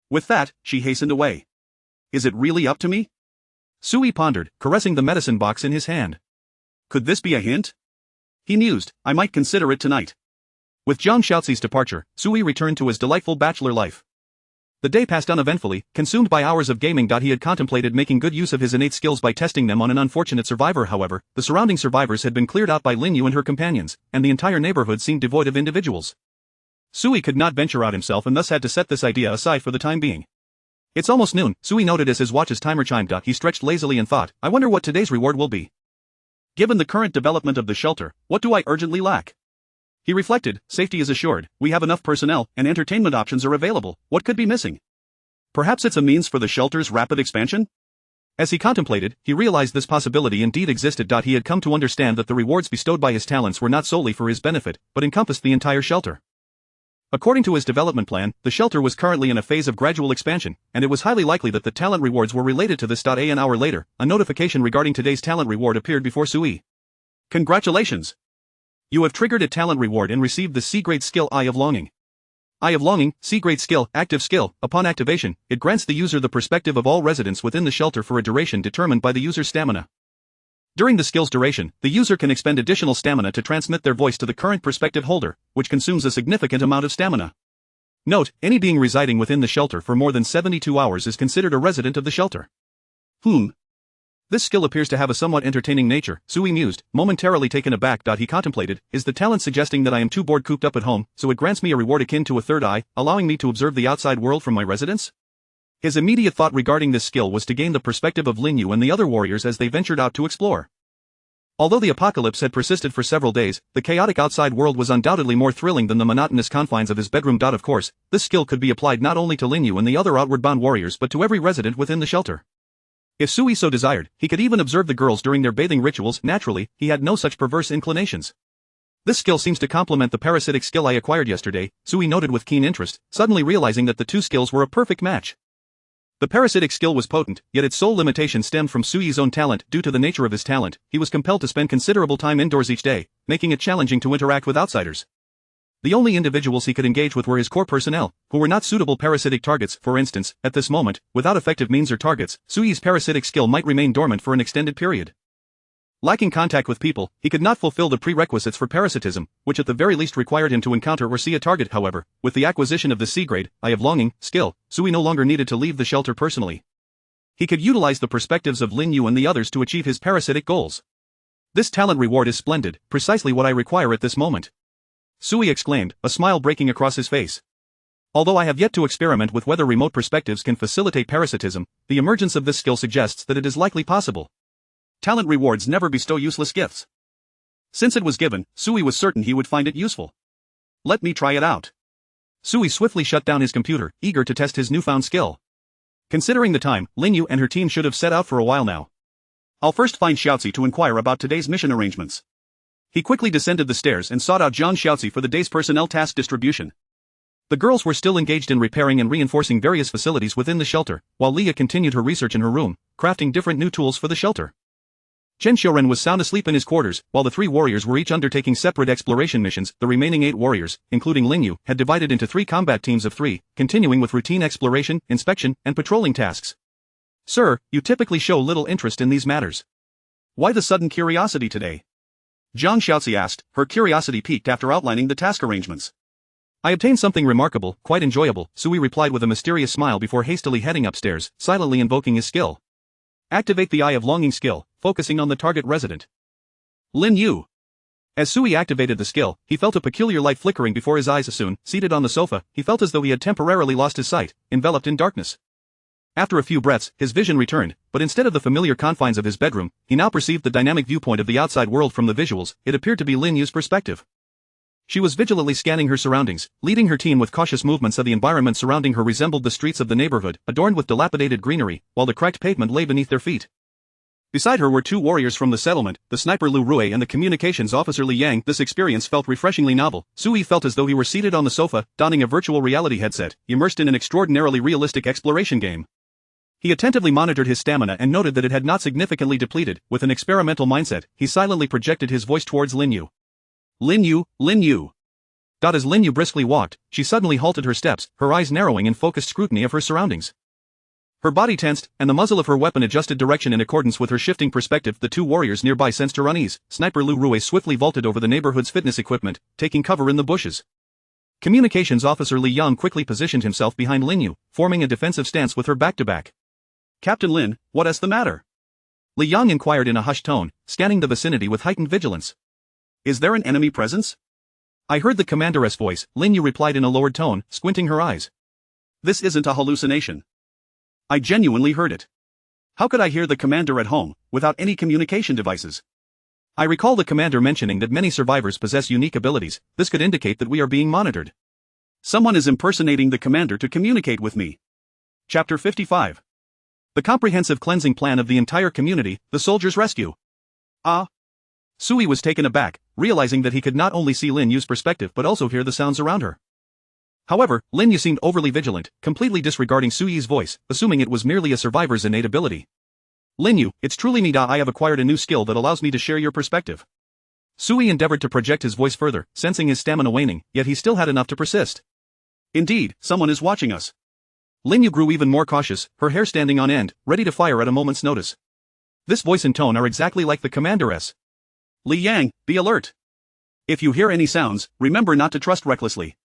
Speaker 1: With that, she hastened away. Is it really up to me? Sui pondered, caressing the medicine box in his hand. Could this be a hint? He mused, I might consider it tonight. With Jiang Shaozi's departure, Sui returned to his delightful bachelor life. The day passed uneventfully, consumed by hours of gaming. He had contemplated making good use of his innate skills by testing them on an unfortunate survivor. However, the surrounding survivors had been cleared out by Lin Yu and her companions, and the entire neighborhood seemed devoid of individuals. Sui could not venture out himself and thus had to set this idea aside for the time being. It's almost noon, Sui noted as his watch's timer chimed. He stretched lazily and thought, I wonder what today's reward will be. Given the current development of the shelter, what do I urgently lack? He reflected, safety is assured, we have enough personnel, and entertainment options are available, what could be missing? Perhaps it's a means for the shelter's rapid expansion? As he contemplated, he realized this possibility indeed existed. He had come to understand that the rewards bestowed by his talents were not solely for his benefit, but encompassed the entire shelter. According to his development plan, the shelter was currently in a phase of gradual expansion, and it was highly likely that the talent rewards were related to this. An hour later, a notification regarding today's talent reward appeared before Sui. Congratulations! You have triggered a talent reward and received the C-grade skill Eye of Longing. Eye of Longing, C-grade skill, active skill. Upon activation, it grants the user the perspective of all residents within the shelter for a duration determined by the user's stamina. During the skill's duration, the user can expend additional stamina to transmit their voice to the current perspective holder, which consumes a significant amount of stamina. Note, any being residing within the shelter for more than 72 hours is considered a resident of the shelter. This skill appears to have a somewhat entertaining nature, Sui mused, momentarily taken aback. He contemplated, is the talent suggesting that I am too bored cooped up at home, so it grants me a reward akin to a third eye, allowing me to observe the outside world from my residence? His immediate thought regarding this skill was to gain the perspective of Lin Yu and the other warriors as they ventured out to explore. Although the apocalypse had persisted for several days, the chaotic outside world was undoubtedly more thrilling than the monotonous confines of his bedroom. Of course, this skill could be applied not only to Lin Yu and the other outward-bound warriors but to every resident within the shelter. If Sui so desired, he could even observe the girls during their bathing rituals. Naturally, he had no such perverse inclinations. This skill seems to complement the parasitic skill I acquired yesterday, Sui noted with keen interest, suddenly realizing that the two skills were a perfect match. The parasitic skill was potent, yet its sole limitation stemmed from Sui's own talent. Due to the nature of his talent, he was compelled to spend considerable time indoors each day, making it challenging to interact with outsiders. The only individuals he could engage with were his core personnel, who were not suitable parasitic targets. For instance, at this moment, without effective means or targets, Sui's parasitic skill might remain dormant for an extended period. Lacking contact with people, he could not fulfill the prerequisites for parasitism, which at the very least required him to encounter or see a target. However, with the acquisition of the C-grade, Eye of Longing, skill, Sui no longer needed to leave the shelter personally. He could utilize the perspectives of Lin Yu and the others to achieve his parasitic goals. This talent reward is splendid, precisely what I require at this moment. Sui exclaimed, a smile breaking across his face. Although I have yet to experiment with whether remote perspectives can facilitate parasitism, the emergence of this skill suggests that it is likely possible. Talent rewards never bestow useless gifts. Since it was given, Sui was certain he would find it useful. Let me try it out. Sui swiftly shut down his computer, eager to test his newfound skill. Considering the time, Lin Yu and her team should have set out for a while now. I'll first find Xiaozi to inquire about today's mission arrangements. He quickly descended the stairs and sought out Zhang Xiaozi for the day's personnel task distribution. The girls were still engaged in repairing and reinforcing various facilities within the shelter, while Leah continued her research in her room, crafting different new tools for the shelter. Chen Xiuren was sound asleep in his quarters, while the three warriors were each undertaking separate exploration missions. The remaining 8 warriors, including Lin Yu, had divided into 3 combat teams of 3, continuing with routine exploration, inspection, and patrolling tasks. Sir, you typically show little interest in these matters. Why the sudden curiosity today? Zhang Xiaozi asked, her curiosity piqued after outlining the task arrangements. I obtained something remarkable, quite enjoyable, Sui replied with a mysterious smile before hastily heading upstairs, silently invoking his skill. Activate the Eye of Longing skill, focusing on the target resident. Lin Yu. As Sui activated the skill, he felt a peculiar light flickering before his eyes. Soon, seated on the sofa, he felt as though he had temporarily lost his sight, enveloped in darkness. After a few breaths, his vision returned, but instead of the familiar confines of his bedroom, he now perceived the dynamic viewpoint of the outside world. From the visuals, it appeared to be Lin Yu's perspective. She was vigilantly scanning her surroundings, leading her team with cautious movements. The environment surrounding her resembled the streets of the neighborhood, adorned with dilapidated greenery, while the cracked pavement lay beneath their feet. Beside her were 2 warriors from the settlement, the sniper Lu Rui and the communications officer Li Yang. This experience felt refreshingly novel. Sui felt as though he were seated on the sofa, donning a virtual reality headset, immersed in an extraordinarily realistic exploration game. He attentively monitored his stamina and noted that it had not significantly depleted. With an experimental mindset, he silently projected his voice towards Lin Yu. Lin Yu, Lin Yu. As Lin Yu briskly walked, she suddenly halted her steps, her eyes narrowing in focused scrutiny of her surroundings. Her body tensed, and the muzzle of her weapon adjusted direction in accordance with her shifting perspective. The 2 warriors nearby sensed her unease. Sniper Lu Rui swiftly vaulted over the neighborhood's fitness equipment, taking cover in the bushes. Communications Officer Li Yang quickly positioned himself behind Lin Yu, forming a defensive stance with her back-to-back. Captain Lin, what is the matter? Li Yang inquired in a hushed tone, scanning the vicinity with heightened vigilance. Is there an enemy presence? I heard the commander's voice, Lin Yu replied in a lowered tone, squinting her eyes. This isn't a hallucination. I genuinely heard it. How could I hear the commander at home, without any communication devices? I recall the commander mentioning that many survivors possess unique abilities. This could indicate that we are being monitored. Someone is impersonating the commander to communicate with me. Chapter 55. The comprehensive cleansing plan of the entire community, the soldiers' rescue. Sui was taken aback, realizing that he could not only see Lin Yu's perspective but also hear the sounds around her. However, Lin Yu seemed overly vigilant, completely disregarding Sui's voice, assuming it was merely a survivor's innate ability. Lin Yu, it's truly me. I have acquired a new skill that allows me to share your perspective. Sui endeavored to project his voice further, sensing his stamina waning, yet he still had enough to persist. Indeed, someone is watching us. Lin Yu grew even more cautious, her hair standing on end, ready to fire at a moment's notice. This voice and tone are exactly like the commander's. Li Yang, be alert. If you hear any sounds, remember not to trust recklessly.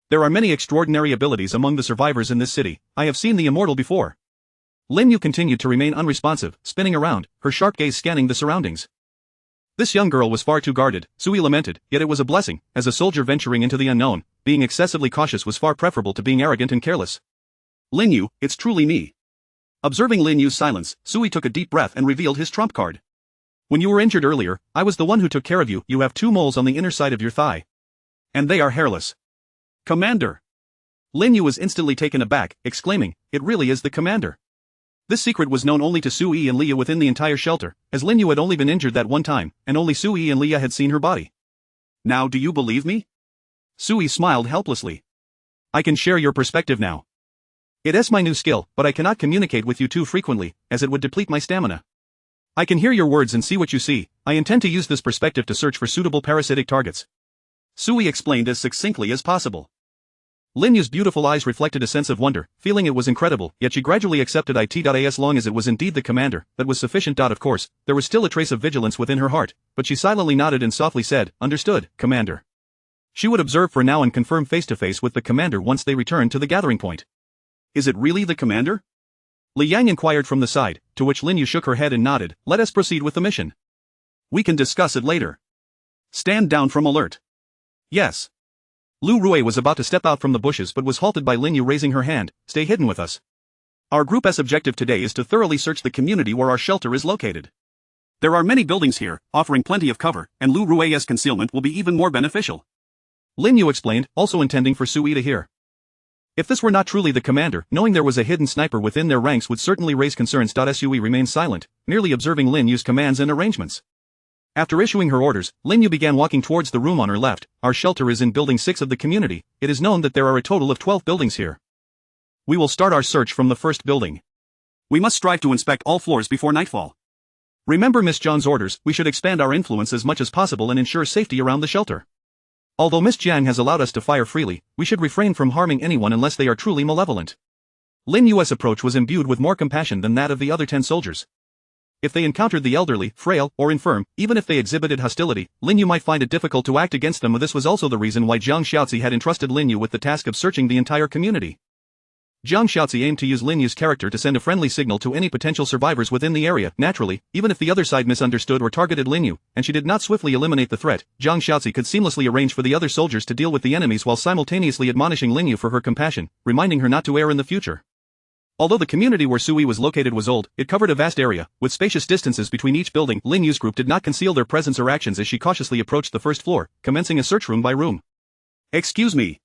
Speaker 1: There are many extraordinary abilities among the survivors in this city. I have seen the immortal before. Lin Yu continued to remain unresponsive, spinning around, her sharp gaze scanning the surroundings. This young girl was far too guarded, Sui lamented, yet it was a blessing. As a soldier venturing into the unknown, being excessively cautious was far preferable to being arrogant and careless. Lin Yu, it's truly me. Observing Lin Yu's silence, Sui took a deep breath and revealed his trump card. When you were injured earlier, I was the one who took care of you. You have 2 moles on the inner side of your thigh. And they are hairless. Commander! Lin Yu was instantly taken aback, exclaiming, it really is the commander. This secret was known only to Sui and Leah within the entire shelter, as Lin Yu had only been injured that one time, and only Sui and Leah had seen her body. Now do you believe me? Sui smiled helplessly. I can share your perspective now. It is my new skill, but I cannot communicate with you too frequently, as it would deplete my stamina. I can hear your words and see what you see. I intend to use this perspective to search for suitable parasitic targets. Sui explained as succinctly as possible. Lin Yu's beautiful eyes reflected a sense of wonder, feeling it was incredible, yet she gradually accepted it as long as it was indeed the commander, that was sufficient. Of course, there was still a trace of vigilance within her heart, but she silently nodded and softly said, understood, commander. She would observe for now and confirm face-to-face with the commander once they returned to the gathering point. Is it really the commander? Li Yang inquired from the side, to which Lin Yu shook her head and nodded, let us proceed with the mission. We can discuss it later. Stand down from alert. Yes. Lu Rui was about to step out from the bushes but was halted by Lin Yu raising her hand, stay hidden with us. Our group's objective today is to thoroughly search the community where our shelter is located. There are many buildings here, offering plenty of cover, and Lu Rui's concealment will be even more beneficial. Lin Yu explained, also intending for Sui to hear. If this were not truly the commander, knowing there was a hidden sniper within their ranks would certainly raise concerns. Sui remained silent, merely observing Lin Yu's commands and arrangements. After issuing her orders, Lin Yu began walking towards the room on her left. Our shelter is in Building 6 of the community. It is known that there are a total of 12 buildings here. We will start our search from the first building. We must strive to inspect all floors before nightfall. Remember Miss Zhang's orders, we should expand our influence as much as possible and ensure safety around the shelter. Although Miss Zhang has allowed us to fire freely, we should refrain from harming anyone unless they are truly malevolent. Lin Yu's approach was imbued with more compassion than that of the other 10 soldiers. If they encountered the elderly, frail, or infirm, even if they exhibited hostility, Lin Yu might find it difficult to act against them. This was also the reason why Jiang Xiaozi had entrusted Lin Yu with the task of searching the entire community. Jiang Xiaozi aimed to use Lin Yu's character to send a friendly signal to any potential survivors within the area. Naturally, even if the other side misunderstood or targeted Lin Yu, and she did not swiftly eliminate the threat, Jiang Xiaozi could seamlessly arrange for the other soldiers to deal with the enemies while simultaneously admonishing Lin Yu for her compassion, reminding her not to err in the future. Although the community where Sui was located was old, it covered a vast area, with spacious distances between each building. Lin Yu's group did not conceal their presence or actions as she cautiously approached the first floor, commencing a search room by room. Excuse me.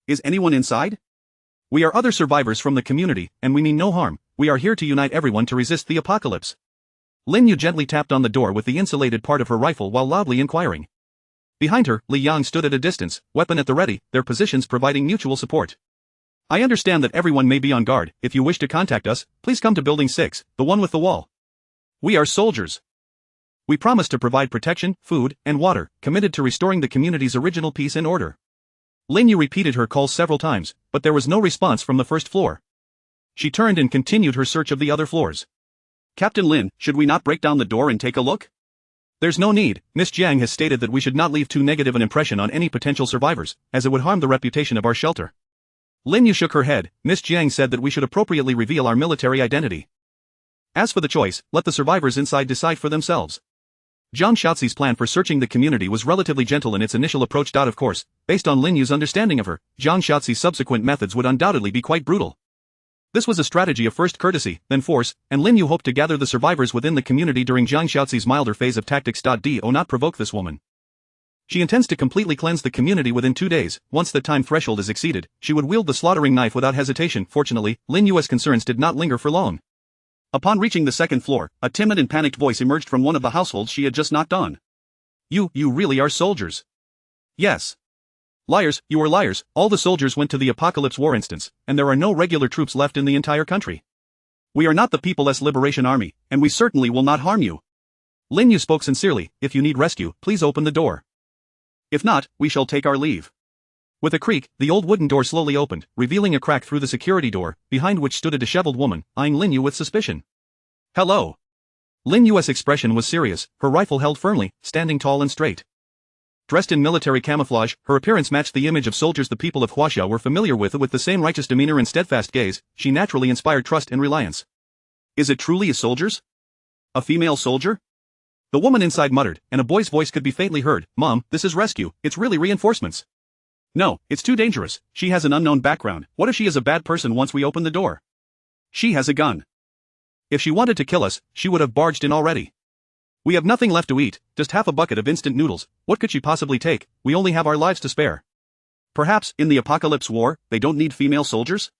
Speaker 1: Is anyone inside? We are other survivors from the community, and we mean no harm. We are here to unite everyone to resist the apocalypse. Lin Yu gently tapped on the door with the insulated part of her rifle while loudly inquiring. Behind her, Li Yang stood at a distance, weapon at the ready, their positions providing mutual support. I understand that everyone may be on guard. If you wish to contact us, please come to Building 6, the one with the wall. We are soldiers. We promise to provide protection, food, and water, committed to restoring the community's original peace and order. Lin Yu repeated her call several times, but there was no response from the first floor. She turned and continued her search of the other floors. Captain Lin, should we not break down the door and take a look? There's no need. Miss Jiang has stated that we should not leave too negative an impression on any potential survivors, as it would harm the reputation of our shelter. Lin Yu shook her head. Miss Jiang said that we should appropriately reveal our military identity. As for the choice, let the survivors inside decide for themselves. Zhang Shaoxi's plan for searching the community was relatively gentle in its initial approach. Of course, based on Lin Yu's understanding of her, Zhang Shaoxi's subsequent methods would undoubtedly be quite brutal. This was a strategy of first courtesy, then force, and Lin Yu hoped to gather the survivors within the community during Zhang Shaoxi's milder phase of tactics. Do not provoke this woman. She intends to completely cleanse the community within 2 days. Once the time threshold is exceeded, she would wield the slaughtering knife without hesitation. Fortunately, Lin Yu's concerns did not linger for long. Upon reaching the second floor, a timid and panicked voice emerged from one of the households she had just knocked on. You really are soldiers? Yes. Liars, you are liars. All the soldiers went to the Apocalypse War instance, and there are no regular troops left in the entire country. We are not the People's Liberation Army, and we certainly will not harm you. Lin Yu spoke sincerely. If you need rescue, please open the door. If not, we shall take our leave. With a creak, the old wooden door slowly opened, revealing a crack through the security door, behind which stood a disheveled woman, eyeing Lin Yu with suspicion. Hello. Lin Yu's expression was serious, her rifle held firmly, standing tall and straight. Dressed in military camouflage, her appearance matched the image of soldiers the people of Huaxia were familiar with. With the same righteous demeanor and steadfast gaze, she naturally inspired trust and reliance. Is it truly a soldier's? A female soldier? The woman inside muttered, and a boy's voice could be faintly heard. Mom, this is rescue, it's really reinforcements. No, it's too dangerous. She has an unknown background. What if she is a bad person once we open the door? She has a gun. If she wanted to kill us, she would have barged in already. We have nothing left to eat, just half a bucket of instant noodles. What could she possibly take? We only have our lives to spare. Perhaps, in the Apocalypse War, they don't need female soldiers?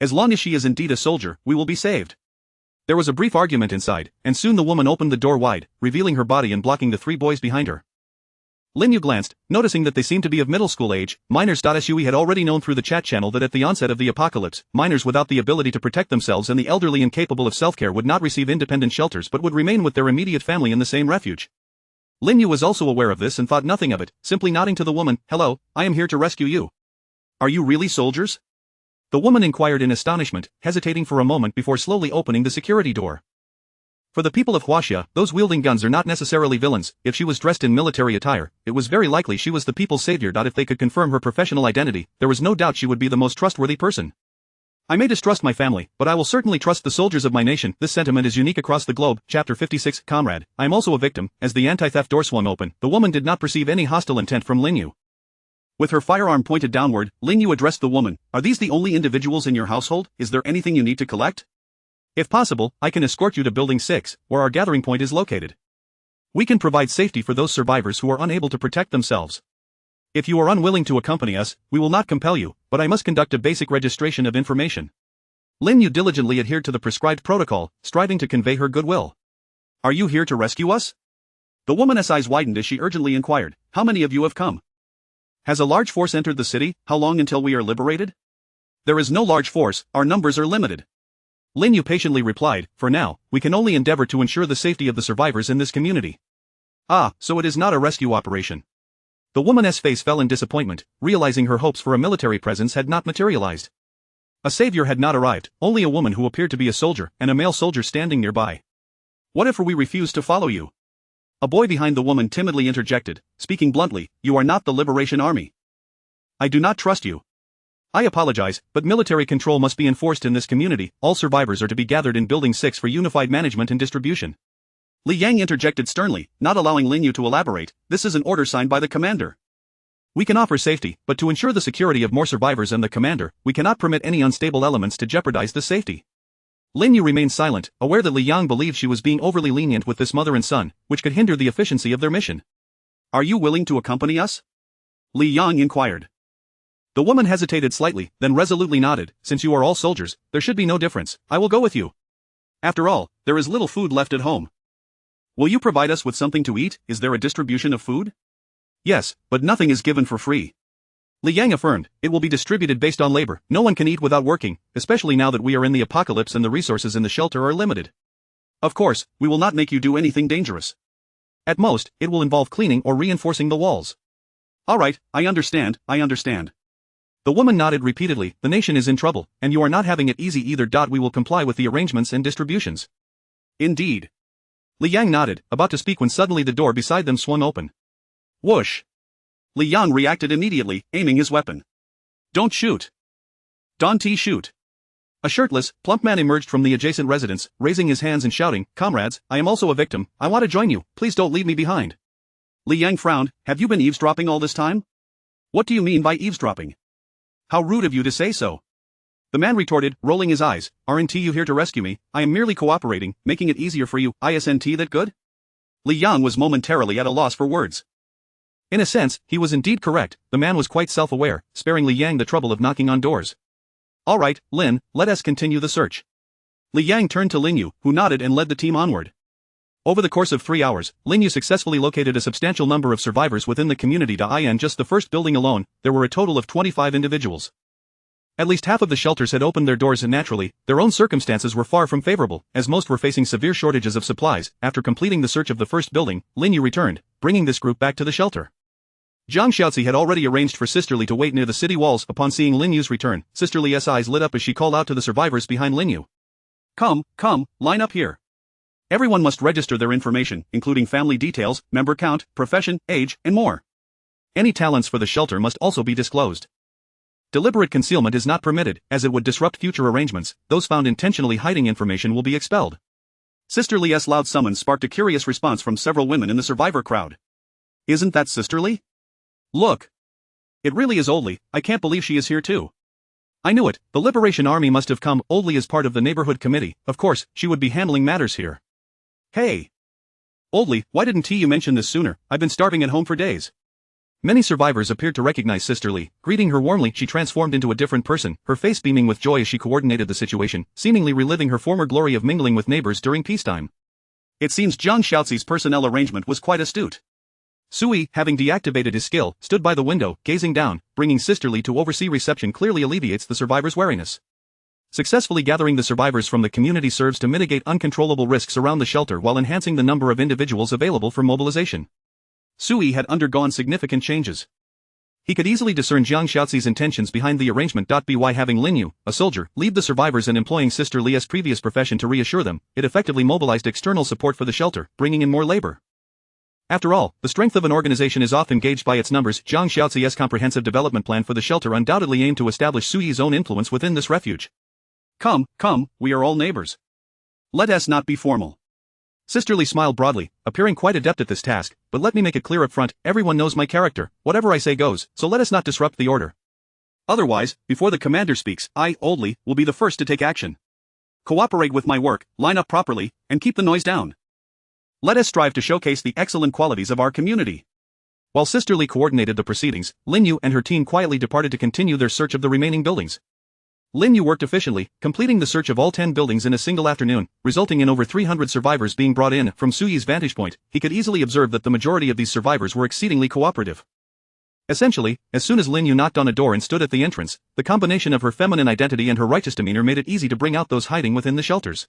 Speaker 1: As long as she is indeed a soldier, we will be saved. There was a brief argument inside, and soon the woman opened the door wide, revealing her body and blocking the 3 boys behind her. Lin Yu glanced, noticing that they seemed to be of middle school age. Minors. Sui had already known through the chat channel that at the onset of the apocalypse, minors without the ability to protect themselves and the elderly incapable of self-care would not receive independent shelters but would remain with their immediate family in the same refuge. Lin Yu was also aware of this and thought nothing of it, simply nodding to the woman. Hello, I am here to rescue you. Are you really soldiers? The woman inquired in astonishment, hesitating for a moment before slowly opening the security door. For the people of Huaxia, those wielding guns are not necessarily villains. If she was dressed in military attire, it was very likely she was the people's savior. If they could confirm her professional identity, there was no doubt she would be the most trustworthy person. I may distrust my family, but I will certainly trust the soldiers of my nation. This sentiment is unique across the globe. Chapter 56, Comrade. I am also a victim. As the anti-theft door swung open, the woman did not perceive any hostile intent from Lin Yu. With her firearm pointed downward, Lin Yu addressed the woman. Are these the only individuals in your household? Is there anything you need to collect? If possible, I can escort you to Building 6, where our gathering point is located. We can provide safety for those survivors who are unable to protect themselves. If you are unwilling to accompany us, we will not compel you, but I must conduct a basic registration of information. Lin Yu diligently adhered to the prescribed protocol, striving to convey her goodwill. Are you here to rescue us? The woman's eyes widened as she urgently inquired. How many of you have come? Has a large force entered the city? How long until we are liberated? There is no large force, our numbers are limited. Lin Yu patiently replied, for now, we can only endeavor to ensure the safety of the survivors in this community. Ah, so it is not a rescue operation. The woman's face fell in disappointment, realizing her hopes for a military presence had not materialized. A savior had not arrived, only a woman who appeared to be a soldier and a male soldier standing nearby. What if we refuse to follow you? A boy behind the woman timidly interjected, speaking bluntly, you are not the Liberation Army. I do not trust you. I apologize, but military control must be enforced in this community. All survivors are to be gathered in Building 6 for unified management and distribution. Li Yang interjected sternly, not allowing Lin Yu to elaborate. This is an order signed by the commander. We can offer safety, but to ensure the security of more survivors and the commander, we cannot permit any unstable elements to jeopardize the safety. Lin Yu remained silent, aware that Li Yang believed she was being overly lenient with this mother and son, which could hinder the efficiency of their mission. Are you willing to accompany us? Li Yang inquired. The woman hesitated slightly, then resolutely nodded. Since you are all soldiers, there should be no difference. I will go with you. After all, there is little food left at home. Will you provide us with something to eat? Is there a distribution of food? Yes, but nothing is given for free. Li Yang affirmed, it will be distributed based on labor. No one can eat without working, especially now that we are in the apocalypse and the resources in the shelter are limited. Of course, we will not make you do anything dangerous. At most, it will involve cleaning or reinforcing the walls. All right, I understand. The woman nodded repeatedly. The nation is in trouble, and you are not having it easy either. We will comply with the arrangements and distributions. Indeed. Li Yang nodded, about to speak when suddenly the door beside them swung open. Whoosh! Li Yang reacted immediately, aiming his weapon. Don't shoot! Don't shoot! A shirtless, plump man emerged from the adjacent residence, raising his hands and shouting, "Comrades, I am also a victim, I want to join you, please don't leave me behind." Li Yang frowned, "Have you been eavesdropping all this time?" "What do you mean by eavesdropping?" "How rude of you to say so." The man retorted, rolling his eyes, "Aren't you here to rescue me? I am merely cooperating, making it easier for you, isn't that good?" Li Yang was momentarily at a loss for words. In a sense, he was indeed correct, the man was quite self-aware, sparing Li Yang the trouble of knocking on doors. "Alright, Lin, let us continue the search." Li Yang turned to Lin Yu, who nodded and led the team onward. Over the course of 3 hours, Lin Yu successfully located a substantial number of survivors within the community. In just the first building alone, there were a total of 25 individuals. At least half of the shelters had opened their doors and naturally, their own circumstances were far from favorable, as most were facing severe shortages of supplies. After completing the search of the first building, Lin Yu returned, bringing this group back to the shelter. Jiang Xiaozi had already arranged for Sister Li to wait near the city walls. Upon seeing Lin Yu's return, Sister Li's eyes lit up as she called out to the survivors behind Lin Yu. Come, line up here. Everyone must register their information, including family details, member count, profession, age, and more. Any talents for the shelter must also be disclosed. Deliberate concealment is not permitted, as it would disrupt future arrangements. Those found intentionally hiding information will be expelled. Sister Li's loud summons sparked a curious response from several women in the survivor crowd. Isn't that Sister Li? Look. It really is Old Li, I can't believe she is here too. I knew it, the Liberation Army must have come. Old Li is part of the neighborhood committee, of course, she would be handling matters here. Hey! Old Li, why didn't you mention this sooner? I've been starving at home for days. Many survivors appeared to recognize Sister Li. Greeting her warmly, she transformed into a different person, her face beaming with joy as she coordinated the situation, seemingly reliving her former glory of mingling with neighbors during peacetime. It seems Jiang Xiaozi's personnel arrangement was quite astute. Sui, having deactivated his skill, stood by the window, gazing down. Bringing Sister Li to oversee reception clearly alleviates the survivors' wariness. Successfully gathering the survivors from the community serves to mitigate uncontrollable risks around the shelter while enhancing the number of individuals available for mobilization. Sui had undergone significant changes. He could easily discern Jiang Xiaozi's intentions behind the arrangement. By having Lin Yu, a soldier, lead the survivors and employing Sister Li's previous profession to reassure them, it effectively mobilized external support for the shelter, bringing in more labor. After all, the strength of an organization is often gauged by its numbers. Jiang Xiaozi's comprehensive development plan for the shelter undoubtedly aimed to establish Sui's own influence within this refuge. Come, we are all neighbors. Let us not be formal. Sister Li smiled broadly, appearing quite adept at this task, but let me make it clear up front, everyone knows my character, whatever I say goes, so let us not disrupt the order. Otherwise, before the commander speaks, I, Old Li, will be the first to take action. Cooperate with my work, line up properly, and keep the noise down. Let us strive to showcase the excellent qualities of our community. While Sister Li coordinated the proceedings, Lin Yu and her team quietly departed to continue their search of the remaining buildings. Lin Yu worked efficiently, completing the search of all 10 buildings in a single afternoon, resulting in over 300 survivors being brought in. From Sui's vantage point, he could easily observe that the majority of these survivors were exceedingly cooperative. Essentially, as soon as Lin Yu knocked on a door and stood at the entrance, the combination of her feminine identity and her righteous demeanor made it easy to bring out those hiding within the shelters.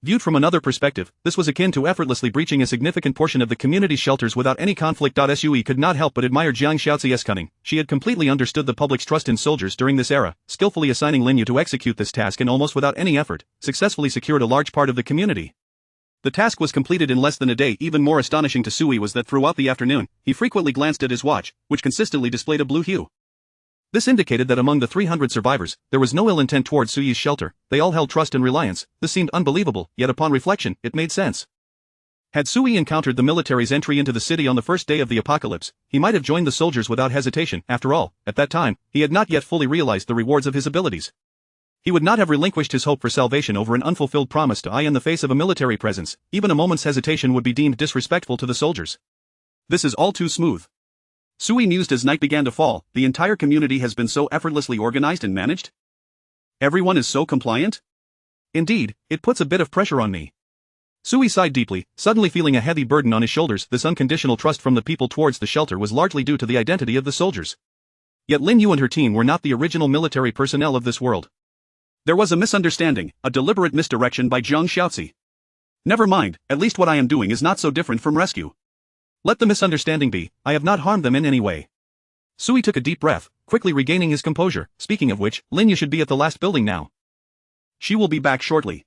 Speaker 1: Viewed from another perspective, this was akin to effortlessly breaching a significant portion of the community's shelters without any conflict. Sui could not help but admire Jiang Xiaozi's cunning. She had completely understood the public's trust in soldiers during this era, skillfully assigning Lin Yu to execute this task and almost without any effort, successfully secured a large part of the community. The task was completed in less than a day. Even more astonishing to Sui was that throughout the afternoon, he frequently glanced at his watch, which consistently displayed a blue hue. This indicated that among the 300 survivors, there was no ill intent towards Sui's shelter. They all held trust and reliance. This seemed unbelievable, yet upon reflection, it made sense. Had Sui encountered the military's entry into the city on the first day of the apocalypse, he might have joined the soldiers without hesitation. After all, at that time, he had not yet fully realized the rewards of his abilities. He would not have relinquished his hope for salvation over an unfulfilled promise to in the face of a military presence. Even a moment's hesitation would be deemed disrespectful to the soldiers. This is all too smooth. Sui mused as night began to fall. The entire community has been so effortlessly organized and managed? Everyone is so compliant? Indeed, it puts a bit of pressure on me. Sui sighed deeply, suddenly feeling a heavy burden on his shoulders. This unconditional trust from the people towards the shelter was largely due to the identity of the soldiers. Yet Lin Yu and her team were not the original military personnel of this world. There was a misunderstanding, a deliberate misdirection by Jiang Xiaozi. Never mind, at least what I am doing is not so different from rescue. Let the misunderstanding be, I have not harmed them in any way. Sui took a deep breath, quickly regaining his composure. Speaking of which, Lin Yu should be at the last building now. She will be back shortly.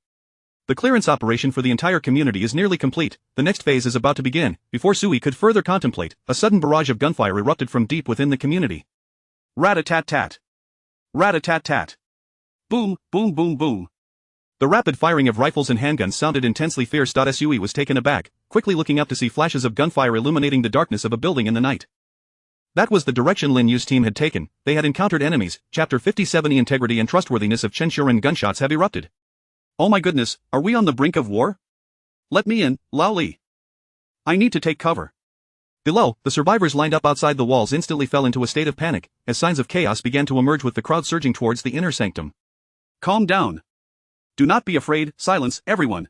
Speaker 1: The clearance operation for the entire community is nearly complete, the next phase is about to begin. Before Sui could further contemplate, a sudden barrage of gunfire erupted from deep within the community. Rat-a-tat-tat. Rat-a-tat-tat. Boom, boom, boom, boom. The rapid firing of rifles and handguns sounded intensely fierce. Sui was taken aback, quickly looking up to see flashes of gunfire illuminating the darkness of a building in the night. That was the direction Lin Yu's team had taken. They had encountered enemies. Chapter 57. The integrity and trustworthiness of Chen Shuren. Gunshots have erupted. Oh my goodness, are we on the brink of war? Let me in, Lao Li. I need to take cover. Below, the survivors lined up outside the walls instantly fell into a state of panic, as signs of chaos began to emerge with the crowd surging towards the inner sanctum. Calm down. Do not be afraid, silence, everyone.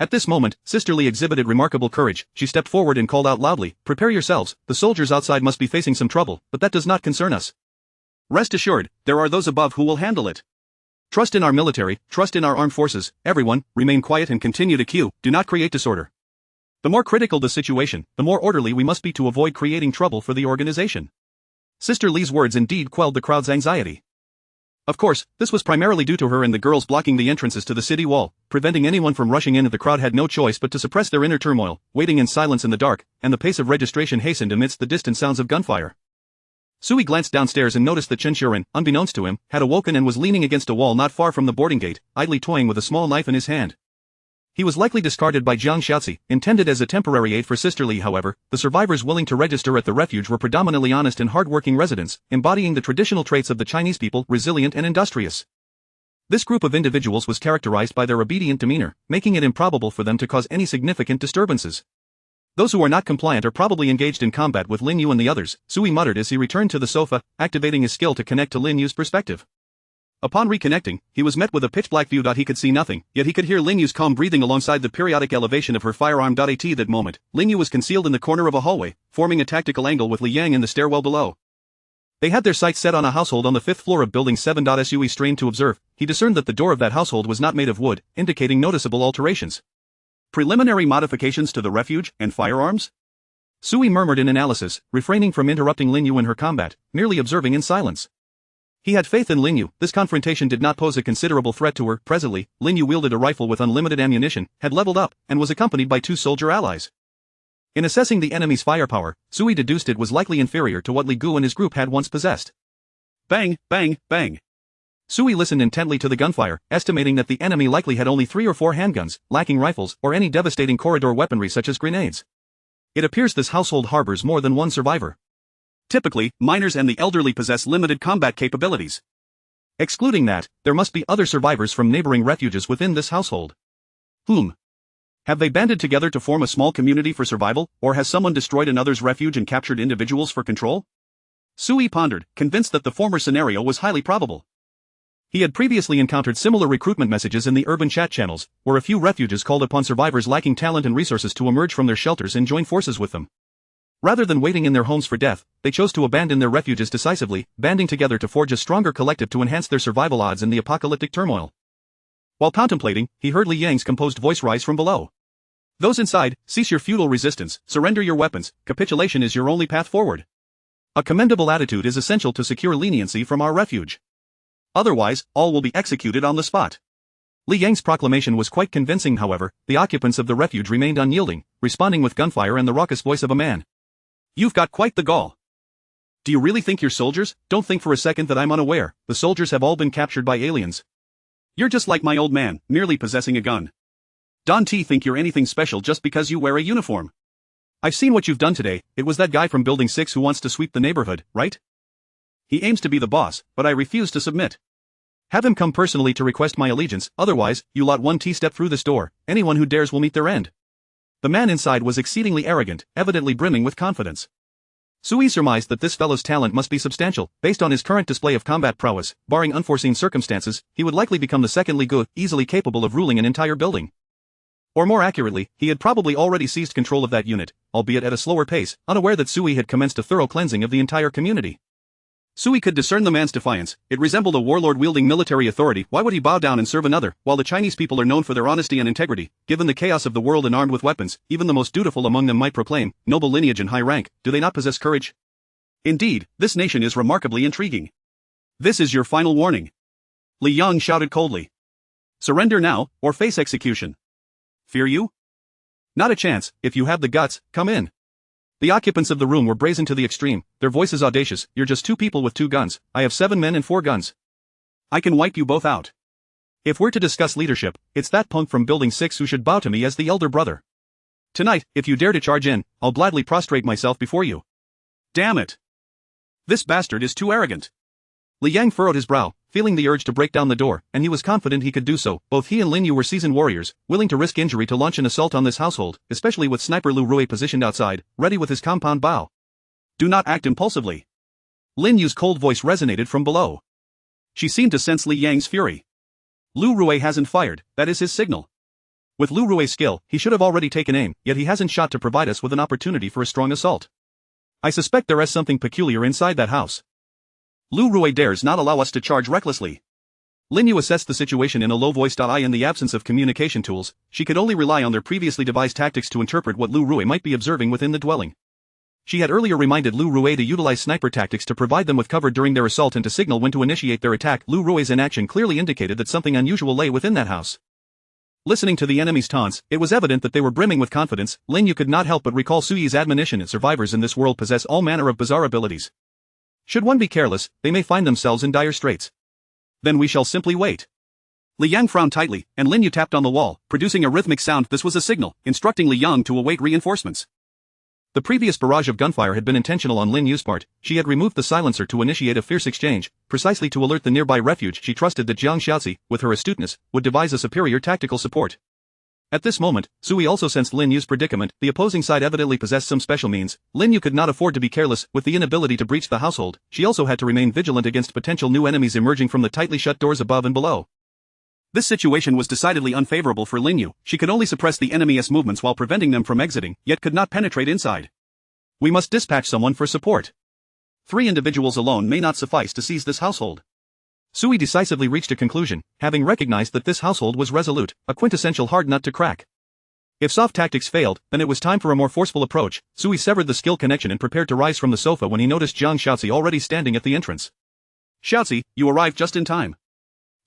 Speaker 1: At this moment, Sister Li exhibited remarkable courage. She stepped forward and called out loudly, prepare yourselves, the soldiers outside must be facing some trouble, but that does not concern us. Rest assured, there are those above who will handle it. Trust in our military, trust in our armed forces, everyone, remain quiet and continue to queue, do not create disorder. The more critical the situation, the more orderly we must be to avoid creating trouble for the organization. Sister Li's words indeed quelled the crowd's anxiety. Of course, this was primarily due to her and the girls blocking the entrances to the city wall, preventing anyone from rushing in. The crowd had no choice but to suppress their inner turmoil, waiting in silence in the dark, and the pace of registration hastened amidst the distant sounds of gunfire. Sui glanced downstairs and noticed that Chen Shuren, unbeknownst to him, had awoken and was leaning against a wall not far from the boarding gate, idly toying with a small knife in his hand. He was likely discarded by Jiang Xiaozi, intended as a temporary aid for Sister Li. However, the survivors willing to register at the refuge were predominantly honest and hard-working residents, embodying the traditional traits of the Chinese people, resilient and industrious. This group of individuals was characterized by their obedient demeanor, making it improbable for them to cause any significant disturbances. Those who are not compliant are probably engaged in combat with Lin Yu and the others, Sui muttered as he returned to the sofa, activating his skill to connect to Lin Yu's perspective. Upon reconnecting, he was met with a pitch-black view. He could see nothing, yet he could hear Lin Yu's calm breathing alongside the periodic elevation of her firearm. At that moment, Lin Yu was concealed in the corner of a hallway, forming a tactical angle with Li Yang in the stairwell below. They had their sights set on a household on the 5th floor of Building 7. Sui strained to observe, he discerned that the door of that household was not made of wood, indicating noticeable alterations. Preliminary modifications to the refuge and firearms? Sui murmured in analysis, refraining from interrupting Lin Yu in her combat, merely observing in silence. He had faith in Lin Yu. This confrontation did not pose a considerable threat to her. Presently, Lin Yu wielded a rifle with unlimited ammunition, had leveled up, and was accompanied by 2 soldier allies. In assessing the enemy's firepower, Sui deduced it was likely inferior to what Li Gu and his group had once possessed. Bang, bang, bang. Sui listened intently to the gunfire, estimating that the enemy likely had only 3 or 4 handguns, lacking rifles, or any devastating corridor weaponry such as grenades. It appears this household harbors more than one survivor. Typically, minors and the elderly possess limited combat capabilities. Excluding that, there must be other survivors from neighboring refuges within this household. Have they banded together to form a small community for survival, or has someone destroyed another's refuge and captured individuals for control? Sui pondered, convinced that the former scenario was highly probable. He had previously encountered similar recruitment messages in the urban chat channels, where a few refuges called upon survivors lacking talent and resources to emerge from their shelters and join forces with them. Rather than waiting in their homes for death, they chose to abandon their refuges decisively, banding together to forge a stronger collective to enhance their survival odds in the apocalyptic turmoil. While contemplating, he heard Li Yang's composed voice rise from below. Those inside, cease your futile resistance, surrender your weapons, capitulation is your only path forward. A commendable attitude is essential to secure leniency from our refuge. Otherwise, all will be executed on the spot. Li Yang's proclamation was quite convincing. However, the occupants of the refuge remained unyielding, responding with gunfire and the raucous voice of a man. You've got quite the gall. Do you really think you're soldiers? Don't think for a second that I'm unaware. The soldiers have all been captured by aliens. You're just like my old man, merely possessing a gun. Don't think you're anything special just because you wear a uniform. I've seen what you've done today. It was that guy from Building 6 who wants to sweep the neighborhood, right? He aims to be the boss, but I refuse to submit. Have him come personally to request my allegiance, otherwise, you lot won't step through this door. Anyone who dares will meet their end. The man inside was exceedingly arrogant, evidently brimming with confidence. Sui surmised that this fellow's talent must be substantial. Based on his current display of combat prowess, barring unforeseen circumstances, he would likely become the second Li Gu, easily capable of ruling an entire building. Or more accurately, he had probably already seized control of that unit, albeit at a slower pace, unaware that Sui had commenced a thorough cleansing of the entire community. Sui could discern the man's defiance. It resembled a warlord wielding military authority. Why would he bow down and serve another? While the Chinese people are known for their honesty and integrity, given the chaos of the world and armed with weapons, even the most dutiful among them might proclaim noble lineage and high rank. Do they not possess courage? Indeed, this nation is remarkably intriguing. This is your final warning. Li Yang shouted coldly. Surrender now, or face execution. Fear you? Not a chance. If you have the guts, come in. The occupants of the room were brazen to the extreme, their voices audacious. You're just 2 people with 2 guns, I have 7 men and 4 guns. I can wipe you both out. If we're to discuss leadership, it's that punk from Building 6 who should bow to me as the elder brother. Tonight, if you dare to charge in, I'll gladly prostrate myself before you. Damn it. This bastard is too arrogant. Li Yang furrowed his brow, feeling the urge to break down the door, and he was confident he could do so. Both he and Lin Yu were seasoned warriors, willing to risk injury to launch an assault on this household, especially with sniper Lu Rui positioned outside, ready with his compound bow. Do not act impulsively. Lin Yu's cold voice resonated from below. She seemed to sense Li Yang's fury. Lu Rui hasn't fired, that is his signal. With Lu Rui's skill, he should have already taken aim, yet he hasn't shot to provide us with an opportunity for a strong assault. I suspect there is something peculiar inside that house. Lu Rui dares not allow us to charge recklessly. Lin Yu assessed the situation in a low voice. In the absence of communication tools, she could only rely on their previously devised tactics to interpret what Lu Rui might be observing within the dwelling. She had earlier reminded Lu Rui to utilize sniper tactics to provide them with cover during their assault and to signal when to initiate their attack. Lu Rui's inaction clearly indicated that something unusual lay within that house. Listening to the enemy's taunts, it was evident that they were brimming with confidence. Lin Yu could not help but recall Suyi's admonition that survivors in this world possess all manner of bizarre abilities. Should one be careless, they may find themselves in dire straits. Then we shall simply wait. Li Yang frowned tightly, and Lin Yu tapped on the wall, producing a rhythmic sound. This was a signal, instructing Li Yang to await reinforcements. The previous barrage of gunfire had been intentional on Lin Yu's part. She had removed the silencer to initiate a fierce exchange, precisely to alert the nearby refuge. She trusted that Jiang Xiaozi, with her astuteness, would devise a superior tactical support. At this moment, Sui also sensed Lin Yu's predicament. The opposing side evidently possessed some special means. Lin Yu could not afford to be careless. With the inability to breach the household, she also had to remain vigilant against potential new enemies emerging from the tightly shut doors above and below. This situation was decidedly unfavorable for Lin Yu. She could only suppress the enemy's movements while preventing them from exiting, yet could not penetrate inside. We must dispatch someone for support. 3 individuals alone may not suffice to seize this household. Sui decisively reached a conclusion, having recognized that this household was resolute, a quintessential hard nut to crack. If soft tactics failed, then it was time for a more forceful approach. Sui severed the skill connection and prepared to rise from the sofa when he noticed Jiang Xiaozi already standing at the entrance. Xiaozi, you arrived just in time.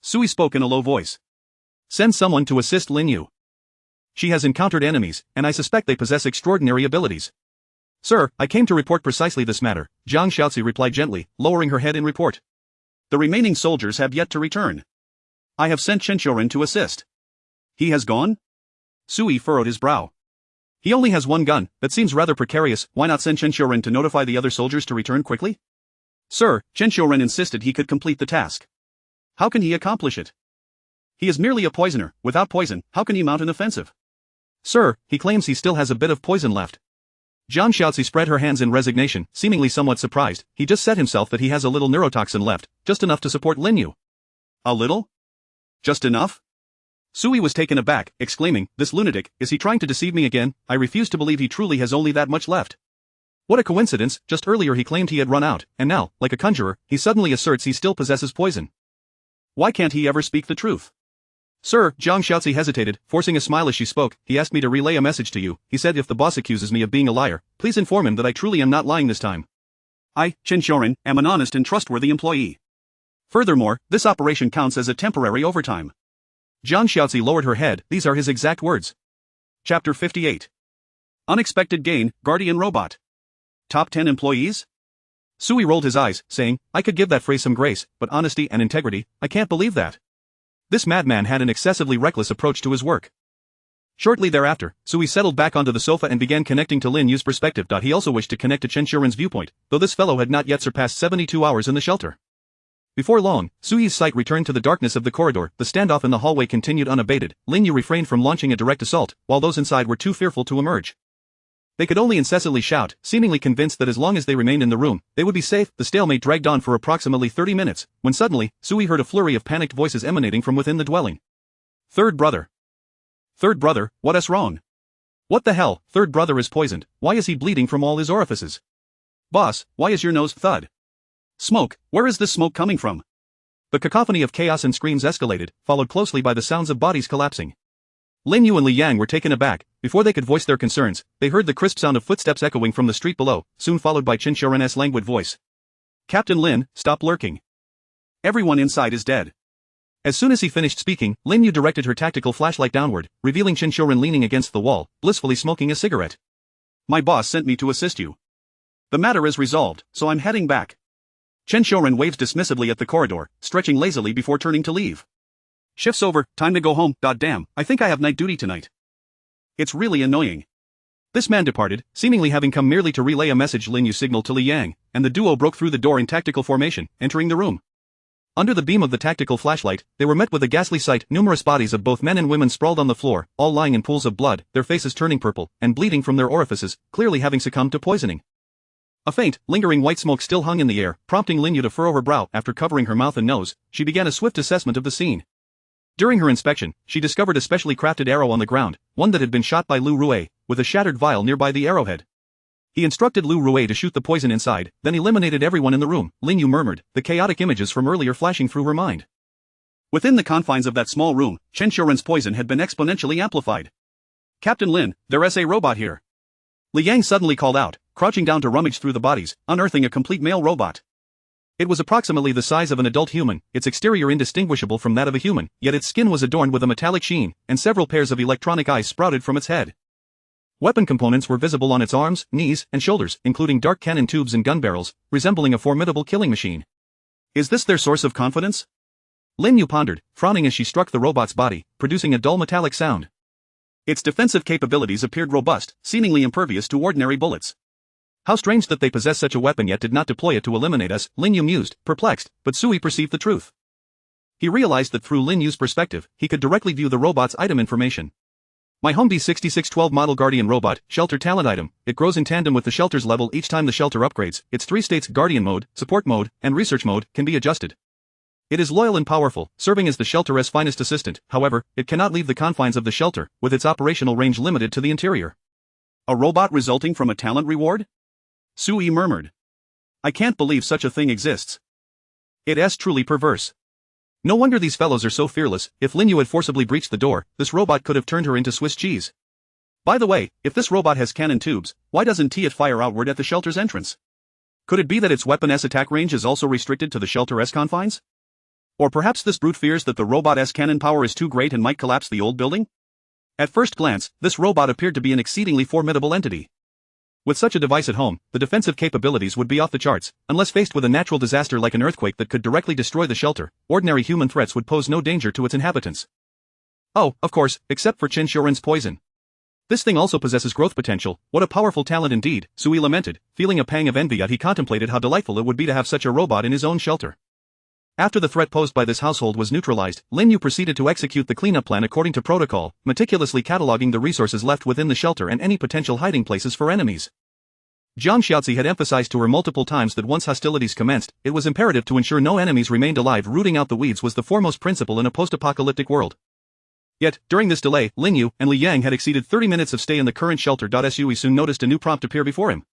Speaker 1: Sui spoke in a low voice. Send someone to assist Lin Yu. She has encountered enemies, and I suspect they possess extraordinary abilities. Sir, I came to report precisely this matter, Jiang Xiaozi replied gently, lowering her head in report. The remaining soldiers have yet to return. I have sent Chen Xiuren to assist. He has gone? Sui furrowed his brow. He only has 1 gun, that seems rather precarious. Why not send Chen Xiuren to notify the other soldiers to return quickly? Sir, Chen Xiuren insisted he could complete the task. How can he accomplish it? He is merely a poisoner. Without poison, how can he mount an offensive? Sir, he claims he still has a bit of poison left. Jiang Xiaozi spread her hands in resignation, seemingly somewhat surprised. He just said himself that he has a little neurotoxin left, just enough to support Lin Yu. A little? Just enough? Sui was taken aback, exclaiming, this lunatic, is he trying to deceive me again? I refuse to believe he truly has only that much left. What a coincidence, just earlier he claimed he had run out, and now, like a conjurer, he suddenly asserts he still possesses poison. Why can't he ever speak the truth? Sir, Jiang Xiaozi hesitated, forcing a smile as she spoke. He asked me to relay a message to you. He said if the boss accuses me of being a liar, please inform him that I truly am not lying this time. I, Chen Xiuren, am an honest and trustworthy employee. Furthermore, this operation counts as a temporary overtime. Jiang Xiaozi lowered her head. These are his exact words. Chapter 58. Unexpected gain, Guardian Robot. Top 10 employees? Sui rolled his eyes, saying, I could give that phrase some grace, but honesty and integrity, I can't believe that. This madman had an excessively reckless approach to his work. Shortly thereafter, Sui settled back onto the sofa and began connecting to Lin Yu's perspective. He also wished to connect to Chen Xiuren's viewpoint, though this fellow had not yet surpassed 72 hours in the shelter. Before long, Sui's sight returned to the darkness of the corridor. The standoff in the hallway continued unabated. Lin Yu refrained from launching a direct assault, while those inside were too fearful to emerge. They could only incessantly shout, seemingly convinced that as long as they remained in the room, they would be safe. The stalemate dragged on for approximately 30 minutes, when suddenly, Sui heard a flurry of panicked voices emanating from within the dwelling. Third brother. Third brother, what's wrong? What the hell? Third brother is poisoned. Why is he bleeding from all his orifices? Boss, why is your nose thud? Smoke, where is this smoke coming from? The cacophony of chaos and screams escalated, followed closely by the sounds of bodies collapsing. Lin Yu and Li Yang were taken aback. Before they could voice their concerns, they heard the crisp sound of footsteps echoing from the street below, soon followed by Chen Xiuren's languid voice. Captain Lin, stop lurking. Everyone inside is dead. As soon as he finished speaking, Lin Yu directed her tactical flashlight downward, revealing Chen Xiuren leaning against the wall, blissfully smoking a cigarette. My boss sent me to assist you. The matter is resolved, so I'm heading back. Chen Xiuren waves dismissively at the corridor, stretching lazily before turning to leave. Shift's over, time to go home. Damn, I think I have night duty tonight. It's really annoying. This man departed, seemingly having come merely to relay a message Lin Yu signaled to Li Yang, and the duo broke through the door in tactical formation, entering the room. Under the beam of the tactical flashlight, they were met with a ghastly sight: numerous bodies of both men and women sprawled on the floor, all lying in pools of blood, their faces turning purple, and bleeding from their orifices, clearly having succumbed to poisoning. A faint, lingering white smoke still hung in the air, prompting Lin Yu to furrow her brow. After covering her mouth and nose, she began a swift assessment of the scene. During her inspection, she discovered a specially crafted arrow on the ground, one that had been shot by Lu Rue, with a shattered vial nearby the arrowhead. He instructed Lu Rue to shoot the poison inside, then eliminated everyone in the room. Lin Yu murmured, the chaotic images from earlier flashing through her mind. Within the confines of that small room, Chen Xiuren's poison had been exponentially amplified. Captain Lin, there's a robot here. Li Yang suddenly called out, crouching down to rummage through the bodies, unearthing a complete male robot. It was approximately the size of an adult human, its exterior indistinguishable from that of a human, yet its skin was adorned with a metallic sheen, and several pairs of electronic eyes sprouted from its head. Weapon components were visible on its arms, knees, and shoulders, including dark cannon tubes and gun barrels, resembling a formidable killing machine. Is this their source of confidence? Lin Yu pondered, frowning as she struck the robot's body, producing a dull metallic sound. Its defensive capabilities appeared robust, seemingly impervious to ordinary bullets. How strange that they possess such a weapon yet did not deploy it to eliminate us, Lin Yu mused, perplexed, but Sui perceived the truth. He realized that through Lin Yu's perspective, he could directly view the robot's item information. My Homebody 6612 model Guardian robot, shelter talent item. It grows in tandem with the shelter's level each time the shelter upgrades. Its three states: Guardian mode, Support mode, and Research mode, can be adjusted. It is loyal and powerful, serving as the shelter's finest assistant. However, it cannot leave the confines of the shelter, with its operational range limited to the interior. A robot resulting from a talent reward? Sui murmured. I can't believe such a thing exists. It's truly perverse. No wonder these fellows are so fearless. If Lin Yu had forcibly breached the door, this robot could have turned her into Swiss cheese. By the way, if this robot has cannon tubes, why doesn't it fire outward at the shelter's entrance? Could it be that its weapon's attack range is also restricted to the shelter's confines? Or perhaps this brute fears that the robot's cannon power is too great and might collapse the old building? At first glance, this robot appeared to be an exceedingly formidable entity. With such a device at home, the defensive capabilities would be off the charts. Unless faced with a natural disaster like an earthquake that could directly destroy the shelter, ordinary human threats would pose no danger to its inhabitants. Oh, of course, except for Chen Xiuren's poison. This thing also possesses growth potential. What a powerful talent indeed, Sui lamented, feeling a pang of envy as he contemplated how delightful it would be to have such a robot in his own shelter. After the threat posed by this household was neutralized, Lin Yu proceeded to execute the cleanup plan according to protocol, meticulously cataloging the resources left within the shelter and any potential hiding places for enemies. Jiang Xiaozi had emphasized to her multiple times that once hostilities commenced, it was imperative to ensure no enemies remained alive. Rooting out the weeds was the foremost principle in a post-apocalyptic world. Yet, during this delay, Lin Yu and Li Yang had exceeded 30 minutes of stay in the current shelter. Sui soon noticed a new prompt appear before him.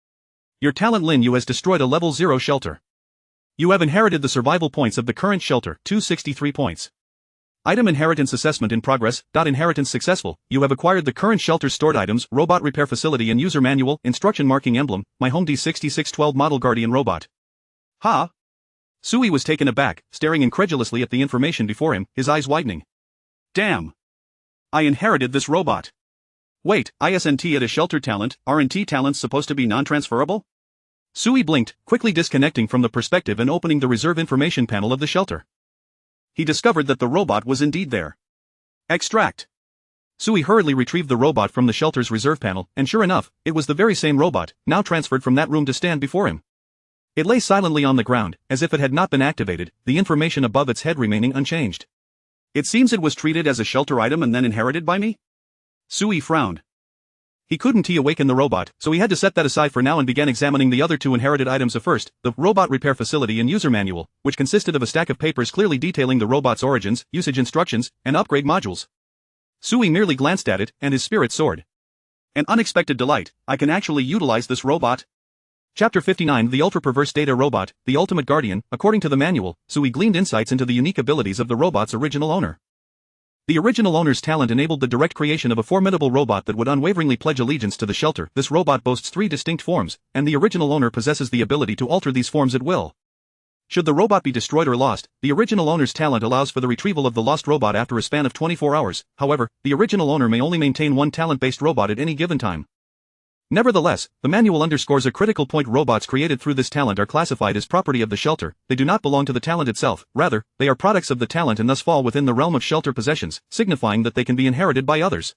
Speaker 1: Your talent Lin Yu has destroyed a level 0 shelter. You have inherited the survival points of the current shelter, 263 points. Item inheritance assessment in progress. Inheritance successful. You have acquired the current shelter's stored items: robot repair facility and user manual, instruction marking emblem, my Homebody 6612 model Guardian robot. Ha! Sui was taken aback, staring incredulously at the information before him, his eyes widening. Damn! I inherited this robot. Wait, isn't it a shelter talent? Aren't talents supposed to be non-transferable? Sui blinked, quickly disconnecting from the perspective and opening the reserve information panel of the shelter. He discovered that the robot was indeed there. Extract. Sui hurriedly retrieved the robot from the shelter's reserve panel, and sure enough, it was the very same robot, now transferred from that room to stand before him. It lay silently on the ground, as if it had not been activated, the information above its head remaining unchanged. It seems it was treated as a shelter item and then inherited by me? Sui frowned. He couldn't awaken the robot, so he had to set that aside for now and began examining the other two inherited items. First, the robot repair facility and user manual, which consisted of a stack of papers clearly detailing the robot's origins, usage instructions, and upgrade modules. Sui merely glanced at it, and his spirit soared. An unexpected delight, I can actually utilize this robot. Chapter 59 The Ultra-Perverse Data Robot, the Ultimate Guardian. According to the manual, Sui gleaned insights into the unique abilities of the robot's original owner. The original owner's talent enabled the direct creation of a formidable robot that would unwaveringly pledge allegiance to the shelter. This robot boasts 3 distinct forms, and the original owner possesses the ability to alter these forms at will. Should the robot be destroyed or lost, the original owner's talent allows for the retrieval of the lost robot after a span of 24 hours. However, the original owner may only maintain one talent-based robot at any given time. Nevertheless, the manual underscores a critical point: robots created through this talent are classified as property of the shelter. They do not belong to the talent itself, rather, they are products of the talent and thus fall within the realm of shelter possessions, signifying that they can be inherited by others.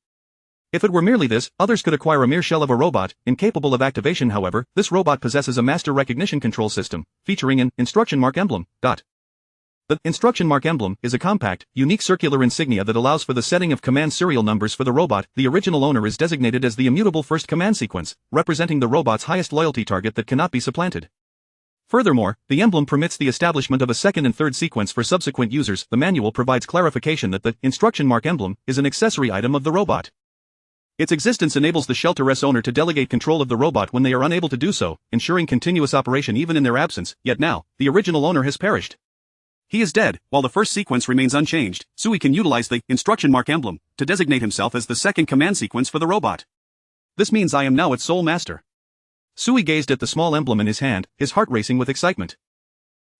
Speaker 1: If it were merely this, others could acquire a mere shell of a robot, incapable of activation. However, this robot possesses a master recognition control system, featuring an instruction mark emblem. The instruction mark emblem is a compact, unique circular insignia that allows for the setting of command serial numbers for the robot. The original owner is designated as the immutable first command sequence, representing the robot's highest loyalty target that cannot be supplanted. Furthermore, the emblem permits the establishment of a second and third sequence for subsequent users. The manual provides clarification that the instruction mark emblem is an accessory item of the robot. Its existence enables the shelter's owner to delegate control of the robot when they are unable to do so, ensuring continuous operation even in their absence. Yet now, the original owner has perished. He is dead. While the first sequence remains unchanged, Sui can utilize the instruction mark emblem to designate himself as the second command sequence for the robot. This means I am now its sole master. Sui gazed at the small emblem in his hand, his heart racing with excitement.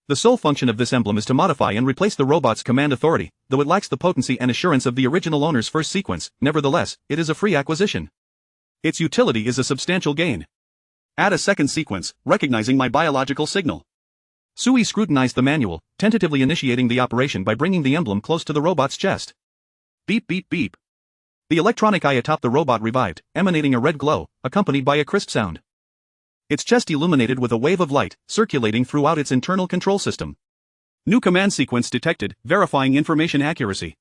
Speaker 1: The sole function of this emblem is to modify and replace the robot's command authority, though it lacks the potency and assurance of the original owner's first sequence. Nevertheless, it is a free acquisition. Its utility is a substantial gain. Add a second sequence, recognizing my biological signal. Sui scrutinized the manual, tentatively initiating the operation by bringing the emblem close to the robot's chest. Beep beep beep. The electronic eye atop the robot revived, emanating a red glow, accompanied by a crisp sound. Its chest illuminated with a wave of light, circulating throughout its internal control system. New command sequence detected, verifying information accuracy.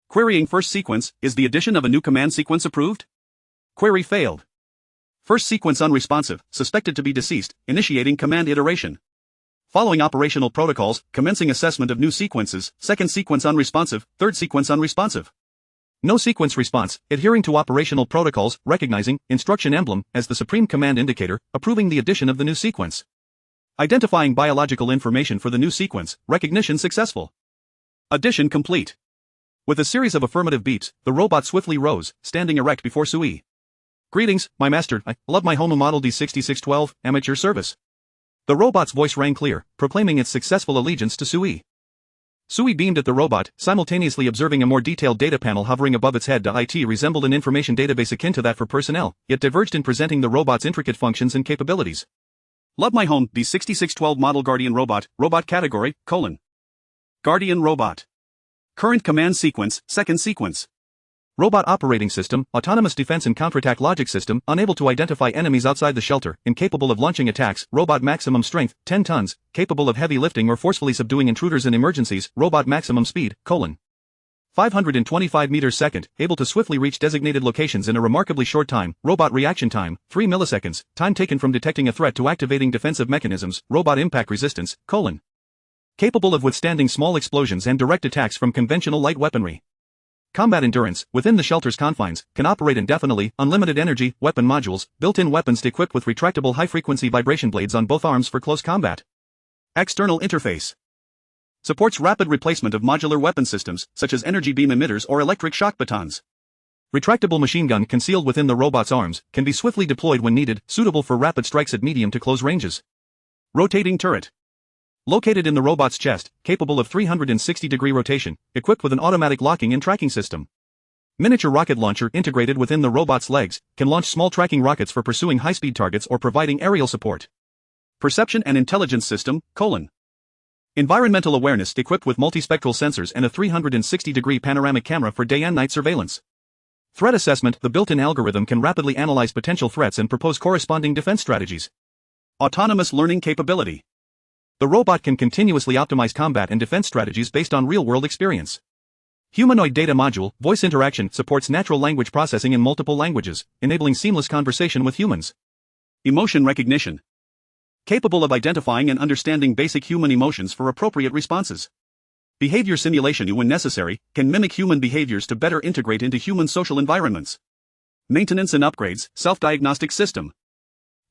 Speaker 1: Querying first sequence, is the addition of a new command sequence approved? Query failed. First sequence unresponsive, suspected to be deceased, initiating command iteration. Following operational protocols, commencing assessment of new sequences, second sequence unresponsive, third sequence unresponsive. No sequence response, adhering to operational protocols, recognizing instruction emblem as the supreme command indicator, approving the addition of the new sequence. Identifying biological information for the new sequence, recognition successful. Addition complete. With a series of affirmative beeps, the robot swiftly rose, standing erect before Sui. Greetings, my master, I love my Homo Model D6612, amateur service. The robot's voice rang clear, proclaiming its successful allegiance to Sui. Sui beamed at the robot, simultaneously observing a more detailed data panel hovering above its head. It resembled an information database akin to that for personnel, yet diverged in presenting the robot's intricate functions and capabilities. Love my home, D6612 model Guardian Robot, Robot Category, : Guardian Robot. Current command sequence, second sequence. Robot operating system, autonomous defense and counterattack logic system, unable to identify enemies outside the shelter, incapable of launching attacks. Robot maximum strength, 10 tons, capable of heavy lifting or forcefully subduing intruders in emergencies. Robot maximum speed, : 525 meters second, able to swiftly reach designated locations in a remarkably short time. Robot reaction time, 3 milliseconds, time taken from detecting a threat to activating defensive mechanisms. Robot impact resistance, : capable of withstanding small explosions and direct attacks from conventional light weaponry. Combat endurance, within the shelter's confines, can operate indefinitely. Unlimited energy, weapon modules, built-in weapons equipped with retractable high-frequency vibration blades on both arms for close combat. External interface. Supports rapid replacement of modular weapon systems, such as energy beam emitters or electric shock batons. Retractable machine gun concealed within the robot's arms, can be swiftly deployed when needed, suitable for rapid strikes at medium to close ranges. Rotating turret. Located in the robot's chest, capable of 360-degree rotation, equipped with an automatic locking and tracking system. Miniature rocket launcher integrated within the robot's legs, can launch small tracking rockets for pursuing high-speed targets or providing aerial support. Perception and intelligence system, : environmental awareness equipped with multispectral sensors and a 360-degree panoramic camera for day and night surveillance. Threat assessment, the built-in algorithm can rapidly analyze potential threats and propose corresponding defense strategies. Autonomous learning capability. The robot can continuously optimize combat and defense strategies based on real-world experience. Humanoid data module, voice interaction, supports natural language processing in multiple languages, enabling seamless conversation with humans. Emotion recognition. Capable of identifying and understanding basic human emotions for appropriate responses. Behavior simulation, when necessary, can mimic human behaviors to better integrate into human social environments. Maintenance and upgrades, self-diagnostic system.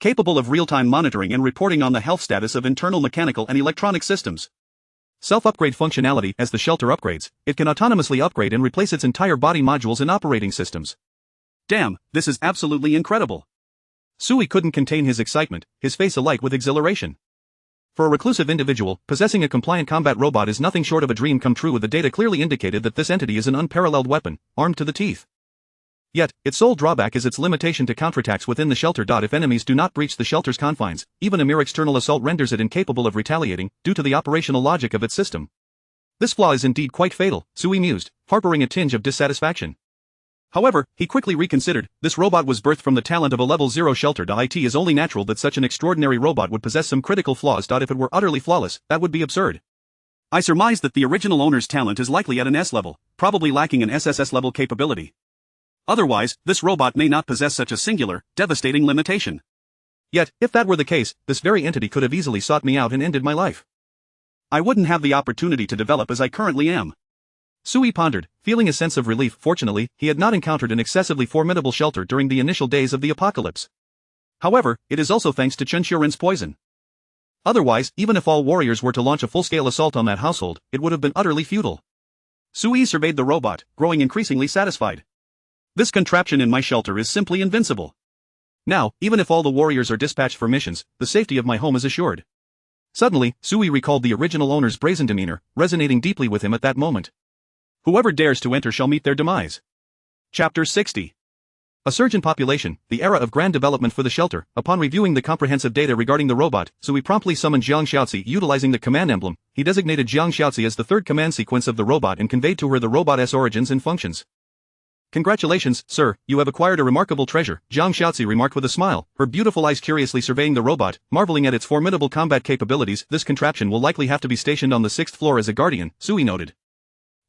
Speaker 1: Capable of real-time monitoring and reporting on the health status of internal mechanical and electronic systems. Self-upgrade functionality, as the shelter upgrades, it can autonomously upgrade and replace its entire body modules and operating systems. Damn, this is absolutely incredible. Sui couldn't contain his excitement, his face alight with exhilaration. For a reclusive individual, possessing a compliant combat robot is nothing short of a dream come true. The data clearly indicated that this entity is an unparalleled weapon, armed to the teeth. Yet, its sole drawback is its limitation to counterattacks within the shelter. If enemies do not breach the shelter's confines, even a mere external assault renders it incapable of retaliating, due to the operational logic of its system. This flaw is indeed quite fatal, Sui mused, harboring a tinge of dissatisfaction. However, he quickly reconsidered. This robot was birthed from the talent of a level 0 shelter. It is only natural that such an extraordinary robot would possess some critical flaws. If it were utterly flawless, that would be absurd. I surmise that the original owner's talent is likely at an S level, probably lacking an SSS level capability. Otherwise, this robot may not possess such a singular, devastating limitation. Yet, if that were the case, this very entity could have easily sought me out and ended my life. I wouldn't have the opportunity to develop as I currently am. Sui pondered, feeling a sense of relief. Fortunately, he had not encountered an excessively formidable shelter during the initial days of the apocalypse. However, it is also thanks to Chunshuren's poison. Otherwise, even if all warriors were to launch a full-scale assault on that household, it would have been utterly futile. Sui surveyed the robot, growing increasingly satisfied. This contraption in my shelter is simply invincible. Now, even if all the warriors are dispatched for missions, the safety of my home is assured. Suddenly, Sui recalled the original owner's brazen demeanor, resonating deeply with him at that moment. Whoever dares to enter shall meet their demise. Chapter 60. A surge in population, the era of grand development for the shelter. Upon reviewing the comprehensive data regarding the robot, Sui promptly summoned Jiang Xiaozi. Utilizing the command emblem, he designated Jiang Xiaozi as the third command sequence of the robot and conveyed to her the robot's origins and functions. Congratulations, sir, you have acquired a remarkable treasure, Jiang Xiaozi remarked with a smile, her beautiful eyes curiously surveying the robot, marveling at its formidable combat capabilities. This contraption will likely have to be stationed on the 6th floor as a guardian, Sui noted.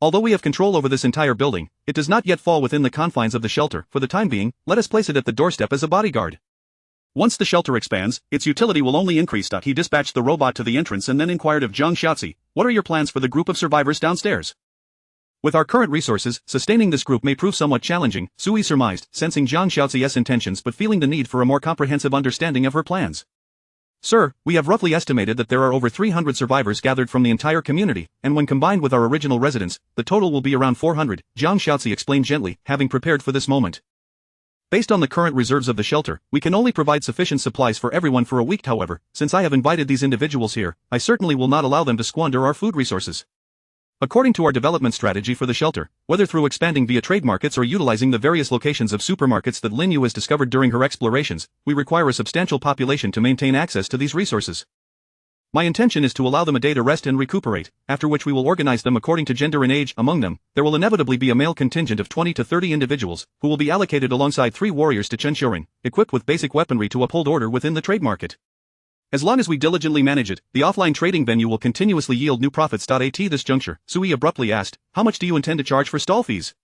Speaker 1: Although we have control over this entire building, it does not yet fall within the confines of the shelter. For the time being, let us place it at the doorstep as a bodyguard. Once the shelter expands, its utility will only increase. He dispatched the robot to the entrance and then inquired of Jiang Xiaozi, what are your plans for the group of survivors downstairs? With our current resources, sustaining this group may prove somewhat challenging, Sui surmised, sensing Jiang Xiaozi's intentions but feeling the need for a more comprehensive understanding of her plans. Sir, we have roughly estimated that there are over 300 survivors gathered from the entire community, and when combined with our original residents, the total will be around 400, Jiang Xiaozi explained gently, having prepared for this moment. Based on the current reserves of the shelter, we can only provide sufficient supplies for everyone for a week. However, since I have invited these individuals here, I certainly will not allow them to squander our food resources. According to our development strategy for the shelter, whether through expanding via trade markets or utilizing the various locations of supermarkets that Lin Yu has discovered during her explorations, we require a substantial population to maintain access to these resources. My intention is to allow them a day to rest and recuperate, after which we will organize them according to gender and age. Among them, there will inevitably be a male contingent of 20 to 30 individuals, who will be allocated alongside 3 warriors to Chunshuren, equipped with basic weaponry to uphold order within the trade market. As long as we diligently manage it, the offline trading venue will continuously yield new profits. At this juncture, Sui abruptly asked, how much do you intend to charge for stall fees?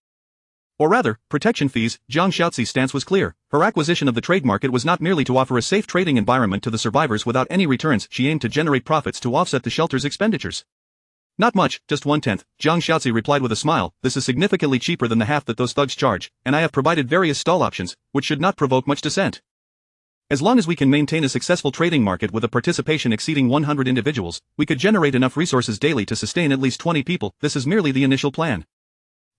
Speaker 1: Or rather, protection fees. Jiang Xiaozi's stance was clear. Her acquisition of the trade market was not merely to offer a safe trading environment to the survivors without any returns. She aimed to generate profits to offset the shelter's expenditures. Not much, just 1/10, Jiang Xiaozi replied with a smile. This is significantly cheaper than the half that those thugs charge, and I have provided various stall options, which should not provoke much dissent. As long as we can maintain a successful trading market with a participation exceeding 100 individuals, we could generate enough resources daily to sustain at least 20 people. This is merely the initial plan.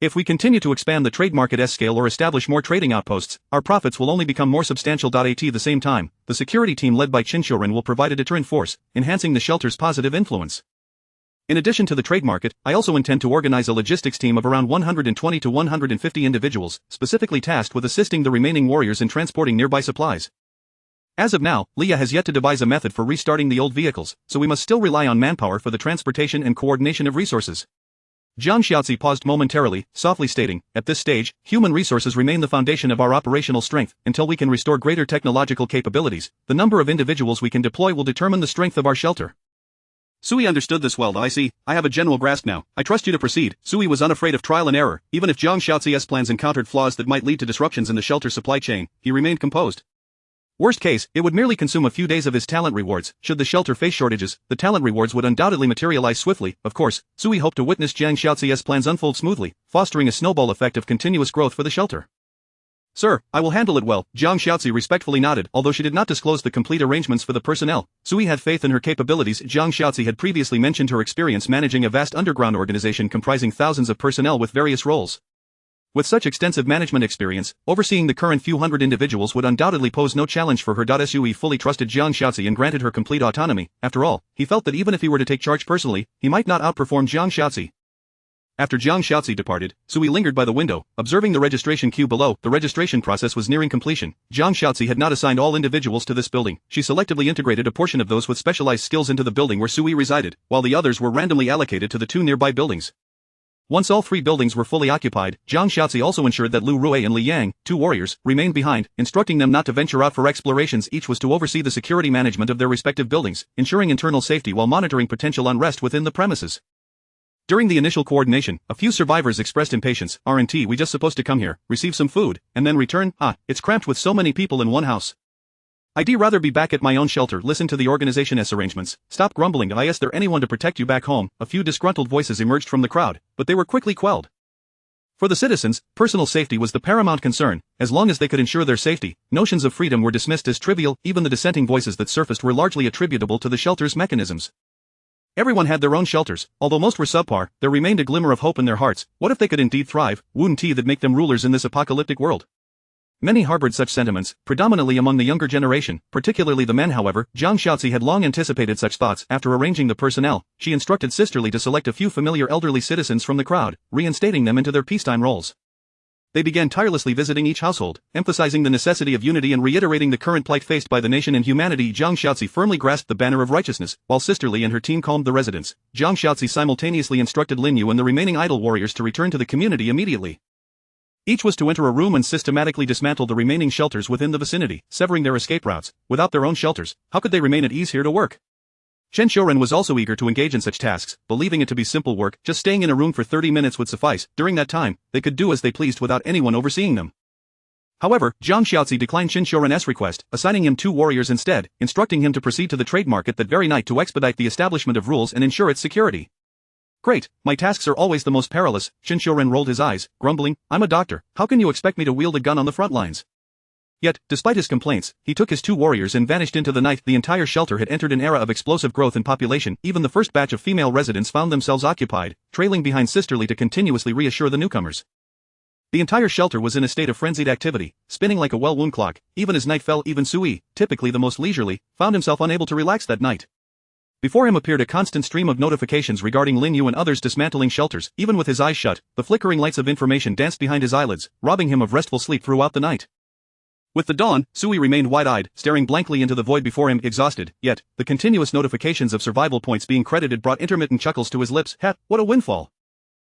Speaker 1: If we continue to expand the trade market S scale or establish more trading outposts, our profits will only become more substantial. At the same time, the security team led by Chunshuren will provide a deterrent force, enhancing the shelter's positive influence. In addition to the trade market, I also intend to organize a logistics team of around 120 to 150 individuals, specifically tasked with assisting the remaining warriors in transporting nearby supplies. As of now, Leah has yet to devise a method for restarting the old vehicles, so we must still rely on manpower for the transportation and coordination of resources. Jiang Xiaozi paused momentarily, softly stating, at this stage, human resources remain the foundation of our operational strength. Until we can restore greater technological capabilities, the number of individuals we can deploy will determine the strength of our shelter. Sui understood this well. I see, I have a general grasp now. I trust you to proceed. Sui was unafraid of trial and error. Even if Jiang Xiaozi's plans encountered flaws that might lead to disruptions in the shelter supply chain, he remained composed. Worst case, it would merely consume a few days of his talent rewards. Should the shelter face shortages, the talent rewards would undoubtedly materialize swiftly. Of course, Sui hoped to witness Jiang Xiaozi's plans unfold smoothly, fostering a snowball effect of continuous growth for the shelter. Sir, I will handle it well, Jiang Xiaozi respectfully nodded. Although she did not disclose the complete arrangements for the personnel, Sui had faith in her capabilities. Jiang Xiaozi had previously mentioned her experience managing a vast underground organization comprising thousands of personnel with various roles. With such extensive management experience, overseeing the current few hundred individuals would undoubtedly pose no challenge for her. Sue fully trusted Jiang Xiaozi and granted her complete autonomy. After all, he felt that even if he were to take charge personally, he might not outperform Jiang Xiaozi. After Jiang Xiaozi departed, Sui lingered by the window, observing the registration queue below. The registration process was nearing completion. Jiang Xiaozi had not assigned all individuals to this building. She selectively integrated a portion of those with specialized skills into the building where Sui resided, while the others were randomly allocated to the two nearby buildings. Once all three buildings were fully occupied, Jiang Xiaozi also ensured that Lu Rui and Li Yang, two warriors, remained behind, instructing them not to venture out for explorations. Each was to oversee the security management of their respective buildings, ensuring internal safety while monitoring potential unrest within the premises. During the initial coordination, a few survivors expressed impatience. "Aren't we just supposed to come here, receive some food, and then return? It's cramped with so many people in one house. I'd rather be back at my own shelter. Listen to the organization's arrangements. Stop grumbling. Is there anyone to protect you back home?" A few disgruntled voices emerged from the crowd, but they were quickly quelled. For the citizens, personal safety was the paramount concern. As long as they could ensure their safety, notions of freedom were dismissed as trivial. Even the dissenting voices that surfaced were largely attributable to the shelter's mechanisms. Everyone had their own shelters, although most were subpar. There remained a glimmer of hope in their hearts. What if they could indeed thrive? Wouldn't that make them rulers in this apocalyptic world? Many harbored such sentiments, predominantly among the younger generation, particularly the men. However, Jiang Xiaozi had long anticipated such thoughts. After arranging the personnel, she instructed Sisterly to select a few familiar elderly citizens from the crowd, reinstating them into their peacetime roles. They began tirelessly visiting each household, emphasizing the necessity of unity and reiterating the current plight faced by the nation and humanity. Jiang Xiaozi firmly grasped the banner of righteousness, while Sisterly and her team calmed the residents. Jiang Xiaozi simultaneously instructed Lin Yu and the remaining idle warriors to return to the community immediately. Each was to enter a room and systematically dismantle the remaining shelters within the vicinity, severing their escape routes. Without their own shelters, how could they remain at ease here to work? Chen Xiuren was also eager to engage in such tasks, believing it to be simple work. Just staying in a room for 30 minutes would suffice. During that time, they could do as they pleased without anyone overseeing them. However, Jiang Xiaozi declined Chen Xiuren's request, assigning him 2 warriors instead, instructing him to proceed to the trade market that very night to expedite the establishment of rules and ensure its security. "Great, my tasks are always the most perilous." Chen Xiuren rolled his eyes, grumbling, "I'm a doctor, how can you expect me to wield a gun on the front lines?" Yet, despite his complaints, he took his 2 warriors and vanished into the night. The entire shelter had entered an era of explosive growth in population. Even the first batch of female residents found themselves occupied, trailing behind Sisterly to continuously reassure the newcomers. The entire shelter was in a state of frenzied activity, spinning like a well-wound clock. Even as night fell, even Sui, typically the most leisurely, found himself unable to relax that night. Before him appeared a constant stream of notifications regarding Lin Yu and others dismantling shelters. Even with his eyes shut, the flickering lights of information danced behind his eyelids, robbing him of restful sleep throughout the night. With the dawn, Sui remained wide-eyed, staring blankly into the void before him, exhausted. Yet, the continuous notifications of survival points being credited brought intermittent chuckles to his lips. What a windfall!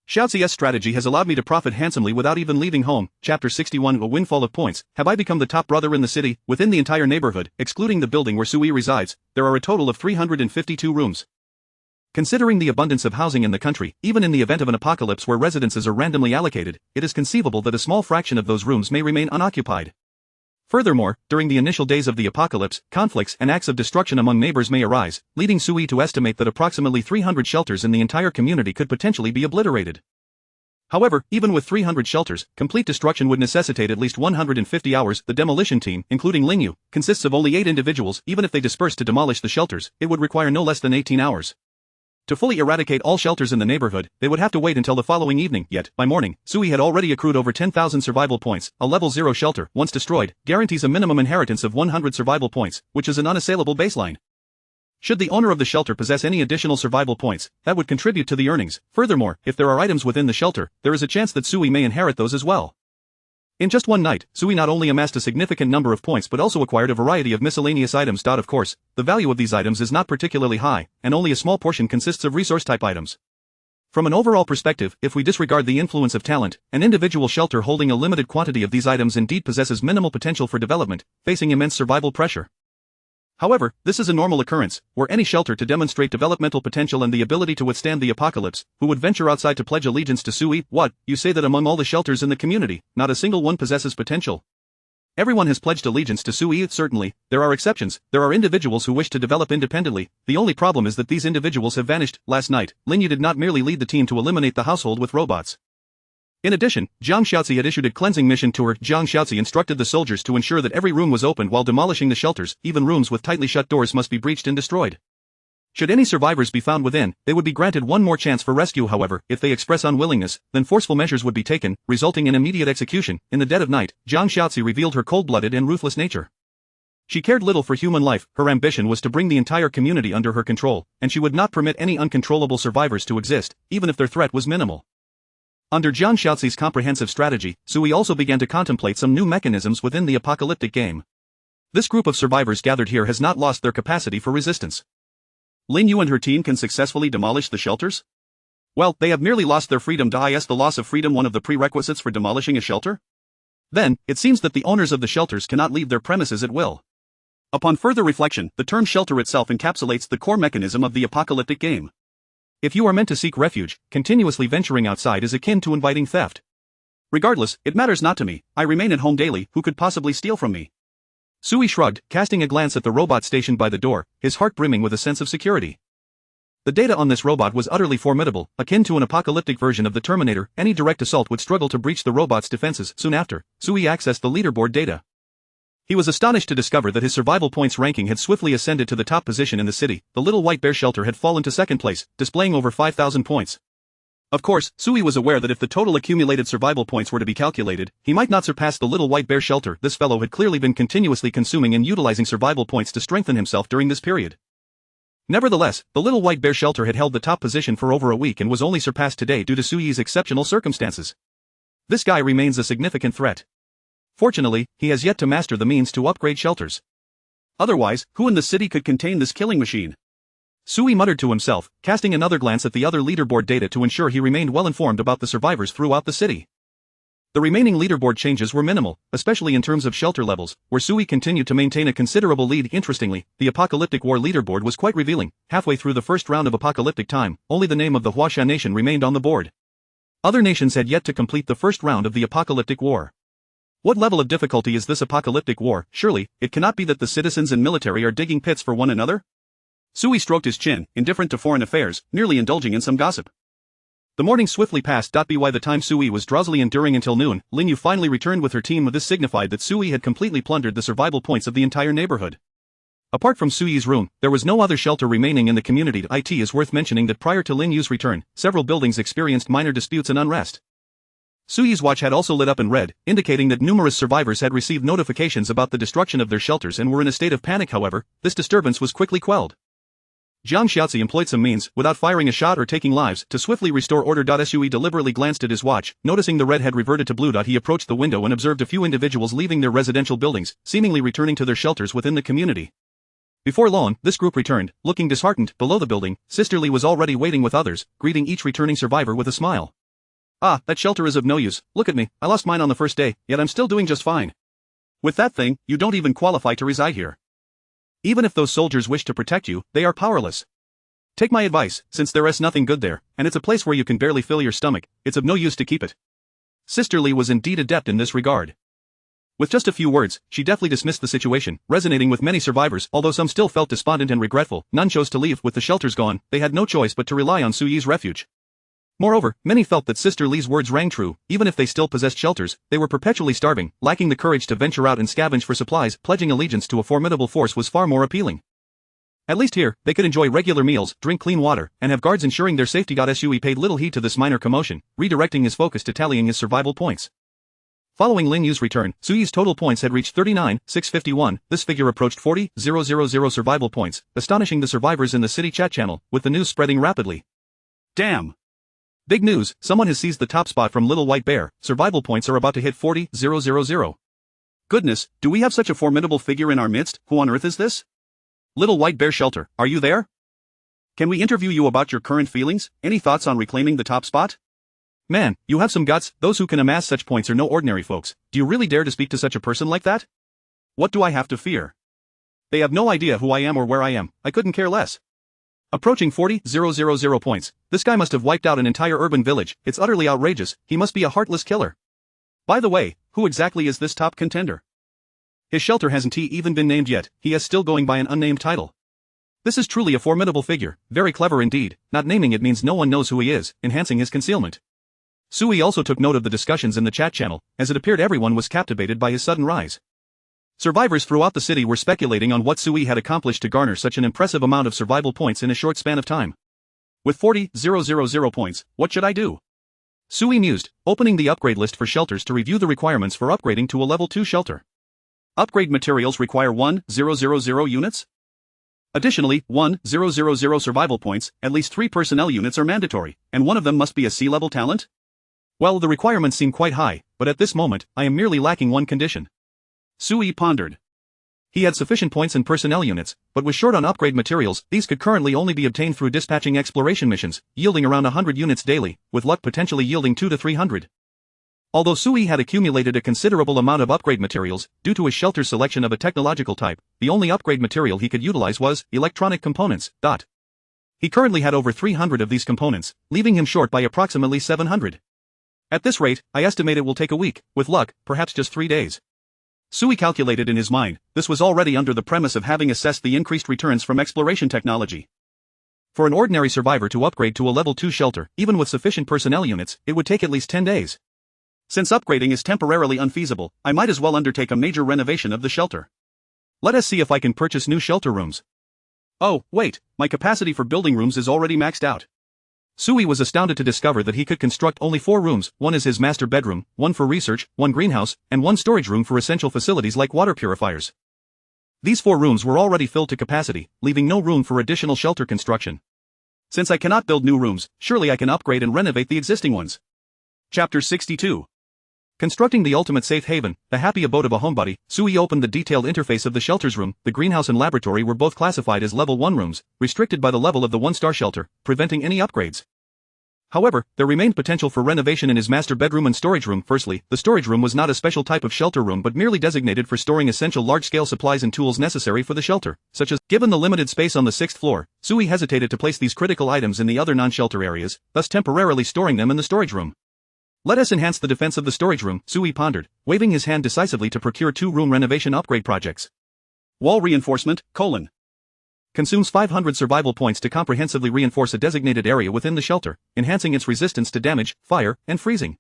Speaker 1: Xiaozi's strategy has allowed me to profit handsomely without even leaving home. Chapter 61. A windfall of points. Have I become the top brother in the city? Within the entire neighborhood, excluding the building where Sui resides, there are a total of 352 rooms. Considering the abundance of housing in the country, even in the event of an apocalypse where residences are randomly allocated, it is conceivable that a small fraction of those rooms may remain unoccupied. Furthermore, during the initial days of the apocalypse, conflicts and acts of destruction among neighbors may arise, leading Sui to estimate that approximately 300 shelters in the entire community could potentially be obliterated. However, even with 300 shelters, complete destruction would necessitate at least 150 hours. The demolition team, including Lin Yu, consists of only 8 individuals. Even if they disperse to demolish the shelters, it would require no less than 18 hours. To fully eradicate all shelters in the neighborhood, they would have to wait until the following evening. Yet, by morning, Sui had already accrued over 10,000 survival points. A level 0 shelter, once destroyed, guarantees a minimum inheritance of 100 survival points, which is an unassailable baseline. Should the owner of the shelter possess any additional survival points, that would contribute to the earnings. Furthermore, if there are items within the shelter, there is a chance that Sui may inherit those as well. In just one night, Sui not only amassed a significant number of points but also acquired a variety of miscellaneous items. Of course, the value of these items is not particularly high, and only a small portion consists of resource-type items. From an overall perspective, if we disregard the influence of talent, an individual shelter holding a limited quantity of these items indeed possesses minimal potential for development, facing immense survival pressure. However, this is a normal occurrence, were any shelter to demonstrate developmental potential and the ability to withstand the apocalypse, who would venture outside to pledge allegiance to Sui? What, you say that among all the shelters in the community, not a single one possesses potential? Everyone has pledged allegiance to Sui. Certainly, there are exceptions. There are individuals who wish to develop independently. The only problem is that these individuals have vanished. Last night, Lin Yu did not merely lead the team to eliminate the household with robots. In addition, Jiang Xiaozi had issued a cleansing mission to her. Jiang Xiaozi instructed the soldiers to ensure that every room was opened while demolishing the shelters. Even rooms with tightly shut doors must be breached and destroyed. Should any survivors be found within, they would be granted one more chance for rescue. However, if they express unwillingness, then forceful measures would be taken, resulting in immediate execution. In the dead of night, Jiang Xiaozi revealed her cold-blooded and ruthless nature. She cared little for human life, her ambition was to bring the entire community under her control, and she would not permit any uncontrollable survivors to exist, even if their threat was minimal. Under Jiang Xiaozi's comprehensive strategy, Sui also began to contemplate some new mechanisms within the apocalyptic game. This group of survivors gathered here has not lost their capacity for resistance. Lin Yu and her team can successfully demolish the shelters? Well, they have merely lost their freedom. Is the loss of freedom one of the prerequisites for demolishing a shelter? Then, it seems that the owners of the shelters cannot leave their premises at will. Upon further reflection, the term shelter itself encapsulates the core mechanism of the apocalyptic game. If you are meant to seek refuge, continuously venturing outside is akin to inviting theft. Regardless, it matters not to me, I remain at home daily, who could possibly steal from me? Sui shrugged, casting a glance at the robot stationed by the door, his heart brimming with a sense of security. The data on this robot was utterly formidable, akin to an apocalyptic version of the Terminator. Any direct assault would struggle to breach the robot's defenses. Soon after, Sui accessed the leaderboard data. He was astonished to discover that his survival points ranking had swiftly ascended to the top position in the city. The Little White Bear shelter had fallen to second place, displaying over 5,000 points. Of course, Sui was aware that if the total accumulated survival points were to be calculated, he might not surpass the Little White Bear shelter. This fellow had clearly been continuously consuming and utilizing survival points to strengthen himself during this period. Nevertheless, the Little White Bear shelter had held the top position for over a week and was only surpassed today due to Sui's exceptional circumstances. This guy remains a significant threat. Fortunately, he has yet to master the means to upgrade shelters. Otherwise, who in the city could contain this killing machine? Sui muttered to himself, casting another glance at the other leaderboard data to ensure he remained well informed about the survivors throughout the city. The remaining leaderboard changes were minimal, especially in terms of shelter levels, where Sui continued to maintain a considerable lead. Interestingly, the Apocalyptic War leaderboard was quite revealing. Halfway through the first round of apocalyptic time, only the name of the Huashan nation remained on the board. Other nations had yet to complete the first round of the Apocalyptic War. What level of difficulty is this apocalyptic war? Surely, it cannot be that the citizens and military are digging pits for one another? Sui stroked his chin, indifferent to foreign affairs, nearly indulging in some gossip. The morning swiftly passed. By the time Sui was drowsily enduring until noon, Lin Yu finally returned with her team. This signified that Sui had completely plundered the survival points of the entire neighborhood. Apart from Sui's room, there was no other shelter remaining in the community. It is worth mentioning that prior to Lin Yu's return, several buildings experienced minor disputes and unrest. Sui's watch had also lit up in red, indicating that numerous survivors had received notifications about the destruction of their shelters and were in a state of panic. However, this disturbance was quickly quelled. Jiang Xiaozi employed some means, without firing a shot or taking lives, to swiftly restore order. Sui deliberately glanced at his watch, noticing the red had reverted to blue. He approached the window and observed a few individuals leaving their residential buildings, seemingly returning to their shelters within the community. Before long, this group returned, looking disheartened. Below the building, Sister Lee was already waiting with others, greeting each returning survivor with a smile. Ah, that shelter is of no use. Look at me, I lost mine on the first day, yet I'm still doing just fine. With that thing, you don't even qualify to reside here. Even if those soldiers wish to protect you, they are powerless. Take my advice, since there is nothing good there, and it's a place where you can barely fill your stomach, it's of no use to keep it. Sister Lee was indeed adept in this regard. With just a few words, she deftly dismissed the situation, resonating with many survivors. Although some still felt despondent and regretful, none chose to leave. With the shelters gone, they had no choice but to rely on Sui's refuge. Moreover, many felt that Sister Lee's words rang true. Even if they still possessed shelters, they were perpetually starving, lacking the courage to venture out and scavenge for supplies. Pledging allegiance to a formidable force was far more appealing. At least here, they could enjoy regular meals, drink clean water, and have guards ensuring their safety. Sui paid little heed to this minor commotion, redirecting his focus to tallying his survival points. Following Lin Yu's return, Sui's total points had reached 39,651. This figure approached 40,000 survival points, astonishing the survivors in the city chat channel, with the news spreading rapidly. Damn! Big news, someone has seized the top spot from Little White Bear. Survival points are about to hit 40,000. Goodness, do we have such a formidable figure in our midst? Who on earth is this? Little White Bear Shelter, are you there? Can we interview you about your current feelings? Any thoughts on reclaiming the top spot? Man, you have some guts. Those who can amass such points are no ordinary folks. Do you really dare to speak to such a person like that? What do I have to fear? They have no idea who I am or where I am. I couldn't care less. Approaching 40,000 points, this guy must have wiped out an entire urban village. It's utterly outrageous. He must be a heartless killer. By the way, who exactly is this top contender? His shelter hasn't even been named yet. He is still going by an unnamed title. This is truly a formidable figure, very clever indeed. Not naming it means no one knows who he is, enhancing his concealment. Sui also took note of the discussions in the chat channel, as it appeared everyone was captivated by his sudden rise. Survivors throughout the city were speculating on what Sui had accomplished to garner such an impressive amount of survival points in a short span of time. With 40,000 points, what should I do? Sui mused, opening the upgrade list for shelters to review the requirements for upgrading to a level 2 shelter. Upgrade materials require 1,000 units. Additionally, 1,000 survival points, at least 3 personnel units are mandatory, and one of them must be a sea-level talent? Well, the requirements seem quite high, but at this moment, I am merely lacking one condition. Sui pondered. He had sufficient points and personnel units, but was short on upgrade materials. These could currently only be obtained through dispatching exploration missions, yielding around 100 units daily, with luck potentially yielding 200 to 300. Although Sui had accumulated a considerable amount of upgrade materials, due to his shelter's selection of a technological type, the only upgrade material he could utilize was electronic components. He currently had over 300 of these components, leaving him short by approximately 700. At this rate, I estimate it will take a week, with luck, perhaps just 3 days. Sui calculated in his mind, this was already under the premise of having assessed the increased returns from exploration technology. For an ordinary survivor to upgrade to a level 2 shelter, even with sufficient personnel units, it would take at least 10 days. Since upgrading is temporarily unfeasible, I might as well undertake a major renovation of the shelter. Let us see if I can purchase new shelter rooms. Oh, wait, my capacity for building rooms is already maxed out. Sui was astounded to discover that he could construct only 4 rooms. One is his master bedroom, one for research, one greenhouse, and one storage room for essential facilities like water purifiers. These 4 rooms were already filled to capacity, leaving no room for additional shelter construction. Since I cannot build new rooms, surely I can upgrade and renovate the existing ones. Chapter 62. Constructing the ultimate safe haven, the happy abode of a homebody. Sui opened the detailed interface of the shelter's room. The greenhouse and laboratory were both classified as level 1 rooms, restricted by the level of the 1-star shelter, preventing any upgrades. However, there remained potential for renovation in his master bedroom and storage room. Firstly, the storage room was not a special type of shelter room but merely designated for storing essential large-scale supplies and tools necessary for the shelter, such as, given the limited space on the 6th floor, Sui hesitated to place these critical items in the other non-shelter areas, thus temporarily storing them in the storage room. Let us enhance the defense of the storage room, Sui pondered, waving his hand decisively to procure 2 room renovation upgrade projects. Wall reinforcement, consumes 500 survival points to comprehensively reinforce a designated area within the shelter, enhancing its resistance to damage, fire, and freezing.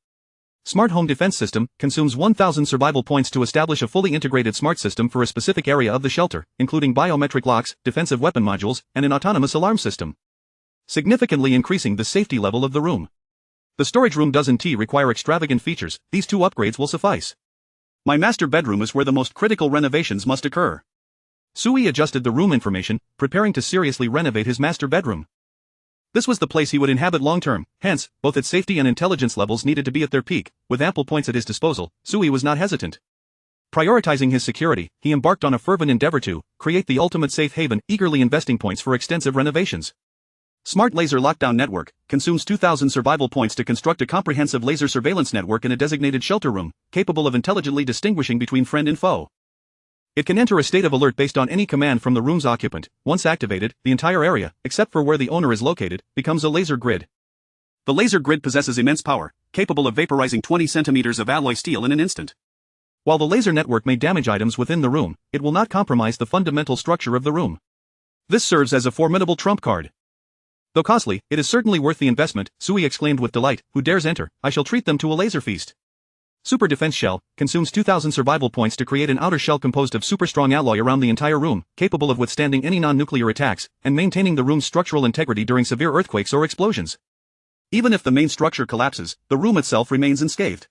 Speaker 1: Smart home defense system, consumes 1000 survival points to establish a fully integrated smart system for a specific area of the shelter, including biometric locks, defensive weapon modules, and an autonomous alarm system, significantly increasing the safety level of the room. The storage room doesn't require extravagant features. These 2 upgrades will suffice. My master bedroom is where the most critical renovations must occur. Sui adjusted the room information, preparing to seriously renovate his master bedroom. This was the place he would inhabit long-term, hence, both its safety and intelligence levels needed to be at their peak. With ample points at his disposal, Sui was not hesitant. Prioritizing his security, he embarked on a fervent endeavor to create the ultimate safe haven, eagerly investing points for extensive renovations. Smart Laser Lockdown Network, consumes 2000 survival points to construct a comprehensive laser surveillance network in a designated shelter room, capable of intelligently distinguishing between friend and foe. It can enter a state of alert based on any command from the room's occupant. Once activated, the entire area, except for where the owner is located, becomes a laser grid. The laser grid possesses immense power, capable of vaporizing 20 centimeters of alloy steel in an instant. While the laser network may damage items within the room, it will not compromise the fundamental structure of the room. This serves as a formidable trump card. Though costly, it is certainly worth the investment, Sui exclaimed with delight. Who dares enter? I shall treat them to a laser feast. Super Defense Shell, consumes 2000 survival points to create an outer shell composed of super strong alloy around the entire room, capable of withstanding any non-nuclear attacks, and maintaining the room's structural integrity during severe earthquakes or explosions. Even if the main structure collapses, the room itself remains unscathed.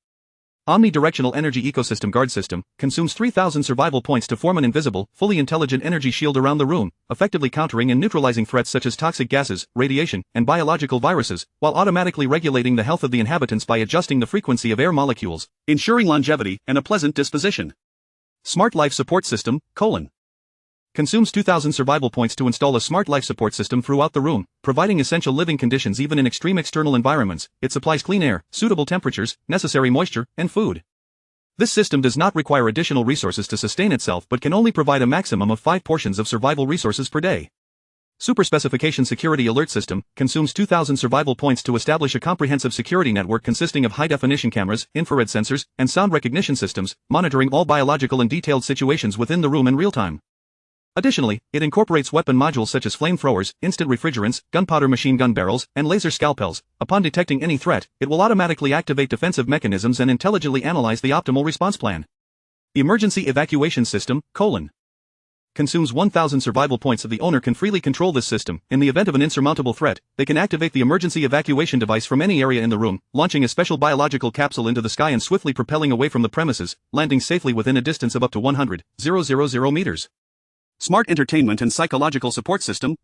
Speaker 1: Omnidirectional Energy Ecosystem Guard System, consumes 3000 survival points to form an invisible, fully intelligent energy shield around the room, effectively countering and neutralizing threats such as toxic gases, radiation, and biological viruses, while automatically regulating the health of the inhabitants by adjusting the frequency of air molecules, ensuring longevity and a pleasant disposition. Smart Life Support System, consumes 2000 survival points to install a smart life support system throughout the room, providing essential living conditions even in extreme external environments. It supplies clean air, suitable temperatures, necessary moisture, and food. This system does not require additional resources to sustain itself but can only provide a maximum of 5 portions of survival resources per day. Super Specification Security Alert System, consumes 2000 survival points to establish a comprehensive security network consisting of high-definition cameras, infrared sensors, and sound recognition systems, monitoring all biological and detailed situations within the room in real time. Additionally, it incorporates weapon modules such as flamethrowers, instant refrigerants, gunpowder machine gun barrels, and laser scalpels. Upon detecting any threat, it will automatically activate defensive mechanisms and intelligently analyze the optimal response plan. Emergency evacuation system, consumes 1,000 survival points. If the owner can freely control this system, in the event of an insurmountable threat, they can activate the emergency evacuation device from any area in the room, launching a special biological capsule into the sky and swiftly propelling away from the premises, landing safely within a distance of up to 100,000 meters. Smart entertainment and psychological support system,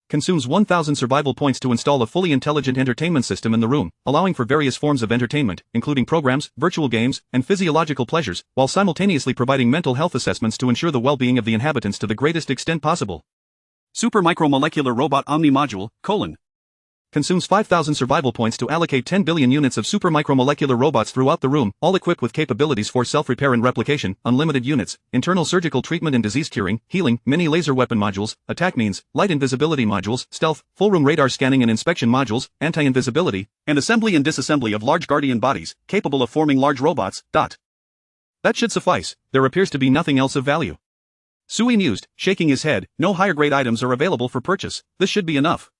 Speaker 1: consumes 1,000 survival points to install a fully intelligent entertainment system in the room, allowing for various forms of entertainment, including programs, virtual games, and physiological pleasures, while simultaneously providing mental health assessments to ensure the well-being of the inhabitants to the greatest extent possible. Super micromolecular robot Omni module, consumes 5,000 survival points to allocate 10 billion units of super micromolecular robots throughout the room, all equipped with capabilities for self-repair and replication, unlimited units, internal surgical treatment and disease curing, healing, mini laser weapon modules, attack means, light invisibility modules, stealth, full-room radar scanning and inspection modules, anti-invisibility, and assembly and disassembly of large guardian bodies, capable of forming large robots. That should suffice. There appears to be nothing else of value. Sui mused, shaking his head. No higher grade items are available for purchase. This should be enough.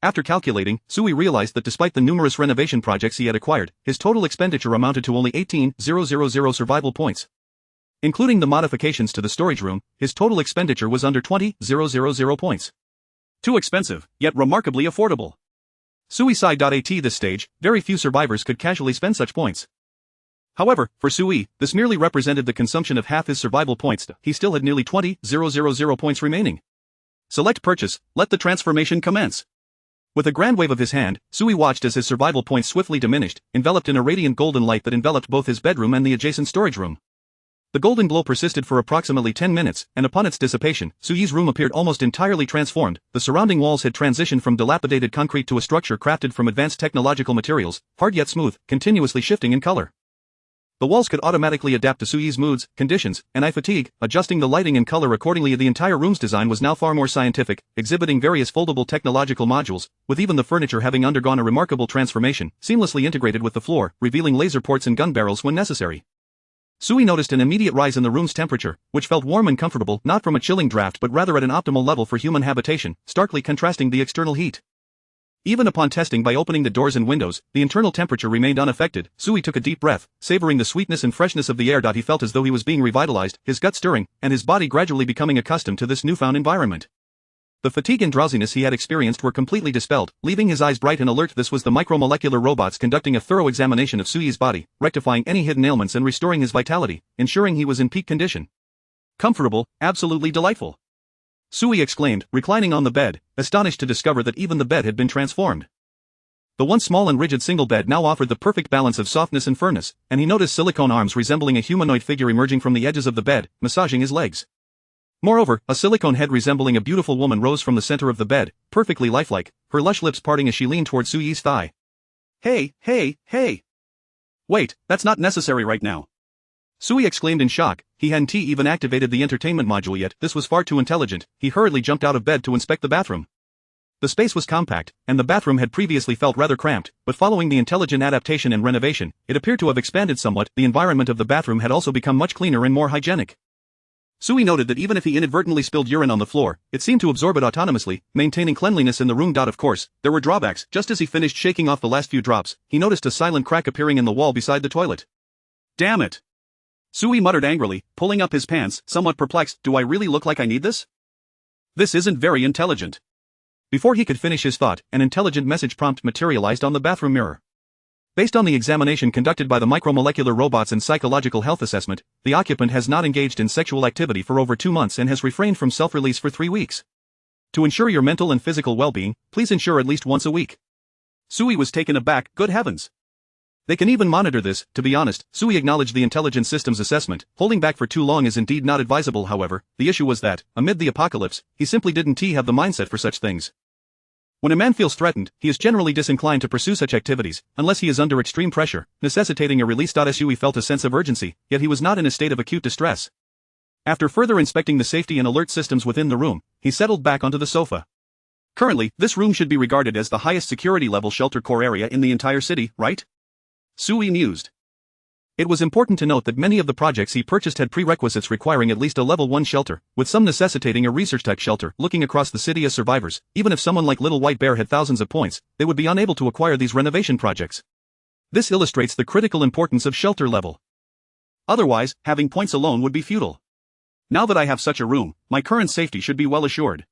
Speaker 1: After calculating, Sui realized that despite the numerous renovation projects he had acquired, his total expenditure amounted to only 18,000 survival points. Including the modifications to the storage room, his total expenditure was under 20,000 points. Too expensive, yet remarkably affordable. Sui sighed. At this stage, very few survivors could casually spend such points. However, for Sui, this merely represented the consumption of half his survival points. He still had nearly 20,000 points remaining. Select purchase, let the transformation commence. With a grand wave of his hand, Sui watched as his survival points swiftly diminished, enveloped in a radiant golden light that enveloped both his bedroom and the adjacent storage room. The golden glow persisted for approximately 10 minutes, and upon its dissipation, Sui's room appeared almost entirely transformed. The surrounding walls had transitioned from dilapidated concrete to a structure crafted from advanced technological materials, hard yet smooth, continuously shifting in color. The walls could automatically adapt to Sui's moods, conditions, and eye fatigue, adjusting the lighting and color accordingly. The entire room's design was now far more scientific, exhibiting various foldable technological modules, with even the furniture having undergone a remarkable transformation, seamlessly integrated with the floor, revealing laser ports and gun barrels when necessary. Sui noticed an immediate rise in the room's temperature, which felt warm and comfortable, not from a chilling draft but rather at an optimal level for human habitation, starkly contrasting the external heat. Even upon testing by opening the doors and windows, the internal temperature remained unaffected. Sui took a deep breath, savoring the sweetness and freshness of the air. He felt as though he was being revitalized, his gut stirring, and his body gradually becoming accustomed to this newfound environment. The fatigue and drowsiness he had experienced were completely dispelled, leaving his eyes bright and alert. This was the micromolecular robots conducting a thorough examination of Sui's body, rectifying any hidden ailments and restoring his vitality, ensuring he was in peak condition. Comfortable, absolutely delightful. Sui exclaimed, reclining on the bed, astonished to discover that even the bed had been transformed. The once small and rigid single bed now offered the perfect balance of softness and firmness, and he noticed silicone arms resembling a humanoid figure emerging from the edges of the bed, massaging his legs. Moreover, a silicone head resembling a beautiful woman rose from the center of the bed, perfectly lifelike, her lush lips parting as she leaned toward Sui's thigh. Hey! Wait, that's not necessary right now. Sui exclaimed in shock. He hadn't even activated the entertainment module yet. This was far too intelligent. He hurriedly jumped out of bed to inspect the bathroom. The space was compact, and the bathroom had previously felt rather cramped, but following the intelligent adaptation and renovation, it appeared to have expanded somewhat. The environment of the bathroom had also become much cleaner and more hygienic. Sui noted that even if he inadvertently spilled urine on the floor, it seemed to absorb it autonomously, maintaining cleanliness in the room. Of course, there were drawbacks. Just as he finished shaking off the last few drops, he noticed a silent crack appearing in the wall beside the toilet. Damn it! Sui muttered angrily, pulling up his pants, somewhat perplexed. Do I really look like I need this? This isn't very intelligent. Before he could finish his thought, an intelligent message prompt materialized on the bathroom mirror. Based on the examination conducted by the micromolecular robots and psychological health assessment, the occupant has not engaged in sexual activity for over 2 months and has refrained from self-release for 3 weeks. To ensure your mental and physical well-being, please ensure at least once a week. Sui was taken aback. Good heavens! They can even monitor this. To be honest, Sui acknowledged the intelligence system's assessment. Holding back for too long is indeed not advisable. However, the issue was that, amid the apocalypse, he simply didn't have the mindset for such things. When a man feels threatened, he is generally disinclined to pursue such activities, unless he is under extreme pressure, necessitating a release. Sui felt a sense of urgency, yet he was not in a state of acute distress. After further inspecting the safety and alert systems within the room, he settled back onto the sofa. Currently, this room should be regarded as the highest security level shelter core area in the entire city, right? Sui mused. It was important to note that many of the projects he purchased had prerequisites requiring at least a level 1 shelter, with some necessitating a research-type shelter. Looking across the city as survivors, even if someone like Little White Bear had thousands of points, they would be unable to acquire these renovation projects. This illustrates the critical importance of shelter level. Otherwise, having points alone would be futile. Now that I have such a room, my current safety should be well assured.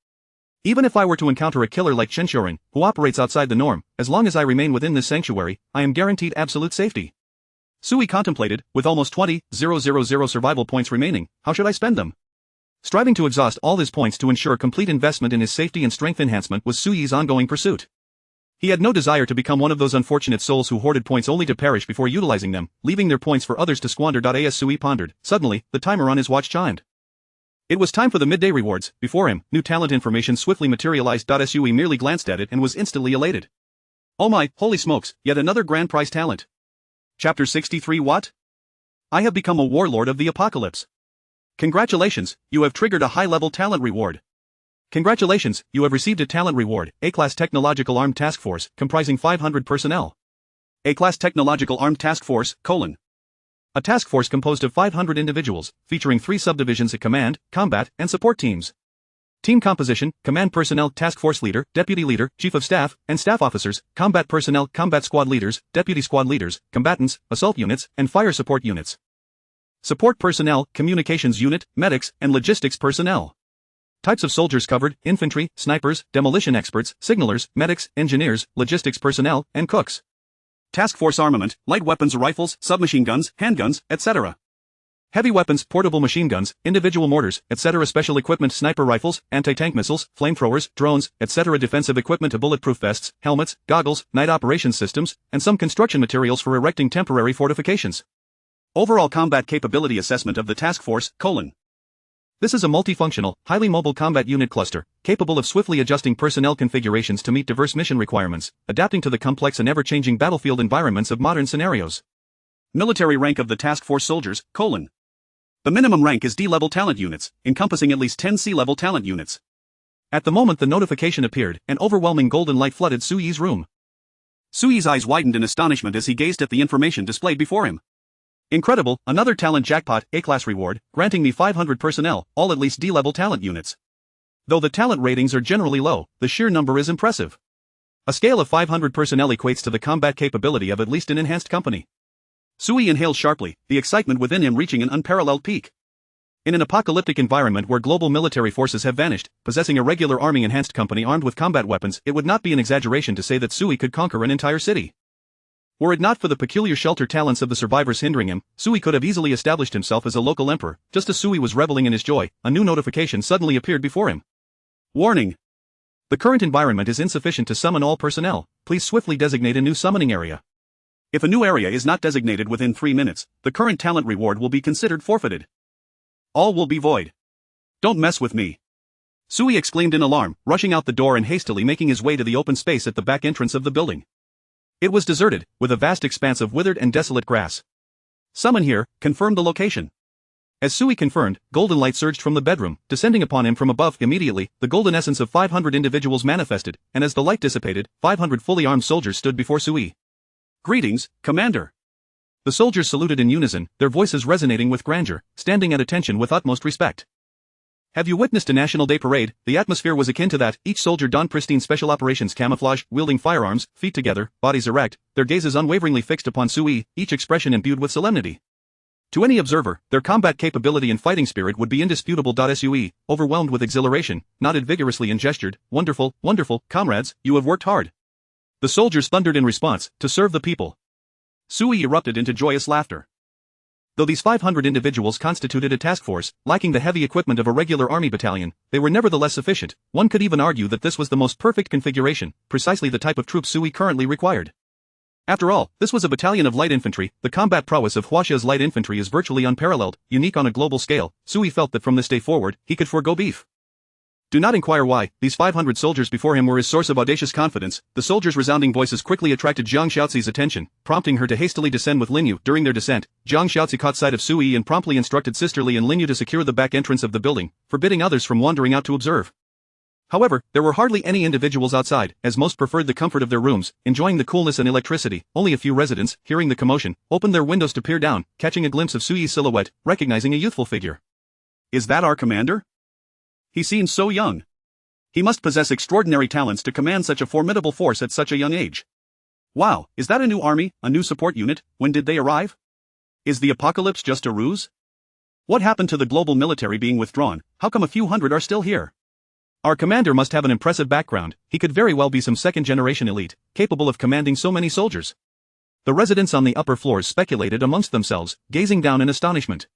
Speaker 1: Even if I were to encounter a killer like Shinshorin, who operates outside the norm, as long as I remain within this sanctuary, I am guaranteed absolute safety. Sui contemplated, with almost 20,000 survival points remaining, how should I spend them? Striving to exhaust all his points to ensure complete investment in his safety and strength enhancement was Sui's ongoing pursuit. He had no desire to become one of those unfortunate souls who hoarded points only to perish before utilizing them, leaving their points for others to squander. As Sui pondered, suddenly, the timer on his watch chimed. It was time for the midday rewards. Before him, new talent information swiftly materialized. Sui merely glanced at it and was instantly elated. Oh my, holy smokes, yet another grand prize talent. Chapter 63. What? I have become a warlord of the apocalypse. Congratulations, you have triggered a high-level talent reward. Congratulations, you have received a talent reward, A-Class Technological Armed Task Force, comprising 500 personnel. A-Class Technological Armed Task Force, : a task force composed of 500 individuals, featuring 3 subdivisions at command, combat, and support teams. Team composition: command personnel, task force leader, deputy leader, chief of staff, and staff officers; combat personnel, combat squad leaders, deputy squad leaders, combatants, assault units, and fire support units. Support personnel, communications unit, medics, and logistics personnel. Types of soldiers covered: infantry, snipers, demolition experts, signalers, medics, engineers, logistics personnel, and cooks. Task force armament: light weapons, rifles, submachine guns, handguns, etc. Heavy weapons, portable machine guns, individual mortars, etc. Special equipment: sniper rifles, anti-tank missiles, flamethrowers, drones, etc. Defensive equipment: bulletproof vests, helmets, goggles, night operations systems, and some construction materials for erecting temporary fortifications. Overall combat capability assessment of the task force: : This is a multifunctional, highly mobile combat unit cluster, capable of swiftly adjusting personnel configurations to meet diverse mission requirements, adapting to the complex and ever-changing battlefield environments of modern scenarios. Military rank of the task force soldiers: : The minimum rank is D-level talent units, encompassing at least 10 C-level talent units. At the moment the notification appeared, an overwhelming golden light flooded Sui's room. Sui's eyes widened in astonishment as he gazed at the information displayed before him. Incredible, another talent jackpot, A-class reward, granting me 500 personnel, all at least D-level talent units. Though the talent ratings are generally low, the sheer number is impressive. A scale of 500 personnel equates to the combat capability of at least an enhanced company. Sui inhaled sharply, the excitement within him reaching an unparalleled peak. In an apocalyptic environment where global military forces have vanished, possessing a regular army enhanced company armed with combat weapons, it would not be an exaggeration to say that Sui could conquer an entire city. Were it not for the peculiar shelter talents of the survivors hindering him, Sui could have easily established himself as a local emperor. Just as Sui was reveling in his joy, a new notification suddenly appeared before him. Warning! The current environment is insufficient to summon all personnel. Please swiftly designate a new summoning area. If a new area is not designated within 3 minutes, the current talent reward will be considered forfeited. All will be void. Don't mess with me. Sui exclaimed in alarm, rushing out the door and hastily making his way to the open space at the back entrance of the building. It was deserted, with a vast expanse of withered and desolate grass. Summon here, confirmed the location. As Sui confirmed, golden light surged from the bedroom, descending upon him from above. Immediately, the golden essence of 500 individuals manifested, and as the light dissipated, 500 fully armed soldiers stood before Sui. Greetings, Commander. The soldiers saluted in unison, their voices resonating with grandeur, standing at attention with utmost respect. Have you witnessed a National Day parade? The atmosphere was akin to that. Each soldier donned pristine special operations camouflage, wielding firearms, feet together, bodies erect, their gazes unwaveringly fixed upon Sui, each expression imbued with solemnity. To any observer, their combat capability and fighting spirit would be indisputable. Sui, overwhelmed with exhilaration, nodded vigorously and gestured, "Wonderful, wonderful, comrades, you have worked hard." The soldiers thundered in response, "To serve the people." Sui erupted into joyous laughter. Though these 500 individuals constituted a task force, lacking the heavy equipment of a regular army battalion, they were nevertheless sufficient. One could even argue that this was the most perfect configuration, precisely the type of troops Sui currently required. After all, this was a battalion of light infantry. The combat prowess of Huaxia's light infantry is virtually unparalleled, unique on a global scale. Sui felt that from this day forward, he could forego beef. Do not inquire why. These 500 soldiers before him were his source of audacious confidence. The soldiers' resounding voices quickly attracted Jiang Xiaozi's attention, prompting her to hastily descend with Linyu. During their descent, Jiang Xiaozi caught sight of Sui and promptly instructed Sister Li and Linyu to secure the back entrance of the building, forbidding others from wandering out to observe. However, there were hardly any individuals outside, as most preferred the comfort of their rooms, enjoying the coolness and electricity. Only a few residents, hearing the commotion, opened their windows to peer down, catching a glimpse of Sui's silhouette, recognizing a youthful figure. Is that our commander? He seems so young. He must possess extraordinary talents to command such a formidable force at such a young age. Wow, is that a new army, a new support unit? When did they arrive? Is the apocalypse just a ruse? What happened to the global military being withdrawn? How come a few hundred are still here? Our commander must have an impressive background. He could very well be some second-generation elite, capable of commanding so many soldiers. The residents on the upper floors speculated amongst themselves, gazing down in astonishment.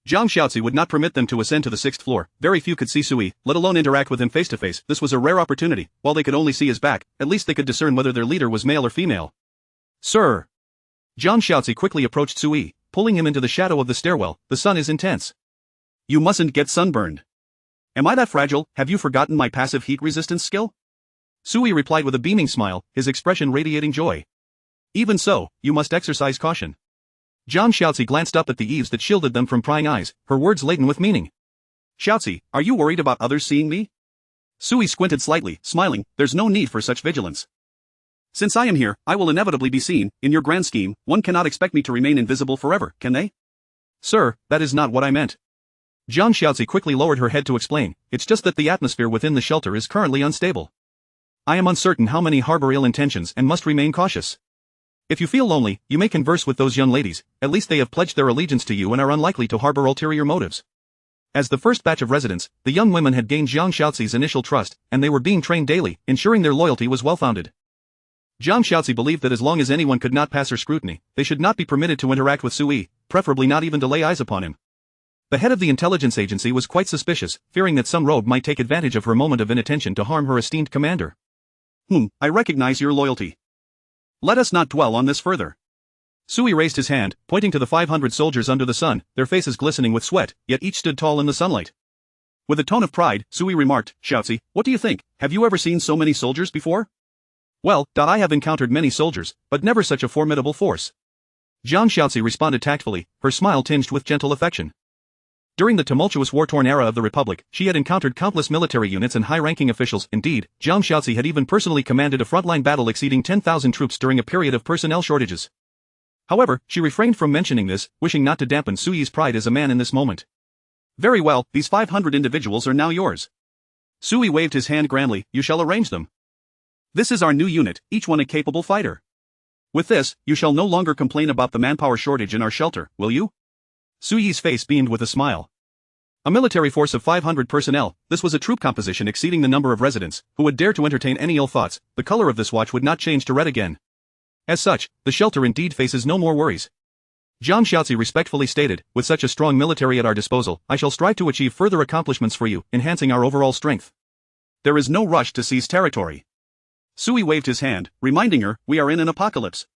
Speaker 1: Zhang Xiaozi would not permit them to ascend to the 6th floor. Very few could see Sui, let alone interact with him face to face. This was a rare opportunity. While they could only see his back, at least they could discern whether their leader was male or female. Sir! Zhang Xiaozi quickly approached Sui, pulling him into the shadow of the stairwell. The sun is intense. You mustn't get sunburned. Am I that fragile? Have you forgotten my passive heat resistance skill? Sui replied with a beaming smile, his expression radiating joy. Even so, you must exercise caution. Zhang Xiaozi glanced up at the eaves that shielded them from prying eyes, her words laden with meaning. Xiaozi, are you worried about others seeing me? Sui squinted slightly, smiling. There's no need for such vigilance. Since I am here, I will inevitably be seen. In your grand scheme, one cannot expect me to remain invisible forever, can they? Sir, that is not what I meant. Zhang Xiaozi quickly lowered her head to explain. It's just that the atmosphere within the shelter is currently unstable. I am uncertain how many harbor ill intentions and must remain cautious. If you feel lonely, you may converse with those young ladies. At least they have pledged their allegiance to you and are unlikely to harbor ulterior motives. As the first batch of residents, the young women had gained Zhang Xiaozi's initial trust, and they were being trained daily, ensuring their loyalty was well-founded. Zhang Xiaozi believed that as long as anyone could not pass her scrutiny, they should not be permitted to interact with Sui, preferably not even to lay eyes upon him. The head of the intelligence agency was quite suspicious, fearing that some rogue might take advantage of her moment of inattention to harm her esteemed commander. I recognize your loyalty. Let us not dwell on this further. Sui raised his hand, pointing to the 500 soldiers under the sun, their faces glistening with sweat, yet each stood tall in the sunlight. With a tone of pride, Sui remarked, Xiaozi, what do you think? Have you ever seen so many soldiers before? Well, I have encountered many soldiers, but never such a formidable force. Zhang Xiaozi responded tactfully, her smile tinged with gentle affection. During the tumultuous war-torn era of the Republic, she had encountered countless military units and high-ranking officials. Indeed, Zhang Xiaozi had even personally commanded a frontline battle exceeding 10,000 troops during a period of personnel shortages. However, she refrained from mentioning this, wishing not to dampen Sui's pride as a man in this moment. Very well, these 500 individuals are now yours. Sui waved his hand grandly. You shall arrange them. This is our new unit, each one a capable fighter. With this, you shall no longer complain about the manpower shortage in our shelter, will you? Sui's face beamed with a smile. A military force of 500 personnel, this was a troop composition exceeding the number of residents, who would dare to entertain any ill thoughts. The color of this watch would not change to red again. As such, the shelter indeed faces no more worries. Zhang Xiaozi respectfully stated, with such a strong military at our disposal, I shall strive to achieve further accomplishments for you, enhancing our overall strength. There is no rush to seize territory. Sui waved his hand, reminding her, we are in an apocalypse.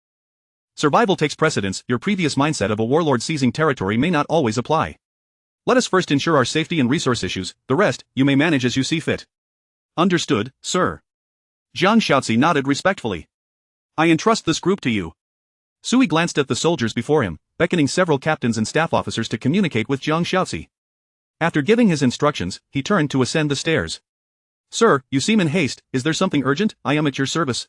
Speaker 1: Survival takes precedence. Your previous mindset of a warlord seizing territory may not always apply. Let us first ensure our safety and resource issues, the rest, you may manage as you see fit. Understood, sir. Zhang Xiaozi nodded respectfully. I entrust this group to you. Sui glanced at the soldiers before him, beckoning several captains and staff officers to communicate with Zhang Xiaozi. After giving his instructions, he turned to ascend the stairs. Sir, you seem in haste, is there something urgent? I am at your service.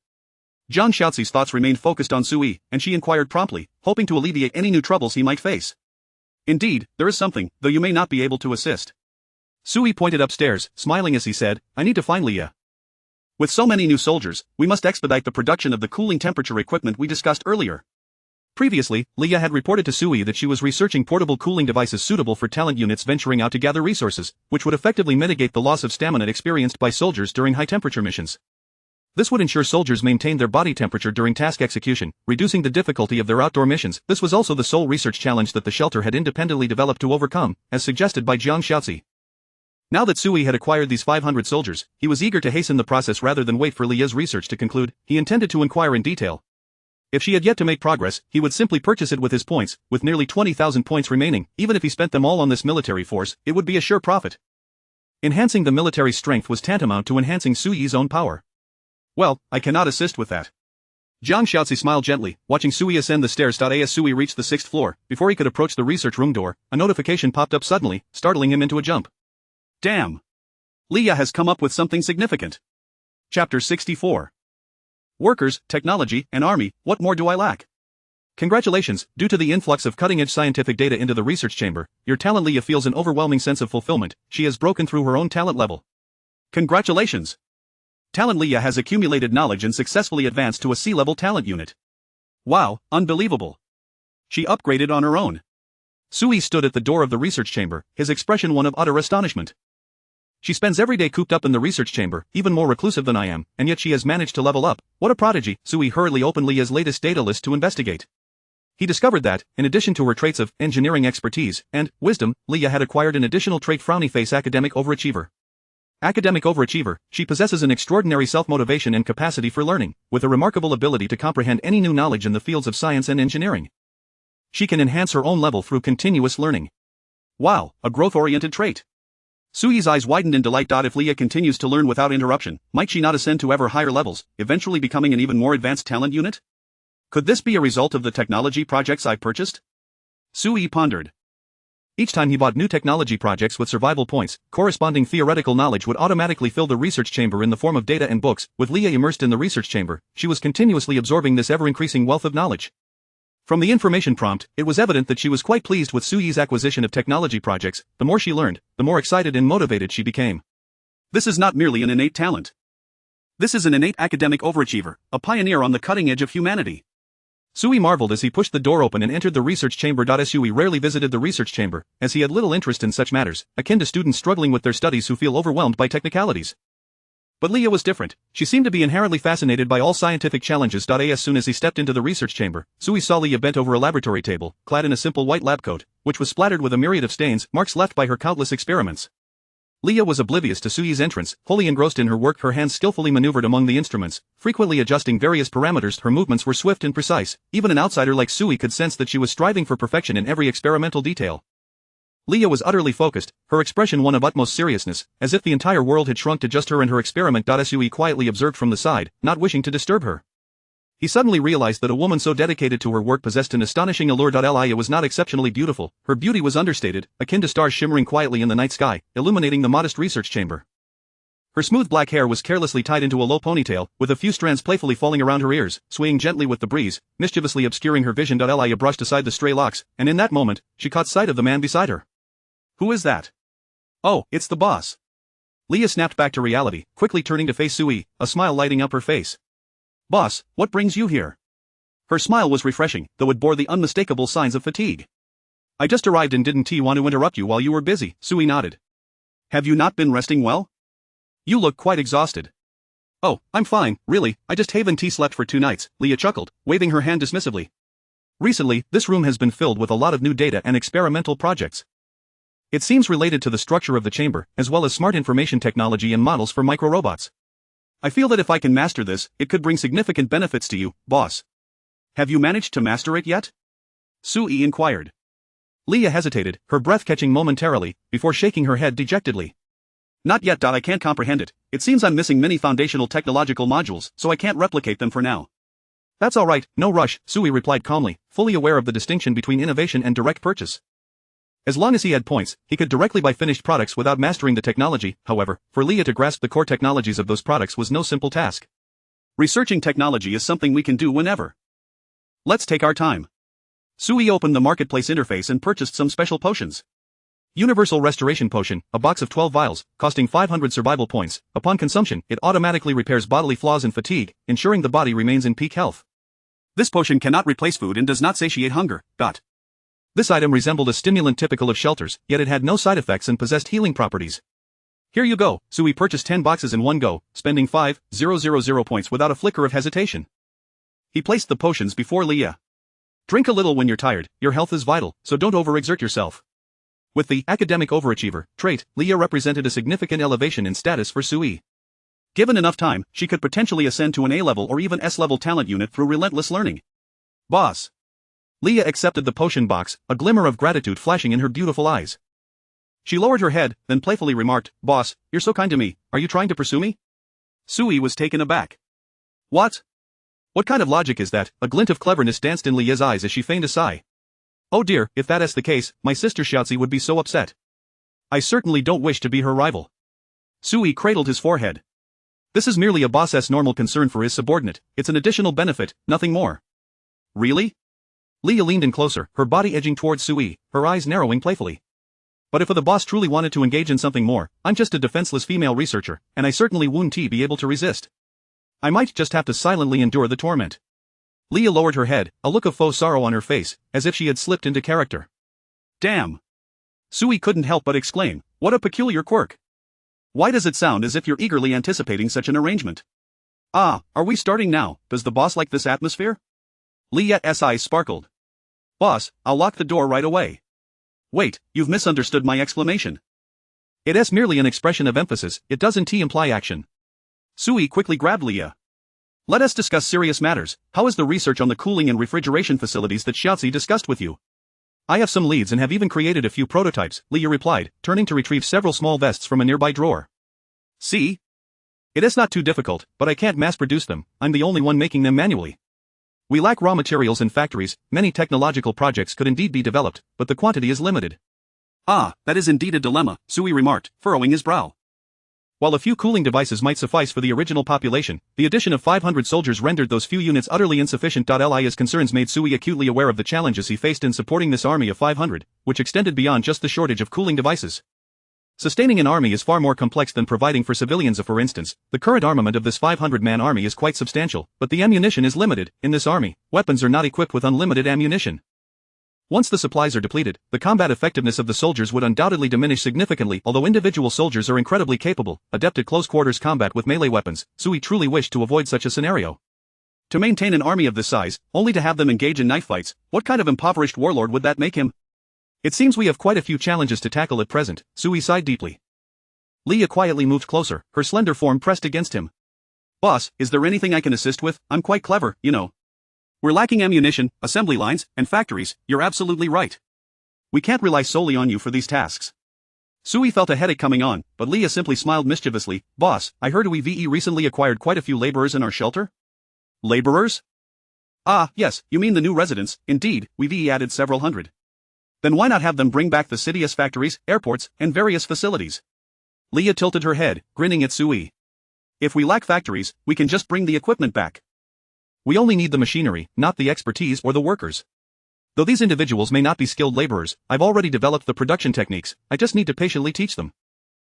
Speaker 1: Zhang Xiaozi's thoughts remained focused on Sui, and she inquired promptly, hoping to alleviate any new troubles he might face. Indeed, there is something, though you may not be able to assist. Sui pointed upstairs, smiling as he said, I need to find Leah. With so many new soldiers, we must expedite the production of the cooling temperature equipment we discussed earlier. Previously, Leah had reported to Sui that she was researching portable cooling devices suitable for talent units venturing out to gather resources, which would effectively mitigate the loss of stamina experienced by soldiers during high-temperature missions. This would ensure soldiers maintain their body temperature during task execution, reducing the difficulty of their outdoor missions. This was also the sole research challenge that the shelter had independently developed to overcome, as suggested by Zhang Xiaozi. Now that Sui had acquired these 500 soldiers, he was eager to hasten the process rather than wait for Leah's research to conclude. He intended to inquire in detail. If she had yet to make progress, he would simply purchase it with his points. With nearly 20,000 points remaining, even if he spent them all on this military force, it would be a sure profit. Enhancing the military strength was tantamount to enhancing Sui's own power. Well, I cannot assist with that. Zhang Xiaozi smiled gently, watching Sui ascend the stairs. As Sui reached the 6th floor, before he could approach the research room door, a notification popped up suddenly, startling him into a jump. Damn! Leah has come up with something significant. Chapter 64. Workers, technology, and army, what more do I lack? Congratulations, due to the influx of cutting-edge scientific data into the research chamber, your talent Leah feels an overwhelming sense of fulfillment. She has broken through her own talent level. Congratulations! Talent Leah has accumulated knowledge and successfully advanced to a C-level talent unit. Wow, unbelievable. She upgraded on her own. Sui stood at the door of the research chamber, his expression one of utter astonishment. She spends every day cooped up in the research chamber, even more reclusive than I am, and yet she has managed to level up. What a prodigy. Sui hurriedly opened Leah's latest data list to investigate. He discovered that, in addition to her traits of engineering expertise and wisdom, Leah had acquired an additional trait: frowny face academic overachiever. Academic overachiever, she possesses an extraordinary self-motivation and capacity for learning, with a remarkable ability to comprehend any new knowledge in the fields of science and engineering. She can enhance her own level through continuous learning. Wow, a growth-oriented trait. Sui's eyes widened in delight. If Leah continues to learn without interruption, might she not ascend to ever higher levels, eventually becoming an even more advanced talent unit? Could this be a result of the technology projects I purchased? Sui pondered. Each time he bought new technology projects with survival points, corresponding theoretical knowledge would automatically fill the research chamber in the form of data and books. With Leah immersed in the research chamber, she was continuously absorbing this ever-increasing wealth of knowledge. From the information prompt, it was evident that she was quite pleased with Sui's acquisition of technology projects. The more she learned, the more excited and motivated she became. This is not merely an innate talent. This is an innate academic overachiever, a pioneer on the cutting edge of humanity. Sui marveled as he pushed the door open and entered the research chamber. Sui rarely visited the research chamber, as he had little interest in such matters, akin to students struggling with their studies who feel overwhelmed by technicalities. But Leah was different. She seemed to be inherently fascinated by all scientific challenges. As soon as he stepped into the research chamber, Sui saw Leah bent over a laboratory table, clad in a simple white lab coat, which was splattered with a myriad of stains, marks left by her countless experiments. Leah was oblivious to Sui's entrance, wholly engrossed in her work. Her hands skillfully maneuvered among the instruments, frequently adjusting various parameters. Her movements were swift and precise. Even an outsider like Sui could sense that she was striving for perfection in every experimental detail. Leah was utterly focused, her expression one of utmost seriousness, as if the entire world had shrunk to just her and her experiment. Sui quietly observed from the side, not wishing to disturb her. He suddenly realized that a woman so dedicated to her work possessed an astonishing allure. Leah was not exceptionally beautiful, her beauty was understated, akin to stars shimmering quietly in the night sky, illuminating the modest research chamber. Her smooth black hair was carelessly tied into a low ponytail, with a few strands playfully falling around her ears, swaying gently with the breeze, mischievously obscuring her vision. Leah brushed aside the stray locks, and in that moment, she caught sight of the man beside her. Who is that? Oh, it's the boss. Leah snapped back to reality, quickly turning to face Sui, a smile lighting up her face. Boss, what brings you here? Her smile was refreshing, though it bore the unmistakable signs of fatigue. I just arrived and didn't want to interrupt you while you were busy. Sui nodded. Have you not been resting well? You look quite exhausted. Oh, I'm fine, really, I just haven't slept for 2 nights, Leah chuckled, waving her hand dismissively. Recently, this room has been filled with a lot of new data and experimental projects. It seems related to the structure of the chamber, as well as smart information technology and models for microrobots. I feel that if I can master this, it could bring significant benefits to you, boss. Have you managed to master it yet? Sui inquired. Leah hesitated, her breath catching momentarily, before shaking her head dejectedly. Not yet. I can't comprehend it. It seems I'm missing many foundational technological modules, so I can't replicate them for now. That's alright, no rush, Sui replied calmly, fully aware of the distinction between innovation and direct purchase. As long as he had points, he could directly buy finished products without mastering the technology. However, for Leah to grasp the core technologies of those products was no simple task. Researching technology is something we can do whenever. Let's take our time. Sui opened the marketplace interface and purchased some special potions. Universal Restoration Potion, a box of 12 vials, costing 500 survival points. Upon consumption, it automatically repairs bodily flaws and fatigue, ensuring the body remains in peak health. This potion cannot replace food and does not satiate hunger. This item resembled a stimulant typical of shelters, yet it had no side effects and possessed healing properties. Here you go. Sui purchased 10 boxes in one go, spending 5,000 points without a flicker of hesitation. He placed the potions before Leah. Drink a little when you're tired, your health is vital, so don't overexert yourself. With the academic overachiever trait, Leah represented a significant elevation in status for Sui. Given enough time, she could potentially ascend to an A-level or even S-level talent unit through relentless learning. Boss. Leah accepted the potion box, a glimmer of gratitude flashing in her beautiful eyes. She lowered her head, then playfully remarked, Boss, you're so kind to me, are you trying to pursue me? Sui was taken aback. What? What kind of logic is that? A glint of cleverness danced in Leah's eyes as she feigned a sigh. Oh dear, if that is the case, my sister Xiaozi would be so upset. I certainly don't wish to be her rival. Sui cradled his forehead. This is merely a boss's normal concern for his subordinate, it's an additional benefit, nothing more. Really? Leah leaned in closer, her body edging towards Sui, her eyes narrowing playfully. But if the boss truly wanted to engage in something more, I'm just a defenseless female researcher, and I certainly wouldn't be able to resist. I might just have to silently endure the torment. Leah lowered her head, a look of faux sorrow on her face, as if she had slipped into character. Damn! Sui couldn't help but exclaim, what a peculiar quirk. Why does it sound as if you're eagerly anticipating such an arrangement? Ah, are we starting now? Does the boss like this atmosphere? Leah's eyes sparkled. Boss, I'll lock the door right away. Wait, you've misunderstood my exclamation. It's merely an expression of emphasis, it doesn't imply action. Sui quickly grabbed Leah. Let us discuss serious matters. How is the research on the cooling and refrigeration facilities that Xiaozi discussed with you? I have some leads and have even created a few prototypes, Leah replied, turning to retrieve several small vests from a nearby drawer. See? It is not too difficult, but I can't mass-produce them, I'm the only one making them manually. We lack raw materials in factories, many technological projects could indeed be developed, but the quantity is limited. Ah, that is indeed a dilemma, Sui remarked, furrowing his brow. While a few cooling devices might suffice for the original population, the addition of 500 soldiers rendered those few units utterly insufficient. Lia's concerns made Sui acutely aware of the challenges he faced in supporting this army of 500, which extended beyond just the shortage of cooling devices. Sustaining an army is far more complex than providing for civilians. For instance, the current armament of this 500-man army is quite substantial, but the ammunition is limited. In this army, weapons are not equipped with unlimited ammunition. Once the supplies are depleted, the combat effectiveness of the soldiers would undoubtedly diminish significantly. Although individual soldiers are incredibly capable, adept at close-quarters combat with melee weapons, Sui truly wished to avoid such a scenario. To maintain an army of this size, only to have them engage in knife fights, what kind of impoverished warlord would that make him? It seems we have quite a few challenges to tackle at present, Sui sighed deeply. Leah quietly moved closer, her slender form pressed against him. Boss, is there anything I can assist with? I'm quite clever, you know. We're lacking ammunition, assembly lines, and factories, you're absolutely right. We can't rely solely on you for these tasks. Sui felt a headache coming on, but Leah simply smiled mischievously. Boss, I heard we recently acquired quite a few laborers in our shelter? Laborers? Ah, yes, you mean the new residents. Indeed, we added several hundred. Then why not have them bring back the city's factories, airports, and various facilities? Leah tilted her head, grinning at Sui. If we lack factories, we can just bring the equipment back. We only need the machinery, not the expertise or the workers. Though these individuals may not be skilled laborers, I've already developed the production techniques, I just need to patiently teach them.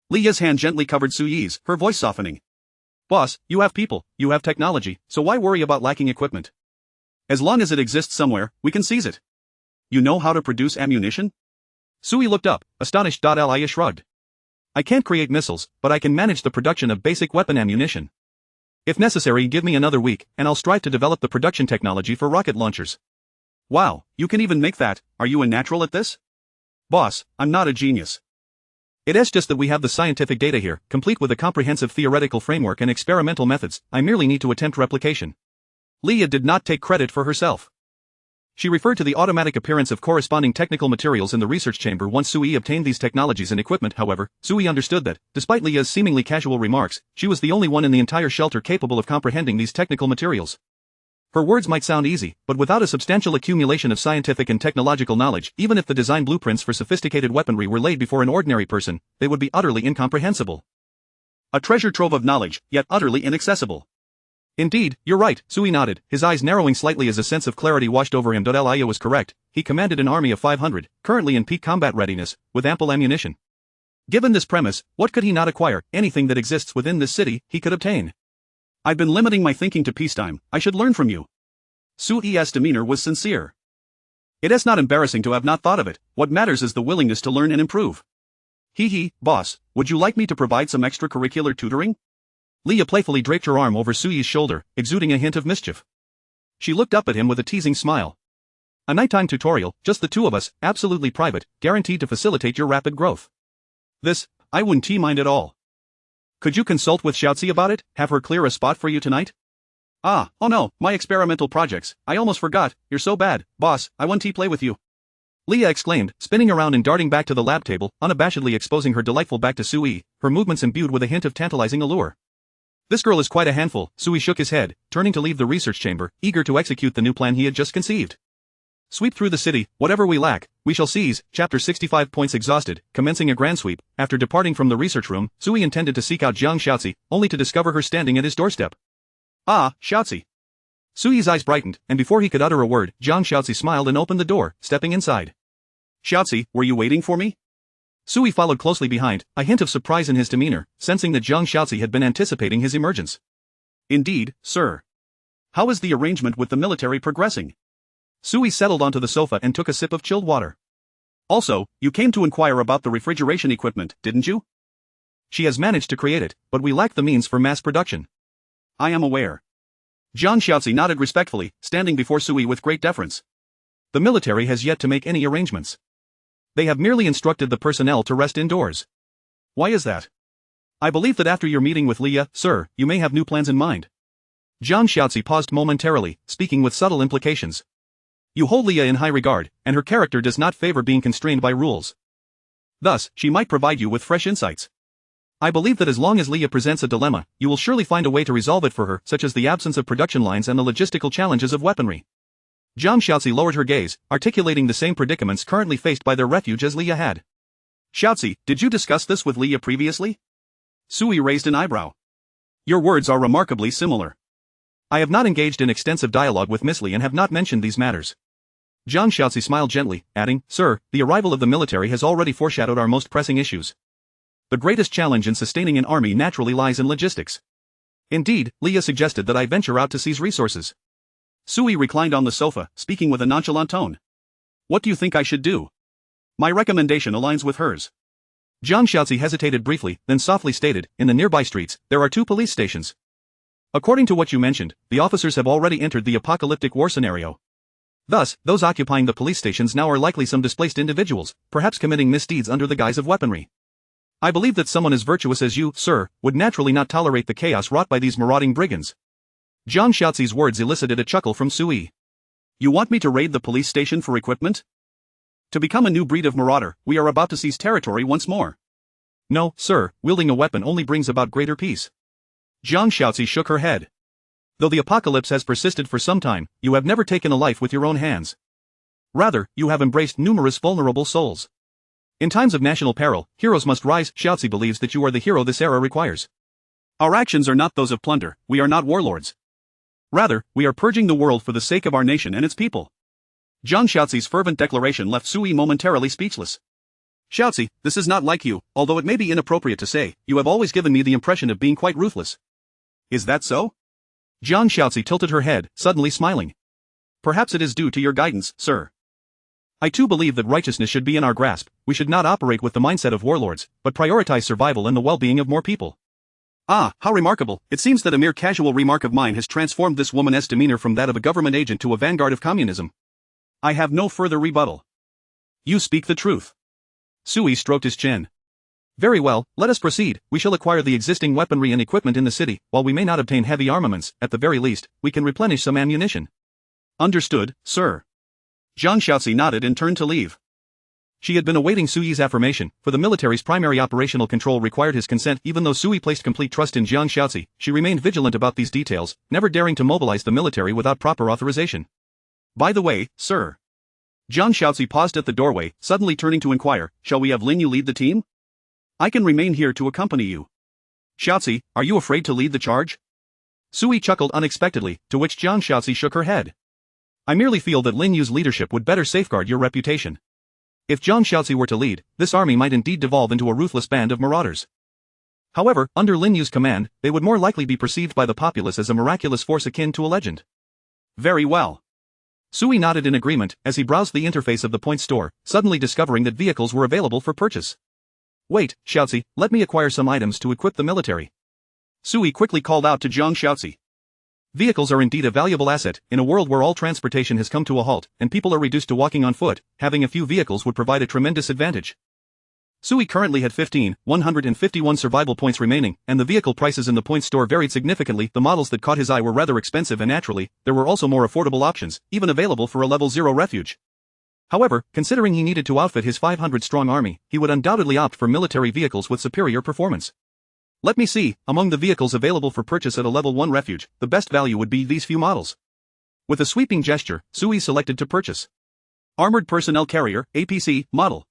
Speaker 1: Leah's hand gently covered Sui's, her voice softening. Boss, you have people, you have technology, so why worry about lacking equipment? As long as it exists somewhere, we can seize it. You know how to produce ammunition? Sui looked up, astonished. Leah shrugged. I can't create missiles, but I can manage the production of basic weapon ammunition. If necessary, give me another week, and I'll strive to develop the production technology for rocket launchers. Wow, you can even make that, are you a natural at this? Boss, I'm not a genius. It's just that we have the scientific data here, complete with a comprehensive theoretical framework and experimental methods, I merely need to attempt replication. Leah did not take credit for herself. She referred to the automatic appearance of corresponding technical materials in the research chamber once Sui obtained these technologies and equipment. However, Sui understood that, despite Leah's seemingly casual remarks, she was the only one in the entire shelter capable of comprehending these technical materials. Her words might sound easy, but without a substantial accumulation of scientific and technological knowledge, even if the design blueprints for sophisticated weaponry were laid before an ordinary person, they would be utterly incomprehensible. A treasure trove of knowledge, yet utterly inaccessible. Indeed, you're right, Sui nodded, his eyes narrowing slightly as a sense of clarity washed over him. Leah was correct, he commanded an army of 500, currently in peak combat readiness, with ample ammunition. Given this premise, what could he not acquire? Anything that exists within this city, he could obtain. I've been limiting my thinking to peacetime, I should learn from you. Sui's demeanor was sincere. It's not embarrassing to have not thought of it, what matters is the willingness to learn and improve. Boss, would you like me to provide some extracurricular tutoring? Leah playfully draped her arm over Sui's shoulder, exuding a hint of mischief. She looked up at him with a teasing smile. A nighttime tutorial, just the two of us, absolutely private, guaranteed to facilitate your rapid growth. This, I wouldn't mind at all. Could you consult with Xiaozi about it, have her clear a spot for you tonight? Oh no, my experimental projects, I almost forgot, you're so bad, boss, I want to play with you. Leah exclaimed, spinning around and darting back to the lab table, unabashedly exposing her delightful back to Sui, her movements imbued with a hint of tantalizing allure. This girl is quite a handful, Sui shook his head, turning to leave the research chamber, eager to execute the new plan he had just conceived. Sweep through the city, whatever we lack, we shall seize. Chapter 65. Points exhausted, commencing a grand sweep. After departing from the research room, Sui intended to seek out Jiang Xiaozi, only to discover her standing at his doorstep. Ah, Xiaozi. Sui's eyes brightened, and before he could utter a word, Jiang Xiaozi smiled and opened the door, stepping inside. Xiaozi, were you waiting for me? Sui followed closely behind, a hint of surprise in his demeanor, sensing that Jiang Xiaozi had been anticipating his emergence. Indeed, sir. How is the arrangement with the military progressing? Sui settled onto the sofa and took a sip of chilled water. Also, you came to inquire about the refrigeration equipment, didn't you? She has managed to create it, but we lack the means for mass production. I am aware. Jiang Xiaozi nodded respectfully, standing before Sui with great deference. The military has yet to make any arrangements. They have merely instructed the personnel to rest indoors. Why is that? I believe that after your meeting with Leah, sir, you may have new plans in mind. Jiang Xiaozi paused momentarily, speaking with subtle implications. You hold Leah in high regard, and her character does not favor being constrained by rules. Thus, she might provide you with fresh insights. I believe that as long as Leah presents a dilemma, you will surely find a way to resolve it for her, such as the absence of production lines and the logistical challenges of weaponry. Jiang Xiaozi lowered her gaze, articulating the same predicaments currently faced by their refuge as Leah had. Xiaozi, did you discuss this with Leah previously? Sui raised an eyebrow. Your words are remarkably similar. I have not engaged in extensive dialogue with Miss Li and have not mentioned these matters. Jiang Xiaozi smiled gently, adding, Sir, the arrival of the military has already foreshadowed our most pressing issues. The greatest challenge in sustaining an army naturally lies in logistics. Indeed, Leah suggested that I venture out to seize resources. Sui reclined on the sofa, speaking with a nonchalant tone. What do you think I should do? My recommendation aligns with hers. Jiang Xiaozi hesitated briefly, then softly stated, in the nearby streets, there are 2 police stations. According to what you mentioned, the officers have already entered the apocalyptic war scenario. Thus, those occupying the police stations now are likely some displaced individuals, perhaps committing misdeeds under the guise of weaponry. I believe that someone as virtuous as you, sir, would naturally not tolerate the chaos wrought by these marauding brigands. Jiang Xiaozi's words elicited a chuckle from Sui. You want me to raid the police station for equipment? To become a new breed of marauder, we are about to seize territory once more. No, sir, wielding a weapon only brings about greater peace. Jiang Xiaozi shook her head. Though the apocalypse has persisted for some time, you have never taken a life with your own hands. Rather, you have embraced numerous vulnerable souls. In times of national peril, heroes must rise. Xiaozi believes that you are the hero this era requires. Our actions are not those of plunder, we are not warlords. Rather, we are purging the world for the sake of our nation and its people. Jiang Xiaozi's fervent declaration left Sui momentarily speechless. Xiaozi, this is not like you, although it may be inappropriate to say, you have always given me the impression of being quite ruthless. Is that so? Jiang Xiaozi tilted her head, suddenly smiling. Perhaps it is due to your guidance, sir. I too believe that righteousness should be in our grasp. We should not operate with the mindset of warlords, but prioritize survival and the well-being of more people. Ah, how remarkable, it seems that a mere casual remark of mine has transformed this woman's demeanor from that of a government agent to a vanguard of communism. I have no further rebuttal. You speak the truth. Sui stroked his chin. Very well, let us proceed. We shall acquire the existing weaponry and equipment in the city. While we may not obtain heavy armaments, at the very least, we can replenish some ammunition. Understood, sir. Jiang Xiaozi nodded and turned to leave. She had been awaiting Sui's affirmation, for the military's primary operational control required his consent. Even though Sui placed complete trust in Jiang Xiaozi, she remained vigilant about these details, never daring to mobilize the military without proper authorization. By the way, sir. Jiang Xiaozi paused at the doorway, suddenly turning to inquire, shall we have Lin Yu lead the team? I can remain here to accompany you. Xiaozi, are you afraid to lead the charge? Sui chuckled unexpectedly, to which Jiang Xiaozi shook her head. I merely feel that Lin Yu's leadership would better safeguard your reputation. If Jiang Xiaozi were to lead, this army might indeed devolve into a ruthless band of marauders. However, under Lin Yu's command, they would more likely be perceived by the populace as a miraculous force akin to a legend. Very well. Sui nodded in agreement, as he browsed the interface of the point store, suddenly discovering that vehicles were available for purchase. Wait, Xiaozi, let me acquire some items to equip the military. Sui quickly called out to Jiang Xiaozi. Vehicles are indeed a valuable asset. In a world where all transportation has come to a halt, and people are reduced to walking on foot, having a few vehicles would provide a tremendous advantage. Sui currently had 151 survival points remaining, and the vehicle prices in the point store varied significantly. The models that caught his eye were rather expensive, and naturally, there were also more affordable options, even available for a level 0 refuge. However, considering he needed to outfit his 500-strong army, he would undoubtedly opt for military vehicles with superior performance. Let me see, among the vehicles available for purchase at a level 1 refuge, the best value would be these few models. With a sweeping gesture, Sui selected to purchase. Armored Personnel Carrier, APC, model.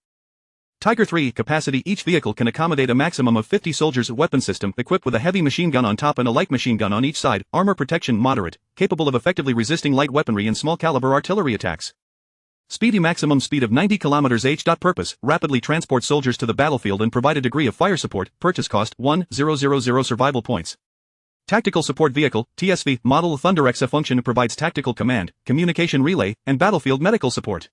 Speaker 1: Tiger 3 capacity. Each vehicle can accommodate a maximum of 50 soldiers. Weapon system equipped with a heavy machine gun on top and a light machine gun on each side. Armor protection moderate, capable of effectively resisting light weaponry and small caliber artillery attacks. Speedy maximum speed of 90 km/h. Purpose, rapidly transport soldiers to the battlefield and provide a degree of fire support. Purchase cost 1,000 survival points. Tactical Support Vehicle, TSV, model Thunder XF function provides tactical command, communication relay, and battlefield medical support.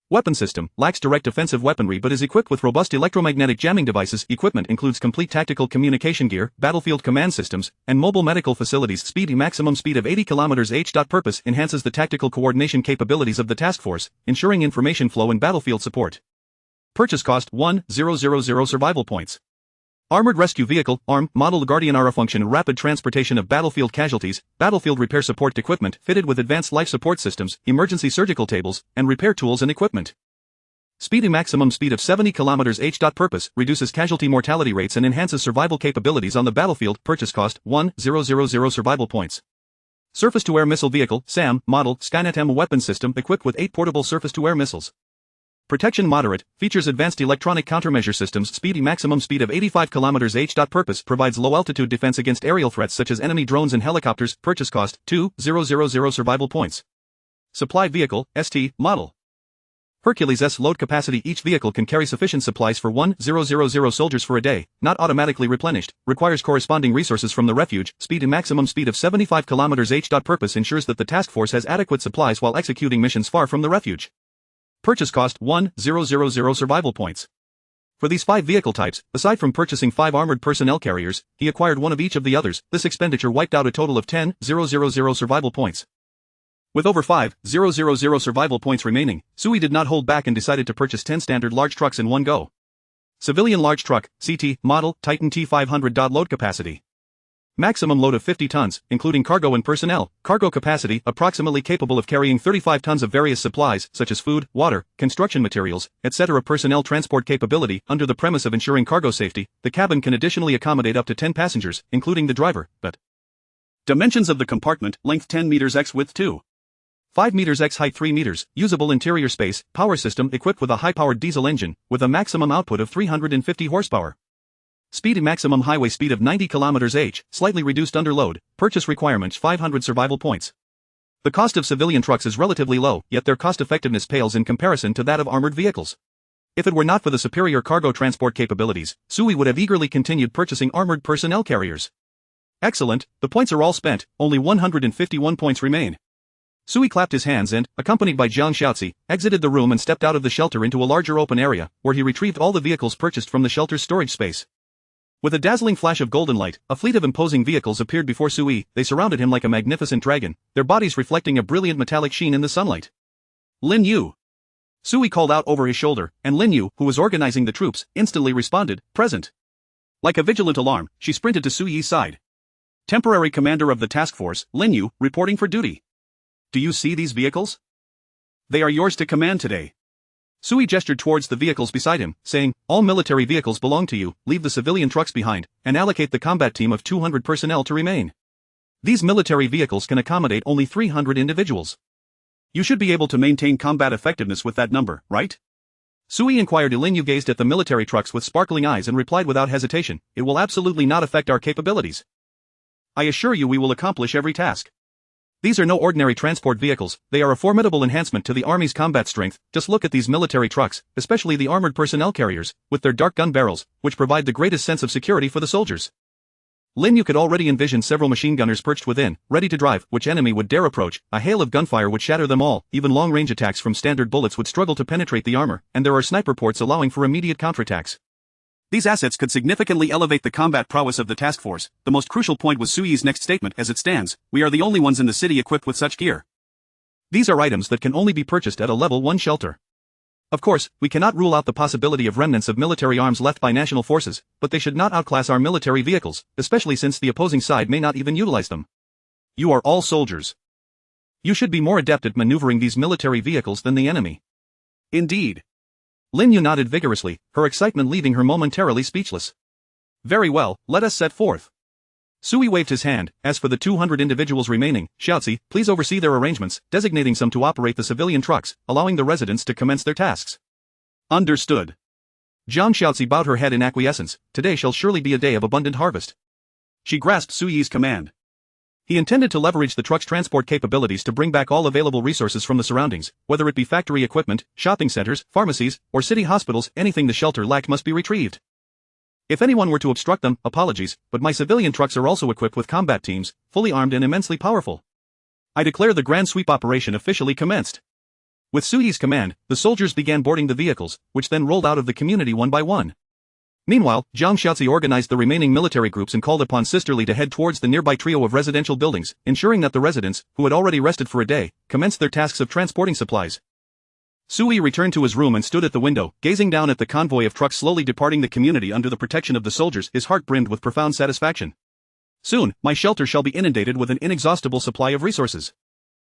Speaker 1: Weapon system, lacks direct offensive weaponry but is equipped with robust electromagnetic jamming devices. Equipment includes complete tactical communication gear, battlefield command systems, and mobile medical facilities. Speed, maximum speed of 80 km/h. Purpose, enhances the tactical coordination capabilities of the task force, ensuring information flow and battlefield support. Purchase cost 1,000 survival points. Armored Rescue Vehicle, ARM, model Guardian RA function, rapid transportation of battlefield casualties, battlefield repair support equipment, fitted with advanced life support systems, emergency surgical tables, and repair tools and equipment. Speedy, maximum speed of 70 km/h. Purpose, reduces casualty mortality rates and enhances survival capabilities on the battlefield. Purchase cost 1,000 survival points. Surface-to-Air Missile Vehicle, SAM, model Skynet M weapon system equipped with 8 portable surface-to-air missiles. Protection moderate, features advanced electronic countermeasure systems. Speedy, maximum speed of 85 km/h. Purpose, provides low-altitude defense against aerial threats such as enemy drones and helicopters. Purchase cost 2,000 survival points. Supply Vehicle, ST, model Hercules S. Load capacity. Each vehicle can carry sufficient supplies for 1,000 soldiers for a day, not automatically replenished, requires corresponding resources from the refuge. Speed, maximum speed of 75 km/h. Purpose, ensures that the task force has adequate supplies while executing missions far from the refuge. Purchase cost 1,000 survival points. For these 5 vehicle types, aside from purchasing 5 armored personnel carriers, he acquired one of each of the others. This expenditure wiped out a total of 10,000 survival points. With over 5,000 survival points remaining, Sui did not hold back and decided to purchase 10 standard large trucks in one go. Civilian Large Truck, CT, model Titan T500. Load capacity. Maximum load of 50 tons, including cargo and personnel. Cargo capacity, approximately capable of carrying 35 tons of various supplies, such as food, water, construction materials, etc. Personnel transport capability, under the premise of ensuring cargo safety, the cabin can additionally accommodate up to 10 passengers, including the driver, but dimensions of the compartment, length 10 meters x width 2.5 meters x height 3 meters, usable interior space, power system equipped with a high-powered diesel engine, with a maximum output of 350 horsepower. Speed, maximum highway speed of 90 km/h, slightly reduced under load. Purchase requirements 500 survival points. The cost of civilian trucks is relatively low, yet their cost-effectiveness pales in comparison to that of armored vehicles. If it were not for the superior cargo transport capabilities, Sui would have eagerly continued purchasing armored personnel carriers. Excellent, the points are all spent, only 151 points remain. Sui clapped his hands and, accompanied by Jiang Xiaozi, exited the room and stepped out of the shelter into a larger open area, where he retrieved all the vehicles purchased from the shelter's storage space. With a dazzling flash of golden light, a fleet of imposing vehicles appeared before Sui. They surrounded him like a magnificent dragon, their bodies reflecting a brilliant metallic sheen in the sunlight. Lin Yu. Sui called out over his shoulder, and Lin Yu, who was organizing the troops, instantly responded, present. Like a vigilant alarm, she sprinted to Sui's side. Temporary commander of the task force, Lin Yu, reporting for duty. Do you see these vehicles? They are yours to command today. Sui gestured towards the vehicles beside him, saying, all military vehicles belong to you, leave the civilian trucks behind, and allocate the combat team of 200 personnel to remain. These military vehicles can accommodate only 300 individuals. You should be able to maintain combat effectiveness with that number, right? Sui inquired. Lin Yu gazed at the military trucks with sparkling eyes and replied without hesitation, it will absolutely not affect our capabilities. I assure you we will accomplish every task. These are no ordinary transport vehicles, they are a formidable enhancement to the army's combat strength. Just look at these military trucks, especially the armored personnel carriers, with their dark gun barrels, which provide the greatest sense of security for the soldiers. Lin Yu could already envision several machine gunners perched within, ready to drive. Which enemy would dare approach? A hail of gunfire would shatter them all. Even long-range attacks from standard bullets would struggle to penetrate the armor, and there are sniper ports allowing for immediate counterattacks. These assets could significantly elevate the combat prowess of the task force. The most crucial point was Sui's next statement. As it stands, we are the only ones in the city equipped with such gear. These are items that can only be purchased at a level 1 shelter. Of course, we cannot rule out the possibility of remnants of military arms left by national forces, but they should not outclass our military vehicles, especially since the opposing side may not even utilize them. You are all soldiers. You should be more adept at maneuvering these military vehicles than the enemy. Indeed. Lin Yu nodded vigorously, her excitement leaving her momentarily speechless. Very well, let us set forth. Sui waved his hand. As for the 200 individuals remaining, Xiaozi, please oversee their arrangements, designating some to operate the civilian trucks, allowing the residents to commence their tasks. Understood. Jiang Xiaozi bowed her head in acquiescence. Today shall surely be a day of abundant harvest. She grasped Sui's command. He intended to leverage the truck's transport capabilities to bring back all available resources from the surroundings, whether it be factory equipment, shopping centers, pharmacies, or city hospitals. Anything the shelter lacked must be retrieved. If anyone were to obstruct them, apologies, but my civilian trucks are also equipped with combat teams, fully armed and immensely powerful. I declare the grand sweep operation officially commenced. With Suyi's command, the soldiers began boarding the vehicles, which then rolled out of the community one by one. Meanwhile, Jiang Xiaozi organized the remaining military groups and called upon Sisterly to head towards the nearby trio of residential buildings, ensuring that the residents, who had already rested for a day, commenced their tasks of transporting supplies. Suyi returned to his room and stood at the window, gazing down at the convoy of trucks slowly departing the community under the protection of the soldiers. His heart brimmed with profound satisfaction. Soon, my shelter shall be inundated with an inexhaustible supply of resources.